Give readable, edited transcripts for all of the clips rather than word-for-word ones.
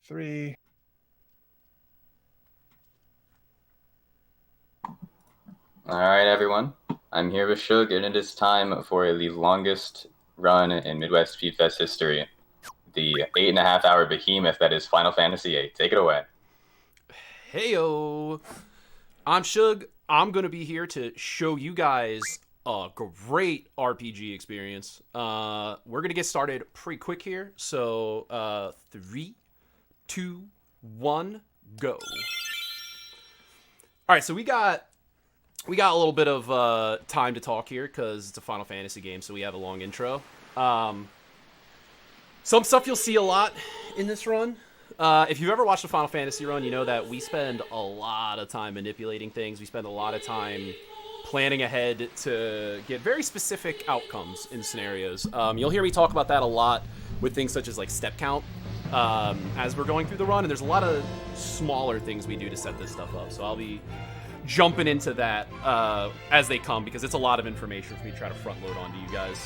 3. All right, everyone. I'm here with Shug, and it is time for the longest run in Midwest Speed Fest history. The 8.5 hour behemoth that is Final Fantasy VIII. Take it away. Heyo, I'm Shug. I'm gonna be here to show you guys a great RPG experience. We're gonna get started pretty quick here. So, 3, 2, 1, go. All right, so we got a little bit of time to talk here because it's a Final Fantasy game, so we have a long intro. Some stuff you'll see a lot in this run. If you've ever watched a Final Fantasy run, you know that we spend a lot of time manipulating things. We spend a lot of time planning ahead to get very specific outcomes in scenarios. You'll hear me talk about that a lot with things such as like step count as we're going through the run, and there's a lot of smaller things we do to set this stuff up. So I'll be jumping into that as they come because it's a lot of information for me to try to front load onto you guys.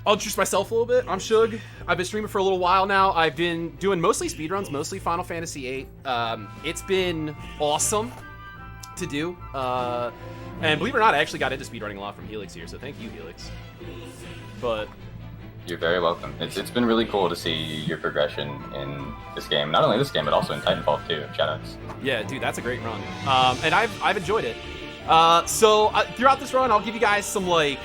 I'll introduce myself a little bit. I'm Shug. I've been streaming for a little while now. I've been doing mostly speedruns, mostly Final Fantasy VIII. It's been awesome to do. And believe it or not, I actually got into speedrunning a lot from Helix here, so thank you, Helix. But You're very welcome. It's been really cool to see your progression in this game. Not only this game, but also in Titanfall 2. Shoutouts. yeah, dude, that's a great run. And I've enjoyed it. So throughout this run, I'll give you guys some, like,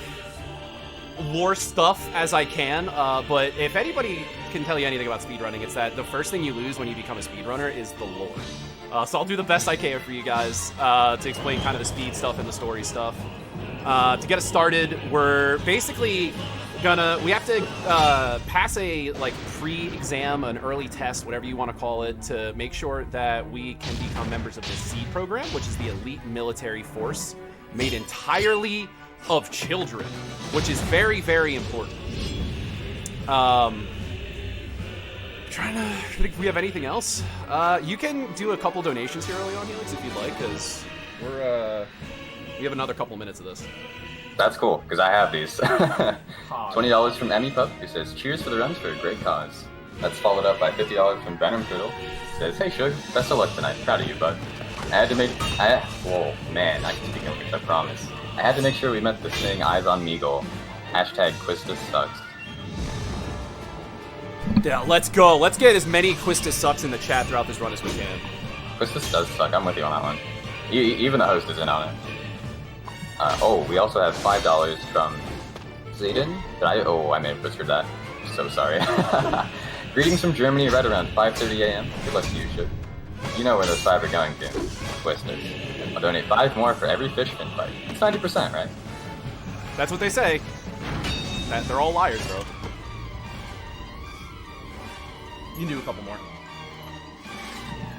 lore stuff as I can, but if anybody can tell you anything about speedrunning, it's that the first thing you lose when you become a speedrunner is the lore. So I'll do the best I can for you guys to explain kind of the speed stuff and the story stuff. To get us started, we're basically we have to pass a like pre-exam, an early test, whatever you want to call it, to make sure that we can become members of the SEED program, which is the elite military force made entirely of children, which is very, very important. Trying to think if we have anything else. You can do a couple donations here early on, Helix, if you'd like, because we have another couple minutes of this. That's cool, because I have these. $20 from Emmy Pup, who says, "Cheers for the runs for a great cause." That's followed up by $50 from Brenham Poodle, who says, "Hey Shug, best of luck tonight. Proud of you, bud. Whoa, man, I can speak English, I promise. I had to make sure we met the thing Eyes on Meagle. Hashtag Quistis sucks." Yeah, let's go. Let's get as many Quistis sucks in the chat throughout this run as we can. Quistis does suck. I'm with you on that one. Even the host is in on it. We also have $5 from Zayden. I may have butchered that. So sorry. Greetings from Germany right around 5:30 a.m. Good luck to you, Shug. You know where those 5 are going to. Quistis. I'll donate 5 more for every fish fin fight. It's 90%, right? That's what they say. They're all liars, though. You can do a couple more.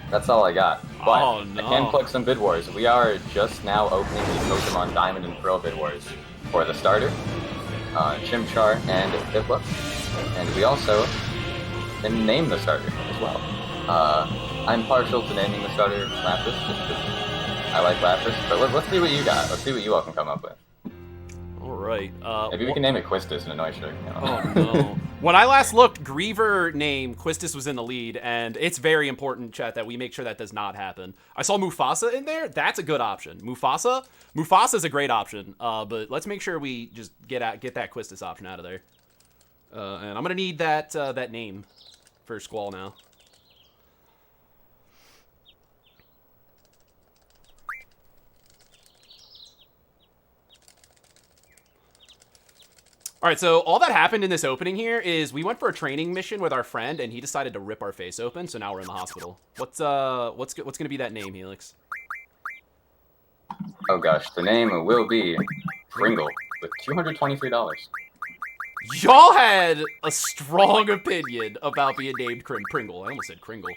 That's all I got. But Oh, no. I can plug some Bid Wars. We are just now opening the Pokemon Diamond and Pearl Bid Wars for the starter, Chimchar, and Piplup. And we also can name the starter as well. I'm partial to naming the starter Lapras, just because I like Lapras. But let's see what you got. Let's see what you all can come up with. All right. Maybe we can name it Quistis and annoy Shug. Oh, no. When I last looked, Griever name Quistis was in the lead, and it's very important, chat, that we make sure that does not happen. I saw Mufasa in there. That's a good option. Mufasa's a great option, but let's make sure we just get that Quistis option out of there. And I'm gonna need that name for Squall now. All right, so all that happened in this opening here is we went for a training mission with our friend, and he decided to rip our face open. So now we're in the hospital. What's gonna be that name, Helix? Oh gosh, the name will be Pringle with $223. Y'all had a strong opinion about being named Pringle. I almost said Kringle.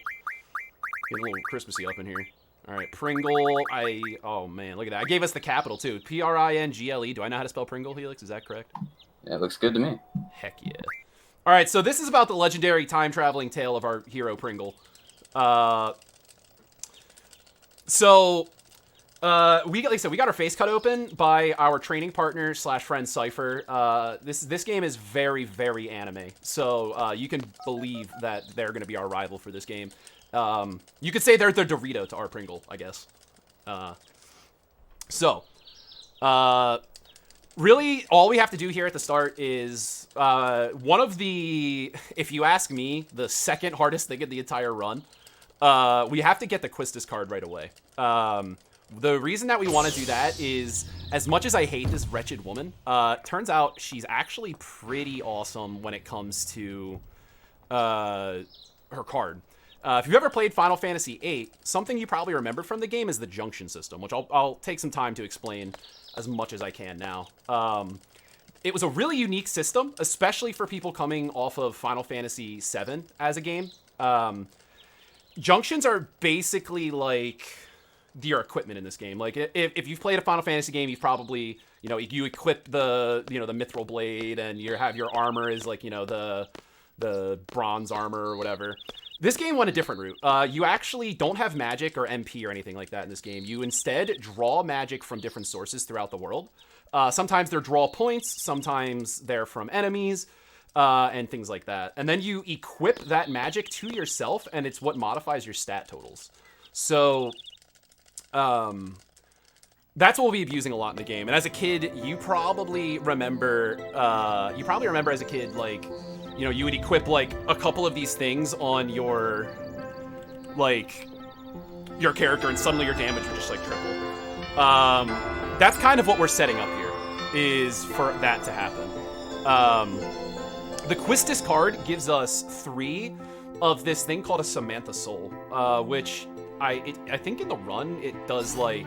Getting a little Christmassy up in here. All right, Pringle. Oh man, look at that. I gave us the capital too. Pringle. Do I know how to spell Pringle, Helix? Is that correct? Yeah, it looks good to me. Heck yeah. All right, so this is about the legendary time-traveling tale of our hero Pringle. like I said, we got our face cut open by our training partner / friend Cypher. This game is very, very anime, so you can believe that they're going to be our rival for this game. You could say they're the Dorito to our Pringle, I guess. Really, all we have to do here at the start is one of the, if you ask me, the second hardest thing in the entire run. We have to get the Quistis card right away. The reason that we want to do that is, as much as I hate this wretched woman, turns out she's actually pretty awesome when it comes to her card. If you've ever played Final Fantasy VIII, something you probably remember from the game is the junction system, which I'll take some time to explain as much as I can now. It was a really unique system, especially for people coming off of Final Fantasy VII as a game. Junctions are basically like your equipment in this game. Like, if you've played a Final Fantasy game, you've probably, you equip the, the mithril blade, and you have your armor is like, the bronze armor or whatever. This game went a different route. You actually don't have magic or MP or anything like that in this game. You instead draw magic from different sources throughout the world. Sometimes they're draw points, sometimes they're from enemies, and things like that. And then you equip that magic to yourself, and it's what modifies your stat totals. So, that's what we'll be abusing a lot in the game. And as a kid, you probably remember as a kid, like, you would equip, like, a couple of these things on your character, and suddenly your damage would just, like, triple. That's kind of what we're setting up here, is for that to happen. The Quistis card gives us 3 of this thing called a Samantha Soul, which I think in the run it does, like,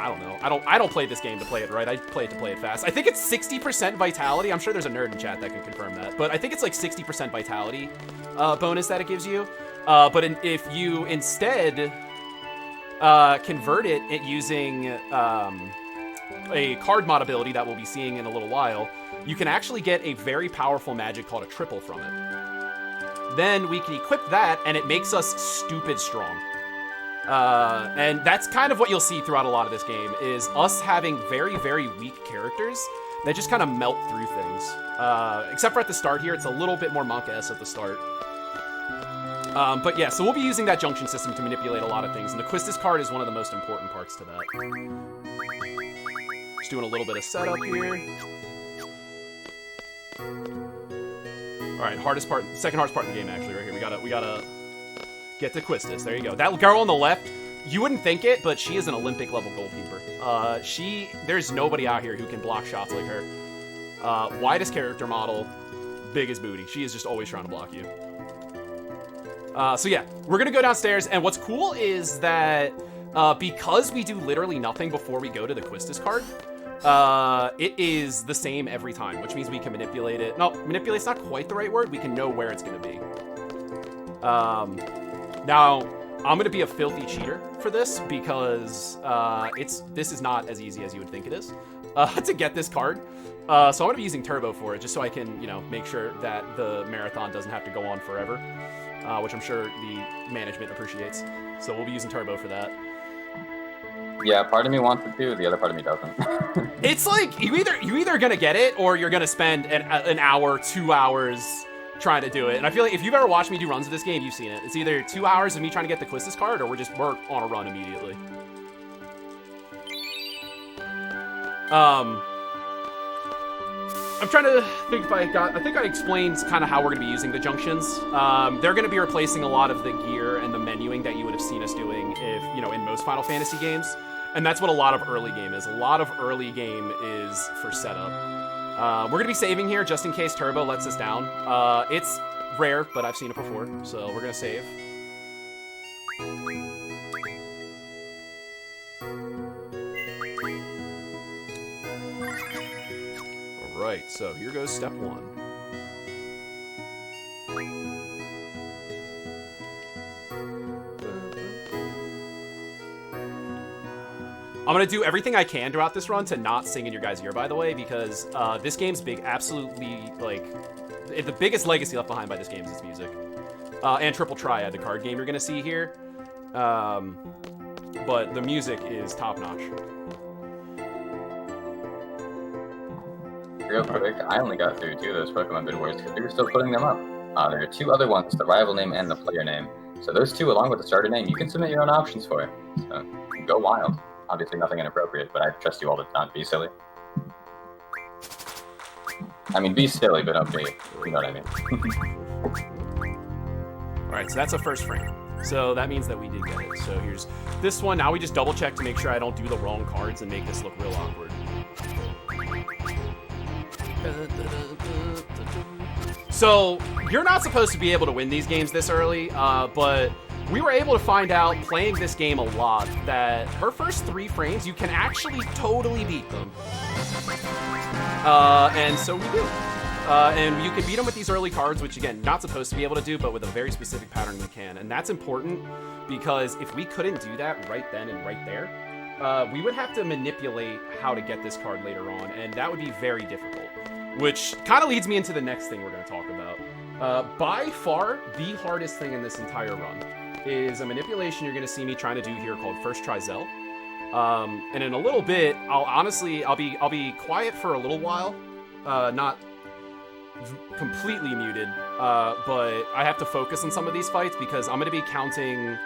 I don't know. I don't play this game to play it right. I play it to play it fast. I think it's 60% vitality. I'm sure there's a nerd in chat that can confirm that. But I think it's like 60% vitality bonus that it gives you. But if you instead convert it using a card mod ability that we'll be seeing in a little while, you can actually get a very powerful magic called a triple from it. Then we can equip that, and it makes us stupid strong. And that's kind of what you'll see throughout a lot of this game, is us having very, very weak characters that just kind of melt through things. Except for at the start here, it's a little bit more Monk-esque at the start. But yeah, so we'll be using that junction system to manipulate a lot of things, and the Quistis card is one of the most important parts to that. Just doing a little bit of setup here. Alright, second hardest part of the game, actually, right here. We gotta get to Quistis. There you go. That girl on the left, you wouldn't think it, but she is an Olympic level goalkeeper. There's nobody out here who can block shots like her. Widest character model, biggest booty. She is just always trying to block you. So yeah, we're gonna go downstairs, and what's cool is that because we do literally nothing before we go to the Quistis card, it is the same every time, which means we can manipulate it. No, manipulate's not quite the right word. We can know where it's gonna be. Now, I'm going to be a filthy cheater for this, because this is not as easy as you would think it is to get this card. So I'm going to be using Turbo for it, just so I can, make sure that the marathon doesn't have to go on forever, which I'm sure the management appreciates. So we'll be using Turbo for that. Yeah, part of me wants it to, the other part of me doesn't. It's like, you either going to get it, or you're going to spend an hour, 2 hours trying to do it. And I feel like if you've ever watched me do runs of this game, you've seen it. It's either 2 hours of me trying to get the Quistis card, or we're on a run immediately. I'm trying to think if I think I explained kind of how we're going to be using the junctions. They're going to be replacing a lot of the gear and the menuing that you would have seen us doing in most Final Fantasy games. And that's what a lot of early game is. A lot of early game is for setup. We're going to be saving here just in case Turbo lets us down. It's rare, but I've seen it before, so we're going to save. Alright, so here goes step 1. I'm going to do everything I can throughout this run to not sing in your guys' ear, by the way, because this game's absolutely, the biggest legacy left behind by this game is its music. And Triple Triad, the card game you're going to see here. But the music is top-notch. Real quick, I only got through 2 of those Pokemon bid wars because we were still putting them up. There are 2 other ones, the rival name and the player name. So those 2, along with the starter name, you can submit your own options for. So go wild. Obviously nothing inappropriate, but I trust you all to not be silly. I mean, be silly, but don't be. You know what I mean. Alright, so that's a first frame. So that means that we did get it. So here's this one. Now we just double check to make sure I don't do the wrong cards and make this look real awkward. So you're not supposed to be able to win these games this early, but we were able to find out playing this game a lot that her first 3 frames, you can actually totally beat them. And so we do. And you can beat them with these early cards, which again, not supposed to be able to do, but with a very specific pattern we can. And that's important because if we couldn't do that right then and right there, we would have to manipulate how to get this card later on, and that would be very difficult. Which kind of leads me into the next thing we're going to talk about. By far, the hardest thing in this entire run is a manipulation you're going to see me trying to do here called First Try Zell. And in a little bit, I'll be quiet for a little while, not completely muted, but I have to focus on some of these fights because I'm going to be counting.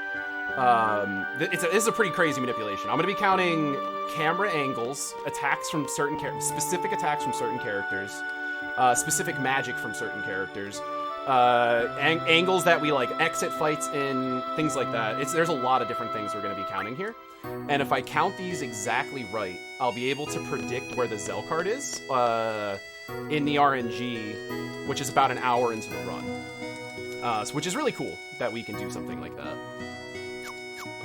This is a pretty crazy manipulation. I'm going to be counting camera angles, attacks from certain specific attacks from certain characters, specific magic from certain characters, angles that we like exit fights in, things like that. There's a lot of different things we're going to be counting here. And if I count these exactly right, I'll be able to predict where the Zell card is in the RNG, which is about an hour into the run. Which is really cool that we can do something like that.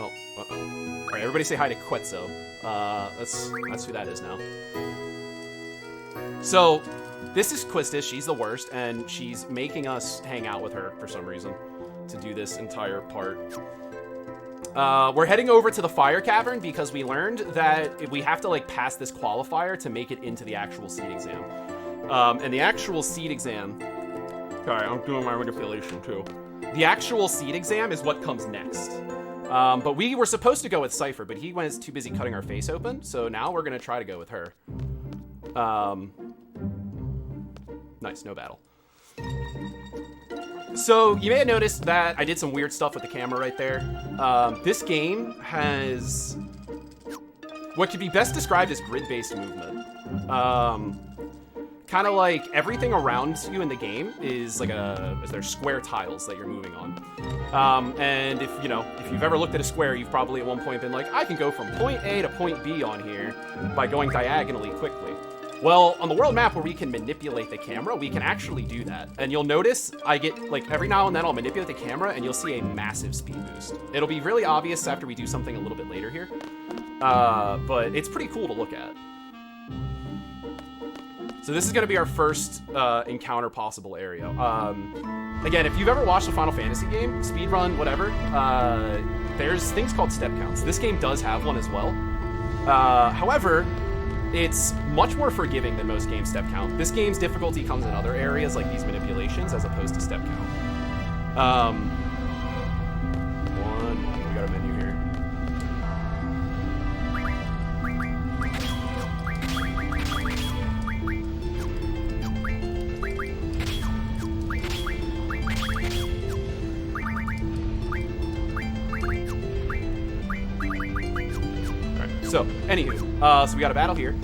Oh, uh-oh. Alright, everybody say hi to Quetzal. That's who that is now. So, this is Quistis. She's the worst, and she's making us hang out with her for some reason to do this entire part. We're heading over to the Fire Cavern because we learned that we have to like pass this qualifier to make it into the actual seed exam. And the actual seed exam... Sorry, I'm doing my manipulation too. The actual seed exam is what comes next. But we were supposed to go with Cypher, but he was too busy cutting our face open, so now we're going to try to go with her. Nice, no battle. So, you may have noticed that I did some weird stuff with the camera right there. This game has what could be best described as grid-based movement. Kind of like everything around you in the game is like there's square tiles that you're moving on. And if you've ever looked at a square, you've probably at one point been like, I can go from point A to point B on here by going diagonally quickly. Well, on the world map where we can manipulate the camera, we can actually do that. And you'll notice I get, like, every now and then I'll manipulate the camera and you'll see a massive speed boost. It'll be really obvious after we do something a little bit later here. But it's pretty cool to look at. So this is going to be our first encounter possible area. Again, if you've ever watched a Final Fantasy game, speedrun, whatever, there's things called step counts. This game does have one as well. However, it's much more forgiving than most games step count. This game's difficulty comes in other areas like these manipulations as opposed to step count. We got a menu here. So, anywho, so we got a battle here.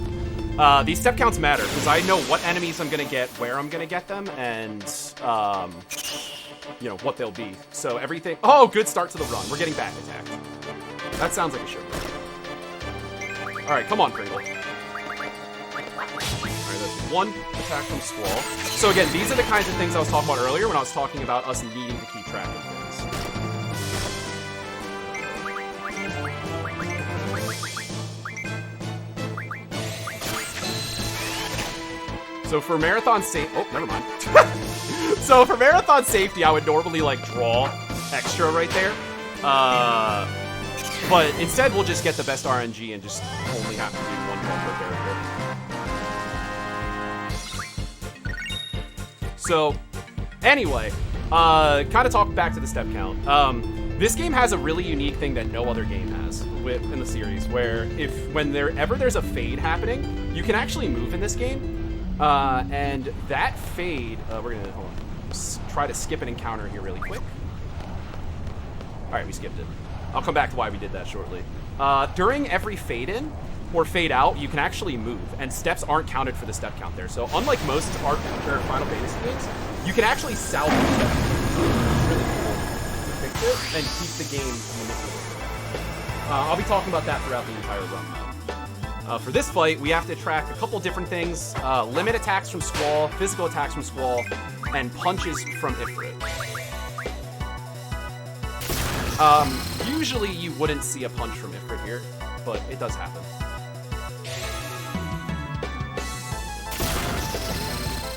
These step counts matter, because I know what enemies I'm going to get, where I'm going to get them, and, what they'll be. So everything... Oh, good start to the run. We're getting back attacked. That sounds like a Shug. Alright, come on, Pringle. Alright, that's one attack from Squall. So again, these are the kinds of things I was talking about earlier when I was talking about us needing to keep track of things. So for marathon oh, never mind. So for marathon safety, I would normally like draw extra right there. But instead, we'll just get the best RNG and just only have to do one more per character. So anyway, kind of talk back to the step count. This game has a really unique thing that no other game has in the series, where whenever there's a fade happening, you can actually move in this game, and that fade, we're gonna try to skip an encounter here really quick. All right, we skipped it. I'll come back to why we did that shortly. During every fade in or fade out, you can actually move, and steps aren't counted for the step count there. So unlike most Final Fantasy games, you can actually salvage that. Really cool. Fix it and keep the game manipulated. I'll be talking about that throughout the entire run, though. For this fight, we have to track a couple different things. Limit attacks from Squall, physical attacks from Squall, and punches from Ifrit. Usually you wouldn't see a punch from Ifrit here, but it does happen.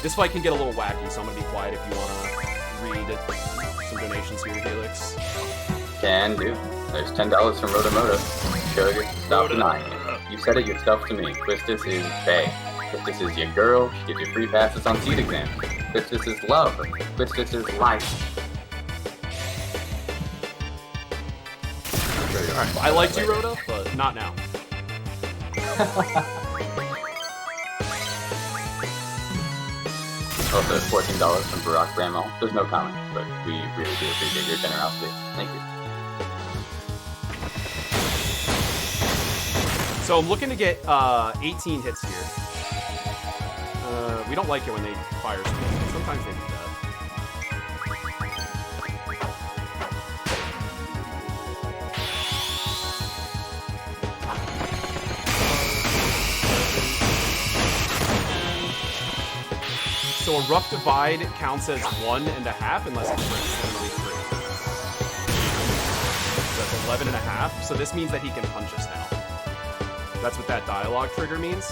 This fight can get a little wacky, so I'm gonna be quiet if you wanna read some donations here, Helix. Can do. There's $10 from Rotomoto. Shug, stop denying it. You said it yourself to me. Quistis is bae. Quistis is your girl. She gives you free passes on seat exams. Quistis is love. Quistis is life. Alright, I liked you, Rhoda, but not now. Also, $14 from Barack Bramall. There's no comment, but we really do appreciate your generosity. Thank you. So I'm looking to get 18 hits here. We don't like it when they fire speed, but sometimes they do that. So a rough divide counts as 1.5 unless it's literally 3. So that's 11.5. So this means that he can punch us now. That's what that dialogue trigger means.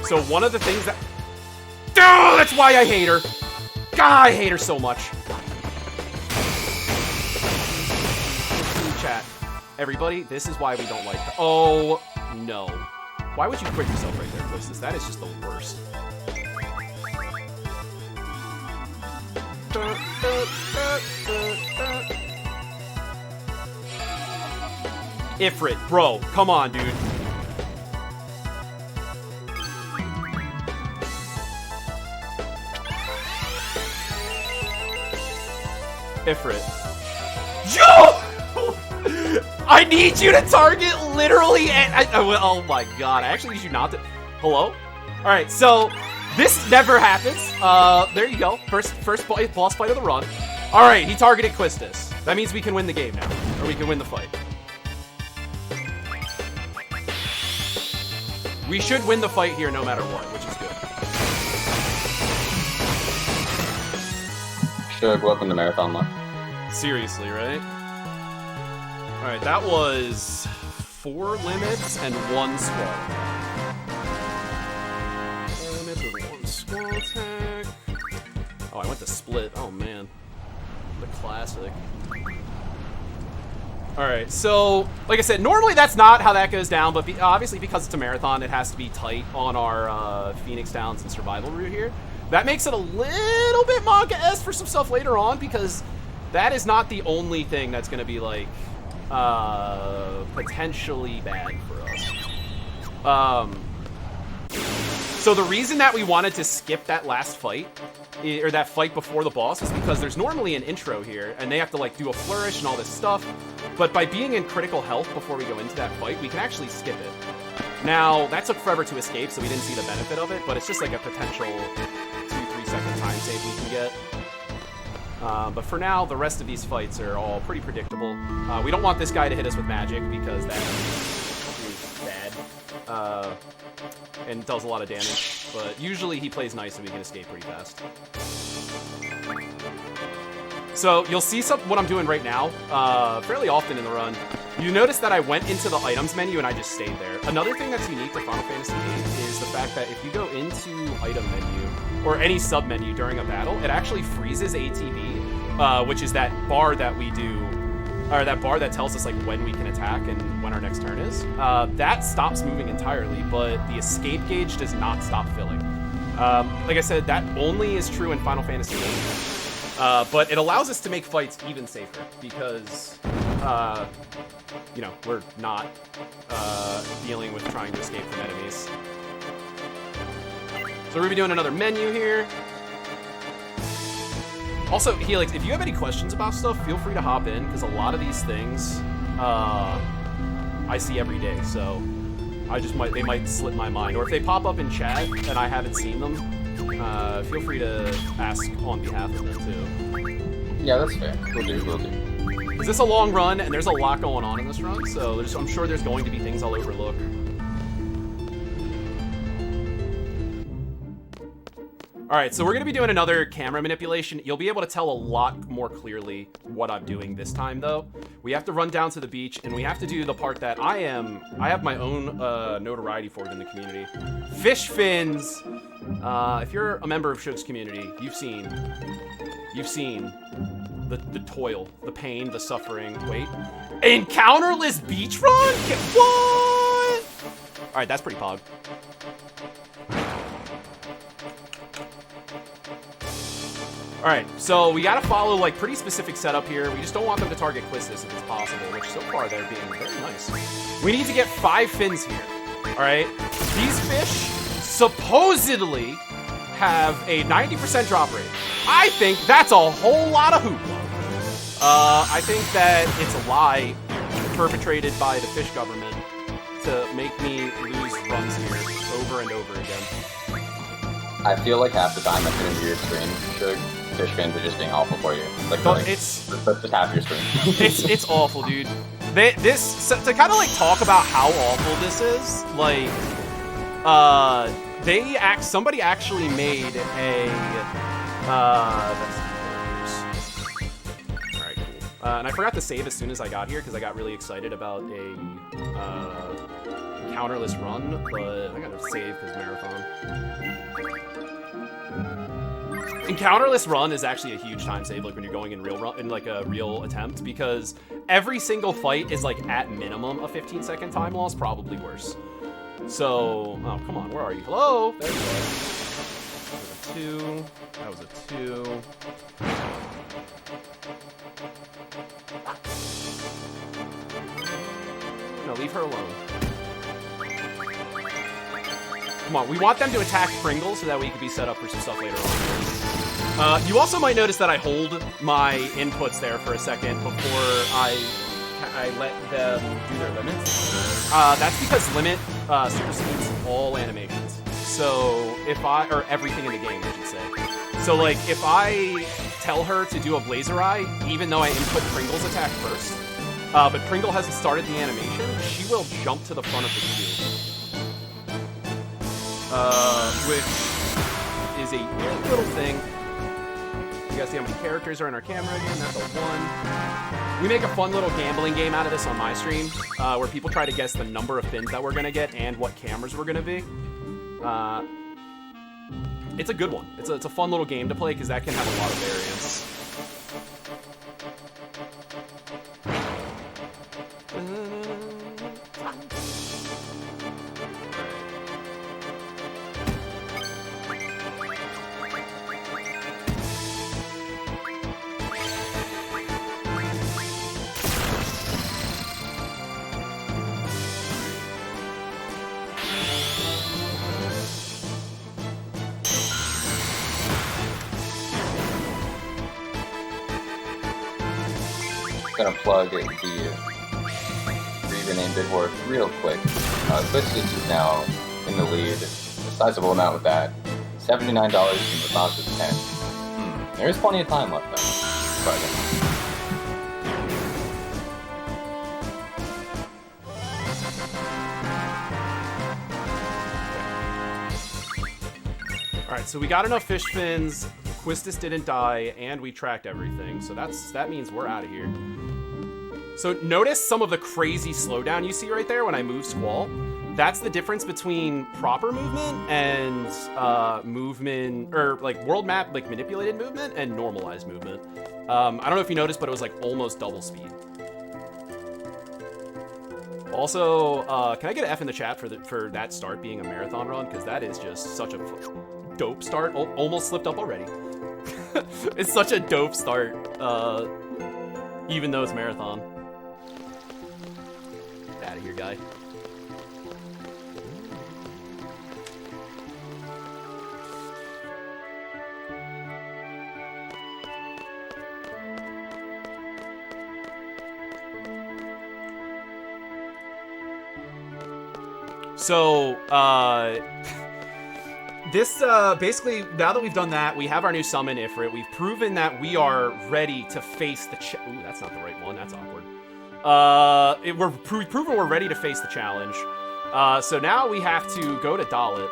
So one of the things that... Oh, that's why I hate her! God, I hate her so much. Chat. Everybody, this is why we don't like her. Oh, no. Why would you quit yourself right there, Quistis? That is just the worst. Ifrit, bro, come on, dude. Ifrit. Yo! I need you to target literally, and oh my god, I actually need you not to. Hello? Alright, so this never happens. There you go. First boss fight of the run. Alright, he targeted Quistis. That means we can win the game now. Or we can win the fight. We should win the fight here no matter what, which is good. Shug, welcome to Marathon Luck. Seriously, right? Alright, that was 4 limits and 1 squall. Limits with 1 squall attack. Oh, I went to split. Oh, man. The classic. Alright, so, like I said, normally that's not how that goes down, but obviously because it's a marathon, it has to be tight on our Phoenix Downs and survival route here. That makes it a little bit manga-esque for some stuff later on, because that is not the only thing that's going to be, like, potentially bad for us. So the reason that we wanted to skip that last fight, or that fight before the boss, is because there's normally an intro here, and they have to, like, do a flourish and all this stuff, but by being in critical health before we go into that fight, we can actually skip it. Now, that took forever to escape, so we didn't see the benefit of it, but it's just like a potential 2-3 second time save we can get. But for now, the rest of these fights are all pretty predictable. We don't want this guy to hit us with magic, because that is bad. And does a lot of damage. But usually he plays nice and we can escape pretty fast. So you'll see what I'm doing right now, fairly often in the run. You notice that I went into the items menu and I just stayed there. Another thing that's unique to Final Fantasy VIII is the fact that if you go into item menu, or any sub-menu during a battle, it actually freezes ATB, which is that bar that we do, or that bar that tells us like when we can attack and when our next turn is. That stops moving entirely, but the escape gauge does not stop filling. Like I said, that only is true in Final Fantasy VIII. But it allows us to make fights even safer because, you know, we're not dealing with trying to escape from enemies. So we're gonna be doing another menu here. Also, Helix, if you have any questions about stuff, feel free to hop in, because a lot of these things I see every day, so they might slip my mind. Or if they pop up in chat and I haven't seen them, feel free to ask on behalf of them too. Yeah, that's fair. Will do. Is this a long run? And there's a lot going on in this run, so I'm sure there's going to be things I'll overlook. Alright, so we're going to be doing another camera manipulation. You'll be able to tell a lot more clearly what I'm doing this time, though. We have to run down to the beach, and we have to do the part that I have my own notoriety for it in the community. Fish fins! If you're a member of Shug's community, you've seen the toil, the pain, the suffering. Wait. Encounterless beach run? What? Alright, that's pretty pog. Alright, so we gotta follow, like, pretty specific setup here. We just don't want them to target Quistis if it's possible, which so far they're being very nice. We need to get 5 fins here, alright? These fish supposedly have a 90% drop rate. I think that's a whole lot of hoopla. I think that it's a lie perpetrated by the fish government to make me lose runs here over and over again. I feel like half the time I sit into your screen, Shug, fish fins are just being awful for you. Like, it's that's just half your screen. it's awful, dude. To kind of like talk about how awful this is, like, somebody actually made a all right, cool. And I forgot to save as soon as I got here because I got really excited about a encounterless run, but I gotta save because marathon. Encounterless run is actually a huge time save, like when you're going in a real attempt, because every single fight is like at minimum a 15-second time loss, probably worse. So, oh come on, where are you? Hello, there you go. That was a 2. No, leave her alone. Come on, we want them to attack Pringle so that we can be set up for some stuff later on. You also might notice that I hold my inputs there for a second before I let them do their limits. That's because limit supersedes all animations. So or everything in the game, I should say. So like, if I tell her to do a Blazer Eye, even though I input Pringle's attack first, but Pringle hasn't started the animation, she will jump to the front of the queue. Which is a weird little thing. You guys see how many characters are in our camera again? That's a 1. We make a fun little gambling game out of this on my stream, where people try to guess the number of fins that we're gonna get and what cameras we're gonna be. It's a good one. It's a fun little game to play because that can have a lot of variance. Gonna plug the rename bid war real quick. Quistis is now in the lead, a sizable amount with that. $79 from the bounce of 10. There is plenty of time left though. Alright, so we got enough fish fins, Quistis didn't die, and we tracked everything. So that means we're out of here. So notice some of the crazy slowdown you see right there when I move Squall. That's the difference between proper movement and movement, or like world map, like manipulated movement and normalized movement. I don't know if you noticed, but it was like almost double speed. Also, can I get an F in the chat for that start being a marathon run? Because that is just such a dope start. Almost slipped up already. It's such a dope start, even though it's marathon. Get out of here, guy. So, this, basically, now that we've done that, we have our new summon Ifrit. We've proven that we are ready to face the ooh, that's not the right one. That's awkward. We've proven we're ready to face the challenge. So now we have to go to Dalit,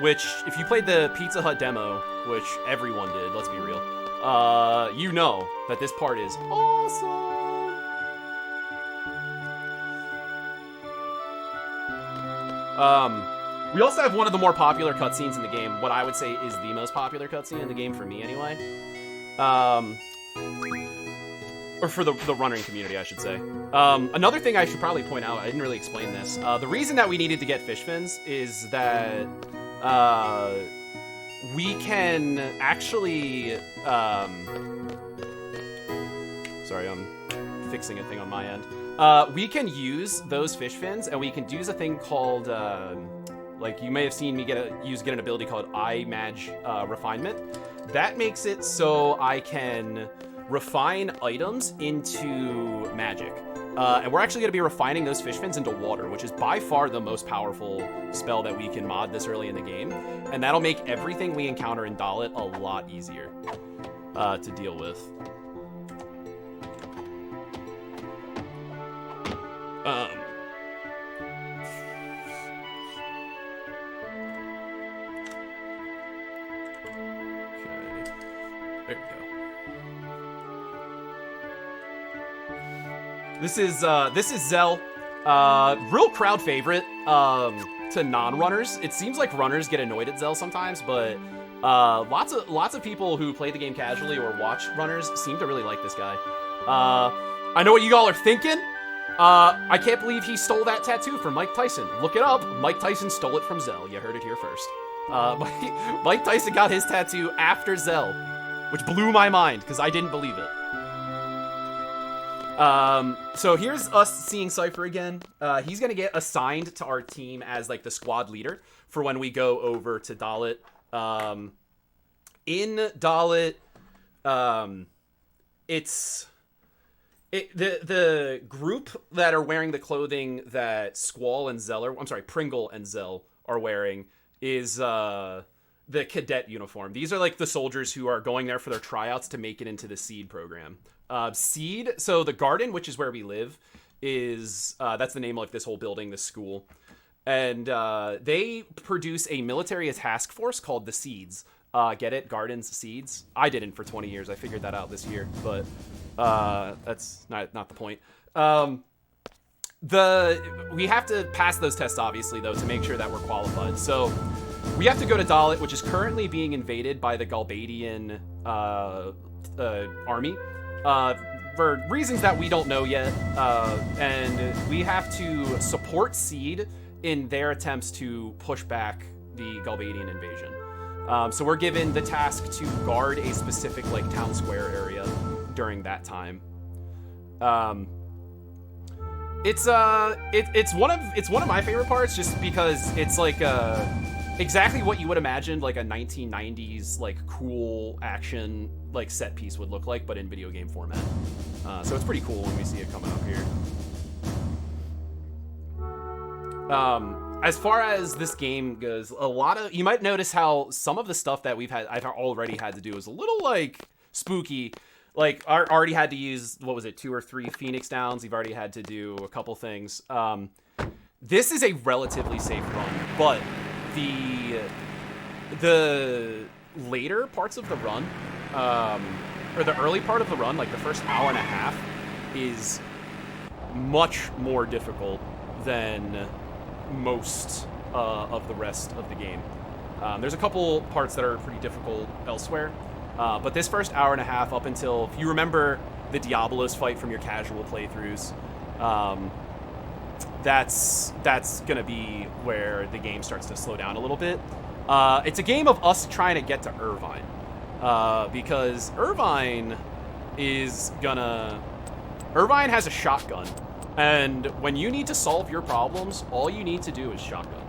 which, if you played the Pizza Hut demo, which everyone did, let's be real, you know that this part is awesome. We also have one of the more popular cutscenes in the game. What I would say is the most popular cutscene in the game for me, anyway. Or for the running community, I should say. Another thing I should probably point out, I didn't really explain this. The reason that we needed to get fish fins is that we can actually... sorry, I'm fixing a thing on my end. We can use those fish fins, and we can use a thing called, like you may have seen me get an ability called iMag Refinement. That makes it so I can refine items into magic. And we're actually going to be refining those fish fins into water, which is by far the most powerful spell that we can mod this early in the game. And that'll make everything we encounter in Dalit a lot easier to deal with. Okay. There we go. This is Zell. Real crowd favorite to non-runners. It seems like runners get annoyed at Zell sometimes, but lots of people who play the game casually or watch runners seem to really like this guy. I know what you all are thinking. I can't believe he stole that tattoo from Mike Tyson. Look it up. Mike Tyson stole it from Zell. You heard it here first. Mike Tyson got his tattoo after Zell, which blew my mind because I didn't believe it. So here's us seeing Cypher again. He's gonna get assigned to our team as like the squad leader for when we go over to Dalit. In Dalit, the group that are wearing the clothing that Pringle and Zell are wearing is the cadet uniform. These are like the soldiers who are going there for their tryouts to make it into the Seed program. Seed, so the garden, which is where we live, is that's the name of like this whole building, this school. And they produce a military task force called the Seeds. Get it? Gardens, Seeds? I didn't for 20 years. I figured that out this year, but that's not the point. We have to pass those tests, obviously, though, to make sure that we're qualified. So we have to go to Dalit, which is currently being invaded by the Galbadian army for reasons that we don't know yet. And we have to support Seed in their attempts to push back the Galbadian invasion. So we're given the task to guard a specific like town square area during that time. It's one of my favorite parts just because it's like exactly what you would imagine like a 1990s like cool action like set piece would look like, but in video game format. So it's pretty cool when we see it coming up here. As far as this game goes, you might notice how some of the stuff that I've already had to do is a little like spooky. Like I already had to use, 2 or 3 Phoenix Downs. You've already had to do a couple things. This is a relatively safe run, but the later parts of the run, or the early part of the run, like the first hour and a half, is much more difficult than most of the rest of the game. There's a couple parts that are pretty difficult elsewhere, but this first hour and a half up until, if you remember the Diablos fight from your casual playthroughs, that's gonna be where the game starts to slow down a little bit. It's a game of us trying to get to Irvine. because Irvine has a shotgun, and when you need to solve your problems, all you need to do is shotgun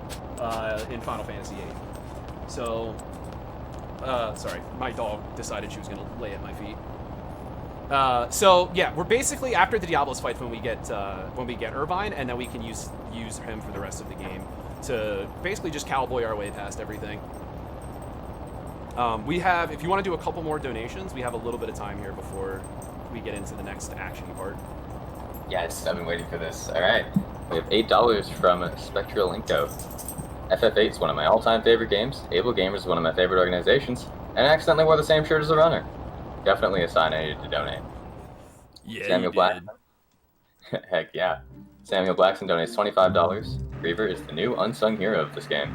in Final Fantasy VIII. So, sorry, my dog decided she was gonna lay at my feet. So yeah, we're basically after the Diablos fight when we get Irvine, and then we can use him for the rest of the game to basically just cowboy our way past everything. We have, if you want to do a couple more donations, we have a little bit of time here before we get into the next action part. Yes, I've been waiting for this. All right, we have $8 from Spectral Inco. FF8 is one of my all-time favorite games. Able Gamers is one of my favorite organizations, and I accidentally wore the same shirt as the runner. Definitely a sign I needed to donate. Yeah, Samuel Black. Heck yeah. Samuel Blackson donates $25. Griever is the new unsung hero of this game.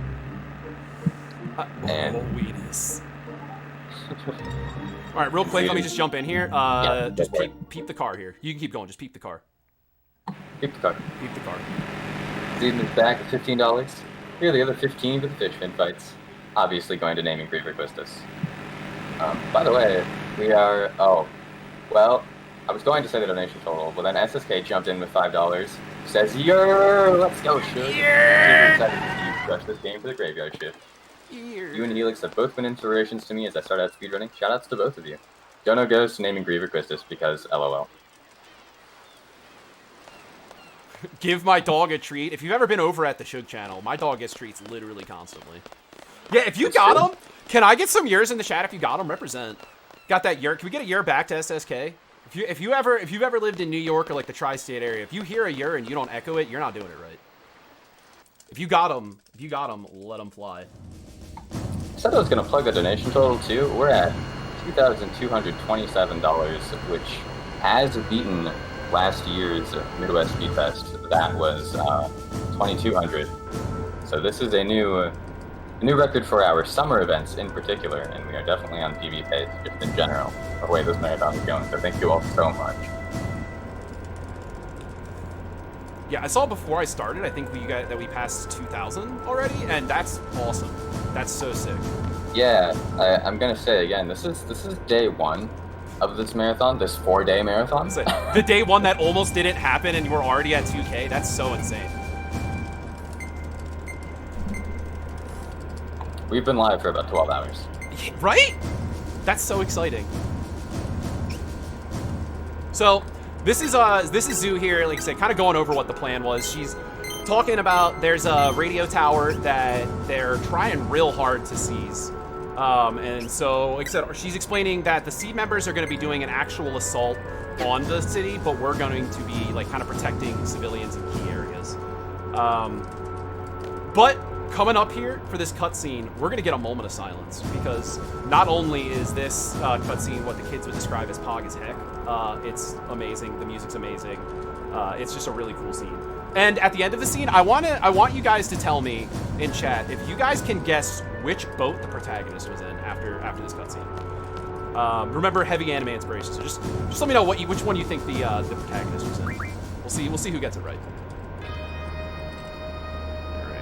And Weenus. All right, real quick, let me just jump in here. Just peep the car here. You can keep going. Just peep the car. Peep the car. Peep the car. Zeden is back at $15. Here are the other 15 for the Fishman fights. Obviously going to naming Griever Quistis. By the way, we are... Oh, well, I was going to say the donation total, but then SSK jumped in with $5. Says, "Yer, let's go, Shug." Super excited to see you crush this game for the graveyard shift. You and Helix have both been inspirations to me as I start out speedrunning. Shoutouts to both of you. Dono goes to naming Griever Quistis because LOL. Give my dog a treat. If you've ever been over at the Shug channel, my dog gets treats literally constantly. Yeah, if you got them, can I get some yurs in the chat if you got them? Represent. Got that yur? Can we get a yur back to SSK? If you've ever lived in New York or like the tri-state area, if you hear a yur and you don't echo it, you're not doing it right. If you got them, let them fly. I said I was going to plug the donation total too. We're at $2,227, which has beaten last year's Midwest Speed Fest. That was $2,200. So this is a new record for our summer events in particular, and we are definitely on PB pace just in general, the way this marathon is going. So thank you all so much. Yeah, I saw before I started, I think we passed 2,000 already, and that's awesome. That's so sick. Yeah, I'm gonna say again, this is day one of this marathon, this 4-day marathon. The day one that almost didn't happen, and we're already at 2K. That's so insane. We've been live for about 12 hours. Right? That's so exciting. So, this is Zoo here, like I said, kind of going over what the plan was. She's talking about there's a radio tower that they're trying real hard to seize. And so, like I said, she's explaining that the Seed members are going to be doing an actual assault on the city, but we're going to be like kind of protecting civilians in key areas. But coming up here for this cutscene, we're gonna get a moment of silence because not only is this cutscene what the kids would describe as pog as heck, it's amazing. The music's amazing. It's just a really cool scene. And at the end of the scene, I want you guys to tell me in chat if you guys can guess which boat the protagonist was in after this cutscene. Remember, heavy anime inspiration. So just let me know which one you think the protagonist was in. We'll see who gets it right.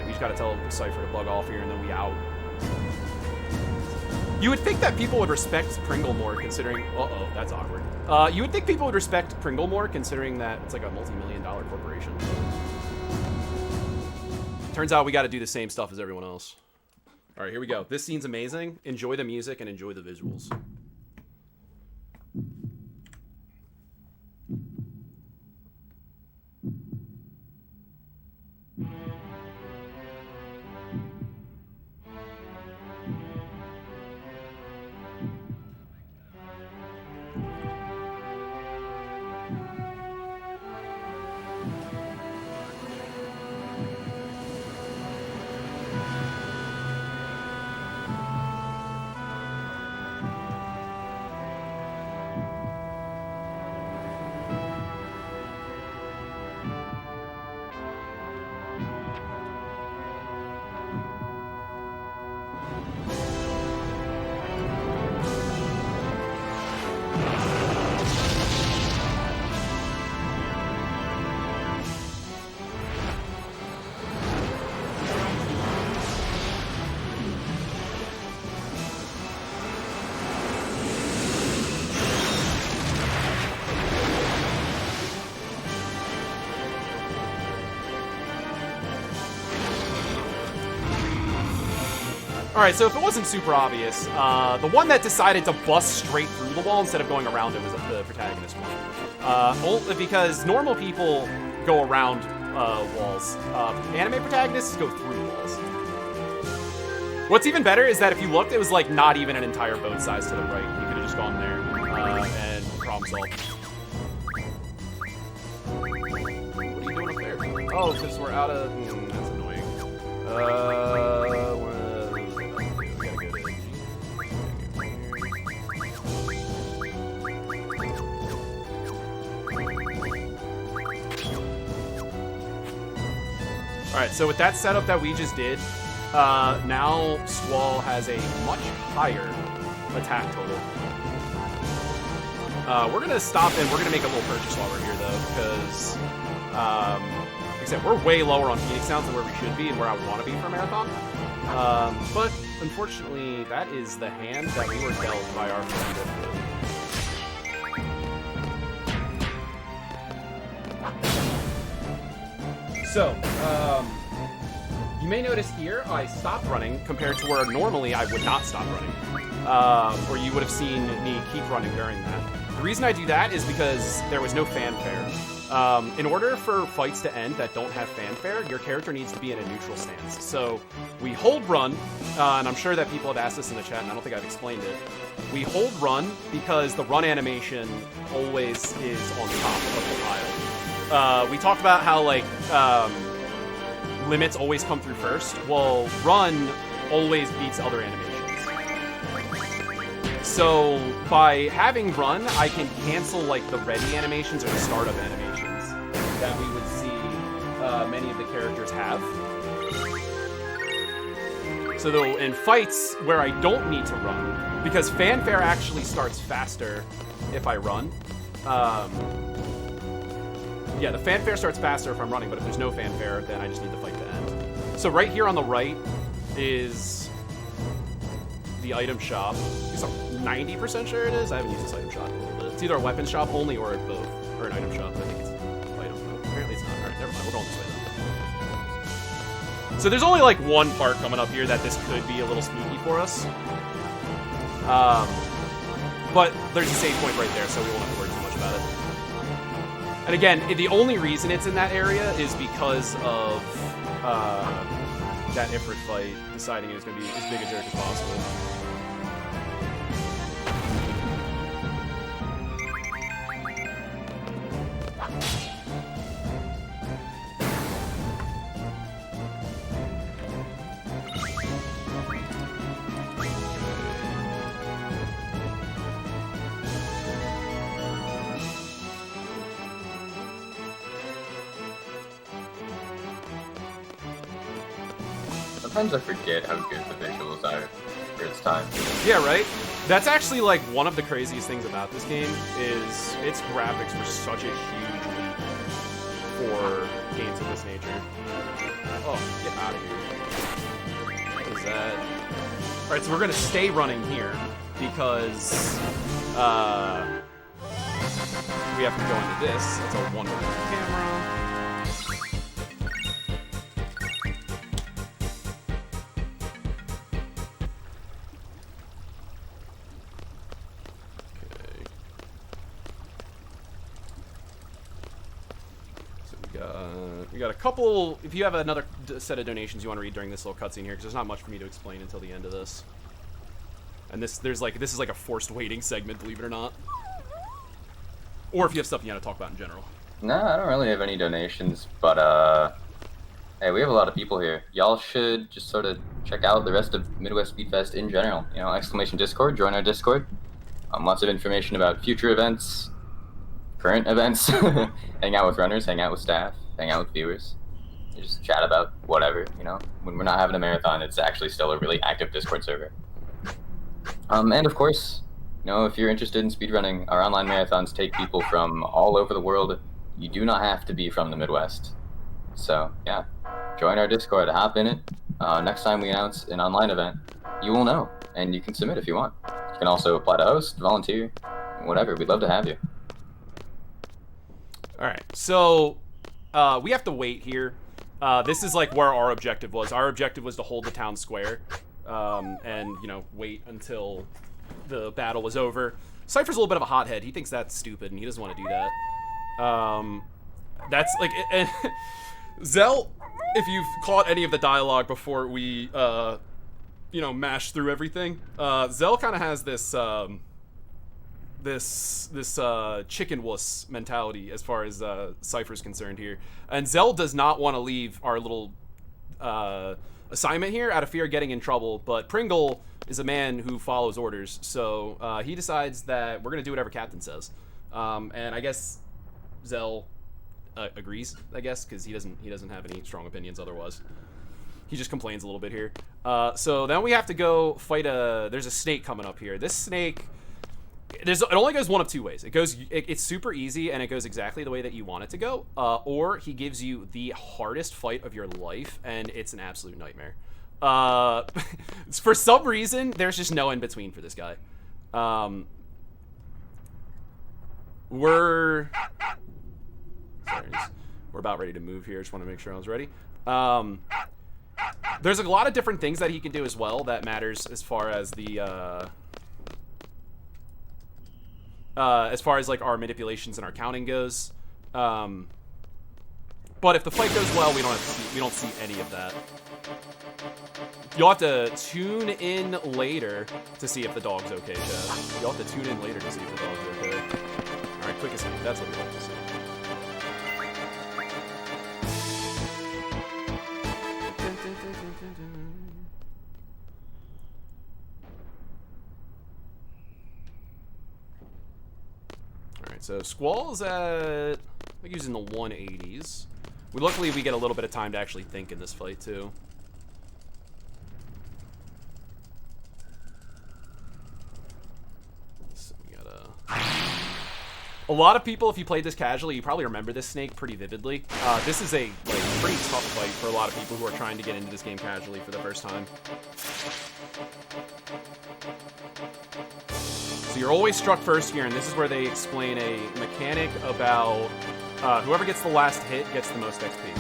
We just gotta tell Cypher to bug off here and then we out. You would think that people would respect Pringle more considering... Uh-oh, that's awkward. You would think people would respect Pringle more considering that it's like a multi-million-dollar corporation. Turns out we gotta do the same stuff as everyone else. Alright, here we go. This scene's amazing. Enjoy the music and enjoy the visuals. All right, so if it wasn't super obvious, the one that decided to bust straight through the wall instead of going around it was the protagonist one. Because normal people go around walls. Anime protagonists go through walls. What's even better is that if you looked, it was like not even an entire boat size to the right. You could have just gone there and problem solved. What are you doing up there? Oh, because we're out of... that's annoying. Alright, so with that setup that we just did, now Squall has a much higher attack total. We're going to stop and we're going to make a little purchase while we're here, though, because, like I said, we're way lower on Phoenix Sounds than where we should be and where I want to be for Marathon. But, unfortunately, that is the hand that we were dealt by our friend. So, you may notice here I stopped running compared to where normally I would not stop running. Or you would have seen me keep running during that. The reason I do that is because there was no fanfare. In order for fights to end that don't have fanfare, your character needs to be in a neutral stance. So we hold run, and I'm sure that people have asked this in the chat, and I don't think I've explained it. We hold run because the run animation always is on top of the pile. We talked about how, like, limits always come through first. Well, run always beats other animations. So by having run, I can cancel, like, the ready animations or the startup animations that we would see many of the characters have. So though in fights where I don't need to run, because fanfare actually starts faster if I run. Yeah, the fanfare starts faster if I'm running, but if there's no fanfare, then I just need the fight to end. So right here on the right is the item shop. I'm 90% sure it is. I haven't used this item shop in a little bit. It's either a weapon shop only or both, or an item shop. I think it's item. No, apparently it's not. All right, never mind. We're going this way then. So there's only like one part coming up here that this could be a little spooky for us. But there's a save point right there, so we won't have to worry too much about it. And again, the only reason it's in that area is because of that Ifrit fight deciding it was going to be as big a jerk as possible. Sometimes I forget how good the visuals are for its time. Yeah, right? That's actually, like, one of the craziest things about this game is its graphics were such a huge leap for games of this nature. Oh, get out of here. What is that? Alright, so we're gonna stay running here because we have to go into this. That's a wonderful camera. We got a couple. If you have another set of donations you want to read during this little cutscene here, because there's not much for me to explain until the end of this. And this is like a forced waiting segment, believe it or not. Or if you have stuff you want to talk about in general. No, I don't really have any donations, but hey, we have a lot of people here. Y'all should just sort of check out the rest of Midwest Speed Fest in general. You know, exclamation Discord, join our Discord. Lots of information about future events, current events, hang out with runners, hang out with staff, hang out with viewers, just chat about whatever, you know. When we're not having a marathon, it's actually still a really active Discord server. And of course, you know, if you're interested in speedrunning, our online marathons take people from all over the world. You do not have to be from the Midwest. So, yeah, join our Discord, hop in it. Next time we announce an online event, you will know, and you can submit if you want. You can also apply to host, volunteer, whatever. We'd love to have you. Alright, so we have to wait here. This is like where our objective was. Our objective was to hold the town square. and, you know, wait until the battle was over. Cypher's a little bit of a hothead. He thinks that's stupid, and he doesn't want to do that. That's, like... Zell, if you've caught any of the dialogue before we, you know, mash through everything, Zell kind of has this, this chicken wuss mentality as far as Cypher's concerned here. And Zell does not want to leave our little assignment here out of fear of getting in trouble, but Pringle is a man who follows orders, so he decides that we're going to do whatever Captain says. And I guess Zell agrees, I guess, because he doesn't have any strong opinions otherwise. He just complains a little bit here. So then we have to go fight there's a snake coming up here. This snake, it only goes one of two ways. It's super easy, and it goes exactly the way that you want it to go, or he gives you the hardest fight of your life, and it's an absolute nightmare. For some reason, there's just no in between for this guy. We're about ready to move here. Just want to make sure I was ready. There's a lot of different things that he can do as well that matters as far as the like our manipulations and our counting goes. But if the fight goes well, we don't see any of that. You'll have to tune in later to see if the dog's okay, Chad. You'll have to tune in later to see if the dog's okay. Alright, quick escape. That's what we like to see. Alright, so Squall's at... I'm using the 180s. Luckily, we get a little bit of time to actually think in this fight, too. So we gotta... A lot of people, if you played this casually, you probably remember this snake pretty vividly. This is a pretty tough fight for a lot of people who are trying to get into this game casually for the first time. So you're always struck first here, and this is where they explain a mechanic about whoever gets the last hit gets the most XP.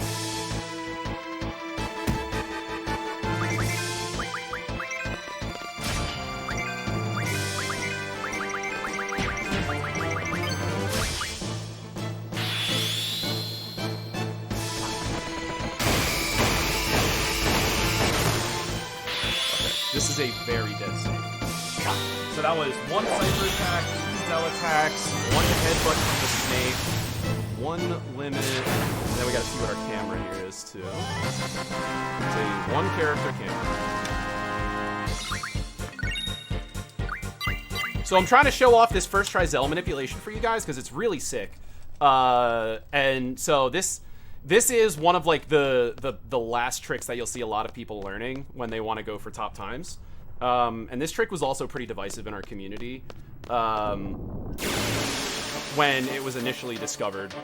This is a very dead snake. So that was one Cypher attack, 2 Zell attacks, 1 headbutt from the snake, 1 limit, and then we gotta see what our camera here is too. It's a 1 character camera. So I'm trying to show off this first try Zell manipulation for you guys because it's really sick. And so this is one of like the last tricks that you'll see a lot of people learning when they want to go for top times. And this trick was also pretty divisive in our community when it was initially discovered.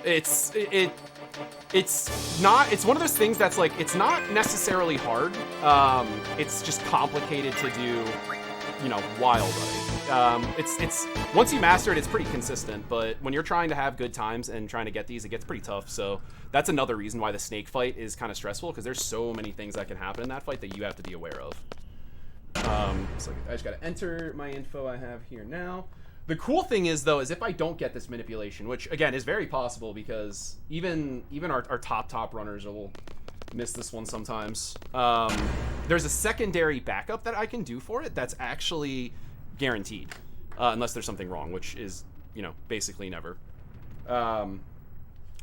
It's one of those things that's like, it's not necessarily hard. It's just complicated to do, you know, while running. It's once you master it, it's pretty consistent, but when you're trying to have good times and trying to get these, it gets pretty tough. So that's another reason why the snake fight is kind of stressful, because there's so many things that can happen in that fight that you have to be aware of. So I just gotta enter my info I have here now. The cool thing is, though, is if I don't get this manipulation, which again is very possible because even our top runners will miss this one sometimes. There's a secondary backup that I can do for it that's actually guaranteed, unless there's something wrong, which is, you know, basically never.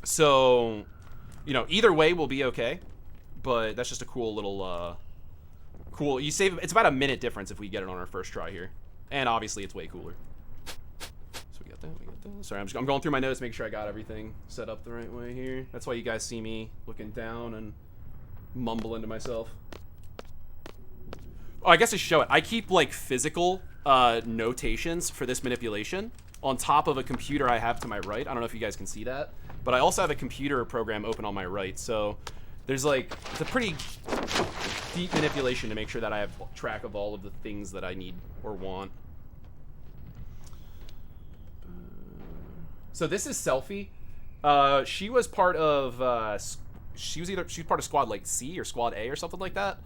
So, you know, either way will be okay, but that's just a cool little, you save, it's about a minute difference if we get it on our first try here, and obviously it's way cooler. So we got that. Sorry, I'm going through my notes, making sure I got everything set up the right way here. That's why you guys see me looking down and mumbling to myself. Oh, I guess I should show it. I keep like physical notations for this manipulation on top of a computer I have to my right. I don't know if you guys can see that, but I also have a computer program open on my right. So there's like, it's a pretty deep manipulation to make sure that I have track of all of the things that I need or want. So this is Selfie. She was part of she was part of squad like C or squad A or something like that.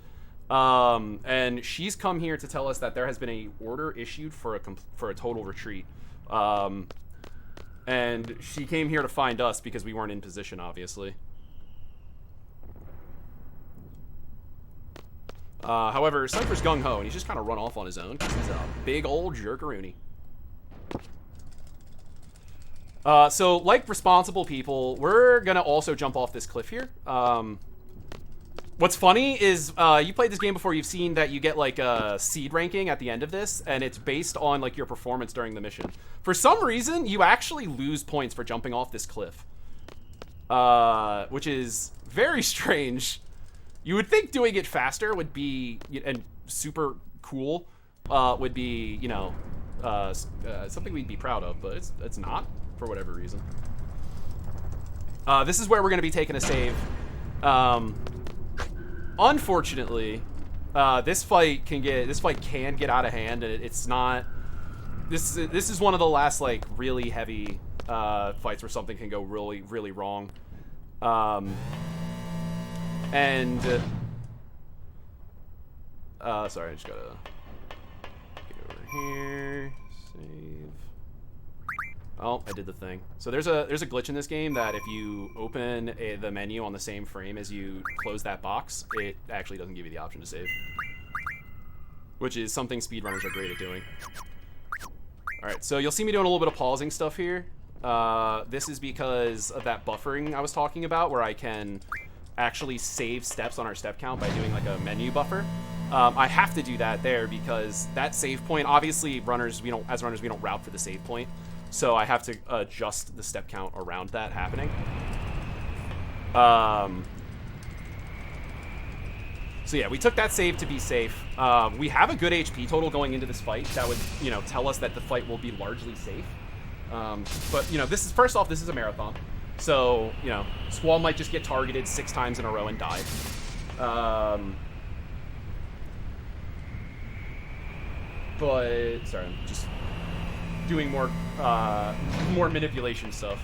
And she's come here to tell us that there has been a order issued for a total retreat. And she came here to find us because we weren't in position, obviously. However, Cypher's gung-ho, and he's just kind of run off on his own because he's a big old jerkaroony. So, like responsible people, we're going to also jump off this cliff here. What's funny is you played this game before, you've seen that you get like a seed ranking at the end of this, and it's based on like your performance during the mission. For some reason, you actually lose points for jumping off this cliff, which is very strange. You would think doing it faster would be, and super cool, would be, you know, something we'd be proud of, but it's not, for whatever reason. This is where we're going to be taking a save. Unfortunately, this fight can get out of hand, and it's not. This is one of the last like really heavy fights where something can go really, really wrong. And sorry, I just gotta get over here. Save. Oh, I did the thing. So there's a glitch in this game that if you open the menu on the same frame as you close that box, it actually doesn't give you the option to save, which is something speedrunners are great at doing. All right, so you'll see me doing a little bit of pausing stuff here. This is because of that buffering I was talking about, where I can actually save steps on our step count by doing like a menu buffer. I have to do that there because that save point, obviously as runners we don't route for the save point, so I have to adjust the step count around that happening. So yeah, we took that save to be safe. We have a good HP total going into this fight that would, you know, tell us that the fight will be largely safe. But you know, this is a marathon. So, you know, Squall might just get targeted 6 times in a row and die. But, sorry, I'm just doing more manipulation stuff.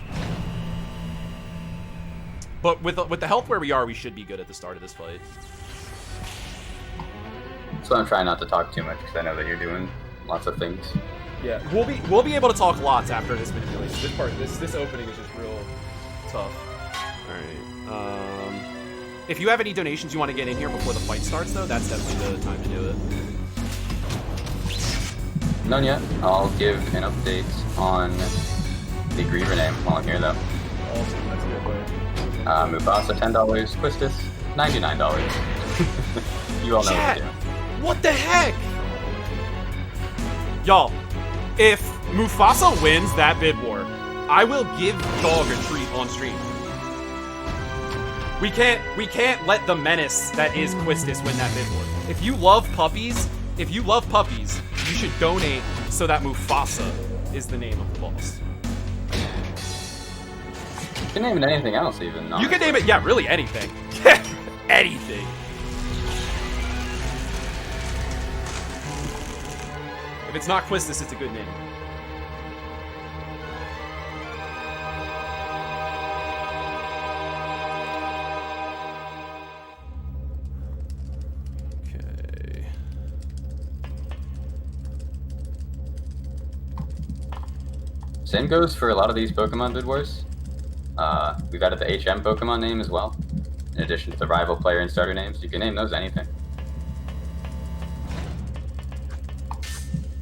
But with the health where we are, we should be good at the start of this fight. So I'm trying not to talk too much because I know that you're doing lots of things. Yeah, we'll be able to talk lots after this manipulation. This opening is just real tough. All right. If you have any donations you want to get in here before the fight starts, though, that's definitely the time to do it. None yet. I'll give an update on the Griever name while I'm here, though. Awesome, that's a good way. Mufasa, $10. Quistis, $99. You all know what to do. What the heck? Y'all, if Mufasa wins that bid war, I will give Dog a treat on stream. We can't let the menace that is Quistis win that bid war. If you love puppies, you should donate so that Mufasa is the name of the boss. You can name it anything else, even. You can name it, yeah, really anything. Anything. If it's not Quistis, it's a good name. Okay. Same goes for a lot of these Pokemon bid wars. We've added the HM Pokemon name as well. In addition to the rival player and starter names, you can name those anything.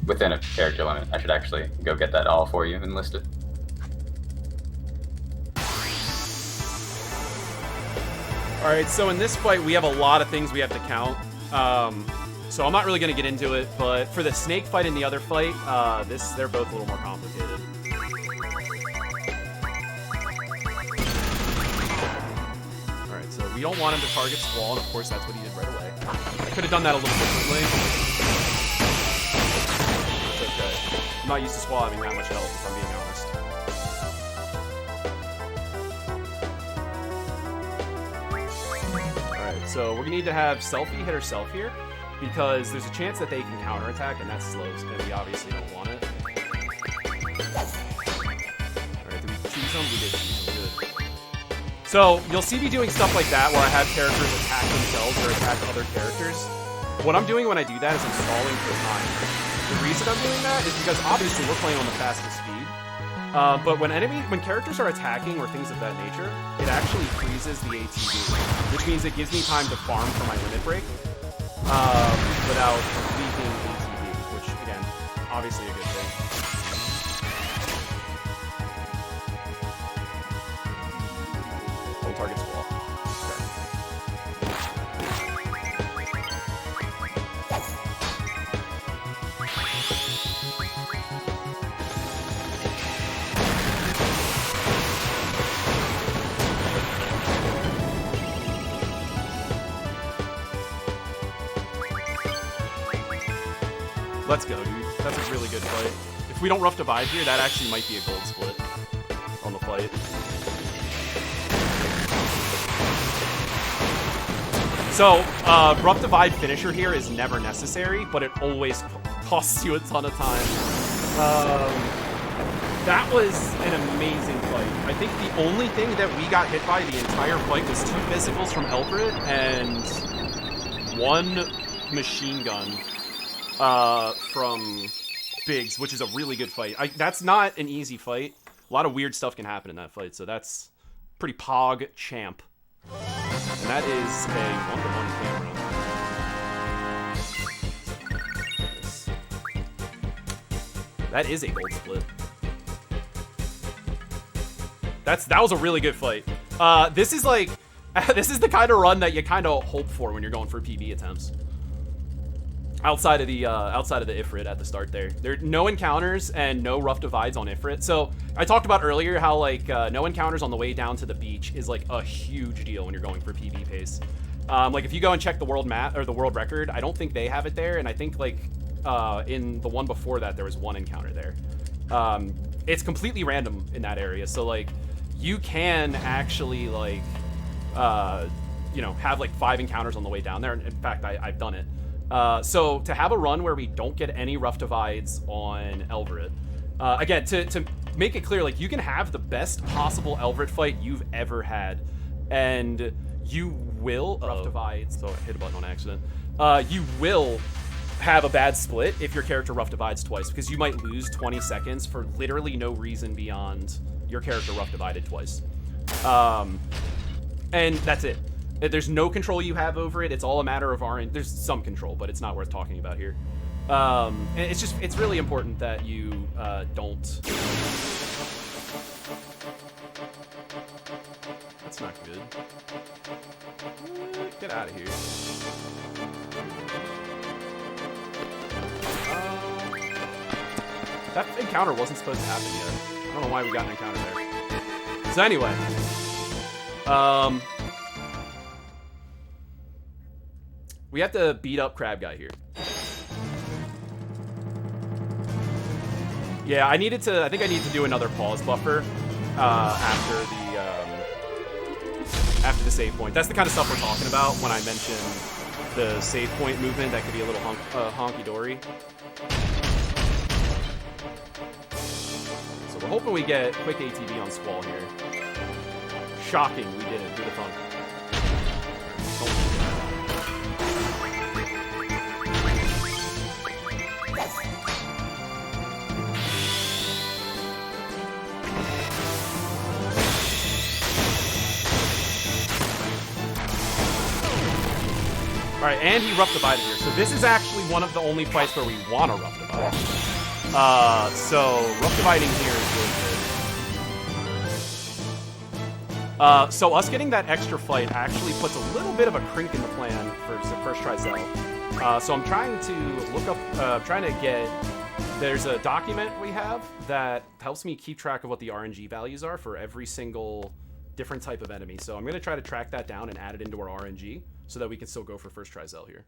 Within a character limit. I should actually go get that all for you and list it. Alright, so in this fight, we have a lot of things we have to count. So I'm not really going to get into it, but for the snake fight and the other fight, they're both a little more complicated. Alright, so we don't want him to target Squall, and of course that's what he did right away. I could have done that a little differently. It's okay. I'm not used to Squall having that much health, if I'm being honest. Alright, so we're going to need to have Selfie hit herself here, because there's a chance that they can counterattack, and that slows, and we obviously don't want it. Alright, did we choose them? We did choose them, good. So you'll see me doing stuff like that where I have characters attack themselves or attack other characters. What I'm doing when I do that is I'm stalling for time. The reason I'm doing that is because obviously we're playing on the fastest speed. But when characters are attacking or things of that nature, it actually freezes the ATB, which means it gives me time to farm for my limit break without leaving ATB, which again, obviously a good thing. Hold target's wall. Let's go, dude. That's a really good fight. If we don't rough divide here, that actually might be a gold split on the fight. So, rough divide finisher here is never necessary, but it always costs you a ton of time. That was an amazing fight. I think the only thing that we got hit by the entire fight was 2 physicals from Elbrit and 1 machine gun from Biggs, which is a really good fight. That's not an easy fight. A lot of weird stuff can happen in that fight, so that's pretty pog champ. And that is a 1-to-1 camera. That is a gold split. That was a really good fight. This is like, this is the kind of run that you kind of hope for when you're going for PB attempts. Outside of the Ifrit at the start there. There are no encounters and no rough divides on Ifrit. So I talked about earlier how like no encounters on the way down to the beach is like a huge deal when you're going for PB pace. Like if you go and check the world map or the world record, I don't think they have it there, and I think like in the one before that there was 1 encounter there. It's completely random in that area, so like you can actually like you know, have like 5 encounters on the way down there. In fact, I've done it. So to have a run where we don't get any rough divides on Elvrit, again, to make it clear, like you can have the best possible Elvrit fight you've ever had, and you will rough divides. So I hit a button on accident. You will have a bad split if your character rough divides twice, because you might lose 20 seconds for literally no reason beyond your character rough divided twice. And that's it. There's no control you have over it. It's all a matter of RNG. There's some control, but it's not worth talking about here. And it's really important that you don't. That's not good. Get out of here. That encounter wasn't supposed to happen yet. I don't know why we got an encounter there. So anyway. We have to beat up Crab Guy here. Yeah, I think I need to do another pause buffer after the save point. That's the kind of stuff we're talking about when I mention the save point movement that could be a little honky-dory. So we're hoping we get quick ATB on Squall here. Shocking, we did it. Do the funk. Alright, and he rough divided here. So this is actually one of the only fights where we want to rough divide. So rough dividing here is really good. So us getting that extra fight actually puts a little bit of a crink in the plan for first try Zell. So I'm trying to look up, there's a document we have that helps me keep track of what the RNG values are for every single different type of enemy. So I'm going to try to track that down and add it into our RNG so that we can still go for first try Zell here.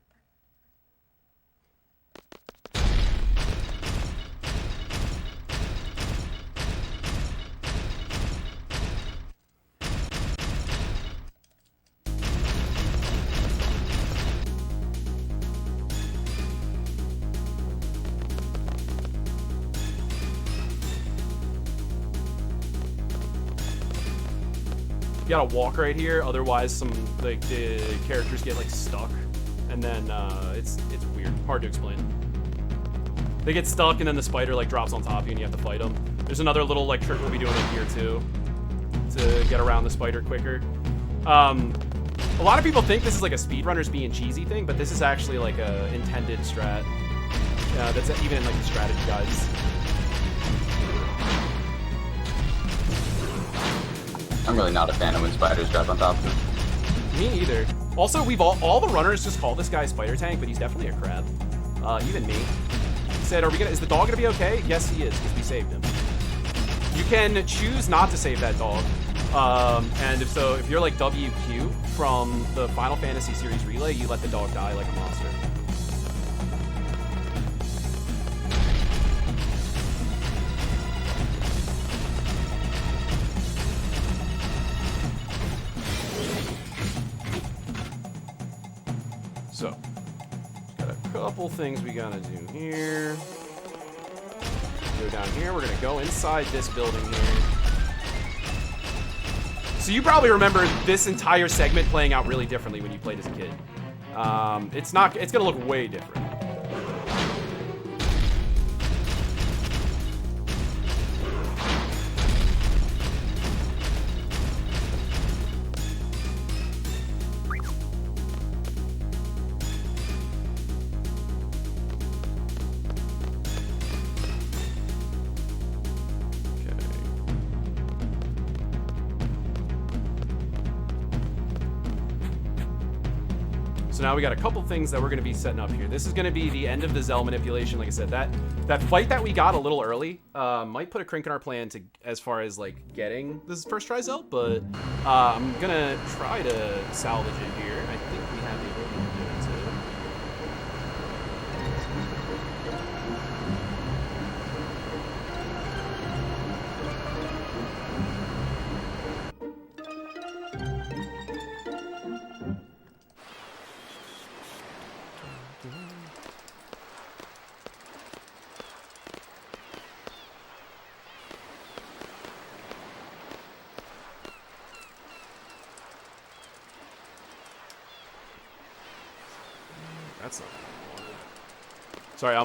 gotta walk right here, otherwise some like the characters get like stuck, and then it's weird, hard to explain. They get stuck, and then the spider like drops on top of you, and you have to fight them. There's another little like trick we'll be doing in here too, to get around the spider quicker. A lot of people think this is like a speedrunners being cheesy thing, but this is actually like a intended strat. That's even in like the strategy guides. I'm really not a fan of when spiders drop on top of me. Me either. Also, we've all the runners just call this guy Spider Tank, but he's definitely a crab. Even me. He said, is the dog gonna be okay? Yes, he is, because we saved him. You can choose not to save that dog. And if you're like WQ from the Final Fantasy series Relay, you let the dog die like a monster. So, got a couple things we gotta do here. Go down here, we're gonna go inside this building here. So you probably remember this entire segment playing out really differently when you played as a kid. It's gonna look way different. Now we got a couple things that we're going to be setting up here. This is going to be the end of the Zell manipulation. Like I said, that fight that we got a little early might put a crink in our plan to as far as like getting this first try Zell, but I'm going to try to salvage it here. I think we have the ability to do it too. That's not what I wanted. Sorry,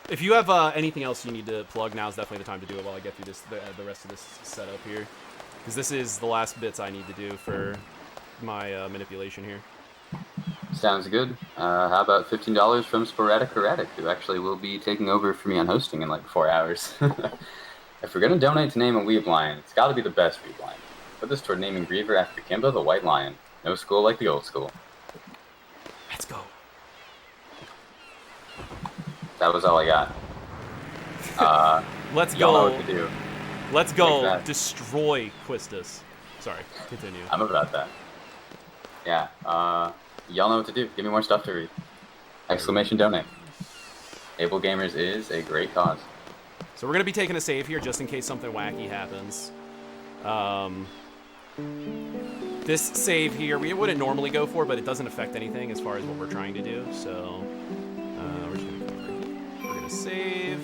if you have anything else you need to plug, now is definitely the time to do it while I get through this the rest of this setup here. Because this is the last bits I need to do for my manipulation here. Sounds good. How about $15 from Sporadic Erratic, who actually will be taking over for me on hosting in like 4 hours. If we're going to donate to name a Weeb Lion, it's got to be the best Weeb Lion. Put this toward naming Griever after Kimba the White Lion. No school like the old school. Let's go. That was all I got. Let's go. Y'all know what to do. Let's go destroy Quistis. Sorry, continue. I'm about that. Yeah, y'all know what to do. Give me more stuff to read. Exclamation donate. Able Gamers is a great cause. So we're going to be taking a save here just in case something wacky happens. This save here, we wouldn't normally go for, but it doesn't affect anything as far as what we're trying to do. So we're just going to come over here. We're going to save.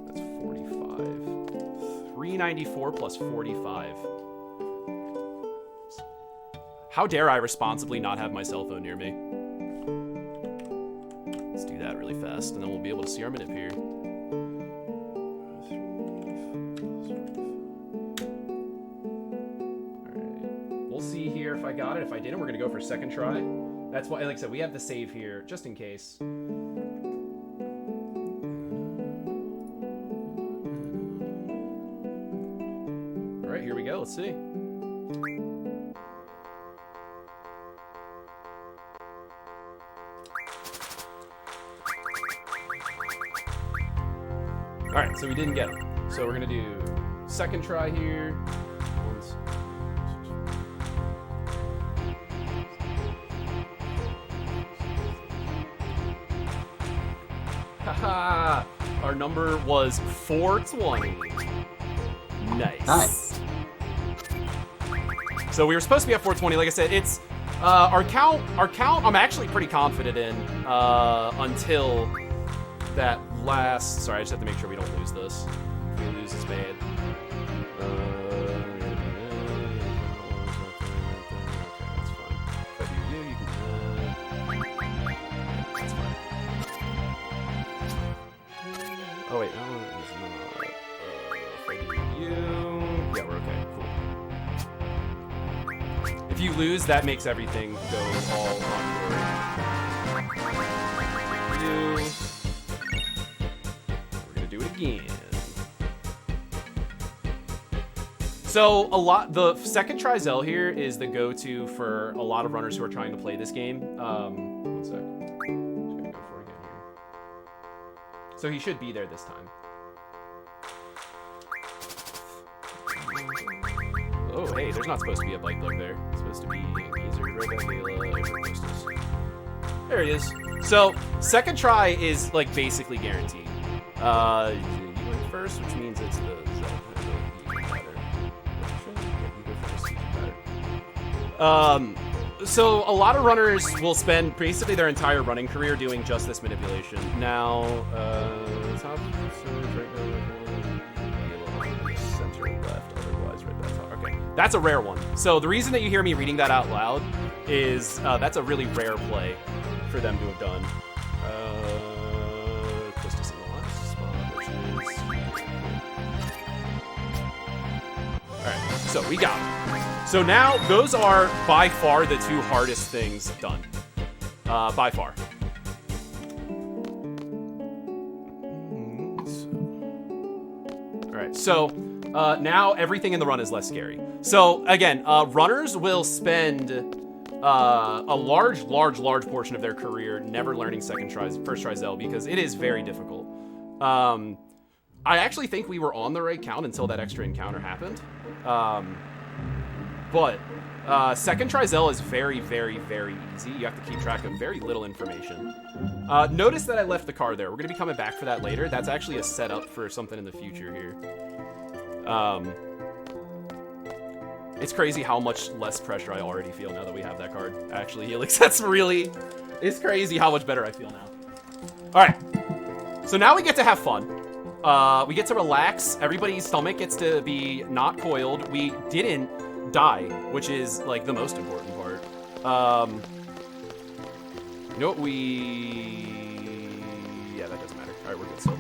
That's 45. 394 plus 45. How dare I responsibly not have my cell phone near me? Let's do that really fast, and then we'll be able to see our minute here. Alright. We'll see here if I got it. If I didn't, we're going to go for a second try. That's why, like I said, we have the save here, just in case. Alright, here we go. Let's see. All right, so we didn't get him. So we're gonna do second try here. Haha! Our number was 420. Nice. So we were supposed to be at 420. Like I said, it's our count. I'm actually pretty confident in until that last. Sorry, I just have to make sure we don't lose this. If we lose, it's bad. That's fine. If I do you, you can. That's fine. Oh wait, no, it's not. If I do you, yeah, we're okay. Cool. If you lose, that makes everything go all on board. We're gonna do it again. So the second try Zell here is the go-to for a lot of runners who are trying to play this game. One sec. Just gonna go for it again here. So he should be there this time. Oh, hey, there's not supposed to be a bike bug there. It's supposed to be there he is. So, second try is, like, basically guaranteed. You went first, which means it's the so a lot of runners will spend basically their entire running career doing just this manipulation. Now, top, center left, otherwise right that's all. Okay, that's a rare one. So the reason that you hear me reading that out loud is that's a really rare play for them to have done. Twist us in the last spot, which is all right. So we got them. So now, those are by far the two hardest things done. By far. Alright, so now everything in the run is less scary. So again, runners will spend a large portion of their career never learning first try Zell because it is very difficult. I actually think we were on the right count until that extra encounter happened. But second try Zell is very, very, very easy. You have to keep track of very little information. Notice that I left the car there. We're going to be coming back for that later. That's actually a setup for something in the future here. It's crazy how much less pressure I already feel now that we have that card. Actually, Helix, it's crazy how much better I feel now. All right. So now we get to have fun. We get to relax. Everybody's stomach gets to be not coiled. We didn't die, which is like the most important part. You know what yeah, that doesn't matter. All right, we're good still.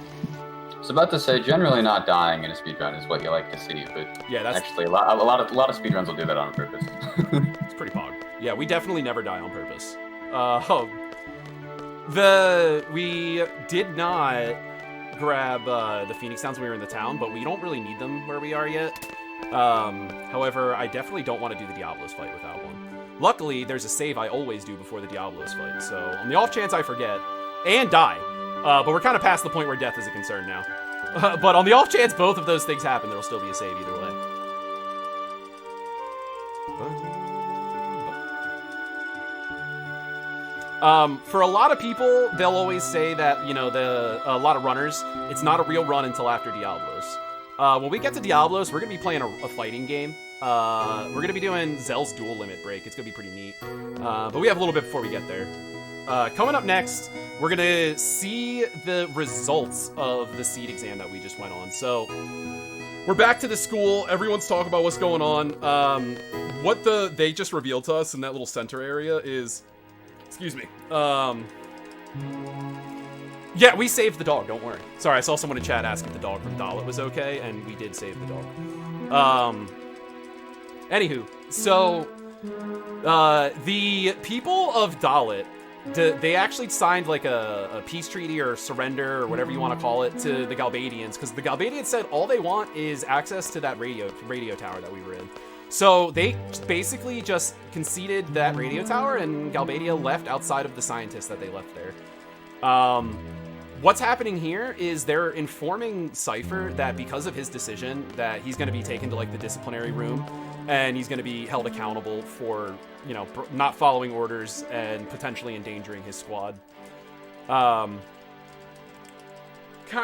I was about to say, generally not dying in a speedrun is what you like to see, but yeah, that's actually a lot of speedruns will do that on purpose. It's pretty pog. Yeah, we definitely never die on purpose. We did not grab the Phoenix Downs when we were in the town, but we don't really need them where we are yet. However, I definitely don't want to do the Diablos fight without one. Luckily, there's a save I always do before the Diablos fight, so on the off chance I forget, and die, but we're kind of past the point where death is a concern now. But on the off chance both of those things happen, there'll still be a save either way. For a lot of people, they'll always say that, you know, a lot of runners, it's not a real run until after Diablos. When we get to Diablos, we're going to be playing a fighting game. We're going to be doing Zell's dual limit break. It's going to be pretty neat. But we have a little bit before we get there. Coming up next, we're going to see the results of the seed exam that we just went on. So we're back to the school. Everyone's talking about what's going on. What they just revealed to us in that little center area is... Excuse me. Yeah, we saved the dog, don't worry. Sorry, I saw someone in chat ask if the dog from Dalit was okay, and we did save the dog. Anywho, so, the people of Dalit, they actually signed like a peace treaty or surrender or whatever you want to call it to the Galbadians, because the Galbadians said all they want is access to that radio tower that we were in. So they basically just conceded that radio tower, and Galbadia left outside of the scientists that they left there. What's happening here is they're informing Cypher that because of his decision that he's going to be taken to like the disciplinary room and he's going to be held accountable for, you know, not following orders and potentially endangering his squad. Kind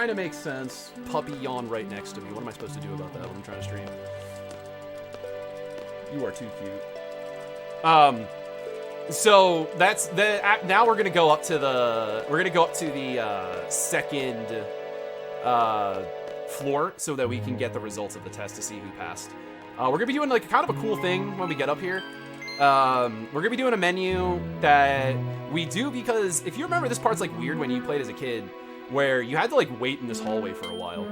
of makes sense. Puppy yawn right next to me. What am I supposed to do about that when I'm trying to stream? You are too cute. So that's the. Now we're gonna go up to the. We're gonna go up to the second floor so that we can get the results of the test to see who passed. We're gonna be doing like kind of a cool thing when we get up here. We're gonna be doing a menu that we do because if you remember, this part's like weird when you played as a kid, where you had to like wait in this hallway for a while.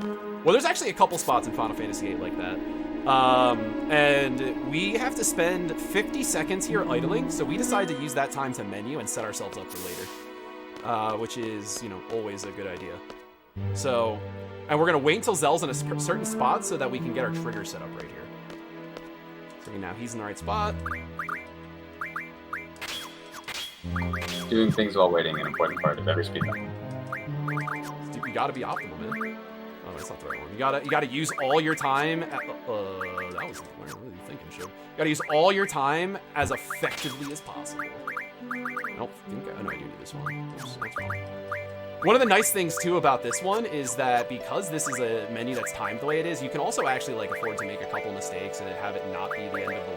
Well, there's actually a couple spots in Final Fantasy VIII like that. And we have to spend 50 seconds here idling, so we decided to use that time to menu and set ourselves up for later, which is, you know, always a good idea. So, and we're gonna wait until Zell's in a certain spot so that we can get our trigger set up right here. So now he's in the right spot. Doing things while waiting an important part of every speedrun. Dude, you gotta be optimal, man. Oh, that's not the right one. You gotta use all your time. That was what I really thinking, Shug. You gotta use all your time as effectively as possible. I don't think I know I do need this one. Oops, that's fine. One of the nice things too about this one is that because this is a menu that's timed the way it is, you can also actually like afford to make a couple mistakes and have it not be the end of the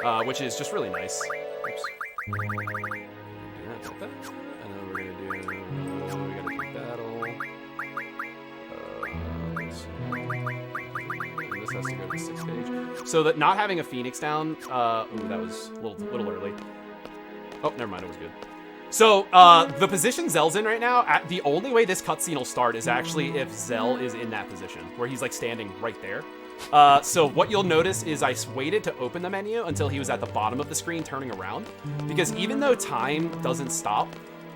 world, which is just really nice. Oops. Yeah, got that. And then we're gonna do. We gotta do battle. This has to go to the 6th page. So that not having a Phoenix down. Ooh, that was a little early. Oh, never mind. It was good. So the position Zell's in right now, the only way this cutscene will start is actually if Zell is in that position where he's like standing right there. So what you'll notice is I waited to open the menu until he was at the bottom of the screen turning around, because even though time doesn't stop,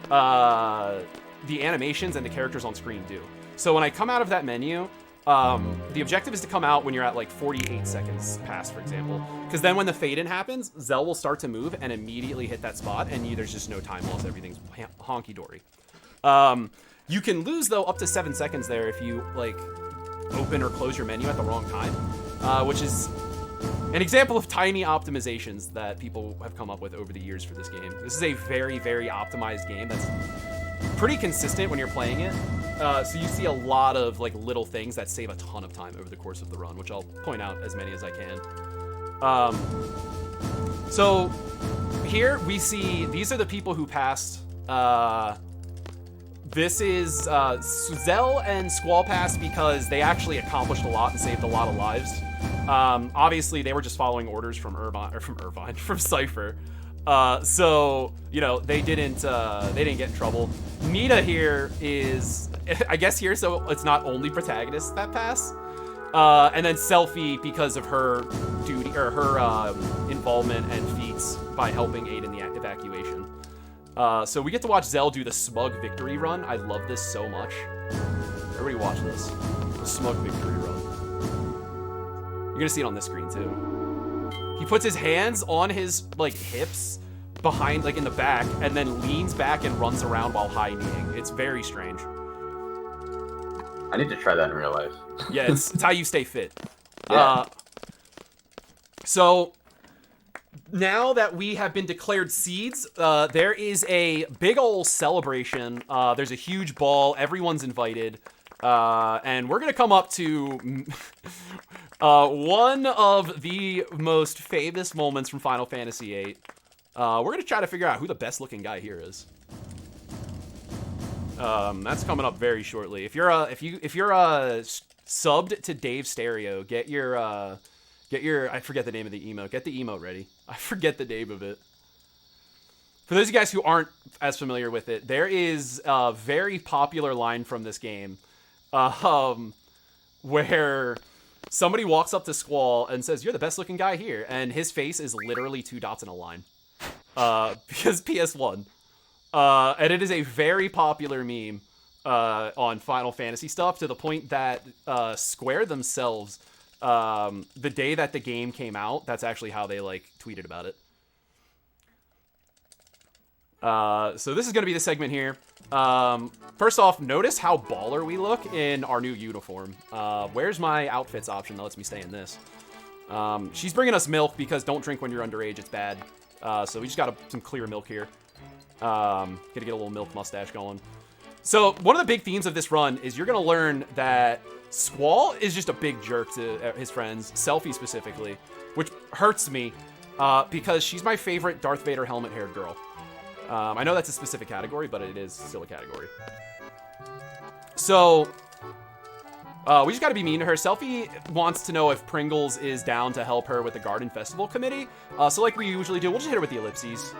the animations and the characters on screen do. So when I come out of that menu, the objective is to come out when you're at like 48 seconds past, for example, because then when the fade-in happens, Zell will start to move and immediately hit that spot, and there's just no time loss. Everything's honky-dory. You can lose, though, up to 7 seconds there if you like open or close your menu at the wrong time, which is an example of tiny optimizations that people have come up with over the years for this game. This is a very, very optimized game that's pretty consistent when you're playing it. So you see a lot of like little things that save a ton of time over the course of the run, which I'll point out as many as I can. So here we see these are the people who passed. This is Zell and Squall passed because they actually accomplished a lot and saved a lot of lives. Obviously, they were just following orders from from Cypher. So you know they didn't get in trouble. Nita here is, I guess here, so it's not only protagonists that pass, and then Selfie because of her duty or her involvement and feats by helping aid in the evacuation. So we get to watch Zell do the smug victory run. I love this so much. Everybody watch this. The smug victory run. You're gonna see it on this screen too. He puts his hands on his like hips behind, like in the back, and then leans back and runs around while high kneeing. It's very strange. I need to try that in real life. Yeah, it's how you stay fit. Yeah. So now that we have been declared seeds, there is a big ol' celebration. There's a huge ball. Everyone's invited. And we're going to come up to one of the most famous moments from Final Fantasy VIII. We're going to try to figure out who the best looking guy here is. That's coming up very shortly. If you're subbed to Dave Stereo, get your I forget the name of the emote. Get the emote ready. I forget the name of it. For those of you guys who aren't as familiar with it, there is a very popular line from this game, where somebody walks up to Squall and says, "You're the best looking guy here," and his face is literally 2 dots in a line. Because PS1. And it is a very popular meme on Final Fantasy stuff, to the point that Square themselves, the day that the game came out, that's actually how they like tweeted about it. So this is going to be the segment here. First off, notice how baller we look in our new uniform. Where's my outfits option that lets me stay in this? She's bringing us milk because don't drink when you're underage, it's bad. So we just got some clear milk here. Gonna get a little milk mustache going. So one of the big themes of this run is you're gonna learn that Squall is just a big jerk to his friends, Selfie specifically, which hurts me because she's my favorite Darth Vader helmet-haired girl. I know that's a specific category, but it is still a category. So, we just gotta be mean to her. Selfie wants to know if Pringles is down to help her with the Garden Festival Committee. So like we usually do, we'll just hit her with the ellipses.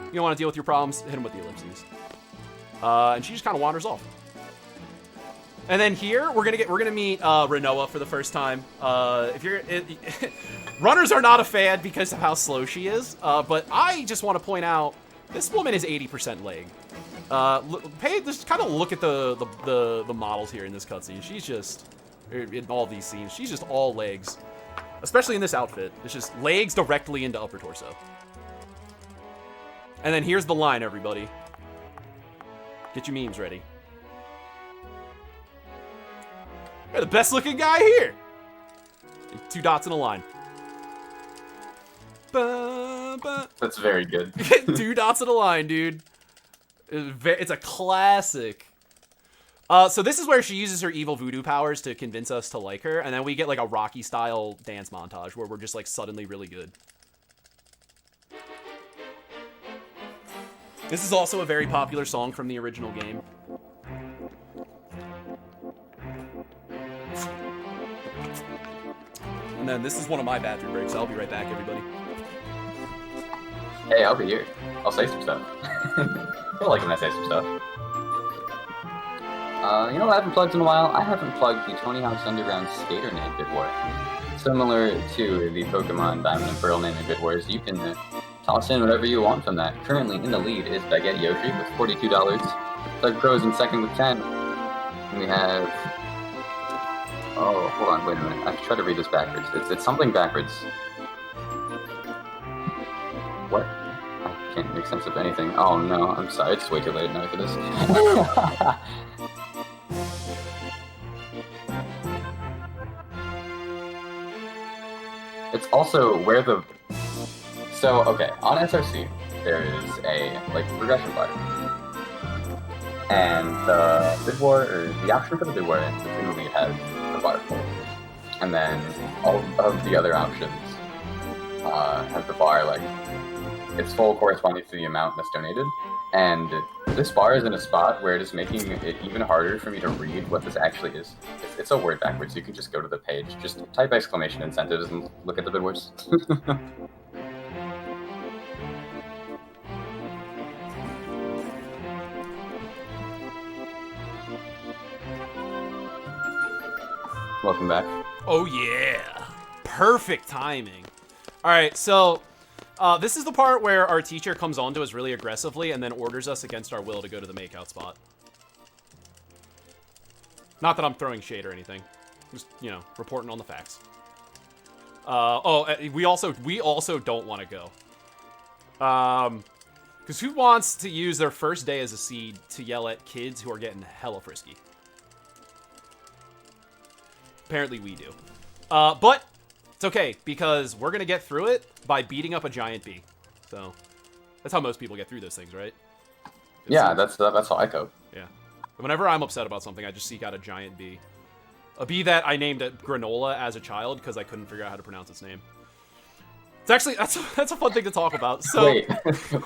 You don't want to deal with your problems, hit him with the ellipses. And she just kind of wanders off. And then here, we're gonna meet Renoa for the first time. Runners are not a fan because of how slow she is, but I just want to point out this woman is 80% leg. Just kind of look at the models here in this cutscene. She's just in all these scenes. She's just all legs, especially in this outfit. It's just legs directly into upper torso. And then here's the line, everybody. Get your memes ready. You're the best looking guy here. 2 dots in a line. That's very good. 2 dots in a line, dude. It's a classic. So this is where she uses her evil voodoo powers to convince us to like her, and then we get like a Rocky style dance montage where we're just like suddenly really good. This is also a very popular song from the original game. And then this is one of my bathroom breaks. I'll be right back, everybody. Hey, I'll be here. I'll say some stuff. I like when I say some stuff. You know what I haven't plugged in a while? I haven't plugged the Tony Hawk's Underground Skater Name Bid War. Similar to the Pokemon Diamond and Pearl Name Bid Wars, you can toss in whatever you want from that. Currently in the lead is Baguette Yoshi with $42. Doug Crow's in second with 10. And we have... Oh, hold on, wait a minute. I have to try to read this backwards. It's something backwards. What? I can't make sense of anything. Oh no, I'm sorry. It's way too late at night for this. It's also where the... So, okay, on SRC, there is a, like, progression bar. And the bid war, or the option for the bid war, in the lead has a bar full. And then all of the other options have the bar, like, it's full corresponding to the amount that's donated. And this bar is in a spot where it is making it even harder for me to read what this actually is. It's a word backwards, so you can just go to the page. Just type exclamation incentives and look at the bid wars. Welcome back. Oh yeah, perfect timing. All right, so this is the part where our teacher comes on to us really aggressively and then orders us against our will to go to the makeout spot. Not that I'm throwing shade or anything, just, you know, reporting on the facts. We also don't want to go. Because who wants to use their first day as a seed to yell at kids who are getting hella frisky? Apparently we do. But it's okay, because we're going to get through it by beating up a giant bee. So, that's how most people get through those things, right? Yeah, that's how I cope. Yeah. Whenever I'm upset about something, I just seek out a giant bee. A bee that I named it Granola as a child because I couldn't figure out how to pronounce its name. It's actually, that's a fun thing to talk about. So, wait,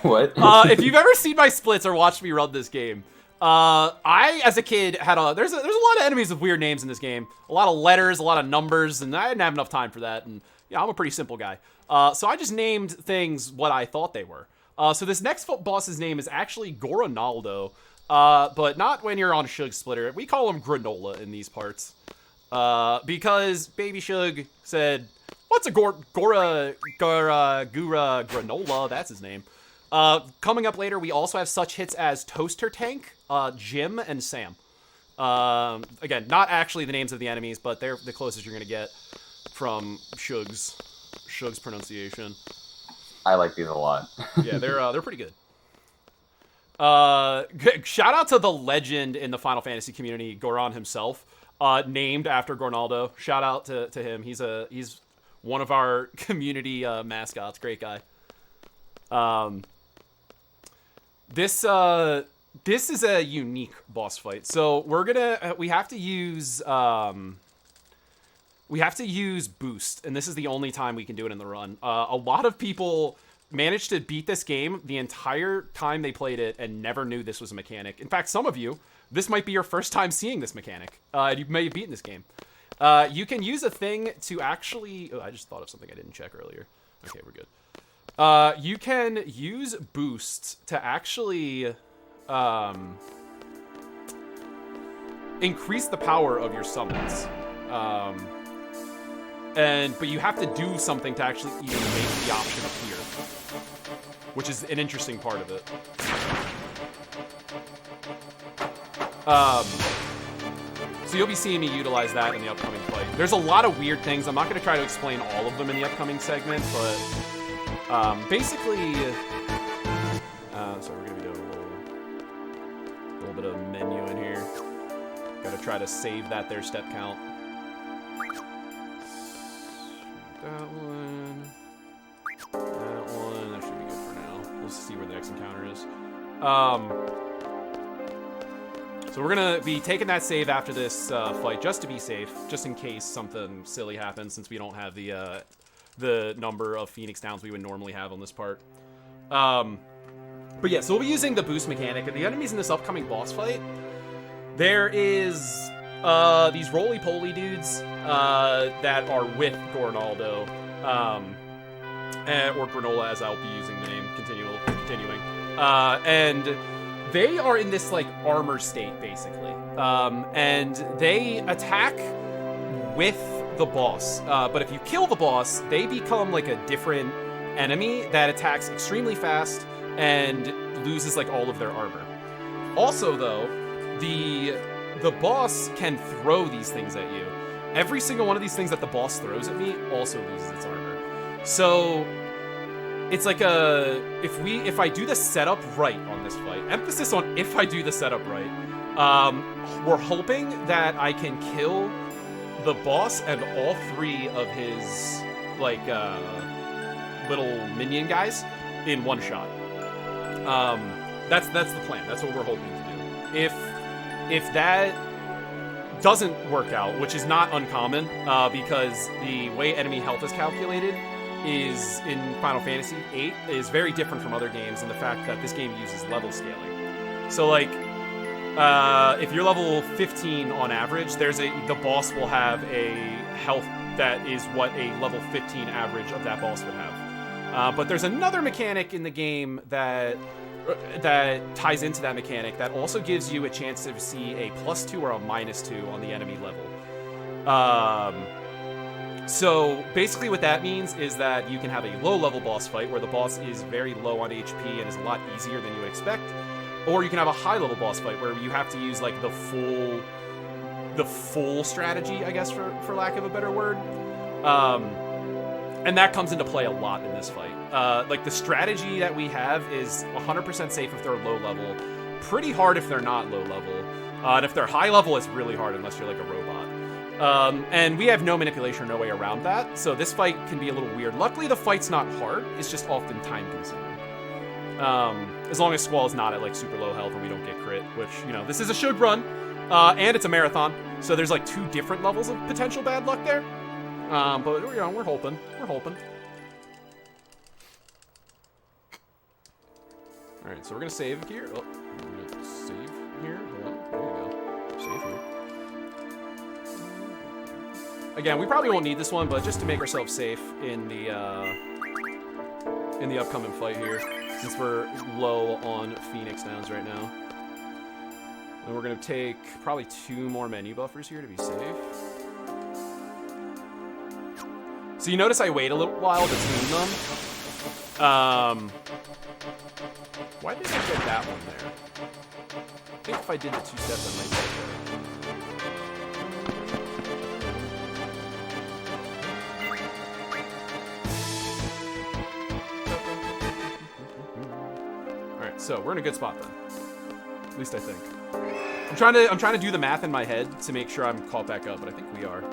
what? If you've ever seen my splits or watched me run this game, I, as a kid, had there's a lot of enemies with weird names in this game. A lot of letters, a lot of numbers, and I didn't have enough time for that. And yeah, I'm a pretty simple guy. So I just named things what I thought they were. So this next boss's name is actually Goronaldo, but not when you're on Shug Splitter. We call him Granola in these parts. Because Baby Shug said, what's a Gura Granola? That's his name. Coming up later, we also have such hits as Toaster Tank, Jim, and Sam. Again, not actually the names of the enemies, but they're the closest you're going to get from Shug's pronunciation. I like these a lot. Yeah, they're pretty good. Shout out to the legend in the Final Fantasy community, Goron himself, named after Gornaldo. Shout out to him. He's one of our community mascots. Great guy. This is a unique boss fight. So we have to use boost, and this is the only time we can do it in the run. A lot of people managed to beat this game the entire time they played it and never knew this was a mechanic. In fact, some of you, this might be your first time seeing this mechanic. You may have beaten this game. You can use a thing to actually... Oh, I just thought of something I didn't check earlier. Okay, we're good. You can use boost to actually increase the power of your summons. But you have to do something to actually even make the option appear, which is an interesting part of it. So you'll be seeing me utilize that in the upcoming fight. There's a lot of weird things. I'm not going to try to explain all of them in the upcoming segment, but basically... so we're going to be doing a little bit of menu in here. Got to try to save that there step count. That one. That should be good for now. We'll see where the next encounter is. So we're gonna be taking that save after this fight, just to be safe, just in case something silly happens, since we don't have the number of Phoenix Downs we would normally have on this part. But yeah, so we'll be using the boost mechanic, and the enemies in this upcoming boss fight, there is these roly-poly dudes that are with Gornaldo, or Granola, as I'll be using the name continuing. And they are in this, like, armor state, basically. And they attack with the boss. But if you kill the boss, they become, like, a different enemy that attacks extremely fast and loses, like, all of their armor. Also, though, the boss can throw these things at you. Every single one of these things that the boss throws at me also loses its armor. So it's like if I do the setup right on this fight, emphasis on if I do the setup right, we're hoping that I can kill the boss and all three of his, like, little minion guys in one shot. That's the plan. That's what we're hoping to do. If that doesn't work out, which is not uncommon, because the way enemy health is calculated is in Final Fantasy VIII is very different from other games in the fact that this game uses level scaling. So, like, if you're level 15 on average, the boss will have a health that is what a level 15 average of that boss would have. But there's another mechanic in the game that ties into that mechanic that also gives you a chance to see a +2 or a -2 on the enemy level. So basically what that means is that you can have a low-level boss fight where the boss is very low on HP and is a lot easier than you would expect, or you can have a high-level boss fight where you have to use, like, the full strategy, I guess, for lack of a better word. And that comes into play a lot in this fight. Like, the strategy that we have is 100% safe if they're low level, pretty hard if they're not low level, and if they're high level, it's really hard unless you're like a robot. And we have no manipulation or no way around that, so this fight can be a little weird. Luckily, the fight's not hard, it's just often time-consuming. As long as Squall is not at, like, super low health and we don't get crit, which, you know, this is a Shug run, and it's a marathon, so there's, like, 2 different levels of potential bad luck there. But, you know, we're hoping. Alright, so we're gonna save here. Oh, we're gonna save here. Hold on. There you go. Save here. Again, we probably won't need this one, but just to make ourselves safe in the upcoming fight here, since we're low on Phoenix Downs right now. And we're gonna take probably 2 more menu buffers here to be safe. So you notice I wait a little while between them. Why did I get that one there? I think if I did the 2 steps, I might get it. Alright, so we're in a good spot then. At least I think. I'm trying to do the math in my head to make sure I'm caught back up, but I think we are.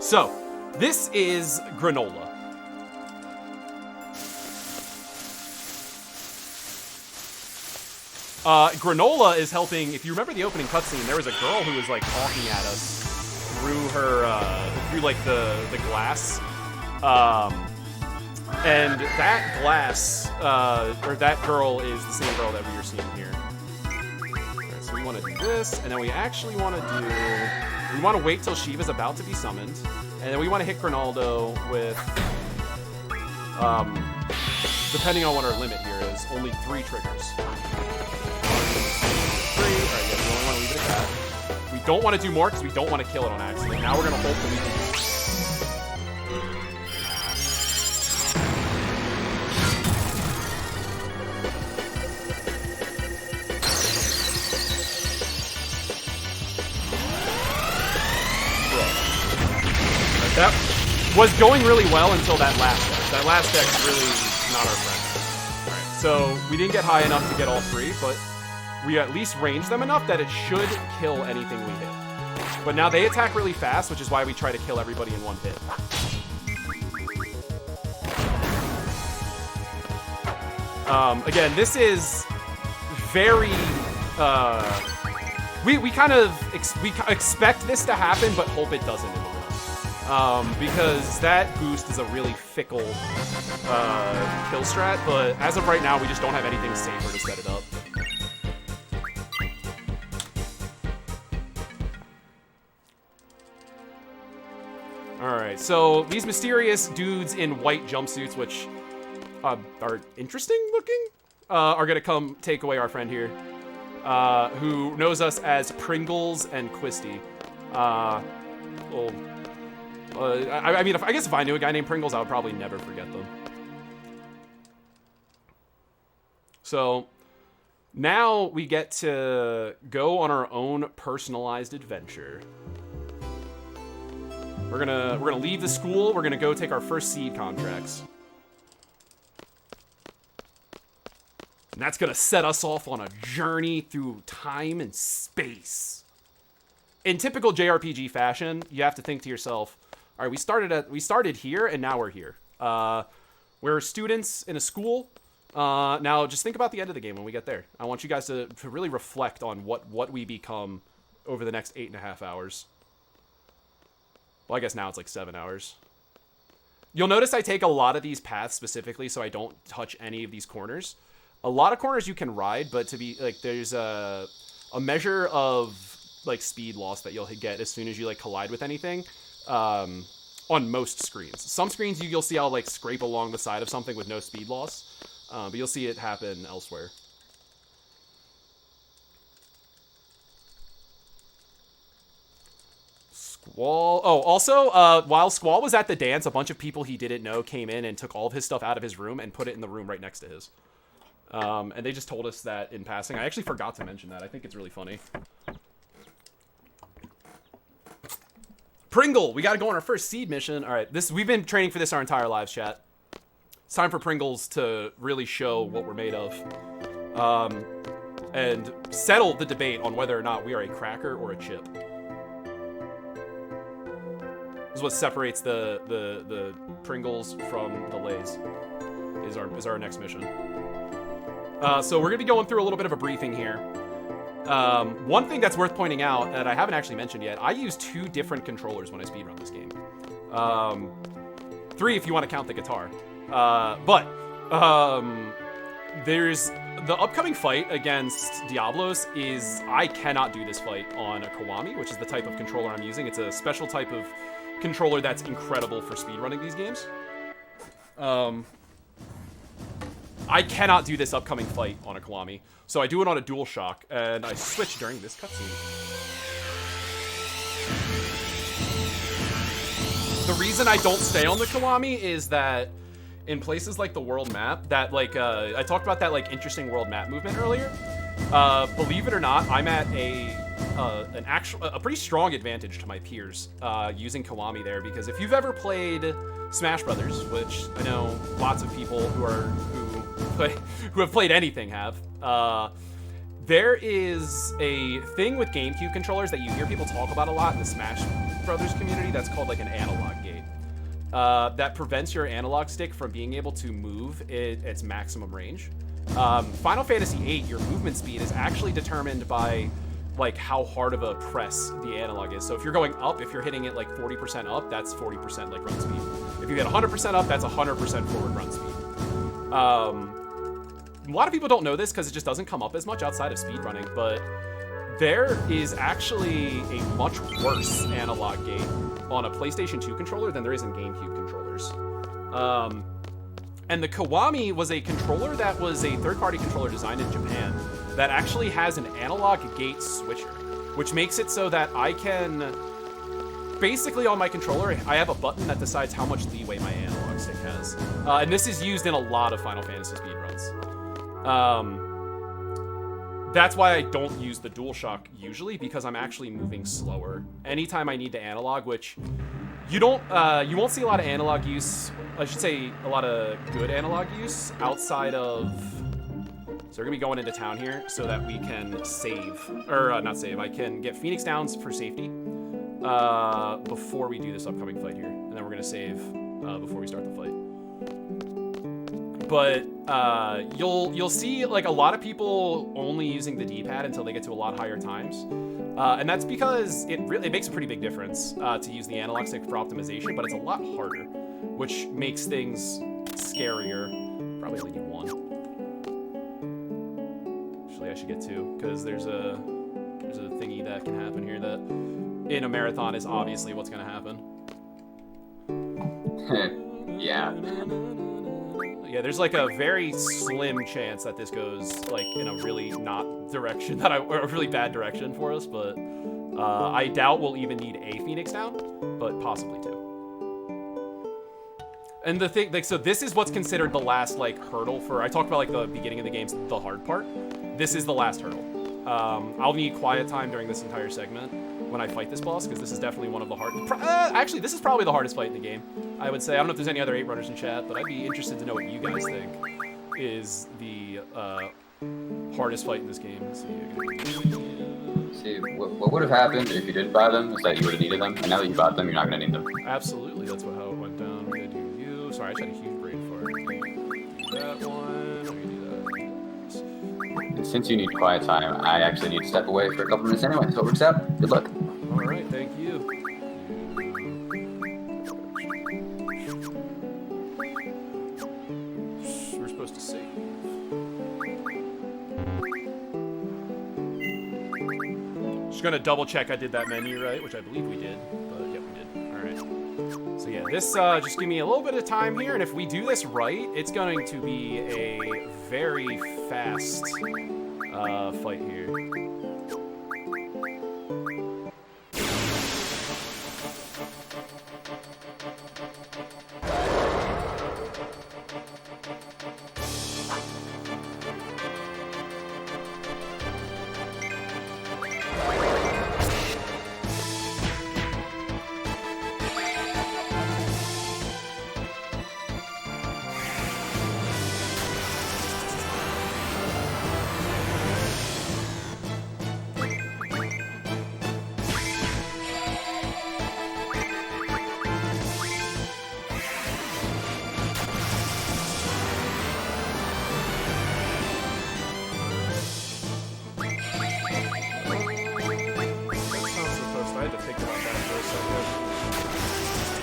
So, this is Granola. Granola is helping. If you remember the opening cutscene, there was a girl who was like talking at us through her, through like the glass, and that glass, or that girl is the same girl that we were seeing here. Right, so we want to do this, and then we actually want to do. We want to wait till Shiva's about to be summoned, and then we want to hit Grinaldo with, depending on what our limit here is, only 3 triggers. 3. All right, yeah, we only want to leave it at that. We don't want to do more because we don't want to kill it on accident. Now we're going to hope that we can. That was going really well until that last deck. That last deck's really not our friend. Alright, so we didn't get high enough to get all 3, but we at least ranged them enough that it should kill anything we hit. But now they attack really fast, which is why we try to kill everybody in one hit. Again, this is very... we kind of expect this to happen, but hope it doesn't in the run. Because that boost is a really fickle kill strat, but as of right now, we just don't have anything safer to set it up. Alright, so these mysterious dudes in white jumpsuits, which are interesting looking, are gonna come take away our friend here, who knows us as Pringles and Quisty. I mean, I guess if I knew a guy named Pringles, I would probably never forget them. So now we get to go on our own personalized adventure. We're gonna leave the school. We're gonna go take our first seed contracts. And that's gonna set us off on a journey through time and space. In typical JRPG fashion, you have to think to yourself, all right, we started here and now we're here. We're students in a school. Now just think about the end of the game when we get there. I want you guys to really reflect on what we become over the next 8.5 hours. Well, I guess now it's like 7 hours. You'll notice I take a lot of these paths specifically so I don't touch any of these corners. A lot of corners you can ride, but to be like, there's a measure of like speed loss that you'll get as soon as you like collide with anything. On most screens. Some screens you'll see I'll like scrape along the side of something with no speed loss, but you'll see it happen elsewhere. Squall. Oh, also, while Squall was at the dance, a bunch of people he didn't know came in and took all of his stuff out of his room and put it in the room right next to his. And they just told us that in passing. I actually forgot to mention that. I think it's really funny. Pringle, we got to go on our first seed mission. All right, we've been training for this our entire lives, chat. It's time for Pringles to really show what we're made of, and settle the debate on whether or not we are a cracker or a chip. This is what separates the Pringles from the Lays. Is our next mission. So we're gonna be going through a little bit of a briefing here. One thing that's worth pointing out that I haven't actually mentioned yet, I use 2 different controllers when I speedrun this game. 3 if you want to count the guitar. There's the upcoming fight against Diablos is, I cannot do this fight on a Kiwami, which is the type of controller I'm using. It's a special type of controller that's incredible for speedrunning these games. I cannot do this upcoming fight on a Kiwami, so I do it on a DualShock, and I switch during this cutscene. The reason I don't stay on the Kiwami is that in places like the world map, that like I talked about that like interesting world map movement earlier. Believe it or not, I'm at a pretty strong advantage to my peers using Kiwami there, because if you've ever played Smash Brothers, which I know lots of people who who have played anything have. There is a thing with GameCube controllers that you hear people talk about a lot in the Smash Brothers community that's called like an analog gate. That prevents your analog stick from being able to move its maximum range. Final Fantasy VIII, your movement speed is actually determined by like how hard of a press the analog is. So if you're going up, if you're hitting it like 40% up, that's 40% like run speed. If you hit 100% up, that's 100% forward run speed. A lot of people don't know this because it just doesn't come up as much outside of speedrunning, but there is actually a much worse analog gate on a PlayStation 2 controller than there is in GameCube controllers. And the Kiwami was a controller that was a third-party controller designed in Japan that actually has an analog gate switcher, which makes it so that I can... Basically, on my controller, I have a button that decides how much leeway my analog stick has. And this is used in a lot of Final Fantasy speedruns. That's why I don't use the DualShock usually, because I'm actually moving slower. Anytime I need to analog, which you won't see a lot of analog use, I should say a lot of good analog use outside of... So we're gonna be going into town here so that we can save, or not save, I can get Phoenix Downs for safety before we do this upcoming fight here. And then we're gonna save before we start the fight. But you'll see like a lot of people only using the D-pad until they get to a lot higher times. And that's because it makes a pretty big difference to use the analog stick for optimization, but it's a lot harder, which makes things scarier. Probably only need one. Actually, I should get two, because there's a thingy that can happen here that in a marathon is obviously what's gonna happen. Yeah. Yeah, there's like a very slim chance that this goes like in a really not direction or a really bad direction for us, but I doubt we'll even need a Phoenix down, but possibly two. And the thing, like, so this is what's considered the last like hurdle for. I talked about like the beginning of the game's the hard part. This is the last hurdle. I'll need quiet time during this entire segment when I fight this boss, because this is definitely one of the hardest. Actually, this is probably the hardest fight in the game, I would say. I don't know if there's any other 8 runners in chat, but I'd be interested to know what you guys think is the hardest fight in this game. See, what would have happened if you didn't buy them is that you would have needed them, and now that you bought them, you're not going to need them. Absolutely, that's how it went down. We're going to do you. Sorry, I just had a huge brain fart. Do that one. We're going to do that. And since you need quiet time, I actually need to step away for a couple minutes anyway, so it works out. Good luck. Alright, thank you. We're supposed to save. Just gonna double check I did that menu right, which I believe we did, but yep, we did. Alright. So yeah, this, just give me a little bit of time here, and if we do this right, it's going to be a very fast fight here.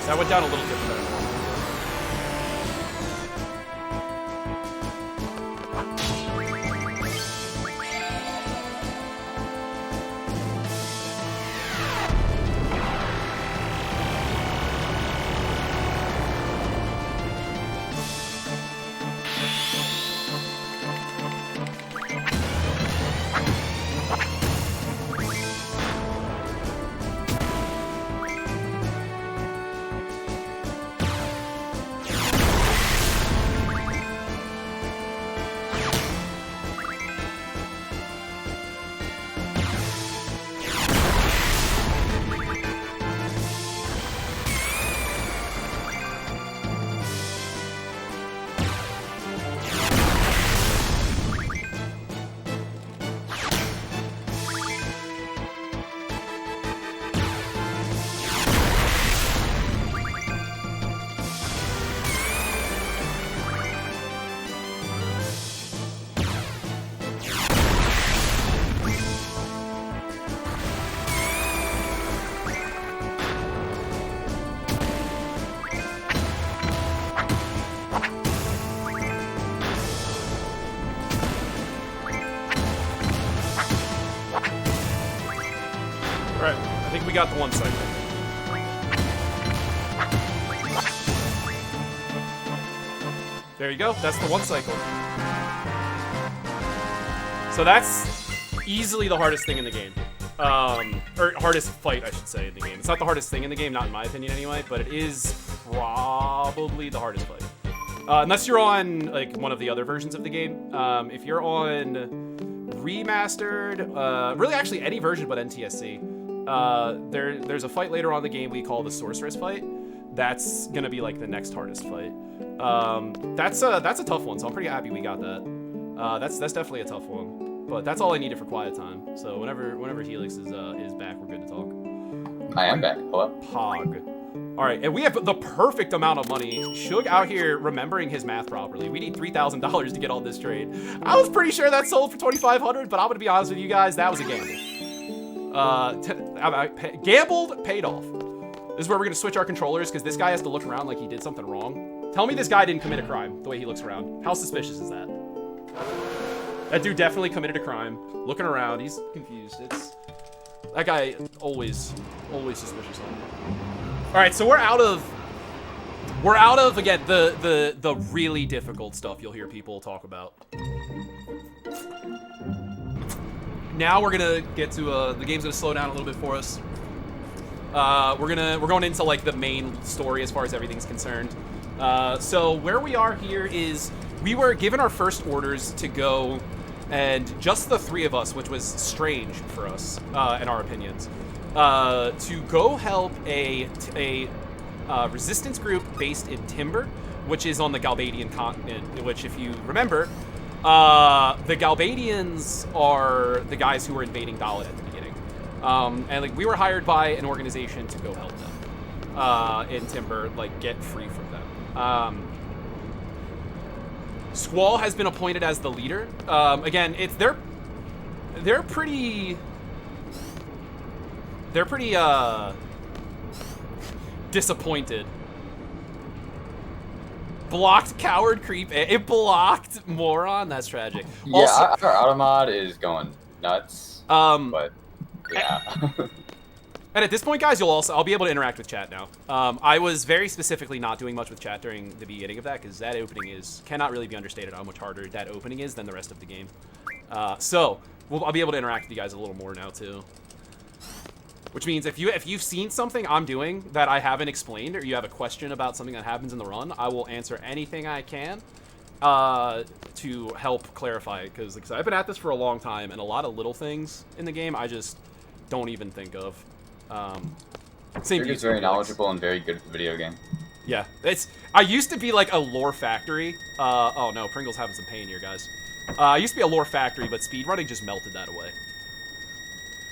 That went down a little different than normal. got the one cycle. There you go. That's the one cycle. So that's easily the hardest thing in the game. Or hardest fight, I should say, in the game. It's not the hardest thing in the game, not in my opinion anyway, but it is probably the hardest fight. Unless you're on, like, one of the other versions of the game. If you're on remastered, really actually any version but NTSC, there's a fight later on in the game we call the Sorceress fight. That's gonna be, like, the next hardest fight. That's a tough one, so I'm pretty happy we got that. That's definitely a tough one. But that's all I needed for quiet time. So whenever Helix is back, we're good to talk. I am back. Hello. Pog. All right, and we have the perfect amount of money. Shug out here remembering his math properly. We need $3,000 to get all this trade. I was pretty sure that sold for $2,500, but I'm gonna be honest with you guys, that was a gamble. Gambled, paid off. This is where we're gonna switch our controllers because this guy has to look around like he did something wrong. Tell me this guy didn't commit a crime the way he looks around. How suspicious is that? That dude definitely committed a crime. Looking around, he's confused. That guy always suspicious. All right, so we're out of again the really difficult stuff you'll hear people talk about. Now we're gonna get to the game's gonna slow down a little bit for us. We're going into like the main story as far as everything's concerned. So where we are here is we were given our first orders to go, and just the three of us, which was strange for us in our opinions, to go help a resistance group based in Timber, which is on the Galbadian continent. Which, if you remember, the Galbadians are the guys who were invading Dalit at the beginning, and like we were hired by an organization to go help them in Timber, like get free from them. Squall has been appointed as the leader. Again, they're pretty disappointed. Blocked coward creep. It blocked moron. That's tragic. Yeah, also, our automod is going nuts. But yeah. And at this point, guys, I'll be able to interact with chat now. I was very specifically not doing much with chat during the beginning of that because that opening cannot really be understated how much harder that opening is than the rest of the game. So I'll be able to interact with you guys a little more now too. Which means if you've seen something I'm doing that I haven't explained, or you have a question about something that happens in the run, I will answer anything I can to help clarify it. Because I've been at this for a long time, and a lot of little things in the game I just don't even think of. Shug is very knowledgeable and very good at the video game. Yeah, I used to be like a lore factory. Oh no, Pringle's having some pain here, guys. I used to be a lore factory, but speedrunning just melted that away.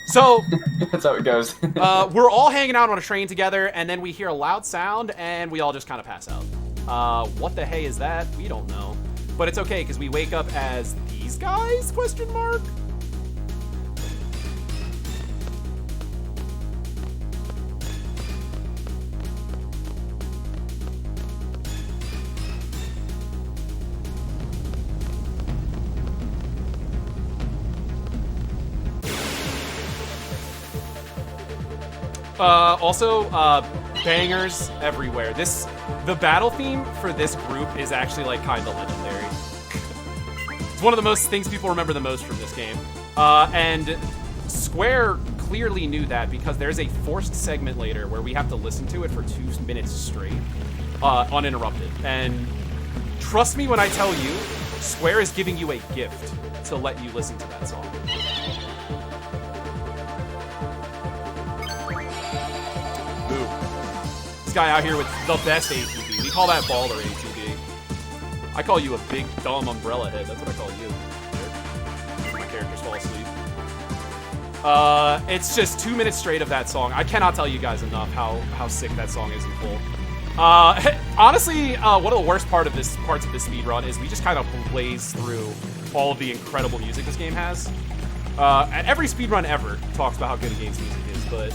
So that's how it goes. We're all hanging out on a train together, and then we hear a loud sound, and we all just kind of pass out. What the hey is that? We don't know, but it's okay because we wake up as these guys? Question mark. Also, bangers everywhere. The battle theme for this group is actually like kind of legendary. It's one of the most things people remember the most from this game. And Square clearly knew that because there's a forced segment later where we have to listen to it for 2 minutes straight, uninterrupted. And trust me when I tell you, Square is giving you a gift to let you listen to that song. Guy out here with the best ATB. We call that baller ATB. I call you a big dumb umbrella head. That's what I call you. My characters fall asleep. It's just 2 minutes straight of that song. I cannot tell you guys enough how sick that song is in full. Honestly, one of the worst parts of this speed run is we just kind of blaze through all of the incredible music this game has. And every speed run ever talks about how good a game's music is, but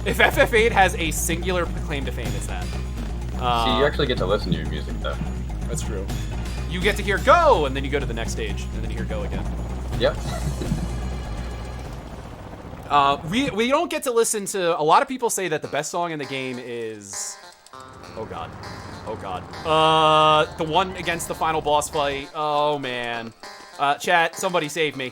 if FF8 has a singular claim to fame, it's that. See, you actually get to listen to your music, though. That's true. You get to hear go, and then you go to the next stage, and then you hear go again. Yep. We don't get to listen to... A lot of people say that the best song in the game is... Oh, God. Oh, God. The one against the final boss fight. Oh, man. Chat, somebody save me.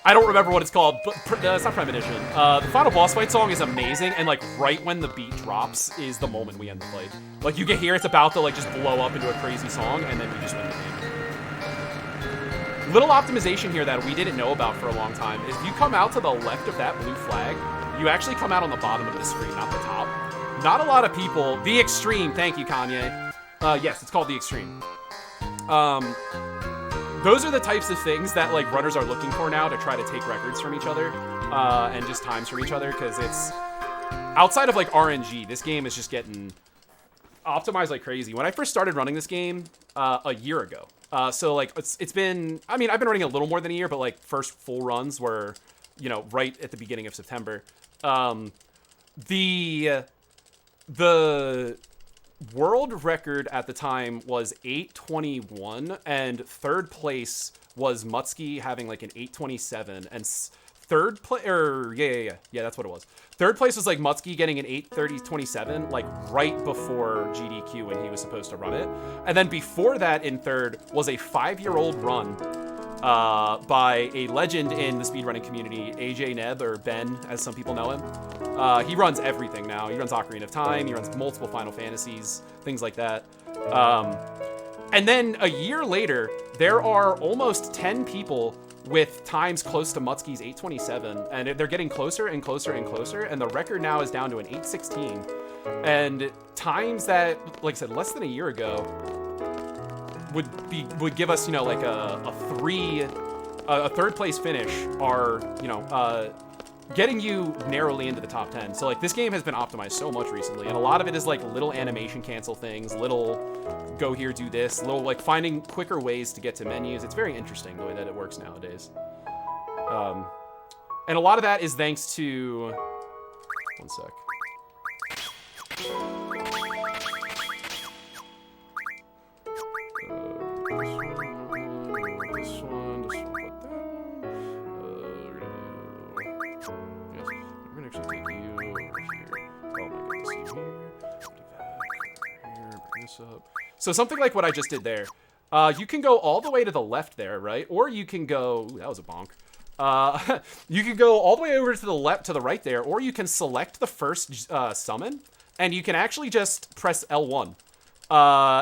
I don't remember what it's called, but it's not Premonition. The final boss fight song is amazing, and like right when the beat drops is the moment we end the fight. Like you can hear it's about to like just blow up into a crazy song, and then we just win the game. Little optimization here that we didn't know about for a long time is if you come out to the left of that blue flag, you actually come out on the bottom of the screen, not the top. Not a lot of people. The Extreme, thank you, Kanye. Yes, it's called the Extreme. Those are the types of things that like runners are looking for now to try to take records from each other and just times from each other, because it's outside of like RNG, this game is just getting optimized like crazy. When I first started running this game a year ago, so like it's been, I mean, I've been running a little more than a year, but like first full runs were, you know, right at the beginning of September. The world record at the time was 8:21, and third place was Mutsky having like an 8:27, and third place, or yeah, that's what it was. Third place was like Mutsky getting an 8:30:27, like right before GDQ when he was supposed to run it, and then before that in third was a 5-year-old run by a legend in the speedrunning community, AJ Neb, or Ben, as some people know him. He runs everything now. He runs Ocarina of Time. He runs multiple Final Fantasies, things like that. And then a year later, there are almost 10 people with times close to Mutsky's 8:27, and they're getting closer and closer and closer, and the record now is down to an 8:16. And times that, like I said, less than a year ago would give us, you know, like a third place finish, are, you know, getting you narrowly into the top 10. So like this game has been optimized so much recently, and a lot of it is like little animation cancel things, little go here, do this, little like finding quicker ways to get to menus. It's very interesting the way that it works nowadays. And a lot of that is thanks to, one sec. So something like what I just did there, you can go all the way to the left there, right? Or you can go, ooh, that was a bonk. You can go all the way over to the left, to the right there, or you can select the first summon, and you can actually just press L1.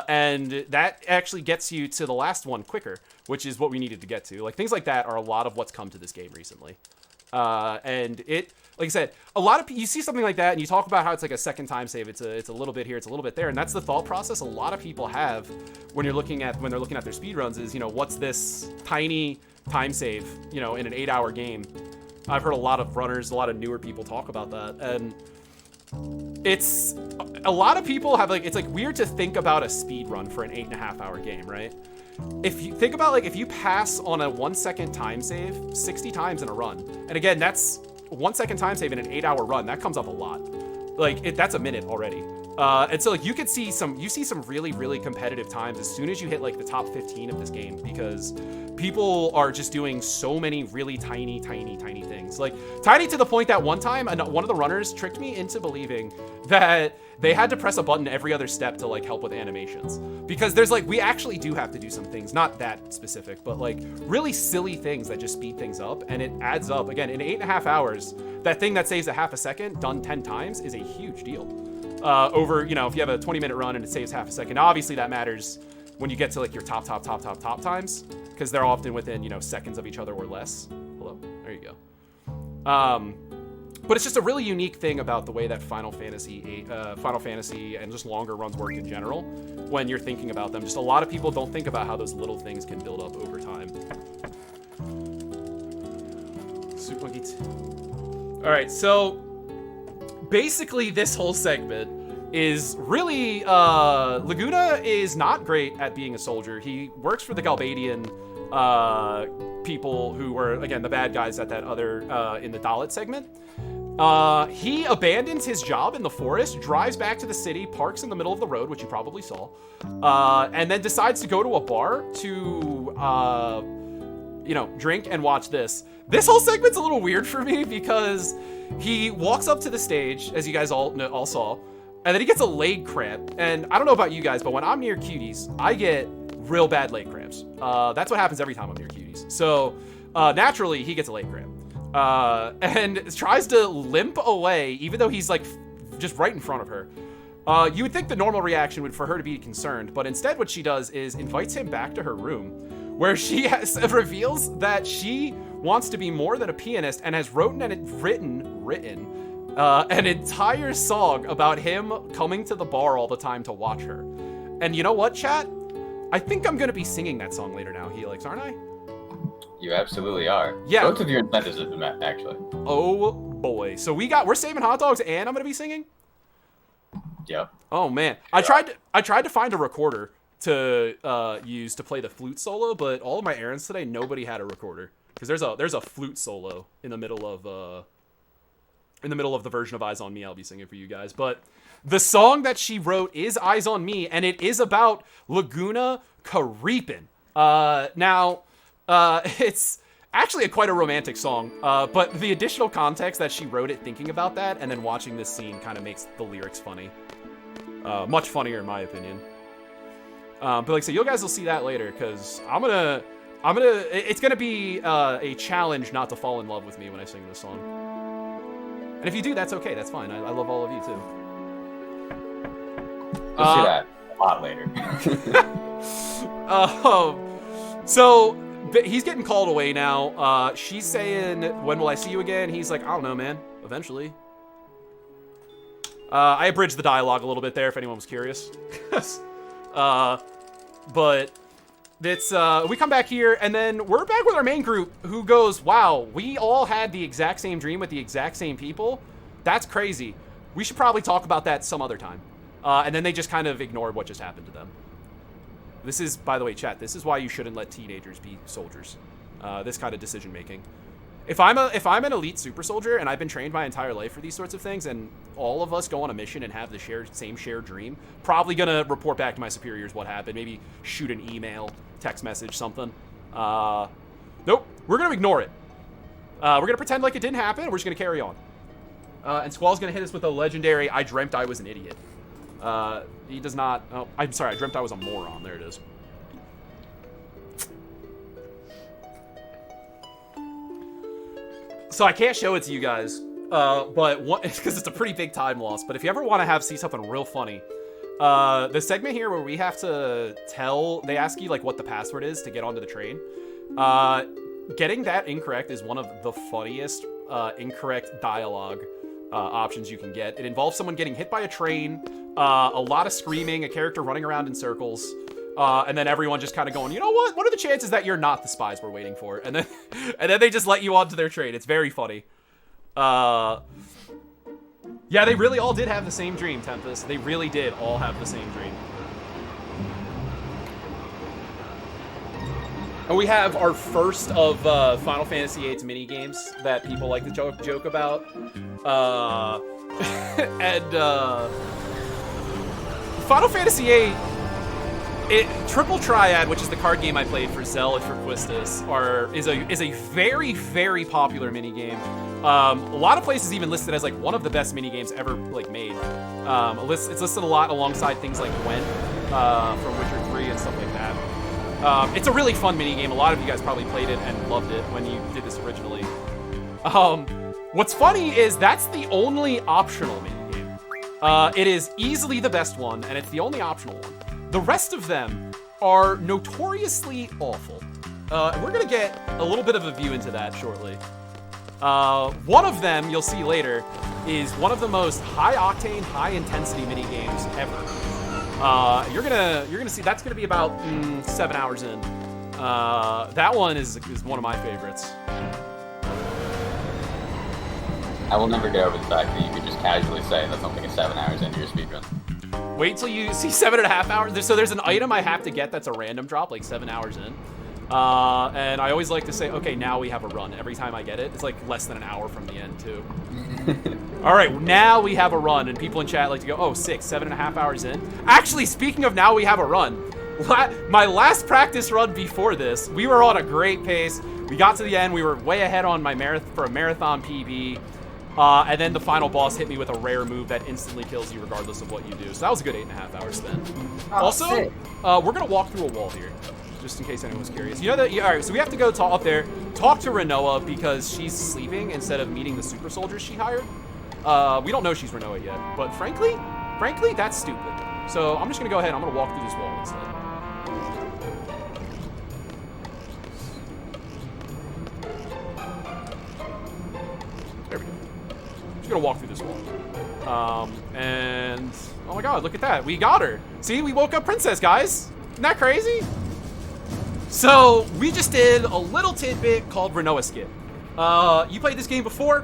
And that actually gets you to the last one quicker, which is what we needed to get to. Like, things like that are a lot of what's come to this game recently. And it, like I said, a lot of people, you see something like that and you talk about how it's like a second time save. It's a little bit here, it's a little bit there, and that's the thought process a lot of people have when they're looking at their speedruns is, you know, what's this tiny time save, you know, in an 8-hour game. I've heard a lot of runners, a lot of newer people talk about that, and it's a lot of people have like, it's like weird to think about a speed run for an 8.5-hour game, right? If you think about like, if you pass on a 1-second time save 60 times in a run, and again, that's 1-second time save in an 8-hour run, that comes up a lot. Like that's a minute already. And so like you see some really, really competitive times as soon as you hit like the top 15 of this game, because people are just doing so many really tiny things. Like tiny to the point that one time one of the runners tricked me into believing that they had to press a button every other step to like help with animations, because there's like, we actually do have to do some things, not that specific, but like really silly things that just speed things up, and it adds up. Again, in 8.5 hours, that thing that saves a half a second done 10 times is a huge deal. Over, you know, if you have a 20-minute run and it saves half a second, now obviously that matters when you get to like your top times, because they're often within, you know, seconds of each other or less. Hello, there you go. But it's just a really unique thing about the way that Final Fantasy and just longer runs work in general. When you're thinking about them, just a lot of people don't think about how those little things can build up over time. Super Monkey. All right, so basically this whole segment is really, Laguna is not great at being a soldier. He works for the Galbadian people who were, again, the bad guys at that other, in the Dalit segment. He abandons his job in the forest, drives back to the city, parks in the middle of the road, which you probably saw, and then decides to go to a bar to, you know, drink and watch this. This whole segment's a little weird for me because he walks up to the stage, as you guys all saw, and then he gets a leg cramp. And I don't know about you guys, but when I'm near cuties, I get real bad leg cramps. That's what happens every time I'm near cuties. So naturally, he gets a leg cramp and tries to limp away, even though he's like just right in front of her. You would think the normal reaction would for her to be concerned, but instead what she does is invites him back to her room, where she reveals that she wants to be more than a pianist and has written an entire song about him coming to the bar all the time to watch her. And you know what, chat? I think I'm gonna be singing that song later now, Helix, aren't I? You absolutely are. Yeah. Both of your incentives have been met, actually. Oh boy. So we're saving hot dogs and I'm gonna be singing? Yep. Oh man. I tried to find a recorder to use to play the flute solo, but all of my errands today, nobody had a recorder. Because there's a flute solo in the middle of the version of Eyes on Me I'll be singing for you guys. But the song that she wrote is Eyes on Me, and it is about Laguna Caripin. It's actually quite a romantic song, but the additional context that she wrote it thinking about that and then watching this scene kind of makes the lyrics funny. Much funnier in my opinion. But like I said, you guys will see that later, because it's gonna be a challenge not to fall in love with me when I sing this song. And if you do, that's okay. That's fine. I love all of you too. We'll see that a lot later. So he's getting called away now. She's saying, "When will I see you again?" He's like, "I don't know, man. Eventually." I abridged the dialogue a little bit there if anyone was curious. But it's we come back here and then we're back with our main group, who goes, "Wow, we all had the exact same dream with the exact same people. That's crazy. We should probably talk about that some other time." And then they just kind of ignored what just happened to them. This is, by the way, chat, this is why you shouldn't let teenagers be soldiers. This kind of decision making. If I'm an elite super soldier and I've been trained my entire life for these sorts of things, and all of us go on a mission and have the same shared dream, probably gonna report back to my superiors what happened. Maybe shoot an email, text message, something. Nope, we're gonna ignore it. We're gonna pretend like it didn't happen. And we're just gonna carry on. And Squall's gonna hit us with a legendary "I dreamt I was an idiot." He does not. Oh, I'm sorry. I dreamt I was a moron. There it is. So I can't show it to you guys, but because it's a pretty big time loss. But if you ever want to see something real funny, the segment here where we have to they ask you like what the password is to get onto the train. Getting that incorrect is one of the funniest incorrect dialogue options you can get. It involves someone getting hit by a train, a lot of screaming, a character running around in circles, and then everyone just kind of going, "You know what? What are the chances that you're not the spies we're waiting for?" And then they just let you onto their train. It's very funny. Yeah, they really all did have the same dream, Tempest. They really did all have the same dream. And we have our first of Final Fantasy VIII's mini games that people like to joke about. Final Fantasy VIII, Triple Triad, which is the card game I played for Zell and for Quistis, is a very, very popular mini game. A lot of places even listed as like one of the best mini games ever like made. It's listed a lot alongside things like Gwent from Witcher 3 and stuff like that. It's a really fun mini game. A lot of you guys probably played it and loved it when you did this originally. What's funny is that's the only optional mini game. It is easily the best one, and it's the only optional one. The rest of them are notoriously awful. And we're gonna get a little bit of a view into that shortly. One of them, you'll see later, is one of the most high-octane, high-intensity mini games ever. You're gonna see that's gonna be about 7 hours in. That one is one of my favorites. I will never get over the fact that you could just casually say that something is 7 hours into your speedrun. Wait till you see 7.5 hours. So there's an item I have to get that's a random drop, like 7 hours in. And I always like to say, okay, now we have a run. Every time I get it, it's like less than an hour from the end, too. All right, now we have a run. And people in chat like to go, oh, 7.5 hours in. Actually, speaking of now we have a run, my last practice run before this, we were on a great pace. We got to the end. We were way ahead on my for a marathon PB. And then the final boss hit me with a rare move that instantly kills you regardless of what you do. So that was a good 8.5 hour spent. Also, we're going to walk through a wall here, just in case anyone's curious. You know that, all right, so we have to go up there, talk to Renoa because she's sleeping instead of meeting the super soldiers she hired. We don't know she's Renoa yet, but frankly, that's stupid. So I'm just going to go ahead and I'm going to walk through this wall instead. There we go. Just gonna walk through this wall. And oh my god, look at that. We got her. See, we woke up Princess, guys. Isn't that crazy? So we just did a little tidbit called Renoa Skip. You played this game before.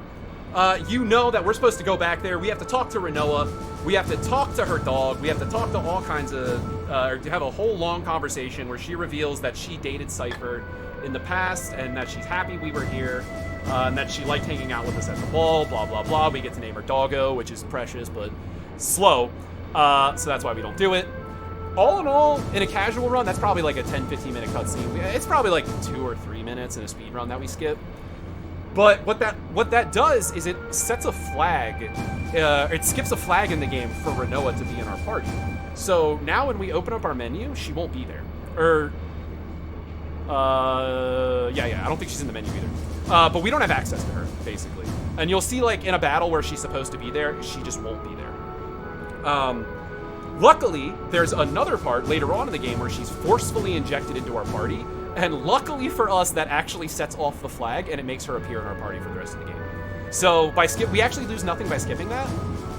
You know that we're supposed to go back there. We have to talk to Renoa. We have to talk to her dog. We have to talk to all kinds of, to have a whole long conversation where she reveals that she dated Cypher in the past and that she's happy we were here. And that she liked hanging out with us at the ball, blah, blah, blah. We get to name her Doggo, which is precious, but slow. So that's why we don't do it. All in all, in a casual run, that's probably like a 10-15 minute cutscene. It's probably like 2 or 3 minutes in a speed run that we skip. But what that does is it sets a flag. It skips a flag in the game for Renoa to be in our party. So now when we open up our menu, she won't be there. Yeah, I don't think she's in the menu either. But we don't have access to her, basically. And you'll see, like, in a battle where she's supposed to be there, she just won't be there. Luckily, there's another part later on in the game where she's forcefully injected into our party. And luckily for us, that actually sets off the flag, and it makes her appear in our party for the rest of the game. So we actually lose nothing by skipping that.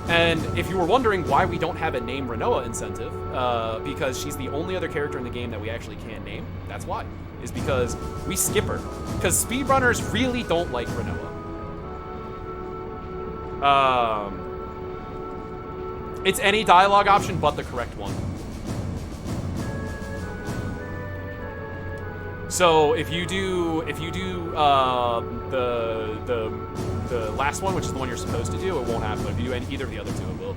And if you were wondering why we don't have a name Renoa incentive, because she's the only other character in the game that we actually can name, that's why. Is because we skip her. Because speedrunners really don't like Renoa. It's any dialogue option but the correct one. So if you do the last one, which is the one you're supposed to do, it won't happen. But if you do either of the other two, it will.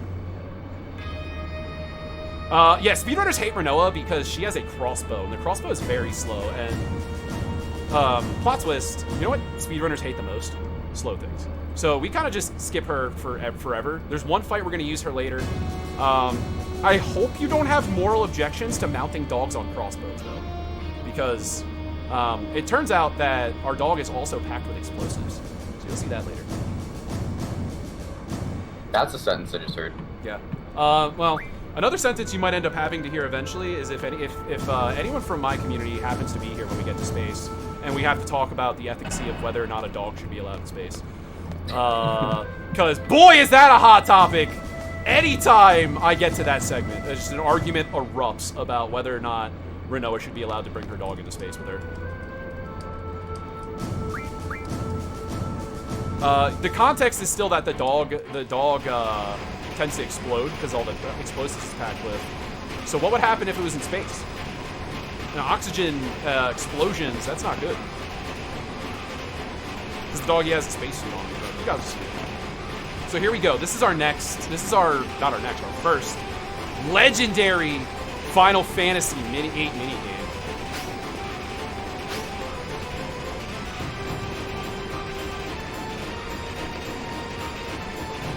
Yeah, speedrunners hate Renoa because she has a crossbow, and the crossbow is very slow. And plot twist, you know what speedrunners hate the most? Slow things. So we kind of just skip her forever. There's one fight we're going to use her later. I hope you don't have moral objections to mounting dogs on crossbows, though, because it turns out that our dog is also packed with explosives. So you'll see that later. That's a sentence I just heard. Yeah. Well, another sentence you might end up having to hear eventually is if anyone from my community happens to be here when we get to space, and we have to talk about the efficacy of whether or not a dog should be allowed in space. Because, boy, is that a hot topic! Anytime I get to that segment, there's just an argument erupts about whether or not Renoa should be allowed to bring her dog into space with her. The context is still that the dog tends to explode because all the explosives it's packed with. So what would happen if it was in space? Now, oxygen explosions, that's not good. Because the doggy has a spacesuit on. You guys see it. So here we go. This is our first legendary Final Fantasy 8 mini game.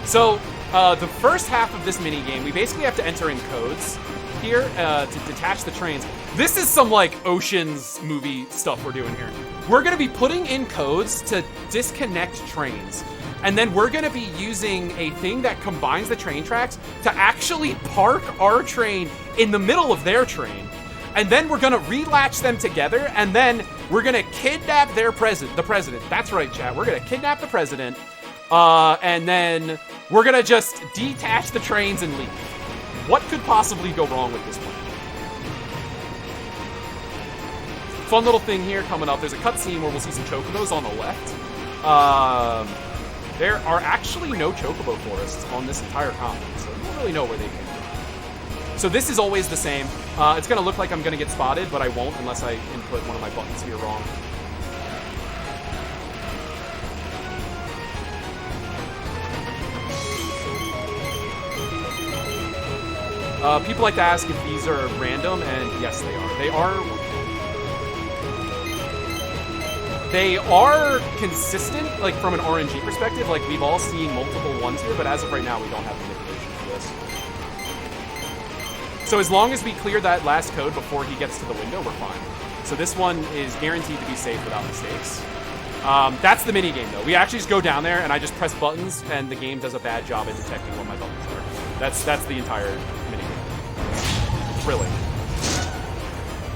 So, the first half of this mini game, we basically have to enter in codes here to detach the trains. This is some, like, Ocean's movie stuff we're doing here. We're going to be putting in codes to disconnect trains. And then we're going to be using a thing that combines the train tracks to actually park our train in the middle of their train. And then we're going to relatch them together, and then we're going to kidnap the president. That's right, chat. We're going to kidnap the president, and then we're going to just detach the trains and leave. What could possibly go wrong with this plan? Fun little thing here coming up. There's a cutscene where we'll see some chocobos on the left. There are actually no chocobo forests on this entire continent, so we don't really know where they came from. So this is always the same. It's going to look like I'm going to get spotted, but I won't unless I input one of my buttons here wrong. People like to ask if these are random, and yes, they are. They are. They are consistent, like from an RNG perspective. Like we've all seen multiple ones here, but as of right now, we don't have manipulation for this. So as long as we clear that last code before he gets to the window, we're fine. So this one is guaranteed to be safe without mistakes. That's the mini game though. We actually just go down there and I just press buttons, and the game does a bad job at detecting what my buttons are. That's the entire mini game. Thrilling.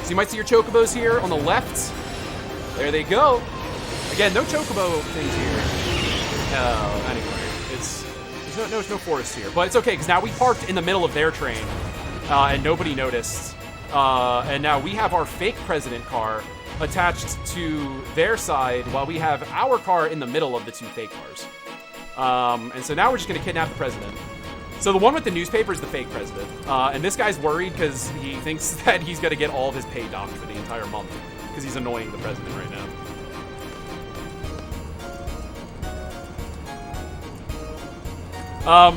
So you might see your chocobos here on the left. There they go. Again, no chocobo things here. Anyway, there's no forest here, but it's okay because now we parked in the middle of their train, and nobody noticed. And now we have our fake president car attached to their side while we have our car in the middle of the two fake cars. And so now we're just gonna kidnap the president. So the one with the newspaper is the fake president. And this guy's worried because he thinks that he's gonna get all of his pay docked for the entire month because he's annoying the president right now.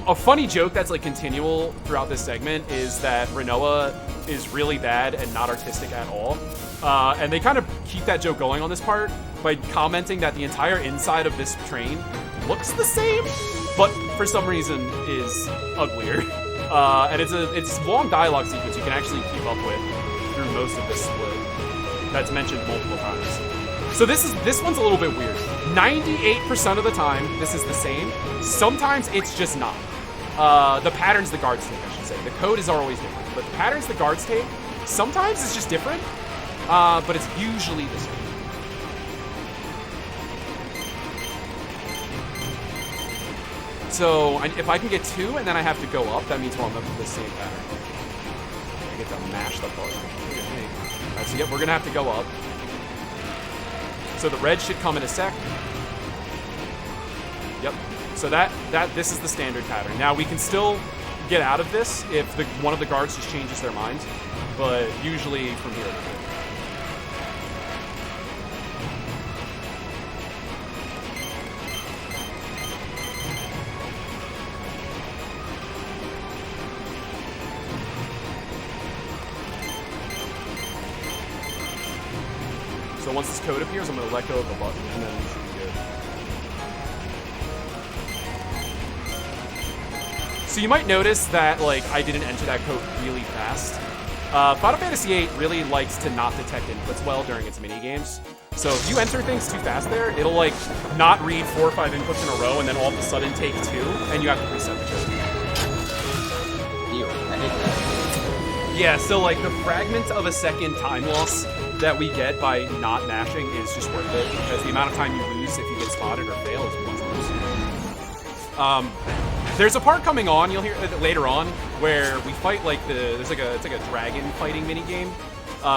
A funny joke that's like continual throughout this segment is that Renoa is really bad and not artistic at all. And they kind of keep that joke going on this part by commenting that the entire inside of this train looks the same, but for some reason is uglier. And it's a long dialogue sequence you can actually keep up with through most of this split. That's mentioned multiple times. So this one's a little bit weird. 98% of the time, this is the same. Sometimes it's just not. The patterns the guards take, I should say. The code is always different, but the patterns the guards take, sometimes it's just different, but it's usually the same. So if I can get 2 and then I have to go up, that means we're on the same pattern. I get to mash the button. Alright, so yeah, we're gonna have to go up. So the red should come in a sec. Yep. So this is the standard pattern. Now we can still get out of this if one of the guards just changes their mind, but usually from here. So once this code appears, I'm going to let go of the button, and then we should be good. So you might notice that, like, I didn't enter that code really fast. Final Fantasy VIII really likes to not detect inputs well during its mini-games. So if you enter things too fast there, it'll, like, not read 4 or 5 inputs in a row, and then all of a sudden take 2, and you have to reset the code. Ew, I hate that. Yeah, so, like, the fragment of a second time loss that we get by not mashing is just worth it, because the amount of time you lose if you get spotted or fail is much worse. There's a part coming on, you'll hear later on, where we fight like it's like a dragon fighting minigame.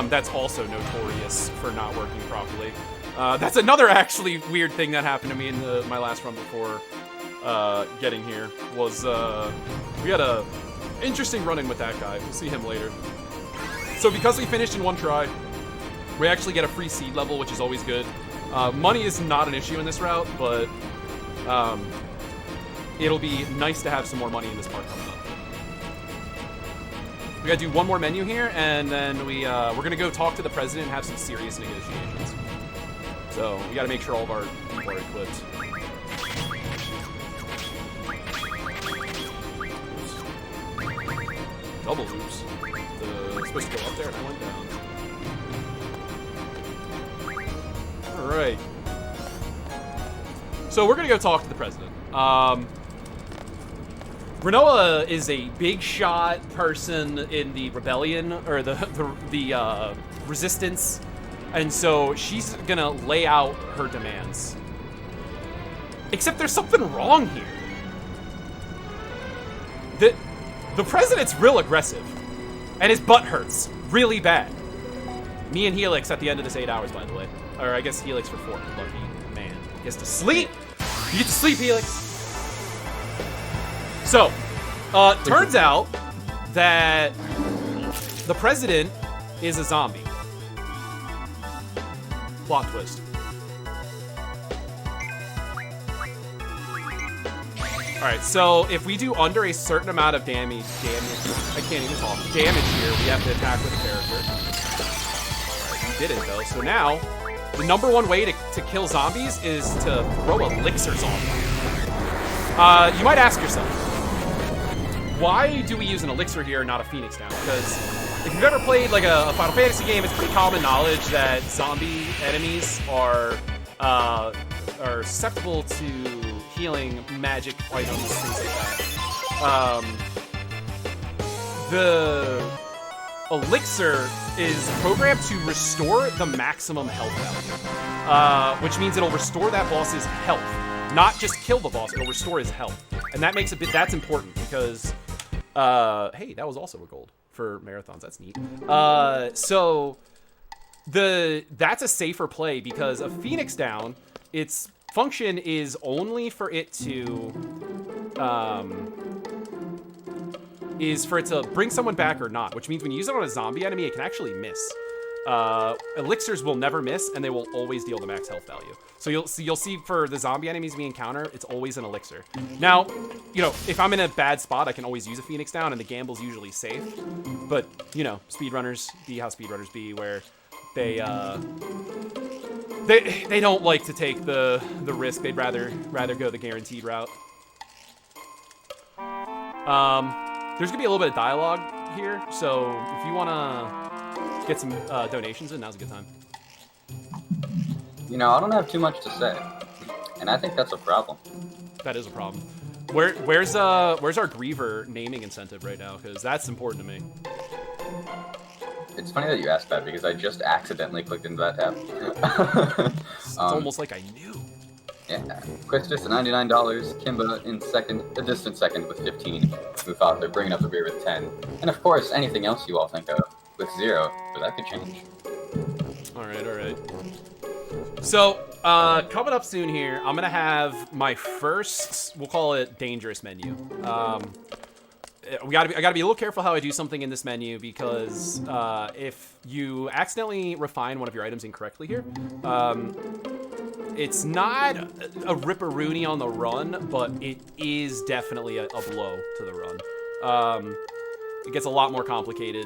That's also notorious for not working properly. That's another actually weird thing that happened to me in my last run before getting here, was we had a interesting run-in with that guy. We'll see him later. So because we finished in one try, we actually get a free seed level, which is always good. Money is not an issue in this route, but it'll be nice to have some more money in this part coming up. We gotta do one more menu here, and then we're gonna go talk to the president and have some serious negotiations. So we gotta make sure all of our people are equipped. Double oops. It's supposed to go up there, and I went down. Alright. So we're gonna go talk to the president. Renoa is a big shot person in the rebellion, or the resistance, and so she's gonna lay out her demands. Except there's something wrong here. The president's real aggressive, and his butt hurts really bad. Me and Helix at the end of this 8 hours, by the way. Or I guess Helix for 4. Lucky man. He has to sleep! You get to sleep, Helix! So, turns out that the president is a zombie. Plot twist. Alright, so if we do under a certain amount of damage, I can't even talk, damage here, we have to attack with a character. Alright, we didn't though, so now the #1 way to kill zombies is to throw elixirs on them. You might ask yourself, why do we use an elixir here and not a Phoenix Down? Because if you've ever played like a Final Fantasy game, it's pretty common knowledge that zombie enemies are susceptible to healing magic items, things like that. The elixir is programmed to restore the maximum health value, which means it'll restore that boss's health, not just kill the boss. It'll restore his health, and that makes that's important because hey, that was also a gold for marathons. That's neat. So that's a safer play because a Phoenix Down, its function is only for it to bring someone back or not, which means when you use it on a zombie enemy, it can actually miss. Elixirs will never miss, and they will always deal the max health value. So you'll see for the zombie enemies we encounter, it's always an elixir. Now, you know, if I'm in a bad spot, I can always use a Phoenix Down, and the gamble's usually safe. But you know, speedrunners be how speedrunners be, where they don't like to take the risk. They'd rather go the guaranteed route. There's gonna be a little bit of dialogue here, so if you wanna get some donations in, now's a good time. You know, I don't have too much to say, and I think that's a problem. That is a problem. Where's our Griever naming incentive right now? Because that's important to me. It's funny that you asked that because I just accidentally clicked into that tab. It's almost like I knew. Yeah, Quistis at $99, Kimba in second, a distant second with 15, Mufasa bringing up the rear with 10, and of course anything else you all think of with 0, but that could change. All right. So, coming up soon here, I'm gonna have my first, we'll call it dangerous menu. I gotta be a little careful how I do something in this menu because if you accidentally refine one of your items incorrectly here, it's not a ripperoonie on the run, but it is definitely a blow to the run. It gets a lot more complicated.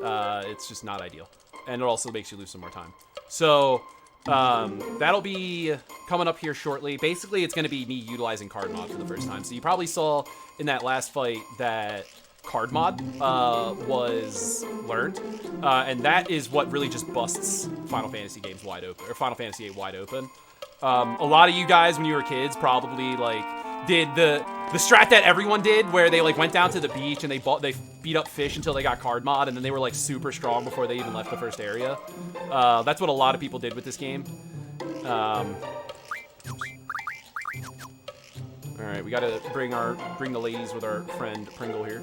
It's just not ideal, and it also makes you lose some more time. So that'll be coming up here shortly. Basically, it's going to be me utilizing card mod for the first time. So you probably saw in that last fight that card mod was learned, and that is what really just busts Final Fantasy games wide open, or Final Fantasy VIII wide open. A lot of you guys, when you were kids, probably like did the strat that everyone did, where they like went down to the beach and they beat up fish until they got card mod, and then they were like super strong before they even left the first area. That's what a lot of people did with this game. All right, we gotta bring the ladies with our friend Pringle here.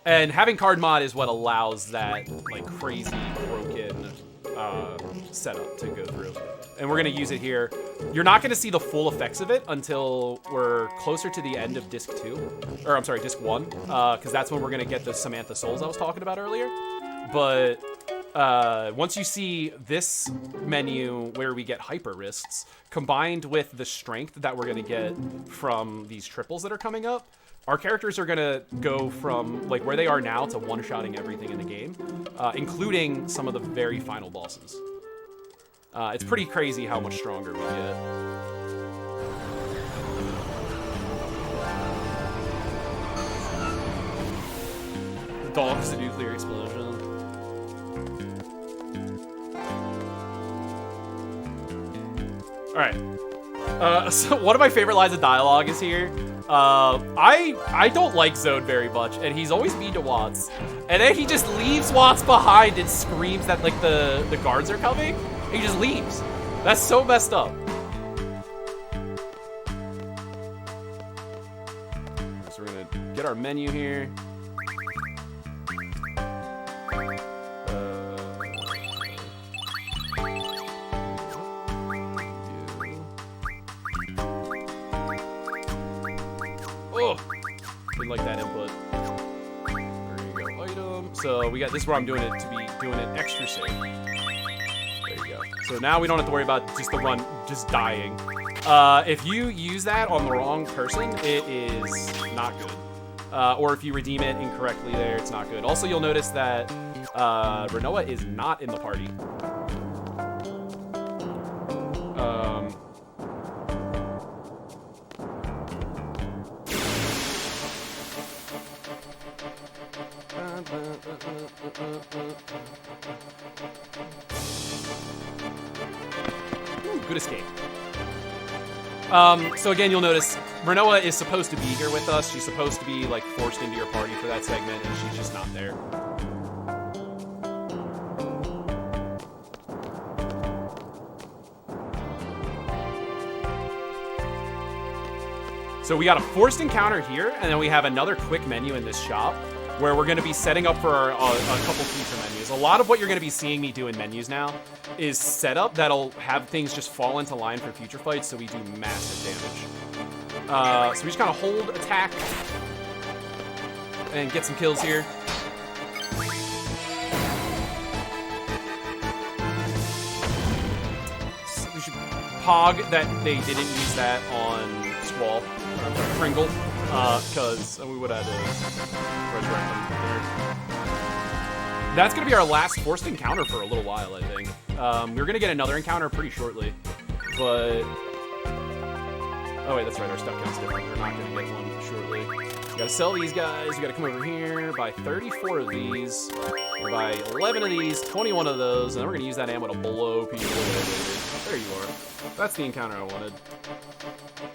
And having card mod is what allows that like crazy broken setup to go through, and we're gonna use it here. You're not gonna see the full effects of it until we're closer to the end of disc 2, or I'm sorry, disc 1, because that's when we're gonna get the Samantha Souls I was talking about earlier. But once you see this menu where we get hyper wrists combined with the strength that we're gonna get from these triples that are coming up, our characters are gonna go from like where they are now to one-shotting everything in the game, including some of the very final bosses. It's pretty crazy how much stronger we get. The dog's a nuclear explosion. All right. So one of my favorite lines of dialogue is here. I don't like Zone very much, and he's always mean to Watts. And then he just leaves Watts behind and screams that like the guards are coming. He just leaves. That's so messed up. So we're gonna get our menu here. Oh, didn't like that input. There you go, item. So we got this is where I'm doing it to be doing it extra safe. There you go. So now we don't have to worry about just the run just dying. If you use that on the wrong person, it is not good. or if you redeem it incorrectly there, it's not good. Also, you'll notice that Renoa is not in the party. Ooh, good escape. So again, you'll notice Renoa is supposed to be here with us. She's supposed to be like forced into your party for that segment, and she's just not there. So we got a forced encounter here, and then we have another quick menu in this shop where we're going to be setting up for a couple future menus. A lot of what you're going to be seeing me do in menus now is setup that'll have things just fall into line for future fights, so we do massive damage. So we just kind of hold, attack, and get some kills here. So we should pog that they didn't use that on Squall, Pringle, because we would have had to resurrect them there. That's going to be our last forced encounter for a little while, I think. We're going to get another encounter pretty shortly, but... Oh wait, that's right, our step count's different. We're not going to get one shortly. We gotta sell these guys, we gotta come over here, buy 34 of these, buy 11 of these, 21 of those, and then we're going to use that ammo to blow people away later. There you are. That's the encounter I wanted.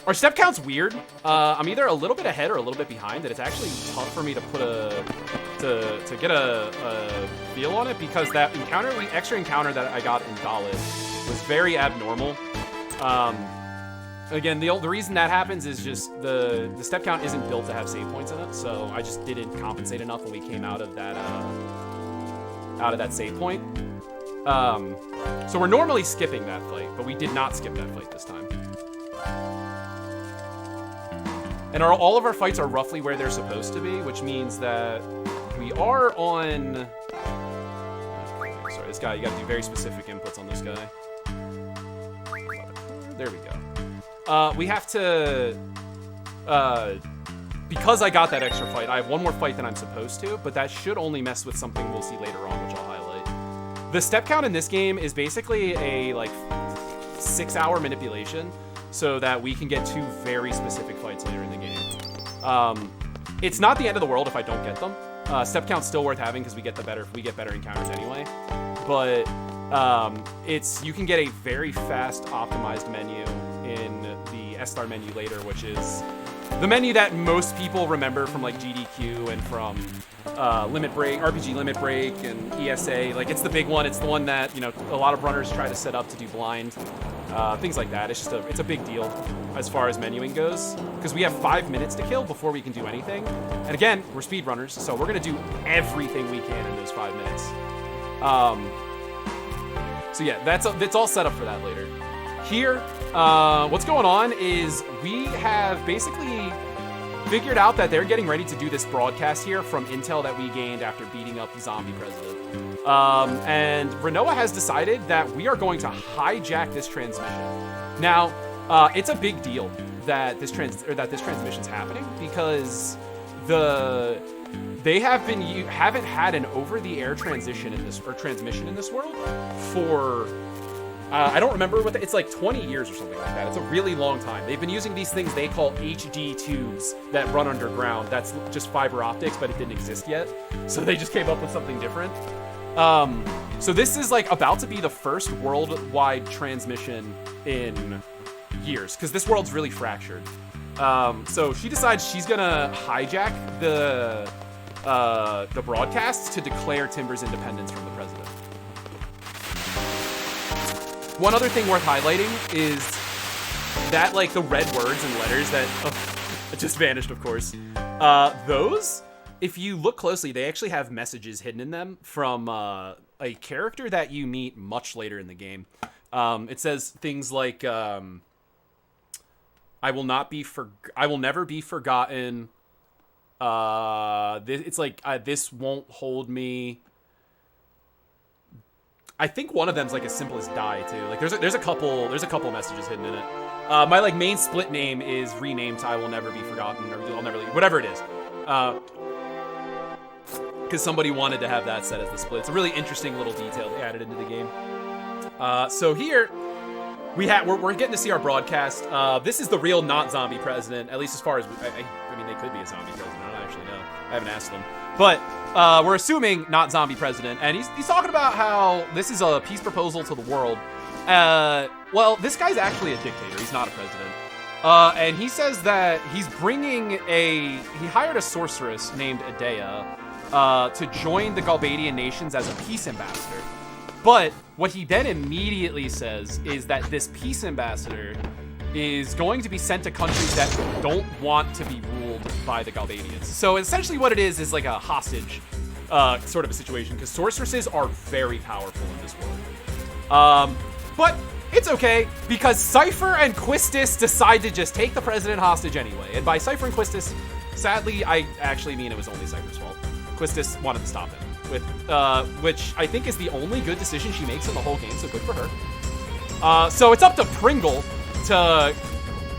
Our step count's weird. I'm either a little bit ahead or a little bit behind, and it's actually tough for me to put to get a feel on it, because that encounter, the extra encounter that I got in Dalit was very abnormal. Again, the reason that happens is just the step count isn't built to have save points in it, so I just didn't compensate enough when we came out of that save point. So we're normally skipping that fight, but we did not skip that fight this time. And all of our fights are roughly where they're supposed to be, which means that we are on... Okay, sorry, this guy, you gotta do very specific inputs on this guy. There we go. We have to... because I got that extra fight, I have one more fight than I'm supposed to, but that should only mess with something we'll see later on, which I'll highlight. The step count in this game is basically a, 6-hour manipulation, so that we can get 2 very specific fights later in the game. It's not the end of the world if I don't get them. Step count's still worth having because we get better encounters anyway. But you can get a very fast optimized menu in the S-Star menu later, which is the menu that most people remember from GDQ and from Limit Break, RPG Limit Break, and ESA. It's the big one. It's the one that a lot of runners try to set up to do blind. Things like that. It's a big deal as far as menuing goes, because we have 5 minutes to kill before we can do anything. And again, we're speedrunners, so we're gonna do everything we can in those 5 minutes. So yeah, it's all set up for that later. Here, what's going on is we have basically figured out that they're getting ready to do this broadcast here from intel that we gained after beating up the zombie president. And Renoa has decided that we are going to hijack this transmission. Now, it's a big deal that this transmission's happening, because they haven't had an over-the-air transmission in this world for I don't remember what it's 20 years or something like that. It's a really long time. They've been using these things they call HD tubes that run underground. That's just fiber optics, but it didn't exist yet. So they just came up with something different. So this is about to be the first worldwide transmission in years, because this world's really fractured. So she decides she's gonna hijack the broadcasts to declare Timber's independence from the president. One other thing worth highlighting is that the red words and letters that just vanished, of course. Those, if you look closely, they actually have messages hidden in them from a character that you meet much later in the game. It says things like, I will never be forgotten. This won't hold me. I think one of them's as simple as die too. There's a couple messages hidden in it. My main split name is renamed to I will never be forgotten, or I'll never leave, whatever it is. Because somebody wanted to have that set as the split. It's a really interesting little detail they added into the game. So here we're getting to see our broadcast. This is the real not zombie president, at least as far as I mean, they could be a zombie president. I don't actually know. I haven't asked them, but we're assuming not zombie president, and he's talking about how this is a peace proposal to the world. Well, this guy's actually a dictator. He's not a president. And he says that he's bringing he hired a sorceress named Adea to join the Galbadian nations as a peace ambassador. But what he then immediately says is that this peace ambassador is going to be sent to countries that don't want to be ruled by the Galbadians. So essentially what it is like a hostage sort of a situation, because sorceresses are very powerful in this world. But it's okay, because Cypher and Quistis decide to just take the president hostage anyway. And by Cypher and Quistis, sadly, I actually mean it was only Cypher's fault. Quistis wanted to stop him, which I think is the only good decision she makes in the whole game, so good for her. So it's up to Pringle to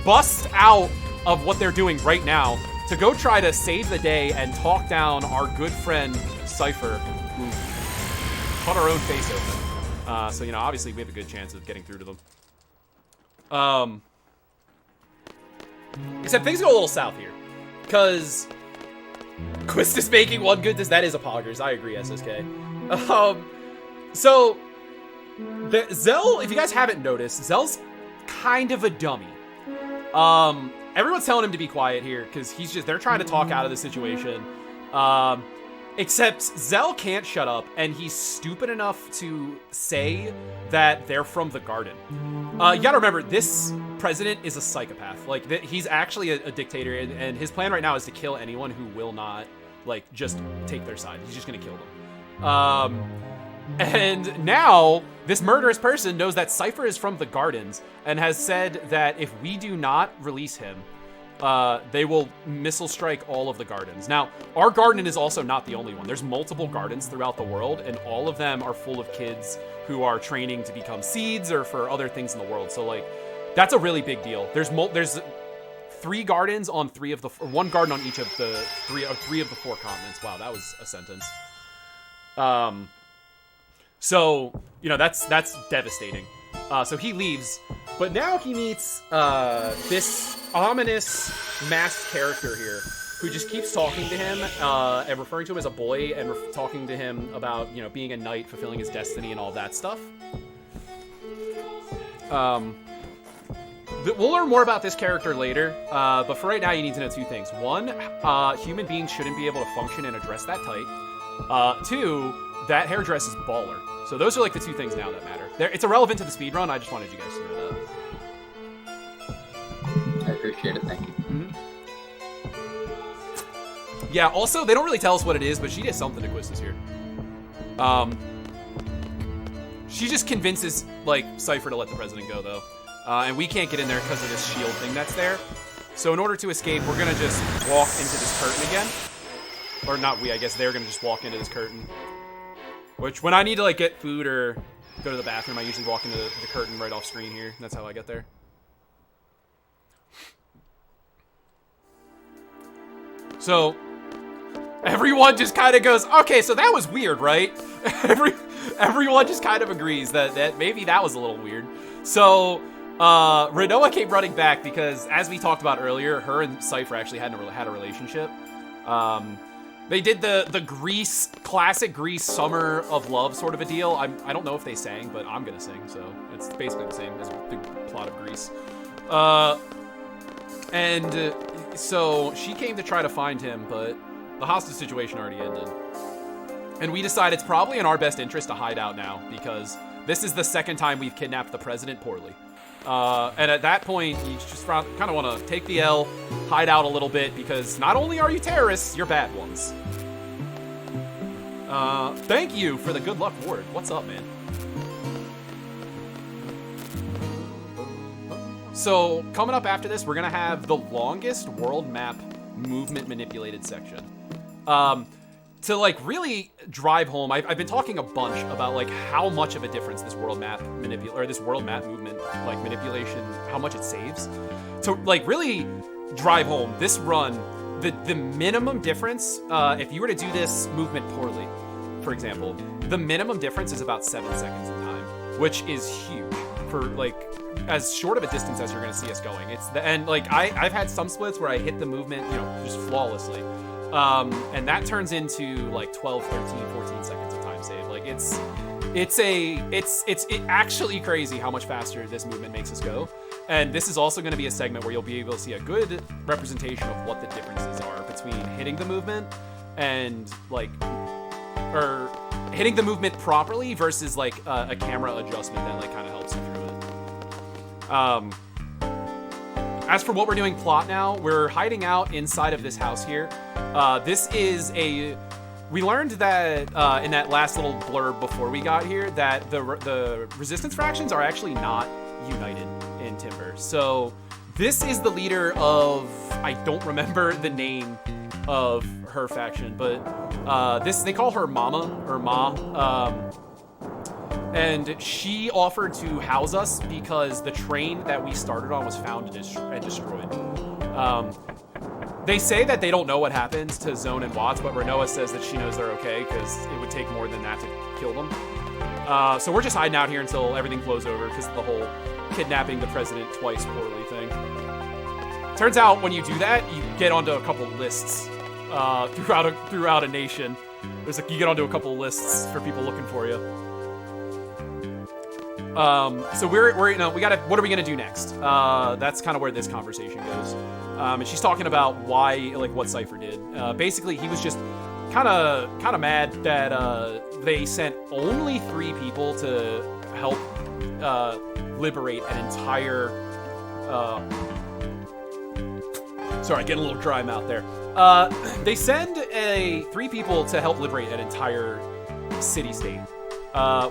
bust out of what they're doing right now to go try to save the day and talk down our good friend Cypher, who cut our own face open. So, obviously we have a good chance of getting through to them. Except things go a little south here, because Quistis making one good, that is a poggers. I agree, SSK. So, Zell, if you guys haven't noticed, Zell's kind of a dummy. Everyone's telling him to be quiet here, because they're trying to talk out of the situation. Except Zell can't shut up, and he's stupid enough to say that they're from the garden. You gotta remember, this president is a psychopath. Like, he's actually a dictator, and his plan right now is to kill anyone who will not, just take their side. He's just gonna kill them. And now, this murderous person knows that Cypher is from the gardens, and has said that if we do not release him, they will missile strike all of the gardens. Now, our garden is also not the only one. There's multiple gardens throughout the world, and all of them are full of kids who are training to become seeds or for other things in the world. So, that's a really big deal. There's 3 gardens on one garden on each of the three of the 4 continents. Wow, that was a sentence. So, that's devastating. So he leaves, but now he meets this ominous masked character here who just keeps talking to him and referring to him as a boy and talking to him about, being a knight, fulfilling his destiny and all that stuff. We'll learn more about this character later, but for right now you need to know 2 things. 1, human beings shouldn't be able to function in a dress that tight. 2, that hairdress is baller. So those are the 2 things now that matter. It's irrelevant to the speedrun, I just wanted you guys to know that. I appreciate it, thank you. Mm-hmm. Yeah, also, they don't really tell us what it is, but she did something to Quistis here. She just convinces, Cypher to let the president go, though. And we can't get in there because of this shield thing that's there. So in order to escape, we're gonna just walk into this curtain again. Or not we, I guess they're gonna just walk into this curtain. Which, when I need to, get food or go to the bathroom, I usually walk into the curtain right off screen here. That's how I get there. So, everyone just kind of goes, okay, so that was weird, right? Everyone just kind of agrees that maybe that was a little weird. So, Renoa came running back because, as we talked about earlier, her and Cypher actually had a relationship. They did the classic Grease summer of love sort of a deal. I don't know if they sang, but I'm gonna sing, so it's basically the same as the plot of Grease. So she came to try to find him, but the hostage situation already ended. And we decided it's probably in our best interest to hide out now, because this is the 2nd time we've kidnapped the president poorly. And at that point, you just kind of want to take the L, hide out a little bit, because not only are you terrorists, you're bad ones. Thank you for the good luck ward. What's up, man? So, coming up after this, we're going to have the longest world map movement manipulated section. To really drive home, I've been talking a bunch about how much of a difference this world map movement manipulation, how much it saves. To really drive home this run, the minimum difference, if you were to do this movement poorly, for example, the minimum difference is about 7 seconds in time, which is huge for like as short of a distance as you're going to see us going. And like I've had some splits where I hit the movement, you know, just flawlessly, and that turns into like 12, 13, 14 seconds of time save. Like it's actually crazy how much faster this movement makes us go. And this is also going to be a segment where you'll be able to see a good representation of what the differences are between hitting the movement and like, or hitting the movement properly versus like a camera adjustment that like kind of helps you through it. As for what we're doing plot now, we're hiding out inside of this house here. We learned that in that last little blurb before we got here that the resistance fractions are actually not united in Timber. So this is the leader of, I don't remember the name of her faction, but they call her Mama or Ma. And she offered to house us because the train that we started on was found and destroyed. They say that they don't know what happens to Zone and Watts, but Renoa says that she knows they're okay because it would take more than that to kill them. So we're just hiding out here until everything blows over because of the whole kidnapping the president twice poorly thing. Turns out when you do that, you get onto a couple lists throughout a nation. You get onto a couple lists for people looking for you. So we're you know, what are we gonna do next? That's kind of where this conversation goes. And she's talking about why, like, what Cypher did. Basically, he was just kind of mad that they sent only 3 people to help liberate an entire. Sorry, getting a little dry mouth there. They send 3 people to help liberate an entire city-state.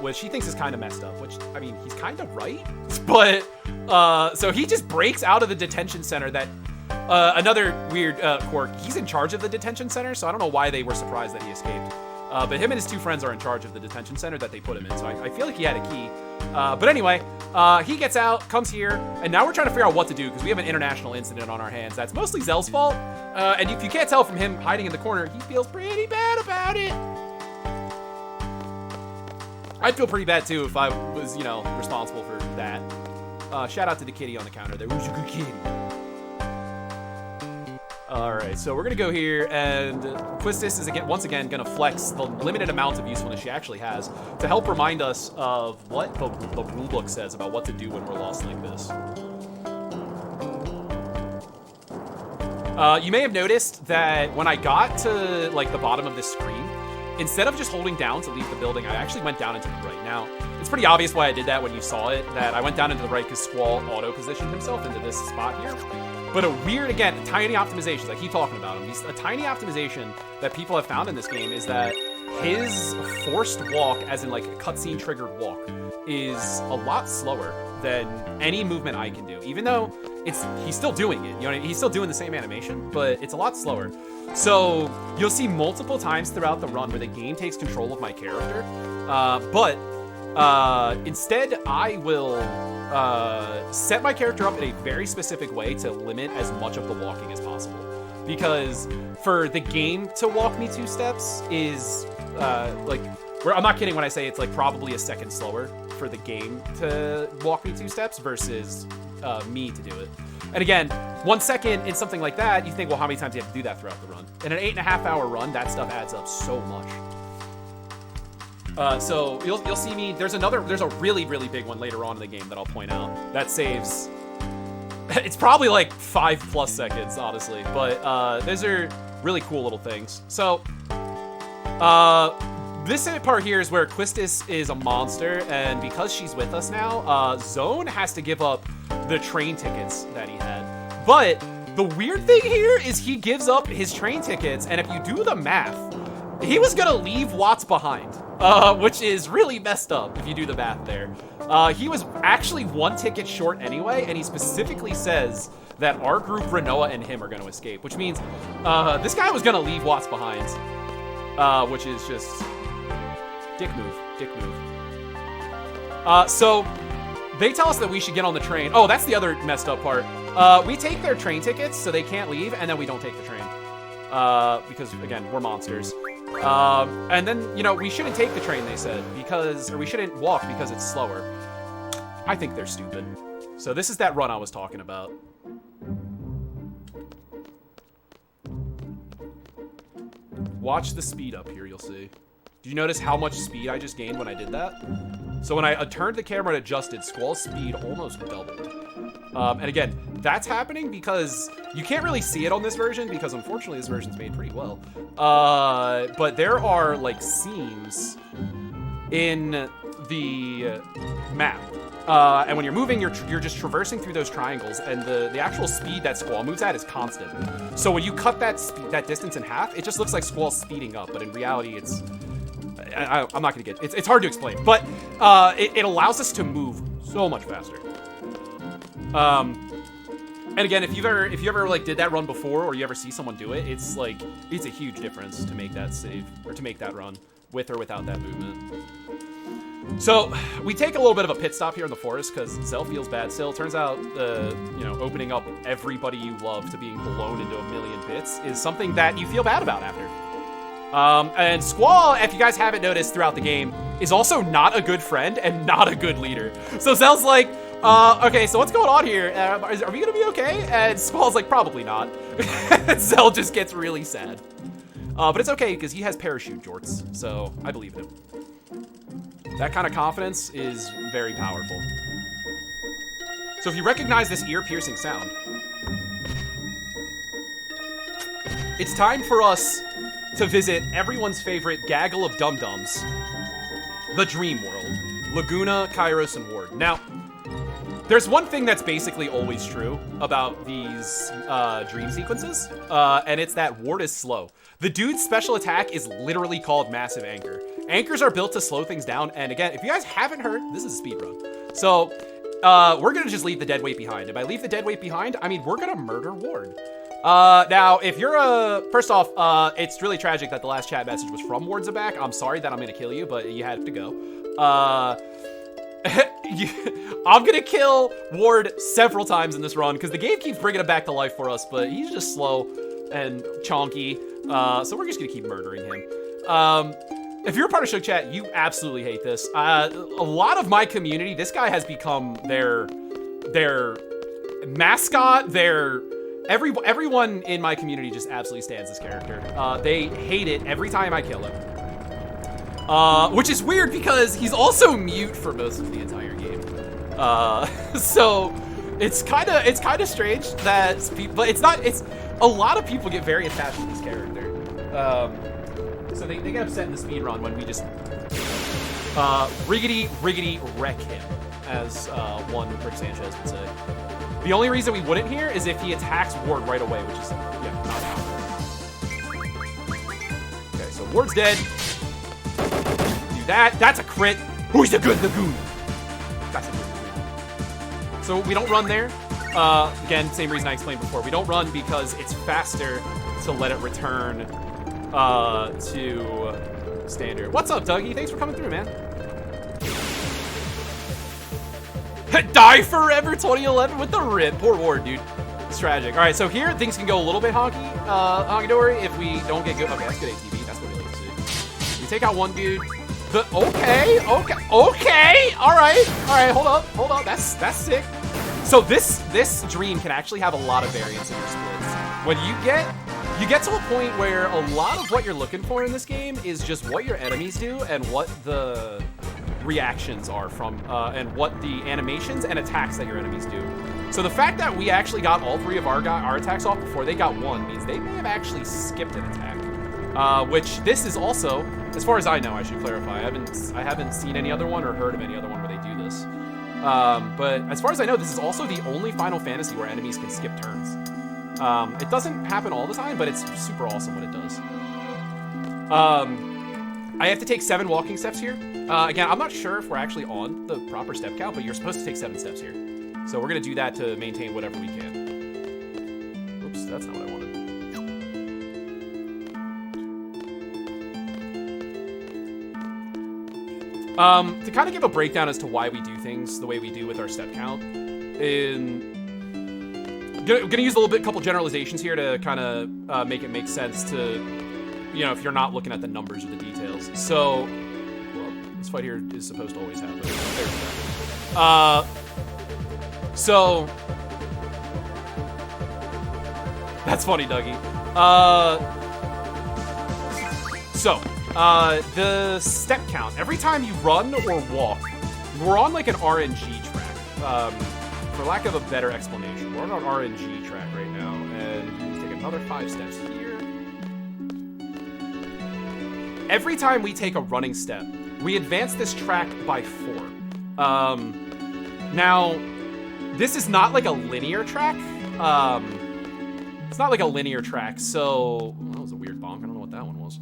Which he thinks is kind of messed up, which, I mean, he's kind of right. But, so he just breaks out of the detention center that, another weird quirk, he's in charge of the detention center, so I don't know why they were surprised that he escaped. But him and his 2 friends are in charge of the detention center that they put him in, so I feel like he had a key. But anyway, he gets out, comes here, and now we're trying to figure out what to do, because we have an international incident on our hands. That's mostly Zell's fault, and if you can't tell from him hiding in the corner, he feels pretty bad about it. I'd feel pretty bad too if I was, you know, responsible for that. Shout out to the kitty on the counter there. Who's a good kitty? Alright, so we're gonna go here, and Quistis is once again gonna flex the limited amount of usefulness she actually has to help remind us of what the rulebook says about what to do when we're lost like this. You may have noticed that when I got to like the bottom of this screen, instead of just holding down to leave the building, I actually went down into the right. Now, it's pretty obvious why I did that when you saw it, that I went down into the right because Squall auto-positioned himself into this spot here. But a weird, again, tiny optimizations, I keep talking about them. A tiny optimization that people have found in this game is that his forced walk, as in like a cutscene triggered walk, is a lot slower than any movement I can do. Even though he's still doing it, you know, he's still doing the same animation, but it's a lot slower. So you'll see multiple times throughout the run where the game takes control of my character, but instead I will set my character up in a very specific way to limit as much of the walking as possible. Because for the game to walk me 2 steps is I'm not kidding when I say it's like probably a second slower for the game to walk me 2 steps versus me to do it. And again, 1 second in something like that, you think, well, how many times do you have to do that throughout the run? In an 8.5-hour run, that stuff adds up so much. So you'll see me. There's a really, really big one later on in the game that I'll point out that saves. It's probably like 5+ seconds, honestly, but those are really cool little things. So this part here is where Quistis is a monster, and because she's with us now, Zone has to give up the train tickets that he had. But the weird thing here is he gives up his train tickets, and if you do the math, he was gonna leave Watts behind, which is really messed up if you do the math there. He was actually 1 ticket short anyway, and he specifically says that our group, Renoa, and him are gonna escape, which means this guy was gonna leave Watts behind, which is just dick move. So they tell us that we should get on the train. Oh, that's the other messed up part. We take their train tickets, so they can't leave, and then we don't take the train. because, again, we're monsters. And then, you know, we shouldn't take the train, they said, or we shouldn't walk because it's slower. I think they're stupid. So this is that run I was talking about. Watch the speed up here, you'll see. Do you notice how much speed I just gained when I did that? So when I turned the camera and adjusted, Squall's speed almost doubled. And again, that's happening because you can't really see it on this version because unfortunately this version's made pretty well. But there are like seams in the map. And when you're moving, you're just traversing through those triangles, and the actual speed that Squall moves at is constant. So when you cut that distance in half, it just looks like Squall's speeding up, but in reality, it's... I'm not gonna get... It's hard to explain, but it allows us to move so much faster. And again, if you ever like did that run before, or you ever see someone do it, it's like, it's a huge difference to make that save, or to make that run, with or without that movement. So, we take a little bit of a pit stop here in the forest, because Zell feels bad still. Turns out, you know, opening up everybody you love to being blown into a million bits is something that you feel bad about after. And Squall, if you guys haven't noticed throughout the game, is also not a good friend and not a good leader. So Zell's like, okay, so what's going on here? Are we gonna be okay? And Squall's like, probably not. Zell just gets really sad. But it's okay, because he has parachute jorts, so I believe in him. That kind of confidence is very powerful. So if you recognize this ear-piercing sound, it's time for us to visit everyone's favorite gaggle of dum-dums, the Dream World. Laguna, Kairos, and Ward. Now, there's one thing that's basically always true about these dream sequences, and it's that Ward is slow. The dude's special attack is literally called Massive Anchor. Anchors are built to slow things down, and again, if you guys haven't heard, this is a speed run. So, we're gonna just leave the dead weight behind. And by leave the dead weight behind, I mean we're gonna murder Ward. Now, if you're first off, it's really tragic that the last chat message was from Ward's back. I'm sorry that I'm gonna kill you, but you had to go. I'm gonna kill Ward several times in this run, because the game keeps bringing him back to life for us, but he's just slow and chonky, so we're just gonna keep murdering him. If you're a part of Shug Chat, you absolutely hate this. A lot of my community, this guy has become their mascot, everyone in my community just absolutely stands this character. They hate it every time I kill him. Which is weird because he's also mute for most of the entire game. So it's kind of strange that people, but it's a lot of people get very attached to this character. So they get upset in the speed run when we just riggedy wreck him, as one Rick Sanchez would say. The only reason we wouldn't here is if he attacks Ward right away, which is not happening. Okay, so Ward's dead. Do that. That's a crit. Who's the good Lagoon? That's a good Lagoon. So we don't run there. Again, same reason I explained before. We don't run because it's faster to let it return to standard. What's up, Dougie? Thanks for coming through, man. Die Forever 2011 with the rip. Poor Ward, dude. It's tragic. All right, so here things can go a little bit honky-dory if we don't get good. Okay, that's good ATV. That's what we like to see. We take out one dude. Okay. All right. Hold up. That's sick. So this dream can actually have a lot of variance in your splits. When you get to a point where a lot of what you're looking for in this game is just what your enemies do and what the reactions are from, and what the animations and attacks that your enemies do. So the fact that we actually got all three of our attacks off before they got one means they may have actually skipped an attack. Which this is also, as far as I know, I should clarify, I haven't seen any other one or heard of any other one where they do this. But as far as I know, this is also the only Final Fantasy where enemies can skip turns. It doesn't happen all the time, but it's super awesome when it does. I have to take 7 walking steps here. Again, I'm not sure if we're actually on the proper step count, but you're supposed to take 7 steps here. So we're going to do that to maintain whatever we can. Oops, that's not what I wanted. To kind of give a breakdown as to why we do things the way we do with our step count, Gonna use a couple generalizations here to kind of make it make sense to, you know, if you're not looking at the numbers or the details. So, well, this fight here is supposed to always happen. There's that. So, that's funny, Dougie. The step count. Every time you run or walk, we're on like an RNG track. For lack of a better explanation, we're on an RNG track right now, and we take another 5 steps here. Every time we take a running step, we advance this track by 4. Now, this is not like a linear track. It's not like a linear track, so... Well, that was a weird bonk. I don't know what that one was.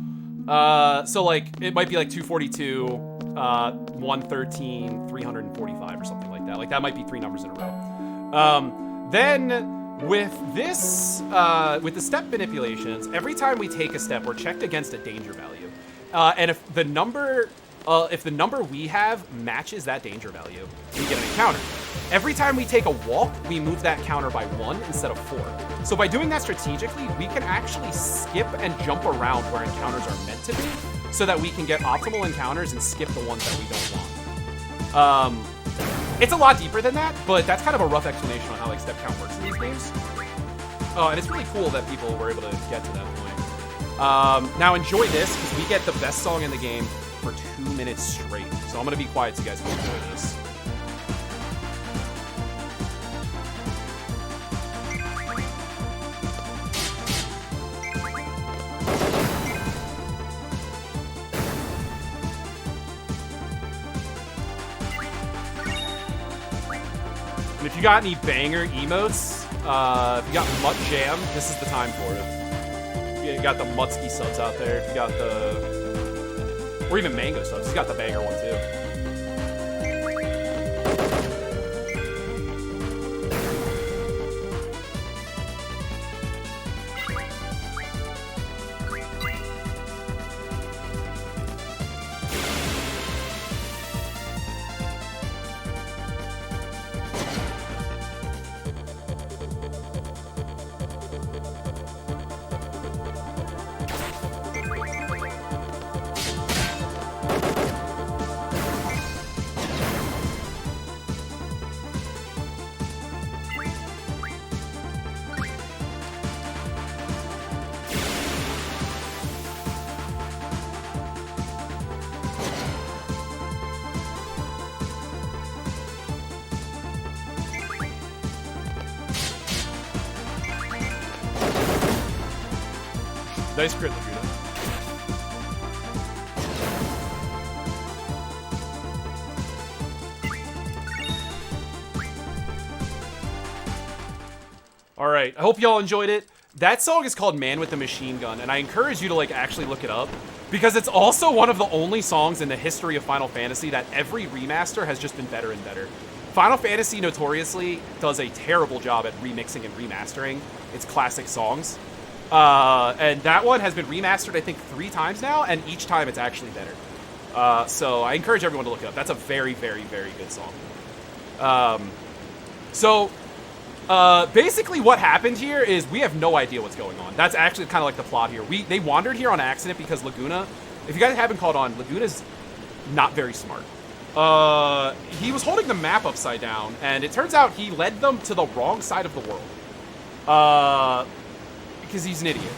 So, like, it might be like 242, 113, 345 or something like that. Like, that might be 3 numbers in a row. Then, with this, with the step manipulations, every time we take a step, we're checked against a danger value. And if the number we have matches that danger value, we get an encounter. Every time we take a walk, we move that counter by 1 instead of 4. So by doing that strategically, we can actually skip and jump around where encounters are meant to be, so that we can get optimal encounters and skip the ones that we don't want. It's a lot deeper than that, but that's kind of a rough explanation on how like step count works in these games. And it's really cool that people were able to get to that point. Now enjoy this, because we get the best song in the game for 2 minutes straight. So I'm gonna be quiet so you guys can enjoy this. And if you got any banger emotes, if you got Mutt Jam, this is the time for it. You got the Mutski subs out there. If you got the... Or even Mango subs. You got the banger one, too. Nice crit, Laguna. Alright, I hope y'all enjoyed it. That song is called Man with the Machine Gun, and I encourage you to like actually look it up, because it's also one of the only songs in the history of Final Fantasy that every remaster has just been better and better. Final Fantasy notoriously does a terrible job at remixing and remastering its classic songs. And that one has been remastered, I think, 3 times now, and each time it's actually better. So I encourage everyone to look it up. That's a very, very, very good song. Basically what happened here is we have no idea what's going on. That's actually kind of like the plot here. They wandered here on accident because Laguna, if you guys haven't caught on, Laguna's not very smart. He was holding the map upside down, and it turns out he led them to the wrong side of the world. Because he's an idiot.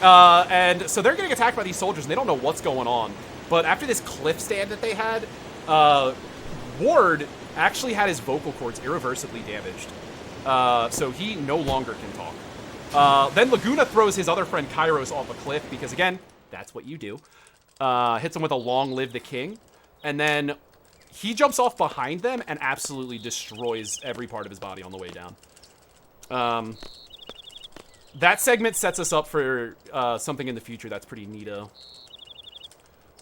And so they're getting attacked by these soldiers, and they don't know what's going on. But after this cliff stand that they had, Ward actually had his vocal cords irreversibly damaged. So he no longer can talk. Then Laguna throws his other friend Kairos off a cliff, because again, that's what you do. Hits him with a Long Live the King. And then he jumps off behind them and absolutely destroys every part of his body on the way down. That segment sets us up for something in the future that's pretty neato.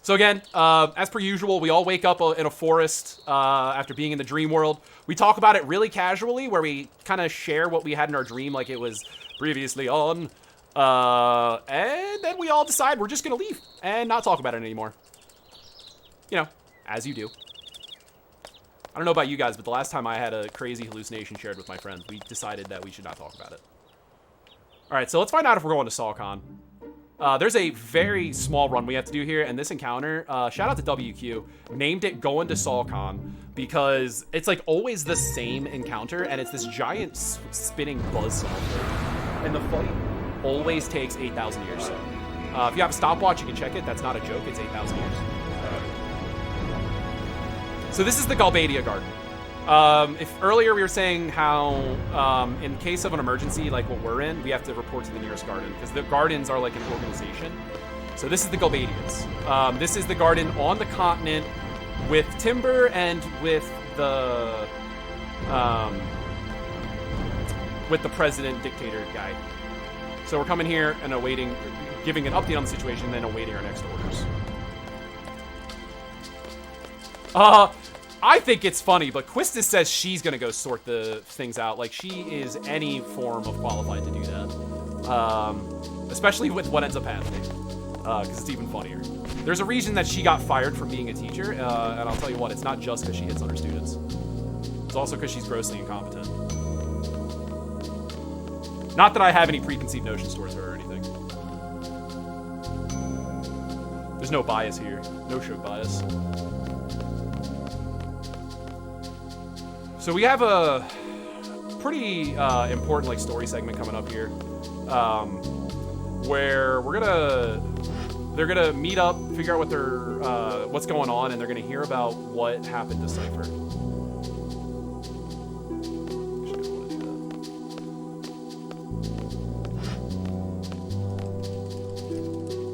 So again, as per usual, we all wake up in a forest after being in the dream world. We talk about it really casually, where we kind of share what we had in our dream like it was previously on. And then we all decide we're just going to leave and not talk about it anymore. You know, as you do. I don't know about you guys, but the last time I had a crazy hallucination shared with my friends, we decided that we should not talk about it. All right, so let's find out if we're going to SawCon. There's a very small run we have to do here, and this encounter, shout out to WQ, named it Going to SawCon because it's like always the same encounter, and it's this giant spinning buzzsaw. And the fight always takes 8,000 years. If you have a stopwatch, you can check it. That's not a joke. It's 8,000 years. So this is the Galbadia Garden. If earlier we were saying how in case of an emergency like what we're in, we have to report to the nearest garden because the gardens are like an organization. So this is the Galbadians. This is the garden on the continent with Timber and with the president dictator guy. So we're coming here and awaiting, giving an update on the situation, and then awaiting our next orders. I think it's funny, but Quistis says she's gonna go sort the things out. Like, she is any form of qualified to do that. Especially with what ends up happening. Because it's even funnier. There's a reason that she got fired from being a teacher, and I'll tell you what, it's not just because she hits on her students. It's also because she's grossly incompetent. Not that I have any preconceived notions towards her or anything. There's no bias here. No Shug bias. So we have a pretty important like story segment coming up here, where they're gonna meet up, figure out what what's going on, and they're gonna hear about what happened to Cypher.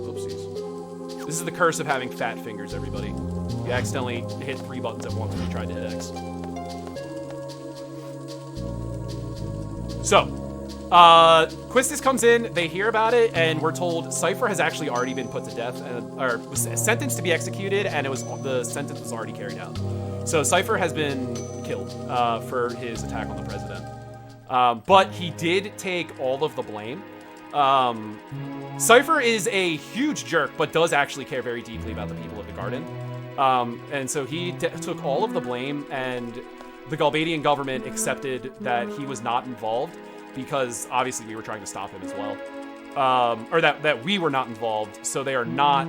Oopsies. This is the curse of having fat fingers, everybody. You accidentally hit 3 buttons at once when you tried to hit X. So, Quistis comes in, they hear about it, and we're told Cypher has actually already been put to death, or was sentenced to be executed, and the sentence was already carried out. So Cypher has been killed for his attack on the president. But he did take all of the blame. Cypher is a huge jerk, but does actually care very deeply about the people of the garden. And so he took all of the blame, and the Galbadian government accepted that he was not involved because obviously we were trying to stop him as well. Or that we were not involved, so they are not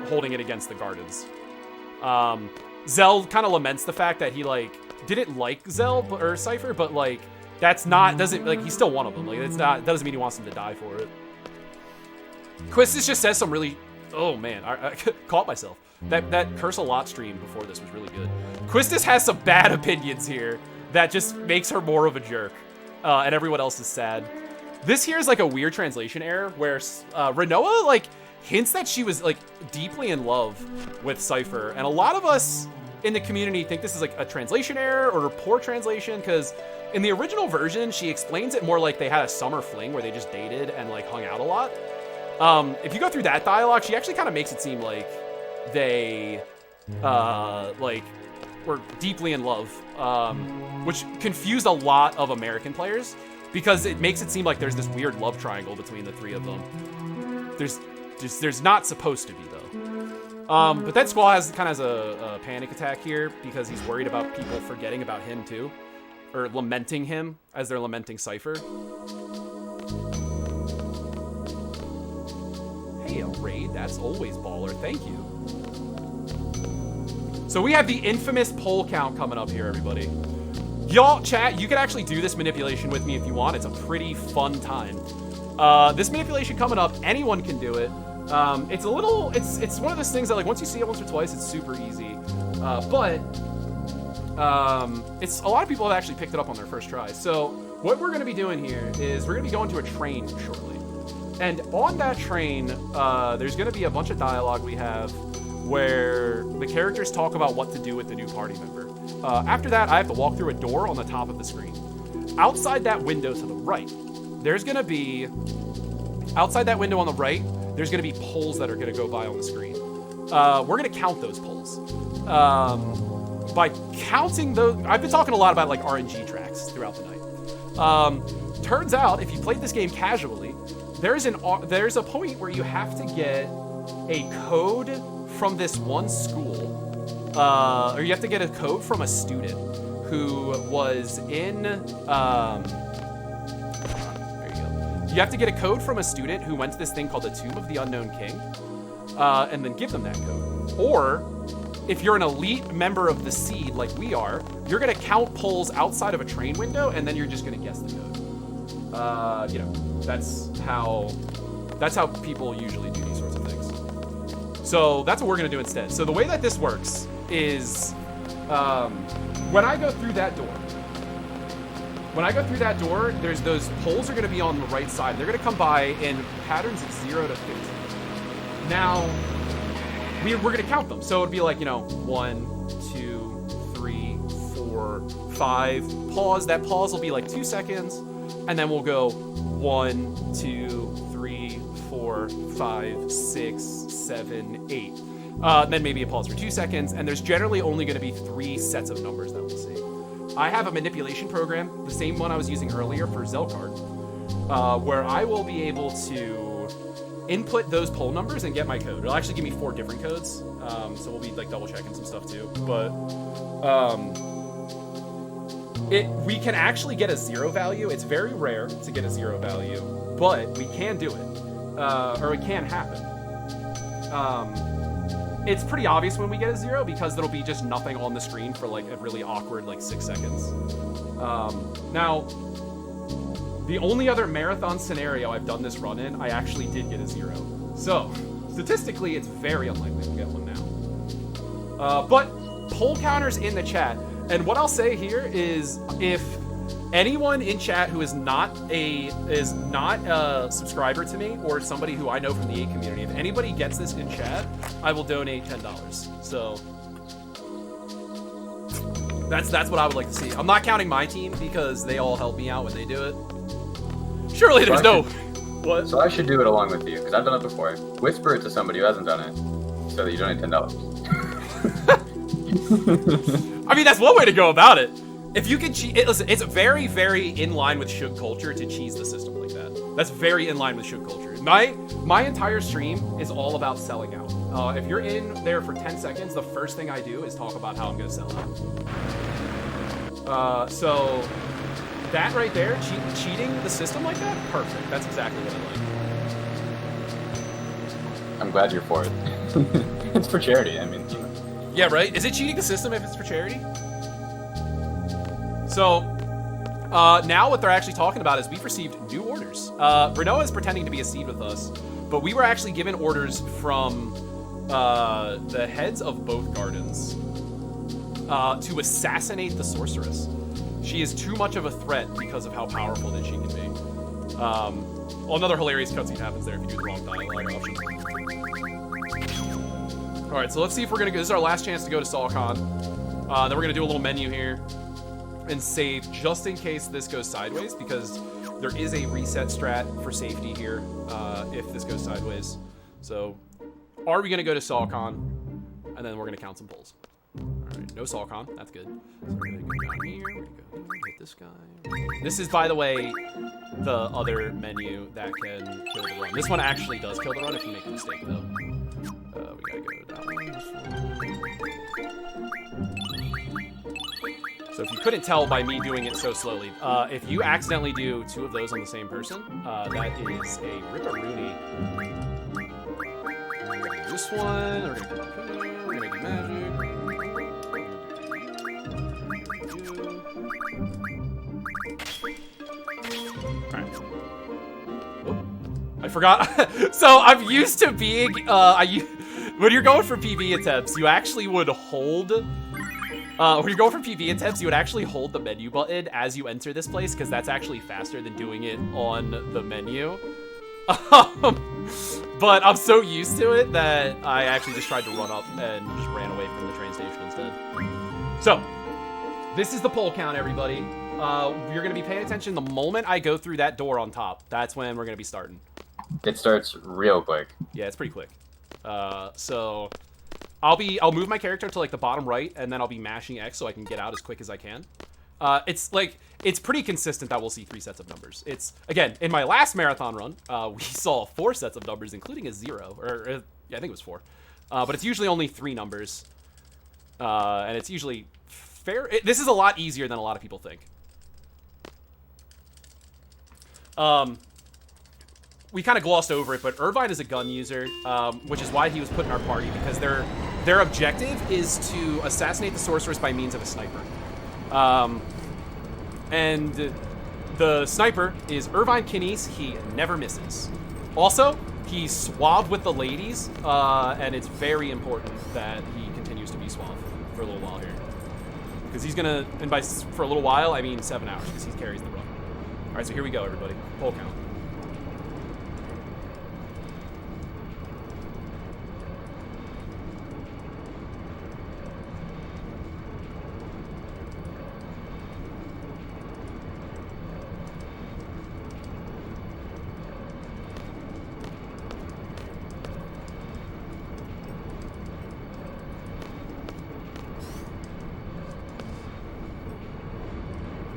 holding it against the gardens. Zell kind of laments the fact that he like didn't like Zell or Cypher, but like he's still one of them. Like doesn't mean he wants him to die for it. Quistis just says some really, oh man, I caught myself. That Curse a Lot stream before this was really good. Quistis has some bad opinions here that just makes her more of a jerk, and everyone else is sad. This here is like a weird translation error where Renoa like hints that she was like deeply in love with Cypher, and a lot of us in the community think this is like a translation error or a poor translation because in the original version she explains it more like they had a summer fling where they just dated and like hung out a lot. If you go through that dialogue, she actually kind of makes it seem like they like were deeply in love, which confused a lot of American players because it makes it seem like there's this weird love triangle between the three of them. There's not supposed to be though. But that Squall has a panic attack here because he's worried about people forgetting about him too, or lamenting him as they're lamenting Cypher. Hey, a raid, that's always baller. Thank you. So we have the infamous poll count coming up here, everybody. Y'all, chat, you can actually do this manipulation with me if you want. It's a pretty fun time. This manipulation coming up, anyone can do it. It's one of those things that like once you see it once or twice, it's super easy. But it's a lot of people have actually picked it up on their first try. So what we're gonna be doing here is we're gonna be going to a train shortly. And on that train, there's gonna be a bunch of dialogue we have where the characters talk about what to do with the new party member. After that, I have to walk through a door on the top of the screen. Outside that window to the right, there's gonna be polls that are gonna go by on the screen. We're gonna count those polls. By counting those, I've been talking a lot about like RNG tracks throughout the night. Turns out, if you played this game casually, there's a point where you have to get a code from this one school or you have to get a code from a student who was in, there you go. You have to get a code from a student who went to this thing called the Tomb of the Unknown King, and then give them that code. Or, if you're an elite member of the Seed, like we are, you're gonna count poles outside of a train window, and then you're just gonna guess the code. You know, that's how people usually do these sorts of things. So that's what we're gonna do instead. So the way that this works is, when I go through that door, there's those poles are gonna be on the right side. They're gonna come by in patterns of 0 to 15. Now, we're gonna count them. So it'd be like, you know, 1, 2, 3, 4, 5. Pause. That pause will be like 2 seconds, and then we'll go 1, 2, 3, 4, 5, 6, 7, 8. Then maybe a pause for 2 seconds, and there's generally only going to be 3 sets of numbers that we'll see. I have a manipulation program, the same one I was using earlier for Zelcard, where I will be able to input those poll numbers and get my code. It'll actually give me 4 different codes, so we'll be like double checking some stuff too. But we can actually get a 0 value. It's very rare to get a 0 value, but we can do it, or it can happen. It's pretty obvious when we get a 0 because there'll be just nothing on the screen for like a really awkward like 6 seconds. Now, the only other marathon scenario I've done this run in, I actually did get a 0. So, statistically, it's very unlikely we'll get one now. But poll counters in the chat, and what I'll say here is, if anyone in chat who is not a subscriber to me or somebody who I know from the 8 community, if anybody gets this in chat, I will donate $10. So that's what I would like to see. I'm not counting my team because they all help me out when they do it. Surely there's no. What? So I should do it along with you because I've done it before. Whisper it to somebody who hasn't done it, so that you donate $10. I mean, that's one way to go about it. If you can cheat, listen, it's very, very in line with Shug culture to cheese the system like that. That's very in line with Shug culture. My entire stream is all about selling out. If you're in there for 10 seconds, the first thing I do is talk about how I'm going to sell out. So that right there, cheating the system like that, perfect. That's exactly what I like. I'm glad you're for it. It's for charity. I mean, yeah, right? Is it cheating the system if it's for charity? So, now what they're actually talking about is we've received new orders. Renault is pretending to be a seed with us, but we were actually given orders from the heads of both gardens to assassinate the sorceress. She is too much of a threat because of how powerful that she can be. Well, another hilarious cutscene happens there if you do the wrong dialogue option. Alright, so let's see if we're gonna go. This is our last chance to go to Salcon. Then we're gonna do a little menu here and save just in case this goes sideways, because there is a reset strat for safety here if this goes sideways. So, are we gonna go to Salcon? And then we're gonna count some polls. Alright, no Salcon, that's good. So we're gonna go down here, we're gonna go hit this guy. This is, by the way, the other menu that can kill the run. This one actually does kill the run if you make a mistake, though. We gotta go down this one. So if you couldn't tell by me doing it so slowly, if you accidentally do 2 of those on the same person, that is a rip-a-rooney. We're gonna do this one, we're gonna come up here, we're gonna do magic. Alright. Oh, I forgot. So I'm used to being, when you're going for PB attempts, you actually would hold, when you're going for PB attempts, you would actually hold the menu button as you enter this place, because that's actually faster than doing it on the menu. But I'm so used to it that I actually just tried to run up and just ran away from the train station instead. So, this is the poll count, everybody. You're going to be paying attention the moment I go through that door on top. That's when we're going to be starting. It starts real quick. Yeah, it's pretty quick. So I'll move my character to like the bottom right, and then I'll be mashing X so I can get out as quick as I can. It's pretty consistent that we'll see 3 sets of numbers. It's, again, in my last marathon run, we saw 4 sets of numbers, including a 0, yeah, I think it was 4. But it's usually only 3 numbers. And it's usually fair. This is a lot easier than a lot of people think. We kind of glossed over it, but Irvine is a gun user, which is why he was put in our party, because their objective is to assassinate the sorceress by means of a sniper. And the sniper is Irvine Kinney's. He never misses. Also, he's suave with the ladies, and it's very important that he continues to be suave for a little while here. Because he's gonna, and by for a little while, I mean 7 hours, because he carries the run. All right, so here we go, everybody. Poll count.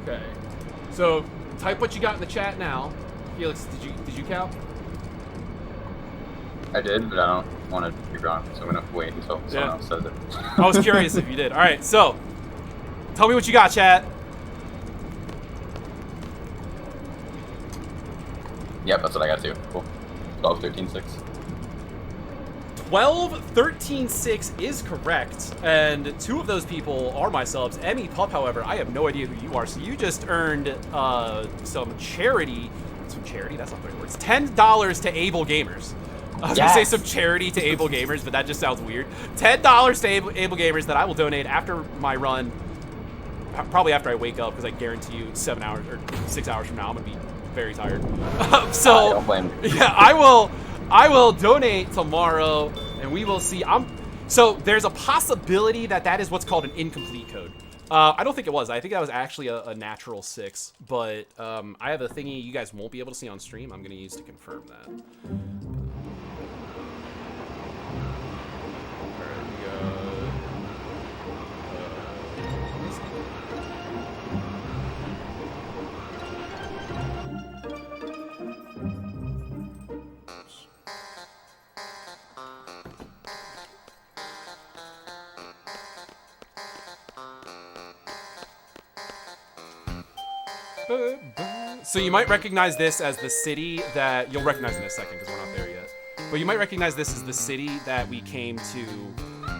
Okay. So type what you got in the chat now. Felix, did you count? I did, but I don't want to be wrong, so I'm gonna wait until someone else says it. I was curious if you did. All right, so tell me what you got, chat. Yep, that's what I got too. Cool. 12, 13, 6. 12, 13, 6 is correct, and 2 of those people are my subs. Emmy Pup, however, I have no idea who you are, so you just earned some charity. Some charity? That's not the right word. It's $10 to Able Gamers. I was gonna say some charity to Able Gamers, but that just sounds weird. $10 to Able Gamers that I will donate after my run, probably after I wake up, because I guarantee you 7 hours or 6 hours from now, I'm gonna be very tired. So don't blame me. yeah, I will donate tomorrow, and we will see. So there's a possibility that is what's called an incomplete code. I don't think it was. I think that was actually a natural 6, but I have a thingy you guys won't be able to see on stream. I'm gonna use to confirm that. So you might recognize this as the city that you'll recognize in a second because we're not there yet. But you might recognize this as the city that we came to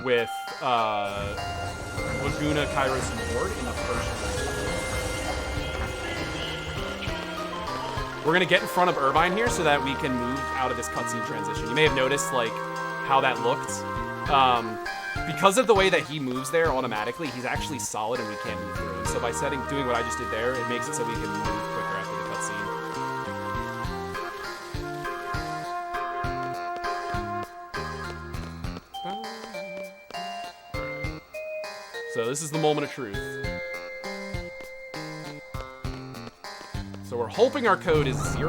with Laguna Kairos Nord in the first one. We're gonna get in front of Irvine here so that we can move out of this cutscene transition. You may have noticed like how that looked. Because of the way that he moves there automatically, he's actually solid and we can't move through him. So by doing what I just did there, it makes it so we can move quicker after the cutscene. So this is the moment of truth. So we're hoping our code is 018.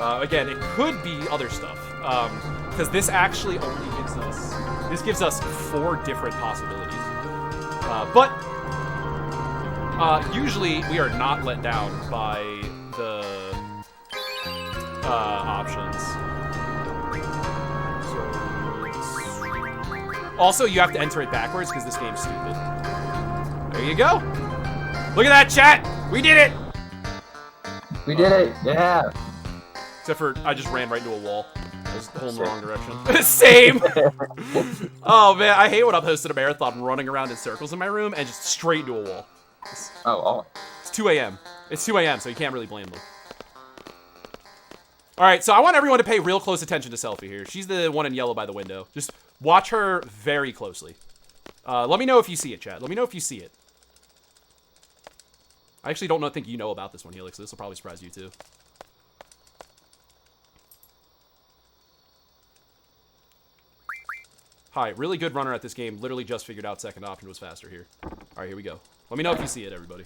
Again, it could be other stuff. Because this actually only gives us 4 different possibilities. But usually we are not let down by the options. Also, you have to enter it backwards because this game's stupid. There you go. Look at that, chat. We did it. We did it. Yeah. Except for I just ran right into a wall. I was pulling the wrong direction. Same! Oh man, I hate when I'm hosting a marathon running around in circles in my room and just straight into a wall. It's 2 a.m. It's 2 a.m., so you can't really blame them. Alright, so I want everyone to pay real close attention to Selfie here. She's the one in yellow by the window. Just watch her very closely. Let me know if you see it, chat. Let me know if you see it. I actually don't think you know about this one, Helix, so this will probably surprise you too. Hi, really good runner at this game. Literally just figured out second option was faster here. All right, here we go. Let me know if you see it, everybody.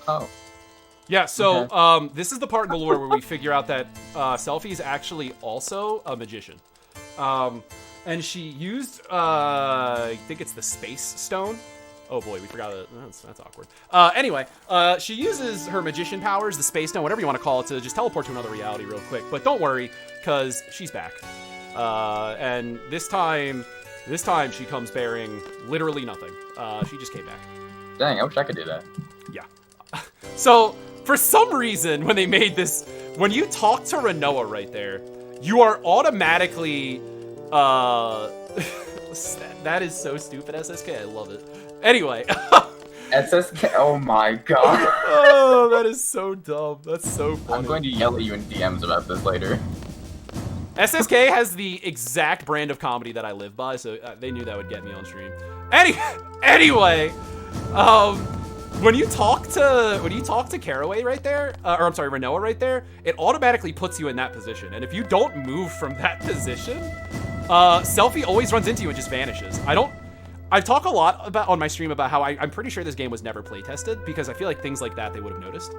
Oh. Yeah, so this is the part in the lore where we figure out that Selfie is actually also a magician. and she used, I think it's the Space Stone. Oh boy, we forgot it. That's awkward. Anyway, she uses her magician powers, the Space Stone, whatever you want to call it, to just teleport to another reality real quick. But don't worry, because she's back. And this time she comes bearing literally nothing. She just came back. Dang, I wish I could do that. Yeah. So, for some reason, when they made this, when you talk to Renoa right there, you are automatically, that is so stupid, SSK, I love it. Anyway. SSK, oh my god. Oh, that is so dumb. That's so funny. I'm going to yell at you in DMs about this later. SSK has the exact brand of comedy that I live by, so they knew that would get me on stream. Anyway, when you talk to Caraway right there, or I'm sorry, Renoa right there, it automatically puts you in that position. And if you don't move from that position, Selfie always runs into you and just vanishes. I talk a lot about on my stream about how I'm pretty sure this game was never play tested because I feel like things like that they would have noticed.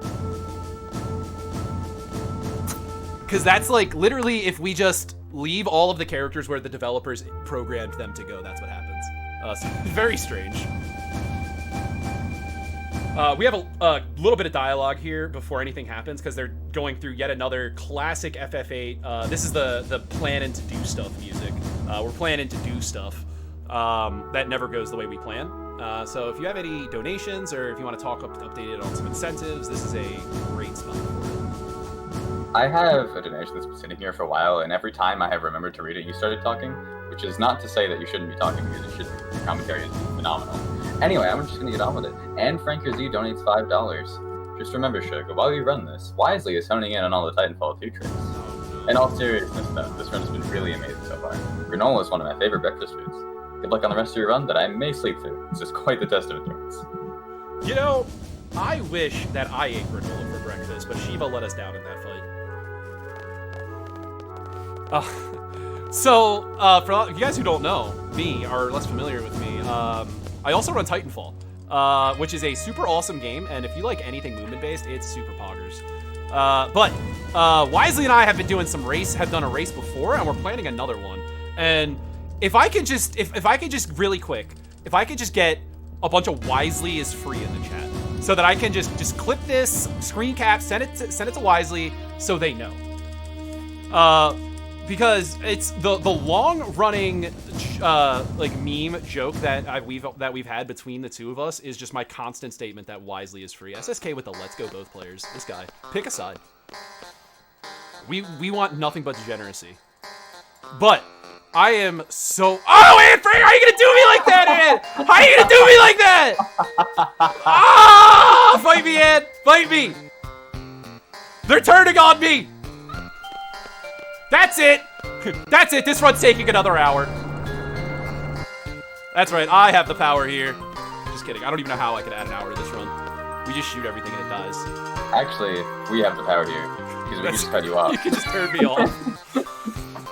Because that's like literally if we just leave all of the characters where the developers programmed them to go, that's what happens. So very strange. We have a little bit of dialogue here before anything happens because they're going through yet another classic FF8. This is the planning to do stuff music. We're planning to do stuff that never goes the way we plan. So if you have any donations or if you want to talk updated on some incentives, this is a great spot for it. I have a donation that's been sitting here for a while, and every time I have remembered to read it, you started talking, which is not to say that you shouldn't be talking because it should. Your commentary is phenomenal. Anyway, I'm just gonna get on with it. And Franker Z donates $5. Just remember, Shug, while we run this, Wisely is honing in on all the Titanfall 2 tricks. In all seriousness, though, this run has been really amazing so far. Granola is one of my favorite breakfast foods. Good luck on the rest of your run that I may sleep through. It's just quite the test of endurance. You know, I wish that I ate granola for breakfast, but Shiva let us down in that fight. For you guys who don't know me, or less familiar with me, I also run Titanfall, which is a super awesome game, and if you like anything movement-based, it's super poggers. But Wisely and I have been doing have done a race before, and we're planning another one. And if I could just, if I could just really quick, if I could just get a bunch of Wisely is free in the chat, so that I can just clip this, screen cap, send it to Wisely, so they know. Because it's the long-running like meme joke that we've had between the two of us is just my constant statement that Wisely is free. SSK with the let's go both players. This guy, pick a side. We want nothing but degeneracy. But I am so. Oh, Ant Frank, how are you gonna do me like that, Ant? How are you gonna do me like that? Ah! Fight me, Ant! Fight me! They're turning on me! That's it! That's it! This run's taking another hour. That's right, I have the power here. Just kidding, I don't even know how I could add an hour to this run. We just shoot everything and it dies. Actually, we have the power here, because we can just cut you off. You can just turn me off.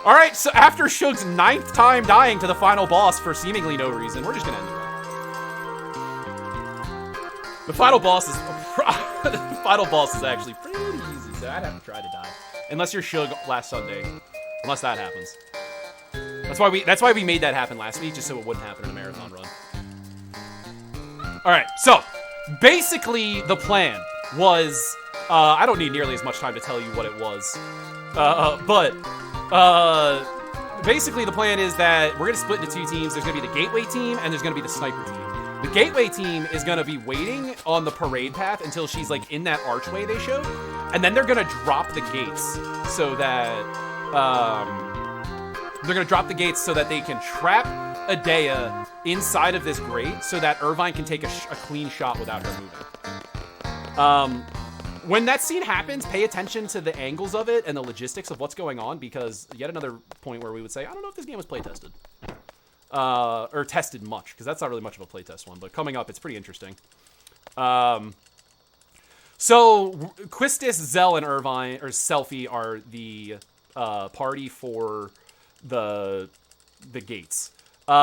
Alright, so after Shug's 9th time dying to the final boss for seemingly no reason, we're just gonna end the run. The final boss is actually pretty easy, so I'd have to try to die. Unless you're Shug last Sunday. Unless that happens. That's why we made that happen last week, just so it wouldn't happen in a marathon run. Alright, so basically the plan was I don't need nearly as much time to tell you what it was. Basically the plan is that we're gonna split into two teams. There's gonna be the Gateway team and there's gonna be the Sniper team. The Gateway team is gonna be waiting on the parade path until she's like in that archway they showed, and then they're gonna drop the gates so that they can trap Adea inside of this grate so that Irvine can take a clean shot without her moving. When that scene happens, pay attention to the angles of it and the logistics of what's going on, because yet another point where we would say, I don't know if this game was play tested. Or tested much, because that's not really much of a playtest one, but coming up, it's pretty interesting. So, Quistis, Zell, and Irvine, or Selfie, are the party for the gates.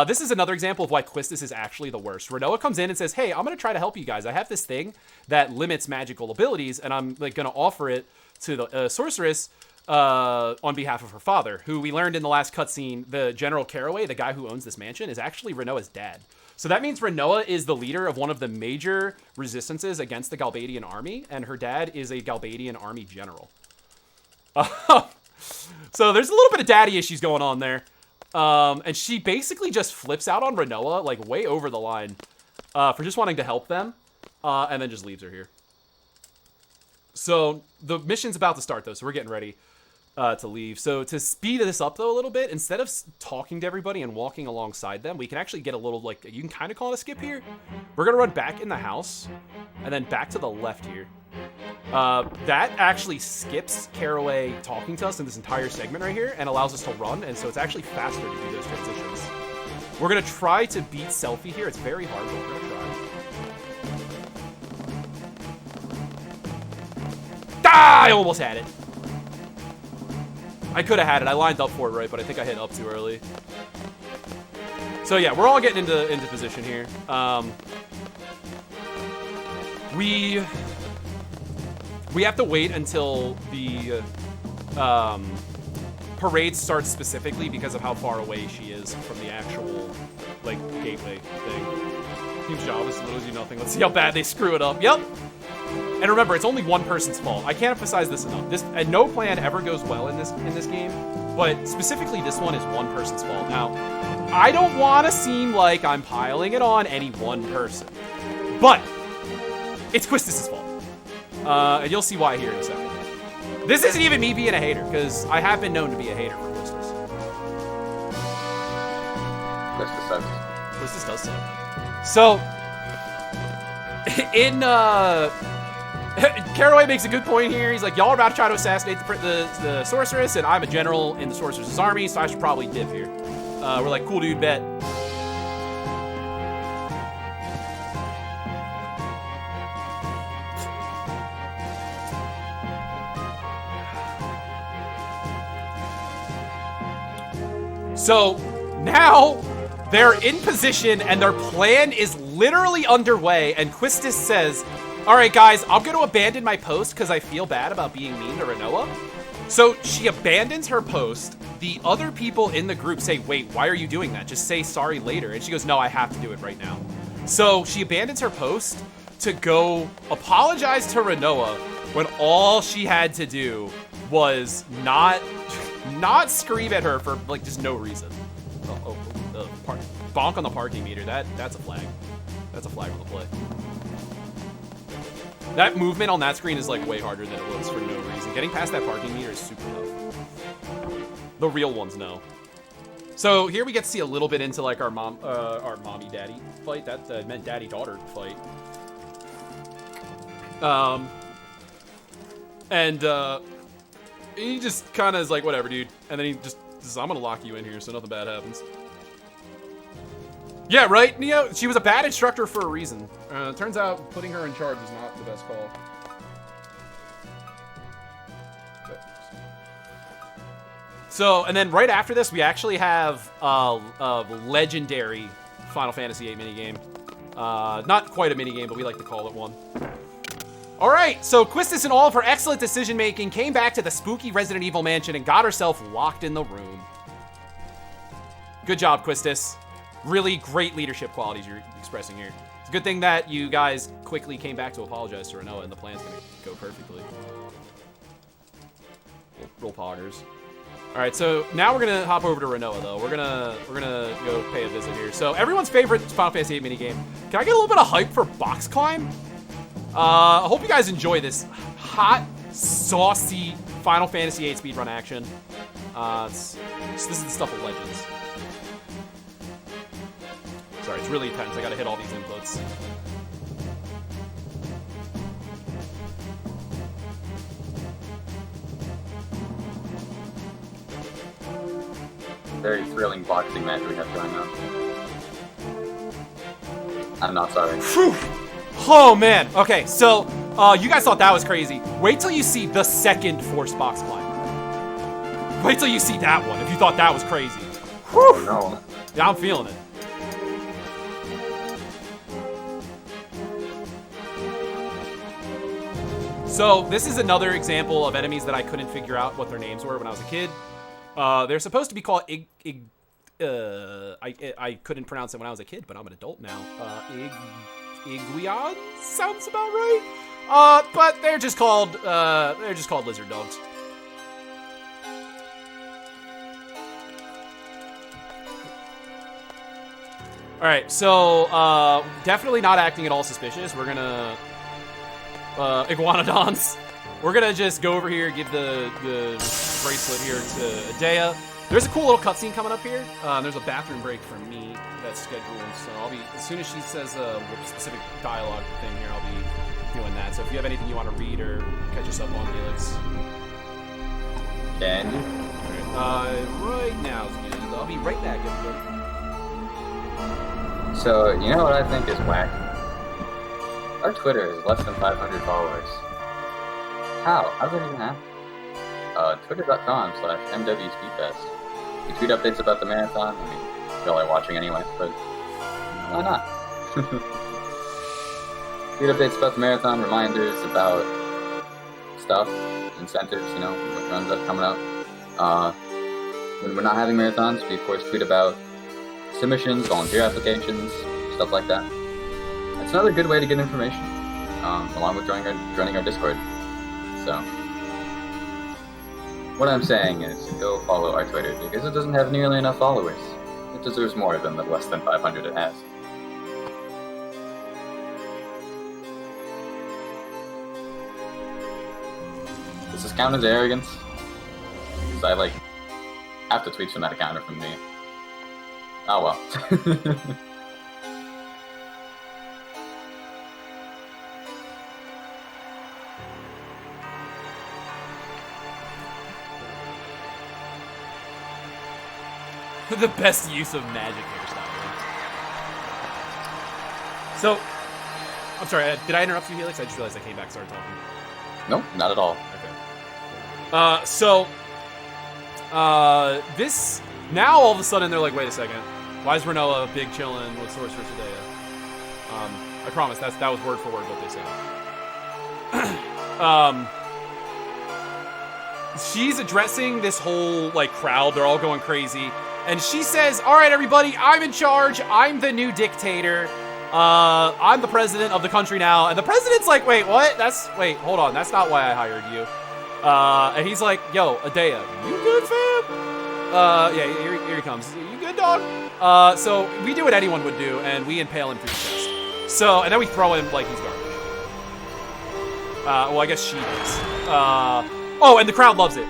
This is another example of why Quistis is actually the worst. Renoa comes in and says, hey, I'm going to try to help you guys. I have this thing that limits magical abilities, and I'm like going to offer it to the sorceress on behalf of her father, who we learned in the last cutscene, the General Caraway, the guy who owns this mansion, is actually Renoa's dad. So that means Renoa is the leader of one of the major resistances against the Galbadian army, and her dad is a Galbadian army general. So there's a little bit of daddy issues going on there. And she basically just flips out on Renoa, like way over the line, for just wanting to help them, and then just leaves her here. So the mission's about to start, though, so we're getting ready to leave. So to speed this up, though, a little bit, instead of talking to everybody and walking alongside them, we can actually get a little, like, you can kind of call it a skip here. We're going to run back in the house, and then back to the left here. That actually skips Caraway talking to us in this entire segment right here and allows us to run, and so it's actually faster to do those transitions. We're going to try to beat Selfie here. It's very hard, but we're going to try. Ah, I almost had it. I could have had it. I lined up for it right, but I think I hit up too early. So yeah, we're all getting into position here. We have to wait until the parade starts specifically because of how far away she is from the actual, like, gateway thing. Team's job is to literally do nothing. Let's see how bad they screw it up. Yep. And remember, it's only one person's fault. I can't emphasize this enough. And no plan ever goes well in this game, but specifically this one is one person's fault. Now, I don't want to seem like I'm piling it on any one person, but it's Quistis' fault. And you'll see why here in a second. This isn't even me being a hater, because I have been known to be a hater for Quistis. Quistis sucks. Quistis does suck. So, in, Caraway makes a good point here. He's like, y'all are about to try to assassinate the sorceress, and I'm a general in the sorceress's army, so I should probably dip here. We're like, cool, dude, bet. So now they're in position and their plan is literally underway, and Quistis says, all right, guys, I'm going to abandon my post because I feel bad about being mean to Renoa. So she abandons her post. The other people in the group say, wait, why are you doing that? Just say sorry later. And she goes, no, I have to do it right now. So she abandons her post to go apologize to Renoa when all she had to do was not scream at her for, like, just no reason. Bonk on the parking meter. That's a flag. That's a flag on the play. That movement on that screen is, like, way harder than it looks for no reason. Getting past that parking meter is super tough. The real ones know. So here we get to see a little bit into, like, our mommy-daddy fight. That meant daddy-daughter fight. He just kind of is like, whatever, dude. And then he just says, I'm going to lock you in here so nothing bad happens. Yeah, right, Neo? She was a bad instructor for a reason. Turns out putting her in charge was not the best call. So, and then right after this, we actually have a legendary Final Fantasy VIII minigame. Not quite a minigame, but we like to call it one. All right, so Quistis, in all of her excellent decision-making, came back to the spooky Resident Evil mansion and got herself locked in the room. Good job, Quistis. Really great leadership qualities you're expressing here. It's a good thing that you guys quickly came back to apologize to Renoa, and the plan's gonna go perfectly. Roll poggers. All right, so now we're gonna hop over to Renoa, though. We're gonna go pay a visit here. So everyone's favorite Final Fantasy VIII minigame. Can I get a little bit of hype for Box Climb? I hope you guys enjoy this hot, saucy Final Fantasy VIII speedrun action. This is the stuff of legends. Sorry, it's really intense. I gotta hit all these inputs. Very thrilling boxing match we have going on. I'm not sorry. Whew. Oh, man. Okay, so you guys thought that was crazy. Wait till you see the second Force Box Climb. Wait till you see that one if you thought that was crazy. Whew. Oh, no. Yeah, I'm feeling it. So this is another example of enemies that I couldn't figure out what their names were when I was a kid. They're supposed to be called I couldn't pronounce it when I was a kid, but I'm an adult now. Iguion sounds about right. But they're just called lizard dogs. All right, so definitely not acting at all suspicious. We're gonna iguanodons. We're gonna just go over here, give the bracelet here to Adea. There's a cool little cutscene coming up here. There's a bathroom break for me that's scheduled, so I'll be, as soon as she says a specific dialogue thing here, I'll be doing that. So if you have anything you want to read or catch us up on, Felix. Can you? Right now, I'll be right back, everybody. So, you know what I think is whack? Our Twitter is less than 500 followers. How? How does that even happen? Twitter.com/MWSF2020. We tweet updates about the marathon. I mean, y'all are watching anyway, but why not? Tweet updates about the marathon, reminders about stuff, incentives, you know, what runs up coming up. When we're not having marathons, we of course tweet about submissions, volunteer applications, stuff like that. It's another good way to get information, along with joining our Discord. So, what I'm saying is, go follow our Twitter, because it doesn't have nearly enough followers. It deserves more than the less than 500 it has. Does this count as arrogance? Because I, have to tweets from that account are from me. Oh well. The best use of magic hairstyle. So, I'm sorry, did I interrupt you, Felix? I just realized I came back and started talking. Nope, not at all. Okay. This, now all of a sudden they're like, wait a second, why is Renoa big chillin' with Sorceress Adea? I promise, that was word for word what they said. She's addressing this whole, crowd, they're all going crazy. And she says, all right, everybody, I'm in charge. I'm the new dictator. I'm the president of the country now. And the president's like, wait, what? Wait, hold on. That's not why I hired you. And he's like, yo, Adea, you good, fam? Yeah, here he comes. You good, dog? So we do what anyone would do, and we impale him through the chest. So, and then we throw him like he's garbage. Well, I guess she does. Oh, and the crowd loves it.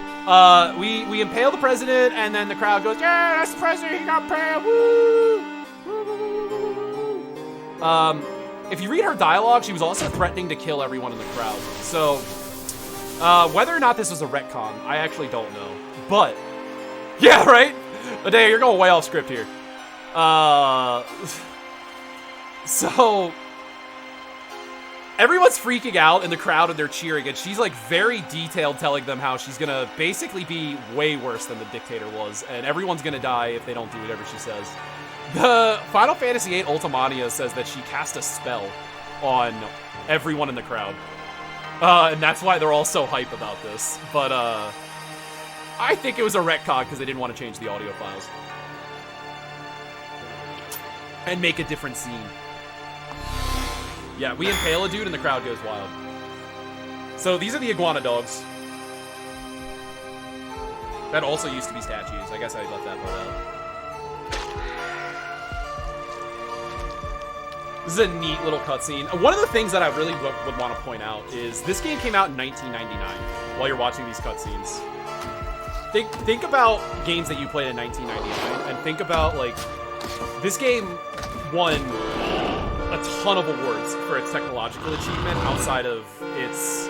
We impale the president, and then the crowd goes, yeah, that's the president, he got impaled, woo! If you read her dialogue, she was also threatening to kill everyone in the crowd. So, whether or not this was a retcon, I actually don't know. But, yeah, right? Adea, you're going way off script here. So, everyone's freaking out in the crowd and they're cheering, and she's very detailed telling them how she's gonna basically be way worse than the dictator was, and everyone's gonna die if they don't do whatever she says. The Final Fantasy VIII Ultimania says that she cast a spell on everyone in the crowd. And that's why they're all so hype about this. But I think it was a retcon because they didn't want to change the audio files. And make a different scene. Yeah, we impale a dude and the crowd goes wild. So these are the iguana dogs. That also used to be statues. I guess I left that part out. This is a neat little cutscene. One of the things that I really would want to point out is this game came out in 1999 while you're watching these cutscenes. Think about games that you played in 1999 and think about, this game won a ton of awards for its technological achievement outside of its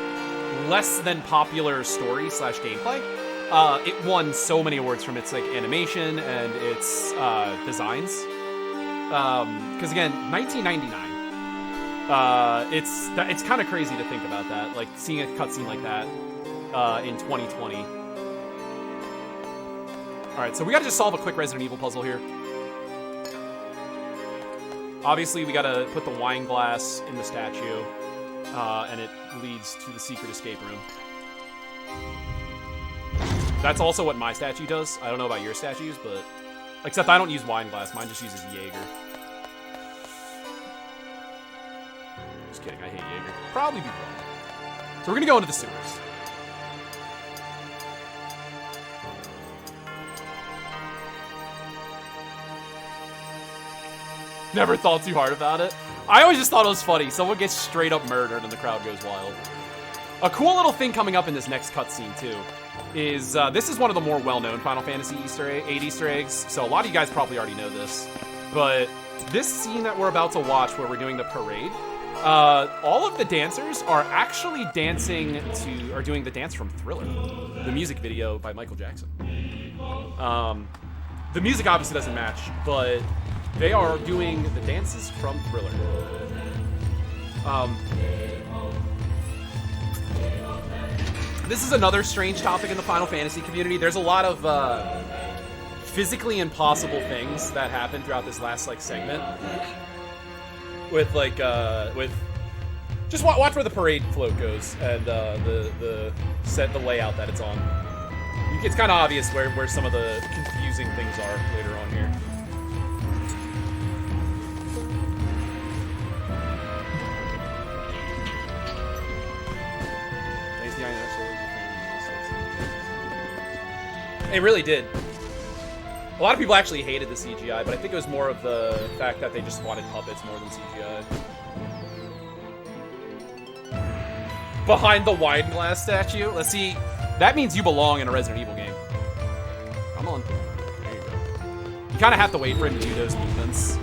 less than popular story / gameplay. It won so many awards from its animation and its designs. Because again, 1999. It's kind of crazy to think about that, seeing a cutscene like that in 2020. All right, so we gotta just solve a quick Resident Evil puzzle here. Obviously, we gotta put the wine glass in the statue. and it leads to the secret escape room. That's also what my statue does. I don't know about your statues, but... Except I don't use wine glass. Mine just uses Jaeger. Just kidding. I hate Jaeger. Probably be wrong. So we're gonna go into the sewers. Never thought too hard about it. I always just thought it was funny. Someone gets straight up murdered and the crowd goes wild. A cool little thing coming up in this next cutscene, too, is this is one of the more well-known Final Fantasy Easter eggs, so a lot of you guys probably already know this. But this scene that we're about to watch, where we're doing the parade, all of the dancers are actually doing the dance from Thriller, the music video by Michael Jackson. The music obviously doesn't match, but they are doing the dances from Thriller. This is another strange topic in the Final Fantasy community. There's a lot of physically impossible things that happen throughout this last segment. With just watch where the parade float goes and the layout that it's on. It's kind of obvious where some of the confusing things are later on here. It really did. A lot of people actually hated the CGI, but I think it was more of the fact that they just wanted puppets more than CGI. Behind the wine glass statue? Let's see. That means you belong in a Resident Evil game. Come on. There you go. You kind of have to wait for him to do those movements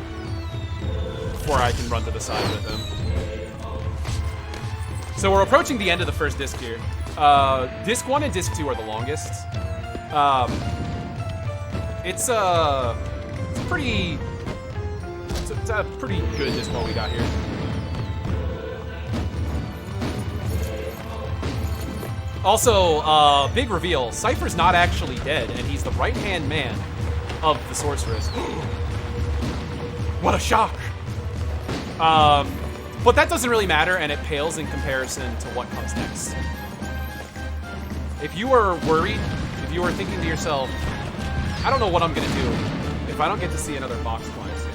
before I can run to the side with him. So we're approaching the end of the first disc here. Disc 1 and Disc 2 are the longest. It's a pretty good disc what we got here. Also, big reveal, Cypher's not actually dead, and he's the right-hand man of the Sorceress. What a shock! But that doesn't really matter, and it pales in comparison to what comes next. If you were worried, if you were thinking to yourself, I don't know what I'm gonna do if I don't get to see another box climb soon.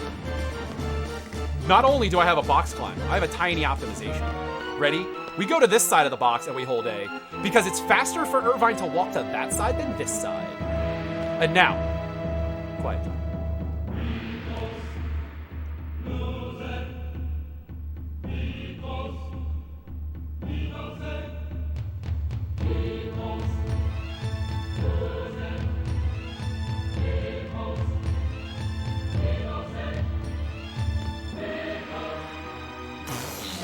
Not only do I have a box climb, I have a tiny optimization. Ready? We go to this side of the box and we hold A, because it's faster for Irvine to walk to that side than this side. And now, quiet time.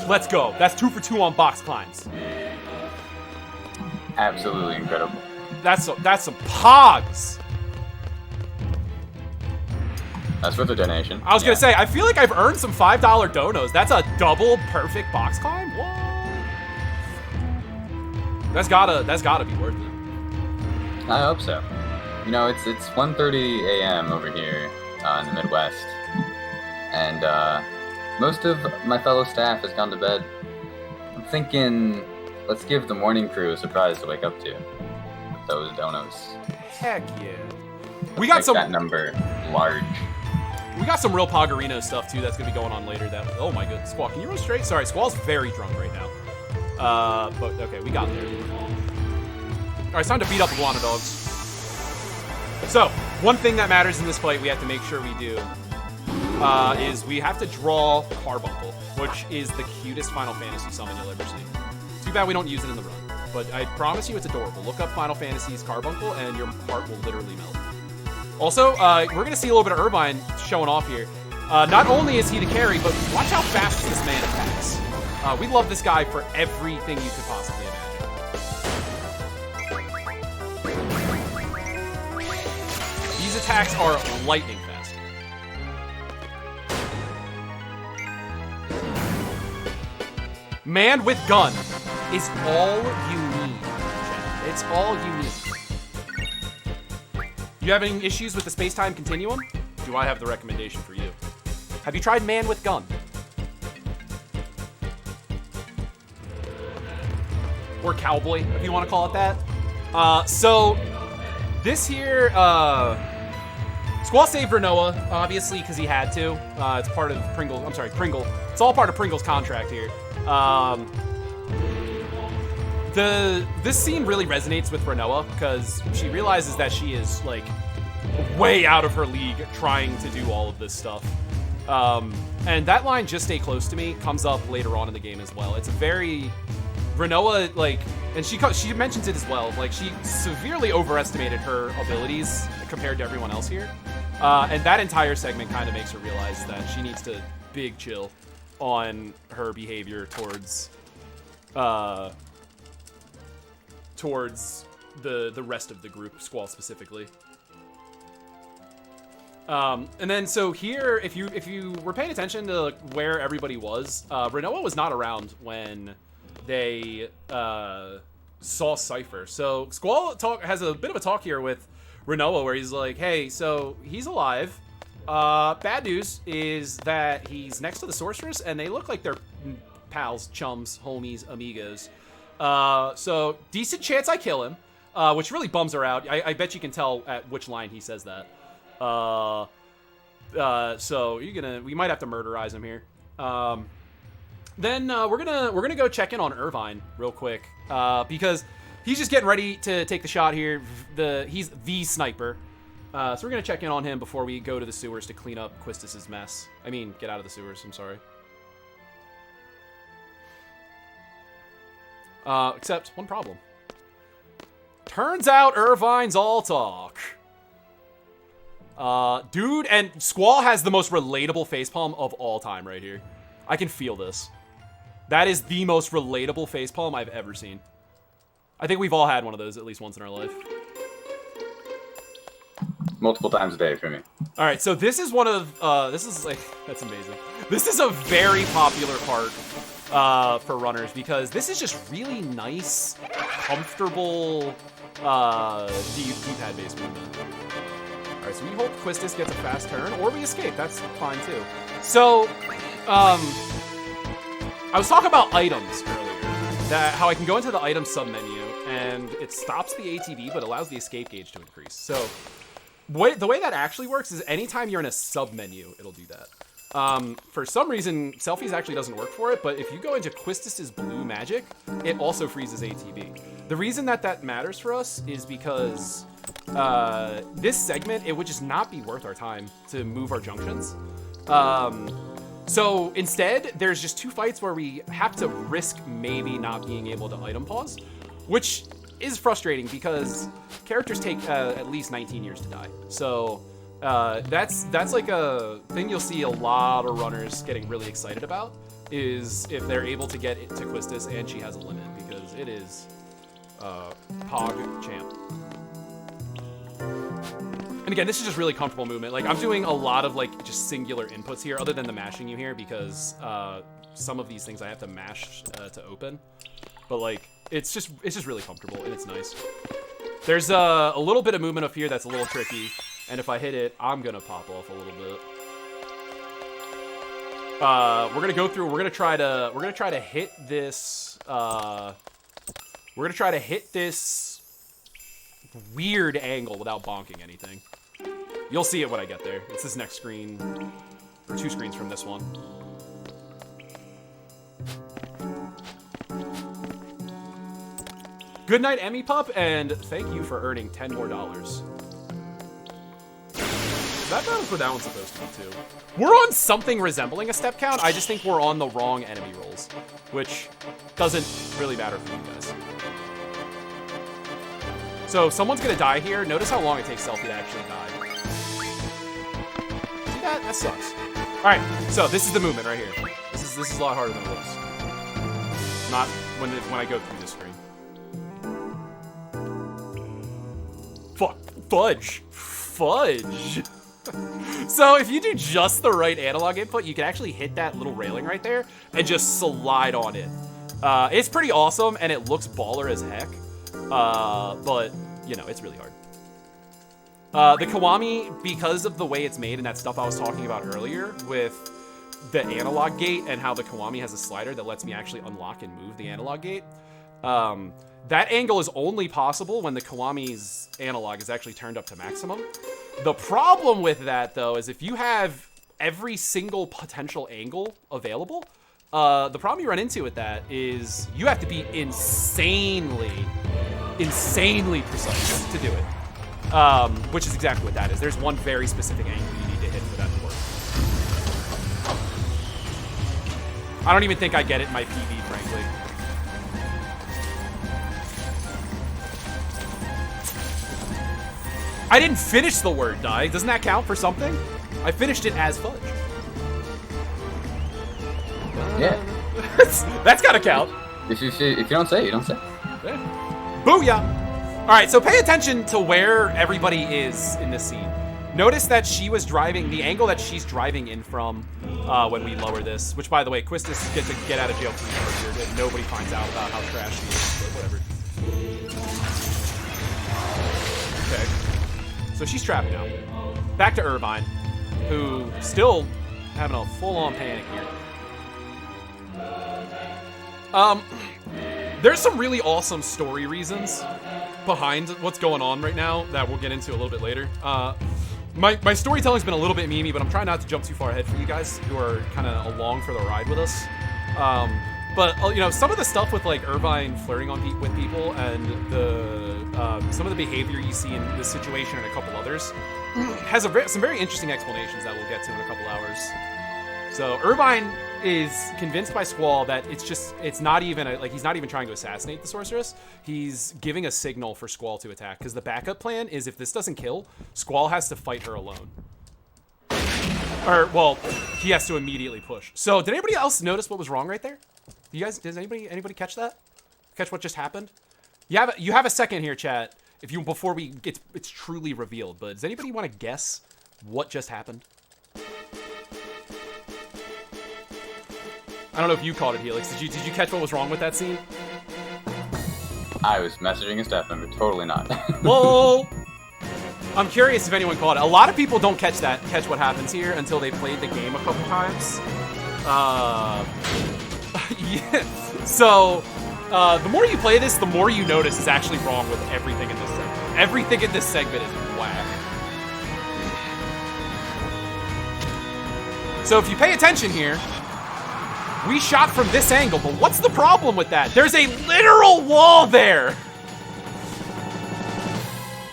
Let's go. That's 2 for 2 on box climbs. Absolutely incredible. That's some pogs. That's worth a donation. I was gonna say, I feel like I've earned some $5 donos. That's a double perfect box climb. What? That's gotta be worth it. I hope so. You know, it's 1:30 a.m. over here in the Midwest, and most of my fellow staff has gone to bed. I'm thinking, let's give the morning crew a surprise to wake up to with those donos. Heck yeah. We got Make that number large. We got some real Poggerino stuff too that's gonna be going on later. Oh my goodness, Squall, can you roll straight? Sorry, Squall's very drunk right now. But okay, we got there. All right, it's time to beat up iguana dogs. So, one thing that matters in this fight we have to make sure we do is we have to draw Carbuncle, which is the cutest Final Fantasy summon you'll ever see. Too bad we don't use it in the run, but I promise you it's adorable. Look up Final Fantasy's Carbuncle and your heart will literally melt. Also, we're going to see a little bit of Irvine showing off here. Not only is he the carry, but watch how fast this man attacks. We love this guy for everything you could possibly imagine. These attacks are lightning fast. Man with gun is all you need, Jen. It's all you need. You having issues with the space-time continuum? Do I have the recommendation for you? Have you tried Man with Gun? or cowboy, if you want to call it that. So this here, Squall saved Renoa, obviously, because he had to. It's part of Pringle. I'm sorry, Pringle. It's all part of Pringle's contract here. This scene really resonates with Renoa because she realizes that she is like way out of her league trying to do all of this stuff. And that line, "just stay close to me," comes up later on in the game as well. It's a very Renoa, like, and she mentions it as well. Like, she severely overestimated her abilities compared to everyone else here. And that entire segment kind of makes her realize that she needs to big chill on her behavior towards the rest of the group, Squall specifically. And then so here, if you were paying attention to where everybody was, Renoa was not around when they saw Cypher. So Squall has a bit of a talk here with Renoa where he's like, hey, so he's alive. Bad news is that he's next to the sorceress and they look like they're pals, chums, homies, amigos. So decent chance I kill him, which really bums her out. I bet you can tell at which line he says that. So we might have to murderize him here. Then we're gonna go check in on Irvine real quick, because he's just getting ready to take the shot here. He's the sniper. So we're gonna check in on him before we go to the sewers to clean up Quistis's mess. I mean, get out of the sewers. I'm sorry. Except one problem. Turns out Irvine's all talk. Dude, and Squall has the most relatable facepalm of all time right here. I can feel this. That is the most relatable facepalm I've ever seen. I think we've all had one of those at least once in our life. Multiple times a day for me. All right, so this is one of, this is like, that's amazing. This is a very popular part for runners because this is just really nice, comfortable D-pad based movement. All right, so we hope Quistis gets a fast turn, or we escape. That's fine, too. So, I was talking about items earlier, how I can go into the item submenu, and it stops the ATB, but allows the escape gauge to increase. So, the way that actually works is anytime you're in a submenu, it'll do that. For some reason, Selfies actually doesn't work for it, but if you go into Quistis's blue magic, it also freezes ATB. The reason that matters for us is because this segment, it would just not be worth our time to move our junctions. So instead, there's just two fights where we have to risk maybe not being able to item pause, which is frustrating because characters take at least 19 years to die. So that's like a thing you'll see a lot of runners getting really excited about, is if they're able to get it to Quistis and she has a limit, because it is Pog champ. And again, this is just really comfortable movement. Like, I'm doing a lot of like just singular inputs here, other than the mashing you hear, because some of these things I have to mash to open. But like, it's just really comfortable and it's nice. There's a little bit of movement up here that's a little tricky, and if I hit it, I'm gonna pop off a little bit. We're gonna go through. We're gonna try to hit this. We're gonna try to hit this weird angle without bonking anything. You'll see it when I get there. It's this next screen, or two screens from this one. Good night, Emmy Pup, and thank you for earning $10 more. That was where that one's supposed to be, too. We're on something resembling a step count. I just think we're on the wrong enemy rolls, which doesn't really matter for you guys. So someone's gonna die here. Notice how long it takes Selfie to actually die. See that? That sucks. All right, so this is the movement right here. This is a lot harder than it looks. Not when I go through this screen. Fudge. So if you do just the right analog input, you can actually hit that little railing right there and just slide on it. It's pretty awesome, and it looks baller as heck. But, you know, it's really hard. The Kiwami, because of the way it's made and that stuff I was talking about earlier with the analog gate and how the Kiwami has a slider that lets me actually unlock and move the analog gate, That angle is only possible when the Kiwami's analog is actually turned up to maximum. The problem with that, though, is if you have every single potential angle available, the problem you run into with that is you have to be insanely precise to do it. Which is exactly what that is. There's one very specific angle you need to hit for that to work. I don't even think I get it in my PV, frankly. I didn't finish the word die. Doesn't that count for something? I finished it as fudge. Yeah. That's gotta count. If you don't say, you don't say. Yeah. Booyah! Alright, so pay attention to where everybody is in this scene. Notice that she was driving, the angle that she's driving in from when we lower this, which, by the way, Quistis gets a get out of jail free card here, and nobody finds out about how trash she is, but whatever. Okay. So she's trapped now. Back to Irvine, who still having a full-on panic here. There's some really awesome story reasons behind what's going on right now that we'll get into a little bit later. My storytelling's been a little bit memey, but I'm trying not to jump too far ahead for you guys who are kind of along for the ride with us. But you know, some of the stuff with like Irvine flirting on with people and the some of the behavior you see in this situation and a couple others has some very interesting explanations that we'll get to in a couple hours. So Irvine is convinced by Squall that it's not even he's not even trying to assassinate the sorceress. He's giving a signal for Squall to attack because the backup plan is if this doesn't kill, Squall has to fight her alone. Or well, he has to immediately push. So did anybody else notice what was wrong right there? You guys, does anybody catch that? Catch what just happened? You have a second here, chat. Before it's truly revealed. But does anybody want to guess what just happened? I don't know if you caught it, Helix. Did you catch what was wrong with that scene? I was messaging a staff member. Totally not. Well, I'm curious if anyone caught it. A lot of people don't catch what happens here until they played the game a couple times. Yeah. So, the more you play this, the more you notice is actually wrong with everything in this segment. Everything in this segment is whack. So if you pay attention here, we shot from this angle, but what's the problem with that? There's a literal wall there!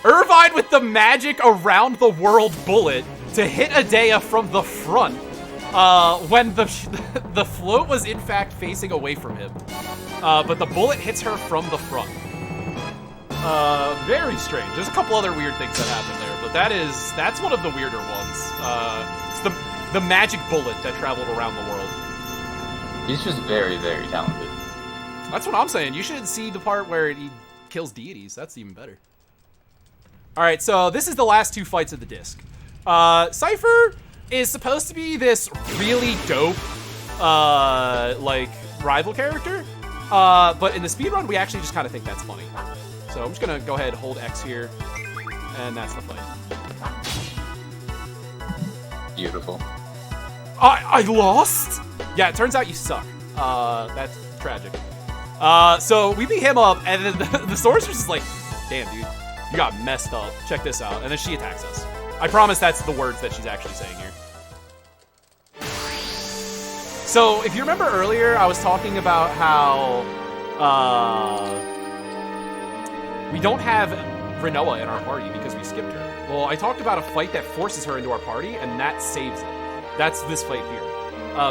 Irvine with the magic around the world bullet to hit Adea from the front when the float was in fact facing away from him. But the bullet hits her from the front. Very strange. There's a couple other weird things that happen there, but that's one of the weirder ones. It's the magic bullet that traveled around the world. He's just very, very talented. That's what I'm saying. You should see the part where he kills deities. That's even better. Alright, so this is the last two fights of the disc. Cypher is supposed to be this really dope, like, rival character. But in the speedrun, we actually just kind of think that's funny. So I'm just going to go ahead and hold X here. And that's the fight. Beautiful. I lost? Yeah, it turns out you suck. That's tragic. So we beat him up, and then the sorceress is like, damn, dude, you got messed up. Check this out. And then she attacks us. I promise that's the words that she's actually saying here. So if you remember earlier, I was talking about how we don't have Rinoa in our party because we skipped her. Well, I talked about a fight that forces her into our party, and that saves it. That's this fight here.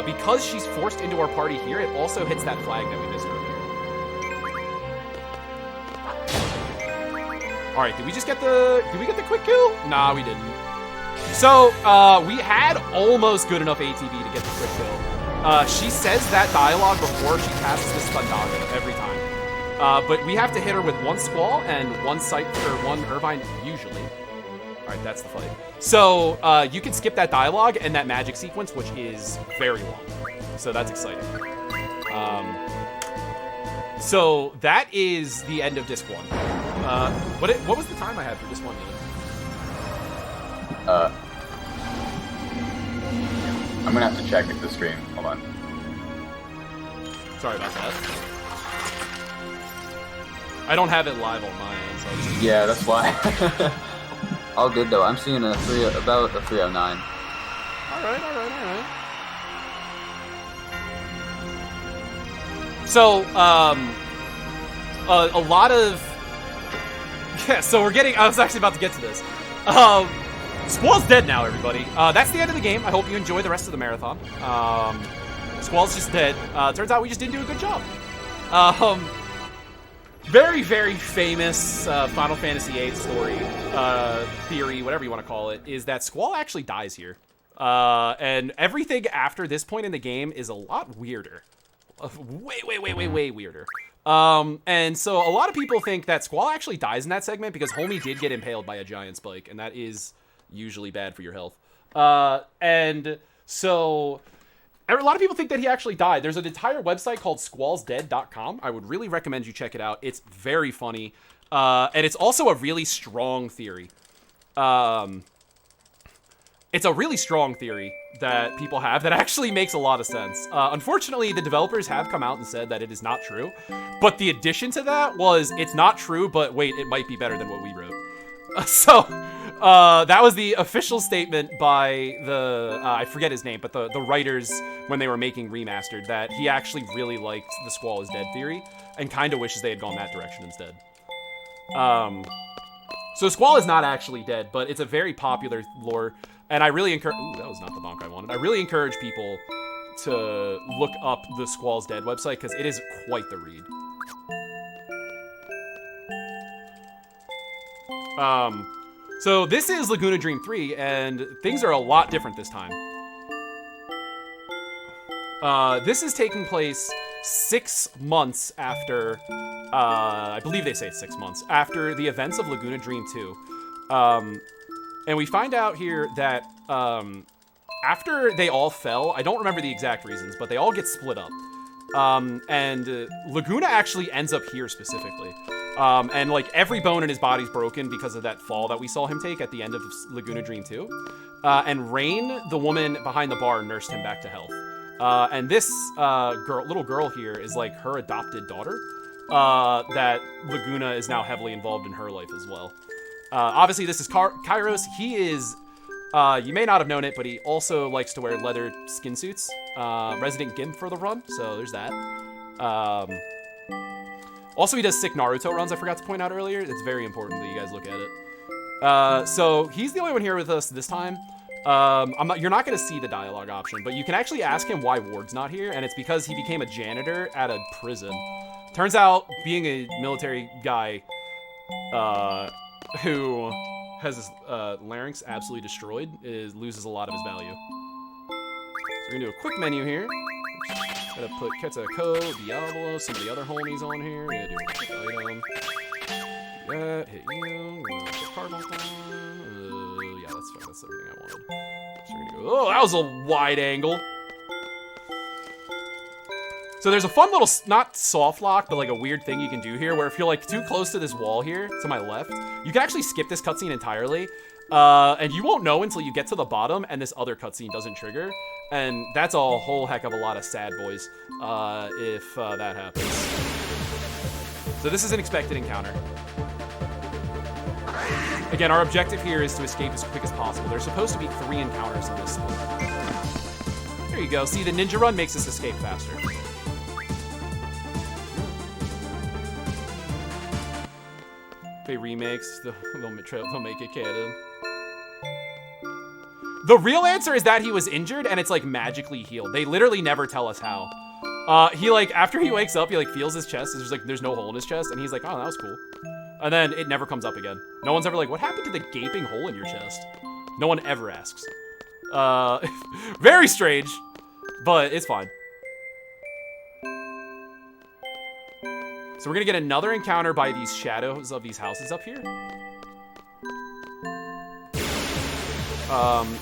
Because she's forced into our party here, it also hits that flag that we missed earlier. All right, did we get the quick kill? Nah, we didn't. So, we had almost good enough ATB to get the quick kill. She says that dialogue before she passes this Thundaga every time. But we have to hit her with one Squall and one one Irvine, usually. All right, that's the fight. So, you can skip that dialogue and that magic sequence, which is very long. So that's exciting. So that is the end of disc 1. What was the time I had for disc 1, Ian? I'm gonna have to check the stream. Hold on. Sorry about that. I don't have it live on my end, so I just... Yeah, that's why. All good though. I'm seeing about a 309. All right. So, a lot of... Yeah, so we're getting... I was actually about to get to this. Squall's dead now, everybody. That's the end of the game. I hope you enjoy the rest of the marathon. Squall's just dead. Turns out we just didn't do a good job. Very, very famous Final Fantasy VIII story, theory, whatever you want to call it, is that Squall actually dies here. And everything after this point in the game is a lot weirder. Way weirder. And so a lot of people think that Squall actually dies in that segment because Homie did get impaled by a giant spike, and that is usually bad for your health. And so... A lot of people think that he actually died. There's an entire website called squallsdead.com. I would really recommend you check it out. It's very funny. And it's also a really strong theory. It's a really strong theory that people have that actually makes a lot of sense. Unfortunately, the developers have come out and said that it is not true. But the addition to that was, it's not true, but wait, it might be better than what we wrote. That was the official statement by the, I forget his name, but the writers when they were making Remastered, that he actually really liked the Squall is dead theory and kind of wishes they had gone that direction instead. So Squall is not actually dead, but it's a very popular lore, and I really encourage, ooh, that was not the bonk I wanted. I really encourage people to look up the Squall's Dead website because it is quite the read. So this is Laguna Dream 3, and things are a lot different this time. This is taking place 6 months after, I believe they say 6 months, after the events of Laguna Dream 2. And we find out here that, after they all fell, I don't remember the exact reasons, but they all get split up. And Laguna actually ends up here specifically. And like every bone in his body's broken because of that fall that we saw him take at the end of Laguna Dream 2. And Rain, the woman behind the bar, nursed him back to health. And this little girl here is like her adopted daughter. That Laguna is now heavily involved in her life as well. Obviously, this is Kairos. He is, you may not have known it, but he also likes to wear leather skin suits. Resident Gimp for the run, so there's that. Also, he does sick Naruto runs, I forgot to point out earlier. It's very important that you guys look at it. So he's the only one here with us this time. You're not going to see the dialogue option, but you can actually ask him why Ward's not here, and it's because he became a janitor at a prison. Turns out, being a military guy who has his larynx absolutely destroyed loses a lot of his value. So we're going to do a quick menu here. Gotta put Ketako, Diablo, some of the other homies on here. We're gonna do a quick item. That, hit you. We're gonna put carbon on. Yeah, that's fine. That's everything I wanted. So we're gonna go. Oh, that was a wide angle. So there's a fun little, not soft lock, but like a weird thing you can do here where if you're like too close to this wall here, to my left, you can actually skip this cutscene entirely. And you won't know until you get to the bottom and this other cutscene doesn't trigger. And that's a whole heck of a lot of sad boys, if that happens. So this is an expected encounter. Again, our objective here is to escape as quick as possible. There's supposed to be 3 encounters in this. There you go. See, the ninja run makes us escape faster. If they remakes, they'll make it canon. The real answer is that he was injured and it's like magically healed. They literally never tell us how. He like, after he wakes up, he like feels his chest. There's no hole in his chest. And he's like, oh, that was cool. And then it never comes up again. No one's ever like, what happened to the gaping hole in your chest? No one ever asks. Very strange, but it's fine. So we're gonna get another encounter by these shadows of these houses up here.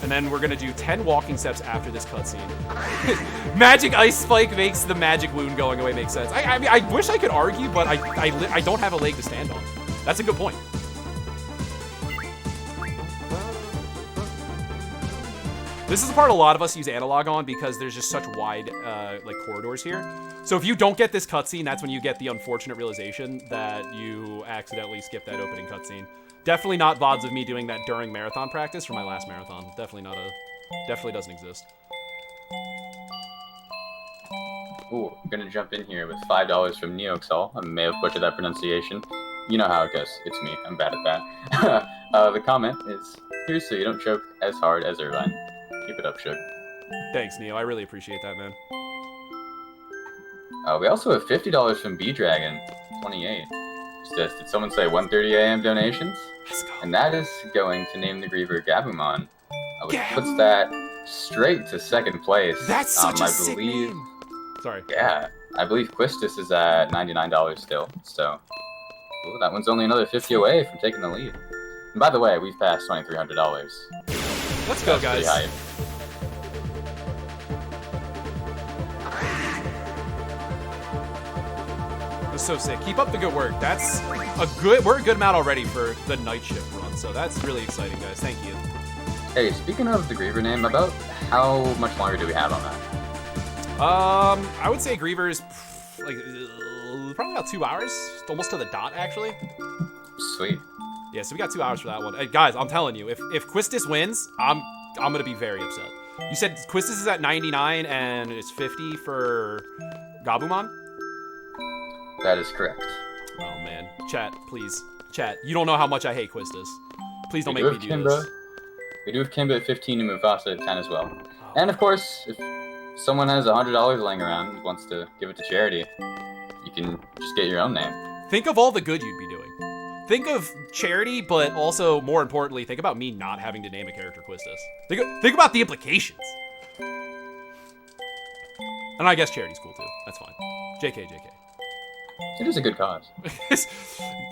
And then we're gonna do 10 walking steps after this cutscene. Magic ice spike makes the magic wound going away make sense. I mean, I wish I could argue, but I don't have a leg to stand on. That's a good point. This is the part a lot of us use analog on because there's just such wide like corridors here. So if you don't get this cutscene, that's when you get the unfortunate realization that you accidentally skipped that opening cutscene. Definitely not VODs of me doing that during marathon practice for my last marathon. Definitely doesn't exist. Ooh, I'm gonna jump in here with $5 from Neoxol. I may have butchered that pronunciation. You know how it goes. It's me. I'm bad at that. The comment is, here's so you don't choke as hard as Irvine. Keep it up, Shug. Thanks, Neo. I really appreciate that, man. We also have $50 from B-Dragon28. Just, did someone say 1:30 a.m. donations? Let's go. And that is going to name the Griever Gabumon, which puts that straight to second place. That's such a sick name. Sorry. Yeah, I believe Quistis is at $99 still, so ooh, that one's only another 50 away from taking the lead. And by the way, we've passed $2,300. Let's go, guys. Pretty high. That's so sick. Keep up the good work. That's we're a good amount already for the night shift run, so that's really exciting, guys. Thank you. Hey, speaking of the Griever name, about how much longer do we have on that? I would say Griever's like probably about 2 hours, almost to the dot, actually. Sweet. Yeah, so we got 2 hours for that one. Hey, guys, I'm telling you, if Quistis wins, I'm gonna be very upset. You said Quistis is at 99 and it's 50 for Gabumon? That is correct. Oh man, chat, please, chat. You don't know how much I hate Quistis. Please don't make me do this. We do have Kimba at 15 and Mufasa at 10 as well. And of course, if someone has $100 laying around and wants to give it to charity, you can just get your own name. Think of all the good you'd be doing. Think of charity, but also, more importantly, think about me not having to name a character Quistis. Think about the implications. And I guess charity's cool too. That's fine. JK. It is a good cause.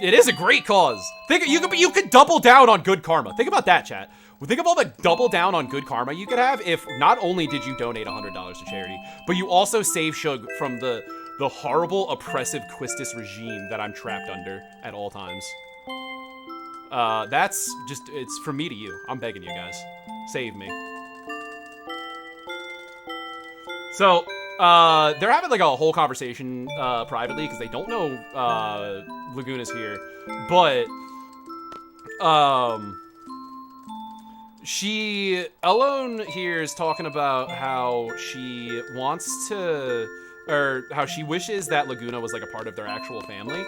It is a great cause. You could double down on good karma. Think about that, chat. Think of all the double down on good karma you could have if not only did you donate $100 to charity, but you also save Shug from the horrible, oppressive Quistis regime that I'm trapped under at all times. That's just, it's from me to you. I'm begging you guys. Save me. So, they're having like a whole conversation privately because they don't know Laguna's here, but Alone here is talking about how she wants to, or how she wishes that Laguna was like a part of their actual family.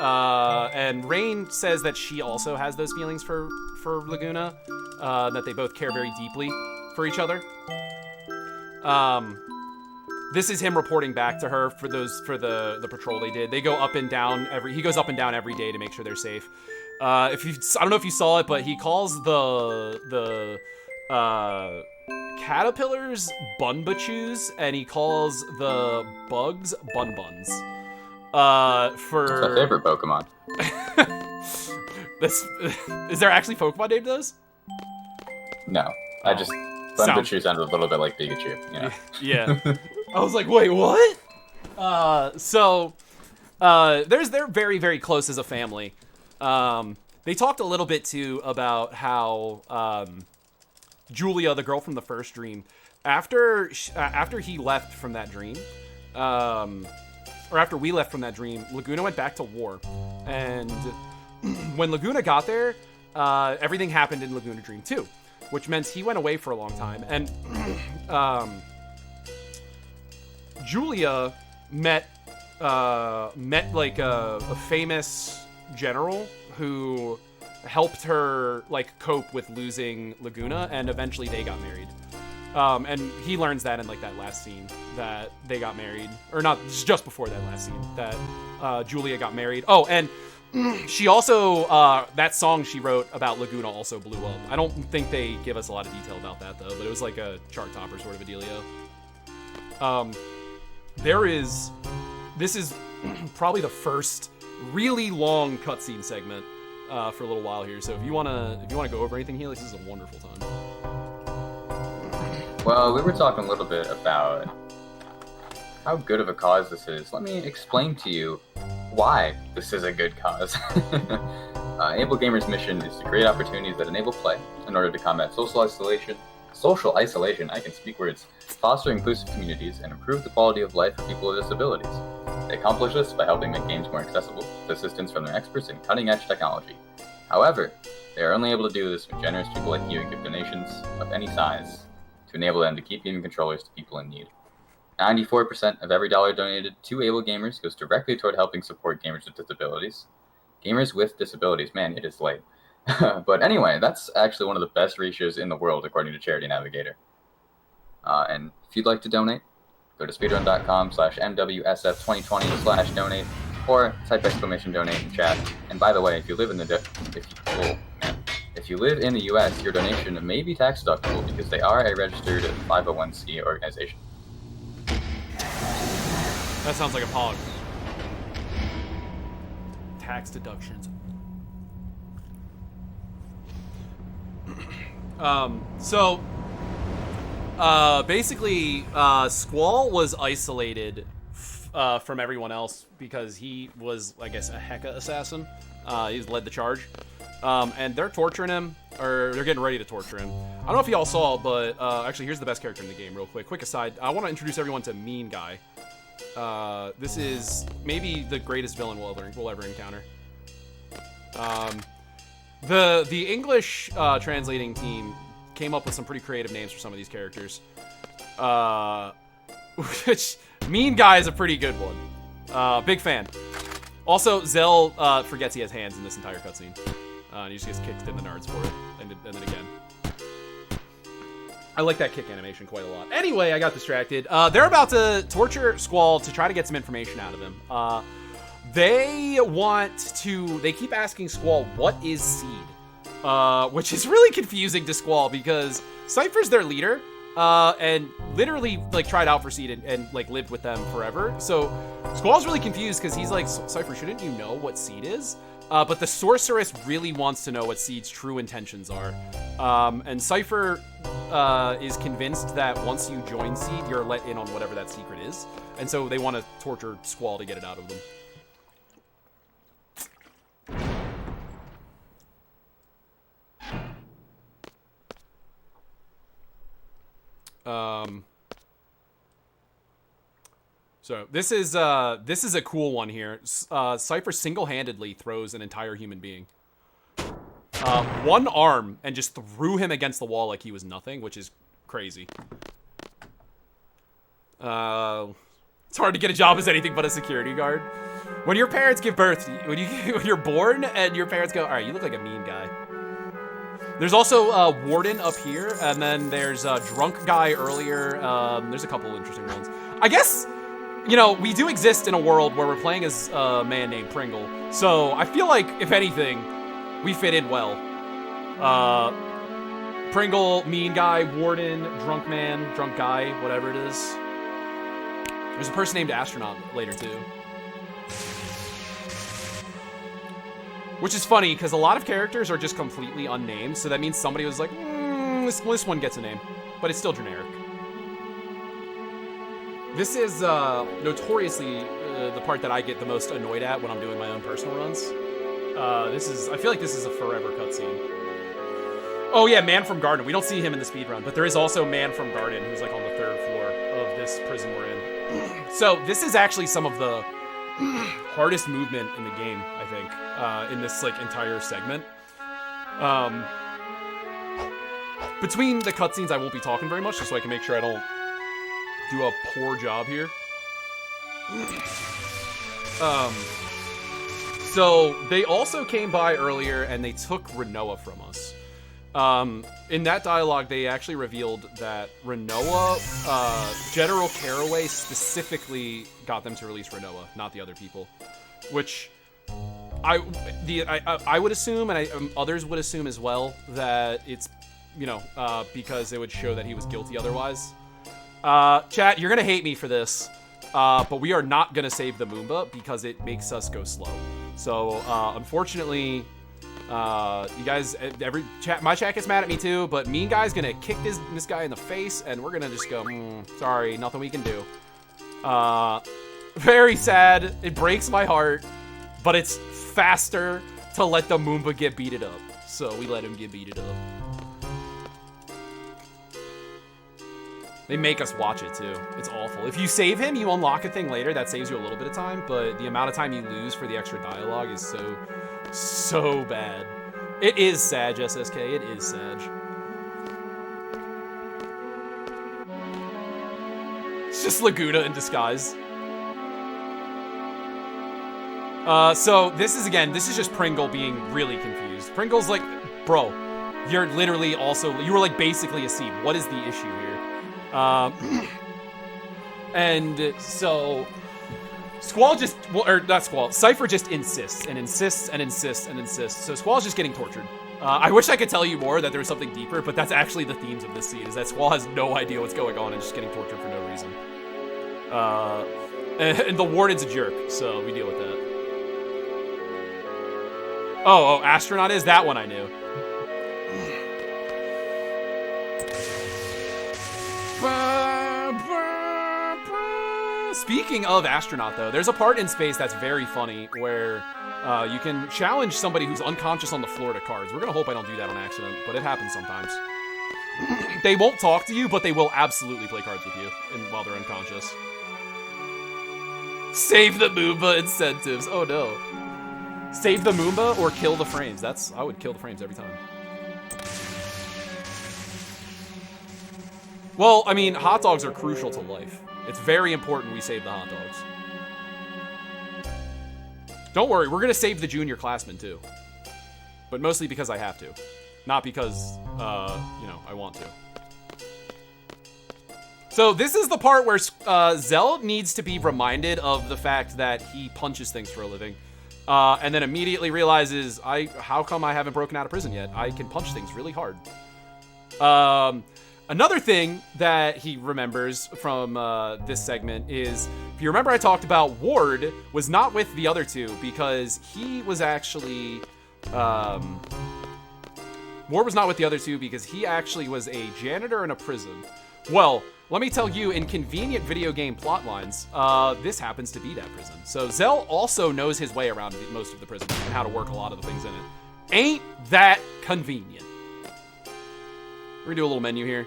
And Rain says that she also has those feelings for Laguna, that they both care very deeply for each other. This is him reporting back to her for the patrol they did. They go up and down he goes up and down every day to make sure they're safe. I don't know if you saw it, but he calls the caterpillars bunbachus, and he calls the bugs bunbuns. That's my favorite Pokemon. Is there actually Pokemon named those? No, I just Bunbachu sounded a little bit like Pikachu. You know? Yeah. I was like, wait, what? They're very, very close as a family. They talked a little bit too about how Julia, the girl from the first dream, after he left from that dream, or after we left from that dream, Laguna went back to war, and when Laguna got there, everything happened in Laguna Dream 2, which meant he went away for a long time, and Julia met like a famous general who helped her like cope with losing Laguna, and eventually they got married. And he learns that in like that last scene that they got married, or not, just before that last scene that Julia got married. Oh, and she also that song she wrote about Laguna also blew up. I don't think they give us a lot of detail about that though, but it was like a chart topper sort of a dealio. This is probably the first really long cutscene segment for a little while here. So if you wanna go over anything, Helix, this is a wonderful time. Well, we were talking a little bit about how good of a cause this is. Let me explain to you why this is a good cause. Enable Gamers' mission is to create opportunities that enable play in order to combat social isolation, social isolation, I can speak words, foster inclusive communities, and improve the quality of life for people with disabilities. They accomplish this by helping make games more accessible, with assistance from their experts in cutting-edge technology. However, they are only able to do this when generous people like you give donations of any size to enable them to keep giving controllers to people in need. 94% of every dollar donated to able gamers goes directly toward helping support gamers with disabilities. Gamers with disabilities, man, it is late. But anyway, that's actually one of the best ratios in the world according to Charity Navigator. And if you'd like to donate, go to speedrun.com/MWSF2020/donate or type !donate in chat. And by the way, if you live in the if you live in the US, your donation may be tax deductible because they are a registered 501c organization. That sounds like a pog. Tax deductions. Basically, Squall was isolated from everyone else because he was, I guess, a Heka assassin. He led the charge. And they're torturing him, or they're getting ready to torture him. I don't know if y'all saw, but actually, here's the best character in the game, real quick. Quick aside, I want to introduce everyone to Mean Guy. This is maybe the greatest villain we'll ever encounter. The English translating team came up with some pretty creative names for some of these characters. Which, Mean Guy is a pretty good one. Big fan. Also, Zell forgets he has hands in this entire cutscene. And he just gets kicked in the nards for it. And then again. I like that kick animation quite a lot. Anyway, I got distracted. They're about to torture Squall to try to get some information out of him. They keep asking Squall, what is Seed? Which is really confusing to Squall because Cypher's their leader, and literally, like, tried out for Seed and like, lived with them forever. So Squall's really confused because he's like, Cypher, shouldn't you know what Seed is? But the Sorceress really wants to know what Seed's true intentions are. And Cypher is convinced that once you join Seed, you're let in on whatever that secret is. And so they want to torture Squall to get it out of them. So this is a cool one here. Cypher single-handedly throws an entire human being. One arm and just threw him against the wall like he was nothing, which is crazy. It's hard to get a job as anything but a security guard. When your parents give birth, when you're born and your parents go, all right, you look like a mean guy. There's also Warden up here, and then there's Drunk Guy earlier. There's a couple interesting ones. I guess, you know, we do exist in a world where we're playing as a man named Pringle. So I feel like, if anything, we fit in well. Pringle, Mean Guy, Warden, Drunk Man, Drunk Guy, whatever it is. There's a person named Astronaut later, too. Which is funny, because a lot of characters are just completely unnamed, so that means somebody was like, this one gets a name. But it's still generic. This is notoriously the part that I get the most annoyed at when I'm doing my own personal runs. I feel like this is a forever cutscene. Oh yeah, Man from Garden. We don't see him in the speedrun, but there is also Man from Garden, who's like on the 3rd floor of this prison we're in. So this is actually some of the hardest movement in the game, I think, in this like entire segment. Between the cutscenes, I won't be talking very much, just so I can make sure I don't do a poor job here. So they also came by earlier and they took Renoa from us. In that dialogue, they actually revealed that Renoa, General Caraway specifically got them to release Renoa, not the other people. Which I would assume, and others would assume as well, that it's, you know, because it would show that he was guilty otherwise. Chat, you're gonna hate me for this, but we are not gonna save the Moomba because it makes us go slow. So, unfortunately, you guys, my chat gets mad at me too, but Mean Guy's gonna kick this guy in the face, and we're gonna just go, sorry, nothing we can do. Very sad. It breaks my heart, but it's faster to let the Moomba get beaten up. So we let him get beaten up. They make us watch it, too. It's awful. If you save him, you unlock a thing later. That saves you a little bit of time, but the amount of time you lose for the extra dialogue is so bad. It is Sag, SSK. It is Sag. It's just Laguna in disguise. So this is just Pringle being really confused. Pringle's like, bro, you're literally you were like basically a seed. What is the issue here? And so Squall just, or not Squall, Cypher just insists and insists and insists and insists. So Squall's just getting tortured. I wish I could tell you more, that there was something deeper, but that's actually the themes of this scene, is that Squall has no idea what's going on and just getting tortured for no reason. And the warden's a jerk, so we deal with that. Oh, Astronaut is? That one I knew. Speaking of Astronaut, though, there's a part in space that's very funny where you can challenge somebody who's unconscious on the floor to cards. We're gonna hope I don't do that on accident, but it happens sometimes. They won't talk to you, but they will absolutely play cards with you while they're unconscious. Save the Moomba incentives. Oh no. Save the Moomba or kill the frames. I would kill the frames every time. Well, I mean, hot dogs are crucial to life. It's very important we save the hot dogs. Don't worry, we're gonna save the junior classmen too. But mostly because I have to. Not because, I want to. So this is the part where Zell needs to be reminded of the fact that he punches things for a living. And then immediately realizes, how come I haven't broken out of prison yet? I can punch things really hard. Another thing that he remembers from this segment is, if you remember, I talked about Ward was not with the other two because he was actually... Ward was not with the other two because he actually was a janitor in a prison. Well, let me tell you, in convenient video game plot lines, this happens to be that prison. So Zell also knows his way around most of the prison and how to work a lot of the things in it. Ain't that convenient? We're gonna do a little menu here.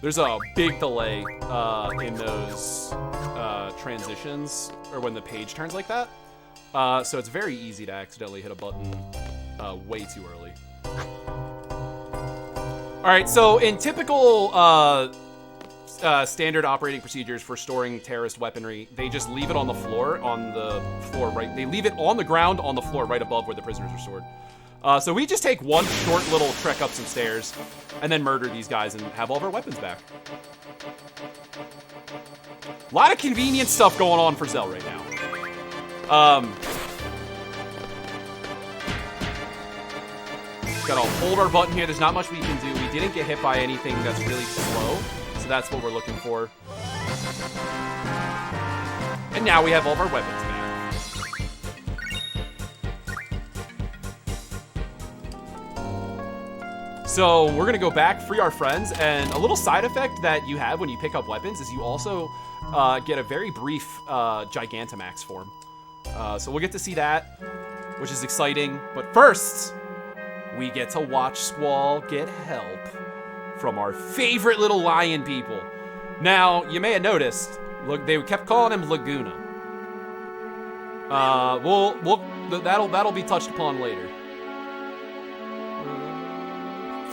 There's a big delay in those transitions, or when the page turns like that. So it's very easy to accidentally hit a button way too early. All right, so in typical standard operating procedures for storing terrorist weaponry, they just leave it on the floor, right? They leave it on the ground on the floor right above where the prisoners are stored. So we just take one short little trek up some stairs and then murder these guys and have all of our weapons back. A lot of convenient stuff going on for Zell right now. Gotta hold our button here. There's not much we can do. We didn't get hit by anything that's really slow, so that's what we're looking for. And now we have all of our weapons back. So we're gonna go back, free our friends, and a little side effect that you have when you pick up weapons is you also get a very brief Gigantamax form. So we'll get to see that, which is exciting. But first, we get to watch Squall get help from our favorite little lion people. Now, you may have noticed, look, they kept calling him Laguna. That'll be touched upon later.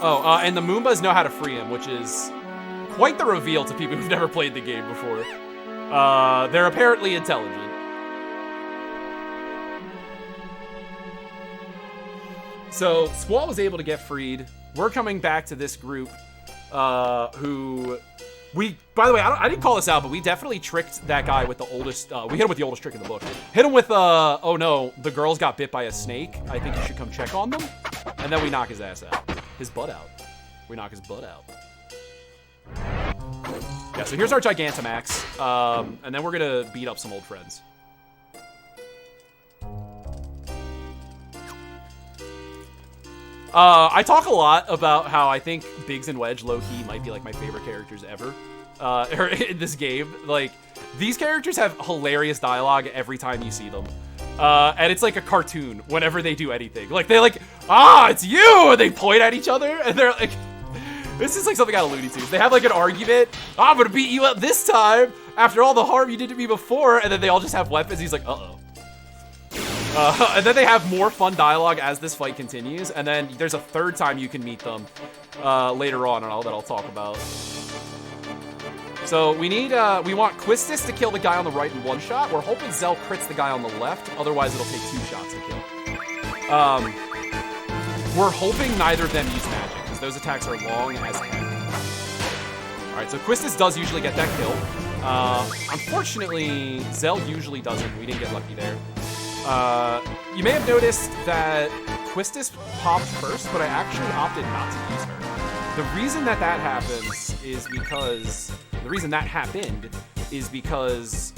And the Moombas know how to free him, which is quite the reveal to people who've never played the game before. They're apparently intelligent. So Squall was able to get freed. We're coming back to this group, who by the way, I didn't call this out, but we definitely tricked that guy with the oldest, we hit him with the oldest trick in the book. Hit him with, oh no, the girls got bit by a snake. I think you should come check on them. And then we knock his ass out. His butt out. We knock his butt out. Yeah, so here's our Gigantamax, and then we're gonna beat up some old friends. I talk a lot about how I think Biggs and Wedge, low-key, might be like my favorite characters ever, in this game. Like, These characters have hilarious dialogue every time you see them. And it's like a cartoon whenever they do anything. Like, they like, it's you! And they point at each other, and they're like, this is like something out of Looney Tunes. They have like an argument, I'm gonna beat you up this time, after all the harm you did to me before, and then they all just have weapons. He's like, uh-oh. And then they have more fun dialogue as this fight continues, and then there's a third time you can meet them later on, and that I'll talk about. So we want Quistis to kill the guy on the right in one shot. We're hoping Zell crits the guy on the left, otherwise it'll take 2 shots to kill. We're hoping neither of them use magic, because those attacks are long as heck. Alright, so Quistis does usually get that kill. Unfortunately, Zell usually doesn't. We didn't get lucky there. You may have noticed that Quistis popped first, but I actually opted not to use her. The reason that happens is because... The reason that happened is because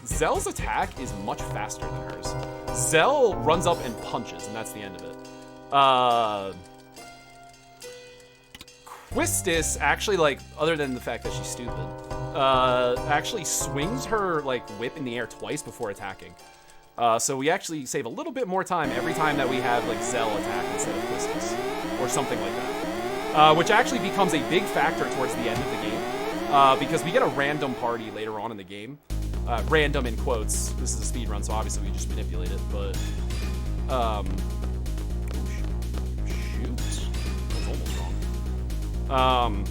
Zell's attack is much faster than hers. Zell runs up and punches, and that's the end of it. Quistis actually, like, other than the fact that she's stupid, actually swings her, like, whip in the air twice before attacking. So we actually save a little bit more time every time that we have, like, Zell attack instead of Quistis, or something like that. Which actually becomes a big factor towards the end of the game. Because we get a random party later on in the game. Random in quotes. This is a speed run, so obviously we just manipulate it, but... shoot. That's almost wrong.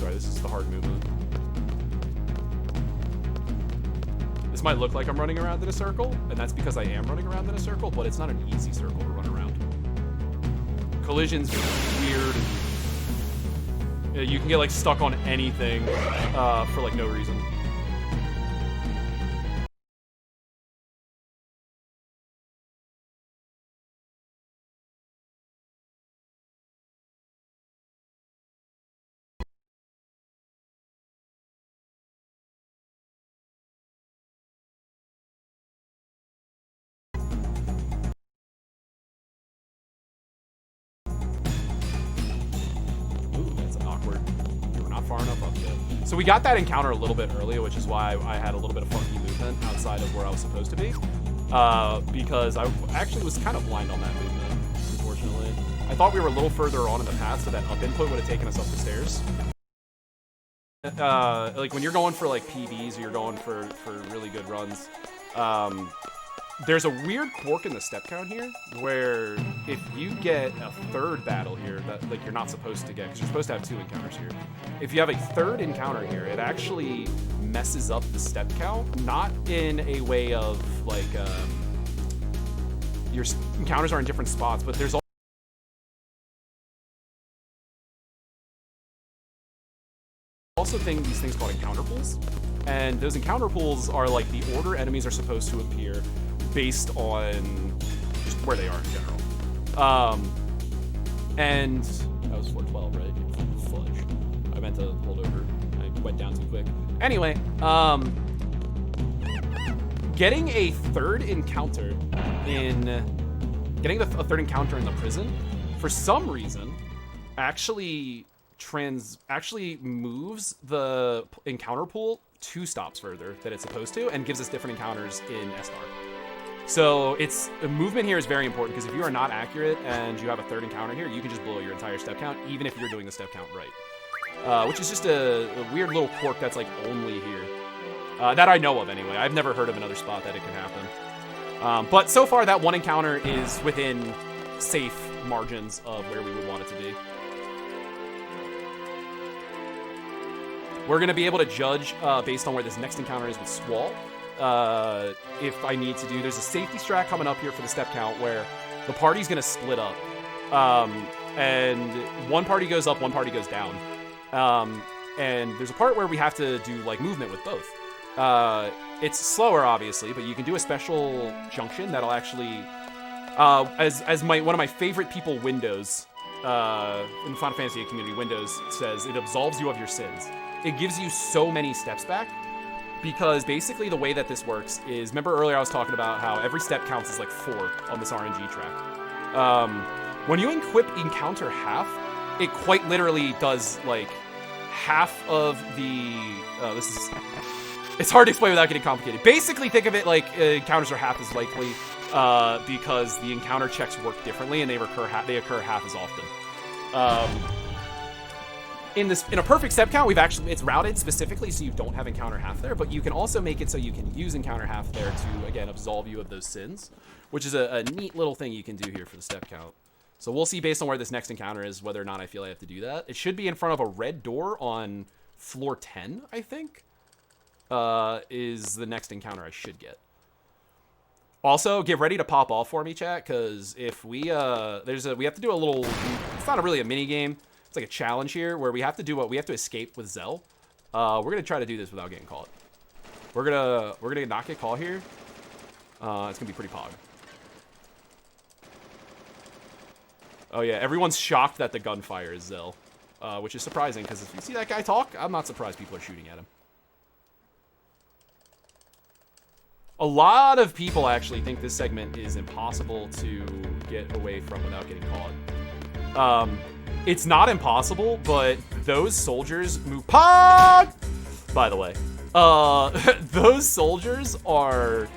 Sorry, this is the hard movement. This might look like I'm running around in a circle, and that's because I am running around in a circle, but it's not an easy circle to run around. Collisions weird. Yeah, you can get like stuck on anything for like no reason. Far enough up yet. So we got that encounter a little bit earlier, which is why I had a little bit of funky movement outside of where I was supposed to be. Because I actually was kind of blind on that movement, unfortunately. I thought we were a little further on in the path, so that up input would have taken us up the stairs. Like when you're going for like PBs or you're going for really good runs, there's a weird quirk in the step count here, where if you get a third battle here that like you're not supposed to get, because you're supposed to have 2 encounters here. If you have a third encounter here, it actually messes up the step count, not in a way of like your encounters are in different spots, but there's also these things called encounter pools, and those encounter pools are like the order enemies are supposed to appear based on just where they are in general. And that was 412, right? Fudge. I meant to hold over. I went down too quick. Anyway, getting a third encounter in the prison, for some reason, actually moves the encounter pool 2 stops further than it's supposed to, and gives us different encounters in SR. So the movement here is very important, because if you are not accurate and you have a third encounter here, you can just blow your entire step count, even if you're doing the step count right. Which is just a weird little quirk that's like only here. That I know of anyway. I've never heard of another spot that it can happen. But so far that one encounter is within safe margins of where we would want it to be. We're going to be able to judge based on where this next encounter is with Squall. If I need to do, there's a safety strat coming up here for the step count where the party's going to split up. And one party goes up, one party goes down. And there's a part where we have to do like movement with both. It's slower, obviously, but you can do a special junction that'll actually, as one of my favorite people, Windows, in the Final Fantasy community, Windows says, it absolves you of your sins. It gives you so many steps back, because basically the way that this works is, remember earlier I was talking about how every step counts as like 4 on this RNG track. When you equip encounter half, it quite literally does like half of the. It's hard to explain without getting complicated. Basically, think of it like encounters are half as likely because the encounter checks work differently and they occur half as often. In a perfect step count, it's routed specifically so you don't have encounter half there, but you can also make it so you can use encounter half there to again absolve you of those sins, which is a neat little thing you can do here for the step count. So we'll see based on where this next encounter is whether or not I feel I have to do that. It should be in front of a red door on floor 10, I think, is the next encounter I should get. Also, get ready to pop off for me, chat, because if we have to do a little. It's not really a mini game. It's like a challenge here where we have to escape with Zell. We're gonna try to do this without getting caught. We're gonna not get caught here. It's gonna be pretty pog. Oh yeah, everyone's shocked that the gunfire is Zell, which is surprising because if you see that guy talk, I'm not surprised people are shooting at him. A lot of people actually think this segment is impossible to get away from without getting caught. It's not impossible, but those soldiers move pog. By the way, those soldiers are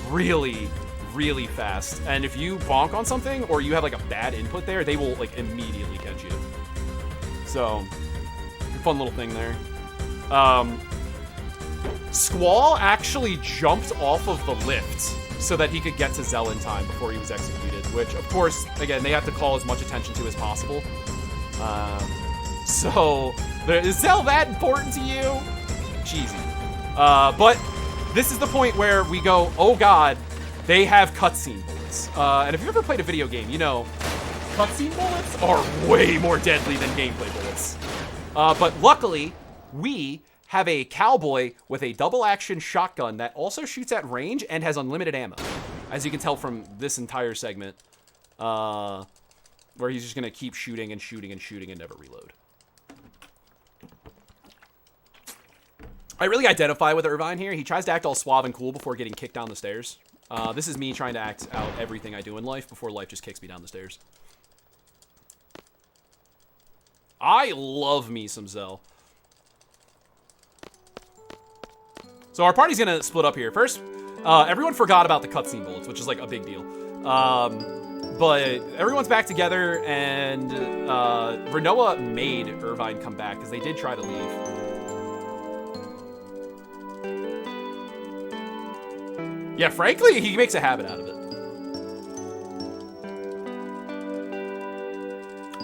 really, really fast, and if you bonk on something or you have like a bad input there, they will like immediately catch you. So, fun little thing there. Squall actually jumped off of the lift so that he could get to Zell in time before he was executed, which, of course, again, they have to call as much attention to as possible. So, is Zell that important to you? Cheesy. But this is the point where we go, oh god, they have cutscene bullets. And if you've ever played a video game, you know, cutscene bullets are way more deadly than gameplay bullets. But luckily, we have a cowboy with a double action shotgun that also shoots at range and has unlimited ammo. As you can tell from this entire segment, where he's just gonna keep shooting and shooting and shooting and never reload. I really identify with Irvine here. He tries to act all suave and cool before getting kicked down the stairs. This is me trying to act out everything I do in life before life just kicks me down the stairs. I love me some Zell. So our party's gonna split up here. First, everyone forgot about the cutscene bullets, which is like a big deal. But everyone's back together, and Renoa made Irvine come back because they did try to leave. Yeah, frankly, he makes a habit out of it.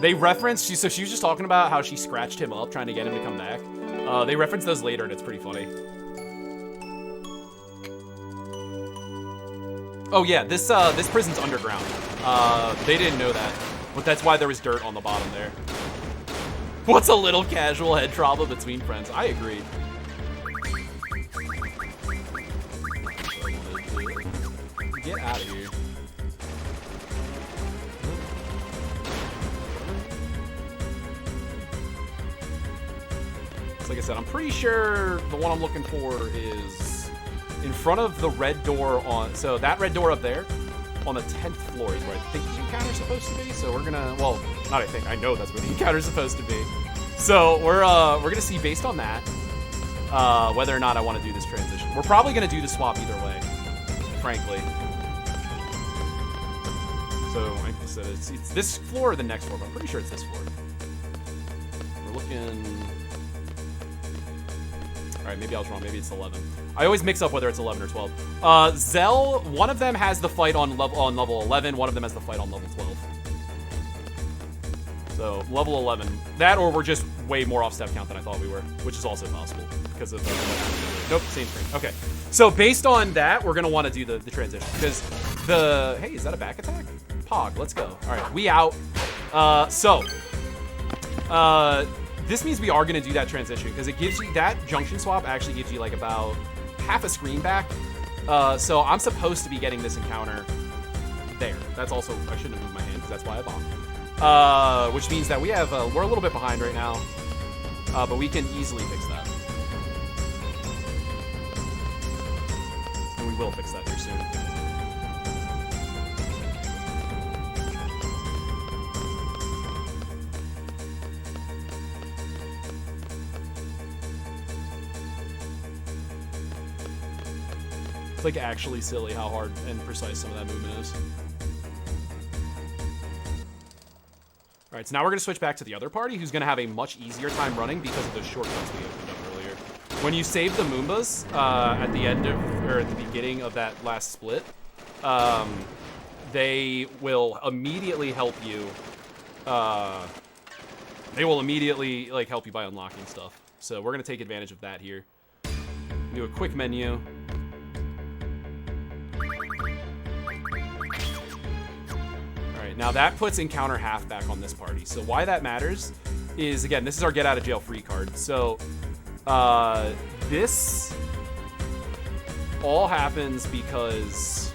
They referenced, so she was just talking about how she scratched him up trying to get him to come back. They reference those later, and it's pretty funny. Oh yeah, this prison's underground. They didn't know that, but that's why there was dirt on the bottom there. What's a little casual head trauma between friends? I agree. Get out of here. So like I said, I'm pretty sure the one I'm looking for is in front of the red door on, so that red door up there on the 10th floor is where I think the encounter's supposed to be. So we're gonna, well, not I think, I know that's where the encounter's supposed to be. So we're gonna see based on that, whether or not I want to do this transition. We're probably gonna do the swap either way, frankly. So like I said, it's this floor or the next floor, but I'm pretty sure it's this floor. We're looking. All right, maybe I was wrong. Maybe it's 11. I always mix up whether it's 11 or 12. Zell, one of them has the fight on level 11. One of them has the fight on level 12. So level 11. That, or we're just way more off step count than I thought we were, which is also possible because of nope, same screen. Okay, so based on that, we're gonna want to do the transition because hey, is that a back attack? Pog, let's go. All right, we out. This means we are going to do that transition because it gives you that junction swap actually gives you like about half a screen back. So I'm supposed to be getting this encounter there. That's also, I shouldn't have moved my hand because that's why I bombed. Which means that we have, we're a little bit behind right now, but we can easily fix that. And we will fix that here soon. It's like actually silly how hard and precise some of that movement is. All right, so now we're gonna switch back to the other party, who's gonna have a much easier time running because of the shortcuts we opened up earlier. When you save the Moombas at the end of, or at the beginning of that last split, they will immediately help you. They will immediately like help you by unlocking stuff. So we're gonna take advantage of that here. Do a quick menu. Now that puts encounter half back on this party. So why that matters is, again, this is our get out of jail free card. So this all happens because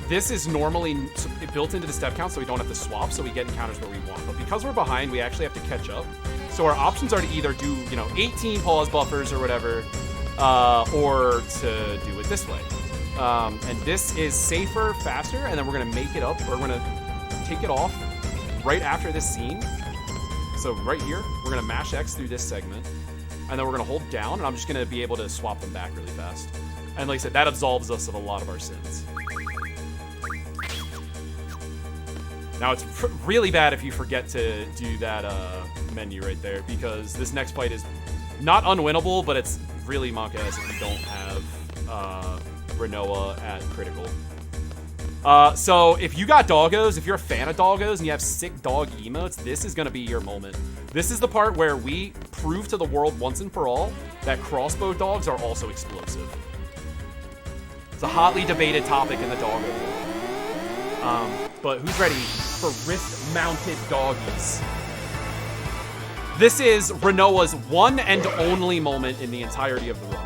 this is normally built into the step count, so we don't have to swap, so we get encounters where we want. But because we're behind, we actually have to catch up. So our options are to either do, 18 pause buffers or whatever, or to do it this way. And this is safer, faster, and then we're gonna make it up, or we're gonna take it off right after this scene. So right here, we're gonna mash X through this segment, and then we're gonna hold down, and I'm just gonna be able to swap them back really fast. And like I said, that absolves us of a lot of our sins. Now it's really bad if you forget to do that menu right there, because this next fight is not unwinnable, but it's really monk-ass if you don't have Renoa at critical. So if you got doggos, if you're a fan of doggos and you have sick dog emotes, this is going to be your moment. This is the part where we prove to the world once and for all that crossbow dogs are also explosive. It's a hotly debated topic in the doggo world. But who's ready for wrist-mounted doggies? This is Renoa's one and only moment in the entirety of the run.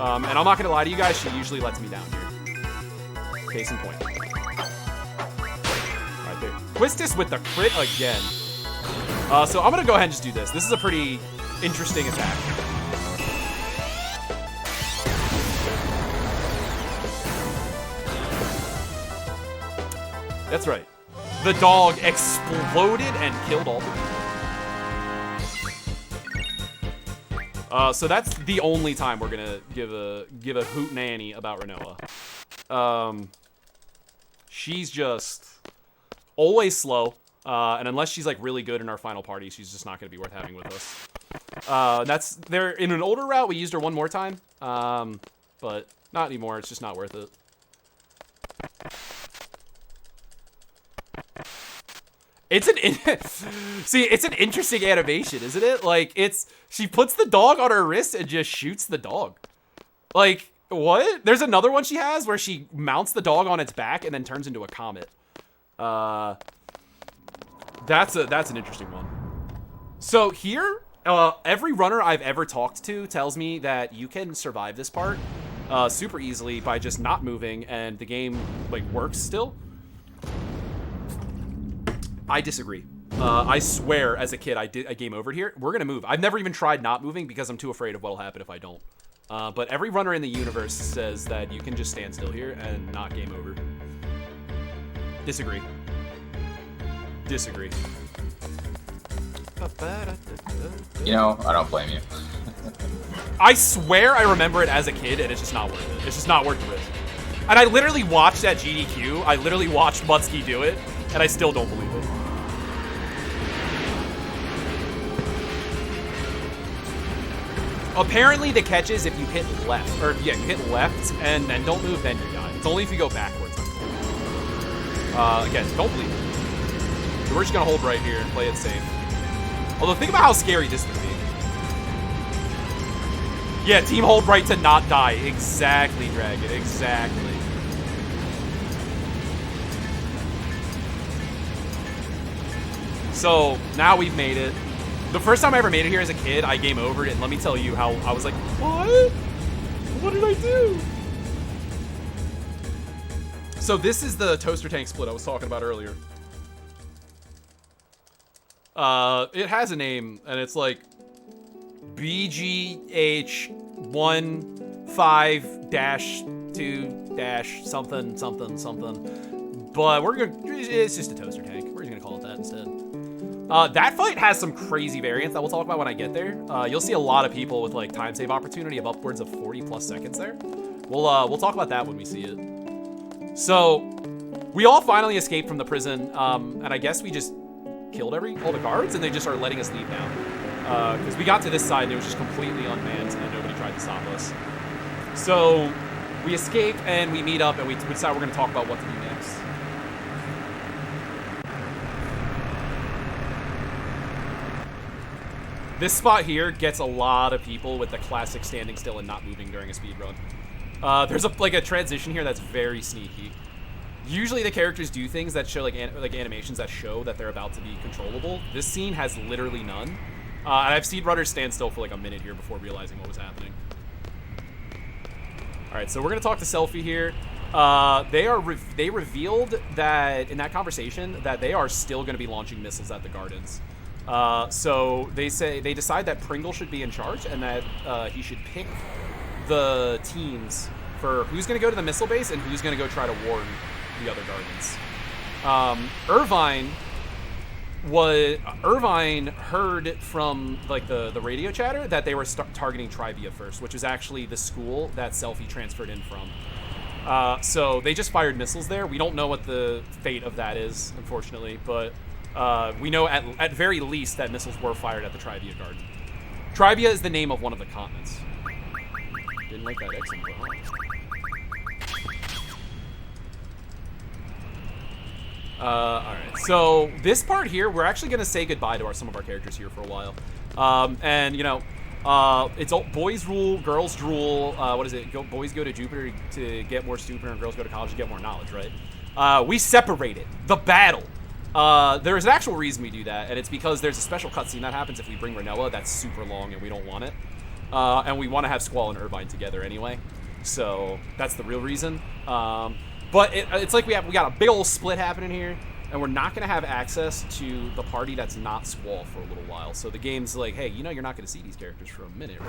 And I'm not going to lie to you guys, she usually lets me down here. Case in point. Right there. Quistis with the crit again. So I'm going to go ahead and just do this. This is a pretty interesting attack. That's right. The dog exploded and killed all the people. So that's the only time we're gonna give a hoot nanny about Renoa. She's just always slow, and unless she's like really good in our final party, she's just not gonna be worth having with us. That's there in an older route. We used her one more time, but not anymore. It's just not worth it. It's an interesting animation, isn't it? Like, she puts the dog on her wrist and just shoots the dog. Like, what? There's another one she has where she mounts the dog on its back and then turns into a comet. That's an interesting one. So here, every runner I've ever talked to tells me that you can survive this part super easily by just not moving, and the game like works still. I disagree. I swear, as a kid, I game over here. We're gonna move. I've never even tried not moving because I'm too afraid of what'll happen if I don't. But every runner in the universe says that you can just stand still here and not game over. Disagree. Disagree. I don't blame you. I swear I remember it as a kid, and it's just not worth it. It's just not worth the risk. And I literally watched at GDQ. I literally watched Mutsky do it, and I still don't believe it. Apparently the catch is if you hit left, or yeah, you hit left and then don't move, then you die. It's only if you go backwards. Again, don't believe it. So we're just gonna hold right here and play it safe. Although think about how scary this would be. Yeah, team hold right to not die. Exactly, Dragon, exactly. So now we've made it. The first time I ever made it here as a kid, I game overed it, and let me tell you how I was like, what? What did I do? So this is the toaster tank split I was talking about earlier. It has a name, and it's like BGH15-2- something something. But it's just a toaster tank. We're just gonna call it that instead. That fight has some crazy variants that we'll talk about when I get there. You'll see a lot of people with like time save opportunity of upwards of 40 plus seconds there. We'll talk about that when we see it. So we all finally escaped from the prison, and I guess we just killed all the guards, and they just started letting us leave now. Because we got to this side and it was just completely unmanned and nobody tried to stop us. So we escape and we meet up and we decide we're going to talk about what to do next. This spot here gets a lot of people with the classic standing still and not moving during a speed run. There's a transition here that's very sneaky. Usually the characters do things that show like animations that show that they're about to be controllable. This scene has literally none. And I've seen runners stand still for like a minute here before realizing what was happening. All right, so we're gonna talk to Selfie here. They revealed that in that conversation that they are still gonna be launching missiles at the gardens. So they decide that Pringle should be in charge and that he should pick the teams for who's gonna go to the missile base and who's gonna go try to warn the other gardens. Irvine heard from like the radio chatter that they were targeting Trivia first, which is actually the school that Selfie transferred in from. So they just fired missiles there. We don't know what the fate of that is, unfortunately, but we know at very least that missiles were fired at the Trivia garden. Trivia is the name of one of the continents. Didn't like that X info, huh? Alright, so this part here, we're actually going to say goodbye to some of our characters here for a while. And, you know, it's all boys rule, girls drool. What is it? Boys go to Jupiter to get more stupid, and girls go to college to get more knowledge, right? We separated the battle. There's an actual reason we do that, and it's because there's a special cutscene that happens if we bring Renella that's super long and we don't want it. And we want to have Squall and Irvine together anyway. So that's the real reason. But it's like we got a big old split happening here, and we're not going to have access to the party that's not Squall for a little while. So the game's like, hey, you know you're not going to see these characters for a minute,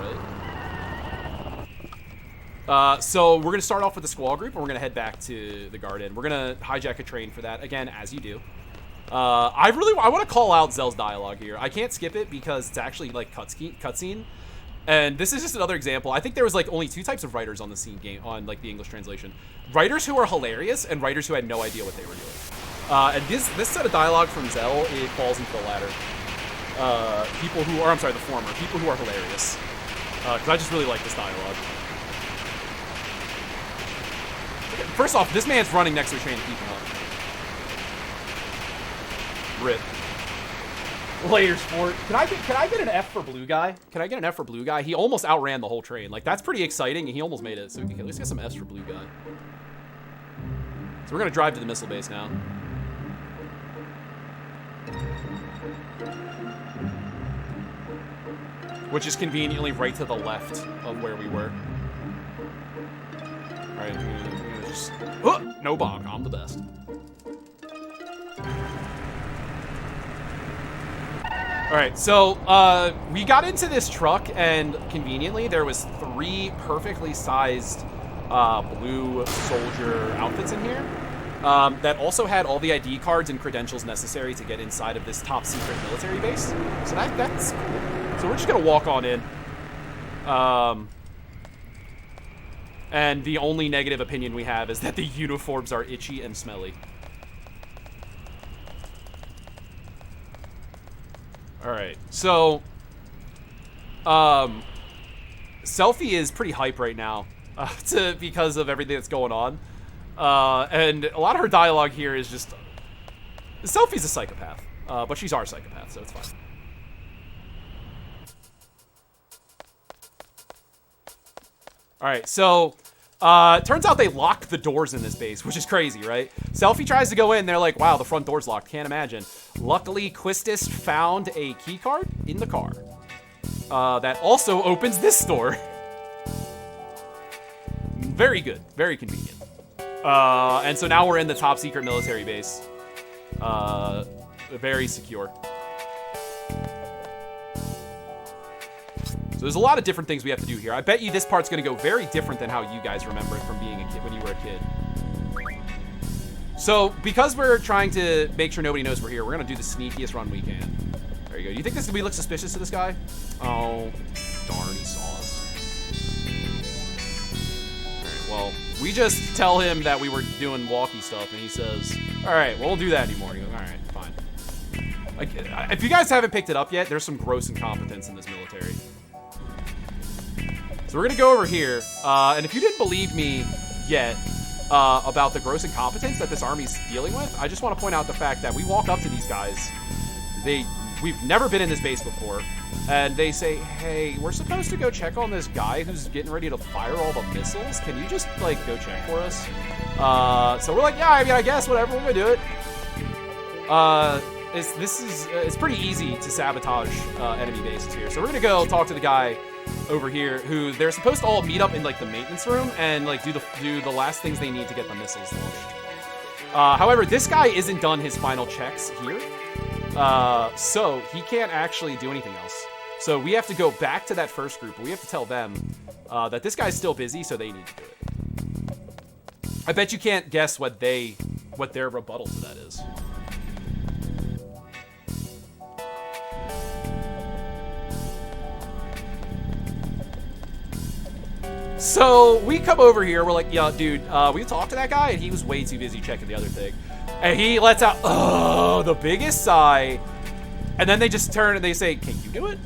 right? So we're going to start off with the Squall group, and we're going to head back to the garden. We're going to hijack a train for that, again, as you do. I want to call out Zell's dialogue here. I can't skip it because it's actually like cutscene. And this is just another example. I think there was like only two types of writers on the scene game on like the English translation. Writers who are hilarious and writers who had no idea what they were doing. And this set of dialogue from Zell, it falls into the latter. The former. People who are hilarious. Because I just really like this dialogue. Okay, first off, this man's running next to a train to keep him up. Rip. Later sport. Can I get an F for blue guy? Can I get an F for blue guy? He almost outran the whole train. Like, that's pretty exciting, and he almost made it. So let's get some Fs for blue guy. So we're gonna drive to the missile base now. Which is conveniently right to the left of where we were. All right, I'm gonna just... Oh, no bonk, I'm the best. All right, so we got into this truck, and conveniently there was 3 perfectly sized blue soldier outfits in here that also had all the ID cards and credentials necessary to get inside of this top secret military base. So that's cool. So we're just gonna walk on in. And the only negative opinion we have is that the uniforms are itchy and smelly. All right, so Selfie is pretty hype right now because of everything that's going on. And a lot of her dialogue here is just... Selfie's a psychopath, but she's our psychopath, so it's fine. All right, so turns out they locked the doors in this base, which is crazy, right? Selfie tries to go in, they're like, wow, the front door's locked, can't imagine. Luckily, Quistis found a key card in the car that also opens this door. Very good, very convenient. And so now we're in the top secret military base. Very secure. So there's a lot of different things we have to do here. I bet you this part's gonna go very different than how you guys remember it from being a kid when you were a kid. So because we're trying to make sure nobody knows we're here, we're gonna do the sneakiest run we can. you go. Do you think we look suspicious to this guy? Oh, darn, he saw us. Alright, well, we just tell him that we were doing walkie stuff, and he says, alright, well, we'll do that anymore. And he goes, alright, fine. Like, if you guys haven't picked it up yet, there's some gross incompetence in this military. So we're gonna go over here, and if you didn't believe me yet about the gross incompetence that this army's dealing with, I just want to point out the fact that we walk up to these guys. We've never been in this base before, and they say, hey, we're supposed to go check on this guy who's getting ready to fire all the missiles. Can you just, like, go check for us? So we're like, yeah, I mean, I guess, whatever, we're gonna do it. It's pretty easy to sabotage enemy bases here. So we're gonna go talk to the guy over here who they're supposed to all meet up in, like, the maintenance room and, like, do the last things they need to get the missiles launched. However, this guy isn't done his final checks here. So he can't actually do anything else. So we have to go back to that first group. We have to tell them that this guy's still busy, so they need to do it. I bet you can't guess what their rebuttal to that is. So we come over here. We're like, yeah, dude, we talked to that guy, and he was way too busy checking the other thing. And he lets out, oh, the biggest sigh. And then they just turn and they say, can you do it?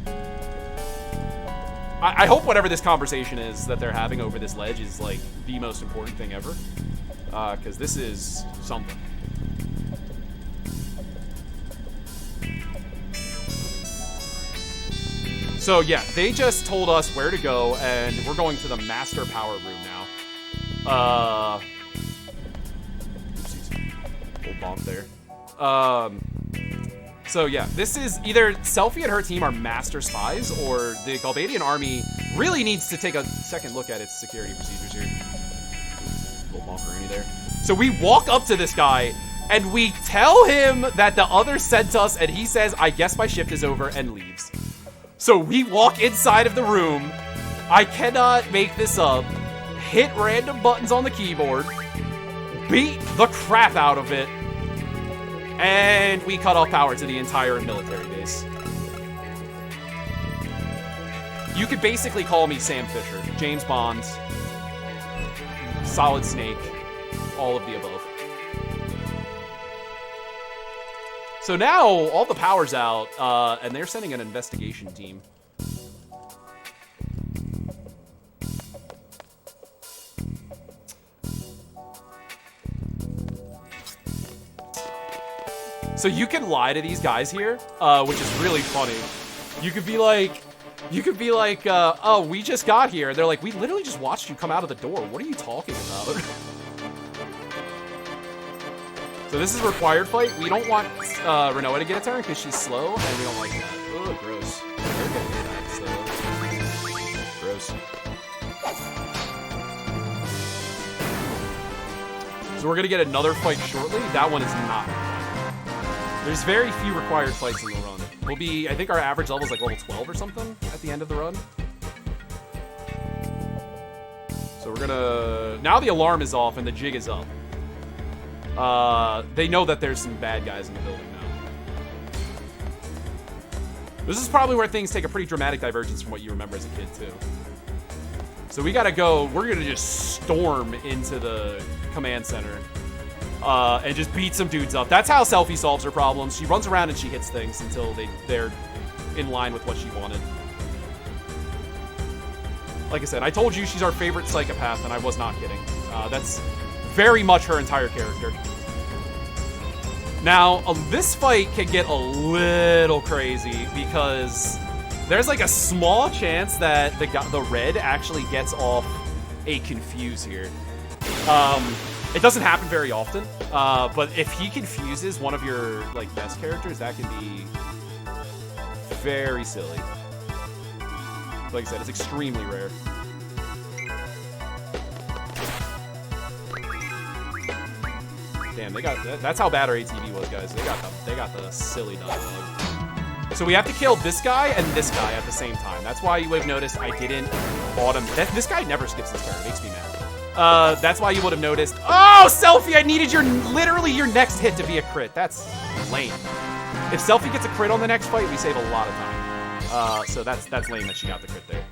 I hope whatever this conversation is that they're having over this ledge is, like, the most important thing ever. Because this is something. So, yeah, they just told us where to go, and we're going to the master power room now. Oopsies. Old bomb there. So, yeah, this is either Selphie and her team are master spies, or the Galbadian army really needs to take a second look at its security procedures here. Little bonkeroonie there. So we walk up to this guy, and we tell him that the others sent us, and he says, I guess my shift is over, and leaves. So we walk inside of the room. I cannot make this up. Hit random buttons on the keyboard. Beat the crap out of it. And we cut off power to the entire military base. You could basically call me Sam Fisher, James Bond, Solid Snake, all of the above. So now all the power's out, and they're sending an investigation team. So you can lie to these guys here, which is really funny. You could be like, oh, we just got here. They're like, we literally just watched you come out of the door. What are you talking about? So this is a required fight. We don't want Renoa to get a turn because she's slow, and we don't like that. Oh, gross. They're getting that, so gross. So we're gonna get another fight shortly. That one is not required. There's very few required fights in the run. We'll be, I think our average level is like level 12 or something at the end of the run. So we're gonna, now the alarm is off and the jig is up. They know that there's some bad guys in the building now. This is probably where things take a pretty dramatic divergence from what you remember as a kid, too. So we gotta go, we're gonna just storm into the command center. And just beat some dudes up. That's how Selphie solves her problems. She runs around and she hits things until they're in line with what she wanted. Like I said, I told you she's our favorite psychopath, and I was not kidding. That's very much her entire character. Now, this fight can get a little crazy because there's like a small chance that the red actually gets off a confuse here. It doesn't happen very often, but if he confuses one of your like best characters, that can be very silly. Like I said, it's extremely rare. Damn, they got that's how bad our ATV was, guys. They got the silly dialogue. So we have to kill this guy and this guy at the same time. That's why you would have noticed I didn't autumn. This guy never skips his turn. It makes me mad. That's why you would have noticed. Oh, Selphie! I needed literally your next hit to be a crit. That's lame. If Selfie gets a crit on the next fight, we save a lot of time. So that's lame that she got the crit there.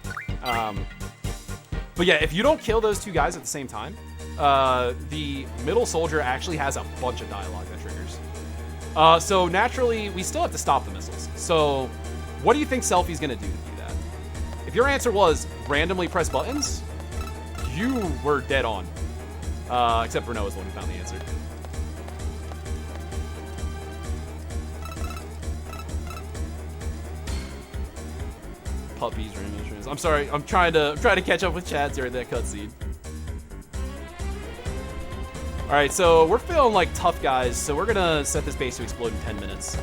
But yeah, if you don't kill those two guys at the same time, the middle soldier actually has a bunch of dialogue that triggers. So naturally, we still have to stop the missiles. So what do you think Selfie's gonna do to do that? If your answer was randomly press buttons, you were dead on. Except Renault is the one who found the answer. Puppies, random instruments. I'm sorry, I'm trying to catch up with Chad during that cutscene. Alright, so we're feeling like tough guys, so we're gonna set this base to explode in 10 minutes.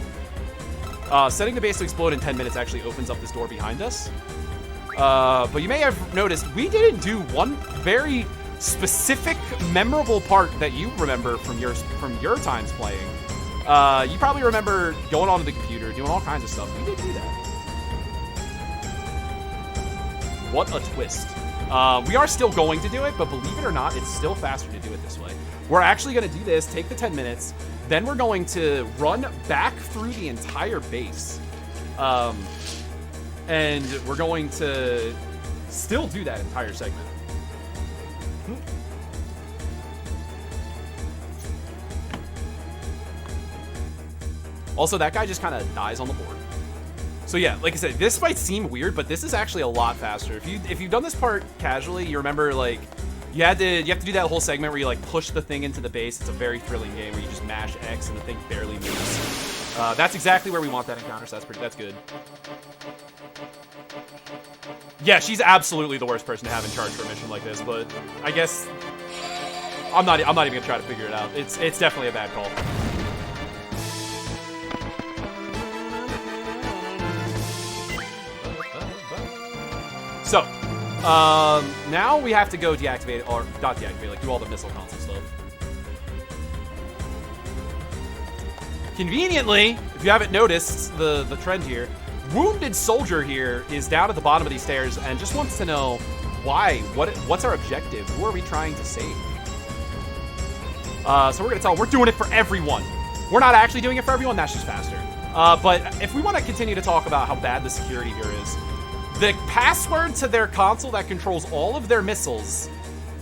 Setting the base to explode in 10 minutes actually opens up this door behind us. But you may have noticed we didn't do one very specific, memorable part that you remember from your times playing. You probably remember going onto the computer, doing all kinds of stuff. We didn't do that. What a twist. We are still going to do it, but believe it or not, it's still faster to do it this way. We're actually going to do this, take the 10 minutes, then we're going to run back through the entire base. And we're going to still do that entire segment. Also, that guy just kind of dies on the board. So yeah, like I said, this might seem weird, but this is actually a lot faster. If you've done this part casually, you remember like you have to do that whole segment where you like push the thing into the base. It's a very thrilling game where you just mash X and the thing barely moves. That's exactly where we want that encounter. So that's good. Yeah, she's absolutely the worst person to have in charge for a mission like this, but I guess I'm not even gonna try to figure it out. It's definitely a bad call. So, now we have to go deactivate, or not deactivate, like do all the missile console stuff. Conveniently, if you haven't noticed the trend here, Wounded Soldier here is down at the bottom of these stairs and just wants to know why, what's our objective? Who are we trying to save? So we're gonna tell him we're doing it for everyone. We're not actually doing it for everyone, that's just faster. But if we want to continue to talk about how bad the security here is, the password to their console that controls all of their missiles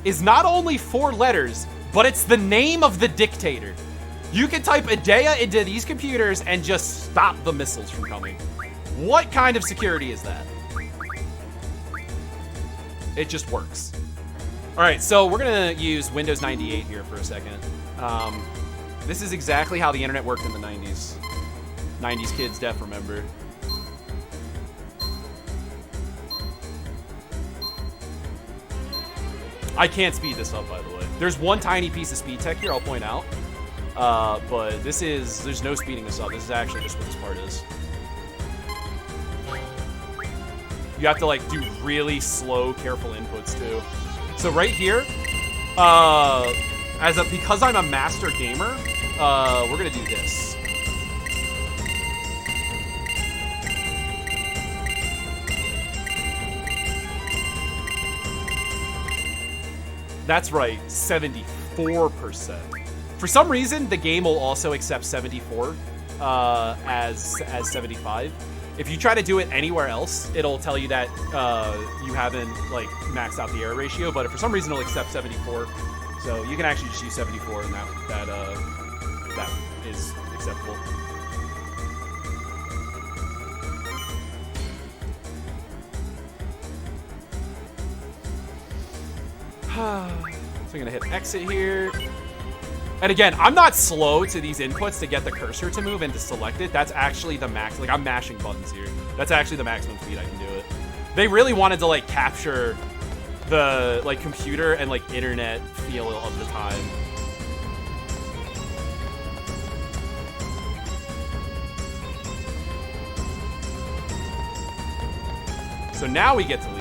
is not only 4 letters, but it's the name of the dictator. You can type Idea into these computers and just stop the missiles from coming. What kind of security is that? It just works. All right, so we're gonna use Windows 98 here for a second. This is exactly how the internet worked in the 90s. 90s kids def remember. I can't speed this up, by the way. There's one tiny piece of speed tech here, I'll point out. But there's no speeding this up. This is actually just what this part is. You have to like do really slow, careful inputs too. So right here, because I'm a master gamer, we're gonna do this. That's right, 74%. For some reason, the game will also accept 74 as 75. If you try to do it anywhere else, it'll tell you that you haven't like maxed out the error ratio. But if for some reason it'll accept 74, so you can actually just use 74, and that is acceptable. So I'm gonna hit exit here. And again, I'm not slow to these inputs to get the cursor to move and to select it. That's actually the max. Like, I'm mashing buttons here. That's actually the maximum speed I can do it. They really wanted to, like, capture the, like, computer and, like, internet feel of the time. So now we get to leave.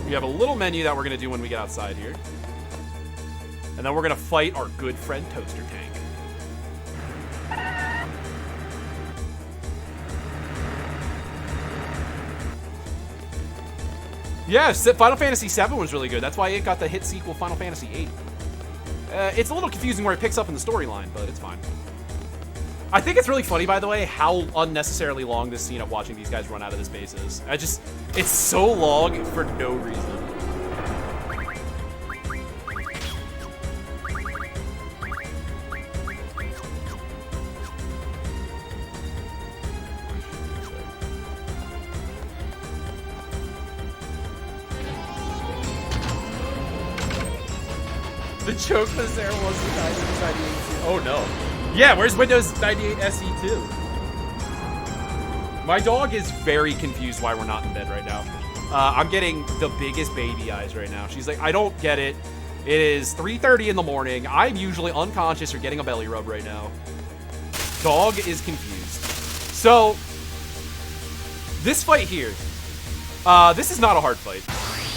We have a little menu that we're going to do when we get outside here. And then we're going to fight our good friend Toaster Tank. Yeah, Final Fantasy VII was really good. That's why it got the hit sequel Final Fantasy VIII. It's a little confusing where it picks up in the storyline, but it's fine. I think it's really funny, by the way, how unnecessarily long this scene of watching these guys run out of this base is. It's so long for no reason. The joke was there was the 98. Oh no. Yeah, where's Windows 98 SE 2? My dog is very confused why we're not in bed right now. I'm getting the biggest baby eyes right now. She's like, I don't get it. It is 3:30 in the morning. I'm usually unconscious or getting a belly rub right now. Dog is confused. So, this fight here, this is not a hard fight,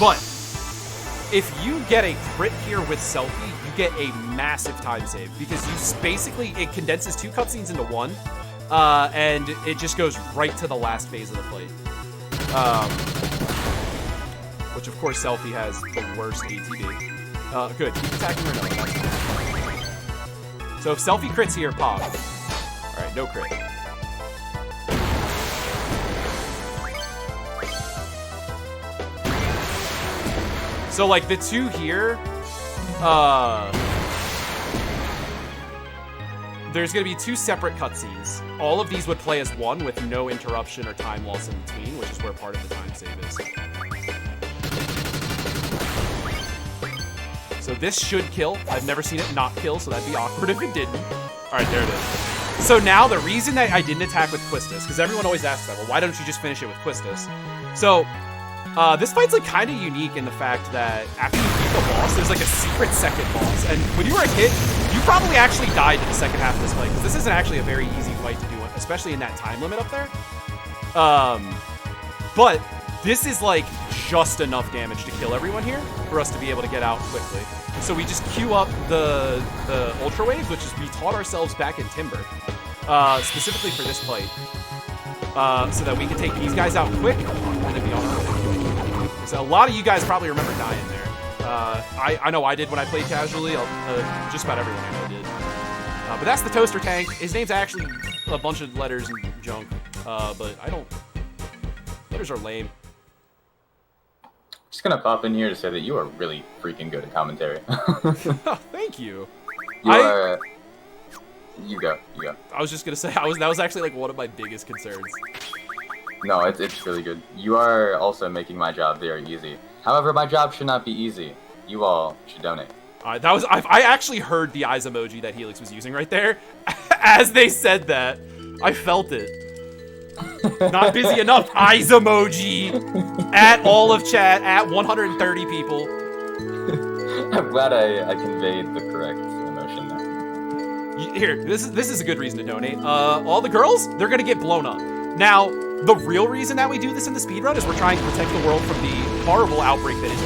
but if you get a crit here with Selfie, you get a massive time save because basically it condenses 2 cutscenes into one, and it just goes right to the last phase of the fight. Which of course Selfie has the worst ATB. Good, keep attacking her now. So if Selfie crits here, pop. All right, no crit. So, like, the 2 here, there's going to be 2 separate cutscenes. All of these would play as one with no interruption or time loss in between, which is where part of the time save is. So this should kill. I've never seen it not kill, so that'd be awkward if it didn't. All right, there it is. So now the reason that I didn't attack with Quistis, because everyone always asks that, well, why don't you just finish it with Quistis? So... this fight's like kind of unique in the fact that after you beat the boss, there's like a secret second boss. And when you were a kid, you probably actually died in the second half of this fight because this isn't actually a very easy fight to do, especially in that time limit up there. But this is like just enough damage to kill everyone here for us to be able to get out quickly. So we just queue up the Ultra Waves, which is we taught ourselves back in Timber, specifically for this fight, so that we can take these guys out quick and then be on our way. So a lot of you guys probably remember dying there. I know I did when I played casually. Just about everyone I know did. But that's the Toaster Tank. His name's actually a bunch of letters and junk. But I don't... Letters are lame. Just gonna pop in here to say that you are really freaking good at commentary. Thank you. You go. I was just gonna say, that was actually like one of my biggest concerns. No, it's really good. You are also making my job very easy. However, my job should not be easy. You all should donate. I actually heard the eyes emoji that Helix was using right there. As they said that, I felt it. Not busy enough. Eyes emoji. At all of chat. At 130 people. I'm glad I conveyed the correct emotion there. Here, this is a good reason to donate. All the girls, they're gonna get blown up. Now, the real reason that we do this in the speedrun is we're trying to protect the world from the horrible outbreak that is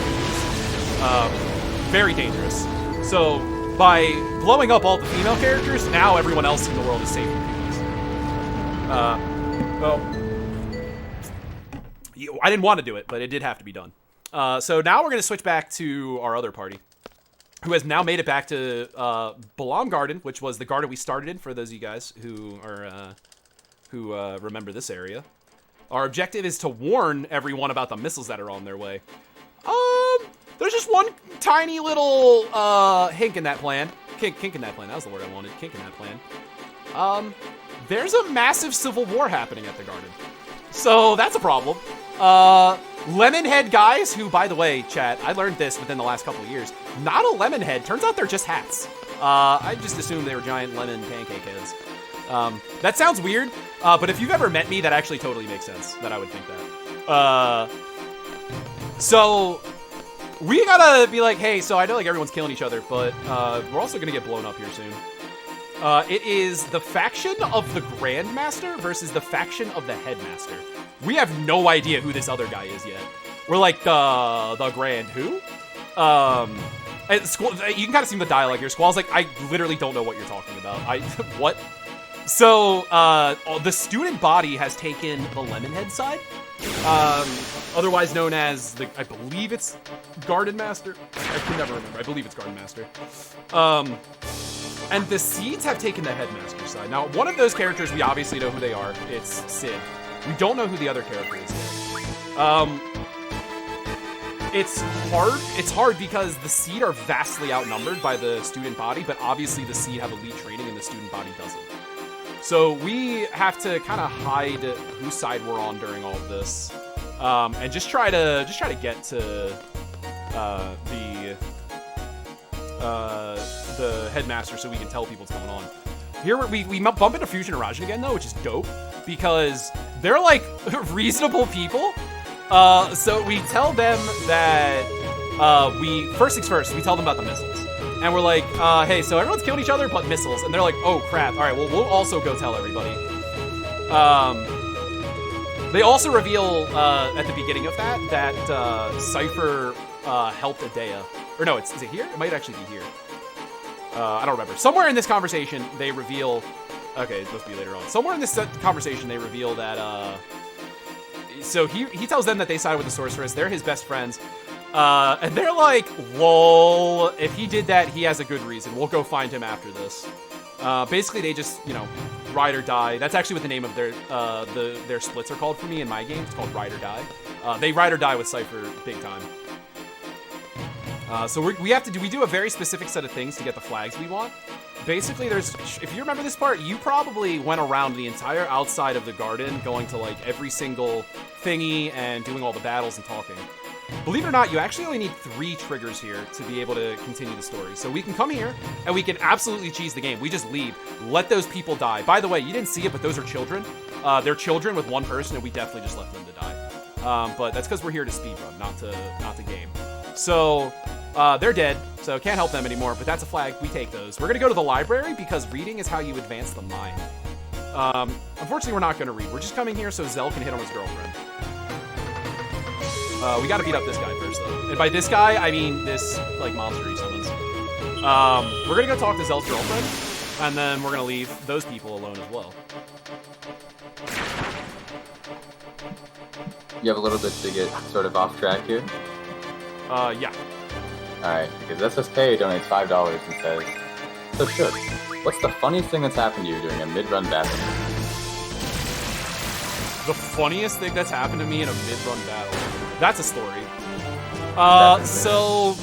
very dangerous. So, by blowing up all the female characters, now everyone else in the world is safe from humans. Well, I didn't want to do it, but it did have to be done. So now we're going to switch back to our other party, who has now made it back to Balam Garden, which was the garden we started in, for those of you guys who are... who remember this area. Our objective is to warn everyone about the missiles that are on their way. There's just one tiny little hink in that plan. Kink in that plan. That was the word I wanted. Kink in that plan. There's a massive civil war happening at the garden. So that's a problem. Lemonhead guys, who, by the way, chat, I learned this within the last couple of years. Not a lemon head. Turns out they're just hats. I just assumed they were giant lemon pancake heads. That sounds weird, but if you've ever met me, that actually totally makes sense that I would think that. So we gotta be like, hey, so I know like everyone's killing each other, but we're also gonna get blown up here soon. It is the faction of the Grandmaster versus the faction of the Headmaster. We have no idea who this other guy is yet. We're like, the Grand who? And you can kind of see the dialogue here. Squall's like, I literally don't know what you're talking about. What? So, the student body has taken the Lemonhead side. otherwise known as I believe it's Garden Master. I can never remember. I believe it's Garden Master. And the Seeds have taken the Headmaster side. Now, one of those characters, we obviously know who they are. It's Sid. We don't know who the other character is yet. It's hard. It's hard because the Seed are vastly outnumbered by the student body, but obviously the Seed have elite training and the student body doesn't. So we have to kind of hide whose side we're on during all of this, and just try to get to the Headmaster so we can tell people what's going on. Here we bump into Fusion and Rajan again though, which is dope because they're like reasonable people. So we tell them that first things first, we tell them about the missiles. And we're like, hey, so everyone's killing each other but missiles. And they're like, oh crap, all right, well, we'll also go tell everybody. They also reveal at the beginning of that Cypher helped Adea. Or no, is it here? It might actually be here. I don't remember. Somewhere in this conversation, they reveal... Okay, it must be later on. Somewhere in this conversation, they reveal that... So he tells them that they sided with the Sorceress. They're his best friends. And they're like, lol, if he did that, he has a good reason. We'll go find him after this. Basically, they just, ride or die. That's actually what the name of their splits are called for me in my game. It's called ride or die. They ride or die with Cypher big time. So we do a very specific set of things to get the flags we want. Basically, if you remember this part, you probably went around the entire outside of the garden, going to like every single thingy and doing all the battles and talking. Believe it or not, you actually only need 3 triggers here to be able to continue the story. So we can come here and we can absolutely cheese the game. We just leave, let those people die. By the way, you didn't see it, but those are children. They're children with one person, and we definitely just left them to die. But that's because we're here to speedrun, not to game. So they're dead, so can't help them anymore, but that's a flag. We take those. We're going to go to the library because reading is how you advance the mind. Unfortunately, we're not going to read. We're just coming here so Zell can hit on his girlfriend. We got to beat up this guy first, though. And by this guy, I mean this, like, monster he summons. We're going to go talk to Zell's girlfriend, and then we're going to leave those people alone as well. You have a little bit to get sort of off track here? Yeah. Alright, because SSK donates $5 and says, so Shug, what's the funniest thing that's happened to you during a mid-run battle? The funniest thing that's happened to me in a mid-run battle. That's a story. So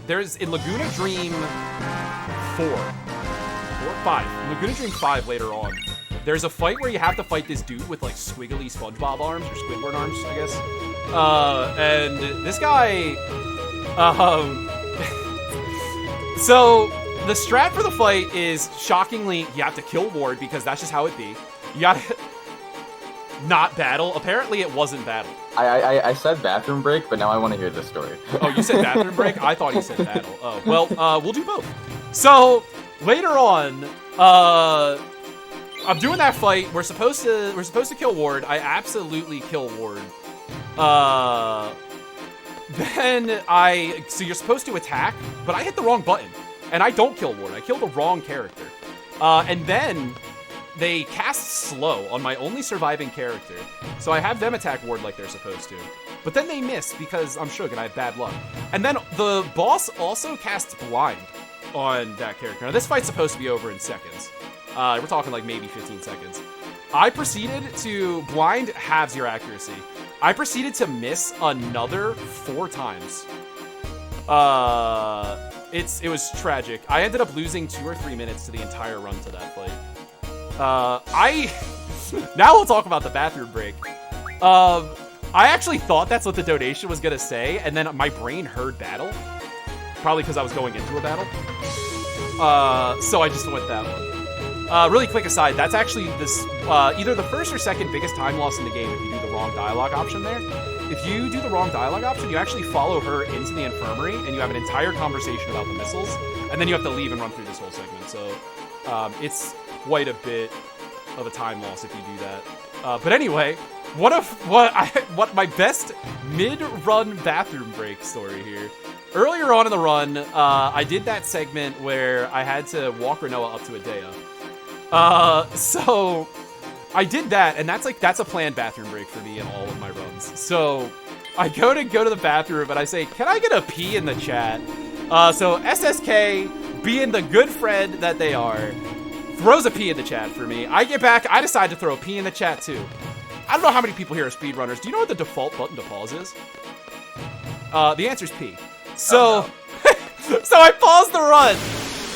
there's in Laguna Dream 5. Laguna Dream 5 later on. There's a fight where you have to fight this dude with like squiggly SpongeBob arms or Squidward arms, I guess. And this guy, so the strat for the fight is shockingly you have to kill Ward because that's just how it be. You gotta not battle. Apparently it wasn't battle. I said bathroom break, but now I want to hear this story. Oh, you said bathroom break? I thought you said battle. Oh, well, we'll do both. So later on, I'm doing that fight. We're supposed to kill Ward. I absolutely kill Ward. So you're supposed to attack, but I hit the wrong button, and I don't kill Ward. I kill the wrong character. And then they cast slow on my only surviving character, so I have them attack Ward like they're supposed to. But then they miss because I'm Shug and I have bad luck. And then the boss also casts blind on that character. Now this fight's supposed to be over in seconds. We're talking like maybe 15 seconds. I proceeded to blind halves your accuracy. I proceeded to miss another 4 times. It was tragic. I ended up losing 2 or 3 minutes to the entire run to that fight. Now we'll talk about the bathroom break. I actually thought that's what the donation was gonna say, and then my brain heard battle. Probably because I was going into a battle. So I just went that one. Really quick aside, that's actually either the first or second biggest time loss in the game if you do the wrong dialogue option there. If you do the wrong dialogue option, you actually follow her into the infirmary, and you have an entire conversation about the missiles, and then you have to leave and run through this whole segment. So it's quite a bit of a time loss if you do that. But anyway, what my best mid-run bathroom break story here. Earlier on in the run, I did that segment where I had to walk Renoa up to Adea. So I did that, and that's a planned bathroom break for me in all of my runs. So I go to the bathroom, and I say, can I get a pee in the chat? So SSK, being the good friend that they are, throws a pee in the chat for me. I get back, I decide to throw a pee in the chat too. I don't know how many people here are speedrunners. Do you know what the default button to pause is? The answer's P. So, so I pause the run,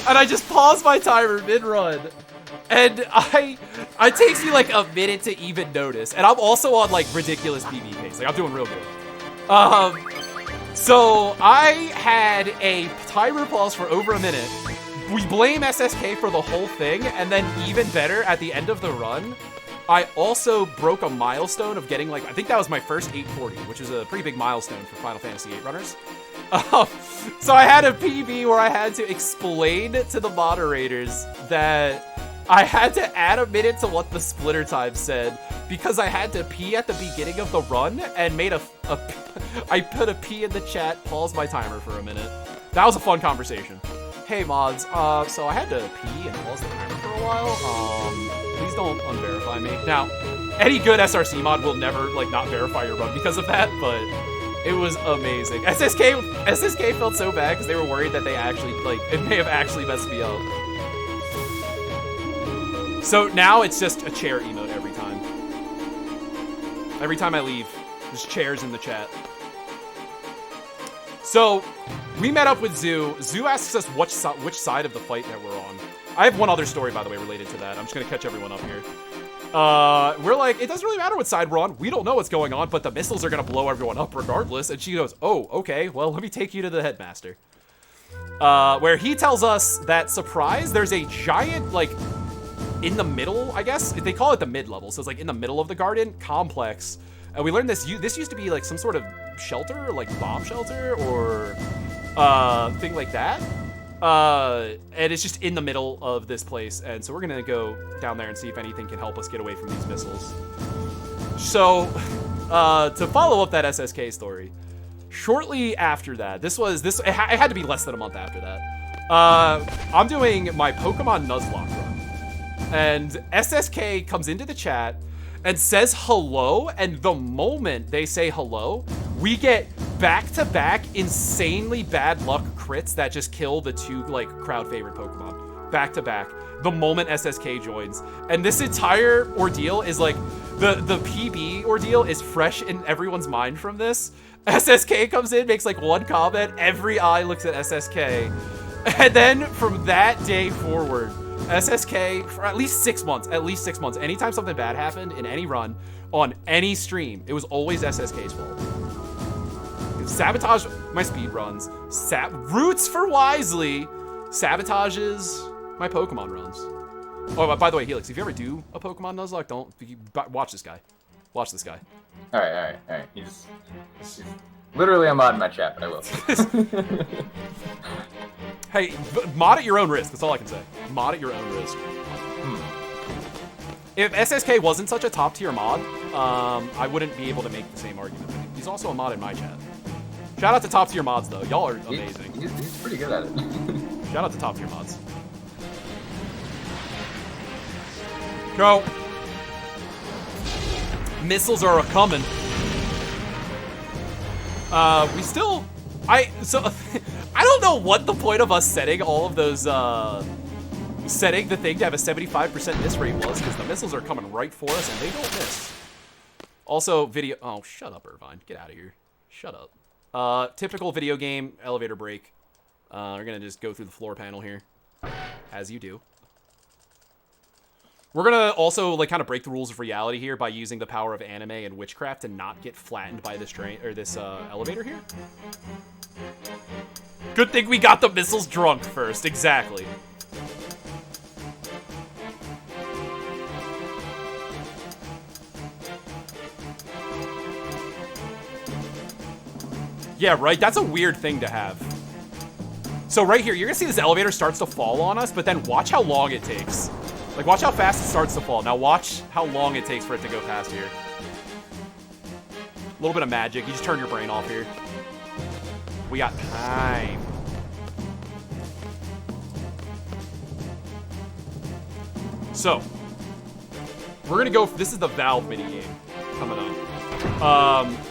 and I just pause my timer mid-run. And it takes me like a minute to even notice. And I'm also on like ridiculous PB pace. Like I'm doing real good. So I had a timer pause for over a minute. We blame SSK for the whole thing. And then even better, at the end of the run, I also broke a milestone of getting like, I think that was my first 840, which is a pretty big milestone for Final Fantasy VIII runners. So I had a PB where I had to explain to the moderators that I had to add a minute to what the splitter time said because I had to pee at the beginning of the run and made I put a pee in the chat, paused my timer for a minute. That was a fun conversation. Hey mods, so I had to pee and pause the timer for a while. Please don't unverify me. Now, any good SRC mod will never like not verify your run because of that, but it was amazing. SSK felt so bad because they were worried that they actually like it may have actually messed me up. So now it's just a chair emote every time. Every time I leave, there's chairs in the chat. So we met up with Zoo. Zoo asks us which side of the fight that we're on. I have one other story, by the way, related to that. I'm just going to catch everyone up here. We're like, it doesn't really matter what side we're on. We don't know what's going on, but the missiles are going to blow everyone up regardless. And she goes, oh, okay, well, let me take you to the headmaster. Where he tells us that, surprise, there's a giant, like, in the middle, I guess? They call it the mid-level, so it's like in the middle of the garden complex. And we learned this used to be like some sort of shelter, like bomb shelter or thing like that. And it's just in the middle of this place. And so we're gonna go down there and see if anything can help us get away from these missiles. So to follow up that SSK story, shortly after that, it had to be less than a month after that. I'm doing my Pokemon Nuzlocke run. And SSK comes into the chat and says hello, and the moment they say hello, we get back-to-back insanely bad luck crits that just kill the two, like, crowd favorite Pokemon. Back-to-back. The moment SSK joins. And this entire ordeal is, like, the PB ordeal is fresh in everyone's mind from this. SSK comes in, makes, like, one comment, every eye looks at SSK. And then, from that day forward, SSK, for at least 6 months, anytime something bad happened in any run, on any stream, it was always SSK's fault. Sabotage my speed runs, roots for Wisely, sabotages my Pokemon runs. Oh, by the way, Helix, if you ever do a Pokemon Nuzlocke, watch this guy. Watch this guy. Alright. He's literally a mod in my chat, but I will. Hey, mod at your own risk. That's all I can say. Mod at your own risk. If SSK wasn't such a top-tier mod, I wouldn't be able to make the same argument. He's also a mod in my chat. Shout out to top-tier mods, though. Y'all are amazing. He's pretty good at it. Shout out to top-tier mods. Go. Missiles are a-coming. I don't know what the point of us setting all of those, setting the thing to have a 75% miss rate was, because the missiles are coming right for us and they don't miss. Also, oh, shut up, Irvine. Get out of here. Shut up. Typical video game elevator break. We're gonna just go through the floor panel here, as you do. We're gonna also, like, kind of break the rules of reality here by using the power of anime and witchcraft to not get flattened by this train, or this, elevator here. Good thing we got the missiles drunk first, exactly. Yeah, right, that's a weird thing to have. So right here, you're gonna see this elevator starts to fall on us, but then watch how long it takes. Like, watch how fast it starts to fall. Now watch how long it takes for it to go past here. A little bit of magic. You just turn your brain off here. We got time. So, We're gonna go. This is the Valve minigame coming up.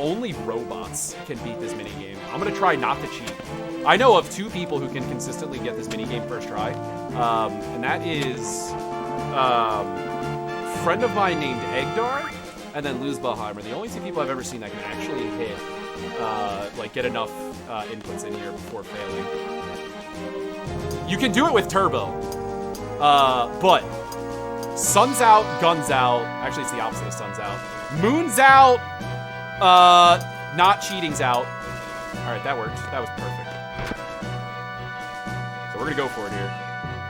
Only robots can beat this minigame. I'm gonna try not to cheat. I know of 2 people who can consistently get this minigame first try, and that is a friend of mine named Egdar, and then Luz Baheim are the only 2 people I've ever seen that can actually hit, like get enough inputs in here before failing. You can do it with turbo, but sun's out, guns out. Actually, it's the opposite of sun's out. Moon's out, not cheating's out. All right, that worked. That was perfect. So we're gonna go for it here.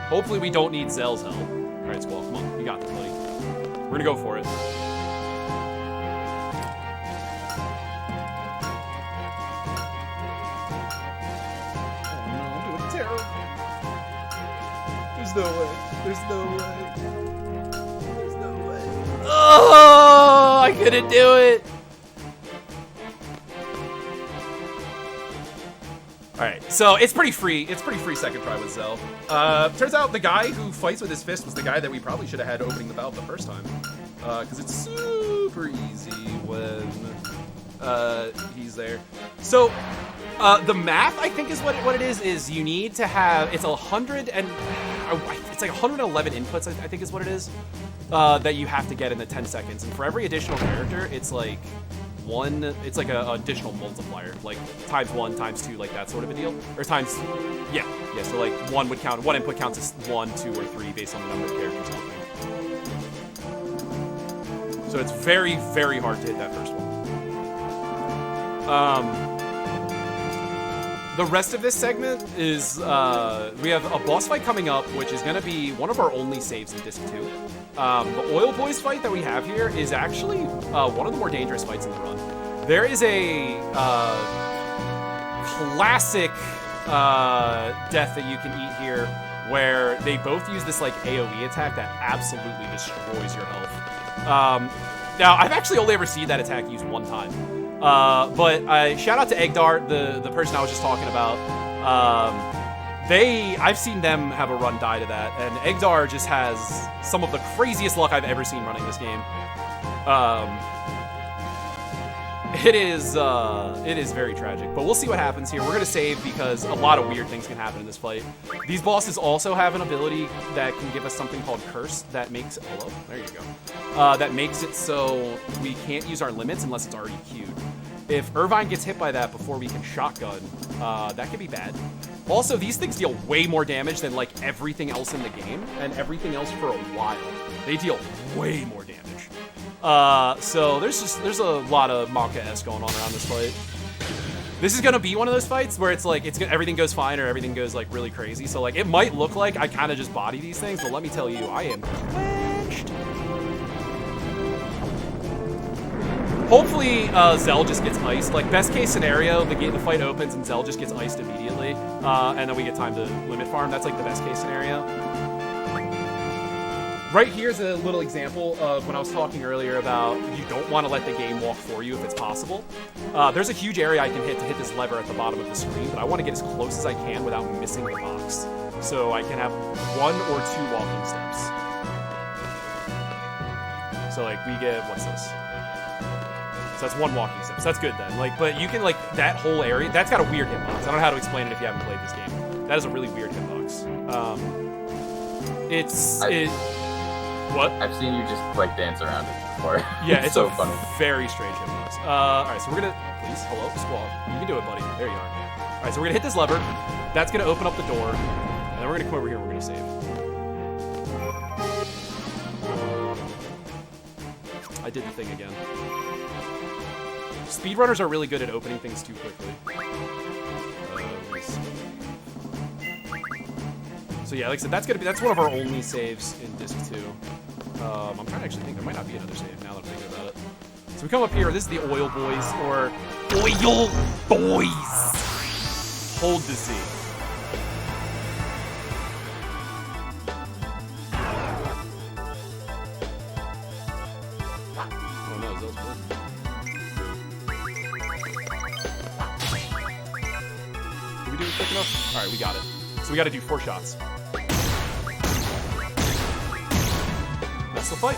Hopefully we don't need Zell's help. All right, Squall, come on. You got this, buddy. We're gonna go for it. Oh no, I'm doing terrible. There's no way. There's no way. There's no way. Oh, I couldn't do it. All right, so it's pretty free. It's pretty free second try with Zell. Turns out the guy who fights with his fist was the guy that we probably should have had opening the valve the first time, because it's super easy when he's there. So the math, I think, is what it is. Is you need to have it's 100 and it's like 111 inputs. I think is what it is that you have to get in the 10 seconds, and for every additional character, it's like. It's like an additional multiplier, like ×1, ×2, like that sort of a deal. Or times, yeah. So like one input counts as 1, 2, or 3 based on the number of characters opening. So it's very, very hard to hit that first one. The rest of this segment is, we have a boss fight coming up, which is gonna be one of our only saves in Disc 2. The Oil Boys fight that we have here is actually one of the more dangerous fights in the run. There is a classic death that you can eat here where they both use this like AoE attack that absolutely destroys your health. Now, I've actually only ever seen that attack used one time. But shout out to Egdar, the person I was just talking about. I've seen them have a run die to that, and Egdar just has some of the craziest luck I've ever seen running this game. It is very tragic, but we'll see what happens here. We're gonna save because a lot of weird things can happen in this fight. These bosses also have an ability that can give us something called Curse that makes hello, there you go. That makes it so we can't use our limits unless it's already queued. If Irvine gets hit by that before we can shotgun, that could be bad. Also, these things deal way more damage than like everything else in the game, and everything else for a while. They deal way more damage. So there's a lot of Maka-esque going on around this fight. This is gonna be one of those fights where it's like everything goes fine or everything goes like really crazy. So like it might look like I kind of just body these things, but let me tell you, I am clenched. Hopefully Zell just gets iced. Like best case scenario, the fight opens and Zell just gets iced immediately, and then we get time to limit farm. That's like the best case scenario. Right here's a little example of when I was talking earlier about you don't want to let the game walk for you if it's possible. There's a huge area I can hit to hit this lever at the bottom of the screen, but I want to get as close as I can without missing the box. So I can have 1 or 2 walking steps. So like we get, what's this? So that's 1 walking step. So that's good then. Like, but you can like that whole area. That's got a weird hitbox. I don't know how to explain it if you haven't played this game. That is a really weird hitbox. What? I've seen you just like dance around it before. Yeah, it's so a funny. very strange hitbox. All right, so we're gonna please hello Squall. You can do it, buddy. There you are. All right, so we're gonna hit this lever. That's gonna open up the door, and then we're gonna come over here. We're gonna save. I did the thing again. Speedrunners are really good at opening things too quickly. So yeah, like I said, that's one of our only saves in Disc 2. I'm trying to actually think there might not be another save now that I'm thinking about it. So we come up here. This is the Oil Boys, or Oil Boys. Hold the Z. Oh no, Zell's good. Did we do it quick enough? All right, we got it. So we got to do 4 shots. That's the fight.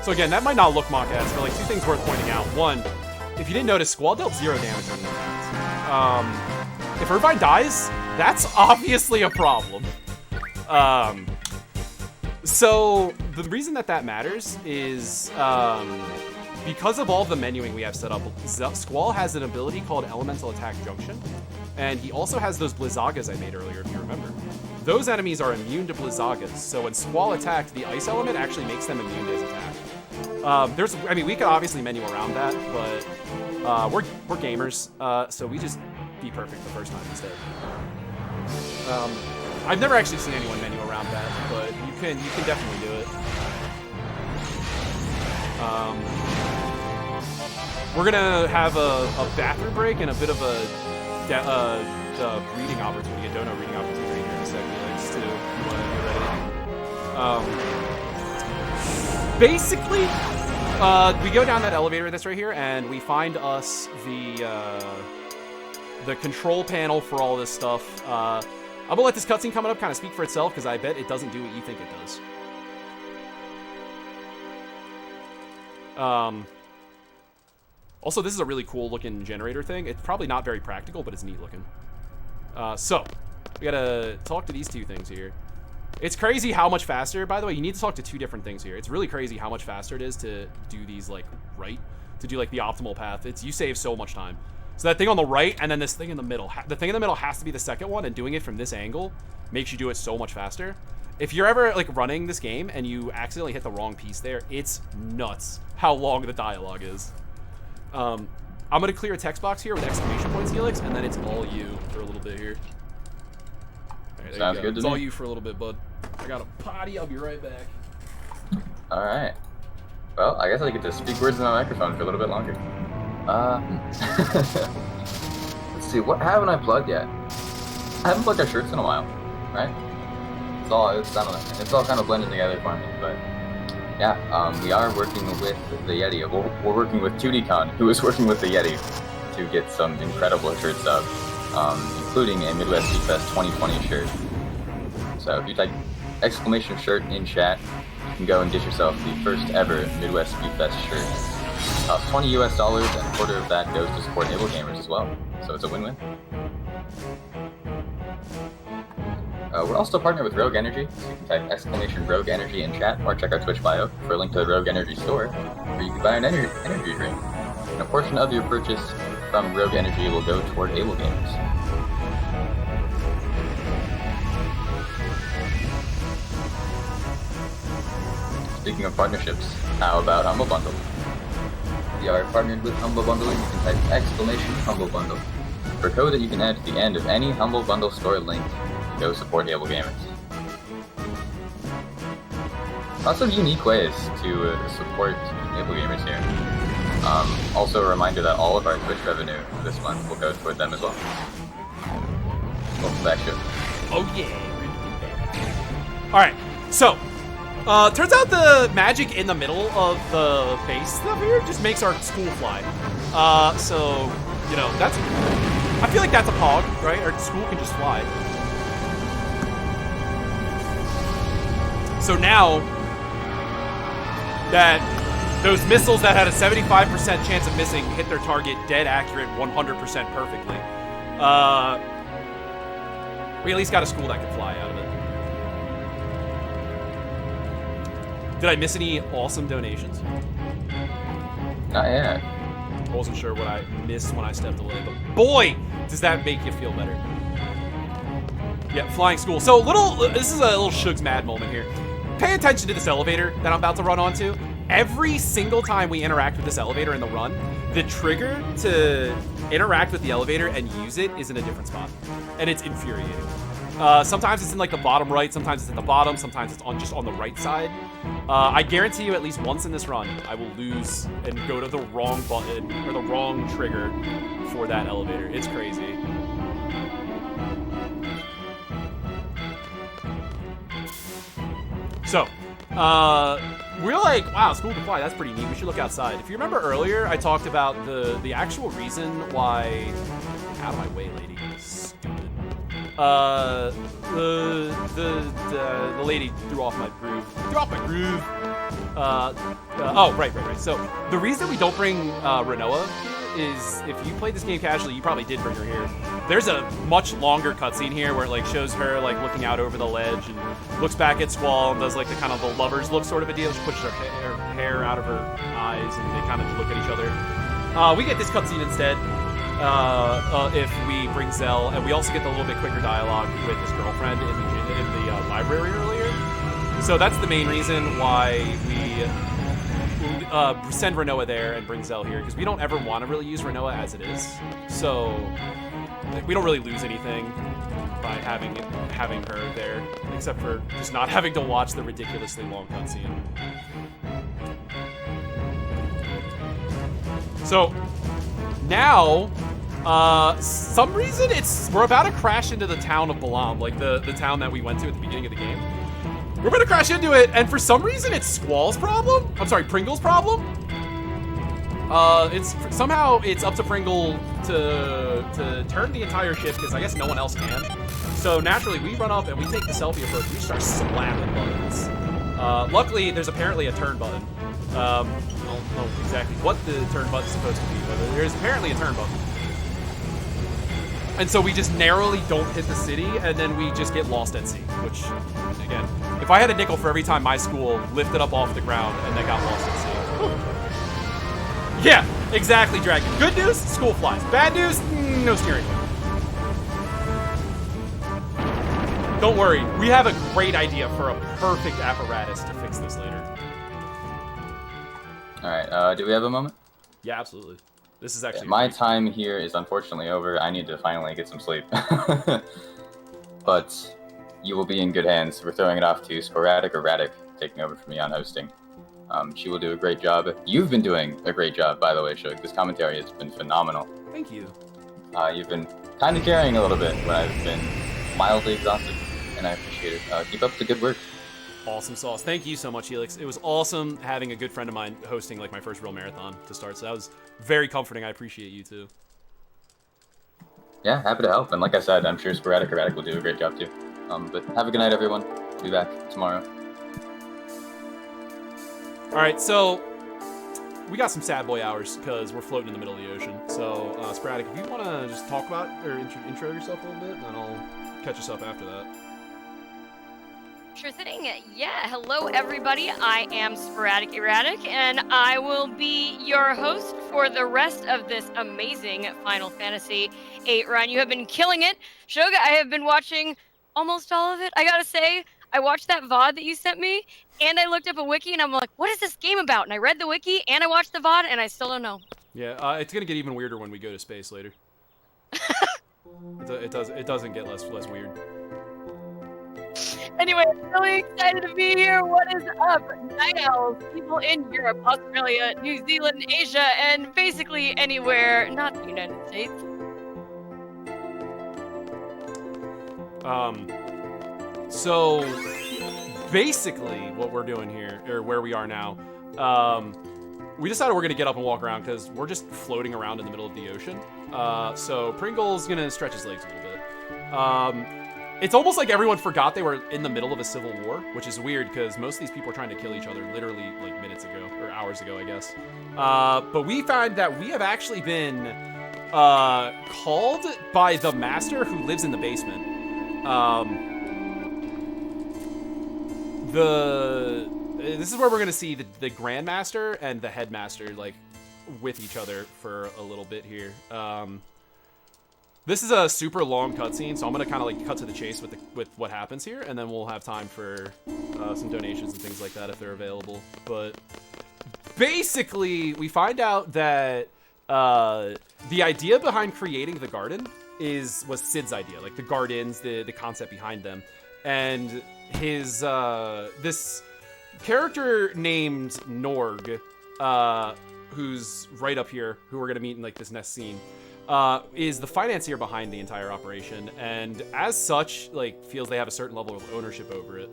So again, that might not look mock-ass, but like 2 things worth pointing out. 1, if you didn't notice, Squall dealt 0 damage on the impact. If Irvine dies, that's obviously a problem. So the reason that matters is because of all the menuing we have set up, Squall has an ability called Elemental Attack Junction, and he also has those Blizzagas I made earlier, if you remember. Those enemies are immune to Blizzagas, so when Squall attacked, the Ice Element actually makes them immune to his attack. I mean, we could obviously menu around that, but we're gamers, so we just be perfect the first time instead. I've never actually seen anyone menu around that, but you can definitely do it. We're gonna have a bathroom break and a bit of a reading opportunity, a dono reading opportunity here in a second, Felix, too. If you want to get ready. Basically, we go down that elevator that's right here, and we find us the control panel for all this stuff. I'm gonna let this cutscene coming up kind of speak for itself, because I bet it doesn't do what you think it does. Also, this is a really cool looking generator thing. It's probably not very practical, but it's neat looking. So, we gotta talk to these 2 things here. It's crazy how much faster, by the way, you need to talk to 2 different things here. It's really crazy how much faster it is to do these, like, right, to do, like, the optimal path. You save so much time. So that thing on the right, and then this thing in the middle. The thing in the middle has to be the second one, and doing it from this angle makes you do it so much faster. If you're ever, like, running this game and you accidentally hit the wrong piece there, it's nuts how long the dialogue is. I'm gonna clear a text box here with exclamation points, Helix, and then it's all you for a little bit here. Right, sounds good to It's me. all you for a little bit, bud. I got a potty. I'll be right back. All right. Well, I guess I get to speak words in my microphone for a little bit longer. Let's see. What haven't I plugged yet? I haven't plugged our shirts in a while, right? It's all kind of blending together for me, but. Yeah, we are working with the Yeti. We're working with 2DCon, who is working with the Yeti to get some incredible shirts up, including a MWSF2020 shirt. So if you type exclamation shirt in chat, you can go and get yourself the first ever Midwest Speed Fest shirt. It costs $20 US, and a quarter of that goes to support Able Gamers as well. So it's a win-win. We're also partnered with Rogue Energy, so you can type exclamation Rogue Energy in chat or check our Twitch bio for a link to the Rogue Energy store, where you can buy an energy drink. And a portion of your purchase from Rogue Energy will go toward Able Gamers. Speaking of partnerships, how about Humble Bundle? We are partnered with Humble Bundle, and you can type exclamation Humble Bundle for code that you can add to the end of any Humble Bundle store link. Go support Able Gamers. Lots of unique ways to support Able Gamers here. Also a reminder that all of our Twitch revenue this month will go toward them as well. Welcome back, Shug. Oh yeah. Alright, so turns out the magic in the middle of the base stuff here just makes our school fly. So, you know, I feel like that's a pog, right? Our school can just fly. So now that those missiles that had a 75% chance of missing hit their target dead accurate 100% perfectly, we at least got a school that could fly out of it. Did I miss any awesome donations? Not yet. I wasn't sure what I missed when I stepped away, but boy, does that make you feel better. Yeah, flying school. So this is a little Shug's mad moment here. Pay attention to this elevator that I'm about to run onto. Every single time we interact with this elevator in the run, the trigger to interact with the elevator and use it is in a different spot. And it's infuriating. Sometimes it's in like the bottom right, sometimes it's at the bottom, sometimes it's just on the right side. I guarantee you at least once in this run, I will lose and go to the wrong button or the wrong trigger for that elevator. It's crazy. So, we're like, wow, school can fly, that's pretty neat, we should look outside. If you remember earlier, I talked about the actual reason why... Out of my way, lady. Stupid. The lady threw off my groove. Oh, right. So the reason we don't bring Renoa here is if you played this game casually, you probably did bring her here. There's a much longer cutscene here where it like shows her like looking out over the ledge and looks back at Squall and does like the kind of the lovers look sort of a deal. She pushes her hair out of her eyes and they kind of look at each other. We get this cutscene instead. If we bring Zell, and we also get the little bit quicker dialogue with his girlfriend in the library earlier. So that's the main reason why we send Renoa there and bring Zell here, because we don't ever want to really use Renoa as it is. So we don't really lose anything by having her there, except for just not having to watch the ridiculously long cutscene. So now, some reason we're about to crash into the town of Balam, like the town that we went to at the beginning of the game. We're gonna crash into it, and for some reason it's Squall's problem. I'm sorry, Pringle's problem. Somehow it's up to Pringle to turn the entire ship because I guess no one else can. So naturally we run up and we take the selfie approach. We start slapping buttons. Luckily there's apparently a turn button. I don't know exactly what the turn button's supposed to be, but there's apparently a turn button. And so we just narrowly don't hit the city, and then we just get lost at sea, which, again, if I had a nickel for every time my school lifted up off the ground and then got lost at sea. Yeah, exactly, Dragon. Good news, school flies. Bad news, no steering wheel. Don't worry, we have a great idea for a perfect apparatus to fix this later. Alright, do we have a moment? Yeah, absolutely. This is actually... my time here is unfortunately over. I need to finally get some sleep. But you will be in good hands. We're throwing it off to Sporadic or Radic, taking over from me on hosting. She will do a great job. You've been doing a great job, by the way, Shug. This commentary has been phenomenal. Thank you. You've been kind of carrying a little bit when I've been mildly exhausted, and I appreciate it. Keep up the good work. Awesome sauce. Thank you so much, Helix. It was awesome having a good friend of mine hosting like my first real marathon to start, so that was very comforting. I appreciate you too. Yeah, happy to help. And like I said, I'm sure Sporadic or Radic will do a great job too. But have a good night, everyone. Be back tomorrow. All right, so we got some sad boy hours because we're floating in the middle of the ocean. So, Sporadic, if you want to just talk about or intro yourself a little bit, then I'll catch us up after that. Sure thing. Yeah, hello everybody. I am Sporadic Erratic, and I will be your host for the rest of this amazing Final Fantasy VIII run. You have been killing it. Shug, I have been watching almost all of it. I gotta say, I watched that VOD that you sent me, and I looked up a wiki, and I'm like, what is this game about? And I read the wiki, and I watched the VOD, and I still don't know. Yeah, it's gonna get even weirder when we go to space later. It doesn't get less weird. Anyway, I'm really excited to be here. What is up, Night Owls, people in Europe, Australia, New Zealand, Asia, and basically anywhere not the United States. So basically what we're doing here, or where we are now, we decided we're gonna get up and walk around because we're just floating around in the middle of the ocean. So Pringle's gonna stretch his legs a little bit. It's almost like everyone forgot they were in the middle of a civil war, which is weird because most of these people are trying to kill each other literally like minutes ago, or hours ago, I guess. But we found that we have actually been called by the master who lives in the basement. This is where we're gonna see the Grandmaster and the Headmaster like with each other for a little bit here. This is a super long cutscene, so I'm gonna kind of like cut to the chase with what happens here, and then we'll have time for some donations and things like that if they're available. But basically, we find out that the idea behind creating the garden was Sid's idea, like the gardens, the concept behind them, and his this character named Norg, who's right up here, who we're gonna meet in like this next scene. Is the financier behind the entire operation, and as such, like, feels they have a certain level of ownership over it.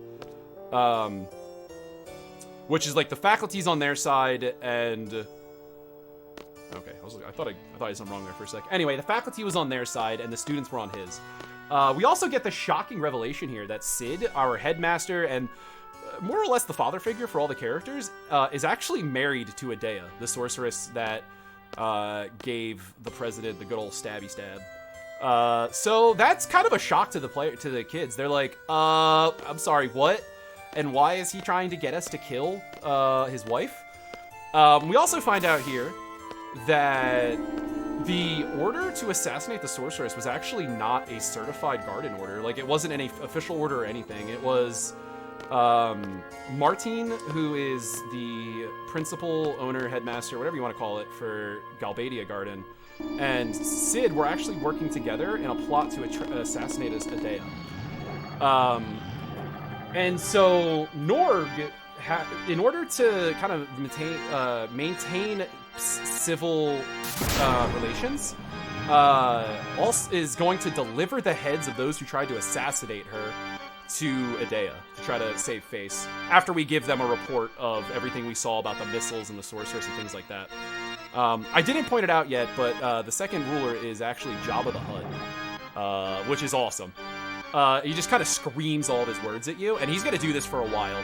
Which is like the faculty's on their side, and okay, I thought I did something wrong there for a sec. Anyway, the faculty was on their side, and the students were on his. We also get the shocking revelation here that Sid, our headmaster and more or less the father figure for all the characters, is actually married to Adea, the sorceress that gave the president the good old stabby stab. So that's kind of a shock to the kids. They're like, I'm sorry, what? And why is he trying to get us to kill his wife? We also find out here that the order to assassinate the sorceress was actually not a certified garden order. Like, it wasn't any official order or anything. It was Martin, who is the principal, owner, headmaster, whatever you want to call it, for Galbadia Garden, and Sid were actually working together in a plot to assassinate Adea. And so Norg, in order to kind of maintain civil relations, also is going to deliver the heads of those who tried to assassinate her to Adea to try to save face, after we give them a report of everything we saw about the missiles and the sorceress and things like that. I didn't point it out yet, but the second ruler is actually Jabba the Hutt, which is awesome. He just kind of screams all of his words at you, and he's going to do this for a while.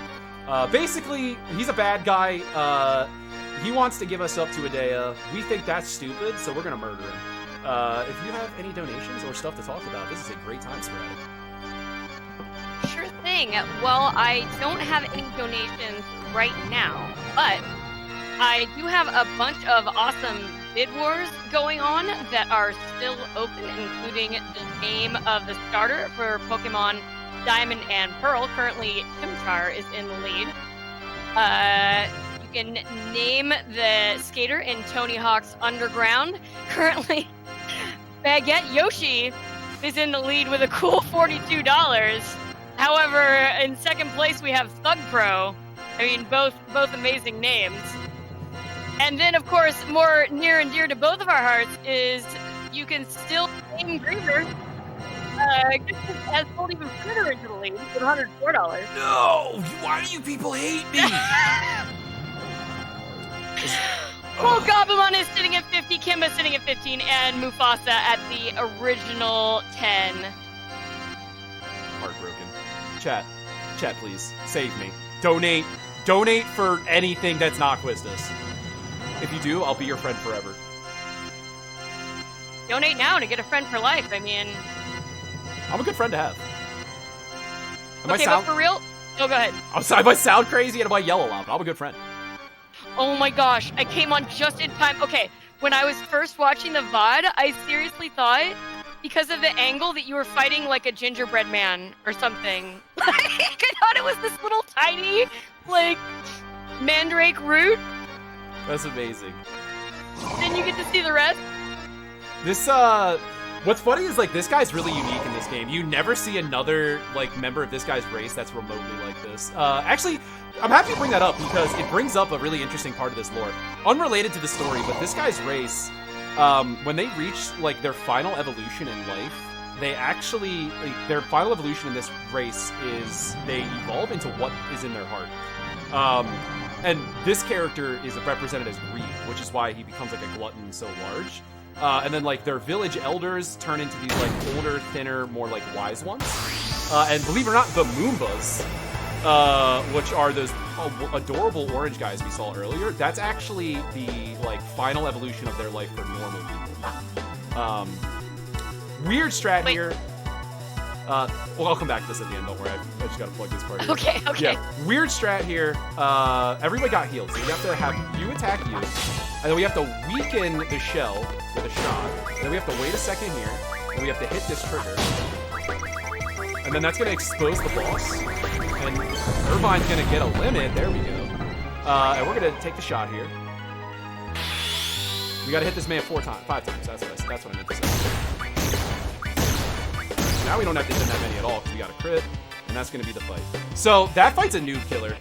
Basically, he's a bad guy. He wants to give us up to Adea. We think that's stupid, so we're going to murder him. If you have any donations or stuff to talk about, this is a great time, Sporadic. Sure thing. Well, I don't have any donations right now, but I do have a bunch of awesome bid wars going on that are still open, including the name of the starter for Pokemon Diamond and Pearl. Currently, Chimchar is in the lead. You can name the skater in Tony Hawk's Underground. Currently, Baguette Yoshi is in the lead with a cool $42. However, in second place, we have Thug Pro. I mean, both amazing names. And then, of course, more near and dear to both of our hearts is you can still name Griever. Has pulled even further into the lead with $104. No! Why do you people hate me? Well, Gabumon is sitting at 50, Kimba sitting at 15, and Mufasa at the original 10. Heartbroken. Chat, please. Save me. Donate for anything that's not Quistis. If you do, I'll be your friend forever. Donate now to get a friend for life. I mean, I'm a good friend to have. But for real? Oh, go ahead. I might sound crazy and I might yell a lot, but I'm a good friend. Oh my gosh, I came on just in time. Okay, when I was first watching the VOD, I seriously thought, because of the angle, that you were fighting like a gingerbread man or something. I thought it was this little tiny, like, mandrake root. That's amazing. Then you get to see the rest. This, what's funny is, like, this guy's really unique in this game. You never see another, like, member of this guy's race that's remotely like this. Actually, I'm happy to bring that up because it brings up a really interesting part of this lore. Unrelated to the story, but this guy's race, when they reach, like, their final evolution in life, they actually, like, their final evolution in this race is they evolve into what is in their heart. And this character is represented as greed, which is why he becomes, like, a glutton so large. And then, like, their village elders turn into these, like, older, thinner, more, like, wise ones. And believe it or not, the Moombas, which are those adorable orange guys we saw earlier, that's actually the, like, final evolution of their life for normal people. Weird strat here. Well, I'll come back to this at the end, don't worry. I just gotta plug this part here. Okay. Yeah, weird strat here. Everybody got healed, so we have to have you attack you, and then we have to weaken the shell with a shot. Then we have to wait a second here, and we have to hit this trigger. And then that's gonna expose the boss. And Irvine's gonna get a limit, there we go. And we're gonna take the shot here. We gotta hit this man 5 times, that's what I meant to say. Now we don't have to hit that many at all because we got a crit, and that's going to be the fight. So that fight's a noob killer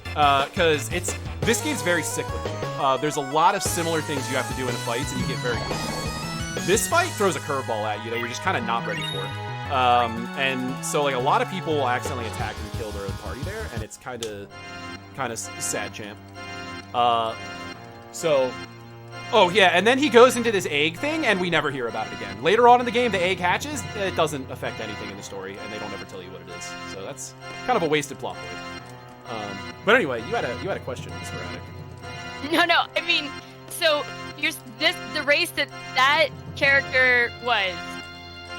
because this game's very cyclical. There's a lot of similar things you have to do in fights, and you get very good. This fight throws a curveball at you that you're just kind of not ready for. And so, like, a lot of people will accidentally attack and kill their own party there, and it's kind of sad, champ. So Oh, yeah, and then he goes into this egg thing, and we never hear about it again. Later on in the game, the egg hatches. It doesn't affect anything in the story, and they don't ever tell you what it is. So that's kind of a wasted plot point. But anyway, you had a question, Sporadic. No. I mean, so the race that character was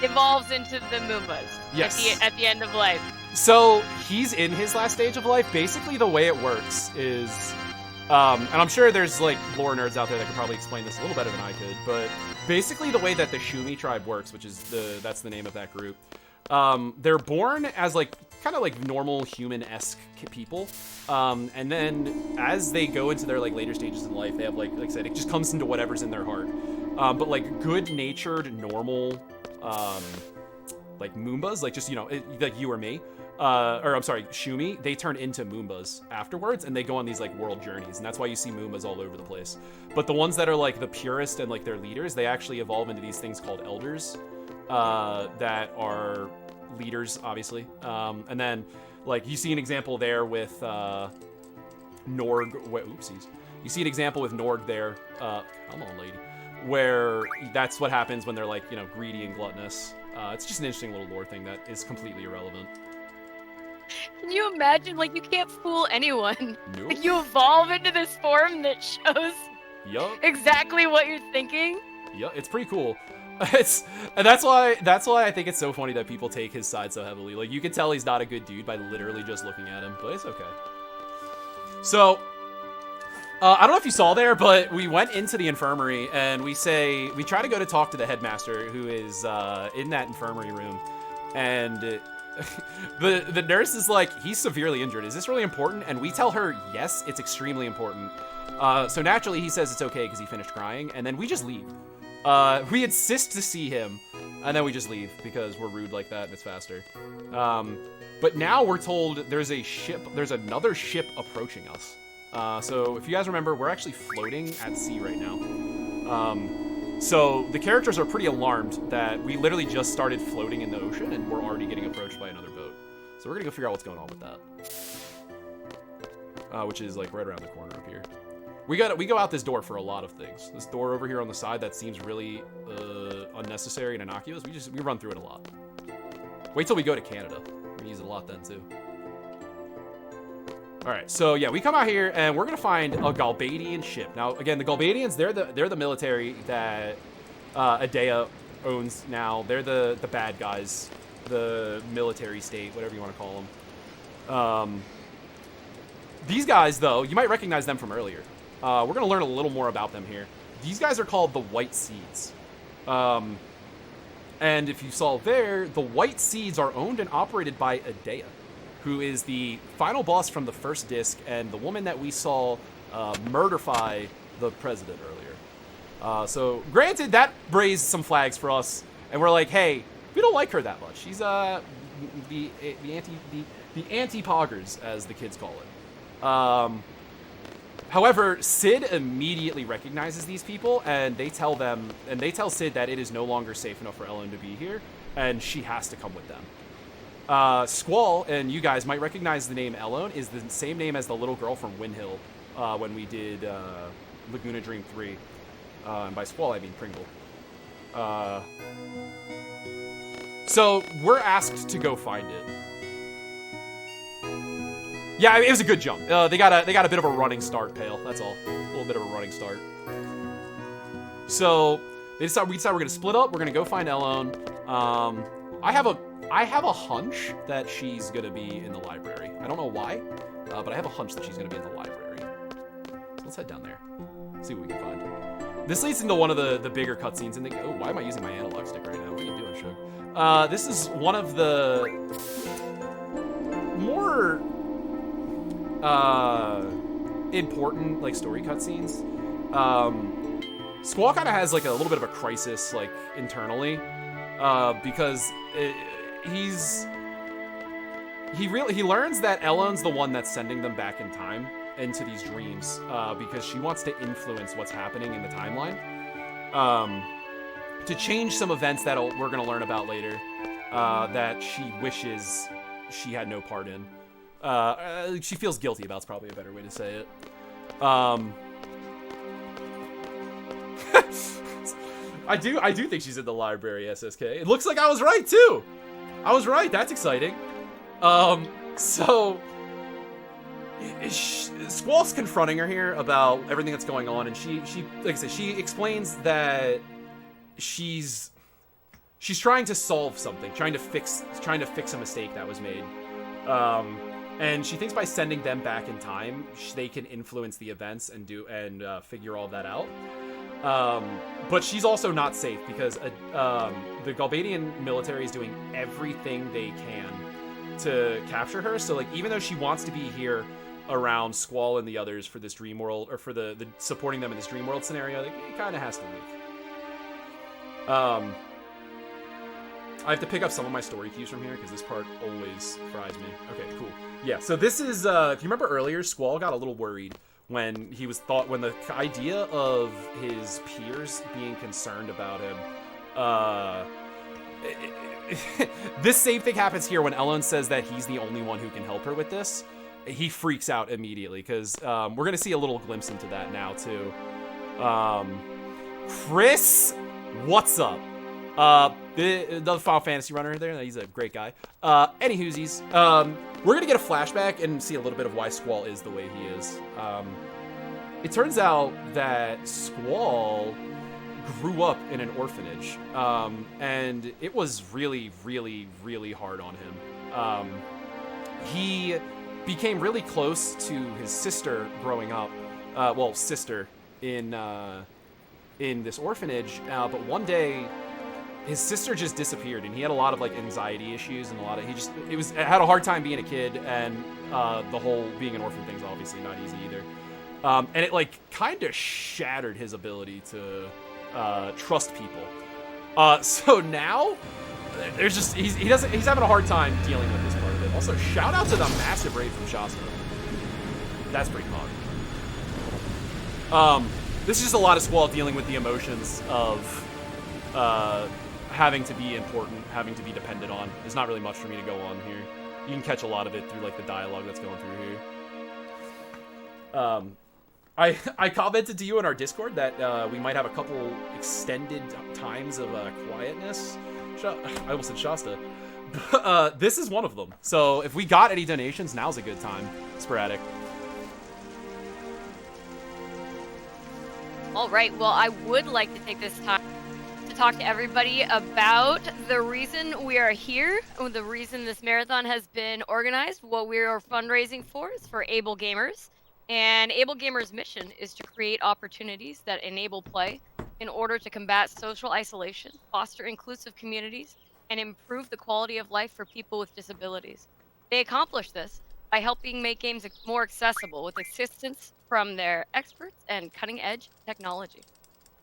evolves into the Moombas. Yes. At the end of life. So he's in his last stage of life. Basically, the way it works is, and I'm sure there's like lore nerds out there that could probably explain this a little better than I could. But basically, the way that the Shumi tribe works, which is that's the name of that group, they're born as like kind of like normal human-esque people, and then as they go into their like later stages in life, they have like I said, it just comes into whatever's in their heart. But like good-natured, normal, like Moombas, like just like you or me. Or I'm sorry, Shumi, they turn into Moombas afterwards, and they go on these like world journeys, and that's why you see Moombas all over the place. But the ones that are like the purest and like their leaders, they actually evolve into these things called elders, that are leaders, obviously. And then like you see an example there with Norg. Oopsies. You see an example with Norg there. Come on, lady. Where that's what happens when they're like greedy and gluttonous. It's just an interesting little lore thing that is completely irrelevant. Can you imagine? Like, you can't fool anyone. Nope. Like, you evolve into this form that shows Yup. exactly what you're thinking. Yeah, it's pretty cool. And that's why I think it's so funny that people take his side so heavily. Like, you can tell he's not a good dude by literally just looking at him, but it's okay. So, I don't know if you saw there, but we went into the infirmary and we try to go to talk to the headmaster who is in that infirmary room, and the nurse is like, he's severely injured. Is this really important? And we tell her, yes, it's extremely important. So naturally he says it's okay because he finished crying, and then we just leave. We insist to see him, and then we just leave because we're rude like that and it's faster. But now we're told there's another ship approaching us. So if you guys remember, we're actually floating at sea right now. So the characters are pretty alarmed that we literally just started floating in the ocean and we're already getting approached by another boat. So we're gonna go figure out what's going on with that. Which is like right around the corner up here. We go out this door for a lot of things. This door over here on the side that seems really unnecessary and innocuous. We run through it a lot. Wait till we go to Canada. We're gonna use it a lot then too. All right, so yeah, we come out here and we're gonna find a Galbadian ship. Now, again, the Galbadians, they're the military that Adea owns now. They're the bad guys, the military state, whatever you want to call them. These guys, though, you might recognize them from earlier. We're gonna learn a little more about them here. These guys are called the White Seeds. And if you saw there, the White Seeds are owned and operated by Adea, who is the final boss from the first disc, and the woman that we saw murderify the president earlier. So, granted, that raised some flags for us, and we're like, hey, we don't like her that much. She's the anti-poggers, as the kids call it. However, Sid immediately recognizes these people, and they tell Sid that it is no longer safe enough for Ellen to be here, and she has to come with them. Squall, and you guys might recognize the name Elone, is the same name as the little girl from Windhill when we did Laguna Dream 3. And by Squall, I mean Pringle. So we're asked to go find it. Yeah, it was a good jump. They got a bit of a running start, Pale. That's all. A little bit of a running start. So we decide we're gonna split up. We're gonna go find Elone. I have a hunch that she's gonna be in the library. I don't know why, but I have a hunch that she's gonna be in the library. So let's head down there. See what we can find. This leads into one of the bigger cutscenes. And oh, why am I using my analog stick right now? What are you doing, Shug? This is one of the more important like story cutscenes. Squall kind of has like a little bit of a crisis like internally, because he learns that Ellen's the one that's sending them back in time into these dreams, because she wants to influence what's happening in the timeline, to change some events that we're going to learn about later, that she wishes she had no part in. She feels guilty about, is probably a better way to say it. I do think she's in the library, SSK. It looks like I was right, too. I was right. That's exciting. So... Squall's confronting her here about everything that's going on, and she like I said, she explains that she's trying to solve something, trying to fix a mistake that was made. And she thinks by sending them back in time, they can influence the events and figure all that out. But she's also not safe because the Galbadian military is doing everything they can to capture her. So like, even though she wants to be here around Squall and the others for this dream world, or for the supporting them in this dream world scenario, like, it kind of has to leave. I have to pick up some of my story cues from here because this part always fries me. Okay, cool. Yeah, so this is, if you remember earlier, Squall got a little worried when the idea of his peers being concerned about him, this same thing happens here when Elone says that he's the only one who can help her with this. He freaks out immediately because we're going to see a little glimpse into that now, too. Chris, what's up? The Final Fantasy runner there, he's a great guy. Anywhoosies, we're going to get a flashback and see a little bit of why Squall is the way he is. It turns out that Squall grew up in an orphanage, and it was really, really, really hard on him. He became really close to his sister growing up, sister in this orphanage, but one day his sister just disappeared, and he had a lot of like anxiety issues and had a hard time being a kid, and the whole being an orphan thing's obviously not easy either. And it like kind of shattered his ability to trust people. So now he's having a hard time dealing with this part of it. Also, shout out to the massive raid from Shasta. That's pretty fun. This is just a lot of Squall dealing with the emotions of having to be important, having to be dependent on. There's not really much for me to go on here. You can catch a lot of it through like the dialogue that's going through here. I commented to you in our Discord that we might have a couple extended times of quietness. I almost said Shasta. This is one of them. So if we got any donations, now's a good time. Sporadic. All right, well, I would like to take this time to talk to everybody about the reason we are here, the reason this marathon has been organized. What we are fundraising for is for Able Gamers. And Able Gamers' mission is to create opportunities that enable play in order to combat social isolation, foster inclusive communities, and improve the quality of life for people with disabilities. They accomplish this by helping make games more accessible with assistance from their experts and cutting-edge technology.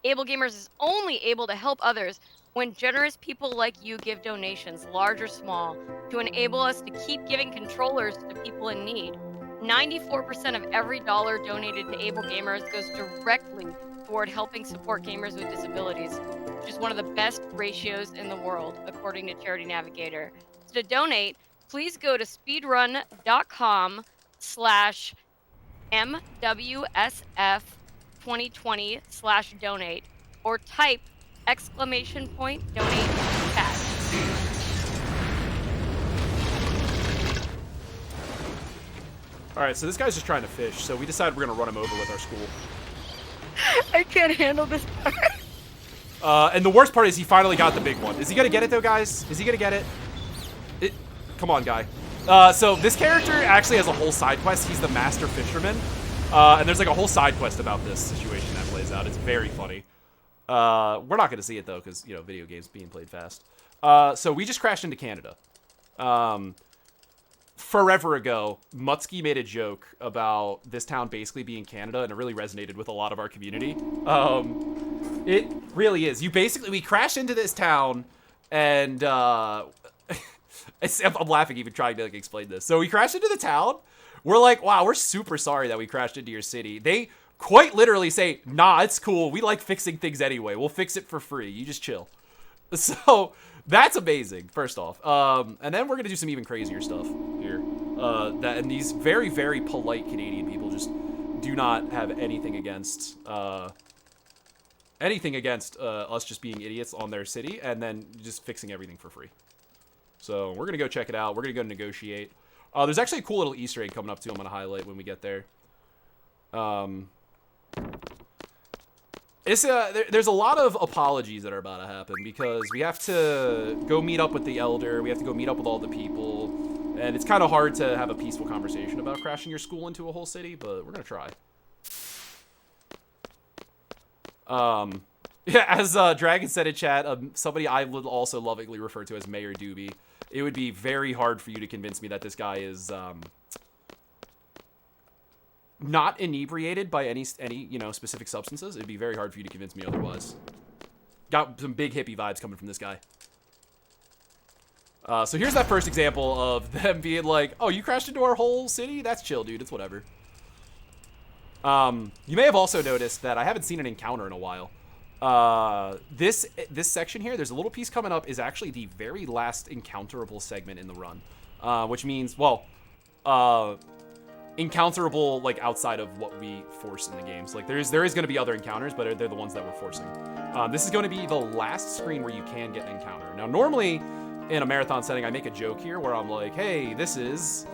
Able Gamers is only able to help others when generous people like you give donations, large or small, to enable us to keep giving controllers to people in need. 94% of every dollar donated to Able Gamers goes directly toward helping support gamers with disabilities, which is one of the best ratios in the world, according to Charity Navigator. So to donate, please go to speedrun.com/MWSF2020/donate, or type !donate chat. Alright, so this guy's just trying to fish, so we decided we're going to run him over with our school. I can't handle this part. And the worst part is he finally got the big one. Is he going to get it, though, guys? Is he going to get it? Come on, guy. So this character actually has a whole side quest. He's the master fisherman. And there's like a whole side quest about this situation that plays out. It's very funny. We're not going to see it, though, because, you know, video games being played fast. So we just crashed into Canada. Forever ago, Mutsky made a joke about this town basically being Canada, and it really resonated with a lot of our community. It really is. We crashed into this town, and I'm laughing even trying to like explain this. So we crashed into the town. We're like, wow, we're super sorry that we crashed into your city. They quite literally say, nah, it's cool. We like fixing things anyway. We'll fix it for free. You just chill. So that's amazing, first off. And then we're going to do some even crazier stuff here. And these very, very polite Canadian people just do not have anything against anything against us just being idiots on their city and then just fixing everything for free. So we're going to go check it out. We're going to go negotiate. There's actually a cool little Easter egg coming up, too. I'm going to highlight when we get there. There's a lot of apologies that are about to happen because we have to go meet up with the elder. We have to go meet up with all the people. And it's kind of hard to have a peaceful conversation about crashing your school into a whole city, but we're going to try. Yeah, as Dragon said in chat, somebody I would also lovingly refer to as Mayor Doobie. It would be very hard for you to convince me that this guy is not inebriated by any specific substances. It'd be very hard for you to convince me otherwise. Got some big hippie vibes coming from this guy. So here's that first example of them being like, "Oh, you crashed into our whole city? That's chill, dude. It's whatever." You may have also noticed that I haven't seen an encounter in a while. This section here, there's a little piece coming up, is actually the very last encounterable segment in the run, which means, well, encounterable like outside of what we force in the games. Like there is going to be other encounters, but they're the ones that we're forcing. This is going to be the last screen where you can get an encounter. Now, normally in a marathon setting, I make a joke here where I'm like, "Hey, this is,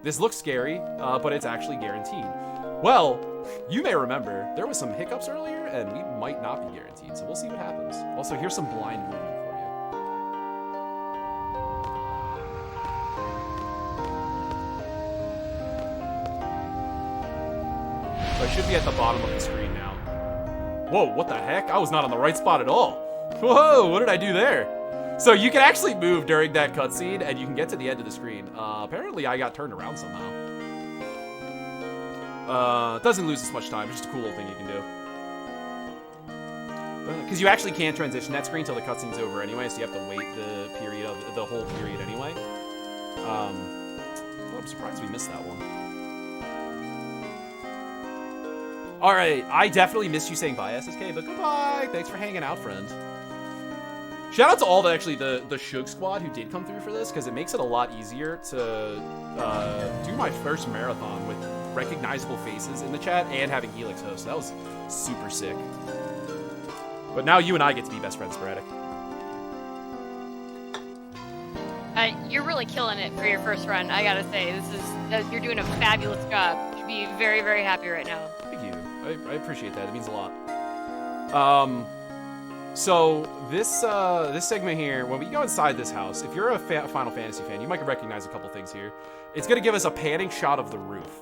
this looks scary, but it's actually guaranteed." Well, you may remember there was some hiccups earlier, and we might not be guaranteed, so we'll see what happens. Also, here's some blind movement for you. So I should be at the bottom of the screen now. Whoa, what the heck? I was not on the right spot at all. Whoa, what did I do there? So you can actually move during that cutscene, and you can get to the end of the screen. Apparently, I got turned around somehow. Doesn't lose as much time. It's just a cool little thing you can do. Because you actually can't transition that screen until the cutscene's over anyway, so you have to wait the period of the whole period anyway. Well, I'm surprised we missed that one. All right, I definitely missed you saying bye, SSK, but goodbye. Thanks for hanging out, friend. Shout out to all the Shug squad who did come through for this, because it makes it a lot easier to do my first marathon with recognizable faces in the chat and having Helix host. That was super sick. But now you and I get to be best friends, Sporadic. You're really killing it for your first run, I gotta say. You're doing a fabulous job. You should be very, very happy right now. Thank you. I appreciate that. It means a lot. So this segment here, when we go inside this house, if you're a Final Fantasy fan, you might recognize a couple things here. It's going to give us a panning shot of the roof.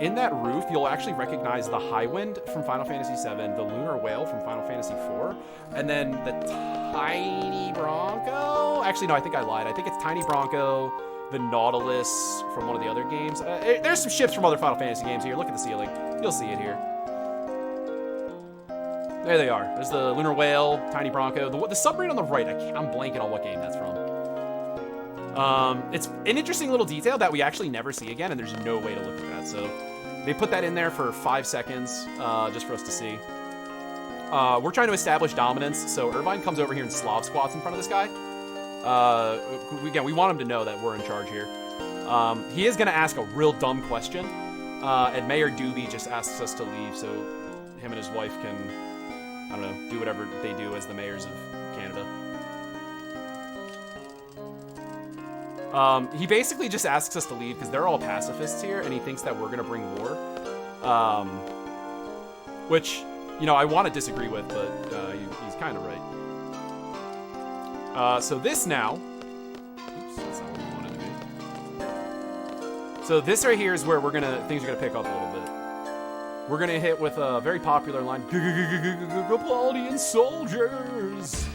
In that roof, you'll actually recognize the Highwind from Final Fantasy VII, the Lunar Whale from Final Fantasy IV, and then the Tiny Bronco. Actually, no, I think I lied. I think it's Tiny Bronco, the Nautilus from one of the other games. There's some ships from other Final Fantasy games here. Look at the ceiling. You'll see it here. There they are. There's the Lunar Whale, Tiny Bronco. The submarine on the right, I'm blanking on what game that's from. It's an interesting little detail that we actually never see again, and there's no way to look at that. So they put that in there for 5 seconds, just for us to see. We're trying to establish dominance, so Irvine comes over here and Slav squats in front of this guy. Again, we want him to know that we're in charge here. He is going to ask a real dumb question, and Mayor Doobie just asks us to leave so him and his wife can, I don't know, do whatever they do as the mayors of Canada. He basically just asks us to leave because they're all pacifists here, and he thinks that we're going to bring war. Which, I want to disagree with, but he's kind of right. So this now... Oops, that's not what we wanted to be. So this right here is where things are going to pick up a little bit. We're going to hit with a very popular line, Gapaldian soldiers!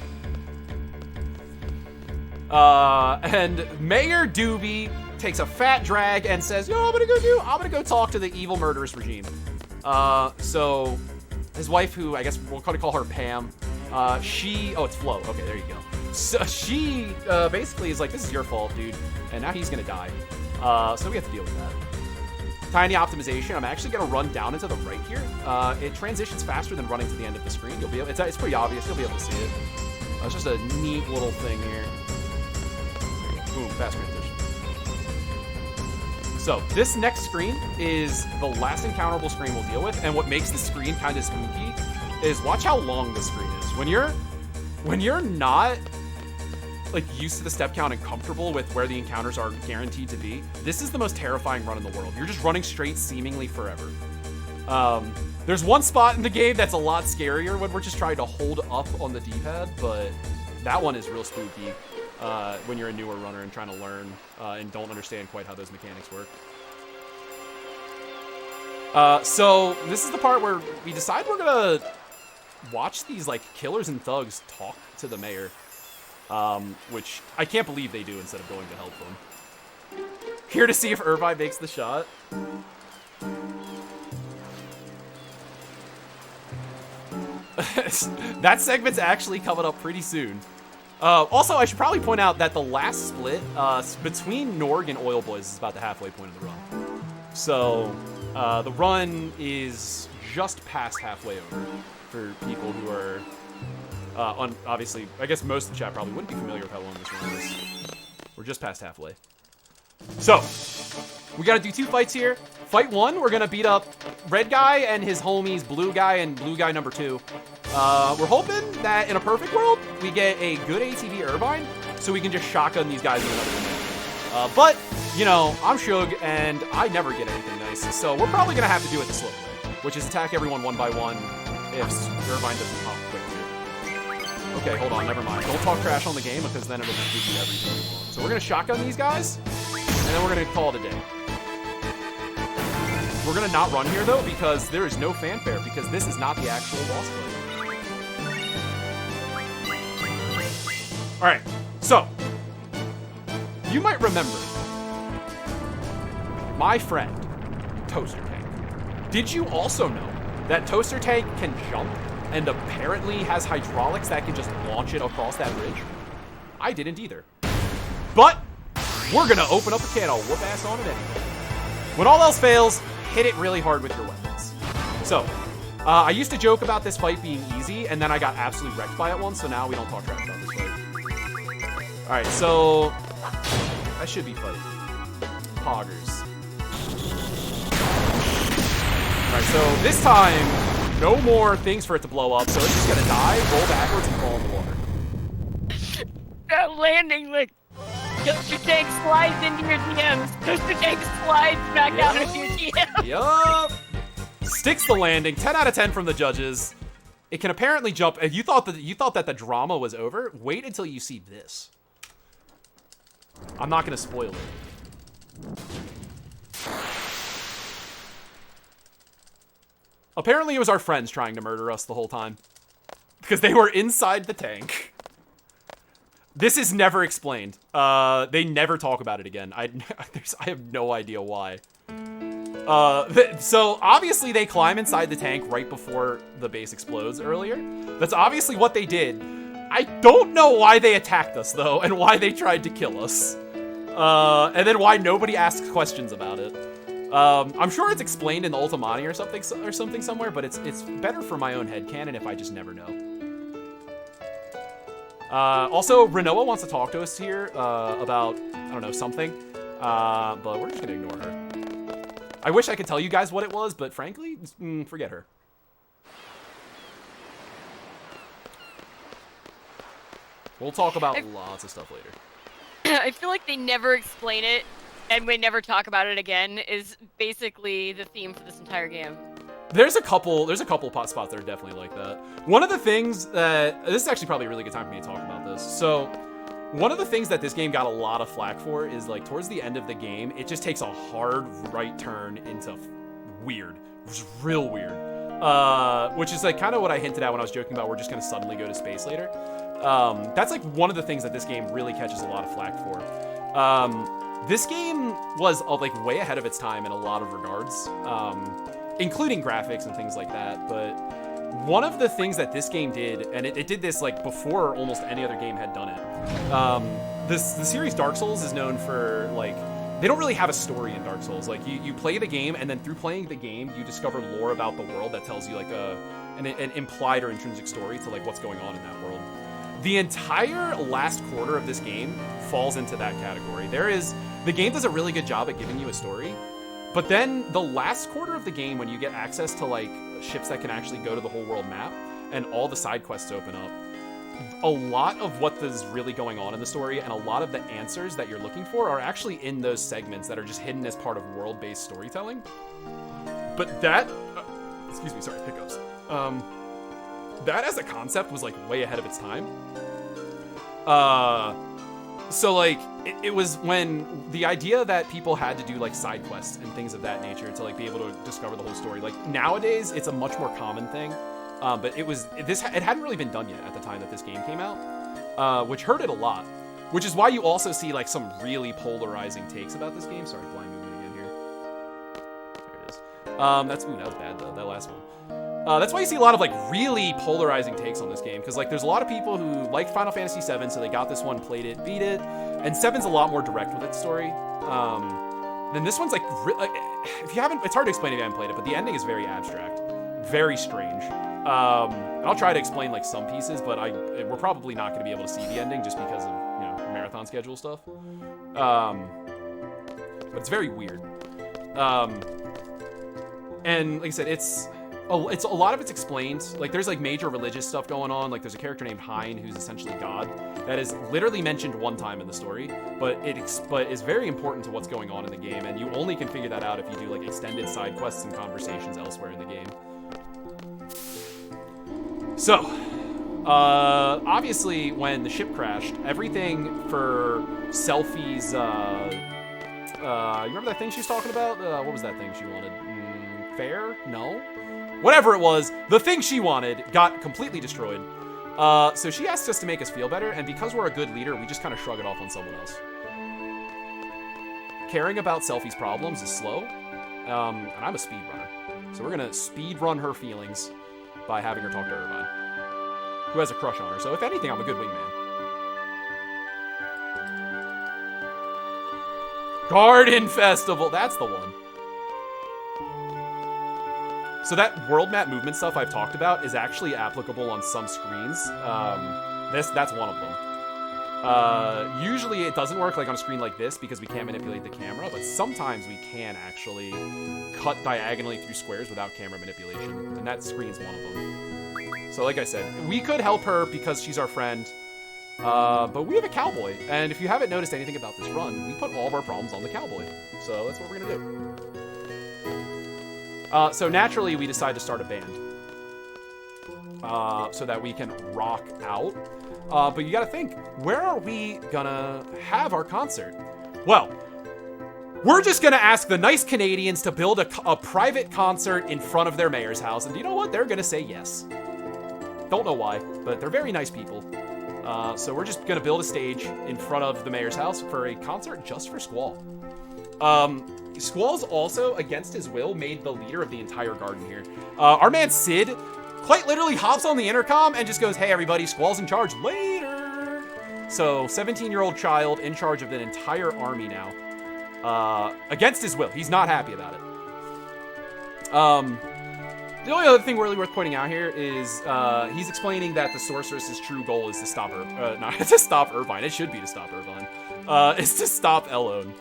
And Mayor Doobie takes a fat drag and says, I'm gonna go talk to the evil murderous regime. So his wife, who I guess we'll call her Pam, it's Flo. Okay, there you go. So she basically is like, this is your fault, dude. And now he's gonna die. So we have to deal with that. Tiny optimization. I'm actually gonna run down into the right here. It transitions faster than running to the end of the screen. It's pretty obvious. You'll be able to see it. It's just a neat little thing here. Boom, fast transition. So this next screen is the last encounterable screen we'll deal with, and what makes the screen kind of spooky is watch how long the screen is. When you're not like used to the step count and comfortable with where the encounters are guaranteed to be, this is the most terrifying run in the world. You're just running straight seemingly forever. There's one spot in the game that's a lot scarier when we're just trying to hold up on the D-pad, but that one is real spooky when you're a newer runner and trying to learn and don't understand quite how those mechanics work. So this is the part where we decide we're gonna watch these like killers and thugs talk to the mayor, which I can't believe they do instead of going to help them. Here to see if Irvine makes the shot. That segment's actually coming up pretty soon. Also, I should probably point out that the last split between Norg and Oil Boys is about the halfway point of the run. So the run is just past halfway over for people who are obviously, I guess most of the chat probably wouldn't be familiar with how long this run is. We're just past halfway. So we got to do 2 fights here. Fight 1, we're gonna beat up red guy and his homies, blue guy and blue guy number 2. We're hoping that in a perfect world, we get a good ATV Irvine, so we can just shotgun these guys in another minute. But, you know, I'm Shug, and I never get anything nice, so we're probably gonna have to do it the slow way, which is attack everyone one by one if Irvine doesn't pop quickly. Okay, hold on, never mind. Don't talk trash on the game, because then it'll just give you everything you want. So we're gonna shotgun these guys, and then we're gonna call it a day. We're gonna not run here though, because there is no fanfare, because this is not the actual boss fight. Alright, so you might remember my friend, Toaster Tank. Did you also know that Toaster Tank can jump and apparently has hydraulics that can just launch it across that bridge? I didn't either. But we're gonna open up a can of whoop ass on it anyway. When all else fails, hit it really hard with your weapons. So, I used to joke about this fight being easy, and then I got absolutely wrecked by it once, so now we don't talk trash about this fight. Alright, so I should be fighting. Poggers. Alright, so this time, no more things for it to blow up, so it's just gonna die, roll backwards, and fall in the water. That landing, like, Toaster Tank slides into your DMs. Toaster Tank slides back out of your DMs. Yup. Sticks the landing. 10 out of 10 from the judges. It can apparently jump. If you thought that the drama was over, wait until you see this. I'm not gonna spoil it. Apparently it was our friends trying to murder us the whole time, because they were inside the tank. This is never explained. They never talk about it again. I have no idea why. So obviously they climb inside the tank right before the base explodes earlier. That's obviously what they did. I don't know why they attacked us though, and why they tried to kill us. And then why nobody asks questions about it. I'm sure it's explained in the Ultimani or something somewhere, but it's better for my own headcanon if I just never know. Also, Renoa wants to talk to us here about, I don't know, something, but we're just gonna ignore her. I wish I could tell you guys what it was, but frankly, forget her. We'll talk about lots of stuff later. I feel like they never explain it, and we never talk about it again, is basically the theme for this entire game. There's a couple pot spots that are definitely like that. One of the things that, this is actually probably a really good time for me to talk about this. So, one of the things that this game got a lot of flack for is like towards the end of the game, it just takes a hard right turn into weird. It's real weird. Which is like kind of what I hinted at when I was joking about we're just gonna suddenly go to space later. That's like one of the things that this game really catches a lot of flack for. This game was like way ahead of its time in a lot of regards. Including graphics and things like that, but one of the things that this game did, and it did this like before almost any other game had done it, the series Dark Souls is known for like, they don't really have a story in Dark Souls. Like you play the game, and then through playing the game, you discover lore about the world that tells you like an implied or intrinsic story to like what's going on in that world. The entire last quarter of this game falls into that category. The game does a really good job at giving you a story. But then the last quarter of the game, when you get access to like ships that can actually go to the whole world map, and all the side quests open up, a lot of what is really going on in the story and a lot of the answers that you're looking for are actually in those segments that are just hidden as part of world-based storytelling. But that, excuse me, sorry, hiccups. That as a concept was like way ahead of its time. So like it was when the idea that people had to do like side quests and things of that nature to like be able to discover the whole story. Like nowadays it's a much more common thing. But it hadn't really been done yet at the time that this game came out, which hurt it a lot. Which is why you also see like some really polarizing takes about this game. Sorry, blind movement again here. There it is. That was bad though. That last one. That's why you see a lot of like really polarizing takes on this game, because like there's a lot of people who liked Final Fantasy VII, so they got this one, played it, beat it, and 7's a lot more direct with its story. Then this one's like, if you haven't, it's hard to explain if you haven't played it, but the ending is very abstract, very strange. I'll try to explain like some pieces, but we're probably not going to be able to see the ending just because of marathon schedule stuff. But it's very weird. And like I said, it's a lot of it's explained. Like there's like major religious stuff going on. Like there's a character named Hein who's essentially God that is literally mentioned one time in the story, but is very important to what's going on in the game, and you only can figure that out if you do like extended side quests and conversations elsewhere in the game. So, obviously, when the ship crashed, everything for Selphie's, you remember that thing she's talking about? What was that thing she wanted? Fair? No? Whatever it was, the thing she wanted got completely destroyed. So she asked us to make us feel better, and because we're a good leader, we just kind of shrug it off on someone else. Caring about Selphie's problems is slow, and I'm a speedrunner. So we're gonna speedrun her feelings by having her talk to Irvine, who has a crush on her. So if anything, I'm a good wingman. Garden Festival, that's the one. So that world map movement stuff I've talked about is actually applicable on some screens. That's one of them. Usually it doesn't work like on a screen like this because we can't manipulate the camera, but sometimes we can actually cut diagonally through squares without camera manipulation, and that screen's one of them. So like I said, we could help her because she's our friend, but we have a cowboy, and if you haven't noticed anything about this run, we put all of our problems on the cowboy. So that's what we're gonna do. So naturally, we decide to start a band so that we can rock out. But you gotta think, where are we gonna have our concert? Well, we're just gonna ask the nice Canadians to build a private concert in front of their mayor's house, and you know what? They're gonna say yes. Don't know why, but they're very nice people. So we're just gonna build a stage in front of the mayor's house for a concert just for Squall. Squall's also, against his will, made the leader of the entire garden here. Our man Sid quite literally hops on the intercom and just goes, "Hey everybody, Squall's in charge later." So 17-year-old child in charge of an entire army now. Against his will. He's not happy about it. The only other thing really worth pointing out here is he's explaining that the sorceress's true goal is to stop not to stop Irvine. It should be to stop Irvine. It's to stop Elone.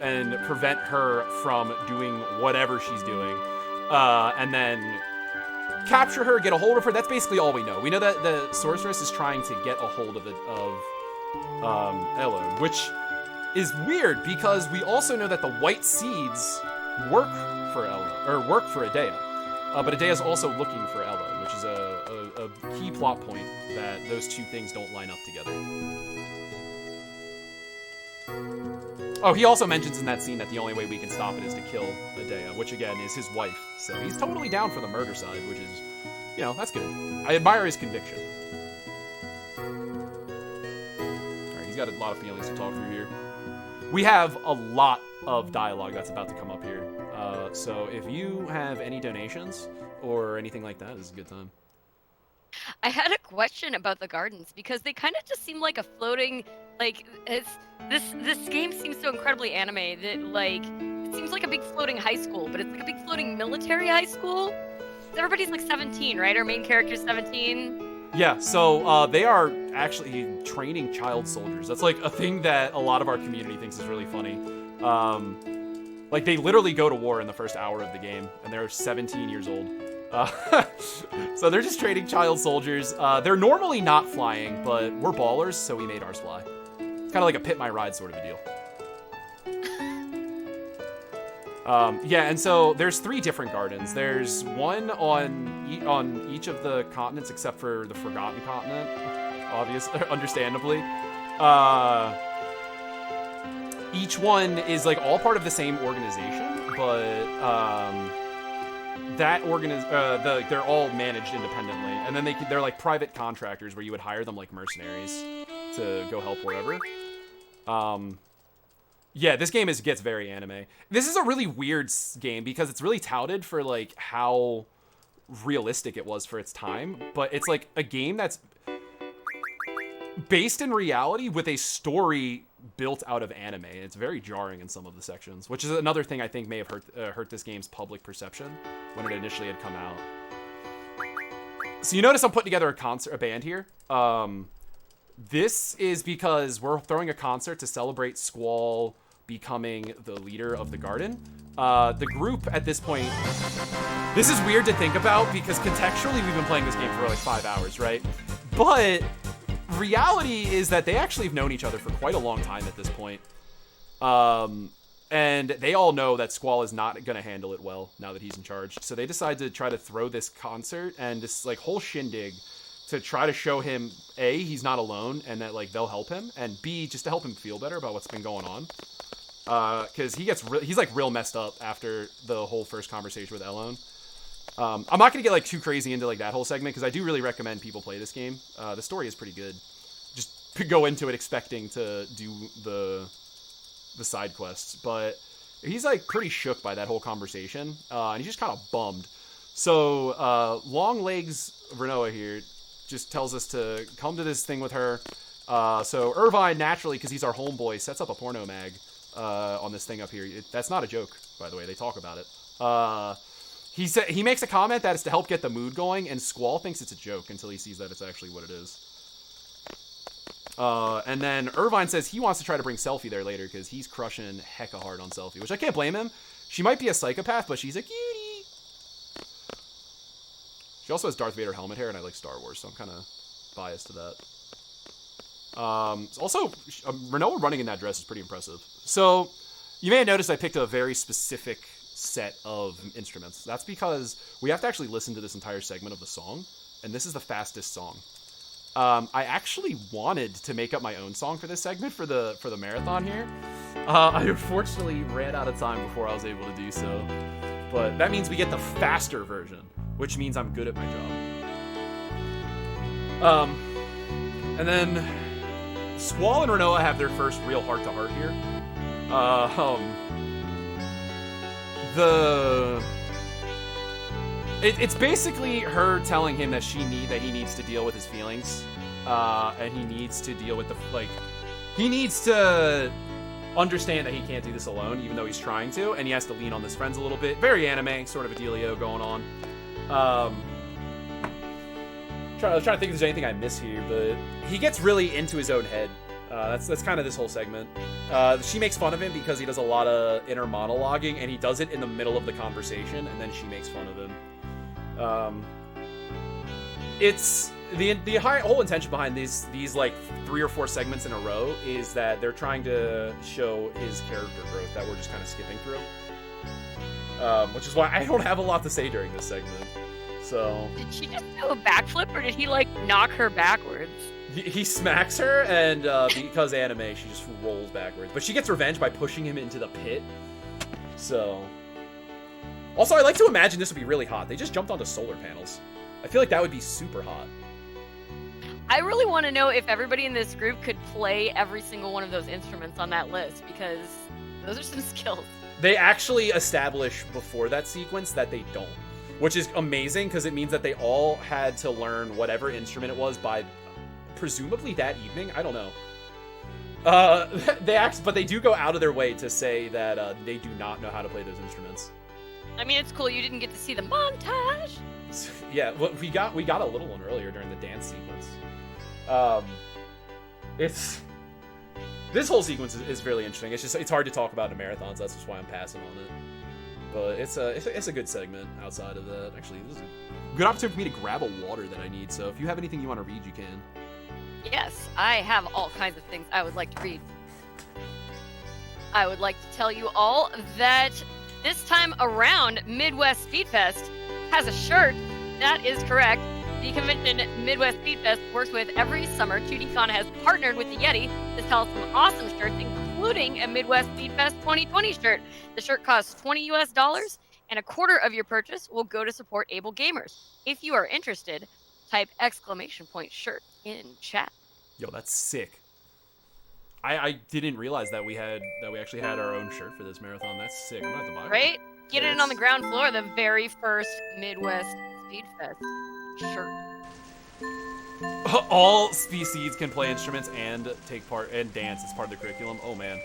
And prevent her from doing whatever she's doing, and then capture her, get a hold of her. That's basically all we know. We know that the sorceress is trying to get a hold of Elone, which is weird because we also know that the white seeds work for Elone, or work for Adea, but Adea is also looking for Elone, which is a key plot point that those two things don't line up together. Oh, he also mentions in that scene that the only way we can stop it is to kill Adea, which again is his wife. So he's totally down for the murder side, which is, that's good. I admire his conviction. Alright, he's got a lot of feelings to talk through here. We have a lot of dialogue that's about to come up here. So if you have any donations or anything like that, this is a good time. I had a question about the gardens because they kind of just seem like a floating, like this game seems so incredibly anime that like it seems like a big floating high school, but it's like a big floating military high school. Everybody's like 17, right? Our main character's 17. Yeah, so they are actually training child soldiers. That's like a thing that a lot of our community thinks is really funny. Like they literally go to war in the first hour of the game, and they're 17 years old. So they're just trading child soldiers. They're normally not flying, but we're ballers, so we made ours fly. It's kind of like a pit my ride sort of a deal. Yeah, and so there's 3 different gardens. There's one on each of the continents except for the Forgotten Continent, understandably. Each one is like all part of the same organization, but they're all managed independently, and then they're like private contractors where you would hire them like mercenaries to go help wherever. Yeah, this game gets very anime. This is a really weird game because it's really touted for like how realistic it was for its time, but it's like a game that's based in reality with a story built out of anime. It's very jarring in some of the sections, which is another thing I think may have hurt this game's public perception when it initially had come out. So you notice I'm putting together a band here. This is because we're throwing a concert to celebrate Squall becoming the leader of the garden. The group at this point, this is weird to think about because contextually we've been playing this game for like 5 hours, right? But reality is that they actually have known each other for quite a long time at this point. And they all know that Squall is not going to handle it well now that he's in charge. So they decide to try to throw this concert and this like whole shindig to try to show him, A, he's not alone and that like they'll help him, and B, just to help him feel better about what's been going on. Because he's like real messed up after the whole first conversation with Elone. I'm not going to get like too crazy into like that whole segment because I do really recommend people play this game. The story is pretty good. Just go into it expecting to do the side quests, but he's like pretty shook by that whole conversation, and he's just kind of bummed. So Long Legs Renoa here just tells us to come to this thing with her. So Irvine, naturally, because he's our homeboy, sets up a porno mag on this thing up here. That's not a joke, by the way. They talk about it. He makes a comment that it's to help get the mood going, and Squall thinks it's a joke until he sees that it's actually what it is. And then Irvine says he wants to try to bring Selfie there later because he's crushing hecka hard on Selfie, which I can't blame him. She might be a psychopath, but she's a cutie. She also has Darth Vader helmet hair, and I like Star Wars, so I'm kind of biased to that. Also, Renoa running in that dress is pretty impressive. So, you may have noticed I picked a very specific set of instruments. That's because we have to actually listen to this entire segment of the song, and this is the fastest song. I actually wanted to make up my own song for this segment for the marathon here. I unfortunately ran out of time before I was able to do so, but that means we get the faster version, which means I'm good at my job. And then Squall and Renoa have their first real heart-to-heart here. It's basically her telling him that he needs to deal with his feelings, and he needs to deal with he needs to understand that he can't do this alone, even though he's trying to, and he has to lean on his friends a little bit. Very anime, sort of a dealio going on. I was trying to think if there's anything I miss here, but he gets really into his own head. That's kind of this whole segment. She makes fun of him because he does a lot of inner monologuing, and he does it in the middle of the conversation, and then she makes fun of him. It's the whole intention behind these like 3 or 4 segments in a row is that they're trying to show his character growth that we're just kind of skipping through. Which is why I don't have a lot to say during this segment. So did she just do a backflip, or did he like knock her backwards? He smacks her, and because anime, she just rolls backwards. But she gets revenge by pushing him into the pit. So, also, I like to imagine this would be really hot. They just jumped onto solar panels. I feel like that would be super hot. I really want to know if everybody in this group could play every single one of those instruments on that list, because those are some skills. They actually establish before that sequence that they don't, which is amazing because it means that they all had to learn whatever instrument it was by presumably that evening. I don't know. But they do go out of their way to say that they do not know how to play those instruments. I mean, it's cool you didn't get to see the montage. Yeah, well, we got a little one earlier during the dance sequence. This whole sequence is really interesting. It's hard to talk about in marathons. That's just why I'm passing on it. But it's a good segment outside of that. Actually, this is a good opportunity for me to grab a water that I need. So if you have anything you want to read, you can. Yes, I have all kinds of things I would like to read. I would like to tell you all that this time around, Midwest Speed Fest has a shirt. That is correct. The convention Midwest Speed Fest works with every summer. 2DCon has partnered with the Yeti to sell some awesome shirts, including a Midwest Speed Fest 2020 shirt. The shirt costs $20 US, and a quarter of your purchase will go to support able gamers. If you are interested, type !shirt in chat. Yo, that's sick. I didn't realize that we actually had our own shirt for this marathon. That's sick. I'm gonna have to buy one. Right? Get it on the ground floor of the very first Midwest Speed Fest shirt. All species can play instruments and take part and dance as part of the curriculum. Oh man.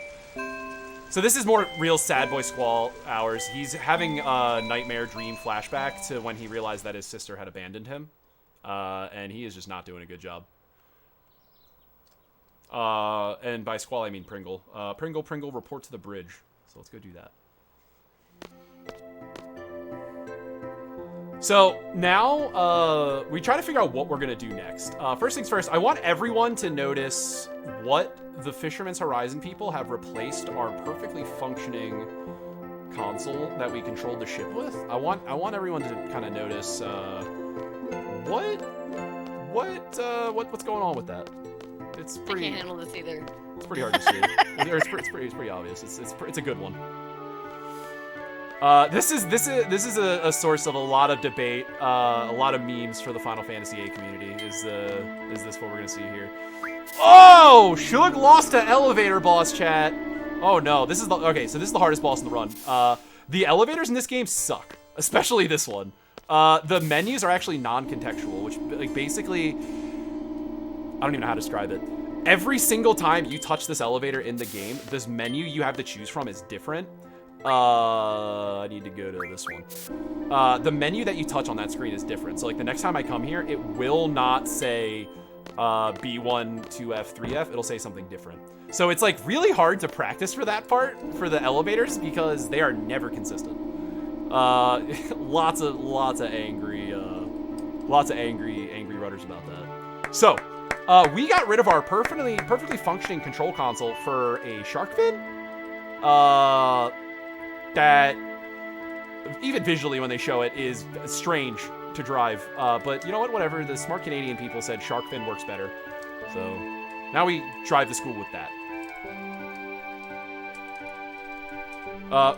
So this is more real sad boy Squall hours. He's having a nightmare dream flashback to when he realized that his sister had abandoned him. And he is just not doing a good job. And by Squall, I mean Pringle. Pringle, report to the bridge. So let's go do that. So now, we try to figure out what we're gonna do next. First things first, I want everyone to notice what the Fisherman's Horizon people have replaced our perfectly functioning console that we controlled the ship with. I want everyone to kind of notice, what's going on with that? It's pretty. I can't handle this either. It's pretty hard to see. it's pretty obvious. It's a good one. This is a source of a lot of debate, a lot of memes for the Final Fantasy VIII community. Is this what we're gonna see here? Oh, Shug lost to elevator boss, chat. Oh no, this is the hardest boss in the run. The elevators in this game suck, especially this one. The menus are actually non-contextual, which like basically. I don't even know how to describe it. Every single time you touch this elevator in the game, this menu you have to choose from is different. I need to go to this one. The menu that you touch on that screen is different. So like the next time I come here, it will not say B1, 2F, 3F. It'll say something different. So it's like really hard to practice for that part for the elevators because they are never consistent. Lots of angry rudders about that. So. We got rid of our perfectly functioning control console for a shark fin. That even visually when they show it is strange to drive. But you know what? Whatever. The smart Canadian people said shark fin works better. So now we drive the school with that.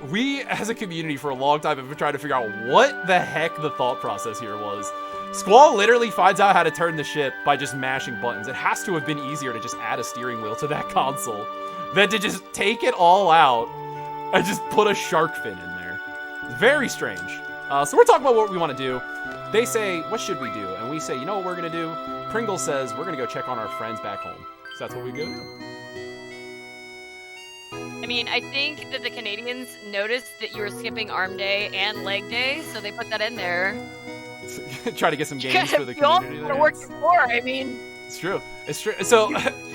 We as a community for a long time have been trying to figure out what the heck the thought process here was. Squall literally finds out how to turn the ship by just mashing buttons. It has to have been easier to just add a steering wheel to that console than to just take it all out and just put a shark fin in there. Very strange. So we're talking about what we want to do. They say, what should we do? And we say, you know what we're going to do? Pringle says, we're going to go check on our friends back home. So that's what we go do. I mean, I think that the Canadians noticed that you were skipping arm day and leg day, so they put that in there. Try to get some games for the community there. Work before, I mean. It's true. It's true. So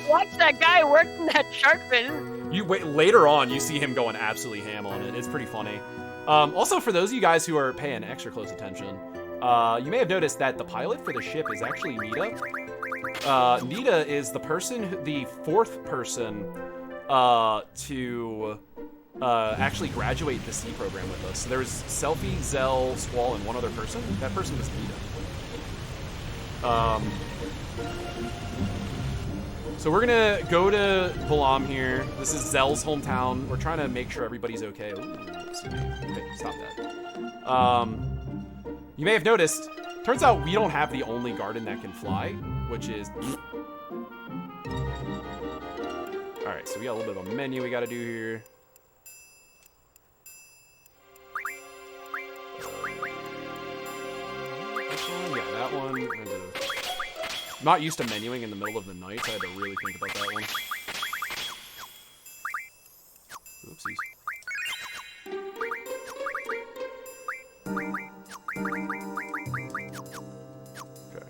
watch that guy working that shark fin. You wait later on. You see him going absolutely ham on it. It's pretty funny. Also, for those of you guys who are paying extra close attention, you may have noticed that the pilot for the ship is actually Nita. Nita is the fourth person to actually graduate the C program with us. So there was Selfie, Zell, Squall, and one other person. That person was Nita. So we're gonna go to Balam here. This is Zell's hometown. We're trying to make sure everybody's okay. Ooh, okay, stop that. You may have noticed, turns out we don't have the only garden that can fly, which is... Alright, so we got a little bit of a menu we gotta do here. Yeah, that one. I'm not used to menuing in the middle of the night, so I had to really think about that one. Oopsies. Okay.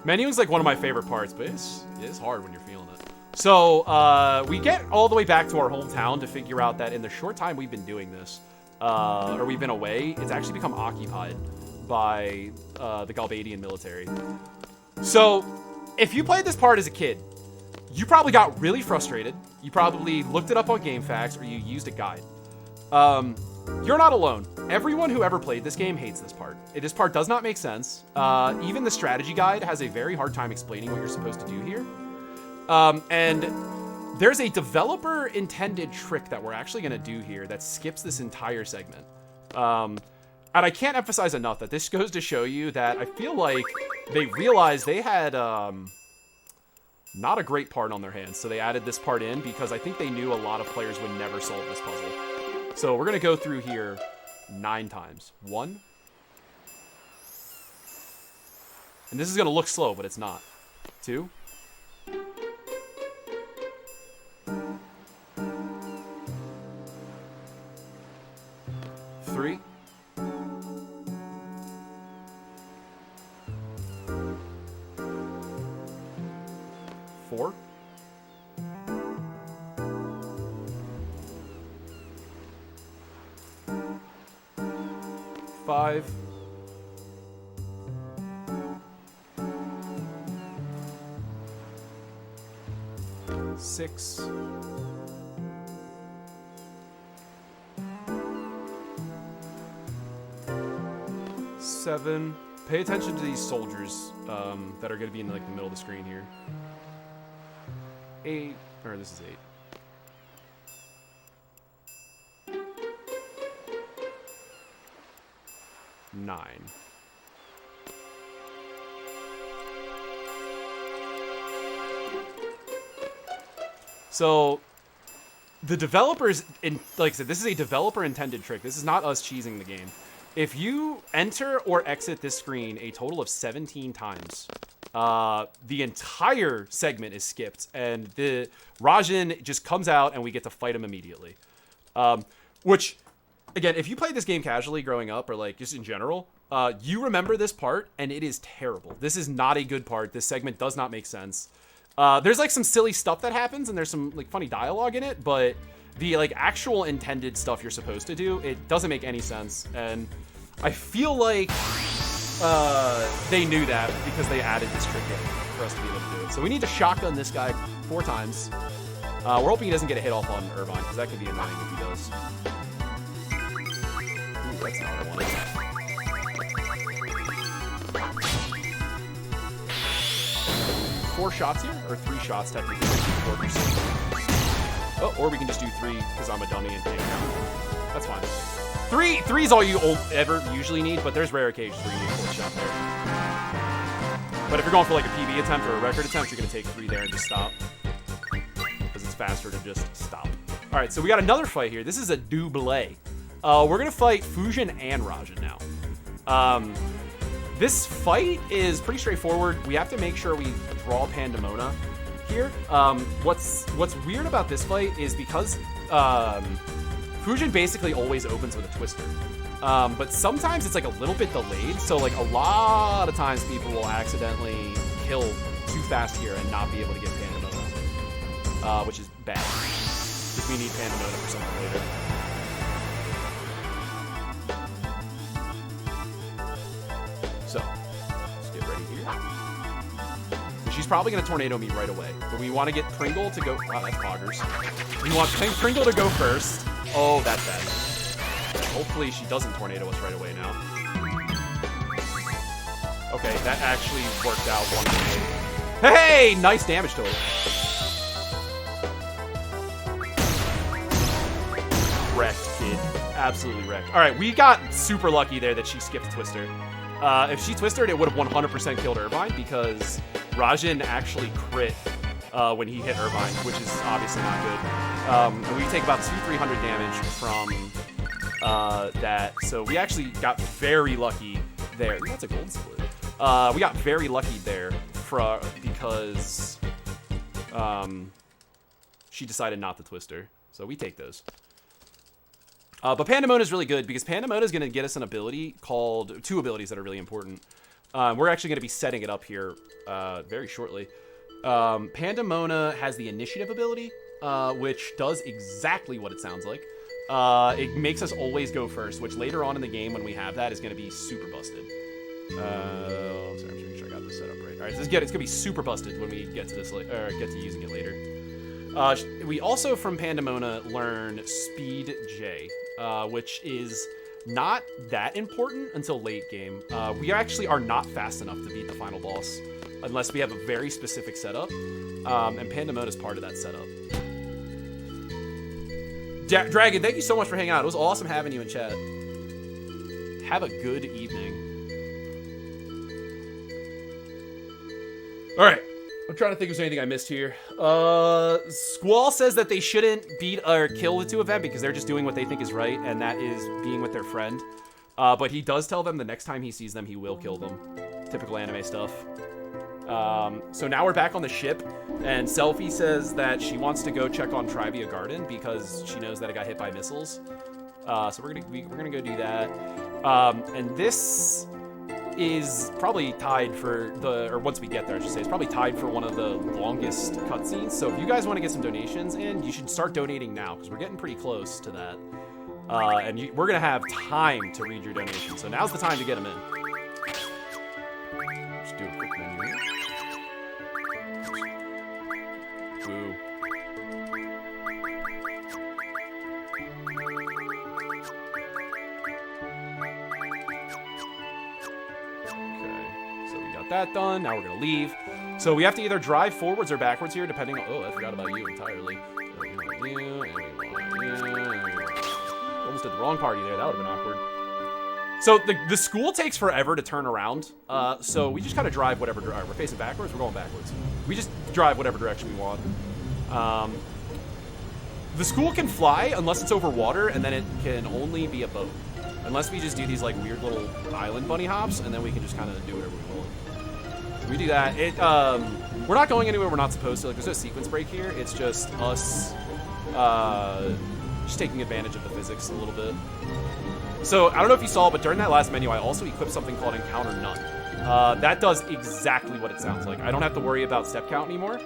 Menuing's like one of my favorite parts, but it's hard when you're feeling it. So, we get all the way back to our hometown to figure out that in the short time we've been doing this, or we've been away, it's actually become occupied by the Galbadian military. So, if you played this part as a kid, you probably got really frustrated. You probably looked it up on GameFAQs, or you used a guide. You're not alone. Everyone who ever played this game hates this part. This part does not make sense. Even the strategy guide has a very hard time explaining what you're supposed to do here. And there's a developer-intended trick that we're actually going to do here that skips this entire segment. And I can't emphasize enough that this goes to show you that I feel like they realized they had not a great part on their hands, so they added this part in because I think they knew a lot of players would never solve this puzzle. So we're going to go through here 9 times. 1. And this is going to look slow, but it's not. 2. 3. 4. 5. 6. 7. Pay attention to these soldiers that are going to be in like the middle of the screen here. 8. Or this is 8. 9. So the developers, like I said, this is a developer-intended trick. This is not us cheesing the game. If you enter or exit this screen a total of 17 times, the entire segment is skipped, and the Rajan just comes out, and we get to fight him immediately. Which, again, if you played this game casually growing up, or like just in general, you remember this part, and it is terrible. This is not a good part. This segment does not make sense. There's like some silly stuff that happens, and there's some like funny dialogue in it, but the like actual intended stuff you're supposed to do, it doesn't make any sense. And I feel like they knew that because they added this trick in for us to be able to do it. So we need to shotgun this guy 4 times. We're hoping he doesn't get a hit off on Irvine, because that could be annoying if he does. Ooh, that's not what I wanted. 4 shots here, or 3 shots technically. 4%. Oh, or we can just do 3 because I'm a dummy and can't count. That's fine. 3 is all you ever usually need, but there's rare occasions where you need a 4th shot there. But if you're going for like a PB attempt or a record attempt, you're going to take 3 there and just stop. Because it's faster to just stop. Alright, so we got another fight here. This is a double. We're going to fight Fusion and Rajan now. This fight is pretty straightforward. We have to make sure we draw Pandemona here. What's weird about this fight is because Fusion basically always opens with a Twister. But sometimes it's like a little bit delayed, so like a lot of times people will accidentally kill too fast here and not be able to get Pandemona, which is bad, because we need Pandemona for something later. So, let's get ready here. So she's probably going to tornado me right away, but we want to get Pringle to go... Wow, that's poggers. We want Pringle to go first. Oh, that's bad. Hopefully she doesn't tornado us right away now. Okay, that actually worked out wonderfully. Hey! Nice damage to her. Wrecked, kid. Absolutely wrecked. Alright, we got super lucky there that she skipped Twister. If she twisted, it would have 100% killed Irvine, because Rajan actually crit when he hit Irvine, which is obviously not good. And we take about 200-300 damage from that. So we actually got very lucky there. Ooh, that's a gold split. We got very lucky there because she decided not to Twister. So we take those. But Pandemona is really good because Pandemona is going to get us an ability called... 2 abilities that are really important. We're actually going to be setting it up here very shortly. Pandemona has the initiative ability, which does exactly what it sounds like. it makes us always go first, which later on in the game when we have that is going to be super busted. Sorry, I'm just making sure I got this set up right. All right, it's gonna be super busted when we get to this, or get to using it later. We also from Pandemona learn Speed J, which is not that important until late game. We actually are not fast enough to beat the final boss unless we have a very specific setup, and Pandemona is part of that setup. Dragon, thank you so much for hanging out. It was awesome having you in chat. Have a good evening. All right. I'm trying to think if there's anything I missed here. Squall says that they shouldn't beat or kill the 2 of them because they're just doing what they think is right, and that is being with their friend. But he does tell them the next time he sees them, he will kill them. Typical anime stuff. So now we're back on the ship, and Selfie says that she wants to go check on Trivia Garden because she knows that it got hit by missiles. So we're gonna go do that. And this is probably tied for or once we get there, I should say, it's probably tied for one of the longest cutscenes. So if you guys want to get some donations in, you should start donating now because we're getting pretty close to that. And we're gonna have time to read your donations, so now's the time to get them in. Just do a quick menu. Boo. That done. Now we're gonna leave. So we have to either drive forwards or backwards here, depending on. Oh, I forgot about you entirely. Almost did the wrong party there. That would have been awkward. So the school takes forever to turn around. So we just kind of drive whatever. We're facing backwards. We're going backwards. We just drive whatever direction we want. The school can fly unless it's over water, and then it can only be a boat. Unless we just do these like weird little island bunny hops, and then we can just kind of do whatever we want. We do that. We're not going anywhere we're not supposed to. Like, there's no sequence break here. It's just us just taking advantage of the physics a little bit. So I don't know if you saw, but during that last menu, I also equipped something called Encounter None. That does exactly what it sounds like. I don't have to worry about step count anymore.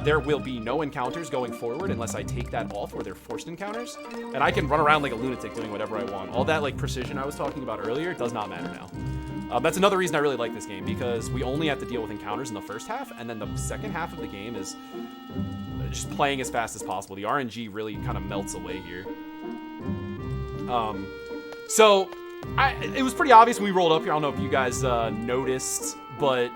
There will be no encounters going forward unless I take that off where they're forced encounters. And I can run around like a lunatic doing whatever I want. All that like precision I was talking about earlier does not matter now. That's another reason I really like this game, because we only have to deal with encounters in the first half, and then the second half of the game is just playing as fast as possible. The RNG really kind of melts away here. So it was pretty obvious when we rolled up here. I don't know if you guys noticed, but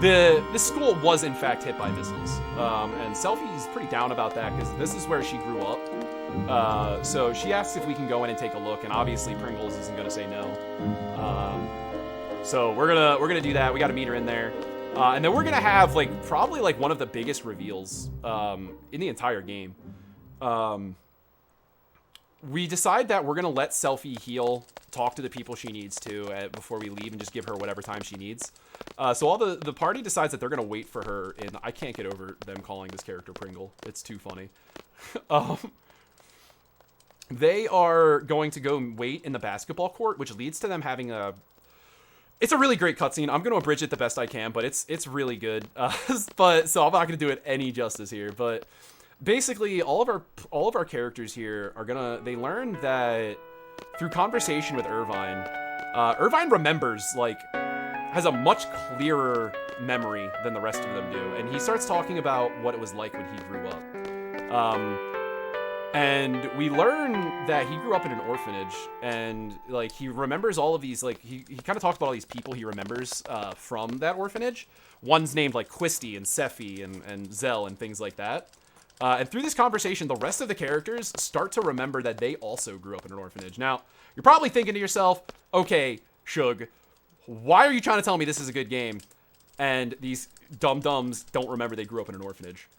this school was in fact hit by missiles. And Selfie's pretty down about that because this is where she grew up. So she asks if we can go in and take a look, and obviously Pringles isn't gonna say no. So we're gonna do that. We got to meet her in there, and then we're gonna have like probably like one of the biggest reveals in the entire game. We decide that we're gonna let Selfie heal, talk to the people she needs to before we leave, and just give her whatever time she needs. So all the party decides that they're gonna wait for her. And I can't get over them calling this character Pringle. It's too funny. They are going to go wait in the basketball court, which leads to them having it's a really great cutscene. I'm going to abridge it the best I can, but it's really good. But so I'm not going to do it any justice here. But basically, all of our characters here are they learn that through conversation with Irvine, Irvine remembers has a much clearer memory than the rest of them do, and he starts talking about what it was like when he grew up. And we learn that he grew up in an orphanage, and he remembers all of these, he kind of talks about all these people he remembers from that orphanage. One's named Quisty and Sephi and Zell and things like that. And through this conversation, the rest of the characters start to remember that they also grew up in an orphanage. Now, you're probably thinking to yourself, okay, Shug, why are you trying to tell me this is a good game? And these dum-dums don't remember they grew up in an orphanage.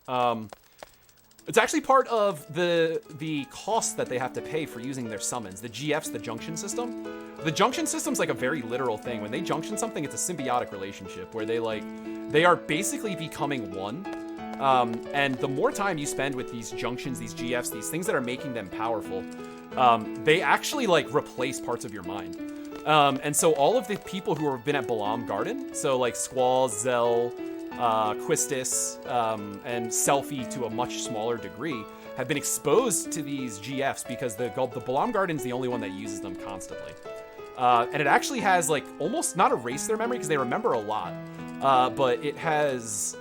It's actually part of the cost that they have to pay for using their summons. The GF's the junction system. The junction system's a very literal thing. When they junction something, it's a symbiotic relationship where they are basically becoming one. And the more time you spend with these junctions, these GFs, these things that are making them powerful, they actually replace parts of your mind. And so all of the people who have been at Balam Garden, so Squall, Zell, Quistis, and Selfie to a much smaller degree, have been exposed to these GFs because the Balam Garden's the only one that uses them constantly. And it actually has, like, almost not erased their memory because they remember a lot, but it has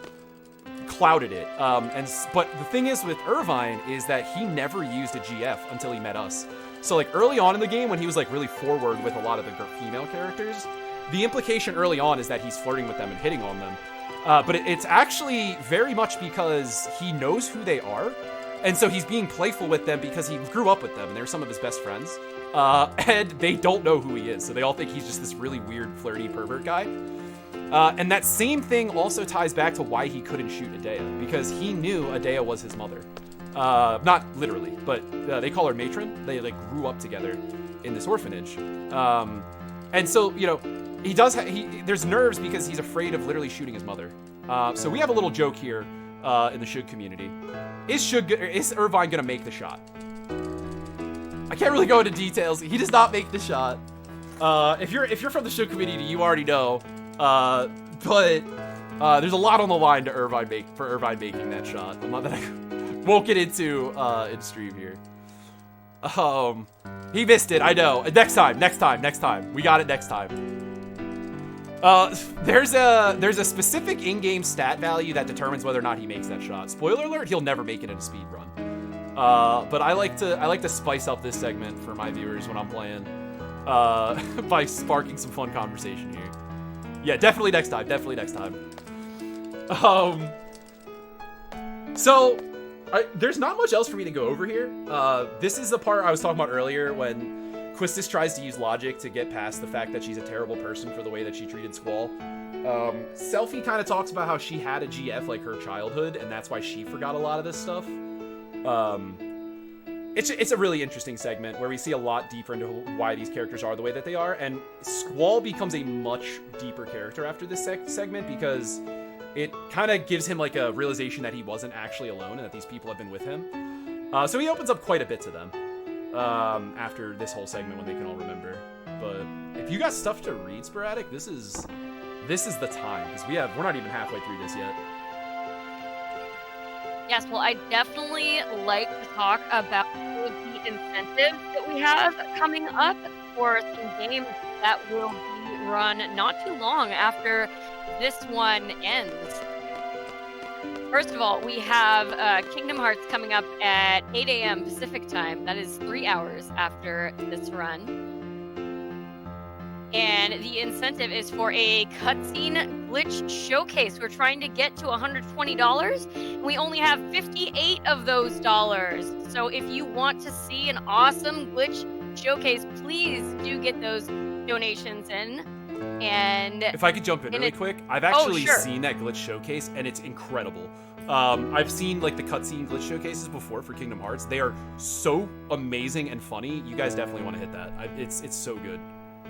clouded it. But the thing is with Irvine is that he never used a GF until he met us. So, like, early on in the game when he was, like, really forward with a lot of the female characters, the implication early on is that he's flirting with them and hitting on them. But it's actually very much because he knows who they are, and so he's being playful with them because he grew up with them, and they're some of his best friends. And they don't know who he is, so they all think he's just this really weird, flirty pervert guy. And that same thing also ties back to why he couldn't shoot Adea, because he knew Adea was his mother. Not literally, but they call her matron. They, like, grew up together in this orphanage. And so, you know, he does there's nerves because he's afraid of literally shooting his mother. So we have a little joke here in the Shug community. Is Irvine gonna make the shot? I can't really go into details. He does not make the shot. If you're from the Shug community, you already know. But there's a lot on the line to Irvine making that shot. I'm not that I won't get into in stream here. He missed it. I know. Next time. We got it next time. There's a specific in-game stat value that determines whether or not he makes that shot. Spoiler alert: he'll never make it in a speed run. But I like to spice up this segment for my viewers when I'm playing, by sparking some fun conversation here. Yeah, definitely next time. So there's not much else for me to go over here. This is the part I was talking about earlier when Quistis tries to use logic to get past the fact that she's a terrible person for the way that she treated Squall. Selfie kind of talks about how she had a GF like her childhood, and that's why she forgot a lot of this stuff. It's a really interesting segment where we see a lot deeper into why these characters are the way that they are, and Squall becomes a much deeper character after this segment because it kind of gives him like a realization that he wasn't actually alone and that these people have been with him. So he opens up quite a bit to them after this whole segment when they can all remember. But if you got stuff to read, Sporadic, this is the time because we're not even halfway through this yet. Yes, well, I definitely like to talk about the incentives that we have coming up for some games that will be run not too long after this one ends. First of all, we have Kingdom Hearts coming up at 8 a.m. Pacific time. That is 3 hours after this run. And the incentive is for a cutscene glitch showcase. We're trying to get to $120. And we only have 58 of those dollars. So if you want to see an awesome glitch showcase, please do get those donations in. And if I could jump in really quick, I've actually seen that glitch showcase, and it's incredible. I've seen like the cutscene glitch showcases before for Kingdom Hearts. They are so amazing and funny. You guys definitely want to hit that. It's so good.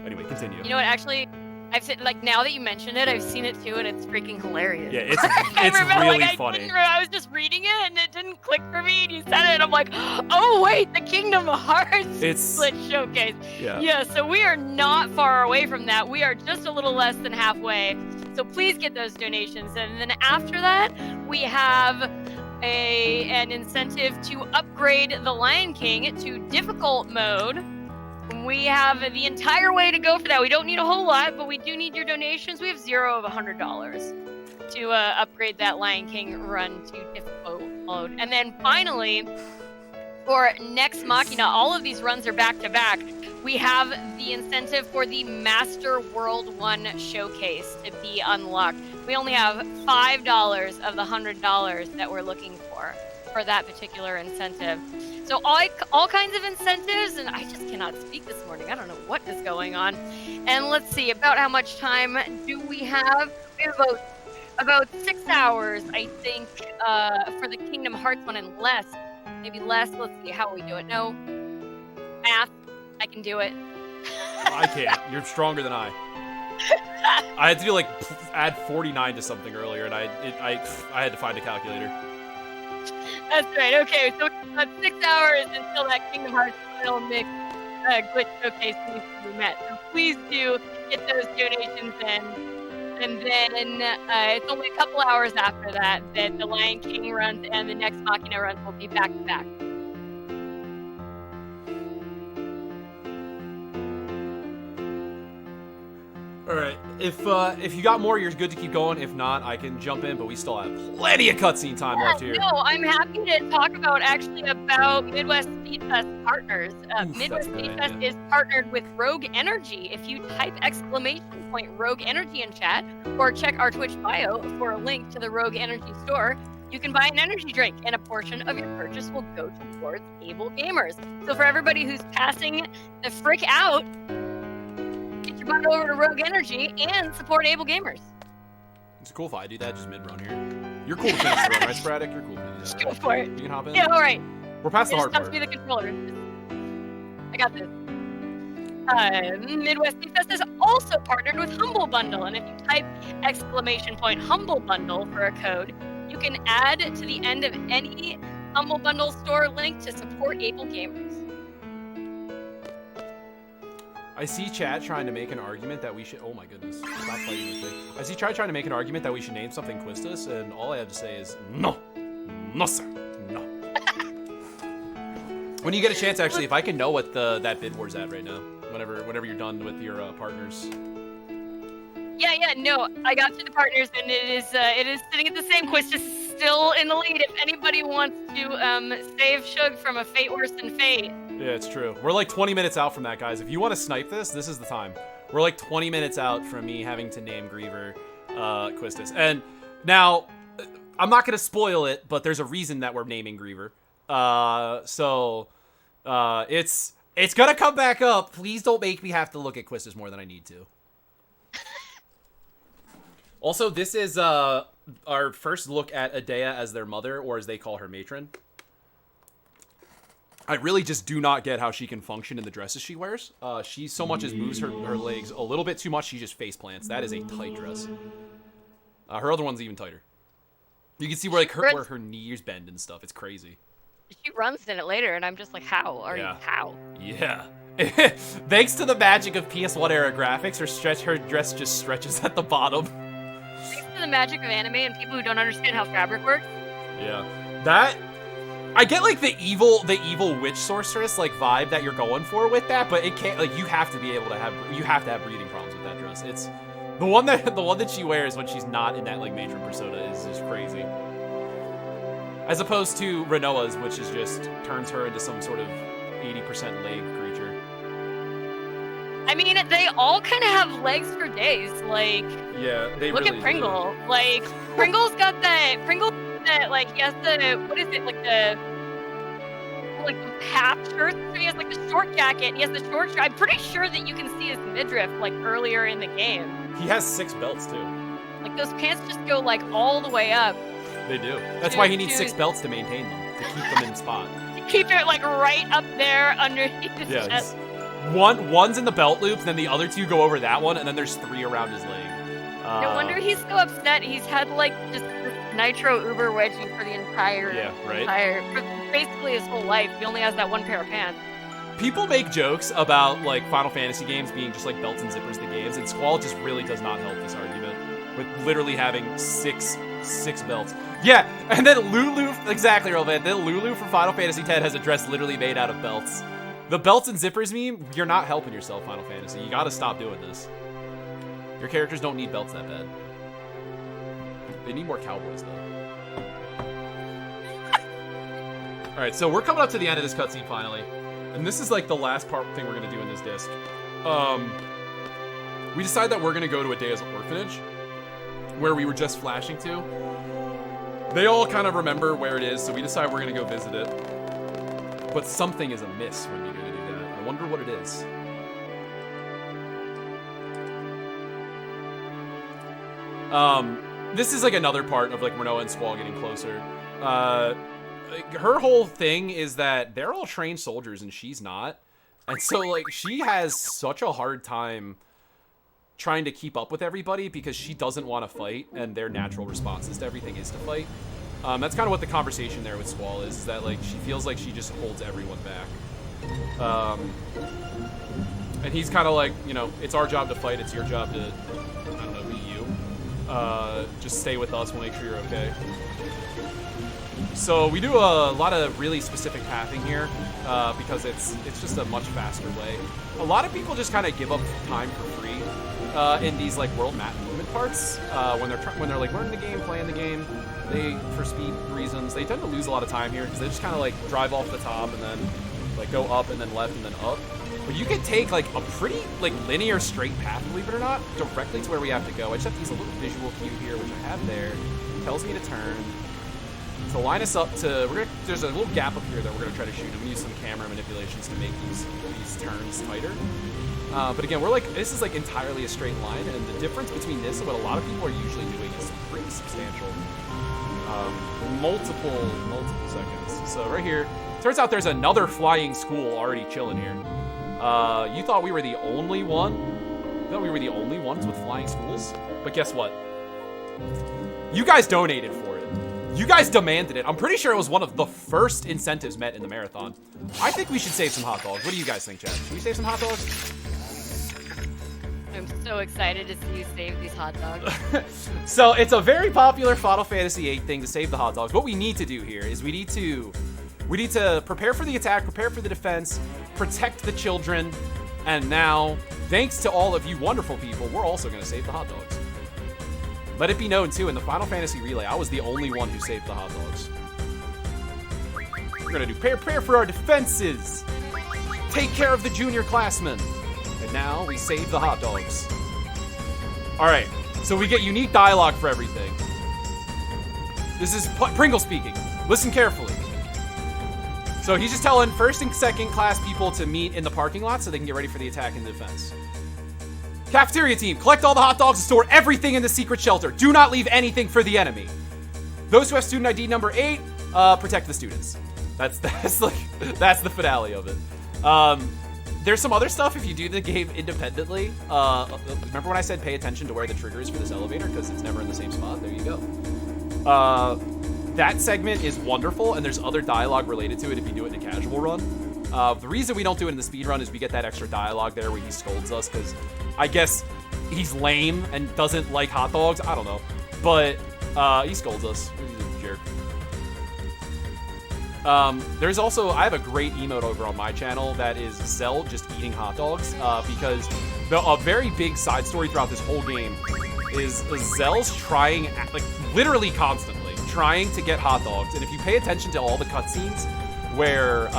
Anyway, continue. You know what? Actually, I've seen, like, now that you mentioned it, I've seen it too, and it's freaking hilarious. Yeah, it's really funny. I was just reading it, and it didn't click for me, and you said it, and I'm like, oh wait, the Kingdom Hearts glitch showcase. Yeah. So we are not far away from that. We are just a little less than halfway. So please get those donations, and then after that, we have an incentive to upgrade the Lion King to difficult mode. We have the entire way to go for that. We don't need a whole lot, but we do need your donations. We have 0 of $100 to upgrade that Lion King run to difficult mode. And then finally, for Next Machina, all of these runs are back-to-back. We have the incentive for the Master World 1 showcase to be unlocked. We only have $5 of the $100 that we're looking for that particular incentive. So all kinds of incentives, and I just cannot speak this morning. I don't know what is going on. And let's see, about how much time do we have? We have about 6 hours, I think, for the Kingdom Hearts one, and less. Maybe less. Let's see how we do it. No. Math. I can do it. I can't. You're stronger than I. I had to do add 49 to something earlier, and I had to find a calculator. That's right. Okay, so it's about 6 hours until that Kingdom Hearts Final Mix glitch showcase needs to be met. So please do get those donations in. And then it's only a couple hours after that that the Lion King runs and the Next Machina runs will be back to back. All right. If you got more, you're good to keep going. If not, I can jump in. But we still have plenty of cutscene time left here. No, I'm happy to talk about Midwest Speed Fest partners. Midwest Speed Fest is partnered with Rogue Energy. If you type !Rogue Energy in chat or check our Twitch bio for a link to the Rogue Energy store, you can buy an energy drink, and a portion of your purchase will go towards Able Gamers. So for everybody who's passing the frick out, get your butt over to Rogue Energy and support Able Gamers. It's cool if I do that just mid-run here. You're cool to finish the run, right, Sporadic? You're cool to do that. Just go for it. You can hop in? Yeah, all right. We're past the hard part. Just touch me the controller. I got this. Midwest Speed Fest is also partnered with Humble Bundle, and if you type !Humble Bundle for a code, you can add to the end of any Humble Bundle store link to support Able Gamers. I see Chad trying to make an argument that we should. Oh my goodness! Stop fighting this thing. I see Chad trying to make an argument that we should name something Quistis, and all I have to say is no, no sir, no. When you get a chance, actually, if I can know what that bid war's at right now, whenever you're done with your partners. Yeah, no, I got to the partners, and it is sitting at the same. Quistis is still in the lead. If anybody wants to save Shug from a fate worse than fate. Yeah, it's true. We're like 20 minutes out from that, guys. If you want to snipe this is the time. We're like 20 minutes out from me having to name Griever Quistis. And now, I'm not going to spoil it, but there's a reason that we're naming Griever. It's going to come back up. Please don't make me have to look at Quistis more than I need to. Also, this is our first look at Adea as their mother, or as they call her, matron. I really just do not get how she can function in the dresses she wears. She so much as moves her legs a little bit too much, she just face plants. That is a tight dress. Her other one's even tighter. You can see where where her knees bend and stuff. It's crazy. She runs in it later, and I'm just like, how? How? Yeah. Thanks to the magic of PS1 era graphics, her dress just stretches at the bottom. Thanks to the magic of anime and people who don't understand how fabric works. Yeah. That... I get like the evil witch sorceress like vibe that you're going for with that, but it can't, like, you have to have breathing problems with that dress. It's the one that she wears when she's not in that like matron persona is just crazy. As opposed to Renoa's, which is just turns her into some sort of 80% leg creature. I mean, they all kind of have legs for days. Like, yeah, they look really at Pringle. do. Like, Pringle's got that. Like, he has the, what is it, like the half shirt. He has like the short jacket. He has the short shirt. I'm pretty sure that you can see his midriff like earlier in the game. He has 6 belts too. Like, those pants just go like all the way up. They do. That's why he needs 6 belts to maintain them, to keep them in spot. To keep it like right up there underneath his chest. One's in the belt loops, then the other 2 go over that one, and then there's 3 around his leg. No wonder he's so upset. He's had like just this nitro uber wedgie for the entire, for basically his whole life. He only has that one pair of pants. People make jokes about like Final Fantasy games being just like belts and zippers the games, and Squall just really does not help this argument with literally having six belts. Yeah, and then Lulu, exactly, Rovan. Then Lulu from Final Fantasy X has a dress literally made out of belts. The belts and zippers meme, you're not helping yourself, Final Fantasy. You gotta stop doing this. Your characters don't need belts that bad. They need more cowboys, though. Alright, so we're coming up to the end of this cutscene, finally. And this is, like, the last thing we're gonna do in this disc. We decide that we're gonna go to Adea's orphanage, where we were just flashing to. They all kind of remember where it is, so we decide we're gonna go visit it. But something is amiss when you go to do that. I wonder what it is. This is like another part of like Renoa and Squall getting closer. Her whole thing is that they're all trained soldiers and she's not. And so like she has such a hard time trying to keep up with everybody because she doesn't want to fight and their natural responses to everything is to fight. That's kind of what the conversation there with Squall is that like she feels like she just holds everyone back. And he's kind of like, you know, it's our job to fight, it's your job to, I don't know, be you. just stay with us. We'll make sure you're okay. So we do a lot of really specific pathing here because it's just a much faster way. A lot of people just kind of give up time for free in these like world map movement parts when they're like learning the game, playing the game. They, for speed reasons, they tend to lose a lot of time here because they just kind of like drive off the top and then like go up and then left and then up. But you can take like a pretty like linear straight path, believe it or not, directly to where we have to go. I just have to use a little visual cue here, which I have there. Tells me to turn. To line us up to, there's a little gap up here that we're gonna try to shoot. I'm gonna use some camera manipulations to make these turns tighter. But again, this is like entirely a straight line, and the difference between this and what a lot of people are usually doing is pretty substantial. Multiple seconds. So right here, turns out there's another flying school already chilling here. You thought we were the only one? You thought we were the only ones with flying schools? But guess what? You guys donated for it. You guys demanded it. I'm pretty sure it was one of the first incentives met in the marathon. I think we should save some hot dogs. What do you guys think, Chad? Should we save some hot dogs? I'm so excited to see you save these hot dogs. So it's a very popular Final Fantasy VIII thing to save the hot dogs. What we need to do here is we need to prepare for the attack, prepare for the defense, protect the children, and now, thanks to all of you wonderful people, we're also going to save the hot dogs. Let it be known, too, in the Final Fantasy Relay, I was the only one who saved the hot dogs. We're going to do prepare for our defenses, take care of the junior classmen, and now we save the hot dogs. All right, so we get unique dialogue for everything. This is Pringle speaking. Listen carefully. So he's just telling first and second class people to meet in the parking lot so they can get ready for the attack and defense. Cafeteria team, collect all the hot dogs and store everything in the secret shelter. Do not leave anything for the enemy. Those who have student ID number 8, protect the students. That's the finale of it. There's some other stuff if you do the game independently. Remember when I said pay attention to where the trigger is for this elevator because it's never in the same spot? There you go. That segment is wonderful, and there's other dialogue related to it if you do it in a casual run. The reason we don't do it in the speed run is we get that extra dialogue there where he scolds us because I guess he's lame and doesn't like hot dogs. I don't know. But he scolds us. He's a jerk. There's also, I have a great emote over on my channel that is Zell just eating hot dogs because a very big side story throughout this whole game is Zell's trying, like literally constantly, trying to get hot dogs. And if you pay attention to all the cutscenes where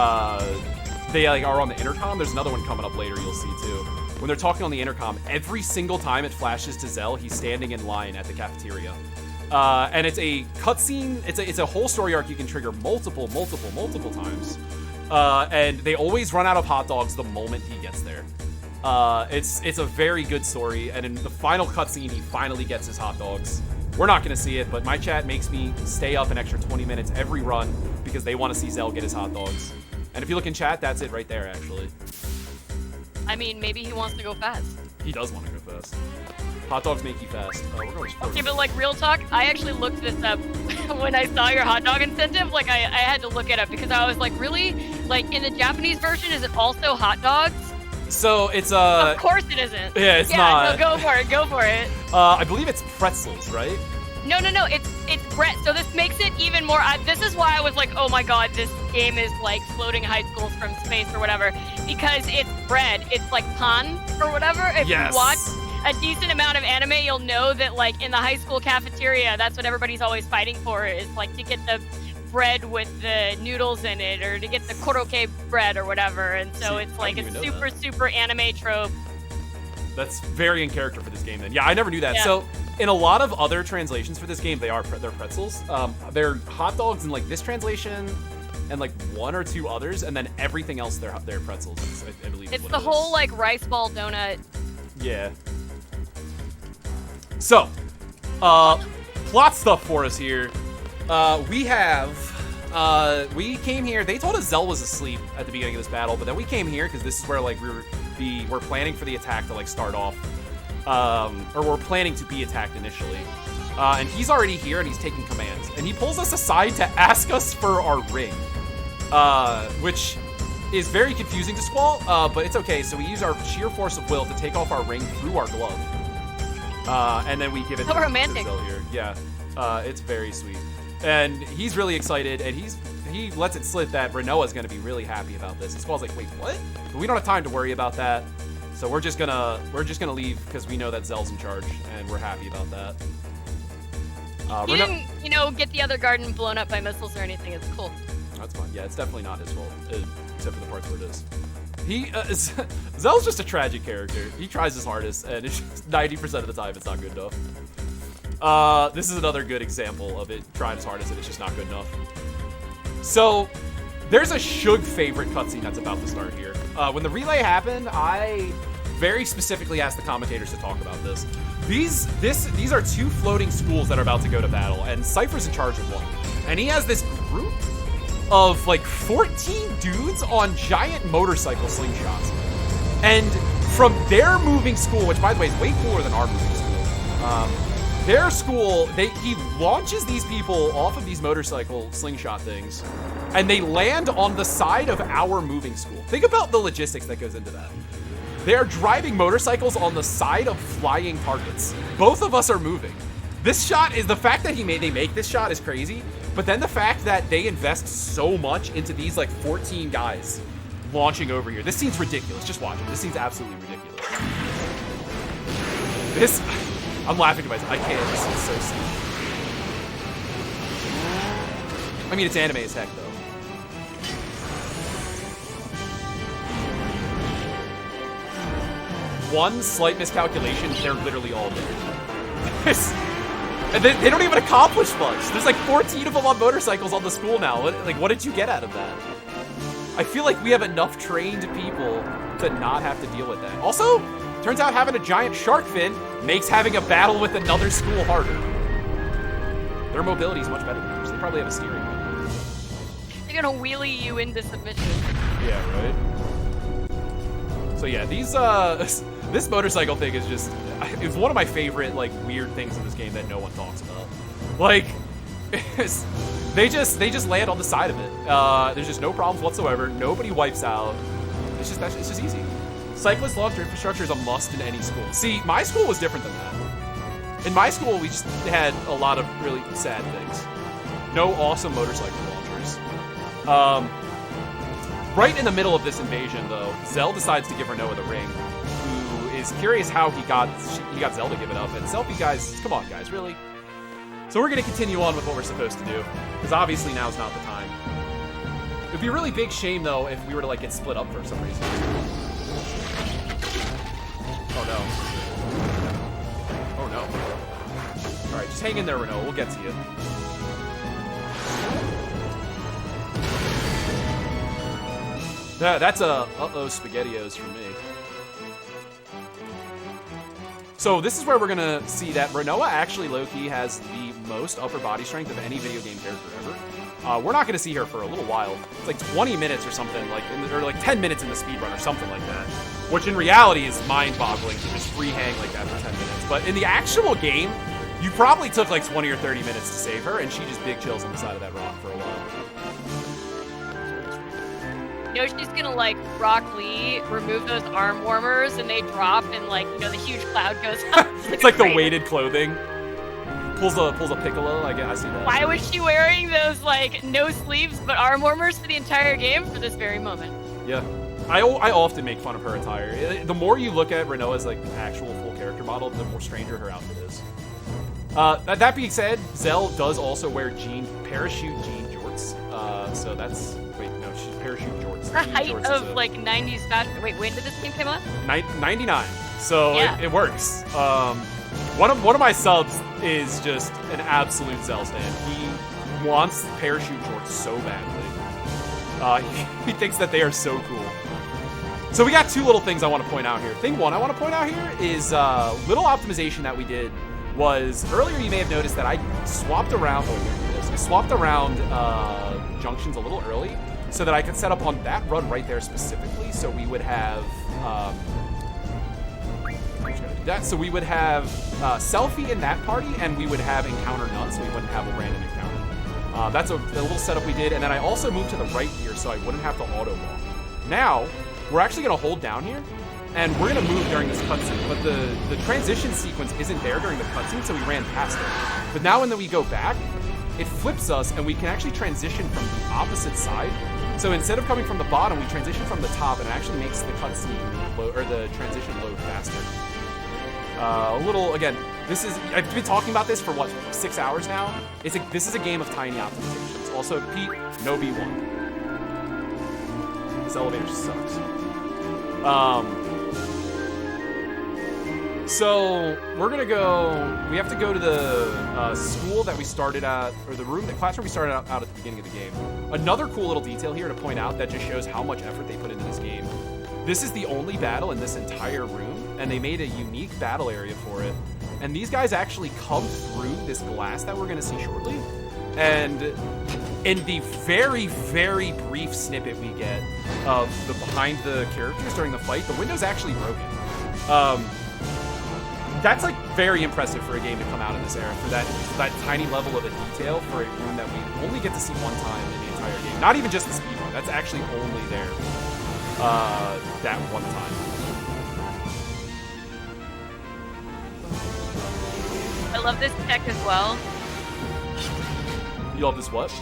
they like are on the intercom, there's another one coming up later you'll see too. When they're talking on the intercom, every single time it flashes to Zell, he's standing in line at the cafeteria. And it's a cutscene, it's a whole story arc you can trigger multiple times. And they always run out of hot dogs the moment he gets there. It's a very good story, and in the final cutscene, he finally gets his hot dogs. We're not gonna see it, but my chat makes me stay up an extra 20 minutes every run because they want to see Zell get his hot dogs. And if you look in chat, that's it right there, actually. I mean, maybe he wants to go fast. He does want to go fast. Hot dogs make you fast. We're going first. Okay, but like real talk, I actually looked this up when I saw your hot dog incentive. Like I had to look it up because I was like, really? Like in the Japanese version, is it also hot dogs? So it's Of course it isn't. Yeah, it's not. No, go for it. I believe it's pretzels, right? No, it's bread. So this makes it even more. This is why I was like, oh my god, this game is like floating high schools from space or whatever, because it's bread. It's like pan or whatever. If you watch a decent amount of anime, you'll know that like in the high school cafeteria, that's what everybody's always fighting for, is like to get the bread with the noodles in it, or to get the koroke bread or whatever. And so it's like a super anime trope. That's very in character for this game then. Yeah, I never knew that. Yeah. So in a lot of other translations for this game, they're pretzels. They're hot dogs in like this translation and like one or two others, and then everything else they're pretzels. I believe it's the whole like rice ball donut. Yeah. So, plot stuff for us here. We came here. They told us Zell was asleep at the beginning of this battle, but then we came here because this is where like we're planning for the attack to like start off, or we're planning to be attacked initially. And he's already here and he's taking commands, and he pulls us aside to ask us for our ring, which is very confusing to Squall, but it's okay. So we use our sheer force of will to take off our ring through our glove. And then we give it So to romantic. Zell here. Yeah, it's very sweet. And he's really excited, and he lets it slip that Renoa's going to be really happy about this. And Squall's like, wait, what? But we don't have time to worry about that. So we're just gonna leave because we know that Zell's in charge, and we're happy about that. He didn't, you know, get the other garden blown up by missiles or anything. It's cool. That's fine. Yeah, it's definitely not his fault, except for the parts where it is. Zell's just a tragic character. He tries his hardest, and it's just 90% of the time it's not good enough. This is another good example of it trying his hardest, and it's just not good enough. So, there's a Shug favorite cutscene that's about to start here. When the relay happened, I very specifically asked the commentators to talk about this. These are two floating schools that are about to go to battle, and Cypher's in charge of one. And he has this group of like 14 dudes on giant motorcycle slingshots. And from their moving school, which by the way is way cooler than our moving school, their school, he launches these people off of these motorcycle slingshot things, and they land on the side of our moving school. Think about the logistics that goes into that. They're driving motorcycles on the side of flying targets. Both of us are moving. This shot is, the fact that they make this shot is crazy, but then the fact that they invest so much into these like 14 guys launching over here. This scene's ridiculous. Just watch it. This scene's absolutely ridiculous. I'm laughing to myself. I can't. This is so sick. I mean, it's anime as heck, though. One slight miscalculation, they're literally all dead. And they don't even accomplish much. There's like 14 of them on motorcycles on the school now. What did you get out of that? I feel like we have enough trained people to not have to deal with that. Also, turns out having a giant shark fin makes having a battle with another school harder. Their mobility is much better than ours. They probably have a steering wheel. They're gonna wheelie you into submission. Yeah, right? So yeah, this motorcycle thing is just, it's one of my favorite, like, weird things in this game that no one talks about. Like, they just land on the side of it. There's just no problems whatsoever. Nobody wipes out. It's just easy. Cyclist launch infrastructure is a must in any school. See, my school was different than that. In my school, we just had a lot of really sad things. No awesome motorcycle launchers. Right in the middle of this invasion, though, Zell decides to give Renoa the ring, who is curious how he got Zell to give it up. And Selfie guys, come on, guys, really? So we're going to continue on with what we're supposed to do, because obviously now's not the time. It'd be a really big shame, though, if we were to, like, get split up for some reason. Oh, no. Oh, no. All right, just hang in there, Renoa. We'll get to you. That's a uh-oh SpaghettiOs for me. So this is where we're gonna see that Renoa actually low-key has the most upper body strength of any video game character ever. We're not gonna see her for a little while. It's like 20 minutes or something, or like 10 minutes in the speedrun or something like that. Which in reality is mind-boggling to just free hang like that for 10 minutes. But in the actual game, you probably took like 20 or 30 minutes to save her, and she just big chills on the side of that rock for a while. You know, she's gonna like Rock Lee, remove those arm warmers, and they drop, and like, you know, the huge cloud goes up. It's like the weighted clothing. Pulls a Piccolo. I see that. Why was she wearing those like no sleeves but arm warmers for the entire game? For this very moment. Yeah, I often make fun of her attire. The more you look at Renoa's like actual full character model, the more stranger her outfit is. That being said, Zell does also wear parachute jean jorts. So that's she's parachute jorts. The height of like 90s fashion. Wait, when did this game come out? 99. So yeah. it works. One of my subs is just an absolute Zell stan. He wants parachute jorts so badly. He thinks that they are so cool. So we got two little things I want to point out here. Thing one I want to point out here is little optimization that we did was earlier. You may have noticed that I swapped around. Junctions a little early so that I could set up on that run right there specifically. So we would have So we would have Selfie in that party, and we would have Encounter none, so we wouldn't have a random encounter. That's a little setup we did, and then I also moved to the right here so I wouldn't have to auto walk. Now we're actually gonna hold down here, and we're gonna move during this cutscene, but the transition sequence isn't there during the cutscene, so we ran past it. But now when we go back, it flips us, and we can actually transition from the opposite side. So instead of coming from the bottom, we transition from the top, and it actually makes the cutscene or the transition load faster. Again, I've been talking about this for, 6 hours now? This is a game of tiny optimizations. Also, Pete, no B1. This elevator just sucks. So we're gonna go. We have to go to the school that we started at, or the classroom we started out at the beginning of the game. Another cool little detail here to point out that just shows how much effort they put into this game. This is the only battle in this entire room, and they made a unique battle area for it. And these guys actually come through this glass that we're gonna see shortly. And in the very, very brief snippet we get of the behind the characters during the fight, the window's actually broken. That's like very impressive for a game to come out in this era, for that tiny level of a detail for a room that we only get to see one time in the entire game. Not even just the speed run, that's actually only there that one time. I love this tech as well. You love this what?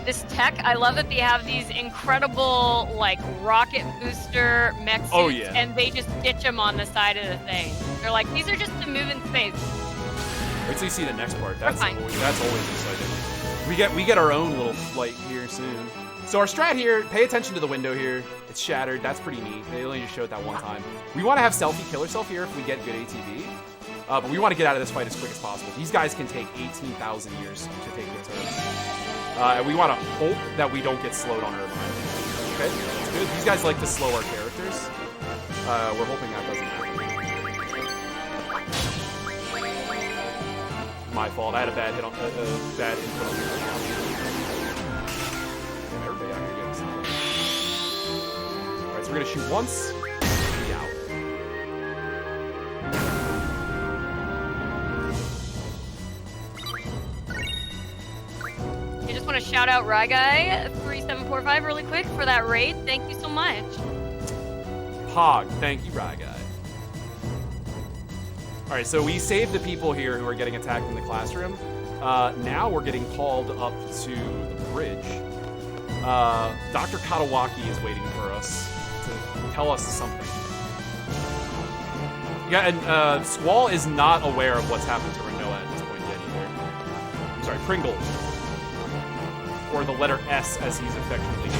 This tech, I love that they have these incredible, like, rocket booster mech suits, Oh, yeah. and they just ditch them on the side of the thing. They're like, these are just to move in space. Wait till you see the next part. We're fine. That's always exciting. We get our own little flight here soon. So our strat here, pay attention to the window here. It's shattered. That's pretty neat. They only just showed that one time. We want to have selfie kill herself here if we get good ATV. But we want to get out of this fight as quick as possible. These guys can take 18,000 years to take their turns. And we want to hope that we don't get slowed on our behind. Okay, that's good. These guys like to slow our characters. We're hoping that doesn't happen. My fault. I had a bad hit on bad input on the Damn, everybody out here getting slowed. All right, so we're gonna shoot once. Be out. I just want to shout out RyGuy3745 really quick for that raid. Thank you so much. Pog, thank you, Rye Guy. All right, so we saved the people here who are getting attacked in the classroom. Now we're getting called up to the bridge. Dr. Katawaki is waiting for us to tell us something. Yeah, and Squall is not aware of what's happened to Renoa at this point yet either. I'm sorry, Pringle. Or the letter S, as he's affectionately known.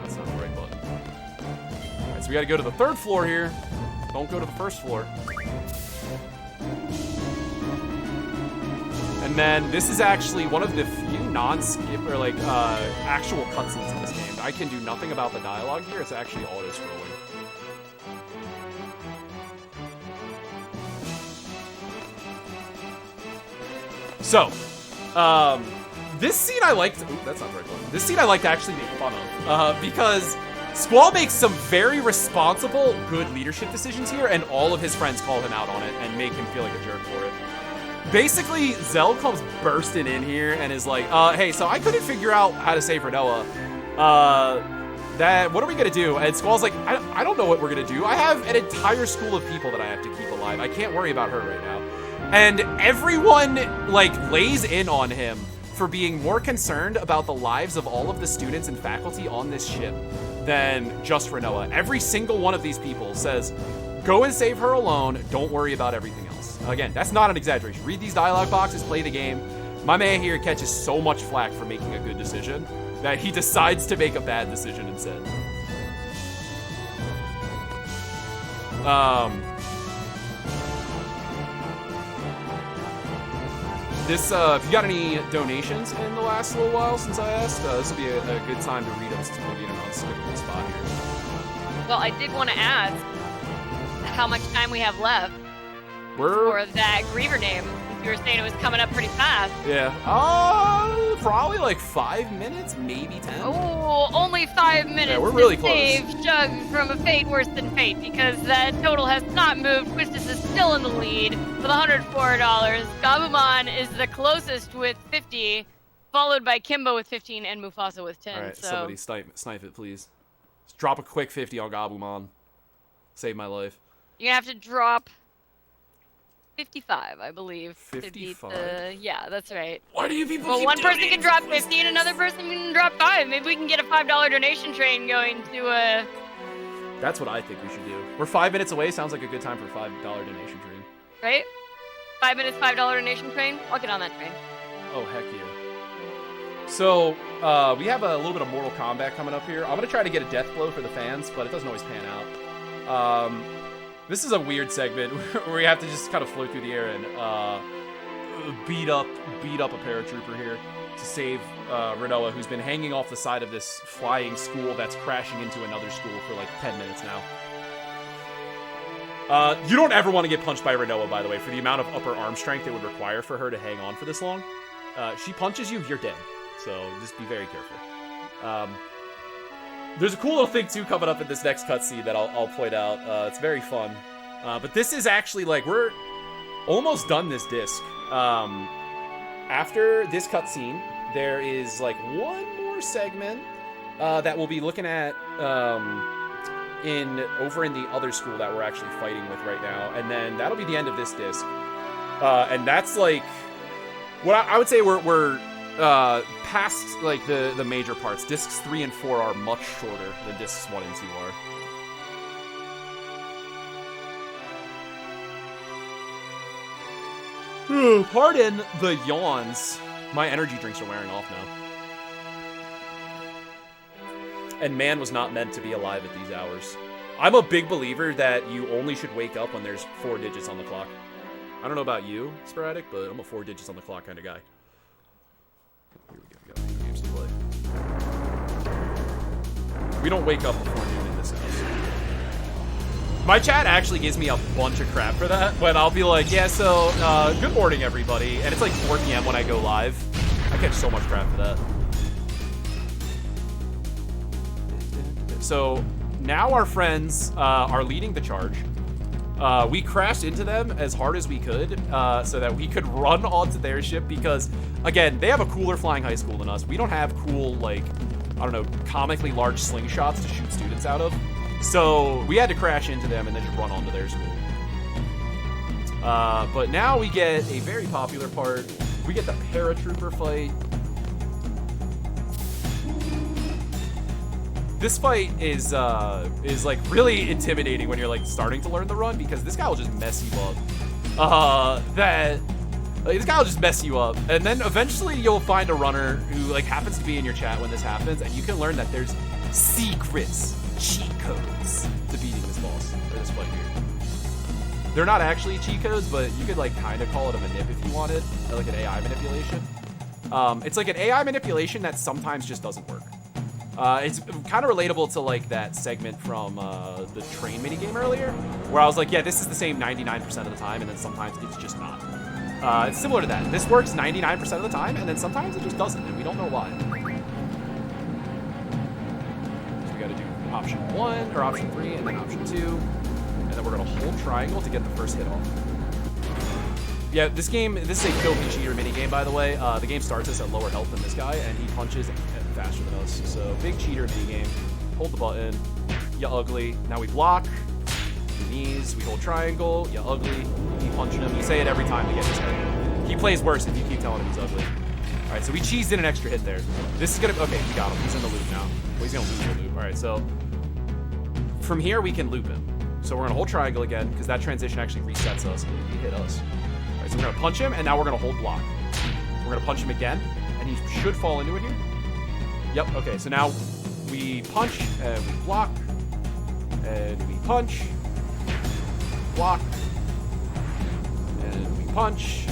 That's not the right button. Alright, so we gotta go to the 3rd floor here. Don't go to the 1st floor. And then this is actually one of the few non-skip or like actual cutscenes in this game. I can do nothing about the dialogue here. It's actually auto-scrolling. So, this scene I liked. Ooh, that's not the right one. This scene I like to actually make fun of because Squall makes some very responsible, good leadership decisions here, and all of his friends call him out on it and make him feel like a jerk for it. Basically, Zell comes bursting in here and is like, hey, so I couldn't figure out how to save Renoa. What are we gonna do? And Squall's like, I don't know what we're gonna do. I have an entire school of people that I have to keep alive. I can't worry about her right now. And everyone, like, lays in on him for being more concerned about the lives of all of the students and faculty on this ship than just Renoa. Every single one of these people says, go and save her alone. Don't worry about everything else. Again, that's not an exaggeration. Read these dialogue boxes, play the game. My man here catches so much flack for making a good decision that he decides to make a bad decision instead. If you got any donations in the last little while since I asked, this will be a good time to read them since maybe in an unskippable spot here. Well, I did want to ask how much time we have left for that Griever name. You were saying it was coming up pretty fast. Yeah. Probably like 5 minutes, maybe 10. Oh, only 5 minutes. Yeah, we're really to close. Save Shug from a fate worse than fate, because that total has not moved. Quistis is still in the lead with $104. Gabumon is the closest with 50, followed by Kimbo with 15 and Mufasa with 10. All right, so somebody snipe it, please. Just drop a quick 50 on Gabumon. Save my life. you're gonna have to drop 55, I believe. 55? Yeah, that's right. Why do you people Well, keep one person donating can drop to 50 and another person can drop 5. Maybe we can get a $5 donation train going to That's what I think we should do. We're 5 minutes away. Sounds like a good time for a $5 donation train. right? 5 minutes, $5 donation train. I'll get on that train. Oh, heck yeah. So, we have a little bit of Mortal Kombat coming up here. I'm going to try to get a death blow for the fans, but it doesn't always pan out. This is a weird segment where we have to just kind of float through the air and beat up a paratrooper here to save Renoa, who's been hanging off the side of this flying school that's crashing into another school for like 10 minutes now. You don't ever want to get punched by Renoa, by the way, for the amount of upper arm strength it would require for her to hang on for this long. She punches you, you're dead. So just be very careful. There's a cool little thing, too, coming up in this next cutscene that I'll point out. It's very fun. But this is actually, like, we're almost done this disc. After this cutscene, there is, like, one more segment that we'll be looking at over in the other school that we're actually fighting with right now. And then that'll be the end of this disc. And that's, like, what I would say we're past like the major parts. Discs 3 and 4 are much shorter than discs 1 and 2 are. Pardon the yawns. My energy drinks are wearing off now. And man was not meant to be alive at these hours. I'm a big believer that you only should wake up when there's 4 digits on the clock. I don't know about you, Sporadic, but I'm a 4 digits on the clock kind of guy. Here we go. We got a few games to play. We don't wake up before noon in this house. My chat actually gives me a bunch of crap for that, but I'll be like, yeah, so, good morning, everybody. And it's like 4 p.m. when I go live. I catch so much crap for that. So, now our friends are leading the charge. We crashed into them as hard as we could so that we could run onto their ship because, again, they have a cooler flying high school than us. We don't have cool, like, I don't know, comically large slingshots to shoot students out of. So we had to crash into them and then just run onto their school. But now we get a very popular part. We get the paratrooper fight. This fight is like really intimidating when you're like starting to learn the run because this guy will just mess you up. This guy will just mess you up, and then eventually you'll find a runner who like happens to be in your chat when this happens, and you can learn that there's secrets, cheat codes to beating this boss or this fight here. They're not actually cheat codes, but you could like kind of call it a manip if you wanted, or like an AI manipulation. It's like an AI manipulation that sometimes just doesn't work. It's kind of relatable to like that segment from the train minigame earlier, where I was like, yeah, this is the same 99% of the time, and then sometimes it's just not. It's similar to that. This works 99% of the time, and then sometimes it just doesn't, and we don't know why. So we gotta do option 1, or option 3, and then option 2, and then we're gonna hold triangle to get the first hit off. Yeah, this is a filthy cheater minigame, by the way. The game starts us at lower health than this guy, and he punches faster than us. So, big cheater minigame. Hold the button. You ugly. Now we block. Your knees. We hold triangle. You ugly. You keep punching him. You say it every time to get his head. He plays worse if you keep telling him he's ugly. Alright, so we cheesed in an extra hit there. This is gonna... Okay, we got him. He's in the loop now. Well, he's gonna lose the loop. Alright, so... From here, we can loop him. So we're gonna hold triangle again, because that transition actually resets us when he hit us. Alright, so we're gonna punch him, and now we're gonna hold block. We're gonna punch him again, and he should fall into it here. Yep, okay, so now we punch, and we block, and we punch, block, and we punch.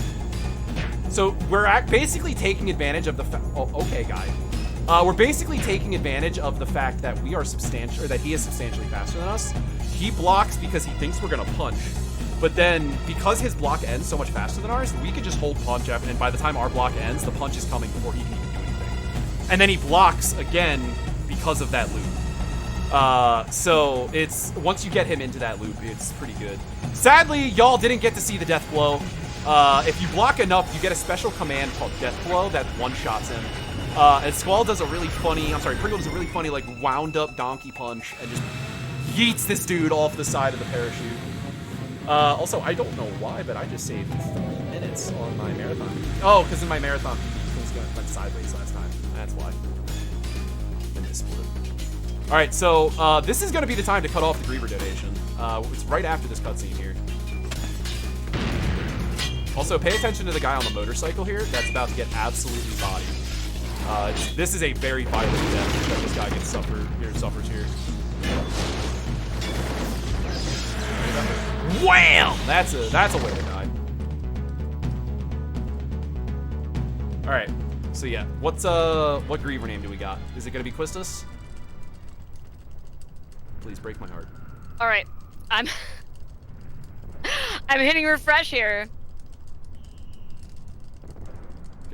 So we're basically taking advantage of the okay, guy. We're basically taking advantage of the fact that we are that he is substantially faster than us. He blocks because he thinks we're gonna punch, But then, because his block ends so much faster than ours, we could just hold punch, and by the time our block ends, the punch is coming before he can even do anything. And then he blocks again because of that loop. So it's once you get him into that loop, it's pretty good. Sadly, y'all didn't get to see the death blow. If you block enough, you get a special command called Death Blow that one-shots him. And Squall does a really funny, Pringle does a really funny, like, wound-up donkey punch and just yeets this dude off the side of the parachute. Also, I don't know why, but I just saved 3 minutes on my marathon. Oh, because in my marathon, things went sideways last time. That's why. And this split. All right, so this is going to be the time to cut off the Griever donation. It's right after this cutscene here. Also, pay attention to the guy on the motorcycle here. That's about to get absolutely bodied. This is a very violent death that this guy suffers here. Wham! That's a way to die. All right. So yeah, what Griever name do we got? Is it gonna be Quistis? Please break my heart. All right, I'm hitting refresh here.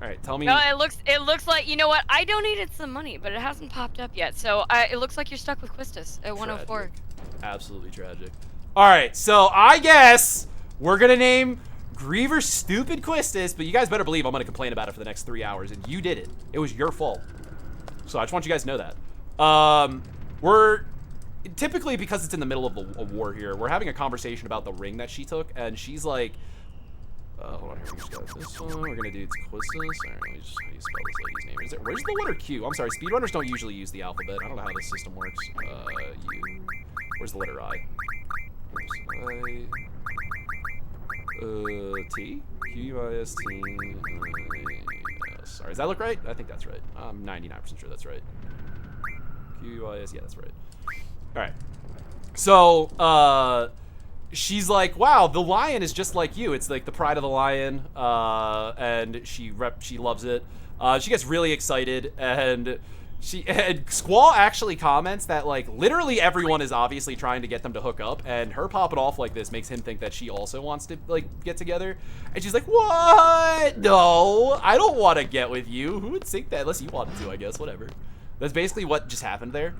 All right, tell me. No, it looks like, you know what? I donated some money, but it hasn't popped up yet. So it looks like you're stuck with Quistis at 104. Tragic. Absolutely tragic. All right, so I guess we're gonna name Griever Stupid Quistis, but you guys better believe I'm gonna complain about it for the next 3 hours, and you did it. It was your fault. So I just want you guys to know that. We're typically, because it's in the middle of a war here, we're having a conversation about the ring that she took, and she's like, hold on here, we just got this one. We're gonna do Quistis. All right, let me just, how do you spell this lady's name? Where's the letter Q? I'm sorry, speedrunners don't usually use the alphabet. I don't know how this system works. U. Where's the letter I? T? Q-U-I-S-T. Sorry, does that look right? I think that's right. I'm 99% sure that's right. Q-U-I-S, yeah, that's right. Alright. So, she's like, wow, the lion is just like you. It's like the pride of the lion, and she loves it. She gets really excited, and Squall actually comments that, like, literally everyone is obviously trying to get them to hook up, and her popping off like this makes him think that she also wants to, like, get together. And she's like, what? No, I don't want to get with you. Who would think that? Unless you wanted to, I guess. Whatever. That's basically what just happened there.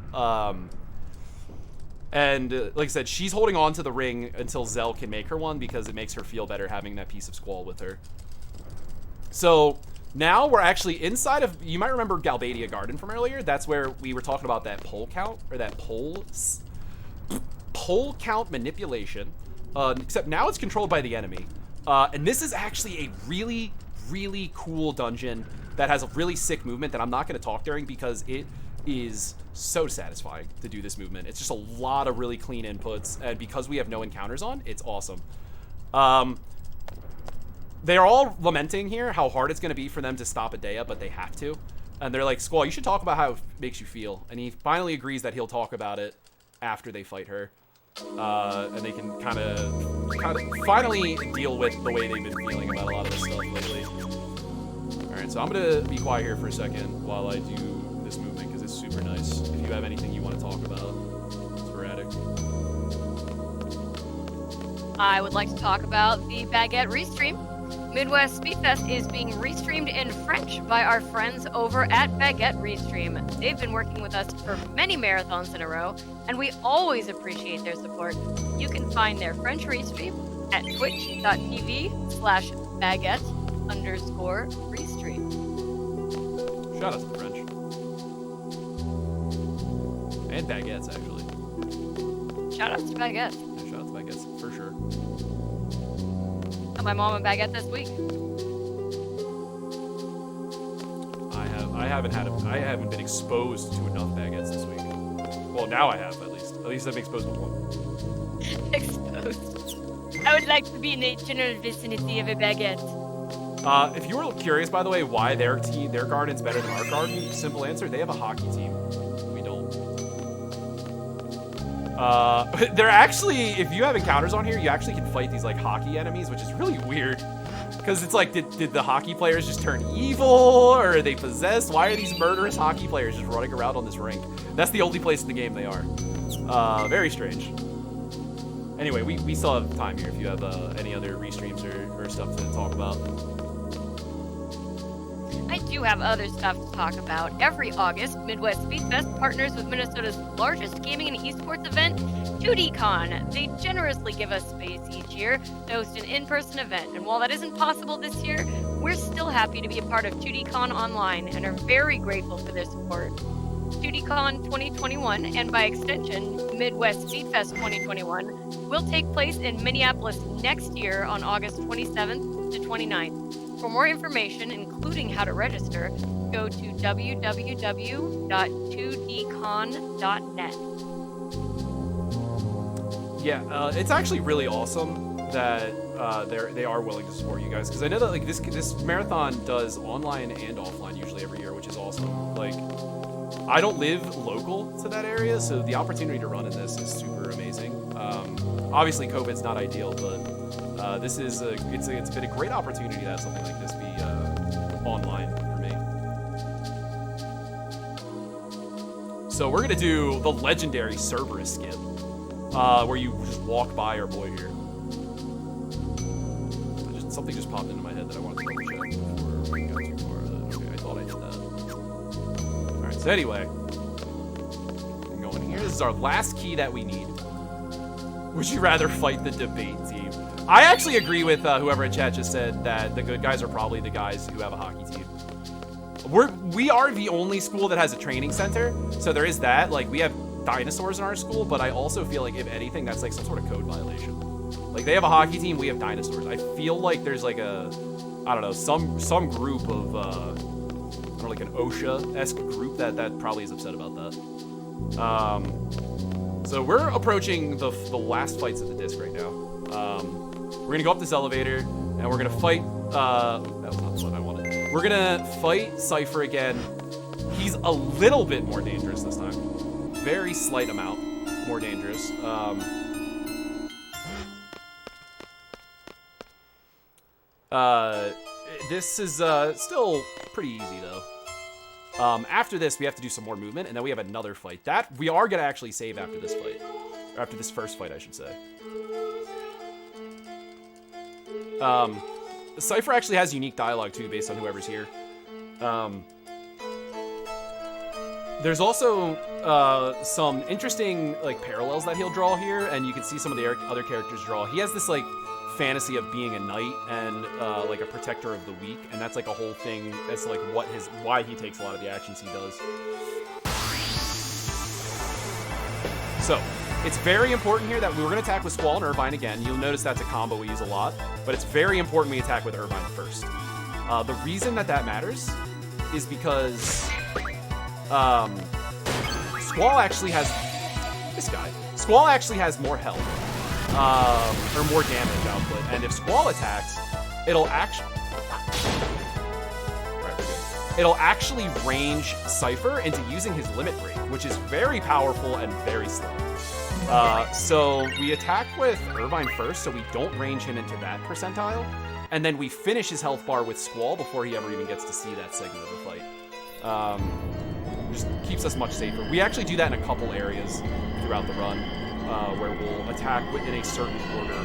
And like I said, she's holding on to the ring until Zell can make her one, because it makes her feel better having that piece of Squall with her. So now we're actually inside of, you might remember Galbadia Garden from earlier. That's where we were talking about that pole count, or that pole count manipulation. Except now it's controlled by the enemy. And this is actually a really, really cool dungeon that has a really sick movement that I'm not going to talk during, because it is so satisfying to do this movement. It's just a lot of really clean inputs, and because we have no encounters on, it's awesome. They're all lamenting here how hard it's going to be for them to stop Adea, but they have to. And they're like, Squall, you should talk about how it makes you feel. And he finally agrees that he'll talk about it after they fight her. And they can kind of finally deal with the way they've been feeling about a lot of this stuff lately. Alright, so I'm going to be quiet here for a second while I do this movement, because it's super nice. If you have anything you want to talk about, sporadic. I would like to talk about the Baguette restream. Midwest Speedfest is being restreamed in French by our friends over at Baguette Restream. They've been working with us for many marathons in a row, and we always appreciate their support. You can find their French restream at twitch.tv/baguette_restream. Shout out to the French. And baguettes, actually. Shout out to Baguette. Yeah, shout out to baguettes, for sure. My mom and Baguette this week. I haven't been exposed to enough baguettes this week. Well, now I have, at least. At least I've been exposed to one. Exposed. I would like to be in the general vicinity of a baguette. If you were curious, by the way, why their garden's better than our garden, simple answer, they have a hockey team. We don't. They're actually, if you have encounters on here, you actually can fight these, like, hockey enemies, which is really weird. Because it's like, did the hockey players just turn evil, or are they possessed? Why are these murderous hockey players just running around on this rink? That's the only place in the game they are. Very strange. Anyway, we still have time here if you have any other restreams or stuff to talk about. I do have other stuff to talk about. Every August, Midwest Speed Fest partners with Minnesota's largest gaming and esports event, 2DCon. They generously give us space each year to host an in-person event. And while that isn't possible this year, we're still happy to be a part of 2DCon Online and are very grateful for their support. 2DCon 2021, and by extension, Midwest Speed Fest 2021, will take place in Minneapolis next year on August 27th to 29th. For more information, including how to register, go to www.2dcon.net. Yeah, it's actually really awesome that they are willing to support you guys, because I know that like this marathon does online and offline usually every year, which is awesome. Like, I don't live local to that area, so the opportunity to run in this is super amazing. Obviously, COVID's not ideal, but this is it's been a great opportunity to have something like this be online for me. So we're gonna do the legendary Cerberus skip, where you just walk by our boy here. Something just popped into my head that I wanted to double check before we got too far. Okay, I thought I did that. All right. So anyway, I'm going here. This is our last key that we need. Would you rather fight the debate team? I actually agree with whoever in chat just said that the good guys are probably the guys who have a hockey team. We are the only school that has a training center, so there is that. Like, we have dinosaurs in our school, but I also feel like, if anything, that's like some sort of code violation. Like, they have a hockey team, we have dinosaurs. I feel like there's like a, I don't know, some group of, I don't know, like an OSHA-esque group that probably is upset about that. So we're approaching the last fights of the disc right now. We're gonna go up this elevator, and we're gonna fight, that was not what I wanted. We're gonna fight Cypher again. He's a little bit more dangerous this time. Very slight amount more dangerous. This is still pretty easy though. After this, we have to do some more movement, and then we have another fight. That we are gonna actually save after this fight, or after this first fight, I should say. Cypher actually has unique dialogue too, based on whoever's here. There's also some interesting like parallels that he'll draw here, and you can see some of the other characters draw. He has this like fantasy of being a knight and like a protector of the weak, and that's like a whole thing as like why he takes a lot of the actions he does. So it's very important here that we're going to attack with Squall and Irvine again. You'll notice that's a combo we use a lot, but it's very important we attack with Irvine first. The reason that matters is because Squall actually has this guy. Squall actually has more health. Or more damage output, and if Squall attacks, it'll actually range Cypher into using his limit break, which is very powerful and very slow. So we attack with Irvine first, so we don't range him into that percentile, and then we finish his health bar with Squall before he ever even gets to see that segment of the fight. Just keeps us much safer. We actually do that in a couple areas throughout the run. Where we'll attack within a certain order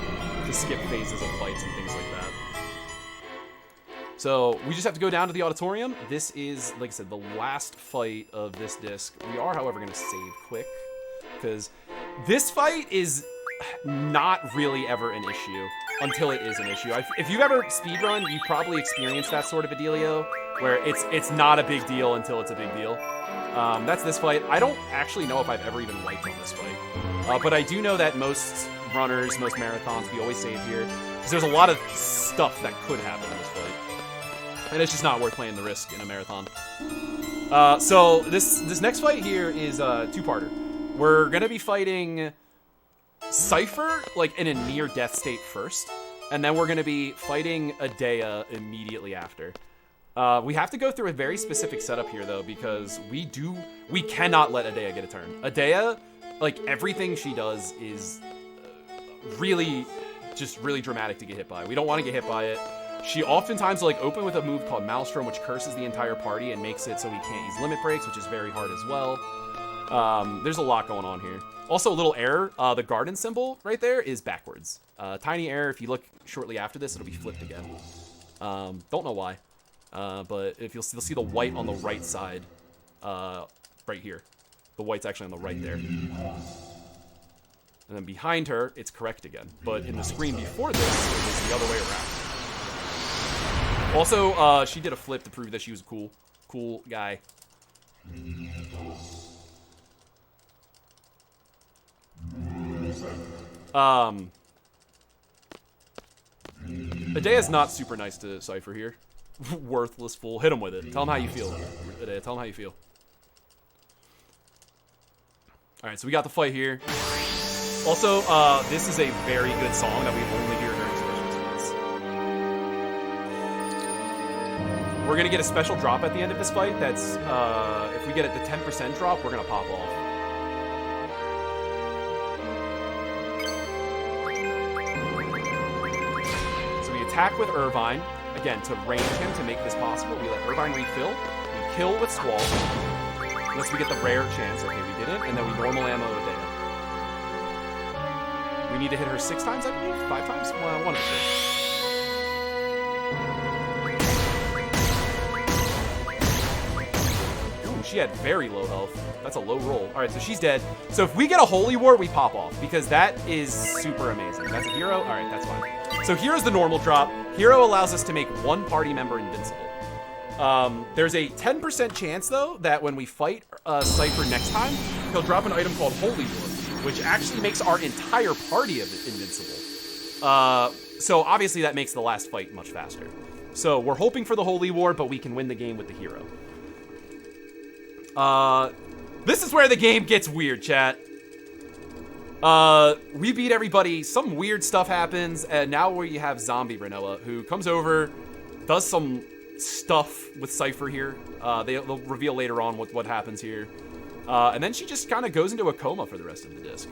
to skip phases of fights and things like that. So we just have to go down to the auditorium. This is, like I said, the last fight of this disc. We are, however, going to save quick, because this fight is not really ever an issue until it is an issue. If you've ever speedrun, you've probably experienced that sort of a dealio, where it's not a big deal until it's a big deal. That's this fight. I don't actually know if I've ever even wiped on this fight. But I do know that most runners, most marathons, we always save here, because there's a lot of stuff that could happen in this fight. And it's just not worth playing the risk in a marathon. So this next fight here is a two-parter. We're going to be fighting Cypher, like, in a near-death state first, and then we're going to be fighting Adea immediately after. We have to go through a very specific setup here, though, because we cannot let Adea get a turn. Adea, like, everything she does is really dramatic to get hit by. We don't want to get hit by it. She oftentimes will, like, open with a move called Maelstrom, which curses the entire party and makes it so we can't use limit breaks, which is very hard as well. There's a lot going on here. Also, a little error. The garden symbol right there is backwards. Tiny error. If you look shortly after this, it'll be flipped again. Don't know why. But if you'll see the white on the right side, right here. The white's actually on the right there. And then behind her, it's correct again. But in the screen before this, it was the other way around. Also, she did a flip to prove that she was a cool guy. Adea's not super nice to Cypher here. Worthless fool. Hit him with it. Tell him how you feel. Adea, tell him how you feel. Alright, so we got the fight here. Also, this is a very good song that we only hear during special events. We're gonna get a special drop at the end of this fight that's, if we get the 10% drop, we're gonna pop off. So we attack with Irvine, again, to range him to make this possible. We let Irvine refill, we kill with Squall, unless we get the rare chance. Okay, we didn't, and then we normal ammo Adea. We need to hit her 6 times, I believe? 5 times? Well, one of the two. Ooh, she had very low health. That's a low roll. All right, so she's dead. So if we get a Holy War, we pop off, because that is super amazing. That's a hero? All right, that's fine. So here's the normal drop. Hero allows us to make one party member invincible. There's a 10% chance, though, that when we fight Cypher next time, he'll drop an item called Holy War, which actually makes our entire party invincible. So obviously that makes the last fight much faster. So we're hoping for the Holy War, but we can win the game with the hero. This is where the game gets weird, chat. We beat everybody, some weird stuff happens, and now we have Zombie Renoa, who comes over, does some stuff with Cypher here. They'll reveal later on what happens here. And then she just kind of goes into a coma for the rest of the disc.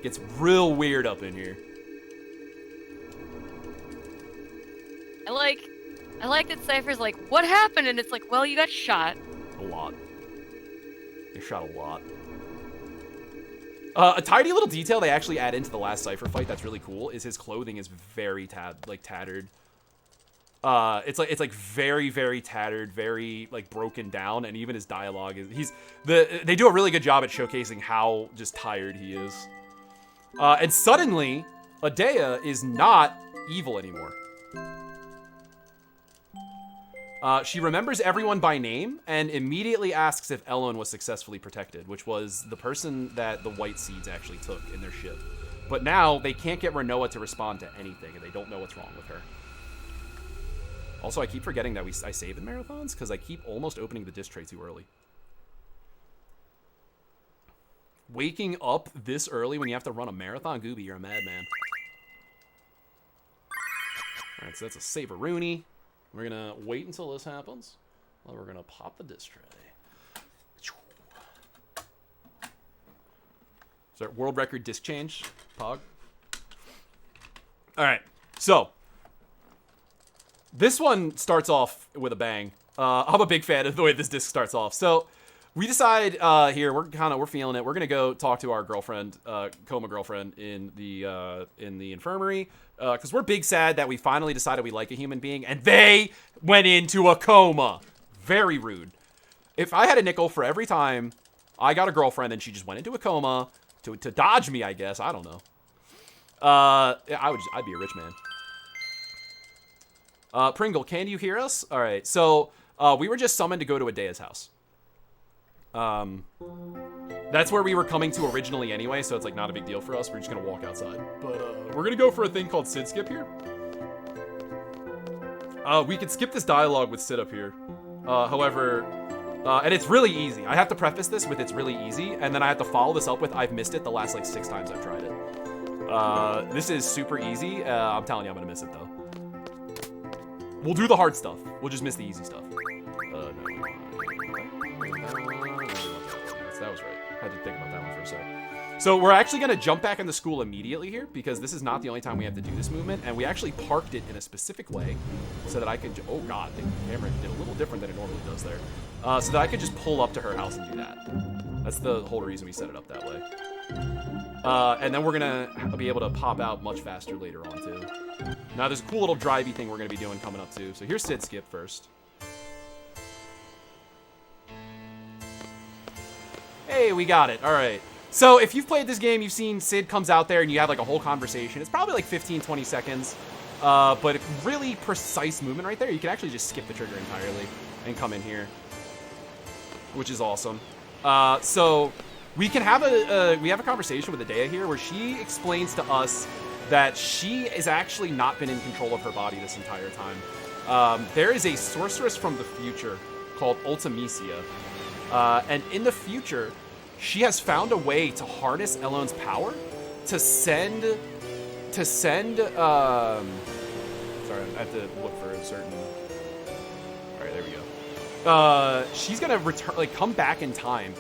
Gets real weird up in here. I like that Cypher's like, what happened? And it's like, well, you got shot. A lot. They shot a lot. A tiny little detail they actually add into the last Cypher fight that's really cool is his clothing is very tattered. It's like very, very tattered, very like broken down, and even his dialogue is they do a really good job at showcasing how just tired he is. And suddenly, Adea is not evil anymore. She remembers everyone by name and immediately asks if Ellen was successfully protected, which was the person that the White Seeds actually took in their ship. But now they can't get Renoa to respond to anything, and they don't know what's wrong with her. Also, I keep forgetting that I save in marathons, because I keep almost opening the disc tray too early. Waking up this early when you have to run a marathon? Gooby, you're a madman. Alright, so that's a Saberoonie. We're going to wait until this happens. Well, we're going to pop the disc tray. So, world record disc change, Pog. Alright, so this one starts off with a bang. I'm a big fan of the way this disc starts off. So we decide here we're feeling it. We're gonna go talk to our girlfriend, coma girlfriend, in the infirmary, because we're big sad that we finally decided we like a human being and they went into a coma. Very rude. If I had a nickel for every time I got a girlfriend and she just went into a coma to dodge me, I guess, I don't know. I'd be a rich man. Pringle, can you hear us? All right, so we were just summoned to go to Adea's house. That's where we were coming to originally anyway, so it's like not a big deal for us. We're just gonna walk outside. But we're gonna go for a thing called Sid Skip here. We could skip this dialogue with Sid up here. However, and it's really easy. I have to preface this with it's really easy, and then I have to follow this up with I've missed it the last like 6 times I've tried it. This is super easy. I'm telling you, I'm gonna miss it though. We'll do the hard stuff. We'll just miss the easy stuff. No. That was right. I had to think about that one for a sec. So we're actually going to jump back into school immediately here, because this is not the only time we have to do this movement, and we actually parked it in a specific way so that I could... Oh, God. The camera did a little different than it normally does there. So that I could just pull up to her house and do that. That's the whole reason we set it up that way. And then we're gonna be able to pop out much faster later on too. Now there's a cool little drivey thing we're gonna be doing coming up too. So here's Sid Skip first. Hey, we got it. All right. So if you've played this game, you've seen Sid comes out there and you have like a whole conversation. It's probably like 15, 20 seconds. But really precise movement right there. You can actually just skip the trigger entirely and come in here, which is awesome. So we can have a conversation with Adea here where she explains to us that she has actually not been in control of her body this entire time. There is a sorceress from the future called Ultimecia. And in the future, she has found a way to harness Elon's power to send. Sorry, I have to look for a certain. All right, there we go. She's gonna return, like, come back in time,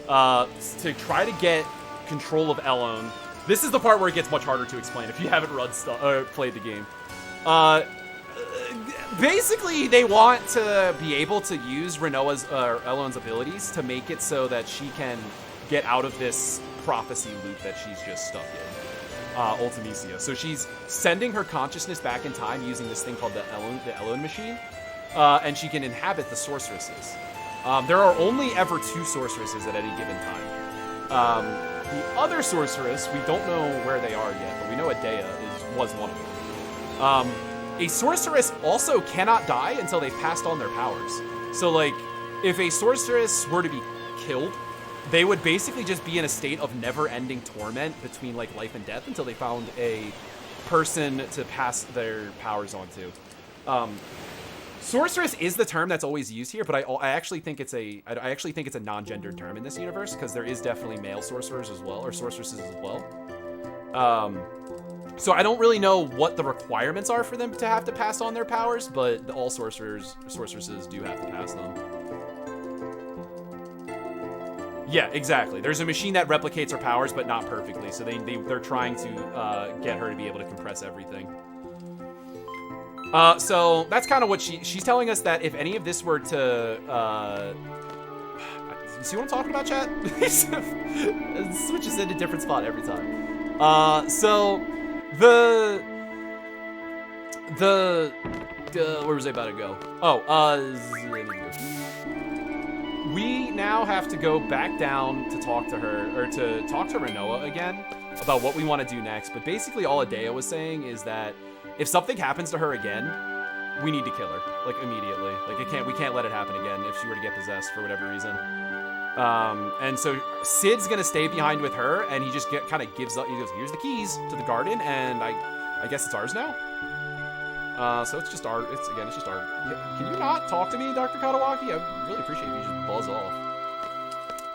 to try to get control of Elon. This is the part where it gets much harder to explain if you haven't played the game. Basically, they want to be able to use Elon's abilities to make it so that she can get out of this prophecy loop that she's just stuck in. Ultimecia. So she's sending her consciousness back in time using this thing called the Elon machine, and she can inhabit the sorceresses. There are only ever 2 sorceresses at any given time. The other sorceress, we don't know where they are yet, but we know Adea was one of them. A sorceress also cannot die until they've passed on their powers. So, like, if a sorceress were to be killed, they would basically just be in a state of never-ending torment between, like, life and death until they found a person to pass their powers on to. Sorceress is the term that's always used here, but I actually think it's a non-gendered term in this universe, because there is definitely male sorcerers as well, or sorceresses as well. So I don't really know what the requirements are for them to have to pass on their powers, but all sorceresses do have to pass them. Yeah, exactly. There's a machine that replicates her powers, but not perfectly. So they're trying to get her to be able to compress everything. So that's kind of what she's telling us, that if any of this were to, you see what I'm talking about, chat? It switches into a different spot every time. So where was I about to go? We now have to go back down to talk to her, or to talk to Renoa again about what we want to do next. But basically all Adea was saying is that if something happens to her again, we need to kill her, like, immediately. Like, we can't let it happen again if she were to get possessed for whatever reason. And so Sid's gonna stay behind with her, and he just kind of gives up. He goes, "Here's the keys to the garden, and I guess it's ours now." So it's just our. It's just our. Can you not talk to me, Dr. Katawaki? I really appreciate if you just buzz off.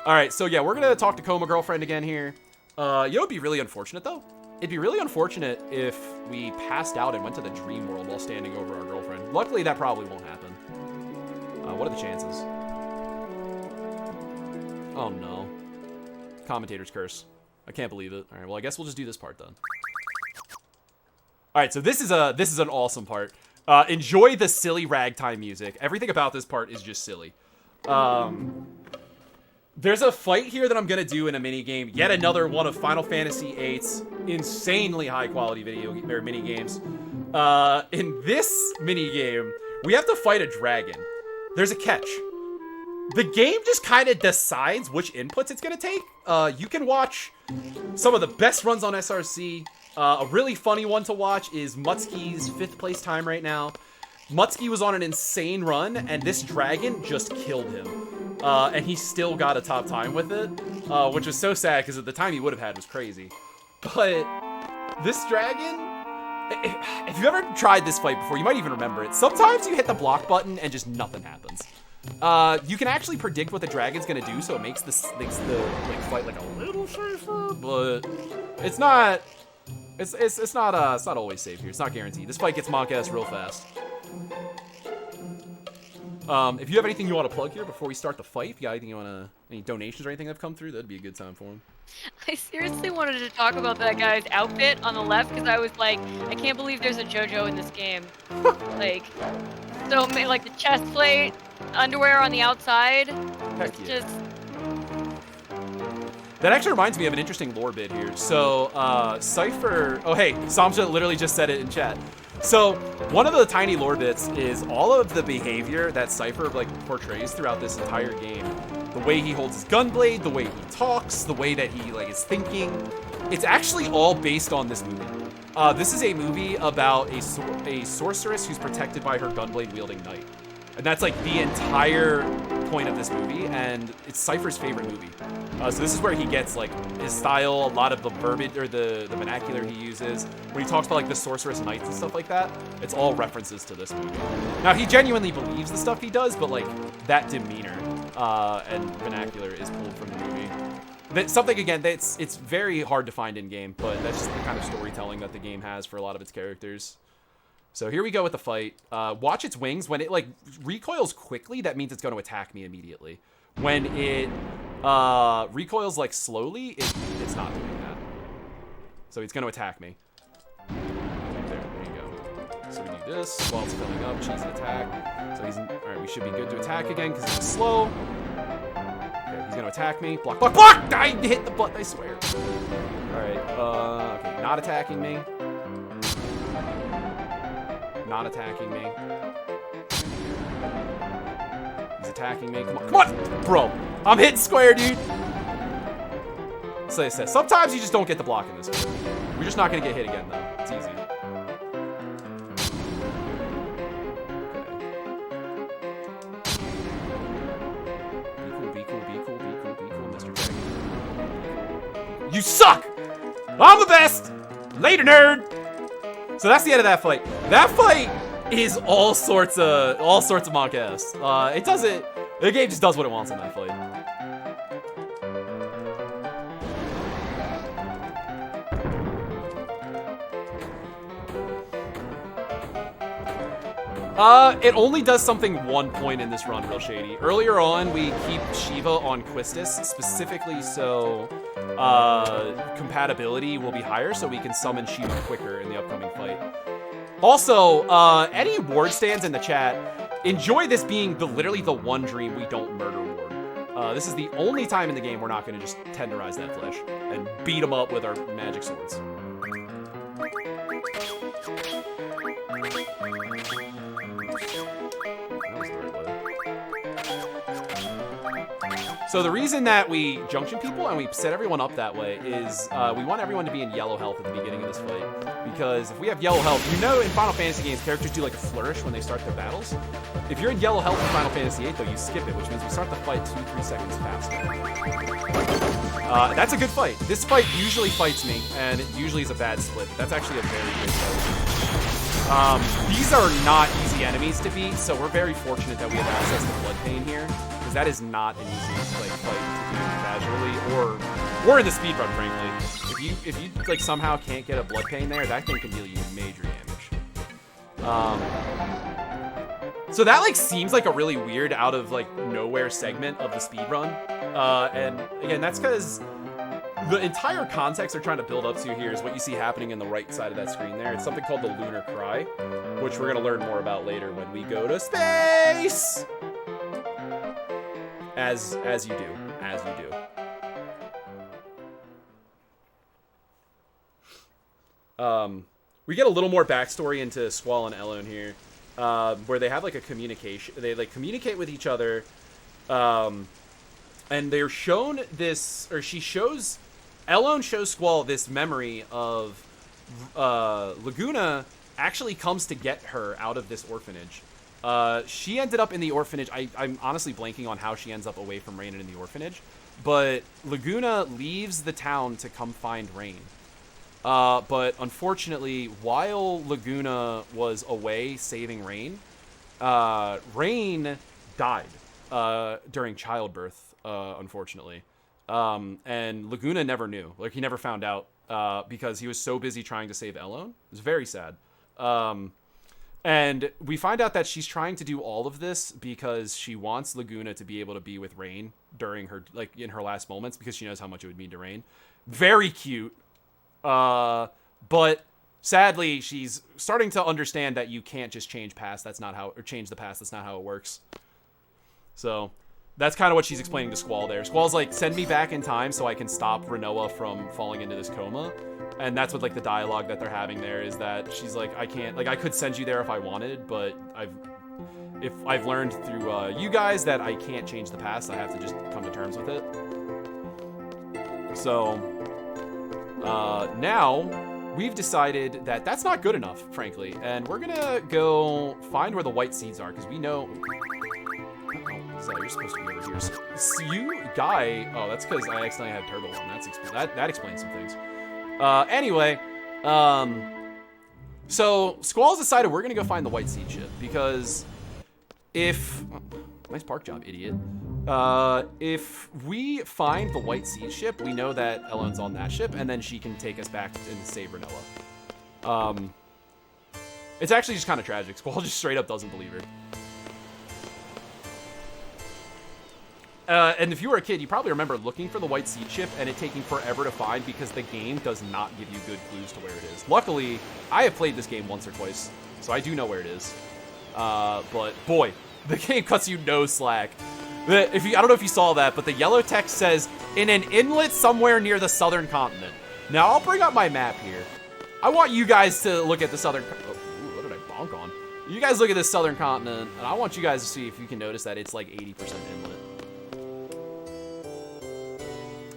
All right, so yeah, we're gonna talk to Coma Girlfriend again here. You know, it'd be really unfortunate though. It'd be really unfortunate if we passed out and went to the dream world while standing over our girlfriend. Luckily, that probably won't happen. What are the chances? Oh no. Commentator's curse. I can't believe it. All right, well, I guess we'll just do this part then. All right, so this is an awesome part. Enjoy the silly ragtime music. Everything about this part is just silly. There's a fight here that I'm gonna do in a mini game. Yet another one of Final Fantasy VIII's insanely high quality mini games. In this mini game, we have to fight a dragon. There's a catch. The game just kind of decides which inputs it's gonna take. You can watch some of the best runs on SRC. A really funny one to watch is Mutski's 5th place time right now. Mutski was on an insane run, and this dragon just killed him. And he still got a top time with it, which was so sad, because at the time he would have had was crazy. But this dragon, if you've ever tried this fight before, you might even remember it. Sometimes you hit the block button and just nothing happens. You can actually predict what the dragon's gonna do, so it makes the fight like a little safer, but it's not. It's not always safe here. It's not guaranteed. This fight gets monk-ass real fast. If you have anything you want to plug here before we start the fight, if you got anything any donations or anything that have come through, that'd be a good time for them. I seriously wanted to talk about that guy's outfit on the left, because I was like, I can't believe there's a JoJo in this game. Like, so like the chest plate, underwear on the outside. Heck it's yeah. just That actually reminds me of an interesting lore bit here. So, Cypher... Oh, hey, Samja literally just said it in chat. So, one of the tiny lore bits is all of the behavior that Cypher, like, portrays throughout this entire game. The way he holds his gunblade, the way he talks, the way that he, like, is thinking. It's actually all based on this movie. This is a movie about a sorceress who's protected by her gunblade-wielding knight. And that's, like, the entire point of this movie, and it's Cypher's favorite movie. So this is where he gets, like, his style, a lot of the verbiage, or the vernacular he uses. When he talks about, like, the sorceress knights and stuff like that, it's all references to this movie. Now, he genuinely believes the stuff he does, but, like, that demeanor and vernacular is pulled from the movie. Something, again, it's very hard to find in-game, but that's just the kind of storytelling that the game has for a lot of its characters. So here we go with the fight. Watch its wings. When it, like, recoils quickly, that means it's going to attack me immediately. When it recoils, like, slowly, it's not doing that. So it's going to attack me. There you go. So we do this while it's filling up. Cheesy attack. So he's... Alright, we should be good to attack again because he's slow. Okay, he's going to attack me. Block, block, block! I hit the button, I swear. Alright, okay, not attacking me. Not attacking me. He's attacking me. Come on, come on! Bro, I'm hitting square, dude! So sometimes you just don't get the block in this game. We're just not gonna get hit again, though. It's easy. Be cool, Mr. Dragon. You suck! I'm the best! Later, nerd! So that's the end of that fight. That fight is all sorts of monk ass. It does it. The game just does what it wants in that fight. It only does something one point in this run real shady. Earlier on, we keep Shiva on Quistis, specifically so compatibility will be higher, so we can summon Shiva quicker in the upcoming fight. Also, any ward stands in the chat, enjoy this being literally the one dream we don't murder ward. This is the only time in the game we're not going to just tenderize that flesh and beat him up with our magic swords. So the reason that we junction people and we set everyone up that way is we want everyone to be in yellow health at the beginning of this fight. Because if we have yellow health, you know in Final Fantasy games, characters do like a flourish when they start their battles. If you're in yellow health in Final Fantasy VIII, though, you skip it, which means we start the fight 2-3 seconds faster. That's a good fight. This fight usually fights me, and it usually is a bad split. That's actually a very good fight. These are not easy enemies to beat, so we're very fortunate that we have access to Blood Pain here. That is not an easy fight to do casually or in the speedrun, frankly. If you like somehow can't get a Blood Pain there, that thing can deal you major damage. So that like seems like a really weird out of like nowhere segment of the speedrun. And again, that's because the entire context they're trying to build up to here is what you see happening in the right side of that screen there. It's something called the Lunar Cry, which we're gonna learn more about later when we go to space. As you do. We get a little more backstory into Squall and Elone here, where they have like a communication. They like communicate with each other, and they're shown this, or Elone shows Squall this memory of Laguna actually comes to get her out of this orphanage. She ended up in the orphanage. I'm honestly blanking on how she ends up away from Rain and in the orphanage. But Laguna leaves the town to come find Rain. But unfortunately, while Laguna was away saving Rain, Rain died during childbirth, unfortunately. And Laguna never knew. Like, he never found out because he was so busy trying to save Elone. It was very sad. And we find out that she's trying to do all of this because she wants Laguna to be able to be with Rain during her, like, in her last moments, because she knows how much it would mean to Rain. Very cute. But sadly, she's starting to understand that you can't just change past. That's not how, or change the past. That's not how it works. So That's kind of what she's explaining to Squall there. Squall's like, send me back in time so I can stop Renoa from falling into this coma. And that's what, like, the dialogue that they're having there is that she's like, I can't, like, I could send you there if I wanted, but I've learned through you guys that I can't change the past. I have to just come to terms with it. So, now we've decided that that's not good enough, frankly. And we're gonna go find where the white seeds are, because we know... So you're supposed to be over here. So you guy... Oh, that's because I accidentally had turtles, and that explains some things. Anyway, so Squall's decided we're gonna go find the white seed ship, because if... Nice park job, idiot. If we find the white seed ship, we know that Ellen's on that ship, and then she can take us back and save Renoa. It's actually just kind of tragic. Squall just straight up doesn't believe her. And if you were a kid, you probably remember looking for the white seed ship and it taking forever to find because the game does not give you good clues to where it is. Luckily, I have played this game once or twice, so I do know where it is. But boy, the game cuts you no slack. I don't know if you saw that, but the yellow text says, in an inlet somewhere near the southern continent. Now, I'll bring up my map here. I want you guys to look at the southern... Oh, what did I bonk on? You guys look at this southern continent, and I want you guys to see if you can notice that it's like 80% inlet.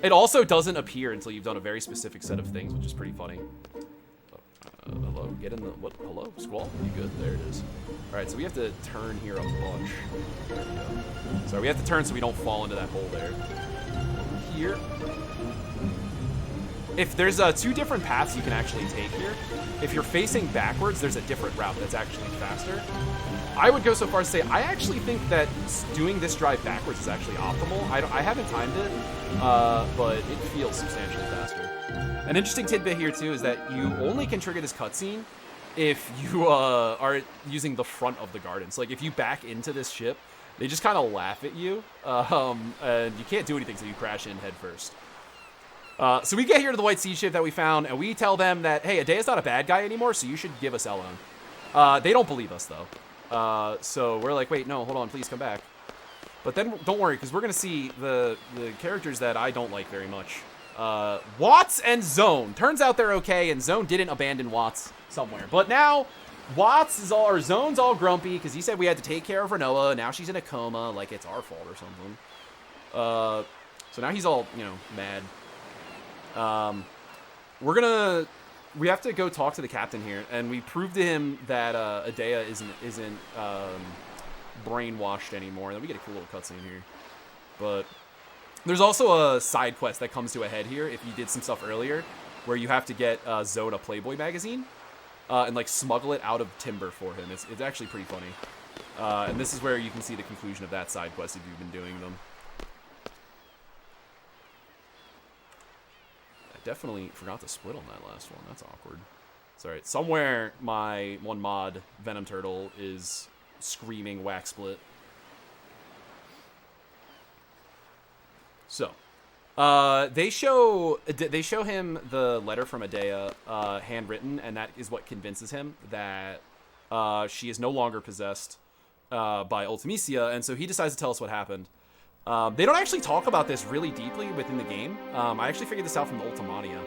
It also doesn't appear until you've done a very specific set of things, which is pretty funny. Hello, get in the... What? Hello? Squall? You good? There it is. Alright, so we have to turn here a bunch. There we go. So we have to turn so we don't fall into that hole there. Over here. If there's two different paths you can actually take here. If you're facing backwards, there's a different route that's actually faster. I would go so far as to say, I actually think that doing this drive backwards is actually optimal. I haven't timed it, but it feels substantially faster. An interesting tidbit here, too, is that you only can trigger this cutscene if you are using the front of the garden. So, like, if you back into this ship, they just kind of laugh at you, and you can't do anything, so you crash in head first. So we get here to the white sea ship that we found, and we tell them that, hey, Adea's not a bad guy anymore, so you should give us Ellen. They don't believe us, though. So we're like, wait, no, hold on, please come back. But then, don't worry, because we're going to see the characters that I don't like very much. Watts and Zone. Turns out they're okay, and Zone didn't abandon Watts somewhere. But now, Zone's all grumpy, because he said we had to take care of Renoa, and now she's in a coma, like it's our fault or something. So now he's all, mad. We have to go talk to the captain here, and we proved to him that Adea isn't brainwashed anymore. Then we get a cool little cutscene here. But there's also a side quest that comes to a head here if you did some stuff earlier, where you have to get Zone a Playboy magazine and like smuggle it out of timber for him. It's actually pretty funny. And this is where you can see the conclusion of that side quest if you've been doing them. Definitely forgot to split on that last one. That's awkward. Sorry. Somewhere my one mod, Venom Turtle, is screaming whack split. So, they show him the letter from Adea, handwritten, and that is what convinces him that she is no longer possessed by Ultimisia, and so he decides to tell us what happened. They don't actually talk about this really deeply within the game. I actually figured this out from the Ultimania.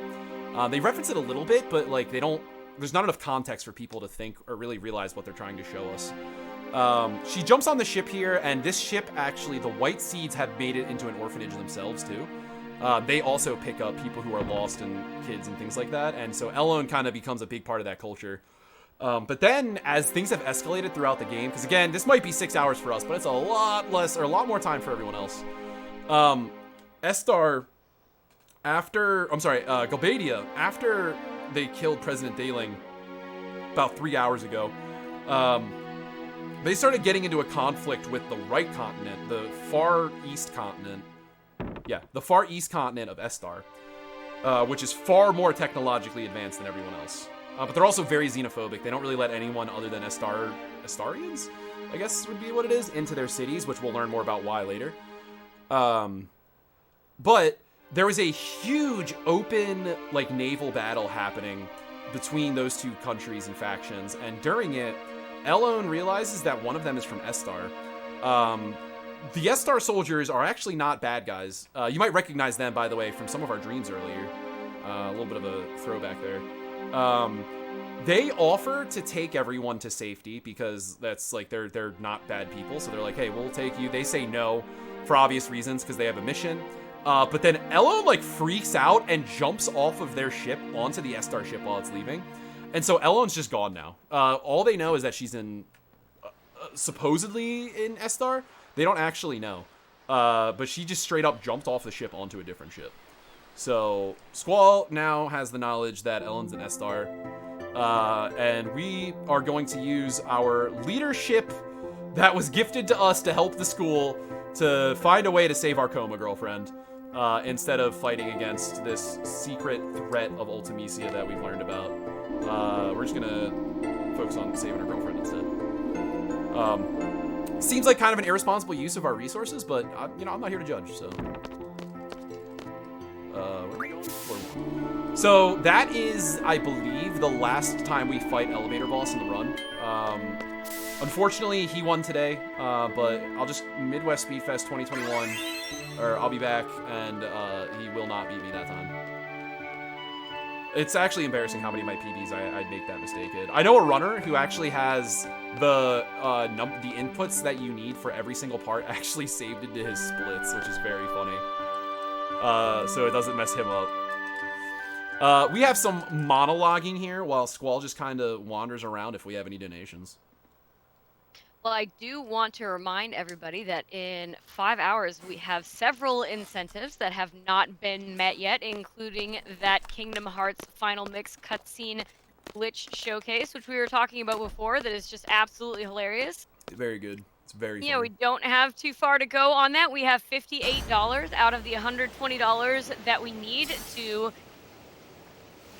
They reference it a little bit, but like there's not enough context for people to think or really realize what they're trying to show us. She jumps on the ship here, and this ship actually, the White Seeds have made it into an orphanage themselves too. They also pick up people who are lost and kids and things like that, and so Elone kind of becomes a big part of that culture. But then, as things have escalated throughout the game, because again, this might be 6 hours for us, but it's a lot less, or a lot more time for everyone else. Galbadia, after they killed President Daling about 3 hours ago, they started getting into a conflict with the right continent, the far east continent. Yeah, the far east continent of Estar, which is far more technologically advanced than everyone else. But they're also very xenophobic. They don't really let anyone other than Astarians, I guess would be what it is, into their cities, which we'll learn more about why later. But there was a huge open, like, naval battle happening between those two countries and factions, and during it, Elone realizes that one of them is from Estar. the S-Star soldiers are actually not bad guys. You might recognize them, by the way, from some of our dreams earlier. A little bit of a throwback there. They offer to take everyone to safety because that's like they're not bad people. So they're like, hey, we'll take you. They say no for obvious reasons because they have a mission. But then Elo like freaks out and jumps off of their ship onto the S-Star ship while it's leaving. And so Elon's just gone now. All they know is that she's in, supposedly in S-Star. They don't actually know. But she just straight up jumped off the ship onto a different ship. So Squall now has the knowledge that Ellen's an S-Star. And we are going to use our leadership that was gifted to us to help the school to find a way to save our coma girlfriend. Instead of fighting against this secret threat of Ultimecia that we've learned about. We're just gonna focus on saving our girlfriend instead. Seems like kind of an irresponsible use of our resources, but I'm not here to judge, so. Where are we going? So that is, I believe, the last time we fight Elevator Boss in the run. Unfortunately, he won today, but I'll just Midwest Speed Fest 2021, or I'll be back, and he will not beat me that time. It's actually embarrassing how many of my PBs I'd make that mistake in. I know a runner who actually has the inputs that you need for every single part actually saved into his splits, which is very funny. So it doesn't mess him up. We have some monologuing here while Squall just kind of wanders around if we have any donations. Well, I do want to remind everybody that in 5 hours, we have several incentives that have not been met yet, including that Kingdom Hearts Final Mix cutscene glitch showcase, which we were talking about before, that is just absolutely hilarious. Very good. It's very funny. Yeah, we don't have too far to go on that. We have $58 out of the $120 that we need to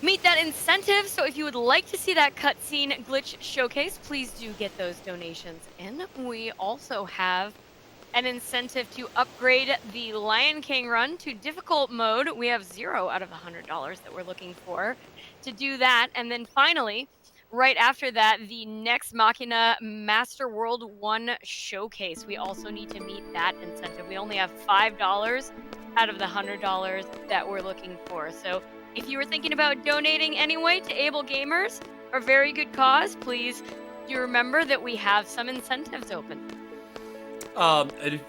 meet that incentive. So if you would like to see that cutscene glitch showcase, please do get those donations in. We also have an incentive to upgrade the Lion King run to difficult mode. We have 0 out of the $100 that we're looking for to do that. And then finally, right after that, the Next Machina Master World 1 showcase. We also need to meet that incentive. We only have $5 out of the $100 that we're looking for. So if you were thinking about donating anyway to Able Gamers, a very good cause, please do remember that we have some incentives open. I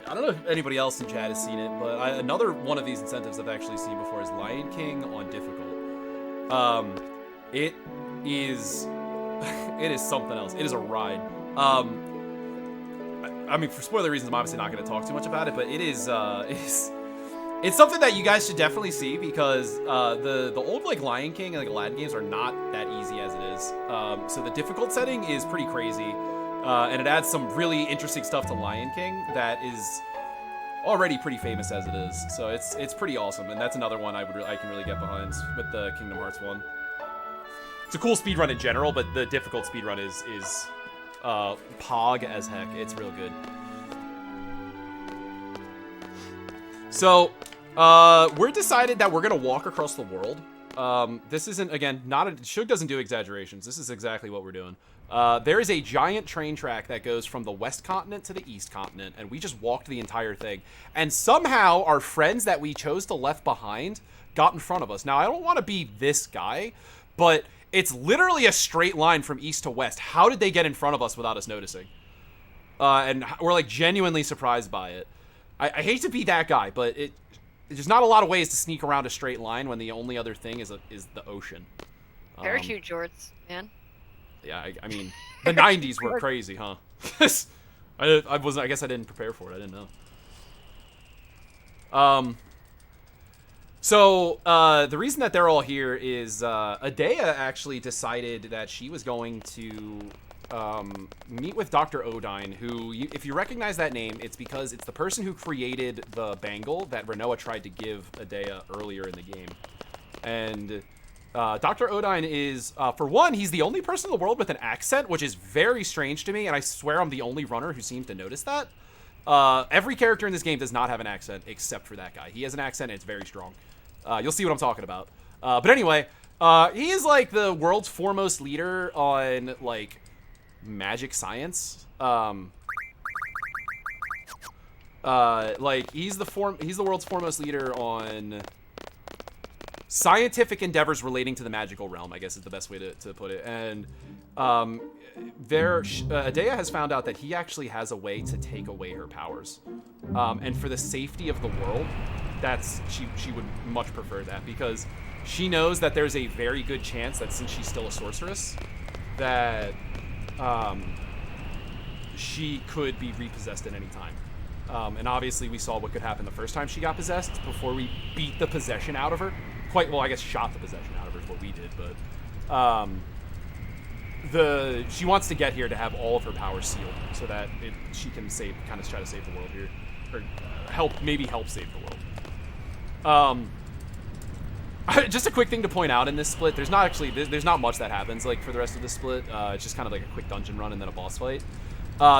don't know if anybody else in chat has seen it, but another one of these incentives I've actually seen before is Lion King on difficult. It is something else. It is a ride. I mean, for spoiler reasons, I'm obviously not going to talk too much about it, but it's something that you guys should definitely see because the old like Lion King and like Aladdin games are not that easy as it is. So the difficult setting is pretty crazy, and it adds some really interesting stuff to Lion King that is already pretty famous as it is. So it's pretty awesome, and that's another one I can really get behind with the Kingdom Hearts one. It's a cool speedrun in general, but the difficult speedrun is pog as heck. It's real good. So, we're decided that we're gonna walk across the world. This isn't, again, Shug doesn't do exaggerations. This is exactly what we're doing. There is a giant train track that goes from the west continent to the east continent, and we just walked the entire thing. And somehow, our friends that we chose to left behind got in front of us. Now, I don't want to be this guy, but it's literally a straight line from east to west. How did they get in front of us without us noticing? And we're, like, genuinely surprised by it. I hate to be that guy, but there's not a lot of ways to sneak around a straight line when the only other thing is the ocean. Parachute jorts, man. Yeah, I mean, the 90s were crazy, huh? I guess I didn't prepare for it. I didn't know. So, the reason that they're all here is, Adea actually decided that she was going to meet with Dr. Odine, who, if you recognize that name, it's because it's the person who created the bangle that Renoa tried to give Adea earlier in the game. And Dr. Odine is, for one, he's the only person in the world with an accent, which is very strange to me, and I swear I'm the only runner who seems to notice that. Every character in this game does not have an accent except for that guy. He has an accent, and it's very strong. You'll see what I'm talking about. But anyway, he is, like, the world's foremost leader on, like, magic science. Like he's the world's foremost leader on scientific endeavors relating to the magical realm, I guess is the best way to put it. And Adea has found out that he actually has a way to take away her powers. And for the safety of the world, she would much prefer that, because she knows that there's a very good chance that since she's still a sorceress, that she could be repossessed at any time. And obviously we saw what could happen the first time she got possessed before we beat the possession out of her. Quite well, I guess shot the possession out of her is what we did, but she wants to get here to have all of her powers sealed so that she can try to save the world here, or help save the world. Just a quick thing to point out in this split, there's not much that happens like for the rest of the split. It's just kind of like a quick dungeon run and then a boss fight.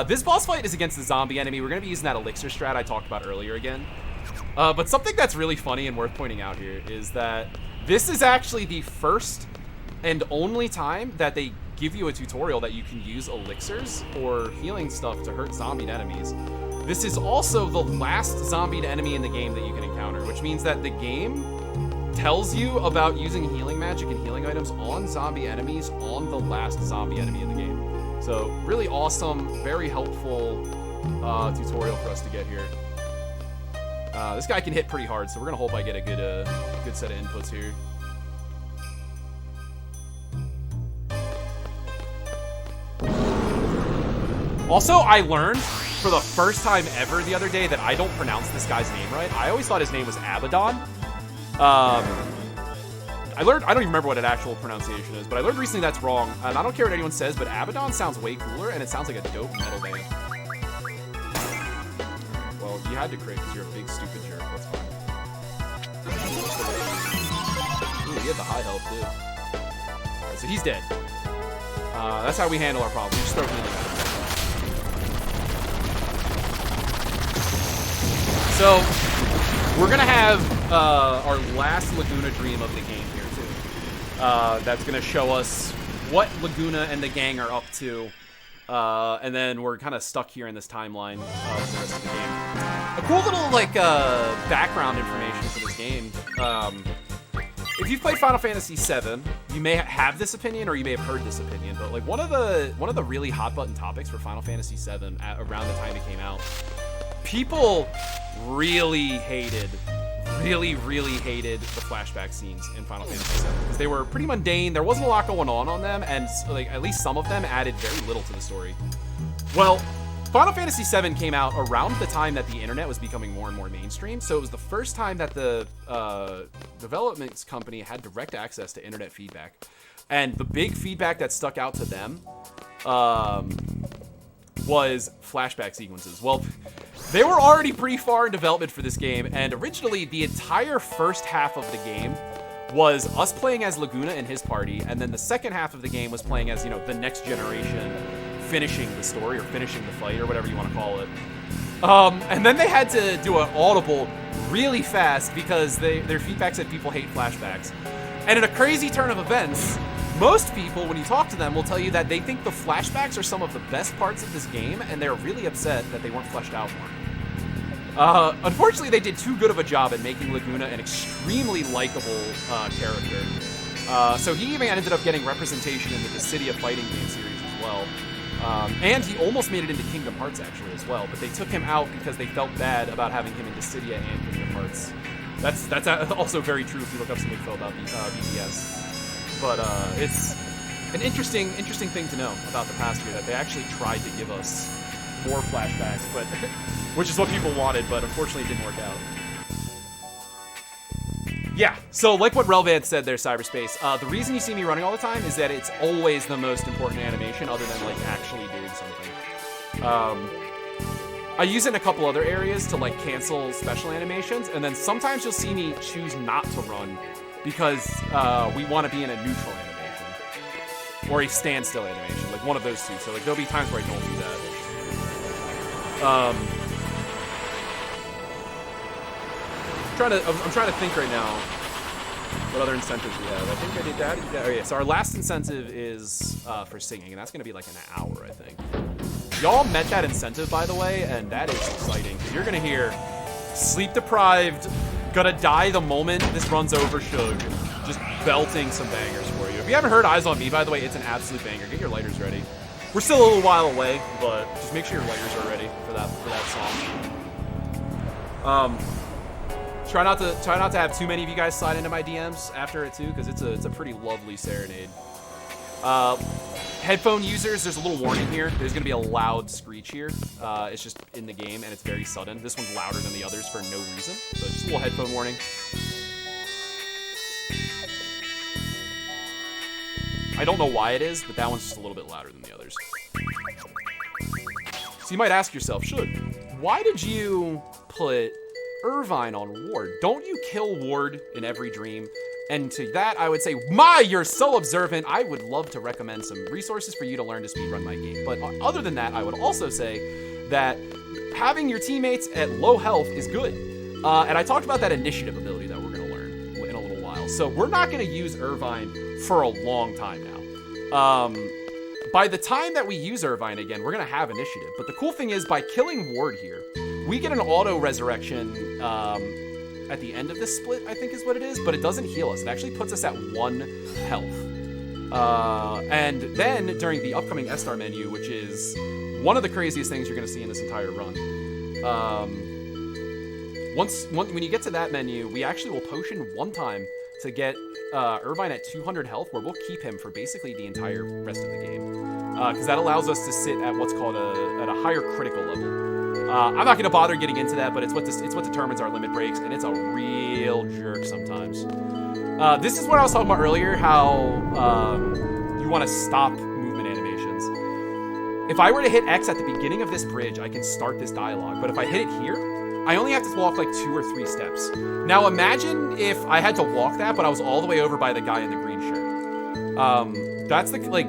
This boss fight is against the zombie enemy. We're going to be using that elixir strat I talked about earlier again. But something that's really funny and worth pointing out here is that this is actually the first and only time that they give you a tutorial that you can use elixirs or healing stuff to hurt zombie enemies. This is also the last zombie enemy in the game that you can encounter, which means that the game tells you about using healing magic and healing items on zombie enemies on the last zombie enemy in the game. So really awesome, very helpful tutorial for us to get here. This guy can hit pretty hard, so we're gonna hope I get a good set of inputs here. Also, I learned for the first time ever the other day that I don't pronounce this guy's name right. I always thought his name was Abaddon. I don't even remember what an actual pronunciation is, but I learned recently that's wrong. And I don't care what anyone says, but Abaddon sounds way cooler, and it sounds like a dope metal band. Well, you had to crit because you're a big stupid jerk. That's fine. Ooh, he had the high health too. Right, so he's dead. That's how we handle our problem. We just throw healing at him. So we're gonna have our last Laguna dream of the game here too. That's gonna show us what Laguna and the gang are up to, and then we're kind of stuck here in this timeline for the rest of the game. A cool little background information for this game. If you've played Final Fantasy VII, you may have this opinion or you may have heard this opinion, but like one of the really hot button topics for Final Fantasy VII around the time it came out, people really hated the flashback scenes in Final Fantasy VII because they were pretty mundane. There wasn't a lot going on them, and like at least some of them added very little to the story. Well, Final Fantasy VII came out around the time that the internet was becoming more and more mainstream, so it was the first time that the development company had direct access to internet feedback. And the big feedback that stuck out to them was flashback sequences. Well, they were already pretty far in development for this game, and originally the entire first half of the game was us playing as Laguna and his party, and then the second half of the game was playing as, the next generation, finishing the story or finishing the fight or whatever you want to call it. And then they had to do an audible really fast because their feedback said people hate flashbacks. And in a crazy turn of events, most people, when you talk to them, will tell you that they think the flashbacks are some of the best parts of this game, and they're really upset that they weren't fleshed out more. Unfortunately, they did too good of a job at making Laguna an extremely likable character. So he even ended up getting representation in the Dissidia fighting game series as well. And he almost made it into Kingdom Hearts, actually, as well. But they took him out because they felt bad about having him in Dissidia and Kingdom Hearts. That's also very true if you look up some info about BTS. But it's an interesting thing to know about the past year, that they actually tried to give us more flashbacks, but which is what people wanted, but unfortunately it didn't work out. Yeah, so like what Relvan said there, Cyberspace, the reason you see me running all the time is that it's always the most important animation other than like actually doing something. I use it in a couple other areas to like cancel special animations, and then sometimes you'll see me choose not to run because we want to be in a neutral animation or a standstill animation, like one of those two. So like there'll be times where I don't do that. I'm trying to think right now what other incentives we have. I think I did that. Oh yeah, so our last incentive is for singing, and that's going to be like an hour, I think. Y'all met that incentive, by the way, and that is exciting. You're gonna hear sleep deprived, gonna die the moment this runs over Shug, just belting some bangers for you. If you haven't heard Eyes on Me, by the way, it's an absolute banger. Get your lighters ready. We're still a little while away, but just make sure your lighters are ready for that song. Try not to have too many of you guys slide into my DMs after it too, because it's a pretty lovely serenade. Headphone users, there's a little warning here. There's gonna be a loud screech here. It's just in the game and it's very sudden. This one's louder than the others for no reason. So just a little headphone warning. I don't know why it is, but that one's just a little bit louder than the others. So you might ask yourself, Shug, why did you put Irvine on Ward? Don't you kill Ward in every dream? And to that, I would say, you're so observant. I would love to recommend some resources for you to learn to speedrun my game. But other than that, I would also say that having your teammates at low health is good. And I talked about that initiative ability that we're going to learn in a little while. So we're not going to use Irvine for a long time now. By the time that we use Irvine again, we're going to have initiative. But the cool thing is, by killing Ward here, we get an auto-resurrection at the end of this split, I think is what it is, but it doesn't heal us. It actually puts us at 1 health. And then during the upcoming S-Star menu, which is one of the craziest things you're going to see in this entire run, when you get to that menu, we actually will potion one time to get Irvine at 200 health, where we'll keep him for basically the entire rest of the game. Because that allows us to sit at what's called at a higher critical level. I'm not going to bother getting into that, but it's what determines our limit breaks, and it's a real jerk sometimes. This is what I was talking about earlier, how you want to stop movement animations. If I were to hit X at the beginning of this bridge, I can start this dialogue, but if I hit it here, I only have to walk like 2 or 3 steps. Now imagine if I had to walk that, but I was all the way over by the guy in the green shirt.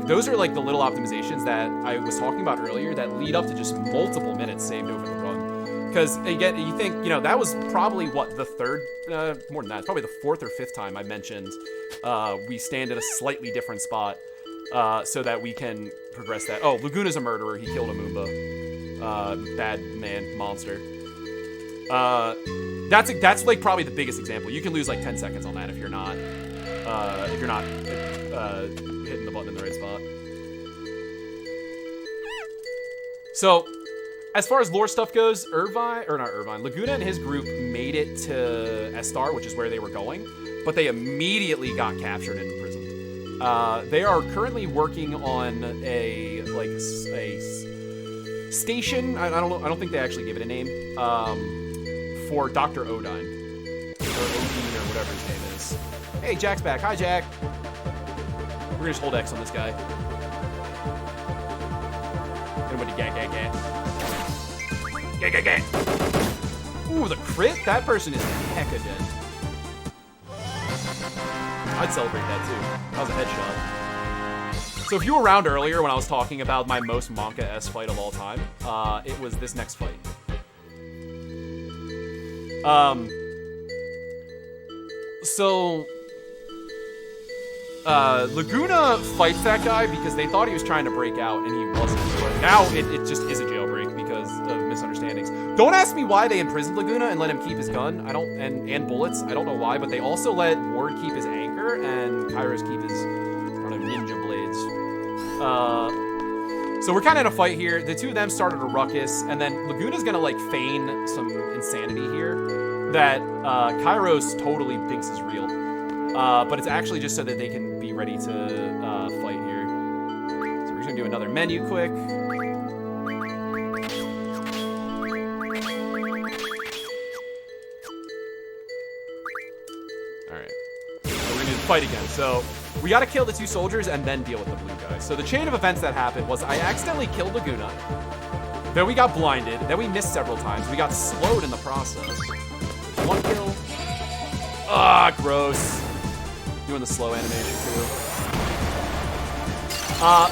Those are like the little optimizations that I was talking about earlier that lead up to just multiple minutes saved over the run. Because again, you think, that was probably the third, more than that, probably the 4th or 5th time I mentioned we stand at a slightly different spot so that we can progress that. Oh, Laguna's a murderer. He killed a Moomba. Bad man, monster. That's like probably the biggest example. You can lose like 10 seconds on that if you're not hitting the button in the right spot. So, as far as lore stuff goes, Laguna and his group made it to S-Star, which is where they were going, but they immediately got captured and imprisoned. They are currently working on a station. I don't think they actually gave it a name. For Dr. Odine. Or Odine, or whatever his name is. Hey, Jack's back. Hi, Jack. We're gonna just hold X on this guy. Everybody gag. Ooh, the crit? That person is hecka dead. I'd celebrate that too. That was a headshot. So if you were around earlier when I was talking about my most Monka-S fight of all time, it was this next fight. Laguna fights that guy because they thought he was trying to break out and he wasn't. But now it just is a jailbreak because of misunderstandings. Don't ask me why they imprisoned Laguna and let him keep his gun. And bullets. I don't know why, but they also let Ward keep his anchor and Kairos keep his, ninja blades. So we're kind of in a fight here. The two of them started a ruckus, and then Laguna's gonna feign some insanity here that Kairos totally thinks is real. But it's actually just so that they can be ready to fight here. So we're just gonna do another menu quick. Alright. So we're gonna do the fight again. So we gotta kill the 2 soldiers and then deal with the blue guy. So the chain of events that happened was I accidentally killed Laguna. Then we got blinded. Then we missed several times. We got slowed in the process. 1 kill. Ah, gross. Doing the slow animation too.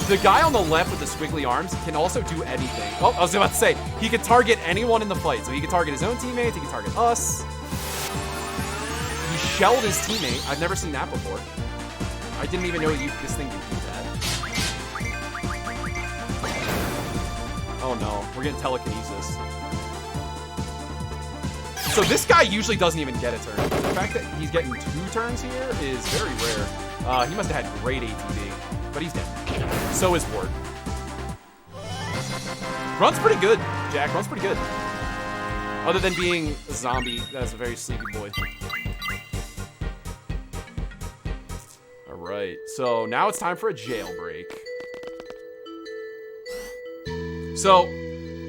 The guy on the left with the squiggly arms can also do anything. Oh, I was about to say, he could target anyone in the fight. So he could target his own teammates, he could target us. He shelled his teammate. I've never seen that before. I didn't even know this thing could do that. Oh no, we're getting telekinesis. So this guy usually doesn't even get a turn. The fact that he's getting 2 turns here is very rare. He must have had great ATB, but he's dead. So is Ward. Runs pretty good, Jack. Runs pretty good. Other than being a zombie, that's a very sleepy boy. Alright, so now it's time for a jailbreak. So,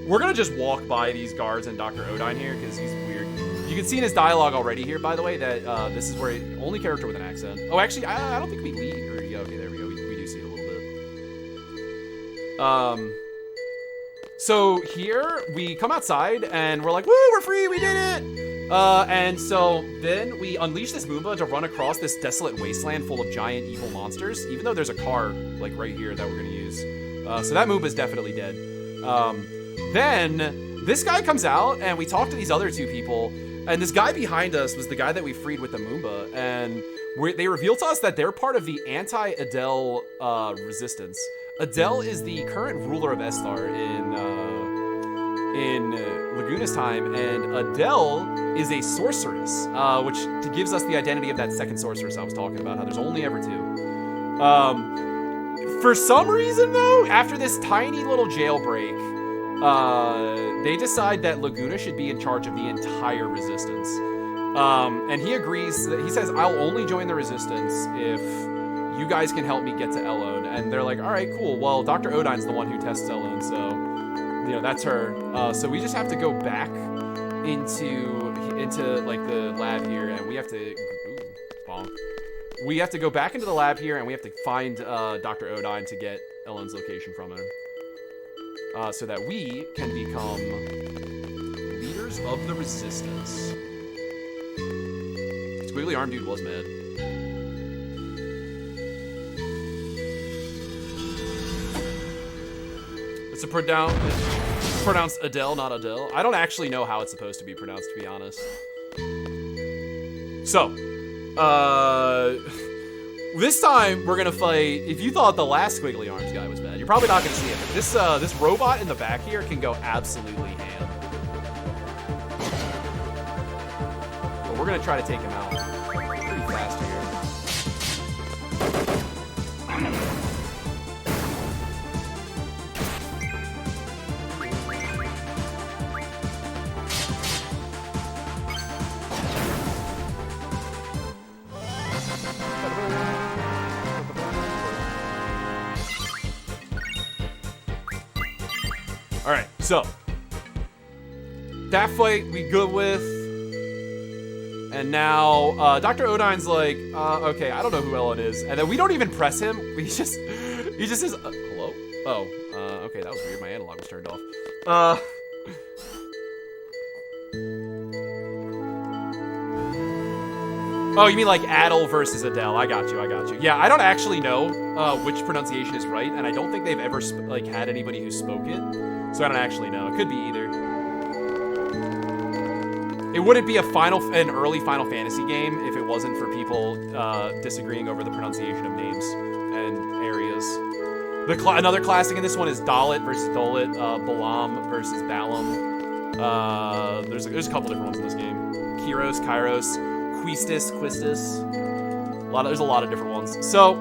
we're gonna just walk by these guards and Dr. Odine here, because he's weird. You can see in his dialogue already here, by the way, that this is where only character with an accent. Oh, actually, I don't think we leave. Or, yeah, okay, there we go. We do see it a little bit. So here, we come outside, and we're like, woo, we're free, we did it! And so then we unleash this Moomba to run across this desolate wasteland full of giant evil monsters, even though there's a car, like, right here that we're gonna use. So that Moomba's definitely dead. Then this guy comes out, and we talk to these other 2 people, and this guy behind us was the guy that we freed with the Moomba, and they reveal to us that they're part of the anti-Adele resistance. Adele is the current ruler of Esthar in Laguna's time, and Adele is a sorceress, which gives us the identity of that second sorceress I was talking about, how there's only ever 2. For some reason, though, after this tiny little jailbreak, they decide that Laguna should be in charge of the entire resistance. And he agrees, he says, I'll only join the resistance if you guys can help me get to Elone. And they're like, all right, cool. Well, Dr. Odine's the one who tests Elone, so, you know, that's her. So we just have to go back into like the lab here, and we have to, bonk. We have to go back into the lab here, and we have to find Dr. Odine to get Ellen's location from him. So that we can become leaders of the resistance. Squiggly arm dude was mad. It's pronounced Adele, not Adele. I don't actually know how it's supposed to be pronounced, to be honest. So, this time we're gonna fight. If you thought the last Squiggly Arms guy was bad, you're probably not gonna see it. But this robot in the back here can go absolutely ham. But we're gonna try to take him out pretty fast here. Alright, so that fight we good with. And now Dr. Odine's like, okay, I don't know who Ellen is. And then we don't even press him. He just says, hello? Oh, okay, that was weird. My analog was turned off. Oh, you mean like Adele versus Adele? I got you. Yeah, I don't actually know which pronunciation is right, and I don't think they've ever had anybody who spoke it, so I don't actually know. It could be either. It wouldn't be an early Final Fantasy game if it wasn't for people disagreeing over the pronunciation of names and areas. Another classic in this one is Dalit versus Dolit, Balam versus Balam. There's a couple different ones in this game. Kairos. Quistis. There's a lot of different ones. So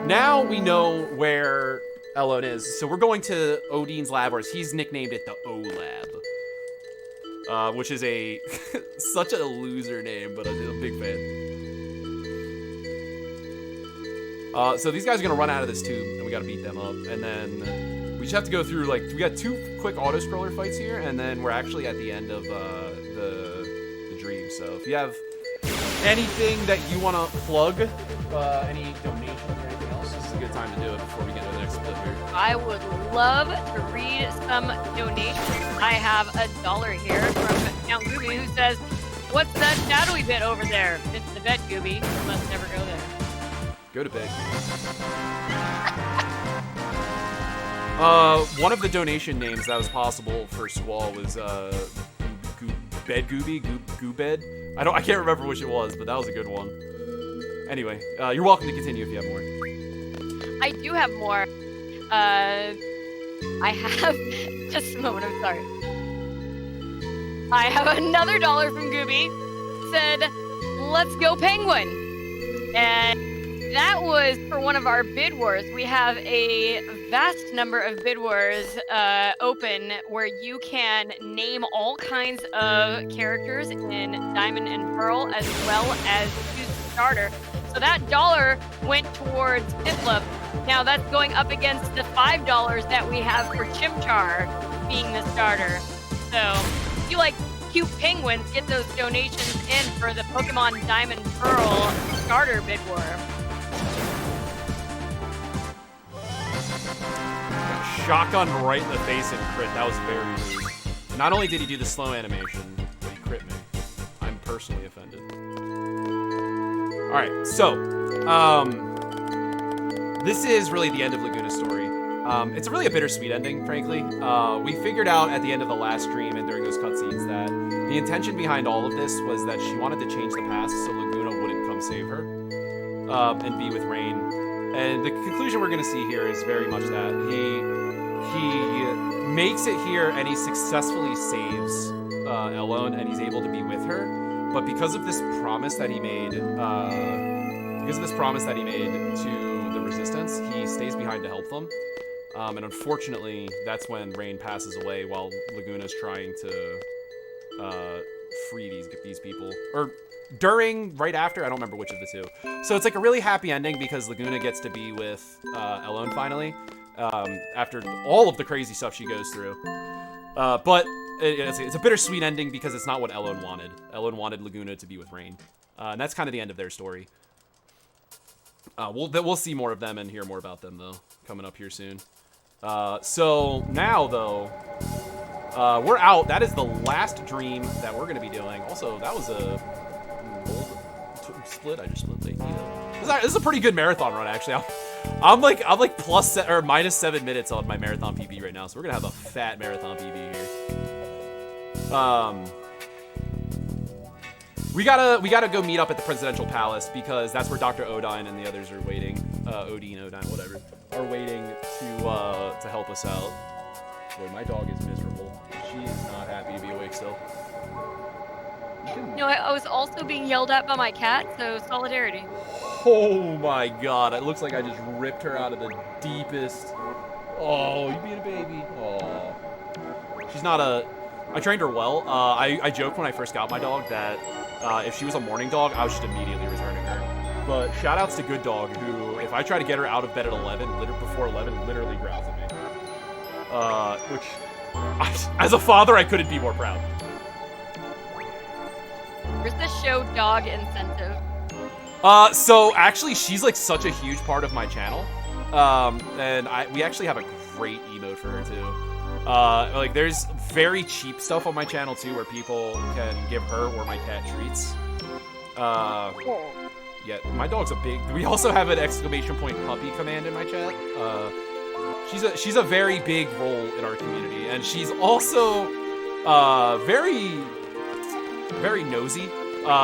now we know where Elone is. So we're going to Odine's lab, or he's nicknamed it the O Lab, which is such a loser name, but I'm a big fan. So these guys are gonna run out of this tube, and we gotta beat them up, and then we just have to go through we got 2 quick auto scroller fights here, and then we're actually at the end of the dream. So if you have anything that you want to plug, any donations or anything else, this is a good time to do it before we get to the next split here. I would love to read some donations. I have $1 here from Count Gooby, who says, what's that shadowy bit over there? It's the bed, Gooby. You must never go there. Go to bed. One of the donation names that was possible for Squall was Bed Gooby, Goobed. I can't remember which it was, but that was a good one. Anyway, you're welcome to continue if you have more. I do have more. I have just a moment. I'm sorry. I have another $1 from Gooby. Said, "Let's go Penguin," and that was for one of our bid wars. We have a vast number of bid wars open where you can name all kinds of characters in Diamond and Pearl, as well as choose the starter. So that $1 went towards Piplup. Now that's going up against the $5 that we have for Chimchar being the starter. So if you like cute penguins, get those donations in for the Pokemon Diamond Pearl starter bid war. Shotgun right in the face and crit. That was very rude. Not only did he do the slow animation, but he crit me. I'm personally offended. Alright, so, this is really the end of Laguna's story. It's really a bittersweet ending, frankly. We figured out at the end of the last stream and during those cutscenes that the intention behind all of this was that she wanted to change the past so Laguna wouldn't come save her and be with Rain. And the conclusion we're going to see here is very much that. He makes it here and he successfully saves Elone and he's able to be with her. But because of this promise that he made, to the Resistance, he stays behind to help them. And unfortunately, that's when Rain passes away while Laguna's trying to free these people. Or right after, I don't remember which of the two. So it's like a really happy ending because Laguna gets to be with Elone finally, after all of the crazy stuff she goes through. But it's a bittersweet ending because it's not what Elone wanted. Elone wanted Laguna to be with Rain. And that's kind of the end of their story. We'll see more of them and hear more about them, though, coming up here soon. So now, though, we're out. That is the last dream that we're going to be doing. Also, that was a split. I just split late. This is a pretty good marathon run, actually. I'm like minus 7 minutes on my marathon PB right now, so we're gonna have a fat marathon PB here. We gotta go meet up at the Presidential Palace because that's where Dr. Odine and the others are waiting. Odine, whatever, are waiting to help us out. Boy, my dog is miserable. She is not happy to be awake still. No, I was also being yelled at by my cat, so solidarity. Oh my god, it looks like I just ripped her out of the deepest. Oh, you being a baby. Oh. She's not a... I trained her well. I joked when I first got my dog that if she was a morning dog, I was just immediately returning her. But shout outs to Good Dog, who, if I try to get her out of bed at 11, before 11, literally growls at me. Which, as a father, I couldn't be more proud. Where's the show dog incentive? So actually, she's like such a huge part of my channel. And we actually have a great emote for her too. Like there's very cheap stuff on my channel too, where people can give her or my cat treats. Yeah, my dog's a big. We also have an exclamation point puppy command in my chat. She's a very big role in our community, and she's also very nosy.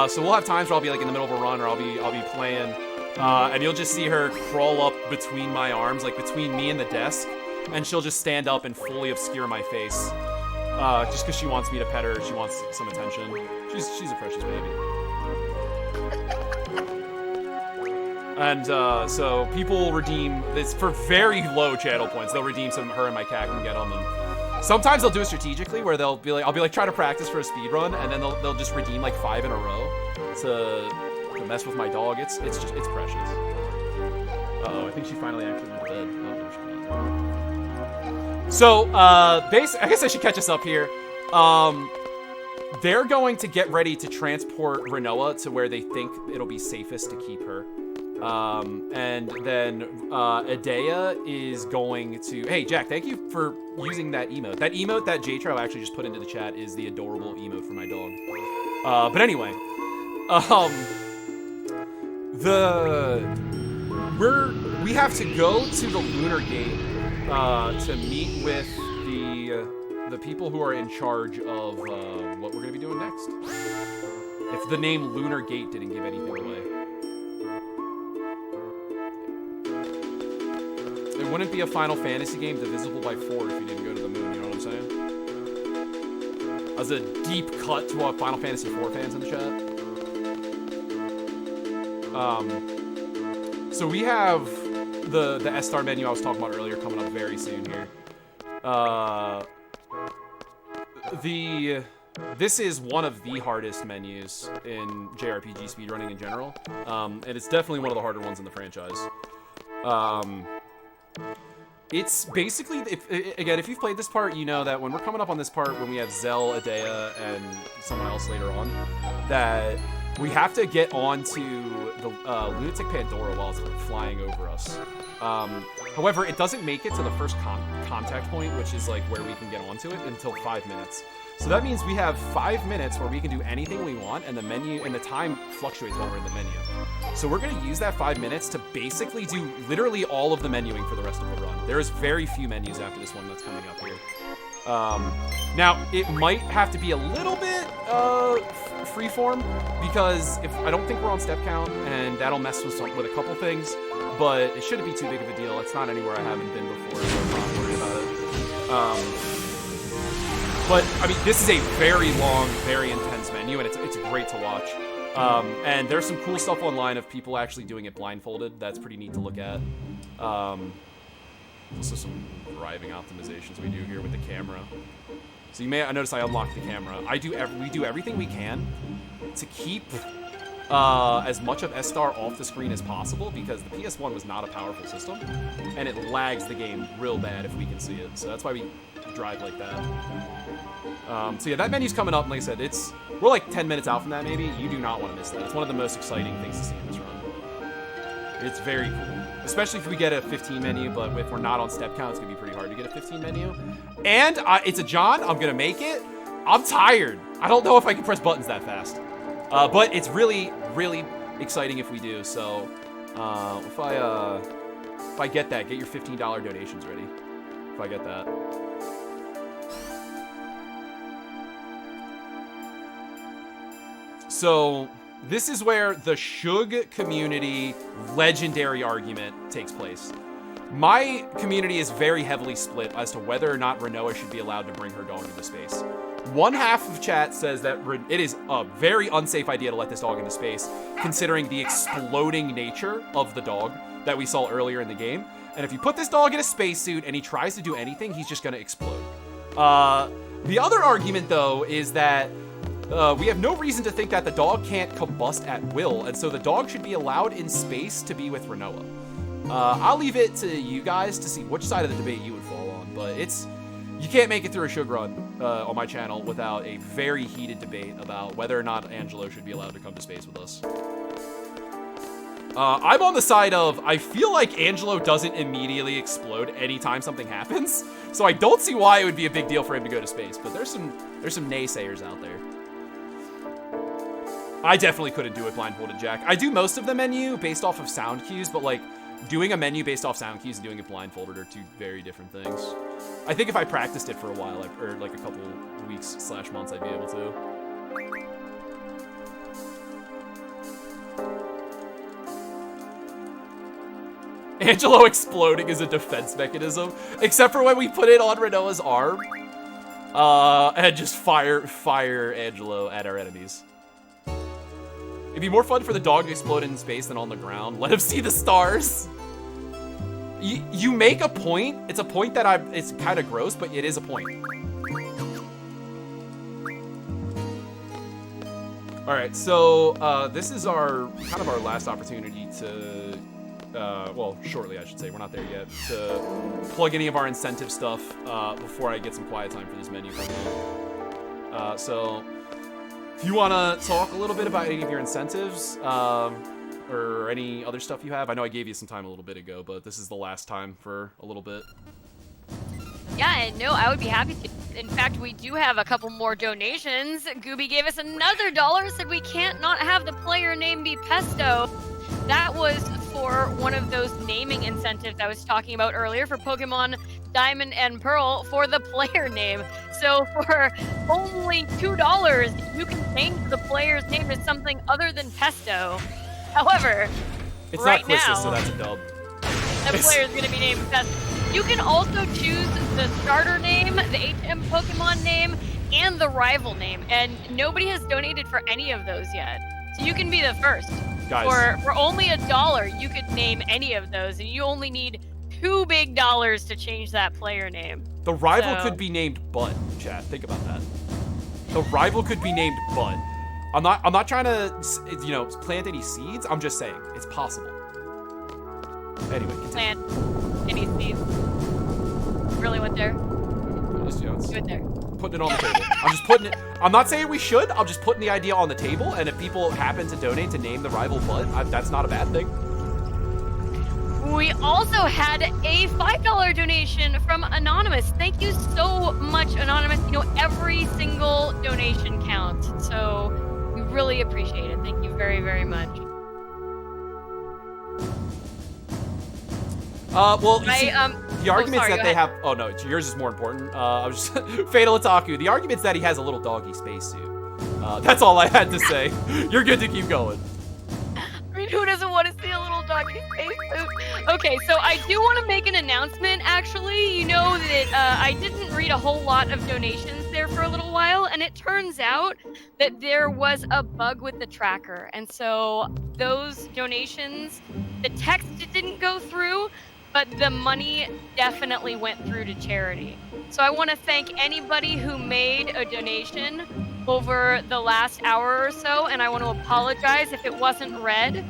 So we'll have times where I'll be like in the middle of a run, or I'll be playing, and you'll just see her crawl up between my arms, like between me and the desk, and she'll just stand up and fully obscure my face, just because she wants me to pet her. She wants some attention. She's a precious baby. And so people redeem this for very low channel points. They'll redeem some. Her and my cat can get on them. Sometimes they'll do it strategically, where I'll be like try to practice for a speed run, and then they'll just redeem like 5 in a row to mess with my dog. It's precious. Uh-oh, I think she finally actually went to bed. Oh, no, she can't. So I guess I should catch us up here. They're going to get ready to transport Renoa to where they think it'll be safest to keep her. And then Adea is going to... Hey, Jack, thank you for using that emote. That emote that Jatro actually just put into the chat is the adorable emote for my dog. But anyway, we have to go to the Lunar Gate to meet with the people who are in charge of what we're going to be doing next. If the name Lunar Gate didn't give anything away. wouldn't be a Final Fantasy game divisible by 4 if you didn't go to the moon, you know what I'm saying? As a deep cut to our Final Fantasy 4 fans in the chat. So we have the S-Star menu I was talking about earlier coming up very soon here. This is one of the hardest menus in JRPG speedrunning in general, and it's definitely one of the harder ones in the franchise. It's basically, if you've played this part, you know that when we're coming up on this part, when we have Zell, Adea, and someone else later on, that we have to get onto the Lunatic Pandora while it's flying over us. However, it doesn't make it to the first contact point, which is like where we can get onto it, until 5 minutes. So that means we have 5 minutes where we can do anything we want, and the menu and the time fluctuates while we're in the menu. So we're gonna use that 5 minutes to basically do literally all of the menuing for the rest of the run. There is very few menus after this one that's coming up here. Now, it might have to be a little bit freeform, because I don't think we're on step count, and that'll mess with a couple things, but it shouldn't be too big of a deal. It's not anywhere I haven't been before, so I'm not worried about it. But, I mean, this is a very long, very intense menu, and it's great to watch. And there's some cool stuff online of people actually doing it blindfolded. That's pretty neat to look at. Also some driving optimizations we do here with the camera. So you may notice I unlocked the camera. We do everything we can to keep as much of S-Star off the screen as possible, because the PS1 was not a powerful system, and it lags the game real bad if we can see it. So that's why we drive like that. So yeah, that menu's coming up, and like I said, we're like 10 minutes out from that maybe. You do not want to miss that. It's one of the most exciting things to see in this run. It's very cool. Especially if we get a 15 menu, but if we're not on step count, it's going to be pretty hard to get a 15 menu. And it's a John. I'm going to make it. I'm tired. I don't know if I can press buttons that fast. But it's really, really exciting if we do. So if I get that, get your $15 donations ready. If I get that. So this is where the Shug community legendary argument takes place. My community is very heavily split as to whether or not Renoa should be allowed to bring her dog into space. One half of chat says that it is a very unsafe idea to let this dog into space, considering the exploding nature of the dog that we saw earlier in the game. And if you put this dog in a spacesuit and he tries to do anything, he's just going to explode. The other argument, though, is that we have no reason to think that the dog can't combust at will, and so the dog should be allowed in space to be with Renoa. I'll leave it to you guys to see which side of the debate you would fall on, but you can't make it through a Shug run on my channel without a very heated debate about whether or not Angelo should be allowed to come to space with us. I'm on the side of, I feel like Angelo doesn't immediately explode anytime something happens, so I don't see why it would be a big deal for him to go to space, but there's some naysayers out there. I definitely couldn't do it blindfolded, Jack. I do most of the menu based off of sound cues, but like doing a menu based off sound cues and doing it blindfolded are two very different things. I think if I practiced it for a while, or like a couple weeks/months, I'd be able to. Angelo exploding is a defense mechanism, except for when we put it on Renoa's arm, and just fire Angelo at our enemies. It'd be more fun for the dog to explode in space than on the ground. Let him see the stars. You make a point. It's a point that it's kind of gross, but it is a point. All right, so this is our last opportunity to, well, shortly I should say, we're not there yet, to plug any of our incentive stuff before I get some quiet time for this menu coming in. So if you want to talk a little bit about any of your incentives or any other stuff you have, I know I gave you some time a little bit ago, but this is the last time for a little bit. Yeah, no, I would be happy to. In fact, we do have a couple more donations. Gooby gave us another $1, said we can't not have the player name be Pesto. That was for one of those naming incentives I was talking about earlier for Pokemon Diamond and Pearl for the player name. So for only $2, you can change the player's name to something other than Pesto. However, it's right not Quistis, now, so that's a dub. that player is going to be named Festus. You can also choose the starter name, the HM Pokemon name, and the rival name, and nobody has donated for any of those yet. So you can be the first. Guys. For only $1, you could name any of those, and you only need $2 big to change that player name. The rival could be named Bud, chat. Think about that. The rival could be named Bud. I'm not trying to, plant any seeds. I'm just saying it's possible. Anyway, continue. Plant any seeds. Really went there? Just, Good there. Putting it on the table. I'm just putting it. I'm not saying we should. I'm just putting the idea on the table. And if people happen to donate to name the rival Bud, that's not a bad thing. We also had a $5 donation from Anonymous. Thank you so much, Anonymous. Every single donation counts. So we really appreciate it. Thank you very, very much. Well, you see, the arguments that they ahead. have. Oh no, yours is more important. I was just Fatal Otaku. The argument's that he has a little doggy spacesuit. That's all I had to say. You're good to keep going. I mean, who doesn't want to see a little doggy spacesuit? Okay, so I do want to make an announcement, actually. You know that I didn't read a whole lot of donations there for a little while, and it turns out that there was a bug with the tracker. And so those donations, the text didn't go through, but the money definitely went through to charity. So I want to thank anybody who made a donation over the last hour or so, and I want to apologize if it wasn't read.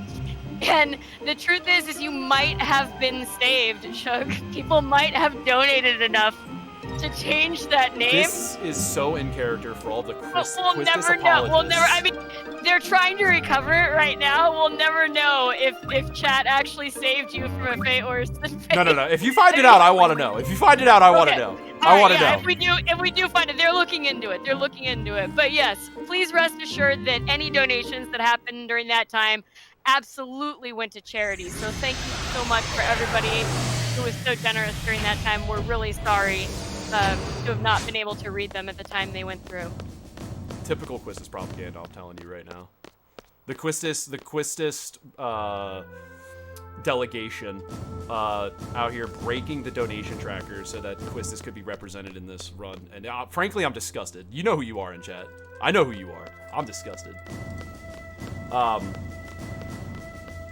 And the truth is you might have been saved, Shug. People might have donated enough to change that name. This is so in character for all the we'll never know. We'll never. I mean, they're trying to recover it right now. We'll never know if chat actually saved you from a fate worse than fate. No. If you find it out, I want to know. If you find it out, I want to know. I want to know. If we do find it, they're looking into it. But yes, please rest assured that any donations that happened during that time absolutely went to charity. So thank you so much for everybody who was so generous during that time. We're really sorry to have not been able to read them at the time they went through. Typical Quistis propaganda, I'm telling you right now. The Quistis delegation out here breaking the donation tracker so that Quistis could be represented in this run. And frankly, I'm disgusted. You know who you are in chat. I know who you are. I'm disgusted.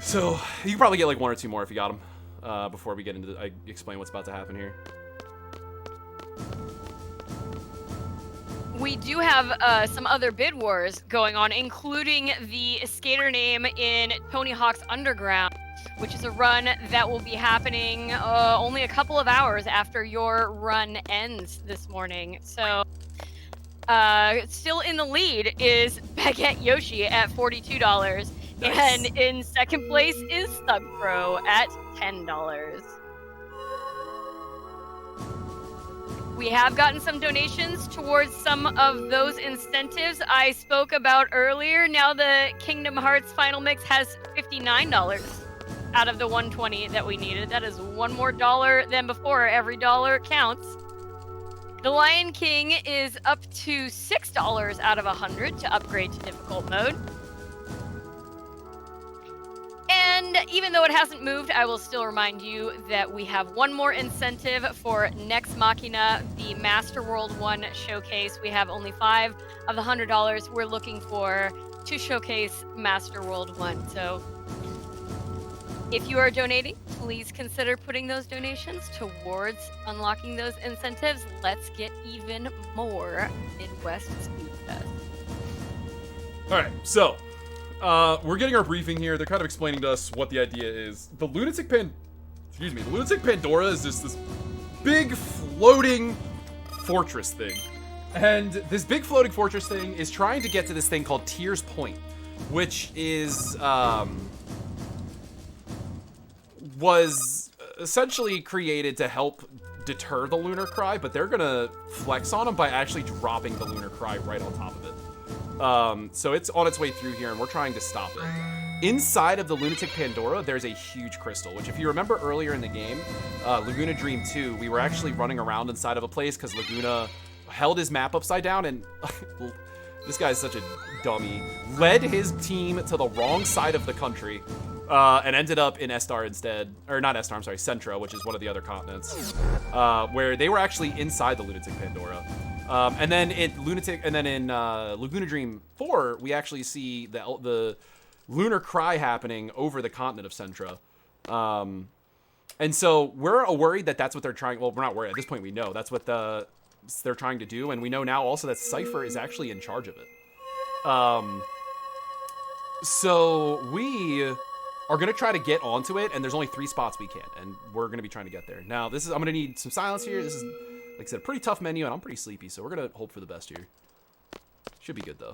So you can probably get like one or two more if you got them before we get into I explain what's about to happen here. We do have some other bid wars going on, including the skater name in Tony Hawk's Underground, which is a run that will be happening only a couple of hours after your run ends this morning. So still in the lead is Baguette Yoshi at $42. Nice. And in second place is Thug Pro at $10. We have gotten some donations towards some of those incentives I spoke about earlier. Now the Kingdom Hearts Final Mix has $59 out of the $120 that we needed. That is one more dollar than before. Every dollar counts. The Lion King is up to $6 out of 100 to upgrade to difficult mode. And even though it hasn't moved, I will still remind you that we have one more incentive for Next Machina, the Master World 1 showcase. We have only 5 of the $100 we're looking for to showcase Master World 1. So if you are donating, please consider putting those donations towards unlocking those incentives. Let's get even more Midwest Speed Fest. All right, so we're getting our briefing here. They're kind of explaining to us what the idea is. The Lunatic Pandora is just this big floating fortress thing. And this big floating fortress thing is trying to get to this thing called Tears Point, which is, was essentially created to help deter the Lunar Cry, but they're gonna flex on them by actually dropping the Lunar Cry right on top of it. So it's on its way through here, and we're trying to stop it. Inside of the Lunatic Pandora, there's a huge crystal, which if you remember earlier in the game, Laguna Dream 2, we were actually running around inside of a place because Laguna held his map upside down, and this guy's such a dummy. Led his team to the wrong side of the country, and ended up in S-Star instead, or not S-Star, I'm sorry, Centra, which is one of the other continents, where they were actually inside the Lunatic Pandora. And then in Laguna Dream 4, we actually see the lunar cry happening over the continent of Centra. And so we're worried that that's what they're trying. Well, we're not worried. At this point, we know that's what they're trying to do. And we know now also that Cypher is actually in charge of it. So we are going to try to get onto it. And there's only 3 spots we can. And we're going to be trying to get there. Now, I'm going to need some silence here. This is, like I said, a pretty tough menu. And I'm pretty sleepy. So we're going to hope for the best here. Should be good, though.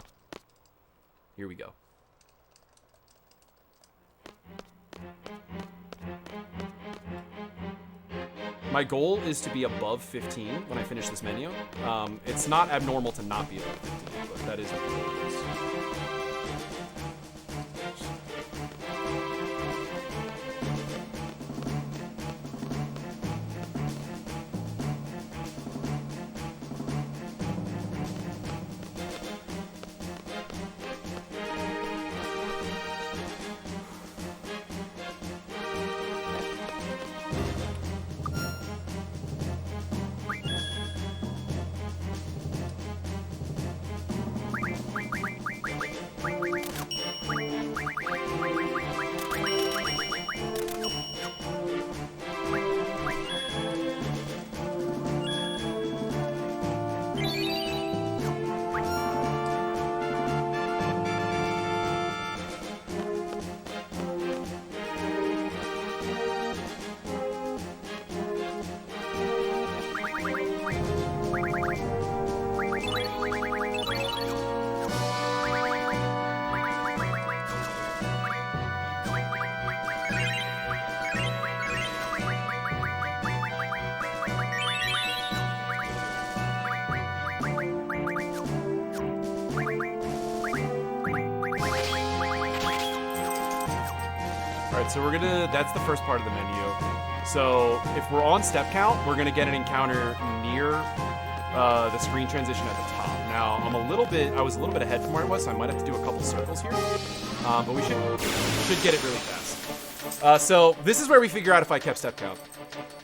Here we go. My goal is to be above 15 when I finish this menu. It's not abnormal to not be above 15, but that is what the goal is. So that's the first part of the menu. So if we're on step count, we're gonna get an encounter near the screen transition at the top. Now, I was a little bit ahead from where I was, so I might have to do a couple circles here. But we should get it really fast. So this is where we figure out if I kept step count.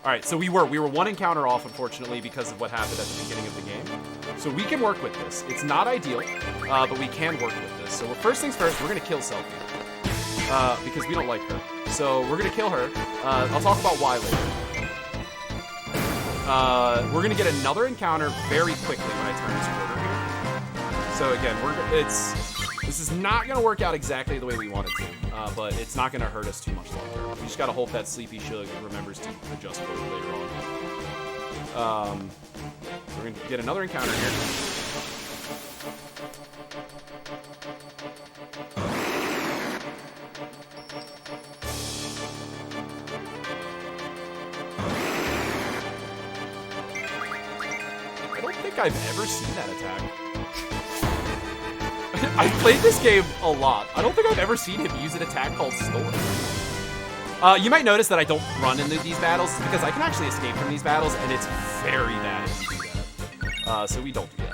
All right, so we were 1 encounter off, unfortunately, because of what happened at the beginning of the game. So we can work with this. It's not ideal, but we can work with this. So first things first, we're gonna kill Selfie. Because we don't like her. So we're going to kill her. I'll talk about why later. We're going to get another encounter very quickly when I turn this quarter here. So again, this is not going to work out exactly the way we want it to, but it's not going to hurt us too much long term. We just got to hope that Sleepy Shug remembers to adjust for it later on. So we're going to get another encounter here. I've ever seen that attack. I've played this game a lot. I don't think I've ever seen him use an attack called Storm. You might notice that I don't run into these battles because I can actually escape from these battles, and it's very bad if you do that. So we don't do that.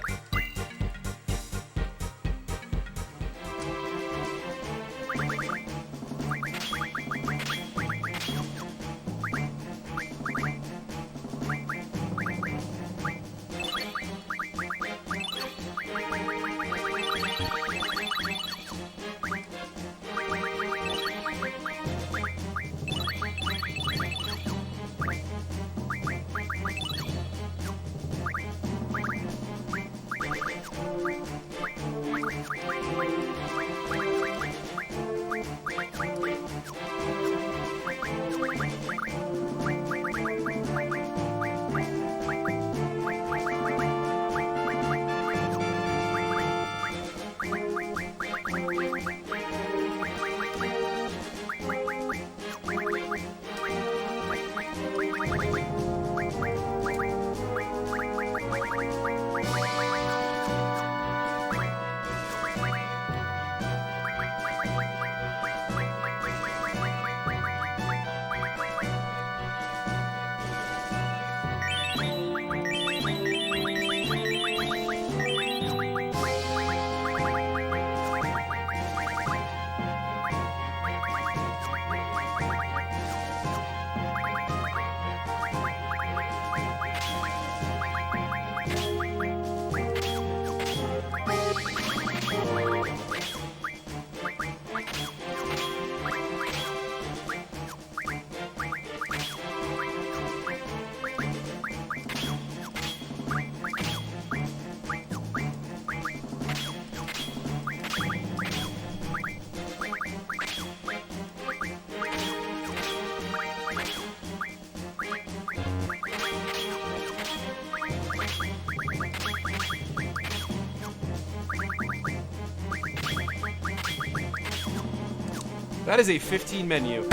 That is a 15 menu.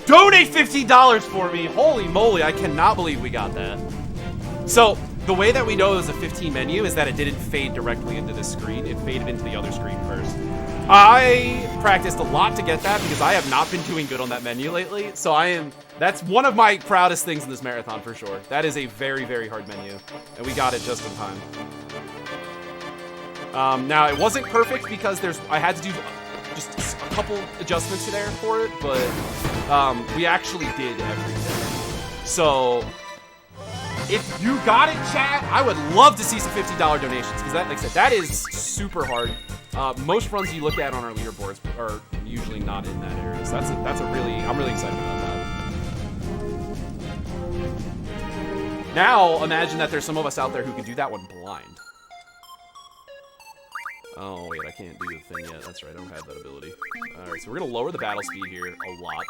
Donate $15 for me! Holy moly, I cannot believe we got that. So, the way that we know it was a 15 menu is that it didn't fade directly into this screen. It faded into the other screen first. I practiced a lot to get that because I have not been doing good on that menu lately. So that's one of my proudest things in this marathon for sure. That is a very, very hard menu. And we got it just in time. Now, it wasn't perfect because I had to do just a couple adjustments there for it, but we actually did everything. So, if you got it, chat, I would love to see some $50 donations because that, like I said, that is super hard. Most runs you look at on our leaderboards are usually not in that area, so I'm really excited about that. Now, imagine that there's some of us out there who can do that one blind. Oh, wait, I can't do the thing yet. That's right, I don't have that ability. Alright, so we're going to lower the battle speed here a lot.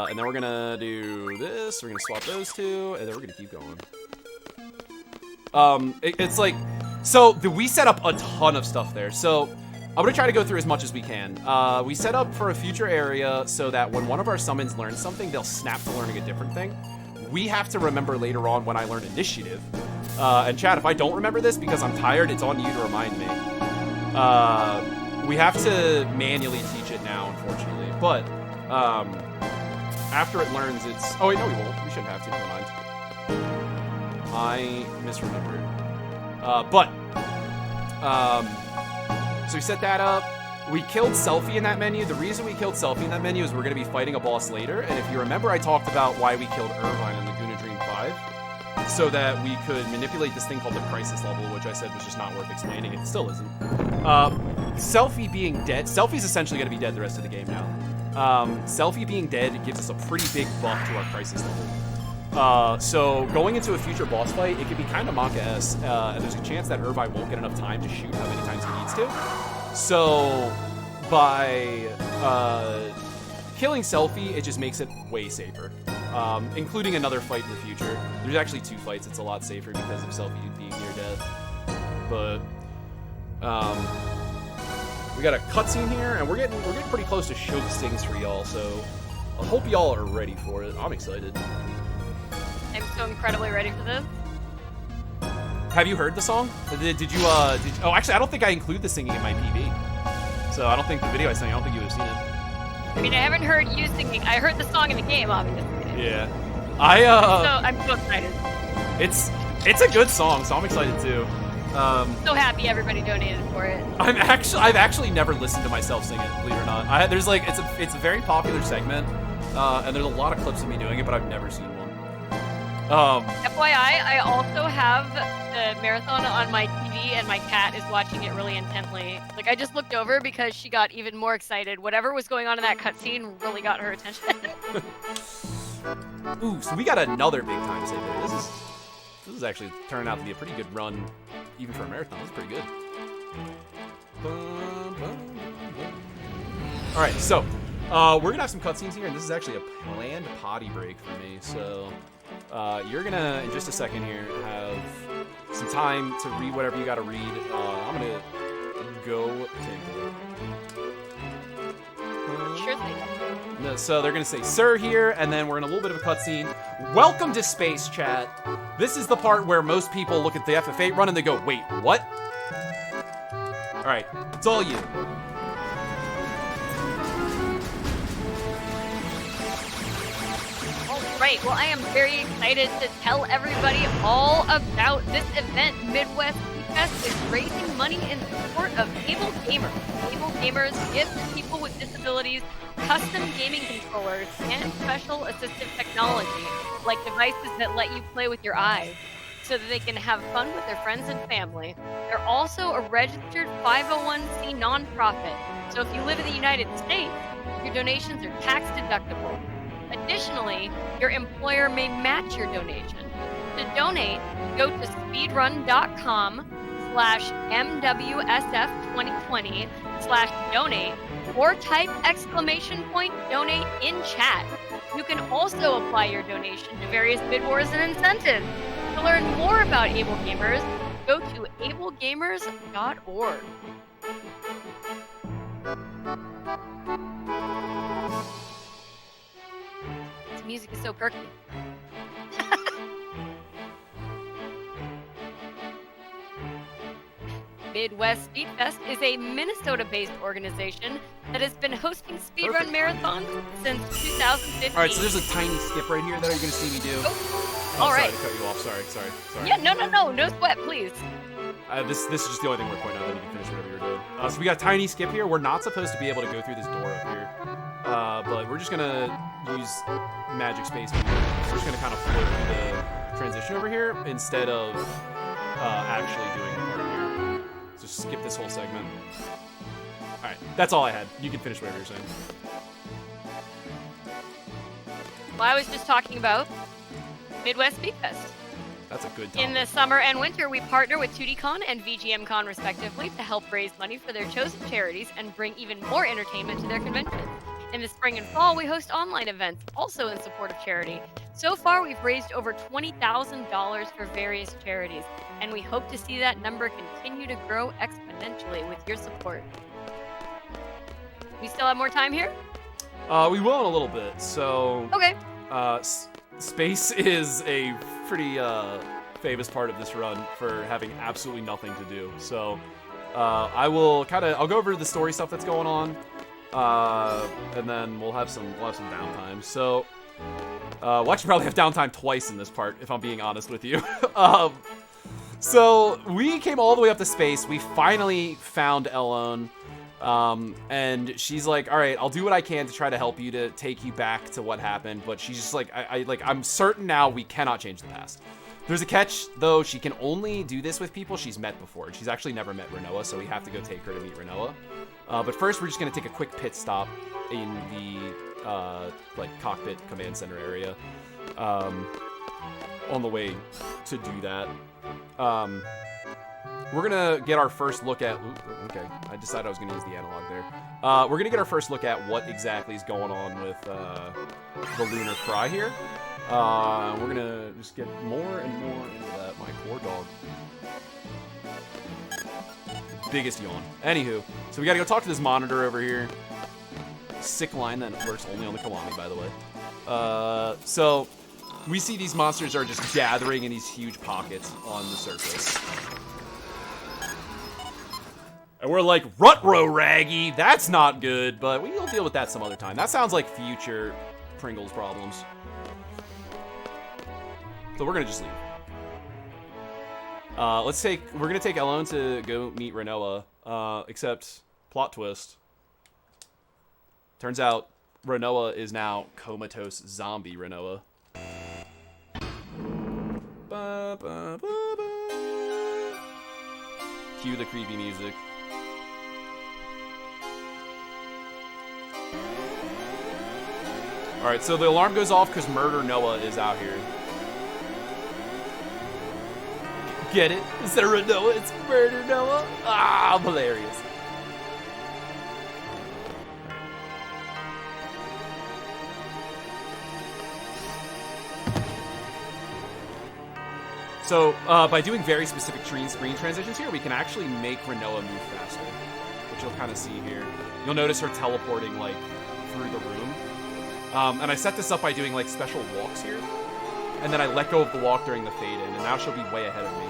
And then we're going to do this, we're going to swap those two, and then we're going to keep going. It's like... So, we set up a ton of stuff there. So, I'm going to try to go through as much as we can. We set up for a future area so that when one of our summons learns something, they'll snap to learning a different thing. We have to remember later on when I learn initiative. And chat, if I don't remember this because I'm tired, it's on you to remind me. We have to manually teach it now, unfortunately. But, after it learns, it's... Oh, wait, no, we won't. We shouldn't have to. Never mind. I misremembered. So we set that up. We killed Selfie in that menu. The reason we killed Selfie in that menu is we're going to be fighting a boss later. And if you remember, I talked about why we killed Irvine in Laguna Dream 5. So that we could manipulate this thing called the Crisis level, which I said was just not worth explaining. It still isn't. Selfie being dead. Selfie's essentially going to be dead the rest of the game now. Selfie being dead gives us a pretty big buff to our Crisis level. So going into a future boss fight, it could be kind of Maka-esque, and there's a chance that Irvine won't get enough time to shoot how many times he needs to. So by killing Selfie, it just makes it way safer, including another fight in the future. There's actually 2 fights. It's a lot safer because of Selfie being near death. But we got a cutscene here, and we're getting pretty close to Shug Stings for y'all. So I hope y'all are ready for it. I'm excited. I'm so incredibly ready for this. Have you heard the song? Did you, oh, actually, I don't think I include the singing in my PV. So I don't think the video I sang, I don't think you would have seen it. I mean, I haven't heard you singing. I heard the song in the game, obviously. Yeah. I'm so excited. It's a good song, so I'm excited too. So happy everybody donated for it. I've actually never listened to myself sing it, believe it or not. There's like, it's a very popular segment, and there's a lot of clips of me doing it, but I've never seen one. FYI, I also have the marathon on my TV, and my cat is watching it really intently. Like, I just looked over because she got even more excited. Whatever was going on in that cutscene really got her attention. Ooh, so we got another big time save here. This is actually turning out to be a pretty good run, even for a marathon. This is pretty good. All right, so we're gonna have some cutscenes here, and this is actually a planned potty break for me. So you're gonna, in just a second here, have some time to read whatever you gotta read. I'm gonna go take a look. Sure thing. So they're gonna say "Sir" here, and then we're in a little bit of a cutscene. Welcome to space, chat. This is the part where most people look at the FF8 run and they go, "Wait, what?" All right, it's all you. Right, well, I am very excited to tell everybody all about this event. Midwest Fest is raising money in support of Able Gamers. Able Gamers gives people with disabilities custom gaming controllers and special assistive technology, like devices that let you play with your eyes, so that they can have fun with their friends and family. They're also a registered 501c nonprofit, so if you live in the United States, your donations are tax deductible. Additionally, your employer may match your donation. To donate, go to speedrun.com/MWSF2020/donate or type !donate in chat. You can also apply your donation to various bid wars and incentives. To learn more about Able Gamers, go to ablegamers.org. music is so perky. Midwest Speed Fest is a Minnesota-based organization that has been hosting speedrun marathons since 2015. All right, so there's a tiny skip right here that you're gonna see me do. Oh, all right. Sorry to cut you off. Sorry. Yeah, no sweat, please. This is just the only thing we're pointing out. Then you can finish whatever you're doing. So we got a tiny skip here. We're not supposed to be able to go through this door up here, but we're just gonna use magic space. We're just gonna kind of float through the transition over here instead of actually doing the part here. Just skip this whole segment. All right, that's all I had. You can finish whatever you're saying. Well, I was just talking about Midwest Speed Fest. That's a good time. In the summer and winter, we partner with 2DCon and VGMCon respectively to help raise money for their chosen charities and bring even more entertainment to their conventions. In the spring and fall, we host online events, also in support of charity. So far, we've raised over $20,000 for various charities, and we hope to see that number continue to grow exponentially with your support. We still have more time here? We will in a little bit. So, Okay. Space is a pretty famous part of this run for having absolutely nothing to do. So, I'll go over the story stuff that's going on, and then we'll have some downtime. So, we'll actually probably have downtime twice in this part, if I'm being honest with you. So we came all the way up to space. We finally found Elone. And she's like, all right, I'll do what I can to try to help you to take you back to what happened. But she's just like, I'm certain now we cannot change the past. There's a catch, though. She can only do this with people she's met before. She's actually never met Renoa, so we have to go take her to meet Renoa. But first, we're just going to take a quick pit stop in the cockpit command center area on the way to do that. We're going to get our first look at... okay, I decided I was going to use the analog there. We're going to get our first look at what exactly is going on with the Lunar Cry here. We're going to just get more and more into that. My poor dog. Biggest yawn. Anywho, so we got to go talk to this monitor over here. Sick line that works only on the Kalani, by the way. So... we see these monsters are just gathering in these huge pockets on the surface. And we're like, Rutro Raggy, that's not good, but we'll deal with that some other time. That sounds like future Pringles problems. So we're gonna just leave. We're gonna take Elone to go meet Renoa, except, plot twist. Turns out, Renoa is now comatose zombie Renoa. Ba, ba, ba, ba. Cue the creepy music. Alright, so the alarm goes off because Murder Noah is out here. Get it? Instead of Renoa, it's Murder Noah? Ah, hilarious. So, by doing very specific screen transitions here, we can actually make Renoa move faster, which you'll kind of see here. You'll notice her teleporting, like, through the room. And I set this up by doing, like, special walks here. And then I let go of the walk during the fade-in, and now she'll be way ahead of me,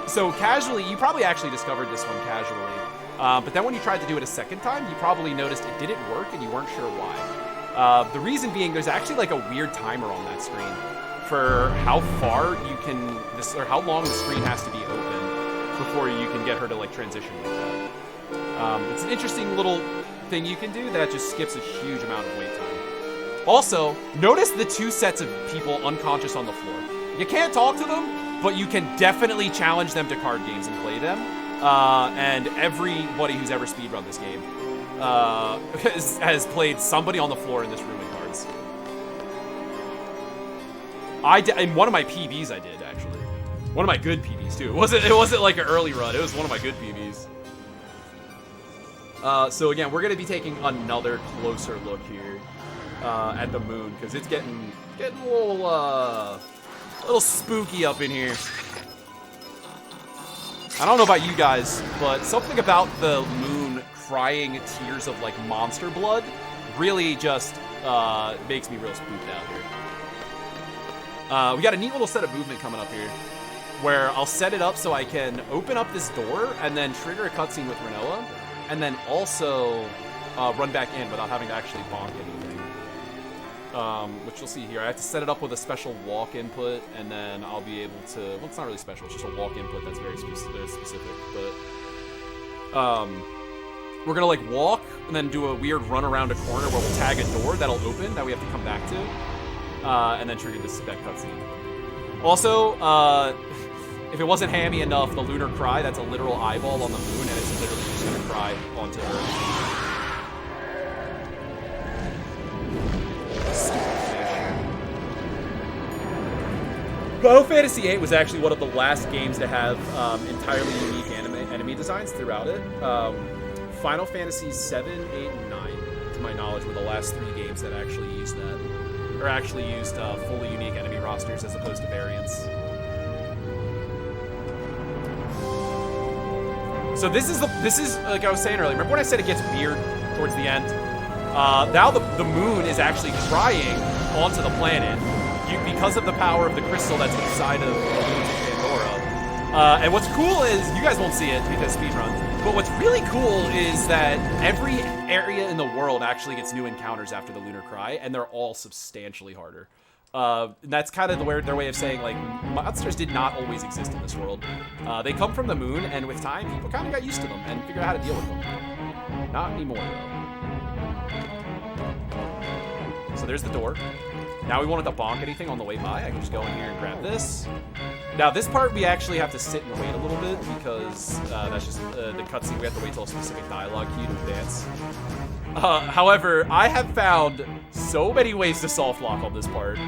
too. So, casually, you probably actually discovered this one casually. But then when you tried to do it a second time, you probably noticed it didn't work, and you weren't sure why. The reason being, there's actually like a weird timer on that screen for how far you can, or how long the screen has to be open before you can get her to like transition like that. It's an interesting little thing you can do that just skips a huge amount of wait time. Also, notice the two sets of people unconscious on the floor. You can't talk to them, but you can definitely challenge them to card games and play them. And everybody who's ever speedrun this game has played somebody on the floor in this room in cards. In one of my PBs I did, actually. One of my good PBs, too. It wasn't like an early run. It was one of my good PBs. So again, we're going to be taking another closer look here at the moon, because it's getting a little spooky up in here. I don't know about you guys, but something about the moon crying tears of like monster blood really just makes me real spooked out here. We got a neat little set of movement coming up here, where I'll set it up so I can open up this door and then trigger a cutscene with Rinoa, and then also run back in without having to actually bonk anything. Which you'll see here. I have to set it up with a special walk input, and then I'll be able to... Well, it's not really special. It's just a walk input that's very specific. But we're gonna like walk and then do a weird run around a corner where we'll tag a door that'll open that we have to come back to, and then trigger this spec cutscene. Also, if it wasn't hammy enough, the lunar cry, that's a literal eyeball on the moon, and it's literally just gonna cry onto Earth. Final Fantasy VIII was actually one of the last games to have entirely unique enemy designs throughout it. Final Fantasy 7, 8, and 9, to my knowledge, were the last 3 games that actually used that. Or actually used fully unique enemy rosters as opposed to variants. So this is like I was saying earlier. Remember when I said it gets weird towards the end? Now the moon is actually crying onto the planet because of the power of the crystal that's inside of the lunatic Pandora. And what's cool is, you guys won't see it because speedruns, but what's really cool is that every area in the world actually gets new encounters after the lunar cry, and they're all substantially harder. And that's kind of their way of saying, like, monsters did not always exist in this world. They come from the moon, and with time, people kind of got used to them and figured out how to deal with them. Not anymore, though. So there's the door. Now we won't have to bonk anything on the way by. I can just go in here and grab this. Now this part we actually have to sit and wait a little bit because that's just the cutscene. We have to wait till a specific dialogue cue to advance. However, I have found so many ways to soft lock on this part.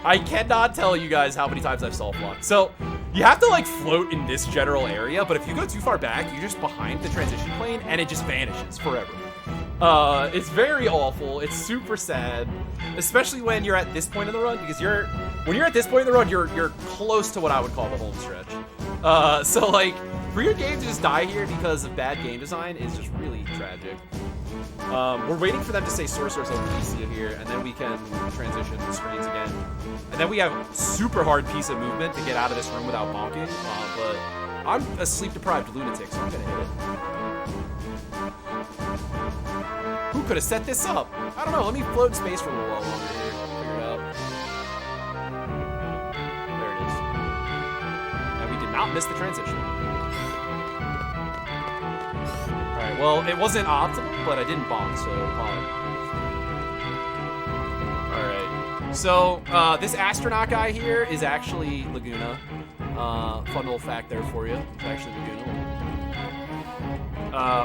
I cannot tell you guys how many times I've soft locked. So you have to like float in this general area, but if you go too far back, you're just behind the transition plane and it just vanishes forever. It's very awful. It's super sad, especially when you're at this point in the run, because when you're at this point in the run, you're close to what I would call the home stretch. So like for your game to just die here because of bad game design is just really tragic. We're waiting for them to say Sorcerer's Odicia here, and then we can transition the screens again. And then we have a super hard piece of movement to get out of this room without bonking, but I'm a sleep-deprived lunatic, so I'm gonna hit it. Who could have set this up? I don't know. Let me float in space for a little while longer here. Figure it out. There it is. And we did not miss the transition. Alright, well, it wasn't optimal, but I didn't bonk, so fine. Alright. So, this astronaut guy here is actually Laguna. Fun little fact there for you. It's actually Laguna.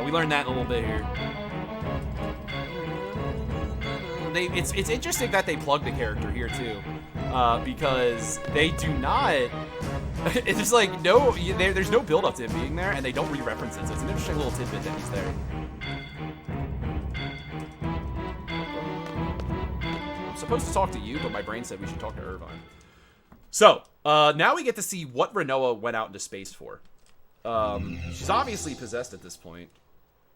We learned that in a little bit here. It's interesting that they plug the character here too, because they do not. It's like there's no build up to him being there, and they don't re-reference it. So it's an interesting little tidbit that he's there. I'm supposed to talk to you, but my brain said we should talk to Irvine. So now we get to see what Rinoa went out into space for. She's obviously possessed at this point,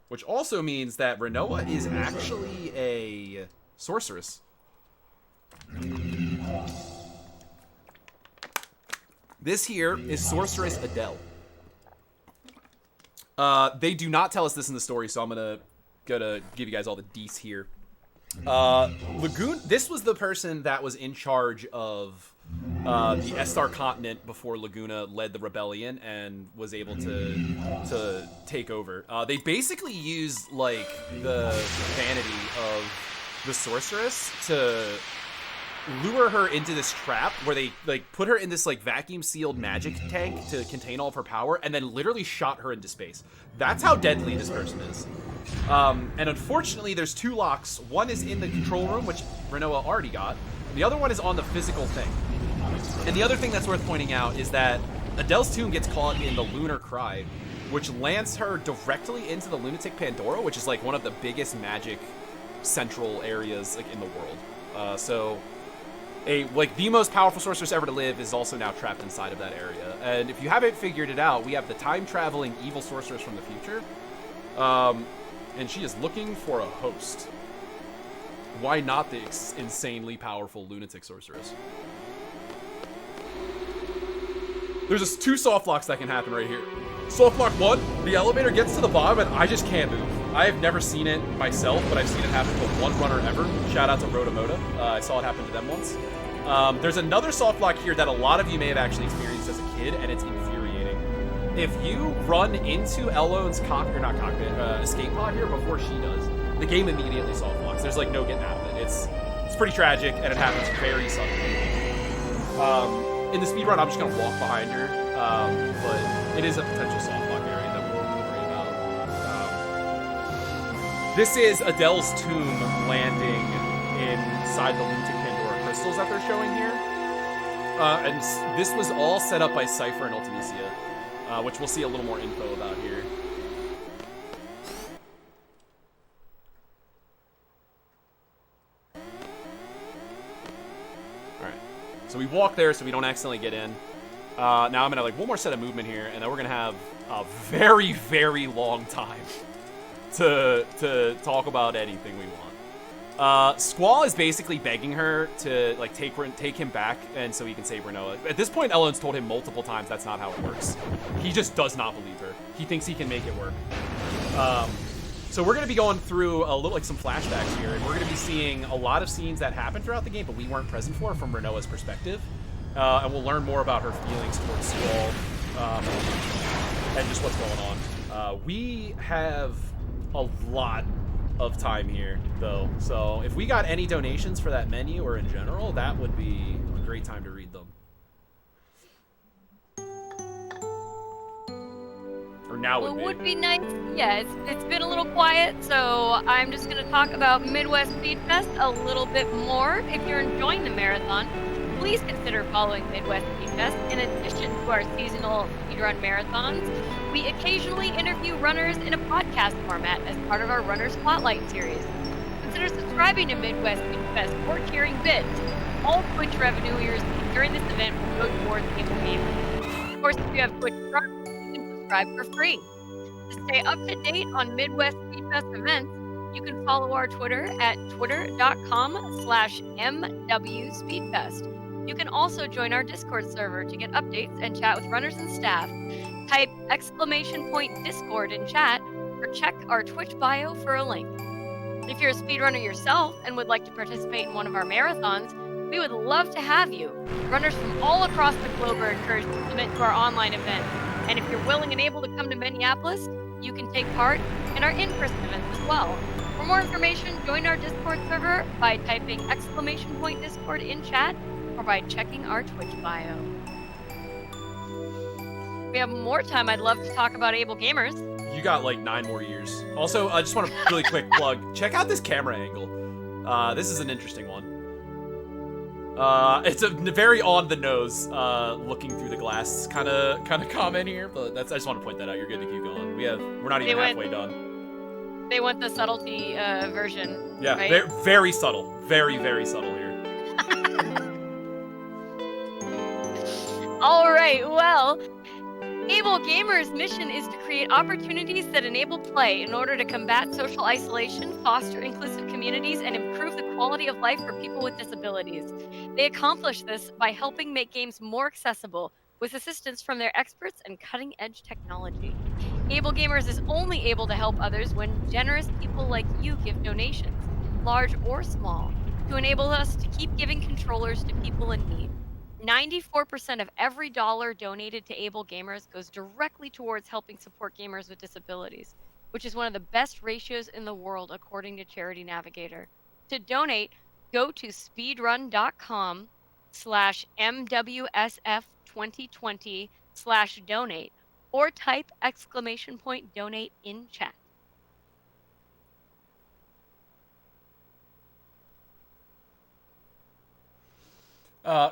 which also means that Rinoa is actually a sorceress. This here is Sorceress Adele. They do not tell us this in the story, so I'm gonna give you guys all the deets here. This was the person that was in charge of the Estar continent before Laguna led the rebellion and was able to take over. They basically used like the vanity of the sorceress to lure her into this trap where they like put her in this like vacuum sealed magic tank to contain all of her power, and then literally shot her into space. That's how deadly this person is. And unfortunately, there's 2 locks. One is in the control room, which Rinoa already got. The other one is on the physical thing. And the other thing that's worth pointing out is that Adele's tomb gets caught in the lunar cry, which lands her directly into the lunatic Pandora, which is like one of the biggest magic central areas like in the world. So the most powerful sorceress ever to live is also now trapped inside of that area. And if you haven't figured it out, we have the time-traveling evil sorceress from the future. And she is looking for a host. why not the insanely powerful Lunatic Sorceress? There's two soft locks that can happen right here. Soft lock 1, the elevator gets to the bottom and I just can't move. I have never seen it myself, but I've seen it happen to one runner ever. Shout out to Rotomoda. I saw it happen to them once. There's another soft lock here that a lot of you may have actually experienced as a kid, and it's infuriating. If you run into Ellone's escape pod here before she does, the game immediately soft locks. There's like no getting out of it. It's pretty tragic, and it happens very suddenly. In the speedrun, I'm just gonna walk behind her, but it is a potential soft lock area that we won't worry about. This is Adele's tomb landing inside the Lunatic Pandora crystals that they're showing here. And this was all set up by Cypher and Ultimisia, which we'll see a little more info about here. Alright, so we walk there so we don't accidentally get in. Now I'm gonna like one more set of movement here, and then we're gonna have a very, very long time to talk about anything we want. Squall is basically begging her to like take him back, and so he can save Renoa. At this point, Ellen's told him multiple times that's not how it works. He just does not believe her. He thinks he can make it work. So we're gonna be going through a little like some flashbacks here, and we're gonna be seeing a lot of scenes that happened throughout the game, but we weren't present for from Renoa's perspective. And we'll learn more about her feelings towards Squall and just what's going on. We have a lot of time here, though. So if we got any donations for that menu or in general, that would be a great time to read them. Or now would be. It would be nice. Yeah, it's been a little quiet, so I'm just going to talk about Midwest Speed Fest a little bit more. If you're enjoying the marathon, please consider following Midwest Speed Fest. In addition to our seasonal speedrun marathons, we occasionally interview runners in a podcast format as part of our Runner Spotlight series. Consider subscribing to Midwest Speed Fest or cheering bids. All Twitch revenue we receive during this event will go towards Able Gamers. Of course, if you have Twitch Prime, you can subscribe for free. To stay up to date on Midwest Speed Fest events, you can follow our Twitter at twitter.com/MWSpeedfest. You can also join our Discord server to get updates and chat with runners and staff. Type !Discord in chat or check our Twitch bio for a link. If you're a speedrunner yourself and would like to participate in one of our marathons, we would love to have you. Runners from all across the globe are encouraged to submit to our online event. And if you're willing and able to come to Minneapolis, you can take part in our in-person events as well. For more information, join our Discord server by typing !Discord in chat or by checking our Twitch bio. If we have more time, I'd love to talk about Able Gamers. You got like 9 more years. Also, I just want to really quick plug. Check out this camera angle. This is an interesting one. It's a very on the nose, looking through the glass kind of comment here, but I just want to point that out. You're good to keep going. We're not even halfway done. They went the subtlety version. Yeah, right? very subtle, very subtle here. All right, well, Able Gamers' mission is to create opportunities that enable play in order to combat social isolation, foster inclusive communities, and improve the quality of life for people with disabilities. They accomplish this by helping make games more accessible with assistance from their experts and cutting-edge technology. Able Gamers is only able to help others when generous people like you give donations, large or small, to enable us to keep giving controllers to people in need. 94% of every dollar donated to Able Gamers goes directly towards helping support gamers with disabilities, which is one of the best ratios in the world according to Charity Navigator. To donate, go to speedrun.com/MWSF2020/donate or type !Donate in chat.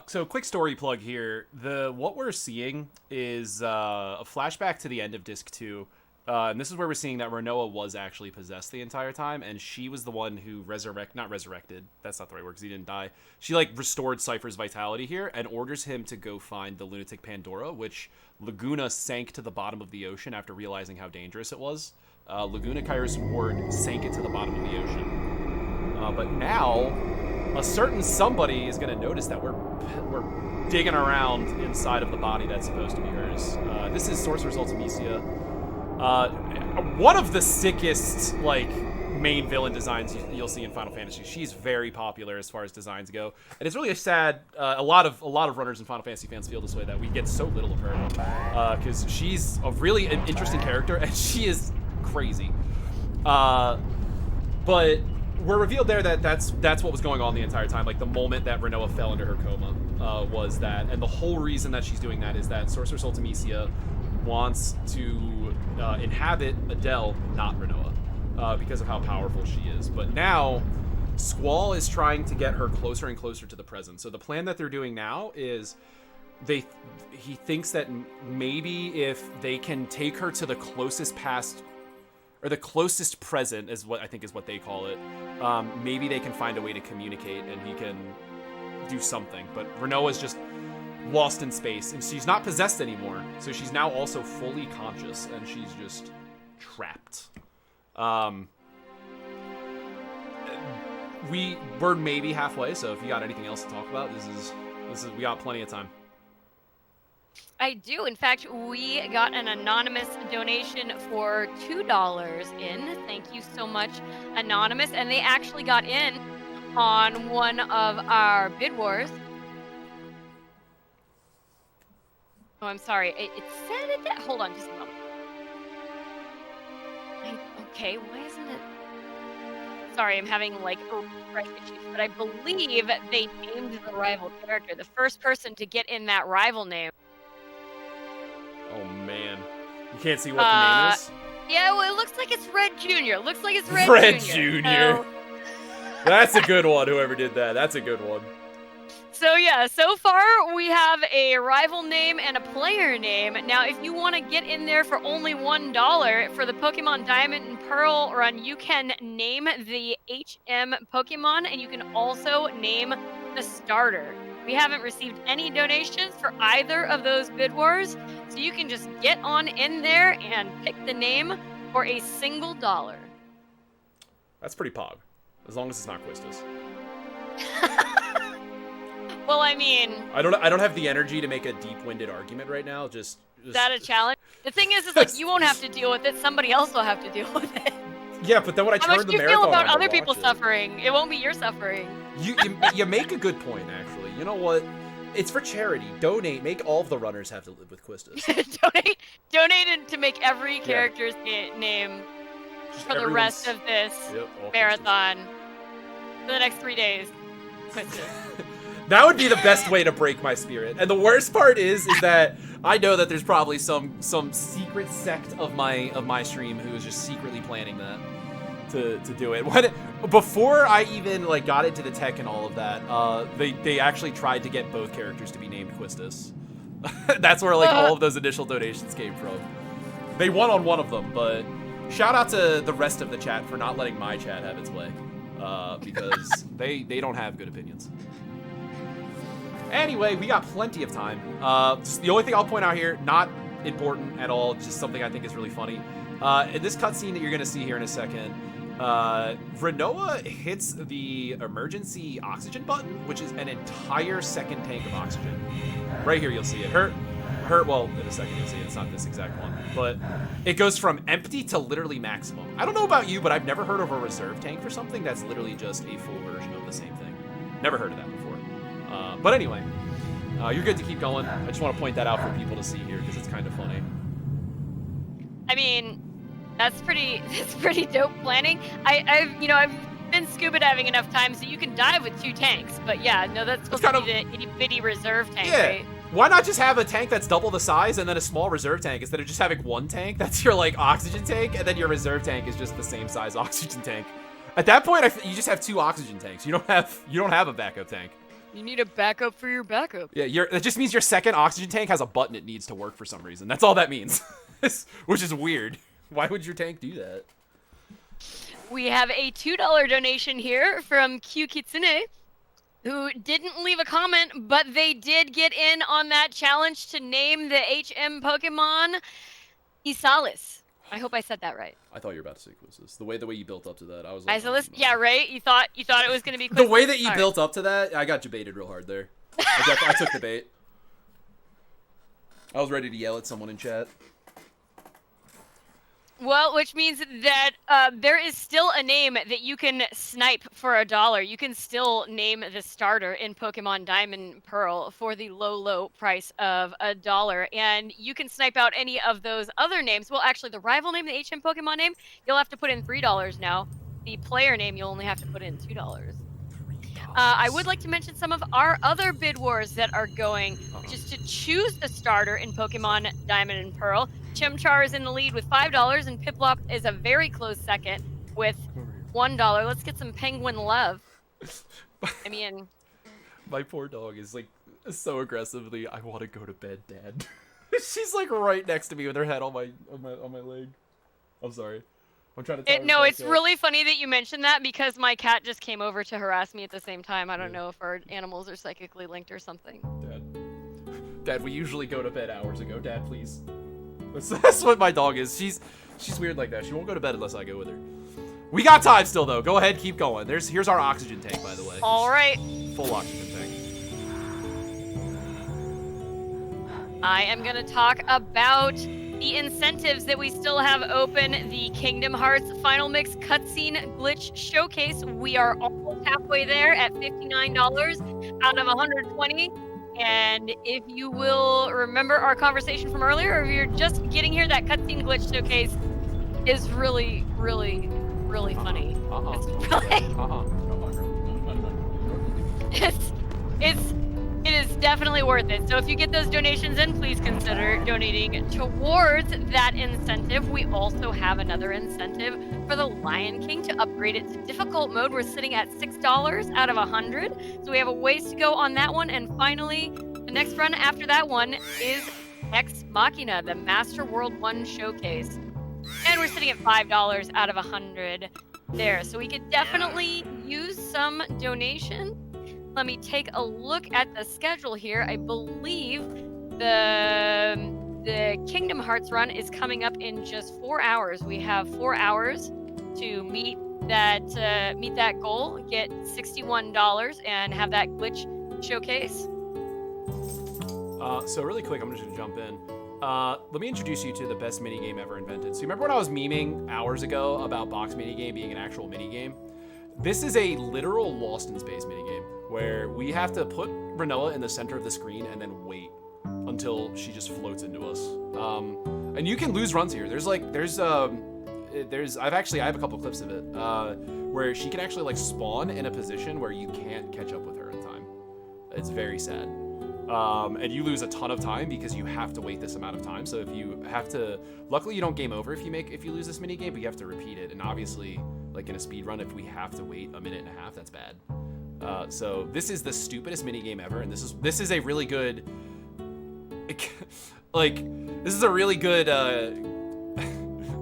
So quick story plug here. What we're seeing is a flashback to the end of Disc 2. And this is where we're seeing that Renoa was actually possessed the entire time, and she was the one who not resurrected. That's not the right word, because he didn't die. She, like, restored Cypher's vitality here and orders him to go find the Lunatic Pandora, which Laguna sank to the bottom of the ocean after realizing how dangerous it was. Laguna Kairos Ward sank it to the bottom of the ocean. But now, a certain somebody is going to notice that we're digging around inside of the body that's supposed to be hers. This is Sorcerer's Ultimecia. One of the sickest, like, main villain designs you'll see in Final Fantasy. She's very popular as far as designs go, and it's really a sad. A lot of runners and Final Fantasy fans feel this way, that we get so little of her, because she's a really interesting character and she is crazy. But we're revealed there that that's what was going on the entire time. Like, the moment that Renoa fell into her coma was that, and the whole reason that she's doing that is that Sorcerer's Ultimecia wants to inhabit Adele, not Renoa, because of how powerful she is. But now, Squall is trying to get her closer and closer to the present. So the plan that they're doing now is he thinks that maybe if they can take her to the closest past, or the closest present is what I think is what they call it, maybe they can find a way to communicate and he can do something. But Renoa's just lost in space, and she's not possessed anymore, so she's now also fully conscious, and she's just trapped. We're maybe halfway, so if you got anything else to talk about, this is we got plenty of time. I do. In fact, we got an anonymous donation for $2 in. Thank you so much, Anonymous. And they actually got in on one of our bid wars. Oh, I'm sorry. It said it that. Hold on just a moment. Okay, why isn't it? Sorry, I'm having like refresh issues, but I believe they named the rival character. The first person to get in that rival name. Oh man, you can't see what the name is? Yeah, well, it looks like it's Red Jr. Looks like it's Red Jr. So... That's a good one, whoever did that. That's a good one. So yeah, so far we have a rival name and a player name. Now, if you want to get in there for only $1 for the Pokemon Diamond and Pearl run, you can name the HM Pokemon, and you can also name the starter. We haven't received any donations for either of those bid wars, so you can just get on in there and pick the name for a single $1. That's pretty pog, as long as it's not Quistis. Well, I mean, I don't have the energy to make a deep-winded argument right now. Just is that a challenge? The thing is like, you won't have to deal with it. Somebody else will have to deal with it. Yeah, but then when I turn the marathon, how much do you feel about other people suffering? It won't be your suffering. You make a good point, actually. You know what? It's for charity. Donate. Make all of the runners have to live with Quistis. Donate to make every character's name just for the rest of this marathon for the next 3 days. Quistis. That would be the best way to break my spirit. And the worst part is that I know that there's probably some secret sect of my stream who is just secretly planning that to do it. Before I even like got into the tech and all of that, they actually tried to get both characters to be named Quistis. That's where like all of those initial donations came from. They won on one of them, but shout out to the rest of the chat for not letting my chat have its way, because they don't have good opinions. Anyway, we got plenty of time. Just the only thing I'll point out here, not important at all, just something I think is really funny. In this cutscene that you're going to see here in a second, Renoa hits the emergency oxygen button, which is an entire second tank of oxygen. Right here you'll see it. Well, in a second you'll see it. It's not this exact one. But it goes from empty to literally maximum. I don't know about you, but I've never heard of a reserve tank for something that's literally just a full version of the same thing. Never heard of that before. But anyway, you're good to keep going. I just want to point that out for people to see here because it's kind of funny. I mean, that's pretty dope planning. I've been scuba diving enough times so you can dive with 2 tanks. But yeah, no, that's supposed to be the itty bitty reserve tank, right? Why not just have a tank that's double the size and then a small reserve tank instead of just having one tank? That's your like oxygen tank, and then your reserve tank is just the same size oxygen tank. At that point, you just have 2 oxygen tanks. You don't have a backup tank. You need a backup for your backup. Yeah, that just means your second oxygen tank has a button it needs to work for some reason. That's all that means, which is weird. Why would your tank do that? We have a $2 donation here from Q Kitsune, who didn't leave a comment, but they did get in on that challenge to name the HM Pokemon Isalis. I hope I said that right. I thought you were about to say quizzes. The way you built up to that, I was like, Yeah, right. You thought it was gonna be the quizzes? way that you built up to that, I got debated real hard there. I took the bait. I was ready to yell at someone in chat. Well, which means that there is still a name that you can snipe for $1. You can still name the starter in Pokemon Diamond and Pearl for the low price of $1. And you can snipe out any of those other names. Well, actually, the rival name, the HM Pokemon name, you'll have to put in $3 now. The player name, you'll only have to put in $2. I would like to mention some of our other bid wars that are going, which is to choose the starter in Pokemon Diamond and Pearl. Chimchar is in the lead with $5, and Piplup is a very close second with $1. Let's get some penguin love. I mean, my poor dog is like so aggressively, I want to go to bed, Dad. She's like right next to me with her head on my leg. I'm sorry. I'm trying to no, it's really funny that you mentioned that because my cat just came over to harass me at the same time. I don't know if our animals are psychically linked or something. Dad, we usually go to bed hours ago. Dad, please. That's what my dog is. She's weird like that. She won't go to bed unless I go with her. We got time still though. Go ahead, keep going. Here's our oxygen tank, by the way. All right. Full oxygen tank. I am gonna talk about the incentives that we still have open. The Kingdom Hearts Final Mix Cutscene Glitch Showcase. We are almost halfway there at $59 out of 120. And if you will remember our conversation from earlier, or if you're just getting here, that cutscene glitch showcase is really, really, really funny. It is definitely worth it. So if you get those donations in, please consider donating towards that incentive. We also have another incentive for the Lion King to upgrade it to difficult mode. We're sitting at $6 out of 100. So we have a ways to go on that one. And finally, the next run after that one is Ex Machina, the Master World 1 Showcase. And we're sitting at $5 out of 100 there. So we could definitely use some donation. Let me take a look at the schedule here. I believe the Kingdom Hearts run is coming up in just 4 hours. We have 4 hours to meet that goal, get $61, and have that glitch showcase. So really quick, I'm just gonna jump in. Let me introduce you to the best minigame ever invented. So you remember when I was memeing hours ago about box minigame being an actual minigame? This is a literal Lost in Space minigame where we have to put Renoa in the center of the screen and then wait until she just floats into us. And you can lose runs here. I have a couple clips of it where she can actually like spawn in a position where you can't catch up with her in time. It's very sad. And you lose a ton of time because you have to wait this amount of time. So if you have to, luckily you don't game over if you lose this mini game, but you have to repeat it. And obviously, like in a speed run, if we have to wait a minute and a half, that's bad. So this is the stupidest mini game ever, and this is a really good, this is a really good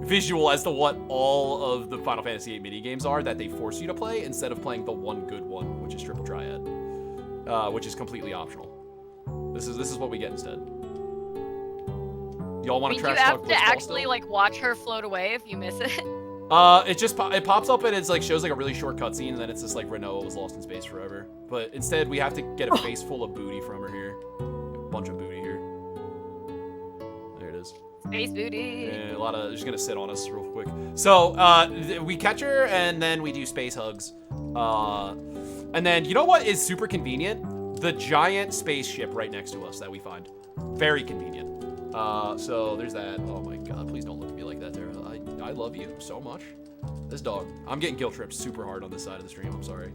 visual as to what all of the Final Fantasy VIII mini games are that they force you to play instead of playing the one good one, which is Triple Triad, which is completely optional. This is what we get instead. Y'all want to trash talk? You have to actually like watch her float away if you miss it. It pops up and it's like shows like a really short cutscene, and then it's just like Renoa was lost in space forever. But instead, we have to get a face full of booty from her here. A bunch of booty here. There it is. Space booty. And a lot of just gonna sit on us real quick. So we catch her and then we do space hugs. And then you know what is super convenient? The giant spaceship right next to us that we find. Very convenient. So there's that. Oh my god, please don't look at me like that there. I love you so much. This dog. I'm getting guilt tripped super hard on this side of the stream. I'm sorry.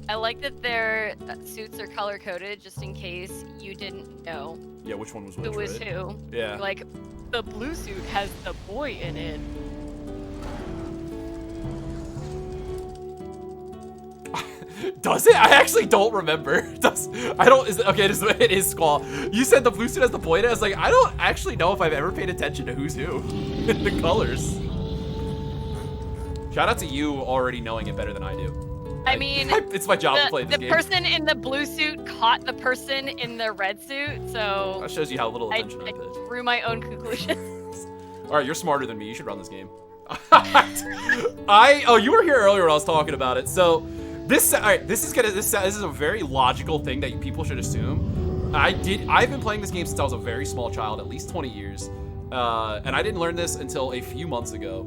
I like that their suits are color coded just in case you didn't know. Yeah, which one was which? Who was right? who? Yeah. Like the blue suit has the boy in it. Does it? I actually don't remember. It is Squall. You said the blue suit has the boy in it. I was like, I don't actually know if I've ever paid attention to who's who in the colors. Shout out to you already knowing it better than I do. I mean, it's my job to play this game. The person in the blue suit caught the person in the red suit, so that shows you how little attention I paid. drew my own conclusions. All right, you're smarter than me. You should run this game. You were here earlier when I was talking about it. So this is a very logical thing that people should assume. I've been playing this game since I was a very small child, at least 20 years, and I didn't learn this until a few months ago.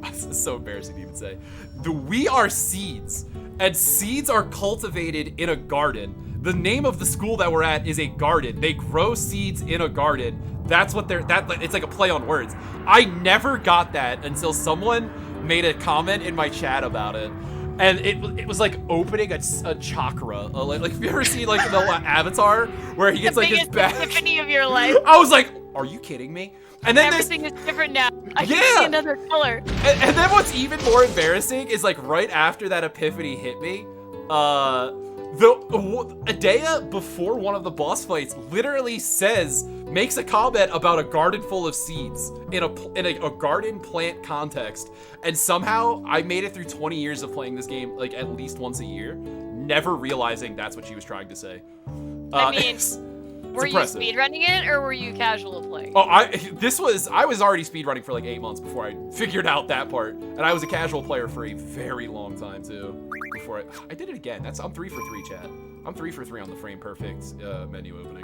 It's so embarrassing to even say. We are seeds, and seeds are cultivated in a garden. The name of the school that we're at is a garden. They grow seeds in a garden. That's what it's like a play on words. I never got that until someone made a comment in my chat about it. And it was like opening a chakra. Like have you ever seen like the Avatar where he gets like his back? Epiphany of your life. I was like, are you kidding me? And then everything is different now. I can see another color. And then what's even more embarrassing is like right after that epiphany hit me, a day before one of the boss fights literally makes a comment about a garden full of seeds in a garden plant context, and somehow I made it through 20 years of playing this game like at least once a year, never realizing that's what she was trying to say. I mean, were you impressive. speedrunning it or were you casual playing? Oh, I was already speedrunning for like 8 months before I figured out that part, and I was a casual player for a very long time too. Before I did it again. I'm 3 for 3, chat. I'm 3 for 3 on the frame perfect menu opening.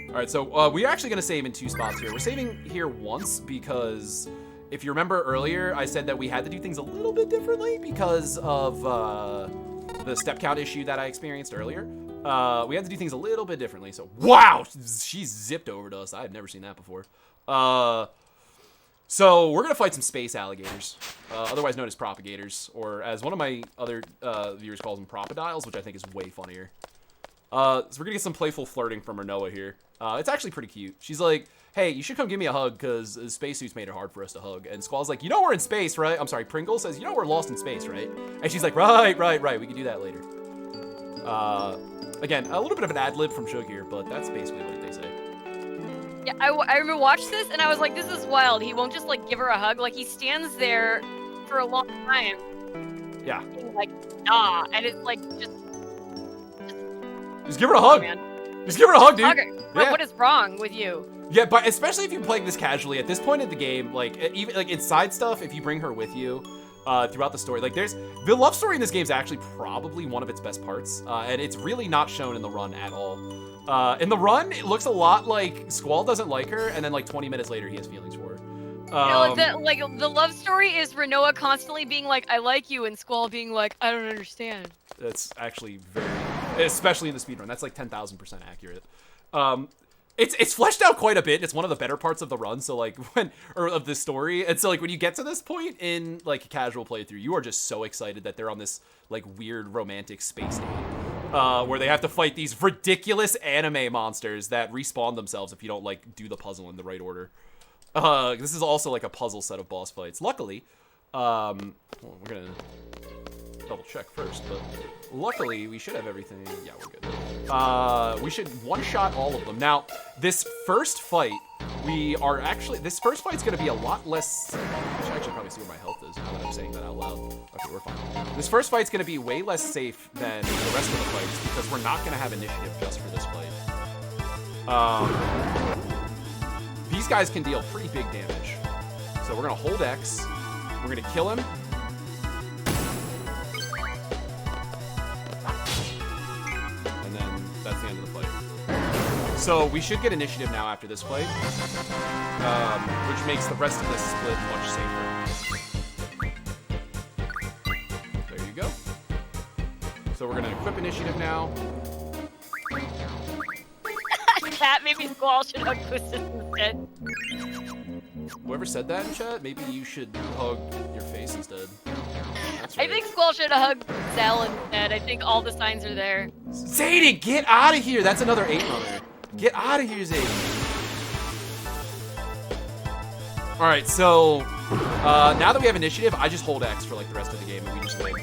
All right, so we're actually gonna save in 2 spots here. We're saving here once because if you remember earlier, I said that we had to do things a little bit differently because of the step count issue that I experienced earlier. We had to do things a little bit differently. So wow, she zipped over to us. I had never seen that before. So we're gonna fight some space alligators, otherwise known as propagators, or as one of my other viewers calls them, propodiles, which I think is way funnier. So we're gonna get some playful flirting from Renoa here. It's actually pretty cute. She's like, hey, you should come give me a hug because the spacesuits made it hard for us to hug. And Squall's like, you know we're in space, right? I'm sorry, Pringle says, you know we're lost in space, right? And she's like, right, we can do that later. Again, a little bit of an ad lib from Shug here, but that's basically what they say. Yeah, I remember watched this and I was like, this is wild. He won't just like give her a hug. Like he stands there for a long time. Yeah. Being like, nah, and it's like just give her a hug. Man. Just give her a hug, dude. Yeah. What is wrong with you? Yeah, but especially if you're playing this casually, at this point in the game, like even like inside stuff, if you bring her with you throughout the story, like the love story in this game is actually probably one of its best parts, and it's really not shown in the run at all. In the run, it looks a lot like Squall doesn't like her, and then like 20 minutes later, he has feelings for her. The love story is Renoa constantly being like, I like you, and Squall being like, I don't understand. That's actually especially in the speedrun, that's like 10,000% accurate. It's fleshed out quite a bit. It's one of the better parts of the run. So like of the story. And so like when you get to this point in like a casual playthrough, you are just so excited that they're on this like weird romantic space date, where they have to fight these ridiculous anime monsters that respawn themselves if you don't like do the puzzle in the right order. This is also like a puzzle set of boss fights. Luckily, we're gonna double check first, but luckily we should have everything. Yeah, we're good. We should one-shot all of them. Now, this first fight, this first fight's gonna be a lot less. I should actually probably see where my health is now that I'm saying that out loud. Okay, we're fine. This first fight's gonna be way less safe than the rest of the fights because we're not gonna have initiative just for this fight. These guys can deal pretty big damage. So we're gonna hold X, we're gonna kill him. And then that's the end of the fight. So we should get initiative now after this fight, which makes the rest of this split much safer. There you go. So we're gonna equip initiative now. That maybe Squall should hug Twisted instead. Whoever said that in chat, maybe you should hug your face instead. That's right. I think Squall should hug Zell instead. I think all the signs are there. Zayden, get out of here! That's another 8-runner. Get out of here, Zayden. Alright, so now that we have initiative, I just hold X for like the rest of the game and we just win.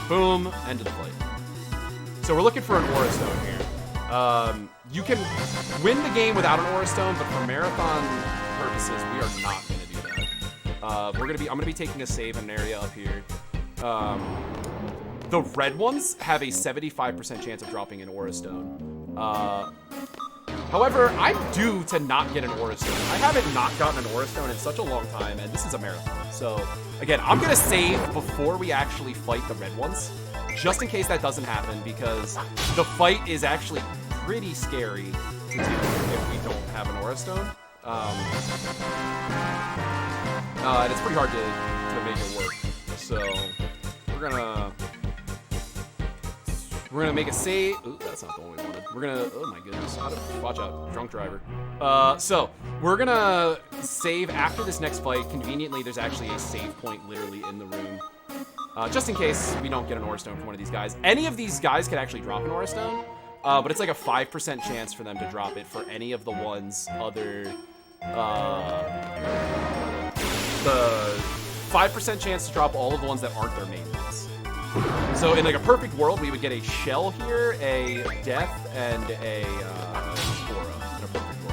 Boom, end of the fight. So we're looking for an Aura Stone here. You can win the game without an Aura Stone, but for marathon purposes, we are not going to do that. I'm gonna be taking a save in an area up here. The red ones have a 75% chance of dropping an Aura Stone. However, I'm due to not get an Aura Stone. I haven't not gotten an Aura Stone in such a long time, and this is a marathon. So, again, I'm going to save before we actually fight the red ones, just in case that doesn't happen, because the fight is actually pretty scary to do if we don't have an Aura Stone. And it's pretty hard to make it work. So, we're gonna make a save. Ooh, that's not the one we wanted. We're gonna, oh my goodness, watch out, drunk driver. So, we're gonna save after this next fight. Conveniently, there's actually a save point literally in the room. Just in case we don't get an Aura Stone from one of these guys. Any of these guys could actually drop an Aura Stone, but it's like a 5% chance for them to drop it for any of the ones other, the 5% chance to drop all of the ones that aren't their main ones. So in like a perfect world, we would get a shell here, a death, and a aura in a perfect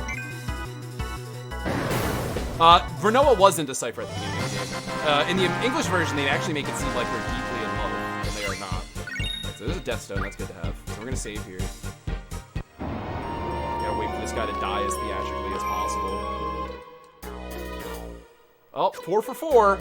world. Vernoa was in Decipher at the beginning of the game. In the English version, they actually make it seem like they're deeply in love, and they are not. So there's a death stone, that's good to have. So we're gonna save here. Gotta wait for this guy to die as theatrically as possible. Oh, 4 for 4.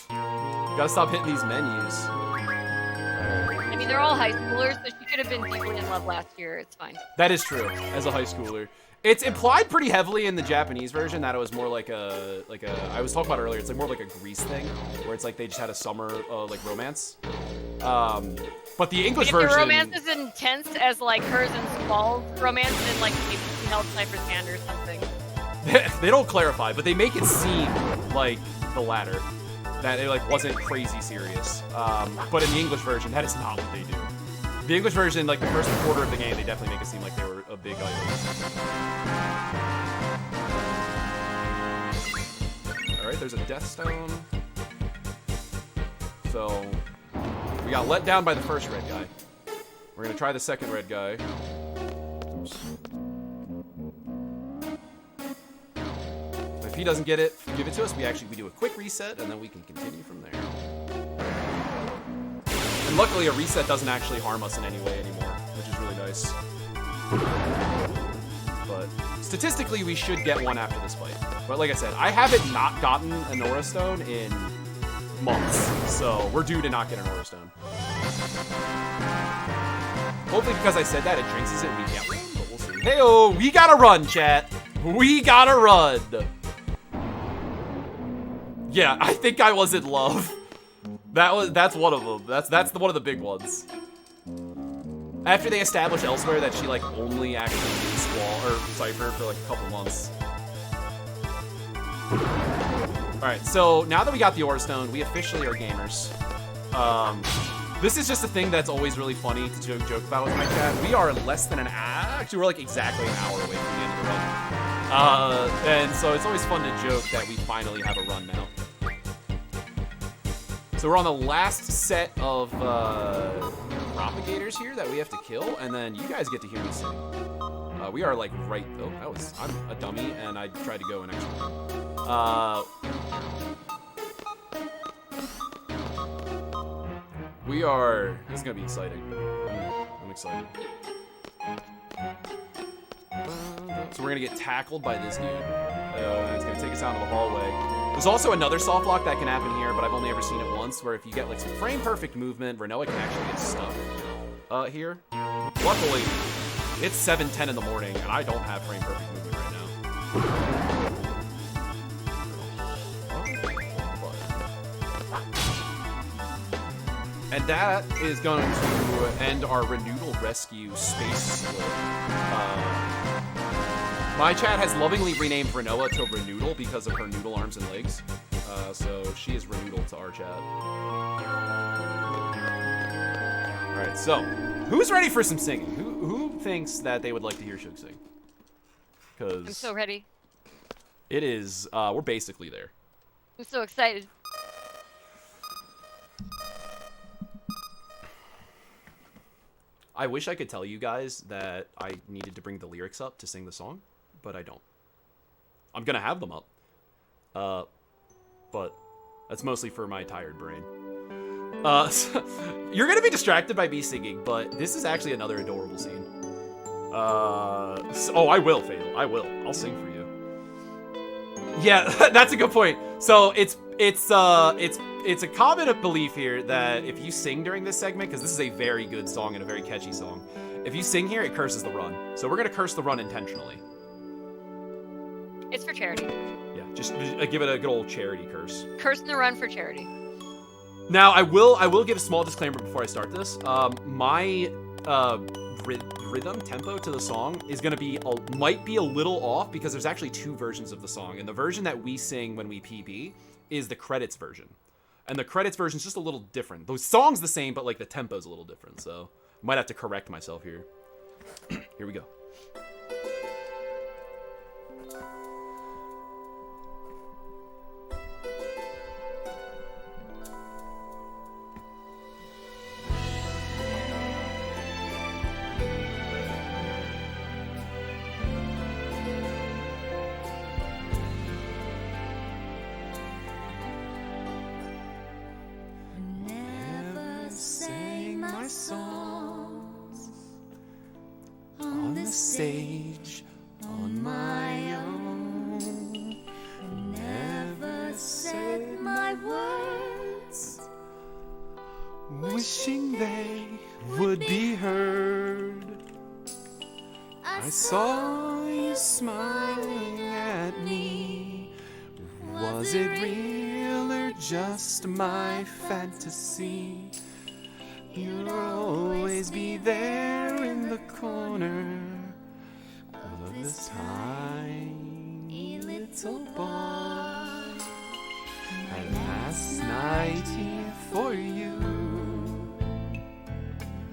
Gotta stop hitting these menus. I mean, they're all high schoolers, so she could have been deeply in love last year. It's fine. That is true, as a high schooler. It's implied pretty heavily in the Japanese version that it was more like a, I was talking about earlier, it's like more like a Grease thing, where it's like they just had a summer, like, romance. But the English version... If the romance is intense as, like, hers and Squall's romance, then, like, maybe she held Cypher's hand or something. They don't clarify, but they make it seem like the latter. That it, like, wasn't crazy serious. But in the English version, that is not what they do. The English version, like, the first quarter of the game, they definitely make it seem like they were a big item. Alright, there's a Death Stone. So, we got let down by the first red guy. We're gonna try the second red guy. Oops. If he doesn't get it, give it to us. We do a quick reset, and then we can continue from there. And luckily, a reset doesn't actually harm us in any way anymore, which is really nice. But statistically, we should get one after this fight. But like I said, I haven't not gotten an Aura Stone in months, so we're due to not get an Aura Stone. Hopefully, because I said that, it jinxes it and we get one, but we'll see. Hey-oh, we gotta run, chat. We gotta run. Yeah, I think I was in love. That's one of them. That's one of the big ones. After they establish elsewhere that she like only actually used Squall or Cypher for like a couple months. Alright, so now that we got the Aura Stone, we officially are gamers. This is just a thing that's always really funny to joke about with my chat. We are less than an hour. Actually, we're like exactly an hour away from the end of the run. And so it's always fun to joke that we finally have a run now. So we're on the last set of propagators here that we have to kill, and then you guys get to hear me sing. We are like right. Oh, I'm a dummy, and I tried to go an extra. We are. This is gonna be exciting. I'm excited. So we're gonna get tackled by this dude. It's gonna take us out into the hallway. There's also another soft lock that can happen here, but I've only ever seen it once, where if you get like some frame perfect movement, Vernoa can actually get stuck here. Luckily, it's 7:10 in the morning, and I don't have frame perfect movement right now. And that is going to end our Renoodle Rescue space split. My chat has lovingly renamed Vernoa to Renoodle because of her noodle arms and legs. So she is Renoodle to our chat. Alright, so who's ready for some singing? Who thinks that they would like to hear Shug sing? Because I'm so ready. It is, we're basically there. I'm so excited. I wish I could tell you guys that I needed to bring the lyrics up to sing the song, but I don't. I'm gonna have them up. But that's mostly for my tired brain. So, you're gonna be distracted by me singing, but this is actually another adorable scene. Oh, I will, Fatal. I will. I'll sing for you. Yeah, that's a good point. So it's a common belief here that if you sing during this segment, because this is a very good song and a very catchy song, if you sing here, it curses the run. So we're gonna curse the run intentionally. It's for charity. Yeah, just give it a good old charity curse. Cursing the run for charity. Now, I will give a small disclaimer before I start this. My rhythm tempo to the song is gonna be might be a little off because there's actually two versions of the song, and the version that we sing when we PB is the credits version, and the credits version is just a little different. The song's the same, but like the tempo's a little different, so might have to correct myself here. Here we go. Stage on my own, never said my words, wishing they would be heard. I saw you smiling at me. Was it real or just my fantasy? You'll always be there in the corner of this tiny little bar. And last night here for you,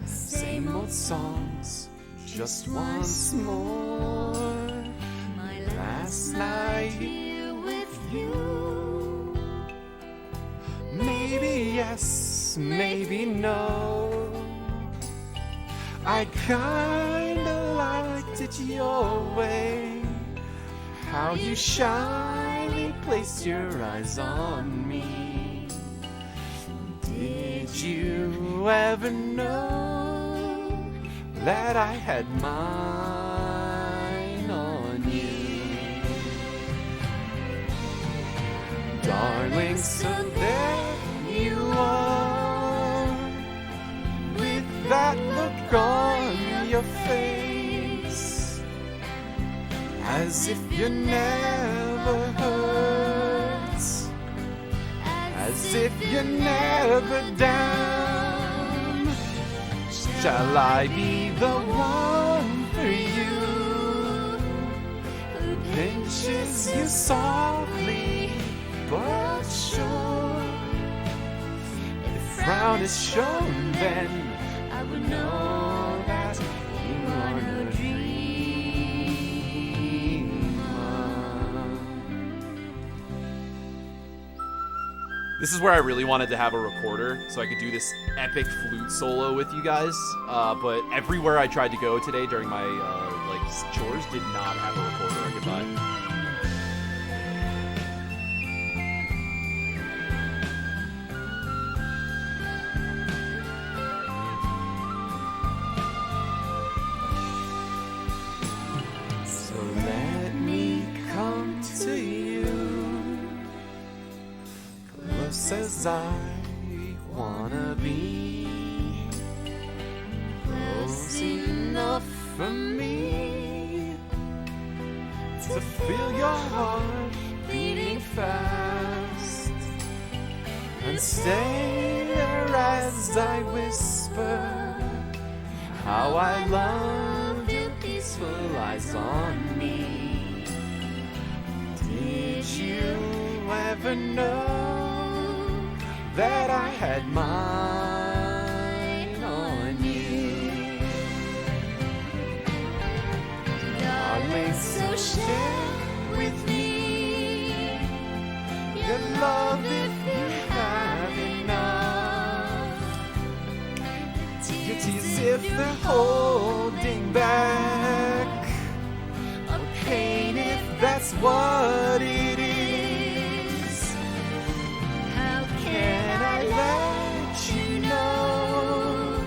same old songs, just once more. My last night here with you. Maybe yes, maybe no. I kinda liked it your way, how you shyly placed your eyes on me. Did you ever know that I had mine on you? Darling, so there you are, with that look on your face, as if you never hurt, as if you're never down. Shall I be the one for you, who pinches you softly but sure? If frown is shown, then I would know that you aren't a dreamer. This is where I really wanted to have a recorder so I could do this epic flute solo with you guys, but everywhere I tried to go today during my chores did not have a recorder I could buy. As I wanna be, close enough for me to feel your heart beating fast, and stay there as I whisper how I love your peaceful eyes on me. Did you ever know that I had mine on you? Darling, so share with me your love if you have enough. Your tears if they're holding back, or pain if that's what it is. Can I let you know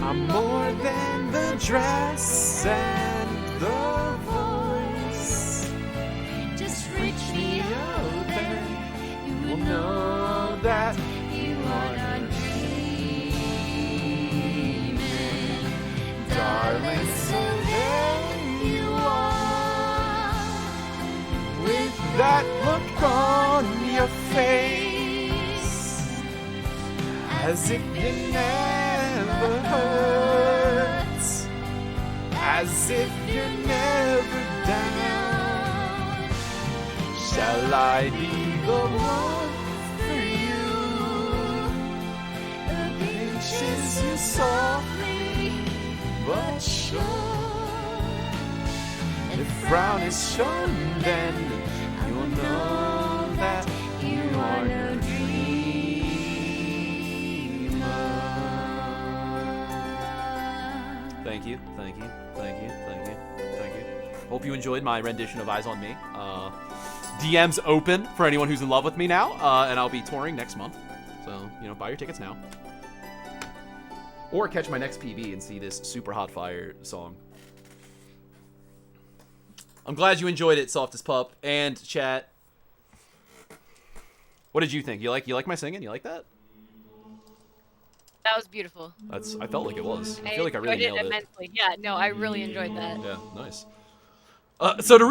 I'm more than the dress and the voice. Just reach me out and you We'll will know know that you are not dreaming. Darling, so there you are. with that look on your face, as if you never hurt, as if you're never down. Shall I be the one for you? The pinches you softly but sure. The frown is shown, then you'll know that you are no dreamer. Thank you, thank you, thank you, thank you, thank you. Hope you enjoyed my rendition of Eyes on Me. DM's open for anyone who's in love with me now, and I'll be touring next month. So, buy your tickets now. Or catch my next PB and see this super hot fire song. I'm glad you enjoyed it, Softest Pup, and chat. What did you think? You like my singing? You like that? That was beautiful. I felt like it was. I feel like I really enjoyed nailed it. immensely. Yeah, no, I really enjoyed that. Yeah, nice. So to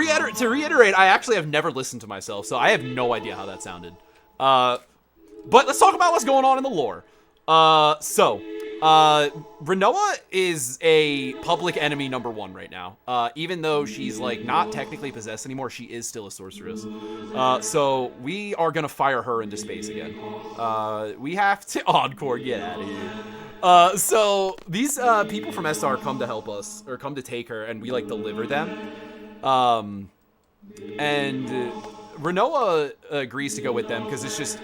reiterate, I actually have never listened to myself, so I have no idea how that sounded. But let's talk about what's going on in the lore. Rinoa is a public enemy #1 right now. Even though she's like not technically possessed anymore, she is still a sorceress. So we are gonna fire her into space again. We have to encore, get out of here. So these people from SR come to help us, or come to take her, and we like deliver them. And Rinoa agrees to go with them because it's just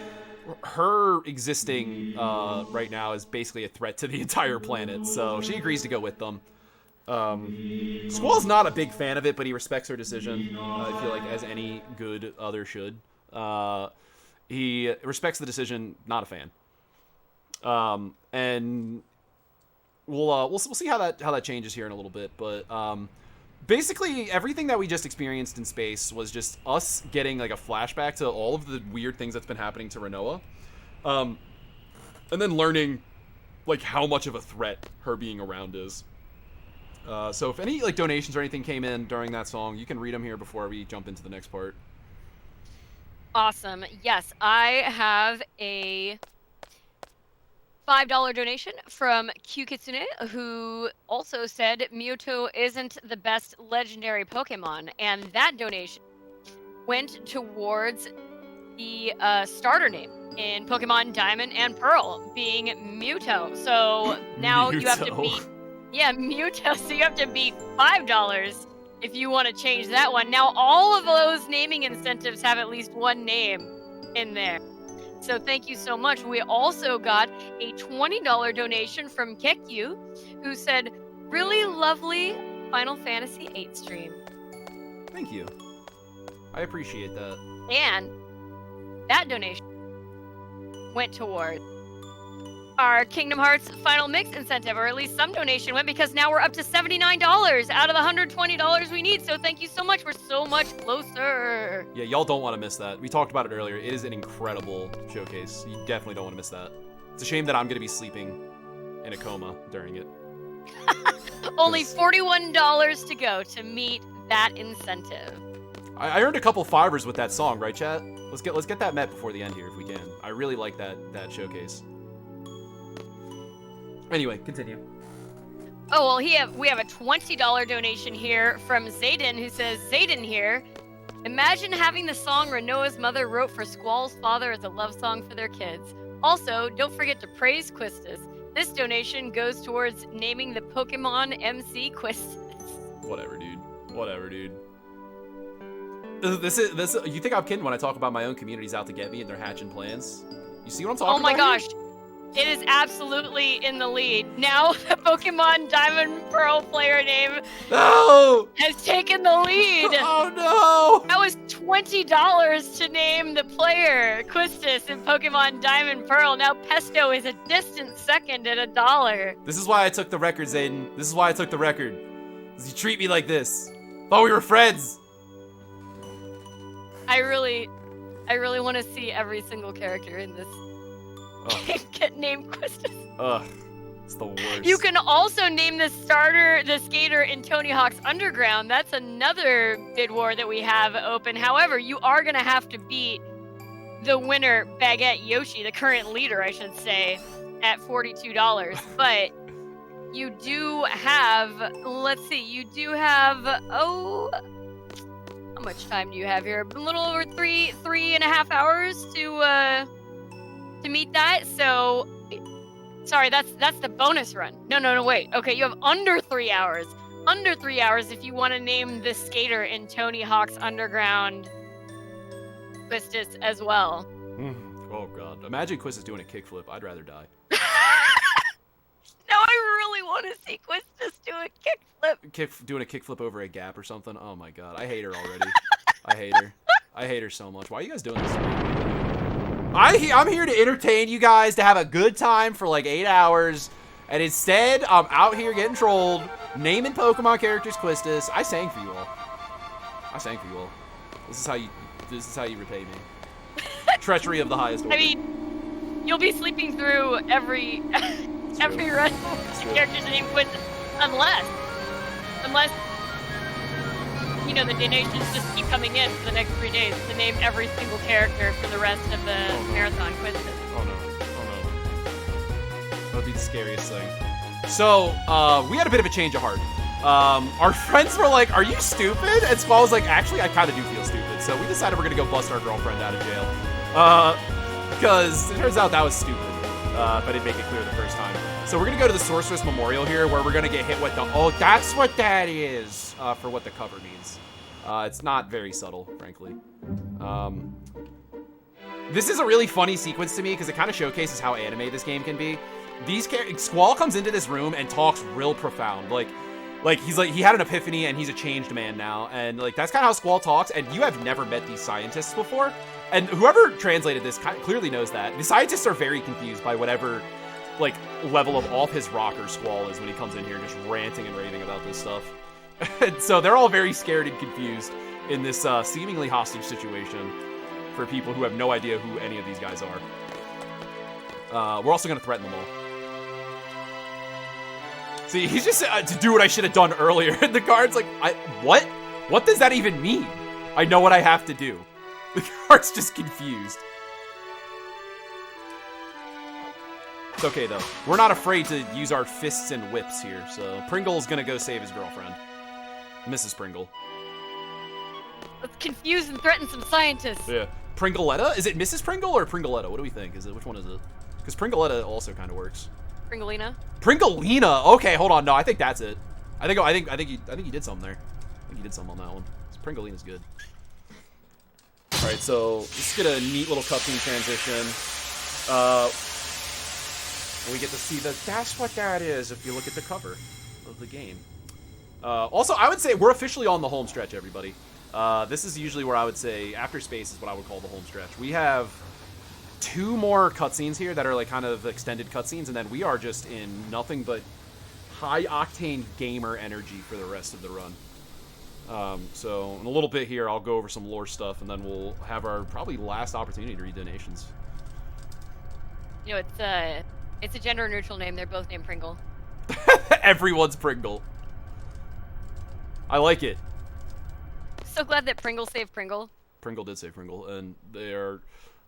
her existing right now is basically a threat to the entire planet. So she agrees to go with them. Squall's not a big fan of it, but he respects her decision. I feel like as any good other should. He respects the decision, not a fan. And we'll see how that changes here in a little bit, but basically everything that we just experienced in space was just us getting like a flashback to all of the weird things that's been happening to Rinoa, and then learning like how much of a threat her being around is. So if any like donations or anything came in during that song, you can read them here before we jump into the next part. Awesome. Yes, I have a $5 donation from Q Kitsune, who also said Mewtwo isn't the best legendary Pokemon, and that donation went towards the starter name in Pokemon Diamond and Pearl, being Mewtwo. So now you have to beat, Mewtwo. So you have to beat $5 if you want to change that one. Now all of those naming incentives have at least one name in there. So thank you so much. We also got a $20 donation from Kekyu, who said, really lovely Final Fantasy VIII stream. Thank you. I appreciate that. And that donation went toward our Kingdom Hearts Final Mix incentive, or at least some donation went, because now we're up to $79 out of the $120 we need. So thank you so much. We're so much closer. Yeah, y'all don't want to miss that. We talked about it earlier. It is an incredible showcase. You definitely don't want to miss that. It's a shame that I'm going to be sleeping in a coma during it. Only $41 to go to meet that incentive. I earned a couple fivers with that song, right, chat? Let's get that met before the end here if we can. I really like that showcase. Anyway, continue. Oh, well, we have a $20 donation here from Zayden, who says, Zayden here, imagine having the song Rinoa's mother wrote for Squall's father as a love song for their kids. Also, don't forget to praise Quistis. This donation goes towards naming the Pokemon MC Quistis. Whatever, dude. Whatever, dude. This. You think I'm kidding when I talk about my own communities out to get me and they're hatching plans? You see what I'm talking about? Oh my gosh. It is absolutely in the lead. Now the Pokemon Diamond Pearl player name No! has taken the lead. Oh no! That was $20 to name the player, Quistis, in Pokemon Diamond Pearl. Now Pesto is a distant second at $1. This is why I took the record, Zayden. This is why I took the record. 'Cause you treat me like this. Thought we were friends. I really want to see every single character in this game get named Quistis. Ugh. It's the worst. You can also name the skater in Tony Hawk's Underground. That's another bid war that we have open. However, you are going to have to beat the winner, Baguette Yoshi, the current leader, I should say, at $42. But you do have, let's see, you do have, how much time do you have here? A little over three and a half hours to meet that. So, sorry, that's the bonus run. No, wait. Okay, you have under 3 hours. Under 3 hours if you want to name the skater in Tony Hawk's Underground Quistis as well. Oh god. Imagine Quistis doing a kickflip. I'd rather die. Now I really want to see Quistis do a kickflip. Doing a kickflip over a gap or something. Oh my god. I hate her already. I hate her. I hate her so much. Why are you guys doing this to me? I'm here to entertain you guys, to have a good time for like 8 hours, and instead I'm out here getting trolled, naming Pokemon characters Quistis. I sang for you all. I sang for you all. This is how you repay me. Treachery of the highest order. I mean, you'll be sleeping through every run of the characters named Quistis, unless you know, the donations just keep coming in for the next 3 days to name every single character for the rest of the marathon quizzes. Oh no. That would be the scariest thing. So, we had a bit of a change of heart. Our friends were like, are you stupid? And Squall was like, actually, I kind of do feel stupid. So we decided we're going to go bust our girlfriend out of jail. Because it turns out that was stupid. If I didn't make it clear the first time. So we're going to go to the Sorceress Memorial here, where we're going to get hit with the, oh, that's what that is, for what the cover means. It's not very subtle, frankly. This is a really funny sequence to me, because it kind of showcases how anime this game can be. Squall comes into this room and talks real profound. Like he had an epiphany and he's a changed man now. And like, that's kind of how Squall talks. And you have never met these scientists before. And whoever translated this clearly knows that. The scientists are very confused by whatever like level of off his rocker Squall is when he comes in here just ranting and raving about this stuff. And so they're all very scared and confused in this seemingly hostage situation for people who have no idea who any of these guys are. We're also going to threaten them all. See, he's just to do what I should have done earlier. And the guard's like, what? What does that even mean? I know what I have to do. The guard's just confused. It's okay, though. We're not afraid to use our fists and whips here, so Pringle's gonna go save his girlfriend. Mrs. Pringle. Let's confuse and threaten some scientists. Yeah. Pringletta? Is it Mrs. Pringle or Pringletta? What do we think? Which one is it? Because Pringletta also kind of works. Pringalina. Pringalina. Okay, hold on. No, I think that's it. I think you did something there. I think you did something on that one. Pringalina's good. All right, so let's get a neat little cutscene transition. We get to see that's what that is if you look at the cover of the game. Also, I would say we're officially on the home stretch, everybody. This is usually where I would say after space is what I would call the home stretch. We have 2 more cutscenes here that are like kind of extended cutscenes, and then we are just in nothing but high-octane gamer energy for the rest of the run. So in a little bit here, I'll go over some lore stuff, and then we'll have our probably last opportunity to read donations. You know, it's a gender-neutral name. They're both named Pringle. Everyone's Pringle. I like it. So glad that Pringle saved Pringle. Pringle did save Pringle, and they are...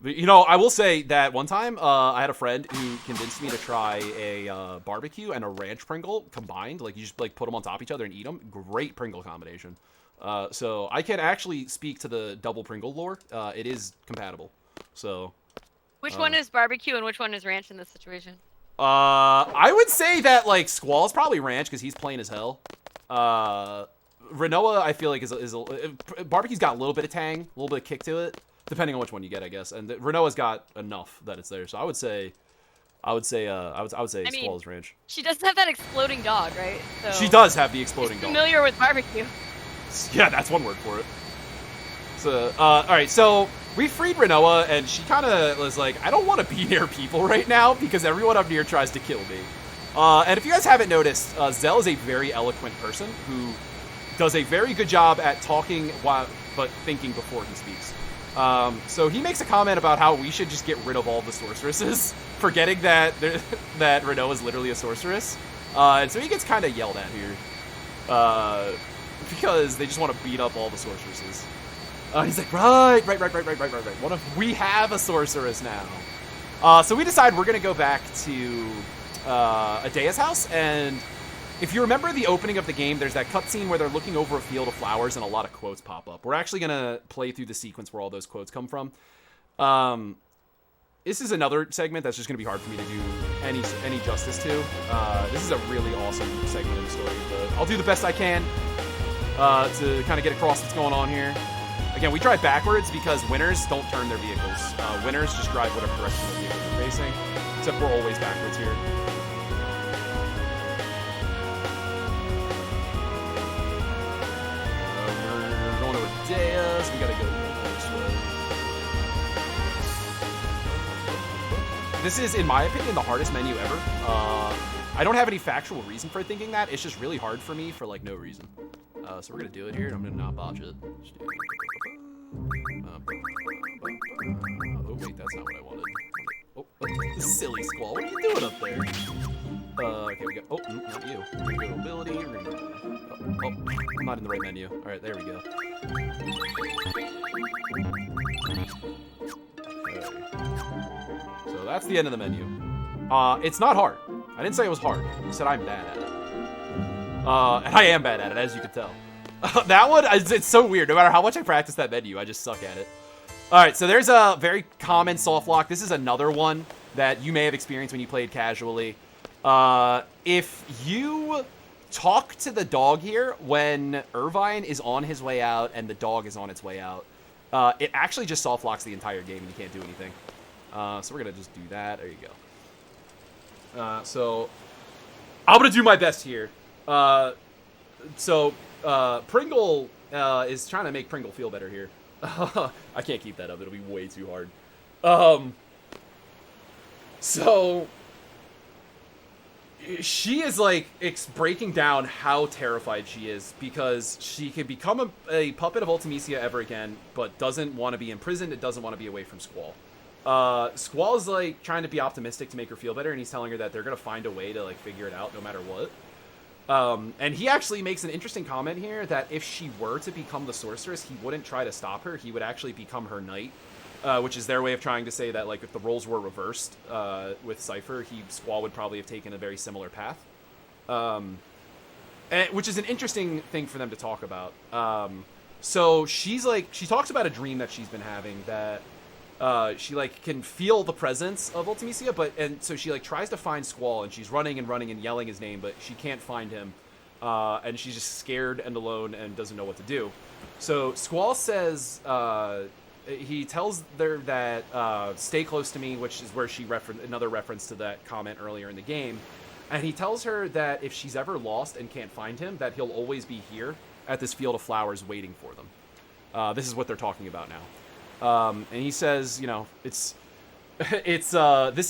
You know, I will say that one time, I had a friend who convinced me to try a barbecue and a ranch Pringle combined. Like, you just like put them on top of each other and eat them. Great Pringle combination. So I can actually speak to the double Pringle lore. It is compatible. So... Which one is barbecue and which one is ranch in this situation? I would say that, like, Squall's probably ranch because he's plain as hell. Renoa, I feel like, is barbecue's got a little bit of tang, a little bit of kick to it, depending on which one you get, I guess. And Renoa's got enough that it's there. So I would say I would say I mean, Squall's Ranch. She does have that exploding dog, right? So She does have the exploding she's dog. familiar with barbecue. Yeah, that's one word for it. So, all right, so we freed Renoa, and she kind of was like, I don't want to be near people right now because everyone up near tries to kill me. And if you guys haven't noticed, Zell is a very eloquent person who does a very good job at talking but thinking before he speaks. So he makes a comment about how we should just get rid of all the sorceresses, forgetting that that Renoa is literally a sorceress. And so he gets kind of yelled at here because they just want to beat up all the sorceresses. He's like, right. We have a sorceress now. So we decide we're going to go back to Adea's house, and if you remember the opening of the game, there's that cutscene where they're looking over a field of flowers and a lot of quotes pop up. We're actually going to play through the sequence where all those quotes come from. This is another segment that's just going to be hard for me to do any justice to. This is a really awesome segment of the story, but I'll do the best I can to kind of get across what's going on here. Again, we drive backwards because winners don't turn their vehicles. Winners just drive whatever direction the vehicles are facing, except we're always backwards here. We're going to Adea, so we gotta go this way. This is, in my opinion, the hardest menu ever. I don't have any factual reason for thinking that. It's just really hard for me for, like, no reason. So we're gonna do it here, and I'm gonna not botch it. Oh, wait, that's not what I wanted. Oh, silly Squall, what are you doing up there? Okay, we got, oh, not you. We're gonna go ability, we're gonna go, oh, I'm not in the right menu. Alright, there we go. Okay. So that's the end of the menu. It's not hard. I didn't say it was hard. I said I'm bad at it. And I am bad at it, as you can tell. That one, it's so weird. No matter how much I practice that menu, I just suck at it. Alright, so there's a very common soft lock. This is another one that you may have experienced when you played casually. If you talk to the dog here when Irvine is on his way out and the dog is on its way out, it actually just soft locks the entire game and you can't do anything. So we're going to just do that. There you go. So I'm going to do my best here. Pringle is trying to make Pringle feel better here. I can't keep that up. It'll be way too hard. So she is like breaking down how terrified she is because she can become a puppet of Ultimecia ever again, but doesn't want to be imprisoned. It doesn't want to be away from Squall. Squall is like trying to be optimistic to make her feel better, and he's telling her that they're gonna find a way to like figure it out no matter what. And he actually makes an interesting comment here that if she were to become the sorceress, he wouldn't try to stop her. He would actually become her knight, which is their way of trying to say that like if the roles were reversed with Cypher, Squall would probably have taken a very similar path. Which is an interesting thing for them to talk about. So she talks about a dream that she's been having that she like can feel the presence of Ultimecia, and so she like tries to find Squall, and she's running and yelling his name, but she can't find him, and she's just scared and alone and doesn't know what to do. So Squall says he tells her that stay close to me, which is where she another reference to that comment earlier in the game, and he tells her that if she's ever lost and can't find him, that he'll always be here at this field of flowers waiting for them. This is what they're talking about now. And he says, you know, this is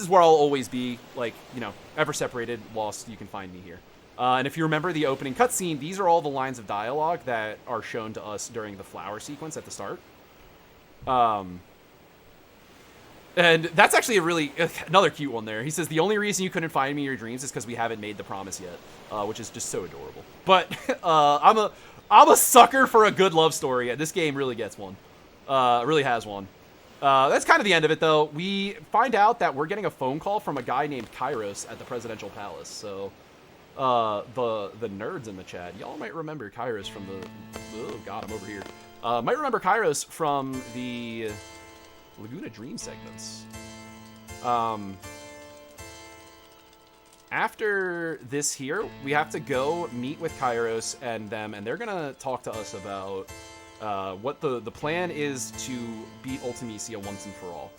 where I'll always be, like, you know, ever separated, lost, you can find me here. And if you remember the opening cutscene, these are all the lines of dialogue that are shown to us during the flower sequence at the start. And that's actually another cute one there. He says, the only reason you couldn't find me in your dreams is because we haven't made the promise yet, which is just so adorable. But, I'm a sucker for a good love story, and this game really gets one. Really has one. That's kind of the end of it, though. We find out that we're getting a phone call from a guy named Kairos at the Presidential Palace. So, the nerds in the chat, y'all might remember Kairos from the... Oh, God, I'm over here. Might remember Kairos from the Laguna Dream segments. After this here, we have to go meet with Kairos and them, and they're gonna talk to us about... what the plan is to beat Ultimecia once and for all.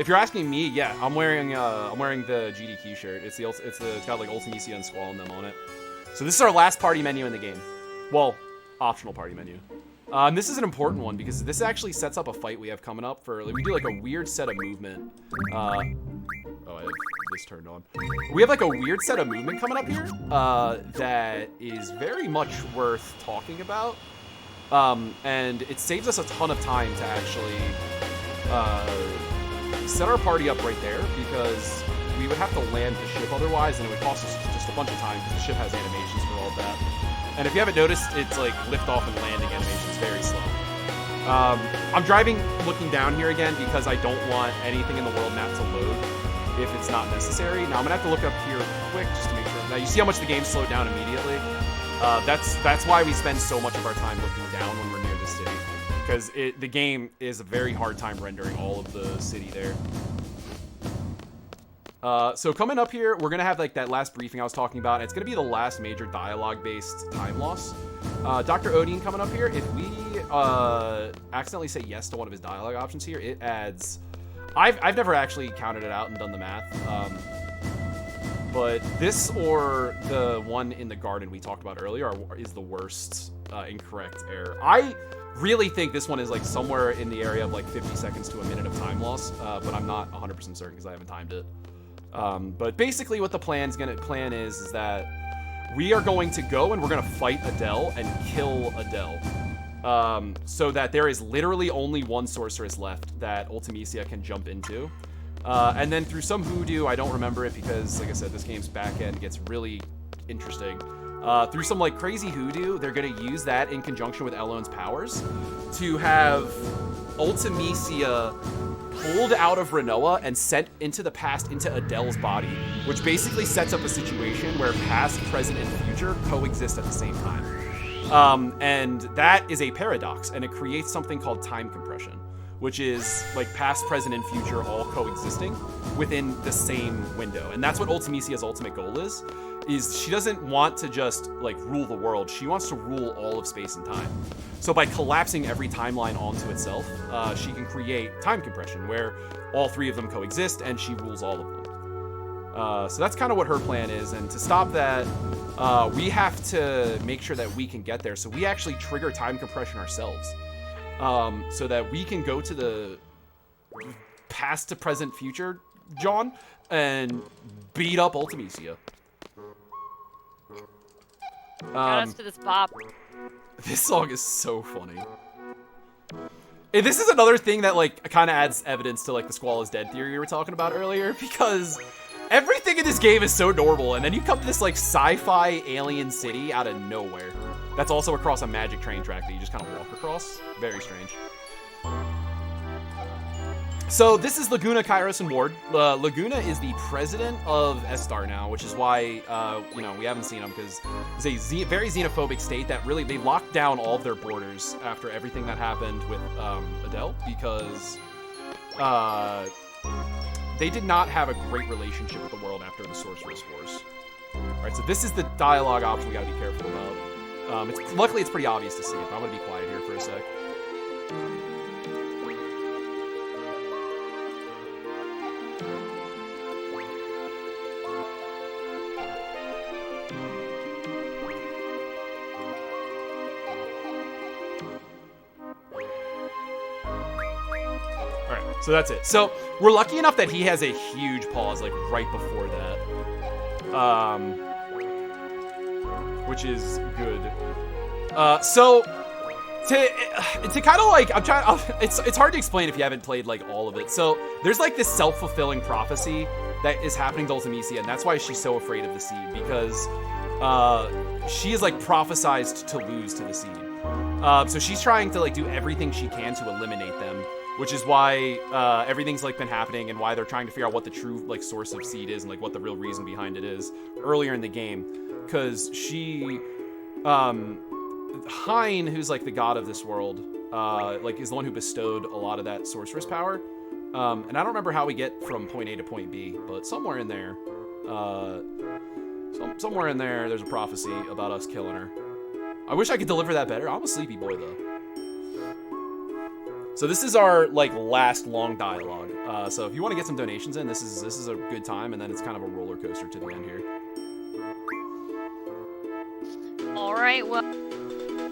If you're asking me, yeah, I'm wearing the GDQ shirt. It's got like Ultimisia and Squall and them on it. So this is our last party menu in the game. Well, optional party menu. This is an important one because this actually sets up a fight we have coming up for, like, we do like a weird set of movement. Oh, I have this turned on. We have like a weird set of movement coming up here that is very much worth talking about. And it saves us a ton of time to actually set our party up right there, because we would have to land the ship otherwise, and it would cost us just a bunch of time because the ship has animations for all of that. And if you haven't noticed, it's like lift-off and landing animations very slow. I'm driving looking down here again because I don't want anything in the world map to load if it's not necessary. Now I'm gonna have to look up here quick just to make sure. Now you see how much the game slowed down immediately? That's why we spend so much of our time looking down when we're near the city, because the game is a very hard time rendering all of the city there. So coming up here, we're gonna have like that last briefing I was talking about. It's gonna be the last major dialogue-based time loss. Dr. Odin coming up here. If we accidentally say yes to one of his dialogue options here, it adds. I've never actually counted it out and done the math. But this or the one in the garden we talked about earlier is the worst incorrect error. I really think this one is like somewhere in the area of like 50 seconds to a minute of time loss, but I'm not 100% certain because I haven't timed it. But basically what the plan is that we are going to go and we're going to fight Adele and kill Adele. So that there is literally only one sorceress left that Ultimisia can jump into. And then through some hoodoo, I don't remember it because, like I said, this game's back end gets really interesting. Through some like crazy hoodoo, they're gonna use that in conjunction with Elon's powers to have Ultimisia pulled out of Renoa and sent into the past into Adele's body, which basically sets up a situation where past, present, and future coexist at the same time. And that is a paradox, and it creates something called time compression, which is like past, present, and future all coexisting within the same window. And that's what Ultimisia's ultimate goal is she doesn't want to just like rule the world. She wants to rule all of space and time. So by collapsing every timeline onto itself, she can create time compression where all three of them coexist and she rules all of them. So that's kind of what her plan is. And to stop that, we have to make sure that we can get there. So we actually trigger time compression ourselves. So that we can go to the past to present future, John, and beat up Ultimisia. Shout outs to this bop. This song is so funny. And this is another thing that like kind of adds evidence to like the Squall is dead theory we were talking about earlier, because everything in this game is so normal, and then you come to this like sci-fi alien city out of nowhere. That's also across a magic train track that you just kind of walk across. Very strange. So this is Laguna, Kairos, and Ward. Laguna is the president of Estar now, which is why, we haven't seen him, because it's a very xenophobic state that really, they locked down all of their borders after everything that happened with Adele, because they did not have a great relationship with the world after the Sorceress Wars. All right, so this is the dialogue option we gotta be careful about. Luckily, it's pretty obvious to see it, but I'm gonna be quiet here for a sec. Alright, so that's it. So, we're lucky enough that he has a huge pause, like, right before that. Which is good. So to kind of like, it's hard to explain if you haven't played like all of it. So there's like this self-fulfilling prophecy that is happening to Ultimisia, and that's why she's so afraid of the seed, because she is like prophesized to lose to the seed. So she's trying to like do everything she can to eliminate them, which is why everything's like been happening and why they're trying to figure out what the true like source of seed is and like what the real reason behind it is earlier in the game. Because she, Hein, who's like the god of this world, like is the one who bestowed a lot of that sorceress power. And I don't remember how we get from point A to point B, but somewhere in there, there's a prophecy about us killing her. I wish I could deliver that better. I'm a sleepy boy though. So this is our like last long dialogue. So if you want to get some donations in, this is a good time, and then it's kind of a roller coaster to the end here. All right, well,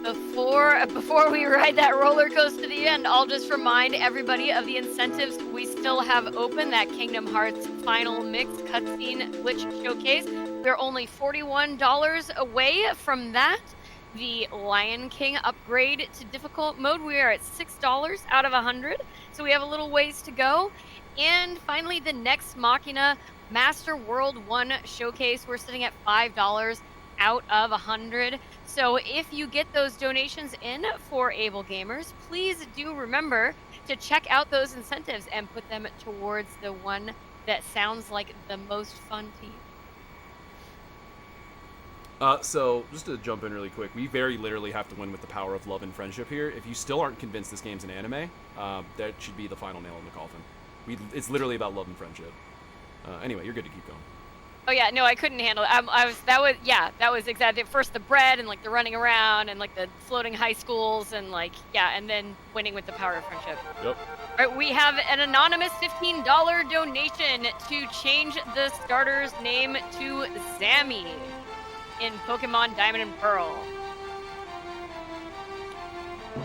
before we ride that roller coaster to the end, I'll just remind everybody of the incentives we still have open. That Kingdom Hearts Final Mix Cutscene Glitch Showcase. We're only $41 away from that. The Lion King upgrade to difficult mode, we are at $6 out of 100, so we have a little ways to go. And finally, the Next Machina Master World 1 Showcase, we're sitting at $5 out of 100. So if you get those donations in for Able Gamers, please do remember to check out those incentives and put them towards the one that sounds like the most fun to you. So, just to jump in really quick, we very literally have to win with the power of love and friendship here. If you still aren't convinced this game's an anime, that should be the final nail in the coffin. It's literally about love and friendship. Anyway, you're good to keep going. Oh yeah, no, I couldn't handle it. That was exactly first the bread and like the running around and like the floating high schools and like and then winning with the power of friendship. Yep. All right, we have an anonymous $15 donation to change the starter's name to Zammy in Pokemon Diamond and Pearl.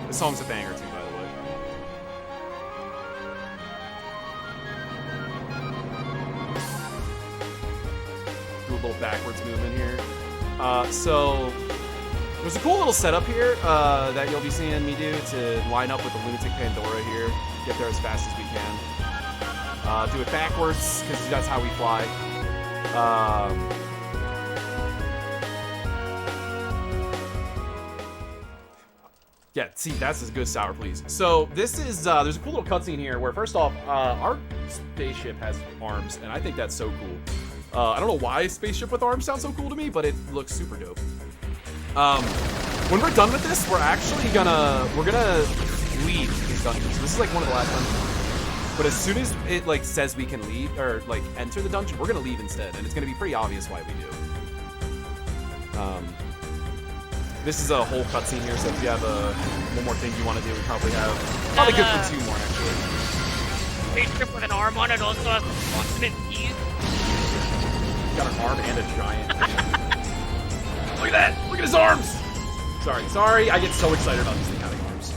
The song's a banger too, by the way. Do a little backwards movement here. So there's a cool little setup here that you'll be seeing me do to line up with the Lunatic Pandora here. Get there as fast as we can. Do it backwards because that's how we fly. Yeah, see, that's as good as Sour Please. So this is, there's a cool little cutscene here where first off, our spaceship has arms, and I think that's so cool. I don't know why a spaceship with arms sounds so cool to me, but it looks super dope. When we're done with this, we're actually gonna leave these dungeons. This is like one of the last dungeons. But as soon as it like says we can leave, or like enter the dungeon, we're gonna leave instead, and it's gonna be pretty obvious why we do. This is a whole cutscene here, so if you have one more thing you want to do, we probably good for 2 more actually. Spaceship with an arm on it also has constant teeth. Got an arm and a giant. Look at that! Look at his arms! Sorry, I get so excited about this thing having arms.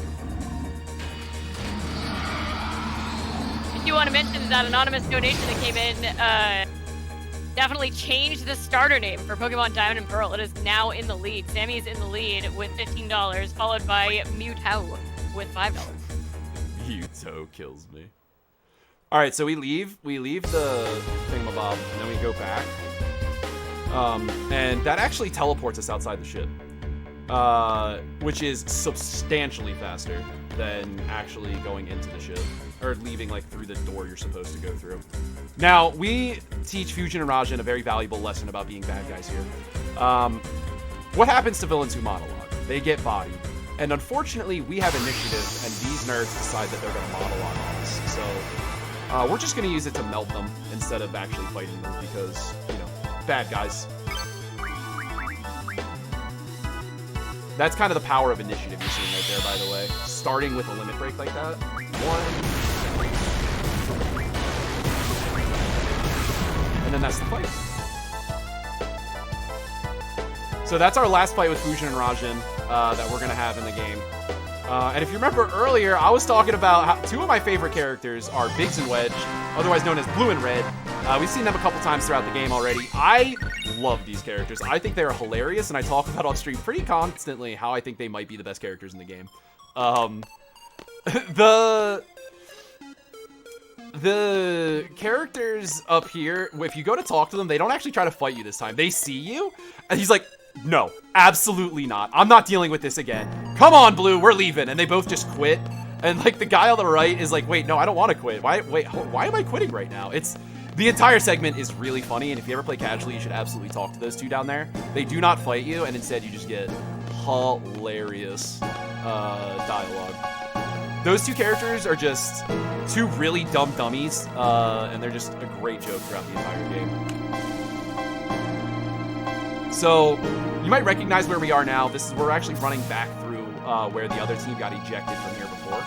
I do want to mention that anonymous donation that came in definitely changed the starter name for Pokemon Diamond and Pearl. It is now in the lead. Sammy is in the lead with $15, followed by Mewtwo with $5. Mewtwo kills me. Alright, so we leave the thingamabob, and then we go back. And that actually teleports us outside the ship. Which is substantially faster than actually going into the ship. Or leaving like through the door you're supposed to go through. Now, we teach Fusion and Rajan a very valuable lesson about being bad guys here. What happens to villains who monologue? They get bodied. And unfortunately, we have initiative, and these nerds decide that they're going to monologue on us. So, we're just going to use it to melt them instead of actually fighting them because, bad guys. That's kind of the power of initiative you're seeing right there, by the way. Starting with a limit break like that. 1. And then that's the fight. So that's our last fight with Fusion and Rajan that we're going to have in the game. And if you remember earlier, I was talking about how 2 of my favorite characters are Biggs and Wedge, otherwise known as Blue and Red. We've seen them a couple times throughout the game already. I love these characters. I think they are hilarious, and I talk about on stream pretty constantly how I think they might be the best characters in the game. The characters up here, if you go to talk to them, they don't actually try to fight you this time. They see you, and he's like, no, absolutely not. I'm not dealing with this again. Come on, Blue, we're leaving. And they both just quit. And like the guy on the right is like, wait, no, I don't want to quit. Why am I quitting right now? The entire segment is really funny, and if you ever play casually, you should absolutely talk to those 2 down there. They do not fight you, and instead you just get hilarious dialogue. Those 2 characters are just 2 really dumb dummies, and they're just a great joke throughout the entire game. So, you might recognize where we are now. We're actually running back through where the other team got ejected from here before.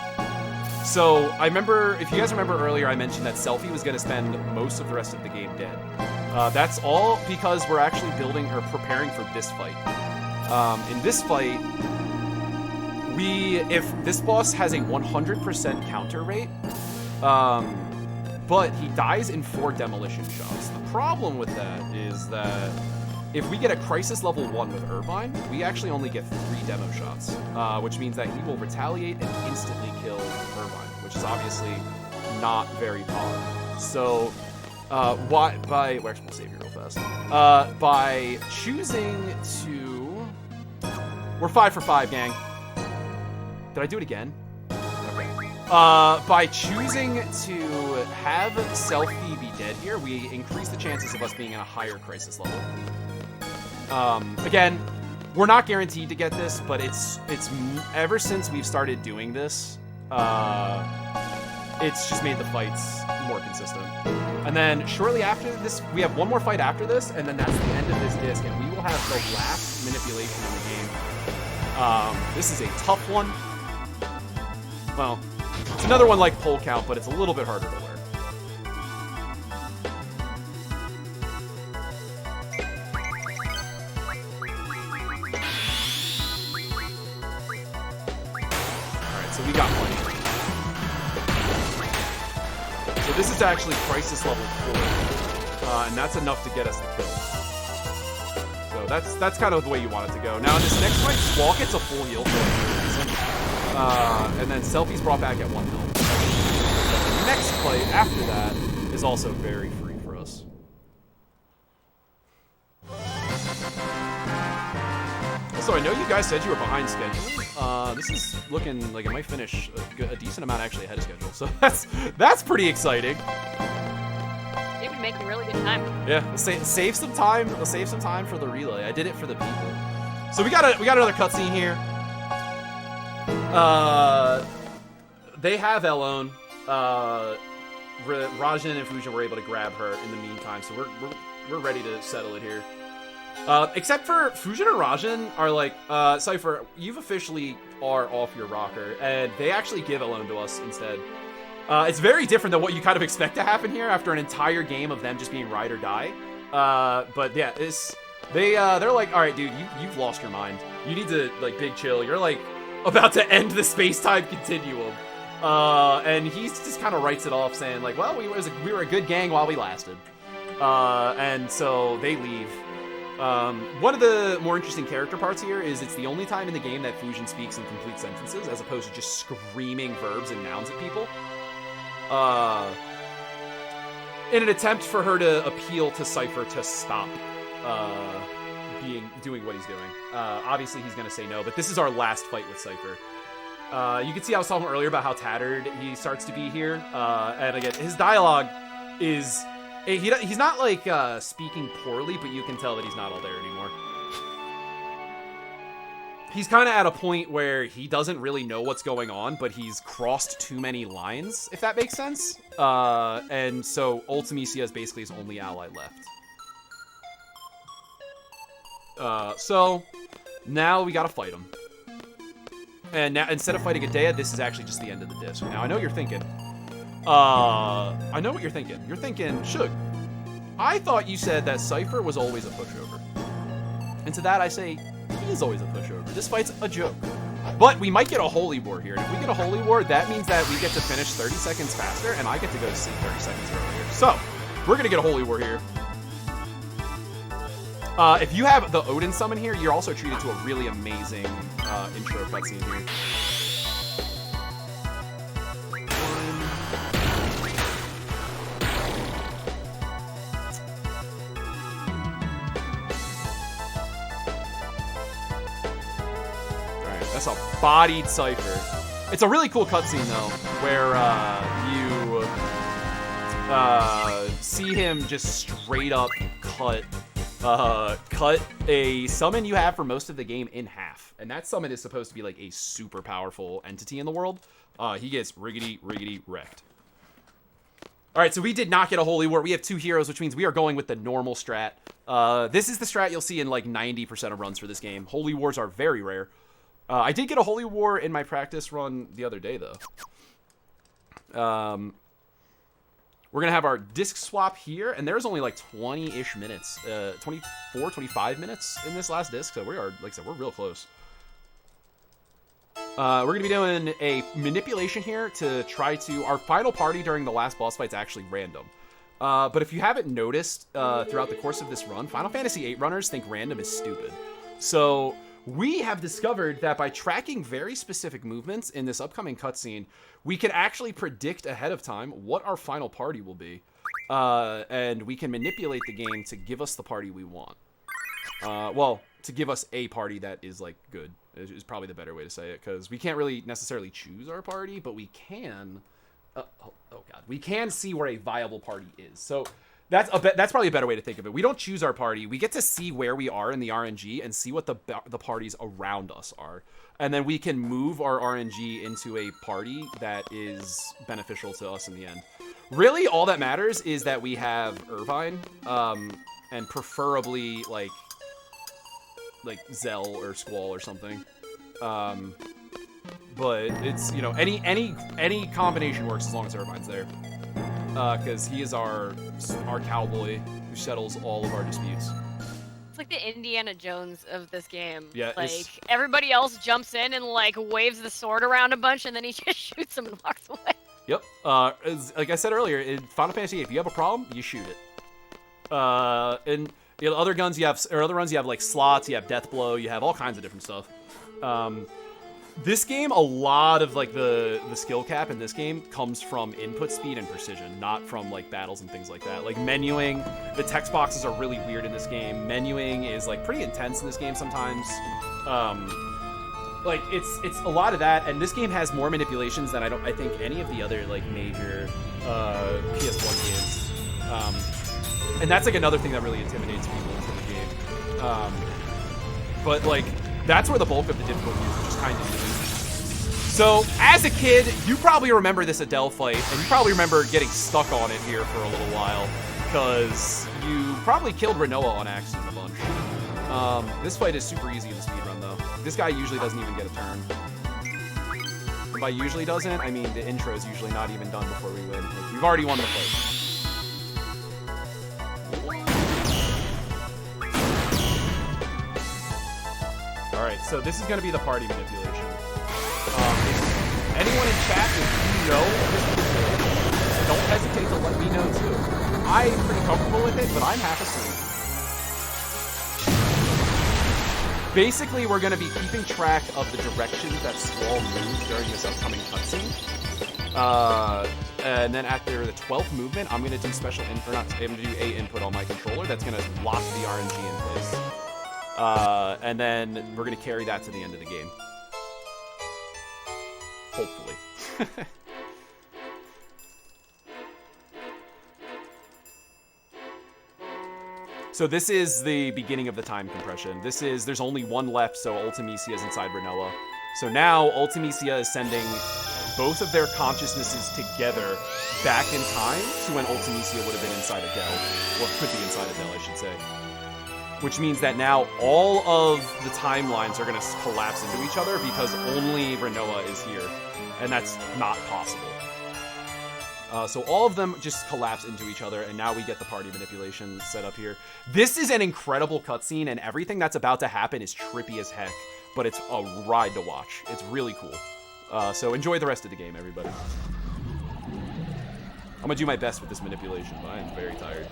So I remember, if you guys remember earlier, I mentioned that Selfie was going to spend most of the rest of the game dead. That's all because we're actually building or preparing for this fight. In this fight, if this boss has a 100% counter rate, but he dies in 4 demolition shots. The problem with that is that if we get a Crisis level 1 with Irvine, we actually only get 3 demo shots, which means that he will retaliate and instantly kill Irvine, which is obviously not very powerful. So, we'll save you real fast. By choosing to... We're 5 for 5, gang. Did I do it again? Okay. By choosing to have Selfie be dead here, we increase the chances of us being at a higher Crisis level. Again, we're not guaranteed to get this, but it's ever since we've started doing this, it's just made the fights more consistent. And then shortly after this, we have one more fight after this, and then that's the end of this disc, and we will have the last manipulation in the game. This is a tough one. Well, it's another one like Pole Count, but it's a little bit harder to learn. Alright, so we got one. So this is actually Crisis level 4, and that's enough to get us the kill. So that's kind of the way you want it to go. Now in this next fight, Squall gets a full heal for like no reason. And then Selfie's brought back at 1 health. The next fight after that is also very free for us. Also, I know you guys said you were behind schedule. This is looking like it might finish a decent amount actually ahead of schedule. So that's pretty exciting. They've been making really good time. Yeah, save some time. We'll save some time for the relay. I did it for the people. So we got another cutscene here. They have Elone. Rajan and Fusion were able to grab her in the meantime, so we're ready to settle it here. Except for Fusion and Rajan are like, Cypher, you've officially are off your rocker, and they actually give Elone to us instead. It's very different than what you kind of expect to happen here after an entire game of them just being ride or die. But yeah, they're like, all right, dude, you've lost your mind. You need to like big chill. You're like about to end the space-time continuum. And he just kind of writes it off, saying like, well, we were a good gang while we lasted. And so they leave. One of the more interesting character parts here is it's the only time in the game that Fusion speaks in complete sentences, as opposed to just screaming verbs and nouns at people. In an attempt for her to appeal to Cypher to stop doing what he's doing. Obviously, he's going to say no, but this is our last fight with Cypher. You can see I was talking earlier about how tattered he starts to be here. And again, his dialogue is... He's not, like, speaking poorly, but you can tell that he's not all there anymore. He's kind of at a point where he doesn't really know what's going on, but he's crossed too many lines, if that makes sense. And so Ultimisia is basically his only ally left. So now we gotta fight him. And now, instead of fighting Adea, this is actually just the end of the disc. Now, I know you're thinking... I know what you're thinking. You're thinking, Shug, I thought you said that Cypher was always a pushover. And to that I say, he is always a pushover. This fight's a joke. But we might get a Holy War here. And if we get a Holy War, that means that we get to finish 30 seconds faster, and I get to go to sleep 30 seconds earlier. So, we're gonna get a Holy War here. If you have the Odin summon here, you're also treated to a really amazing intro cutscene here. That's a bodied Cypher. It's a really cool cutscene though, where you see him just straight up cut a summon you have for most of the game in half, and that summon is supposed to be like a super powerful entity in the world. He gets riggedy wrecked. All right, so we did not get a Holy War. We have 2 heroes, which means we are going with the normal strat. This is the strat you'll see in like 90% of runs for this game. Holy Wars are very rare. I did get a Holy War in my practice run the other day, though. We're going to have our disc swap here, and there's only like 20-ish minutes, 24, 25 minutes in this last disc, so we are, like I said, we're real close. We're going to be doing a manipulation here to try to... Our final party during the last boss fight's actually random. But if you haven't noticed throughout the course of this run, Final Fantasy VIII runners think random is stupid. So we have discovered that by tracking very specific movements in this upcoming cutscene, we can actually predict ahead of time what our final party will be. And we can manipulate the game to give us the party we want. Well, to give us a party that is, like, good. Is probably the better way to say it, because we can't really necessarily choose our party, but we can... oh god. We can see where a viable party is. So that's probably a better way to think of it. We don't choose our party. We get to see where we are in the RNG and see what the parties around us are. And then we can move our RNG into a party that is beneficial to us in the end. Really, all that matters is that we have Irvine, and preferably, like Zell or Squall or something. But it's, you know, any combination works as long as Irvine's there. Because he is our cowboy who settles all of our disputes. It's like the Indiana Jones of this game. Yeah, like everybody else jumps in and like waves the sword around a bunch, and then he just shoots them and walks away. Yep. Like I said earlier, in Final Fantasy VIII, if you have a problem, you shoot it. And you know, other runs you have like slots, you have death blow, you have all kinds of different stuff. This game, a lot of like the skill cap in this game comes from input speed and precision, not from like battles and things like that. Like menuing, the text boxes are really weird in this game. Menuing is like pretty intense in this game sometimes. Like it's a lot of that, and this game has more manipulations than I think any of the other like major PS1 games. And that's like another thing that really intimidates people into the game. But like that's where the bulk of the difficulty is, which is kind of neat. So, as a kid, you probably remember this Adele fight, and you probably remember getting stuck on it here for a little while, because you probably killed Renoa on accident a bunch. This fight is super easy in the speedrun, though. This guy usually doesn't even get a turn. By usually doesn't, I mean the intro is usually not even done before we win. Like, we've already won the fight. Alright, so this is going to be the party manipulation. Anyone in chat, if you know this manipulation, don't hesitate to let me know too. I'm pretty comfortable with it, but I'm half asleep. Basically, we're going to be keeping track of the directions that Squall moves during this upcoming cutscene. And then after the 12th movement, I'm going to do I'm going to do a input on my controller that's going to lock the RNG in place. And then we're going to carry that to the end of the game. Hopefully. So this is the beginning of the time compression. There's only one left, so Ultimisia is inside Renoa. So now Ultimisia is sending both of their consciousnesses together back in time to when Ultimisia would have been inside Adele. Or could be inside Adele, I should say. Which means that now all of the timelines are going to collapse into each other because only Renoa is here. And that's not possible. So all of them just collapse into each other, and now we get the party manipulation set up here. This is an incredible cutscene, and everything that's about to happen is trippy as heck, but it's a ride to watch. It's really cool. So enjoy the rest of the game, everybody. I'm going to do my best with this manipulation, but I am very tired.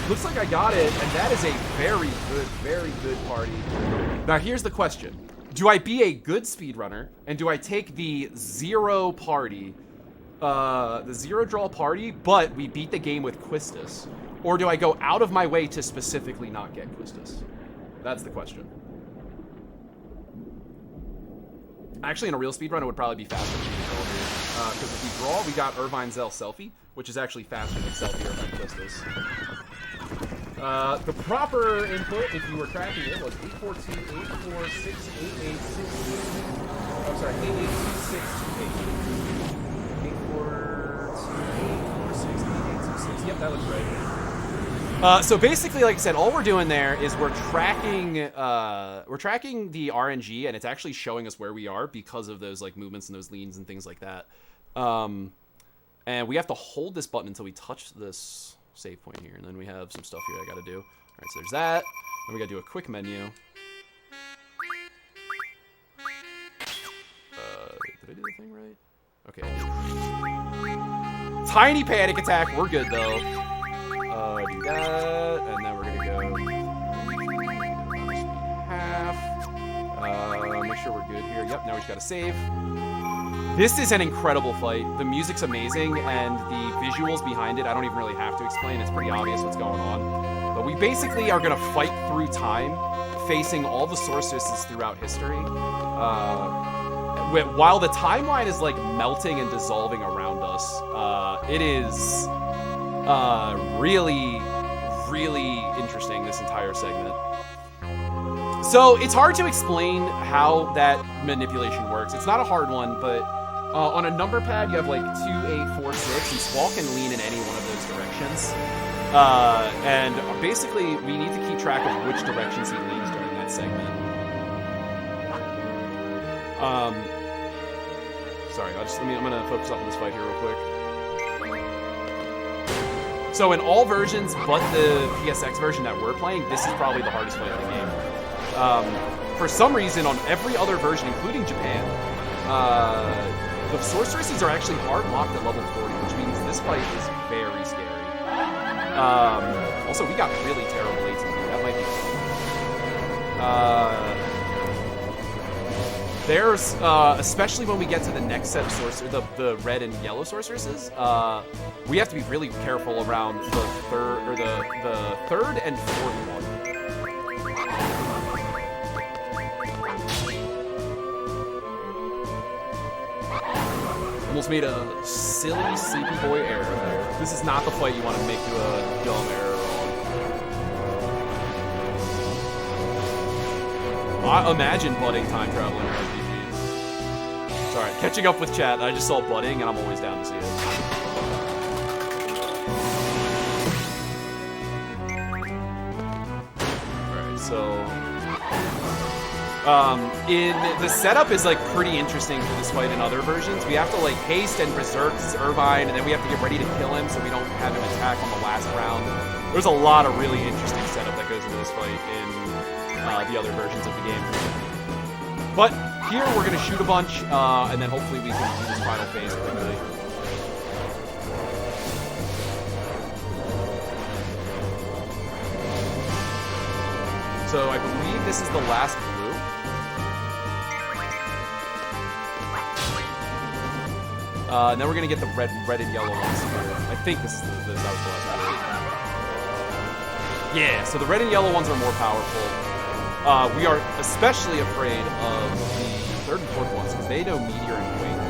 Looks like I got it, and that is a very good party. Now here's the question. Do I be a good speedrunner, and do I take the zero party, the zero draw party, but we beat the game with Quistis? Or do I go out of my way to specifically not get Quistis? That's the question. Actually, in a real speedrun, it would probably be faster for me to go over here. Because if we draw, we got Irvine Zell Selfie, which is actually faster than Selfie Irvine Twistus. The proper input, if you were tracking it, was 842-846-8868. I'm sorry, 882628. 842-846-8826. Yep, that looks right. So basically, like I said, all we're doing there is we're tracking the RNG, and it's actually showing us where we are because of those like movements and those leans and things like that. And we have to hold this button until we touch this save point here, and then we have some stuff here I got to do. All right, so there's that. Then we got to do a quick menu. Did I do the thing right? Okay. Tiny panic attack. We're good though. Do that, and then we're gonna go half. Make sure we're good here. Yep, now we just gotta save. This is an incredible fight. The music's amazing, and the visuals behind it, I don't even really have to explain. It's pretty obvious what's going on. But we basically are gonna fight through time, facing all the sorceresses throughout history. While the timeline is like melting and dissolving around us, it is really, really interesting, this entire segment. So it's hard to explain how that manipulation works. It's not a hard one, but on a number pad, you have like 2, 8, 4, 6, and Squall can lean in any one of those directions. And basically, we need to keep track of which directions he leans during that segment. Sorry, I'm gonna focus up on this fight here real quick. So in all versions but the PSX version that we're playing, this is probably the hardest fight in the game. For some reason, on every other version, including Japan, the sorceresses are actually hard locked at level 40, which means this fight is very scary. Also, we got really terrible ATB. That might be fun. There's, especially when we get to the next set of sorcerers, the red and yellow sorceresses, we have to be really careful around the third and fourth one. Almost made a silly sleepy boy error there. This is not the fight you want to make you a dumb error on. Imagine budding time traveling RPGs. Sorry, catching up with chat. I just saw budding, and I'm always down to see it. Alright, so in the setup is like pretty interesting for this fight in other versions. We have to like haste and berserk Irvine, and then we have to get ready to kill him so we don't have him attack on the last round. There's a lot of really interesting setup that goes into this fight in the other versions of the game. But here we're gonna shoot a bunch, and then hopefully we can do this final phase quickly. So I believe this is the last blue. And then we're gonna get the red and yellow ones here. I think that was the last blue. Yeah, so the red and yellow ones are more powerful. We are especially afraid of the third and fourth ones because they know Meteor and Wing.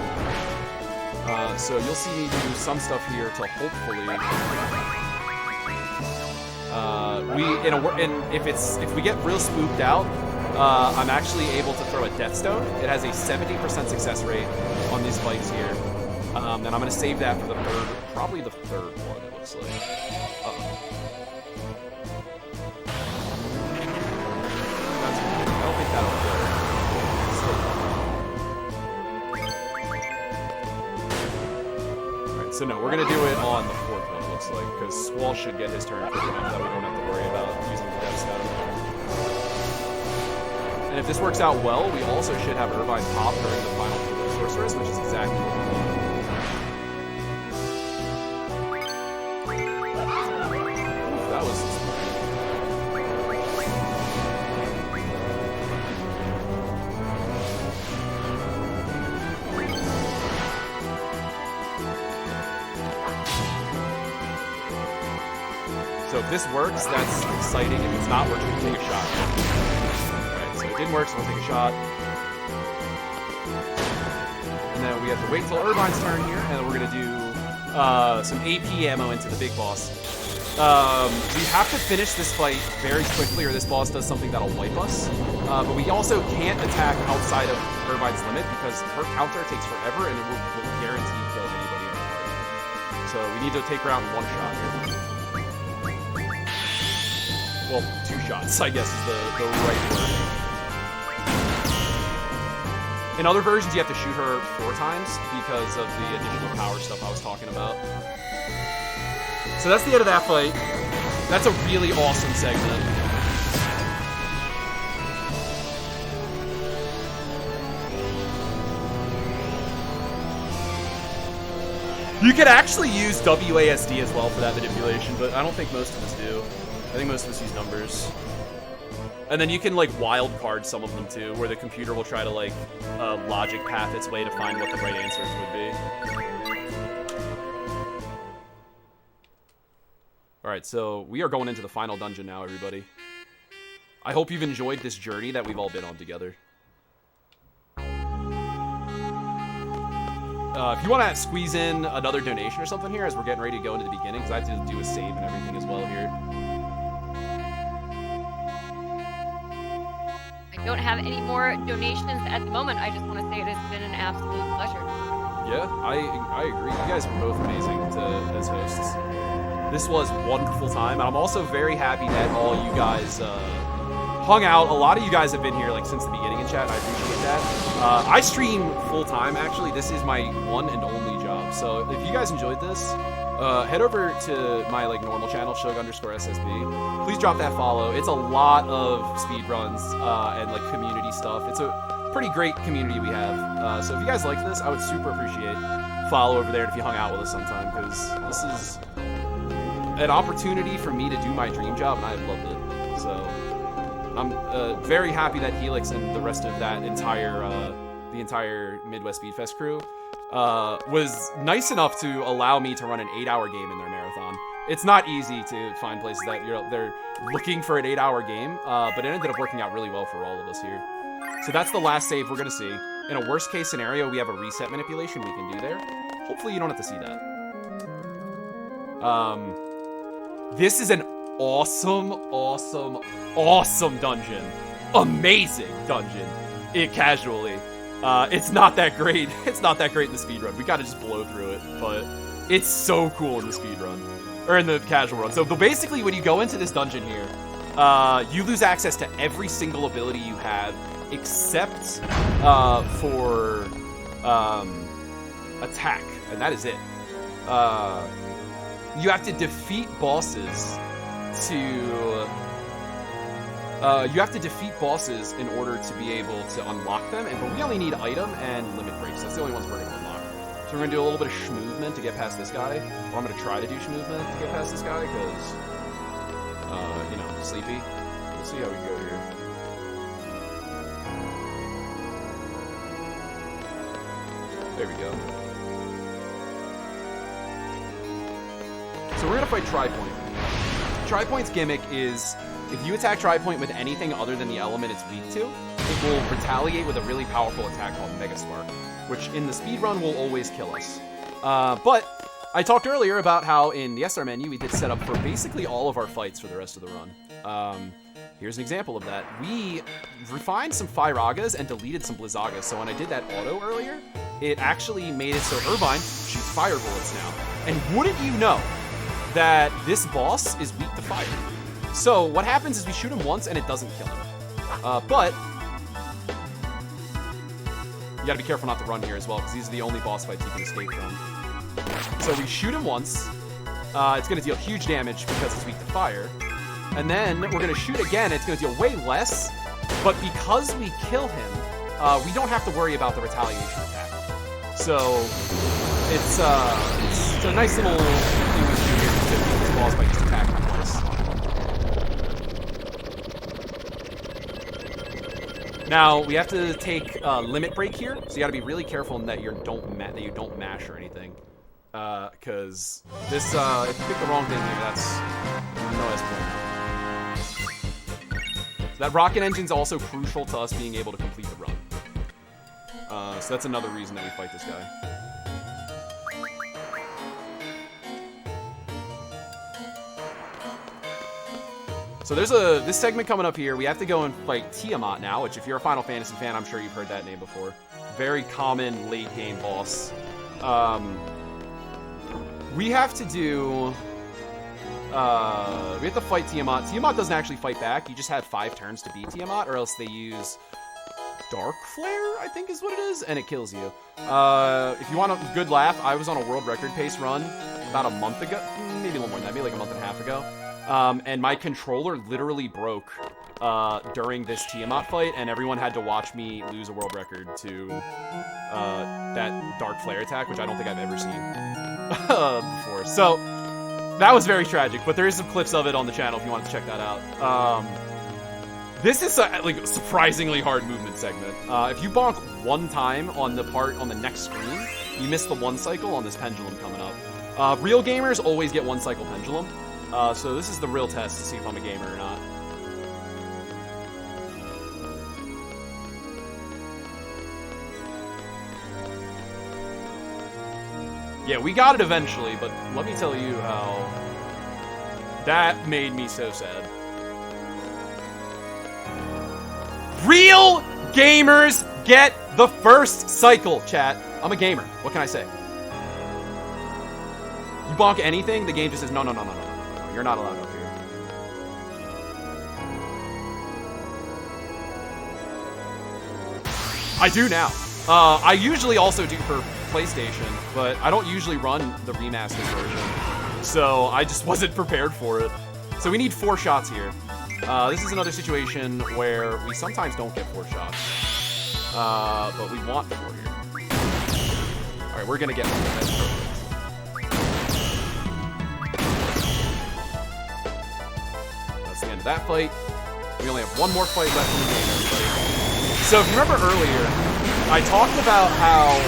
So you'll see me do some stuff here to hopefully. If we get real spooked out, I'm actually able to throw a Death Stone. It has a 70% success rate on these fights here. And I'm gonna save that for the third, probably the third one. It looks like. I don't think that'll kill. Alright, so no, we're gonna do it on the fourth one, it looks like, because Squall should get his turn quick enough that we don't have to worry about using the Death Stone. And if this works out well, we also should have Irvine pop during the final blue sorceress, which is exactly what we want. That was... So if this works, that's exciting. If it's not working, we'll take a shot. Alright, so it didn't work, so we'll take a shot. And then we have to wait till Irvine's turn here, and then we're gonna do some AP ammo into the big boss. We have to finish this fight very quickly or this boss does something that'll wipe us. But we also can't attack outside of Irvine's limit because her counter takes forever and it will guarantee kill anybody in the party. So we need to take her out in one shot here. Well, 2 shots, I guess, is the right word. In other versions, you have to shoot her 4 times because of the additional power stuff I was talking about. So that's the end of that fight. That's a really awesome segment. You could actually use WASD as well for that manipulation, but I don't think most of us do. I think most of us use numbers. And then you can, like, wild card some of them, too, where the computer will try to, like, logic path its way to find what the right answers would be. Alright, so we are going into the final dungeon now, everybody. I hope you've enjoyed this journey that we've all been on together. If you want to squeeze in another donation or something here as we're getting ready to go into the beginning, because I have to do a save and everything as well here. I don't have any more donations at the moment. I just want to say it has been an absolute pleasure. Yeah, I agree. You guys were both amazing as hosts. This was a wonderful time, and I'm also very happy that all you guys hung out. A lot of you guys have been here like since the beginning in chat, and I appreciate that. I stream full-time, actually. This is my one and only job. So if you guys enjoyed this, head over to my like normal channel, Shug_SSB. Please drop that follow. It's a lot of speedruns and like community stuff. It's a pretty great community we have. So if you guys like this, I would super appreciate follow over there if you hung out with us sometime, because this is an opportunity for me to do my dream job, and I've loved it. So I'm very happy that Helix and the rest of that the entire Midwest Speedfest crew was nice enough to allow me to run an 8-hour game in their marathon. It's not easy to find places that they're looking for an 8-hour game, but it ended up working out really well for all of us here. So that's the last save we're gonna see. In a worst case scenario, we have a reset manipulation we can do there. Hopefully you don't have to see that. This is an awesome, awesome, awesome dungeon. Amazing dungeon. Casually. It's not that great. It's not that great in the speedrun. We gotta just blow through it, but it's so cool in the speedrun. Or in the casual run. So basically when you go into this dungeon here, you lose access to every single ability you have except for attack, and that is it. You have to defeat bosses in order to be able to unlock them, but we only need item and limit breaks. That's the only ones we're going to unlock. So we're going to do a little bit of schmovement to get past this guy, or I'm going to try to do schmovement to get past this guy, because, you know, sleepy. We'll see how we go here. There we go. So we're gonna fight Tri-Point. Tri-Point's gimmick is, if you attack Tri-Point with anything other than the element it's weak to, it will retaliate with a really powerful attack called Mega Spark, which in the speedrun will always kill us. But I talked earlier about how in the SR menu we did set up for basically all of our fights for the rest of the run. Here's an example of that. We refined some Firagas and deleted some Blizzagas, so when I did that auto earlier, it actually made it so Irvine shoots fire bullets now. And wouldn't you know that this boss is weak to fire. So what happens is we shoot him once and it doesn't kill him. But you gotta be careful not to run here as well, because these are the only boss fights you can escape from. So we shoot him once. It's gonna deal huge damage because it's weak to fire. And then we're gonna shoot again. It's gonna deal way less. But because we kill him, we don't have to worry about the retaliation attack. So it's a nice little thing we can do here to beat this boss by just attacking twice. Now we have to take limit break here, so you got to be really careful in that you don't mash or anything, because this if you pick the wrong thing here, that's no point. So that rocket engine's also crucial to us being able to complete the run. So that's another reason that we fight this guy. So there's this segment coming up here. We have to go and fight Tiamat now, which if you're a Final Fantasy fan, I'm sure you've heard that name before. Very common late game boss. We have to do... we have to fight Tiamat. Tiamat doesn't actually fight back. You just have 5 turns to beat Tiamat, or else they use Dark Flare, I think is what it is, and it kills you. If you want a good laugh, I was on a world record pace run about a month ago. Maybe a little more than that, maybe like a month and a half ago. And my controller literally broke during this Tiamat fight, and everyone had to watch me lose a world record to that Dark Flare attack, which I don't think I've ever seen before. So that was very tragic, but there is some clips of it on the channel if you want to check that out. This is like a surprisingly hard movement segment. If you bonk one time on the part on the next screen, you miss the 1 cycle on this pendulum coming up. Real gamers always get 1 cycle pendulum. So this is the real test to see if I'm a gamer or not. Yeah, we got it eventually, but let me tell you how that made me so sad. Real gamers get the first cycle, chat. I'm a gamer. What can I say? You bonk anything, the game just says, no, no, no, no, no. You're not allowed up here. I do now. I usually also do for PlayStation, but I don't usually run the remastered version. So I just wasn't prepared for it. So we need 4 shots here. This is another situation where we sometimes don't get 4 shots. But we want 4 here. Alright, we're gonna get 1. That's perfect. The end of that fight. We only have 1 more fight left in the game, everybody. So if you remember earlier, I talked about how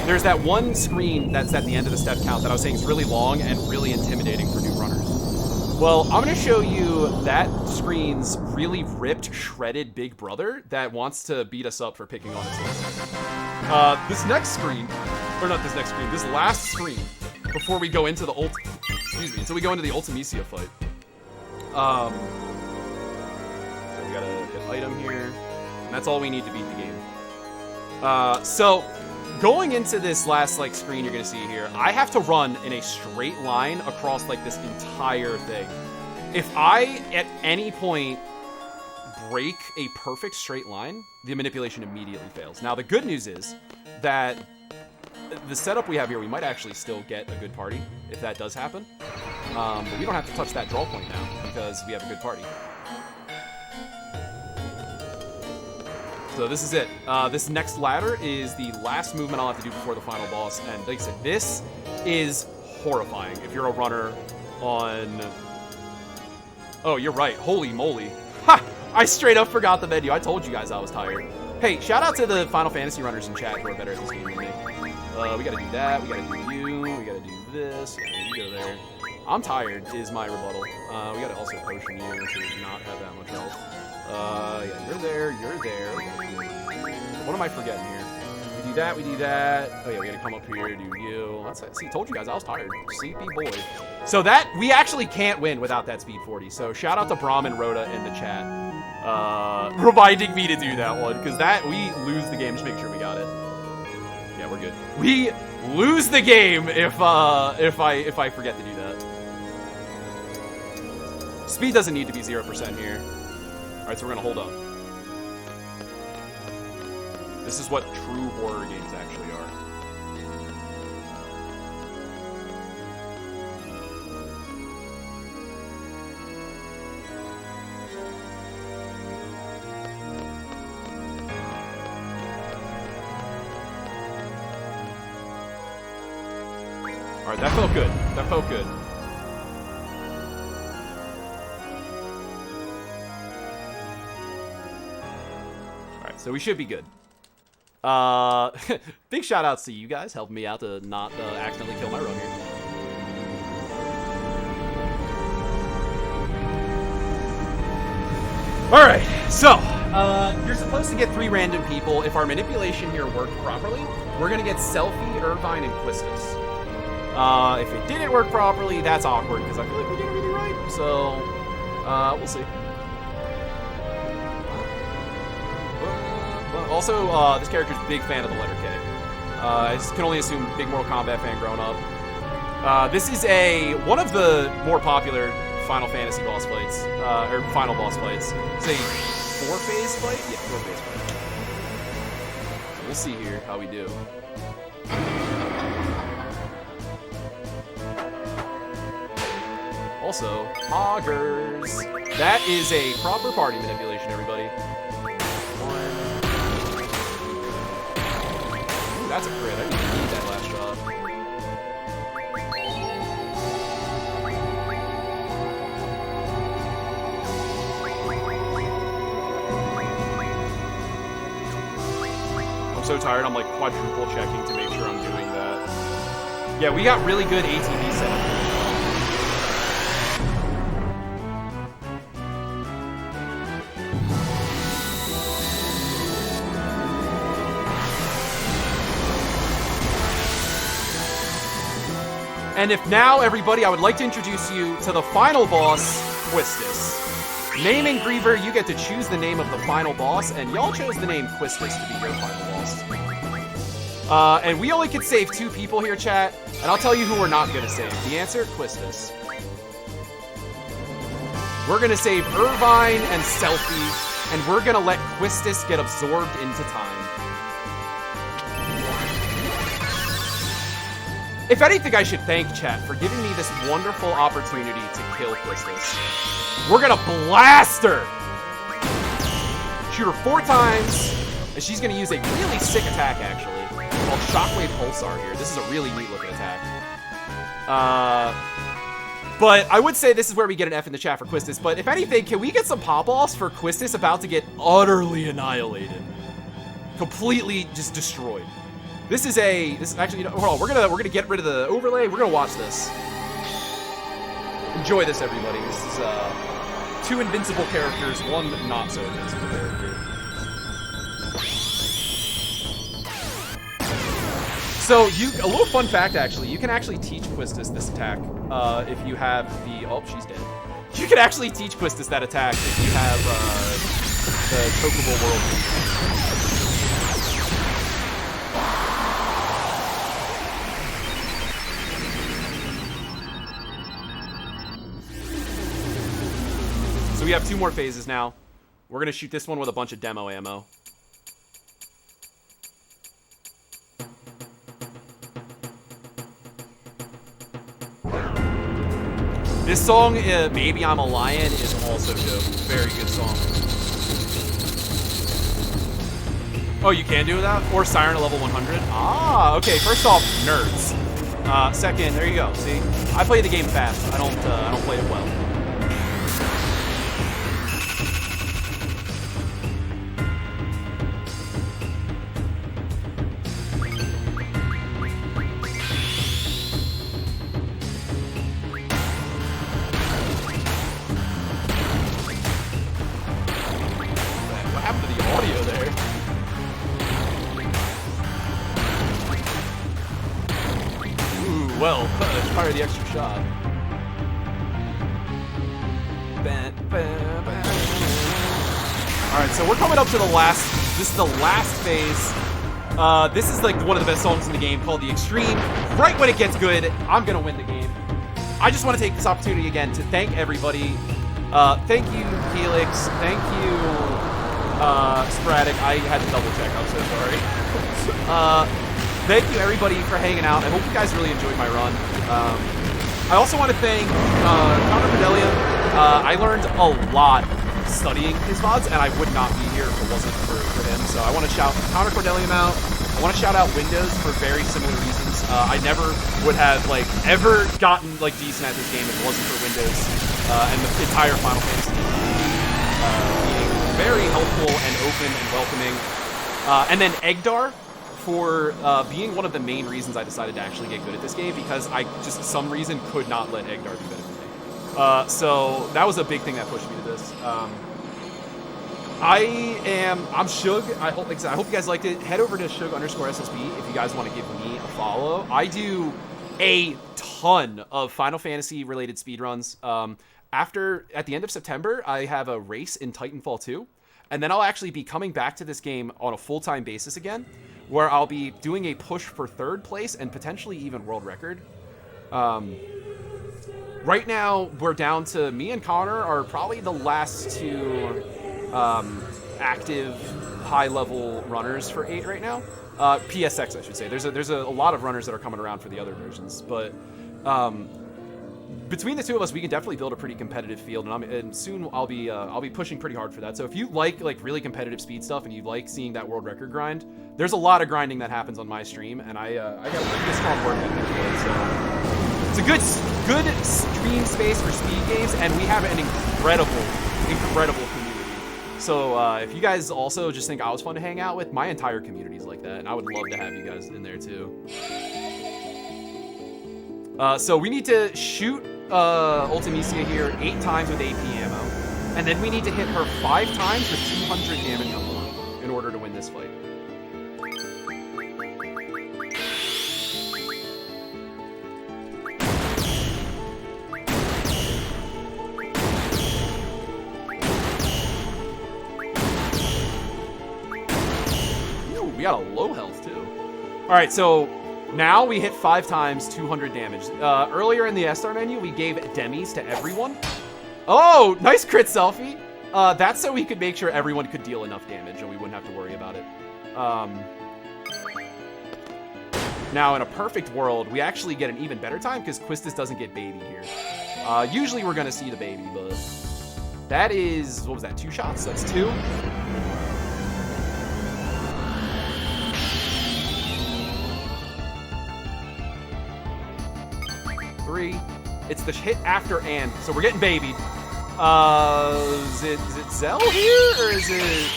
there's that one screen that's at the end of the step count that I was saying is really long and really intimidating for new runners. Well, I'm going to show you that screen's really ripped, shredded big brother that wants to beat us up for picking on his level. This next screen, or not this next screen, this last screen, before we go into the until we go into the Ultimisia fight. So we gotta get item here, and that's all we need to beat the game. So going into this last like screen you're gonna see here, I have to run in a straight line across like this entire thing. If I at any point break a perfect straight line, the manipulation immediately fails. Now the good news is that the setup we have here, we might actually still get a good party if that does happen. But we don't have to touch that draw point now because we have a good party. So this is it. This next ladder is the last movement I'll have to do before the final boss. And like I said, this is horrifying if you're a runner on... Oh, you're right. Holy moly. Ha! I straight up forgot the menu. I told you guys I was tired. Hey, shout out to the Final Fantasy runners in chat who are better at this game than me. We gotta do that, we gotta do you, we gotta do this, yeah, you go there. I'm tired is my rebuttal. We gotta also potion you to not have that much health. Yeah, you're there, you're there. What am I forgetting here? We do that, we do that. Oh yeah, we gotta come up here, do you. That's it. See, told you guys I was tired. Sleepy boy. So that, we actually can't win without that speed 40. So shout out to Brahmin Rhoda in the chat. Reminding me to do that one, because that, we lose the game. Just make sure we got it. Yeah, we're good. We lose the game if I forget to do that. Speed doesn't need to be 0% here. Alright, so we're gonna hold up. This is what true horror games actually are. Alright, that felt good. That felt good. Alright, so we should be good. Big shout outs to you guys helping me out to not accidentally kill my run here. Alright, so You're supposed to get 3 random people. If our manipulation here worked properly, we're gonna get Selfie, Irvine, and Quistis. If it didn't work properly, that's awkward, because I feel like we did everything right. So, we'll see. Also, this character's a big fan of the letter K. I can only assume big Mortal Kombat fan growing up. This is one of the more popular Final Fantasy boss fights, or final boss fights. It's a 4-phase fight? Yeah, 4-phase fight. So we'll see here how we do. Also, Hoggers. That is a proper party manipulation, everybody. Ooh, that's a crit. I didn't need that last shot. I'm so tired, I'm like quadruple checking to make sure I'm doing that. Yeah, we got really good ATV setup. And if now, everybody, I would like to introduce you to the final boss, Quistis. Name and Griever, you get to choose the name of the final boss, and y'all chose the name Quistis to be your final boss. And we only can save 2 people here, chat, and I'll tell you who we're not gonna save. The answer, Quistis. We're gonna save Irvine and Selfie, and we're gonna let Quistis get absorbed into time. If anything, I should thank chat for giving me this wonderful opportunity to kill Quistis. We're gonna blast her! Shoot her 4 times, and she's gonna use a really sick attack, actually, called Shockwave Pulsar here. This is a really neat looking attack. But I would say this is where we get an F in the chat for Quistis, but if anything, can we get some pop-offs for Quistis about to get utterly annihilated? Completely just destroyed. This is actually, you know, hold on, we're gonna get rid of the overlay. We're gonna watch this. Enjoy this, everybody. This is 2 invincible characters, 1 not so invincible character. So a little fun fact actually, you can actually teach Quistis this attack if you have the, oh, she's dead. You can actually teach Quistis that attack if you have the Chocobo World. So we have 2 more phases now. We're gonna shoot this one with a bunch of demo ammo. This song, Baby I'm a Lion, is also dope. Very good song. Oh, you can do that? Or Siren at level 100? Ah, okay, first off, nerds. Second, there you go, see? I play the game fast. I don't play it well. Well, fire the extra shot. Alright, so we're coming up to the last, this is the last phase. This is like one of the best songs in the game called The Extreme. Right when it gets good, I'm gonna win the game. I just want to take this opportunity again to thank everybody. Thank you, Helix. Thank you, Sporadic. I had to double check, I'm so sorry. Thank you, everybody, for hanging out. I hope you guys really enjoyed my run. I also want to thank Connor Cordelia. I learned a lot studying his VODs, and I would not be here if it wasn't for him. So I want to shout Connor Cordelia out. I want to shout out Windows for very similar reasons. I never would have ever gotten decent at this game if it wasn't for Windows and the entire Final Fantasy being very helpful and open and welcoming. And then Egdar for being one of the main reasons I decided to actually get good at this game, because I just, some reason, could not let Egdar be better than me. So that was a big thing that pushed me to this. I'm Shug. I hope you guys liked it. Head over to Shug_SSB if you guys want to give me a follow. I do a ton of Final Fantasy related speedruns. At the end of September, I have a race in Titanfall 2, and then I'll actually be coming back to this game on a full-time basis again, where I'll be doing a push for 3rd place and potentially even world record. Right now, we're down to me and Connor are probably the last 2 active high-level runners for 8 right now. PSX, I should say. There's a lot of runners that are coming around for the other versions, but between the 2 of us, we can definitely build a pretty competitive field, and soon I'll be pushing pretty hard for that. So if you like really competitive speed stuff and you like seeing that world record grind, there's a lot of grinding that happens on my stream, and I got a pretty strong work ethic for it. So it's a good stream space for speed games, and we have an incredible community. So if you guys also just think I was fun to hang out with, my entire community is like that, and I would love to have you guys in there too. So we need to shoot Ultimisia here 8 times with AP ammo, and then we need to hit her 5 times with 200 damage or more in order to win this fight. Ooh, we got a low health too. All right, so now we hit 5 times 200 damage. Earlier in the S-Star menu, we gave demis to everyone. Oh, nice crit selfie. That's so we could make sure everyone could deal enough damage and we wouldn't have to worry about it. Now, in a perfect world, we actually get an even better time because Quistis doesn't get baby here. Usually we're going to see the baby, but that is, what was that, 2 shots? That's 2. It's the hit after and, so we're getting babied. Is it Zell here, or is it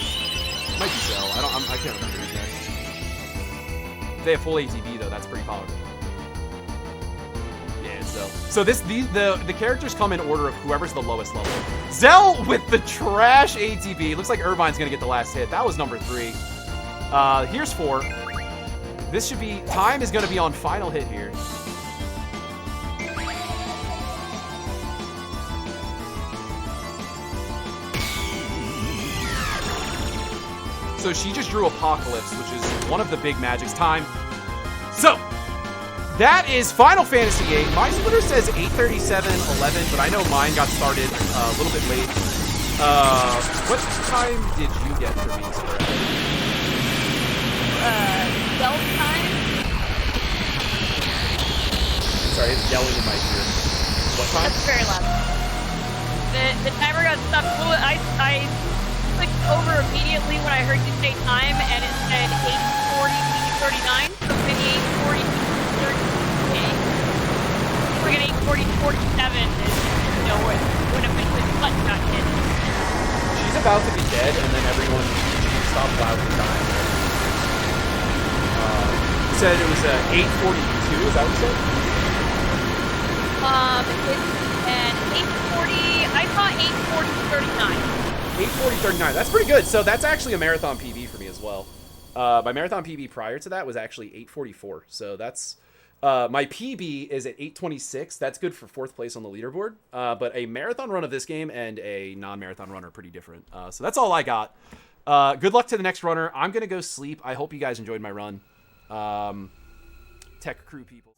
might be Zell? I can't remember who's next. If they have full ATB though, that's pretty powerful. Yeah, it's Zell. So the characters come in order of whoever's the lowest level. Zell with the trash ATB. Looks like Irvine's gonna get the last hit. That was number 3. Here's 4. This should be, time is gonna be on final hit here. So she just drew Apocalypse, which is one of the big magics. Time. So, that is Final Fantasy VIII. My splitter says 8:37:11, but I know mine got started a little bit late. What time did you get for me, Splitter? 12 time? Sorry, it's yelling in my ear. What time? That's very loud. The timer got stuck. Well, I clicked over immediately when I heard you say time, and it said 8:40:39. So maybe 8:40:38. We're getting 8:40:47. You know when eventually the button got hit. She's about to be dead, and then everyone stopped loudly dying. You said it was 8:42. Is that what you said? It's an 8:40. I thought 8:40:39. 8:40:39. That's pretty good. So that's actually a marathon PB for me as well. My marathon PB prior to that was actually 8:44. So that's my PB is at 8:26. That's good for 4th place on the leaderboard. But a marathon run of this game and a non-marathon run are pretty different. So that's all I got. Good luck to the next runner. I'm gonna go sleep. I hope you guys enjoyed my run. Tech crew people.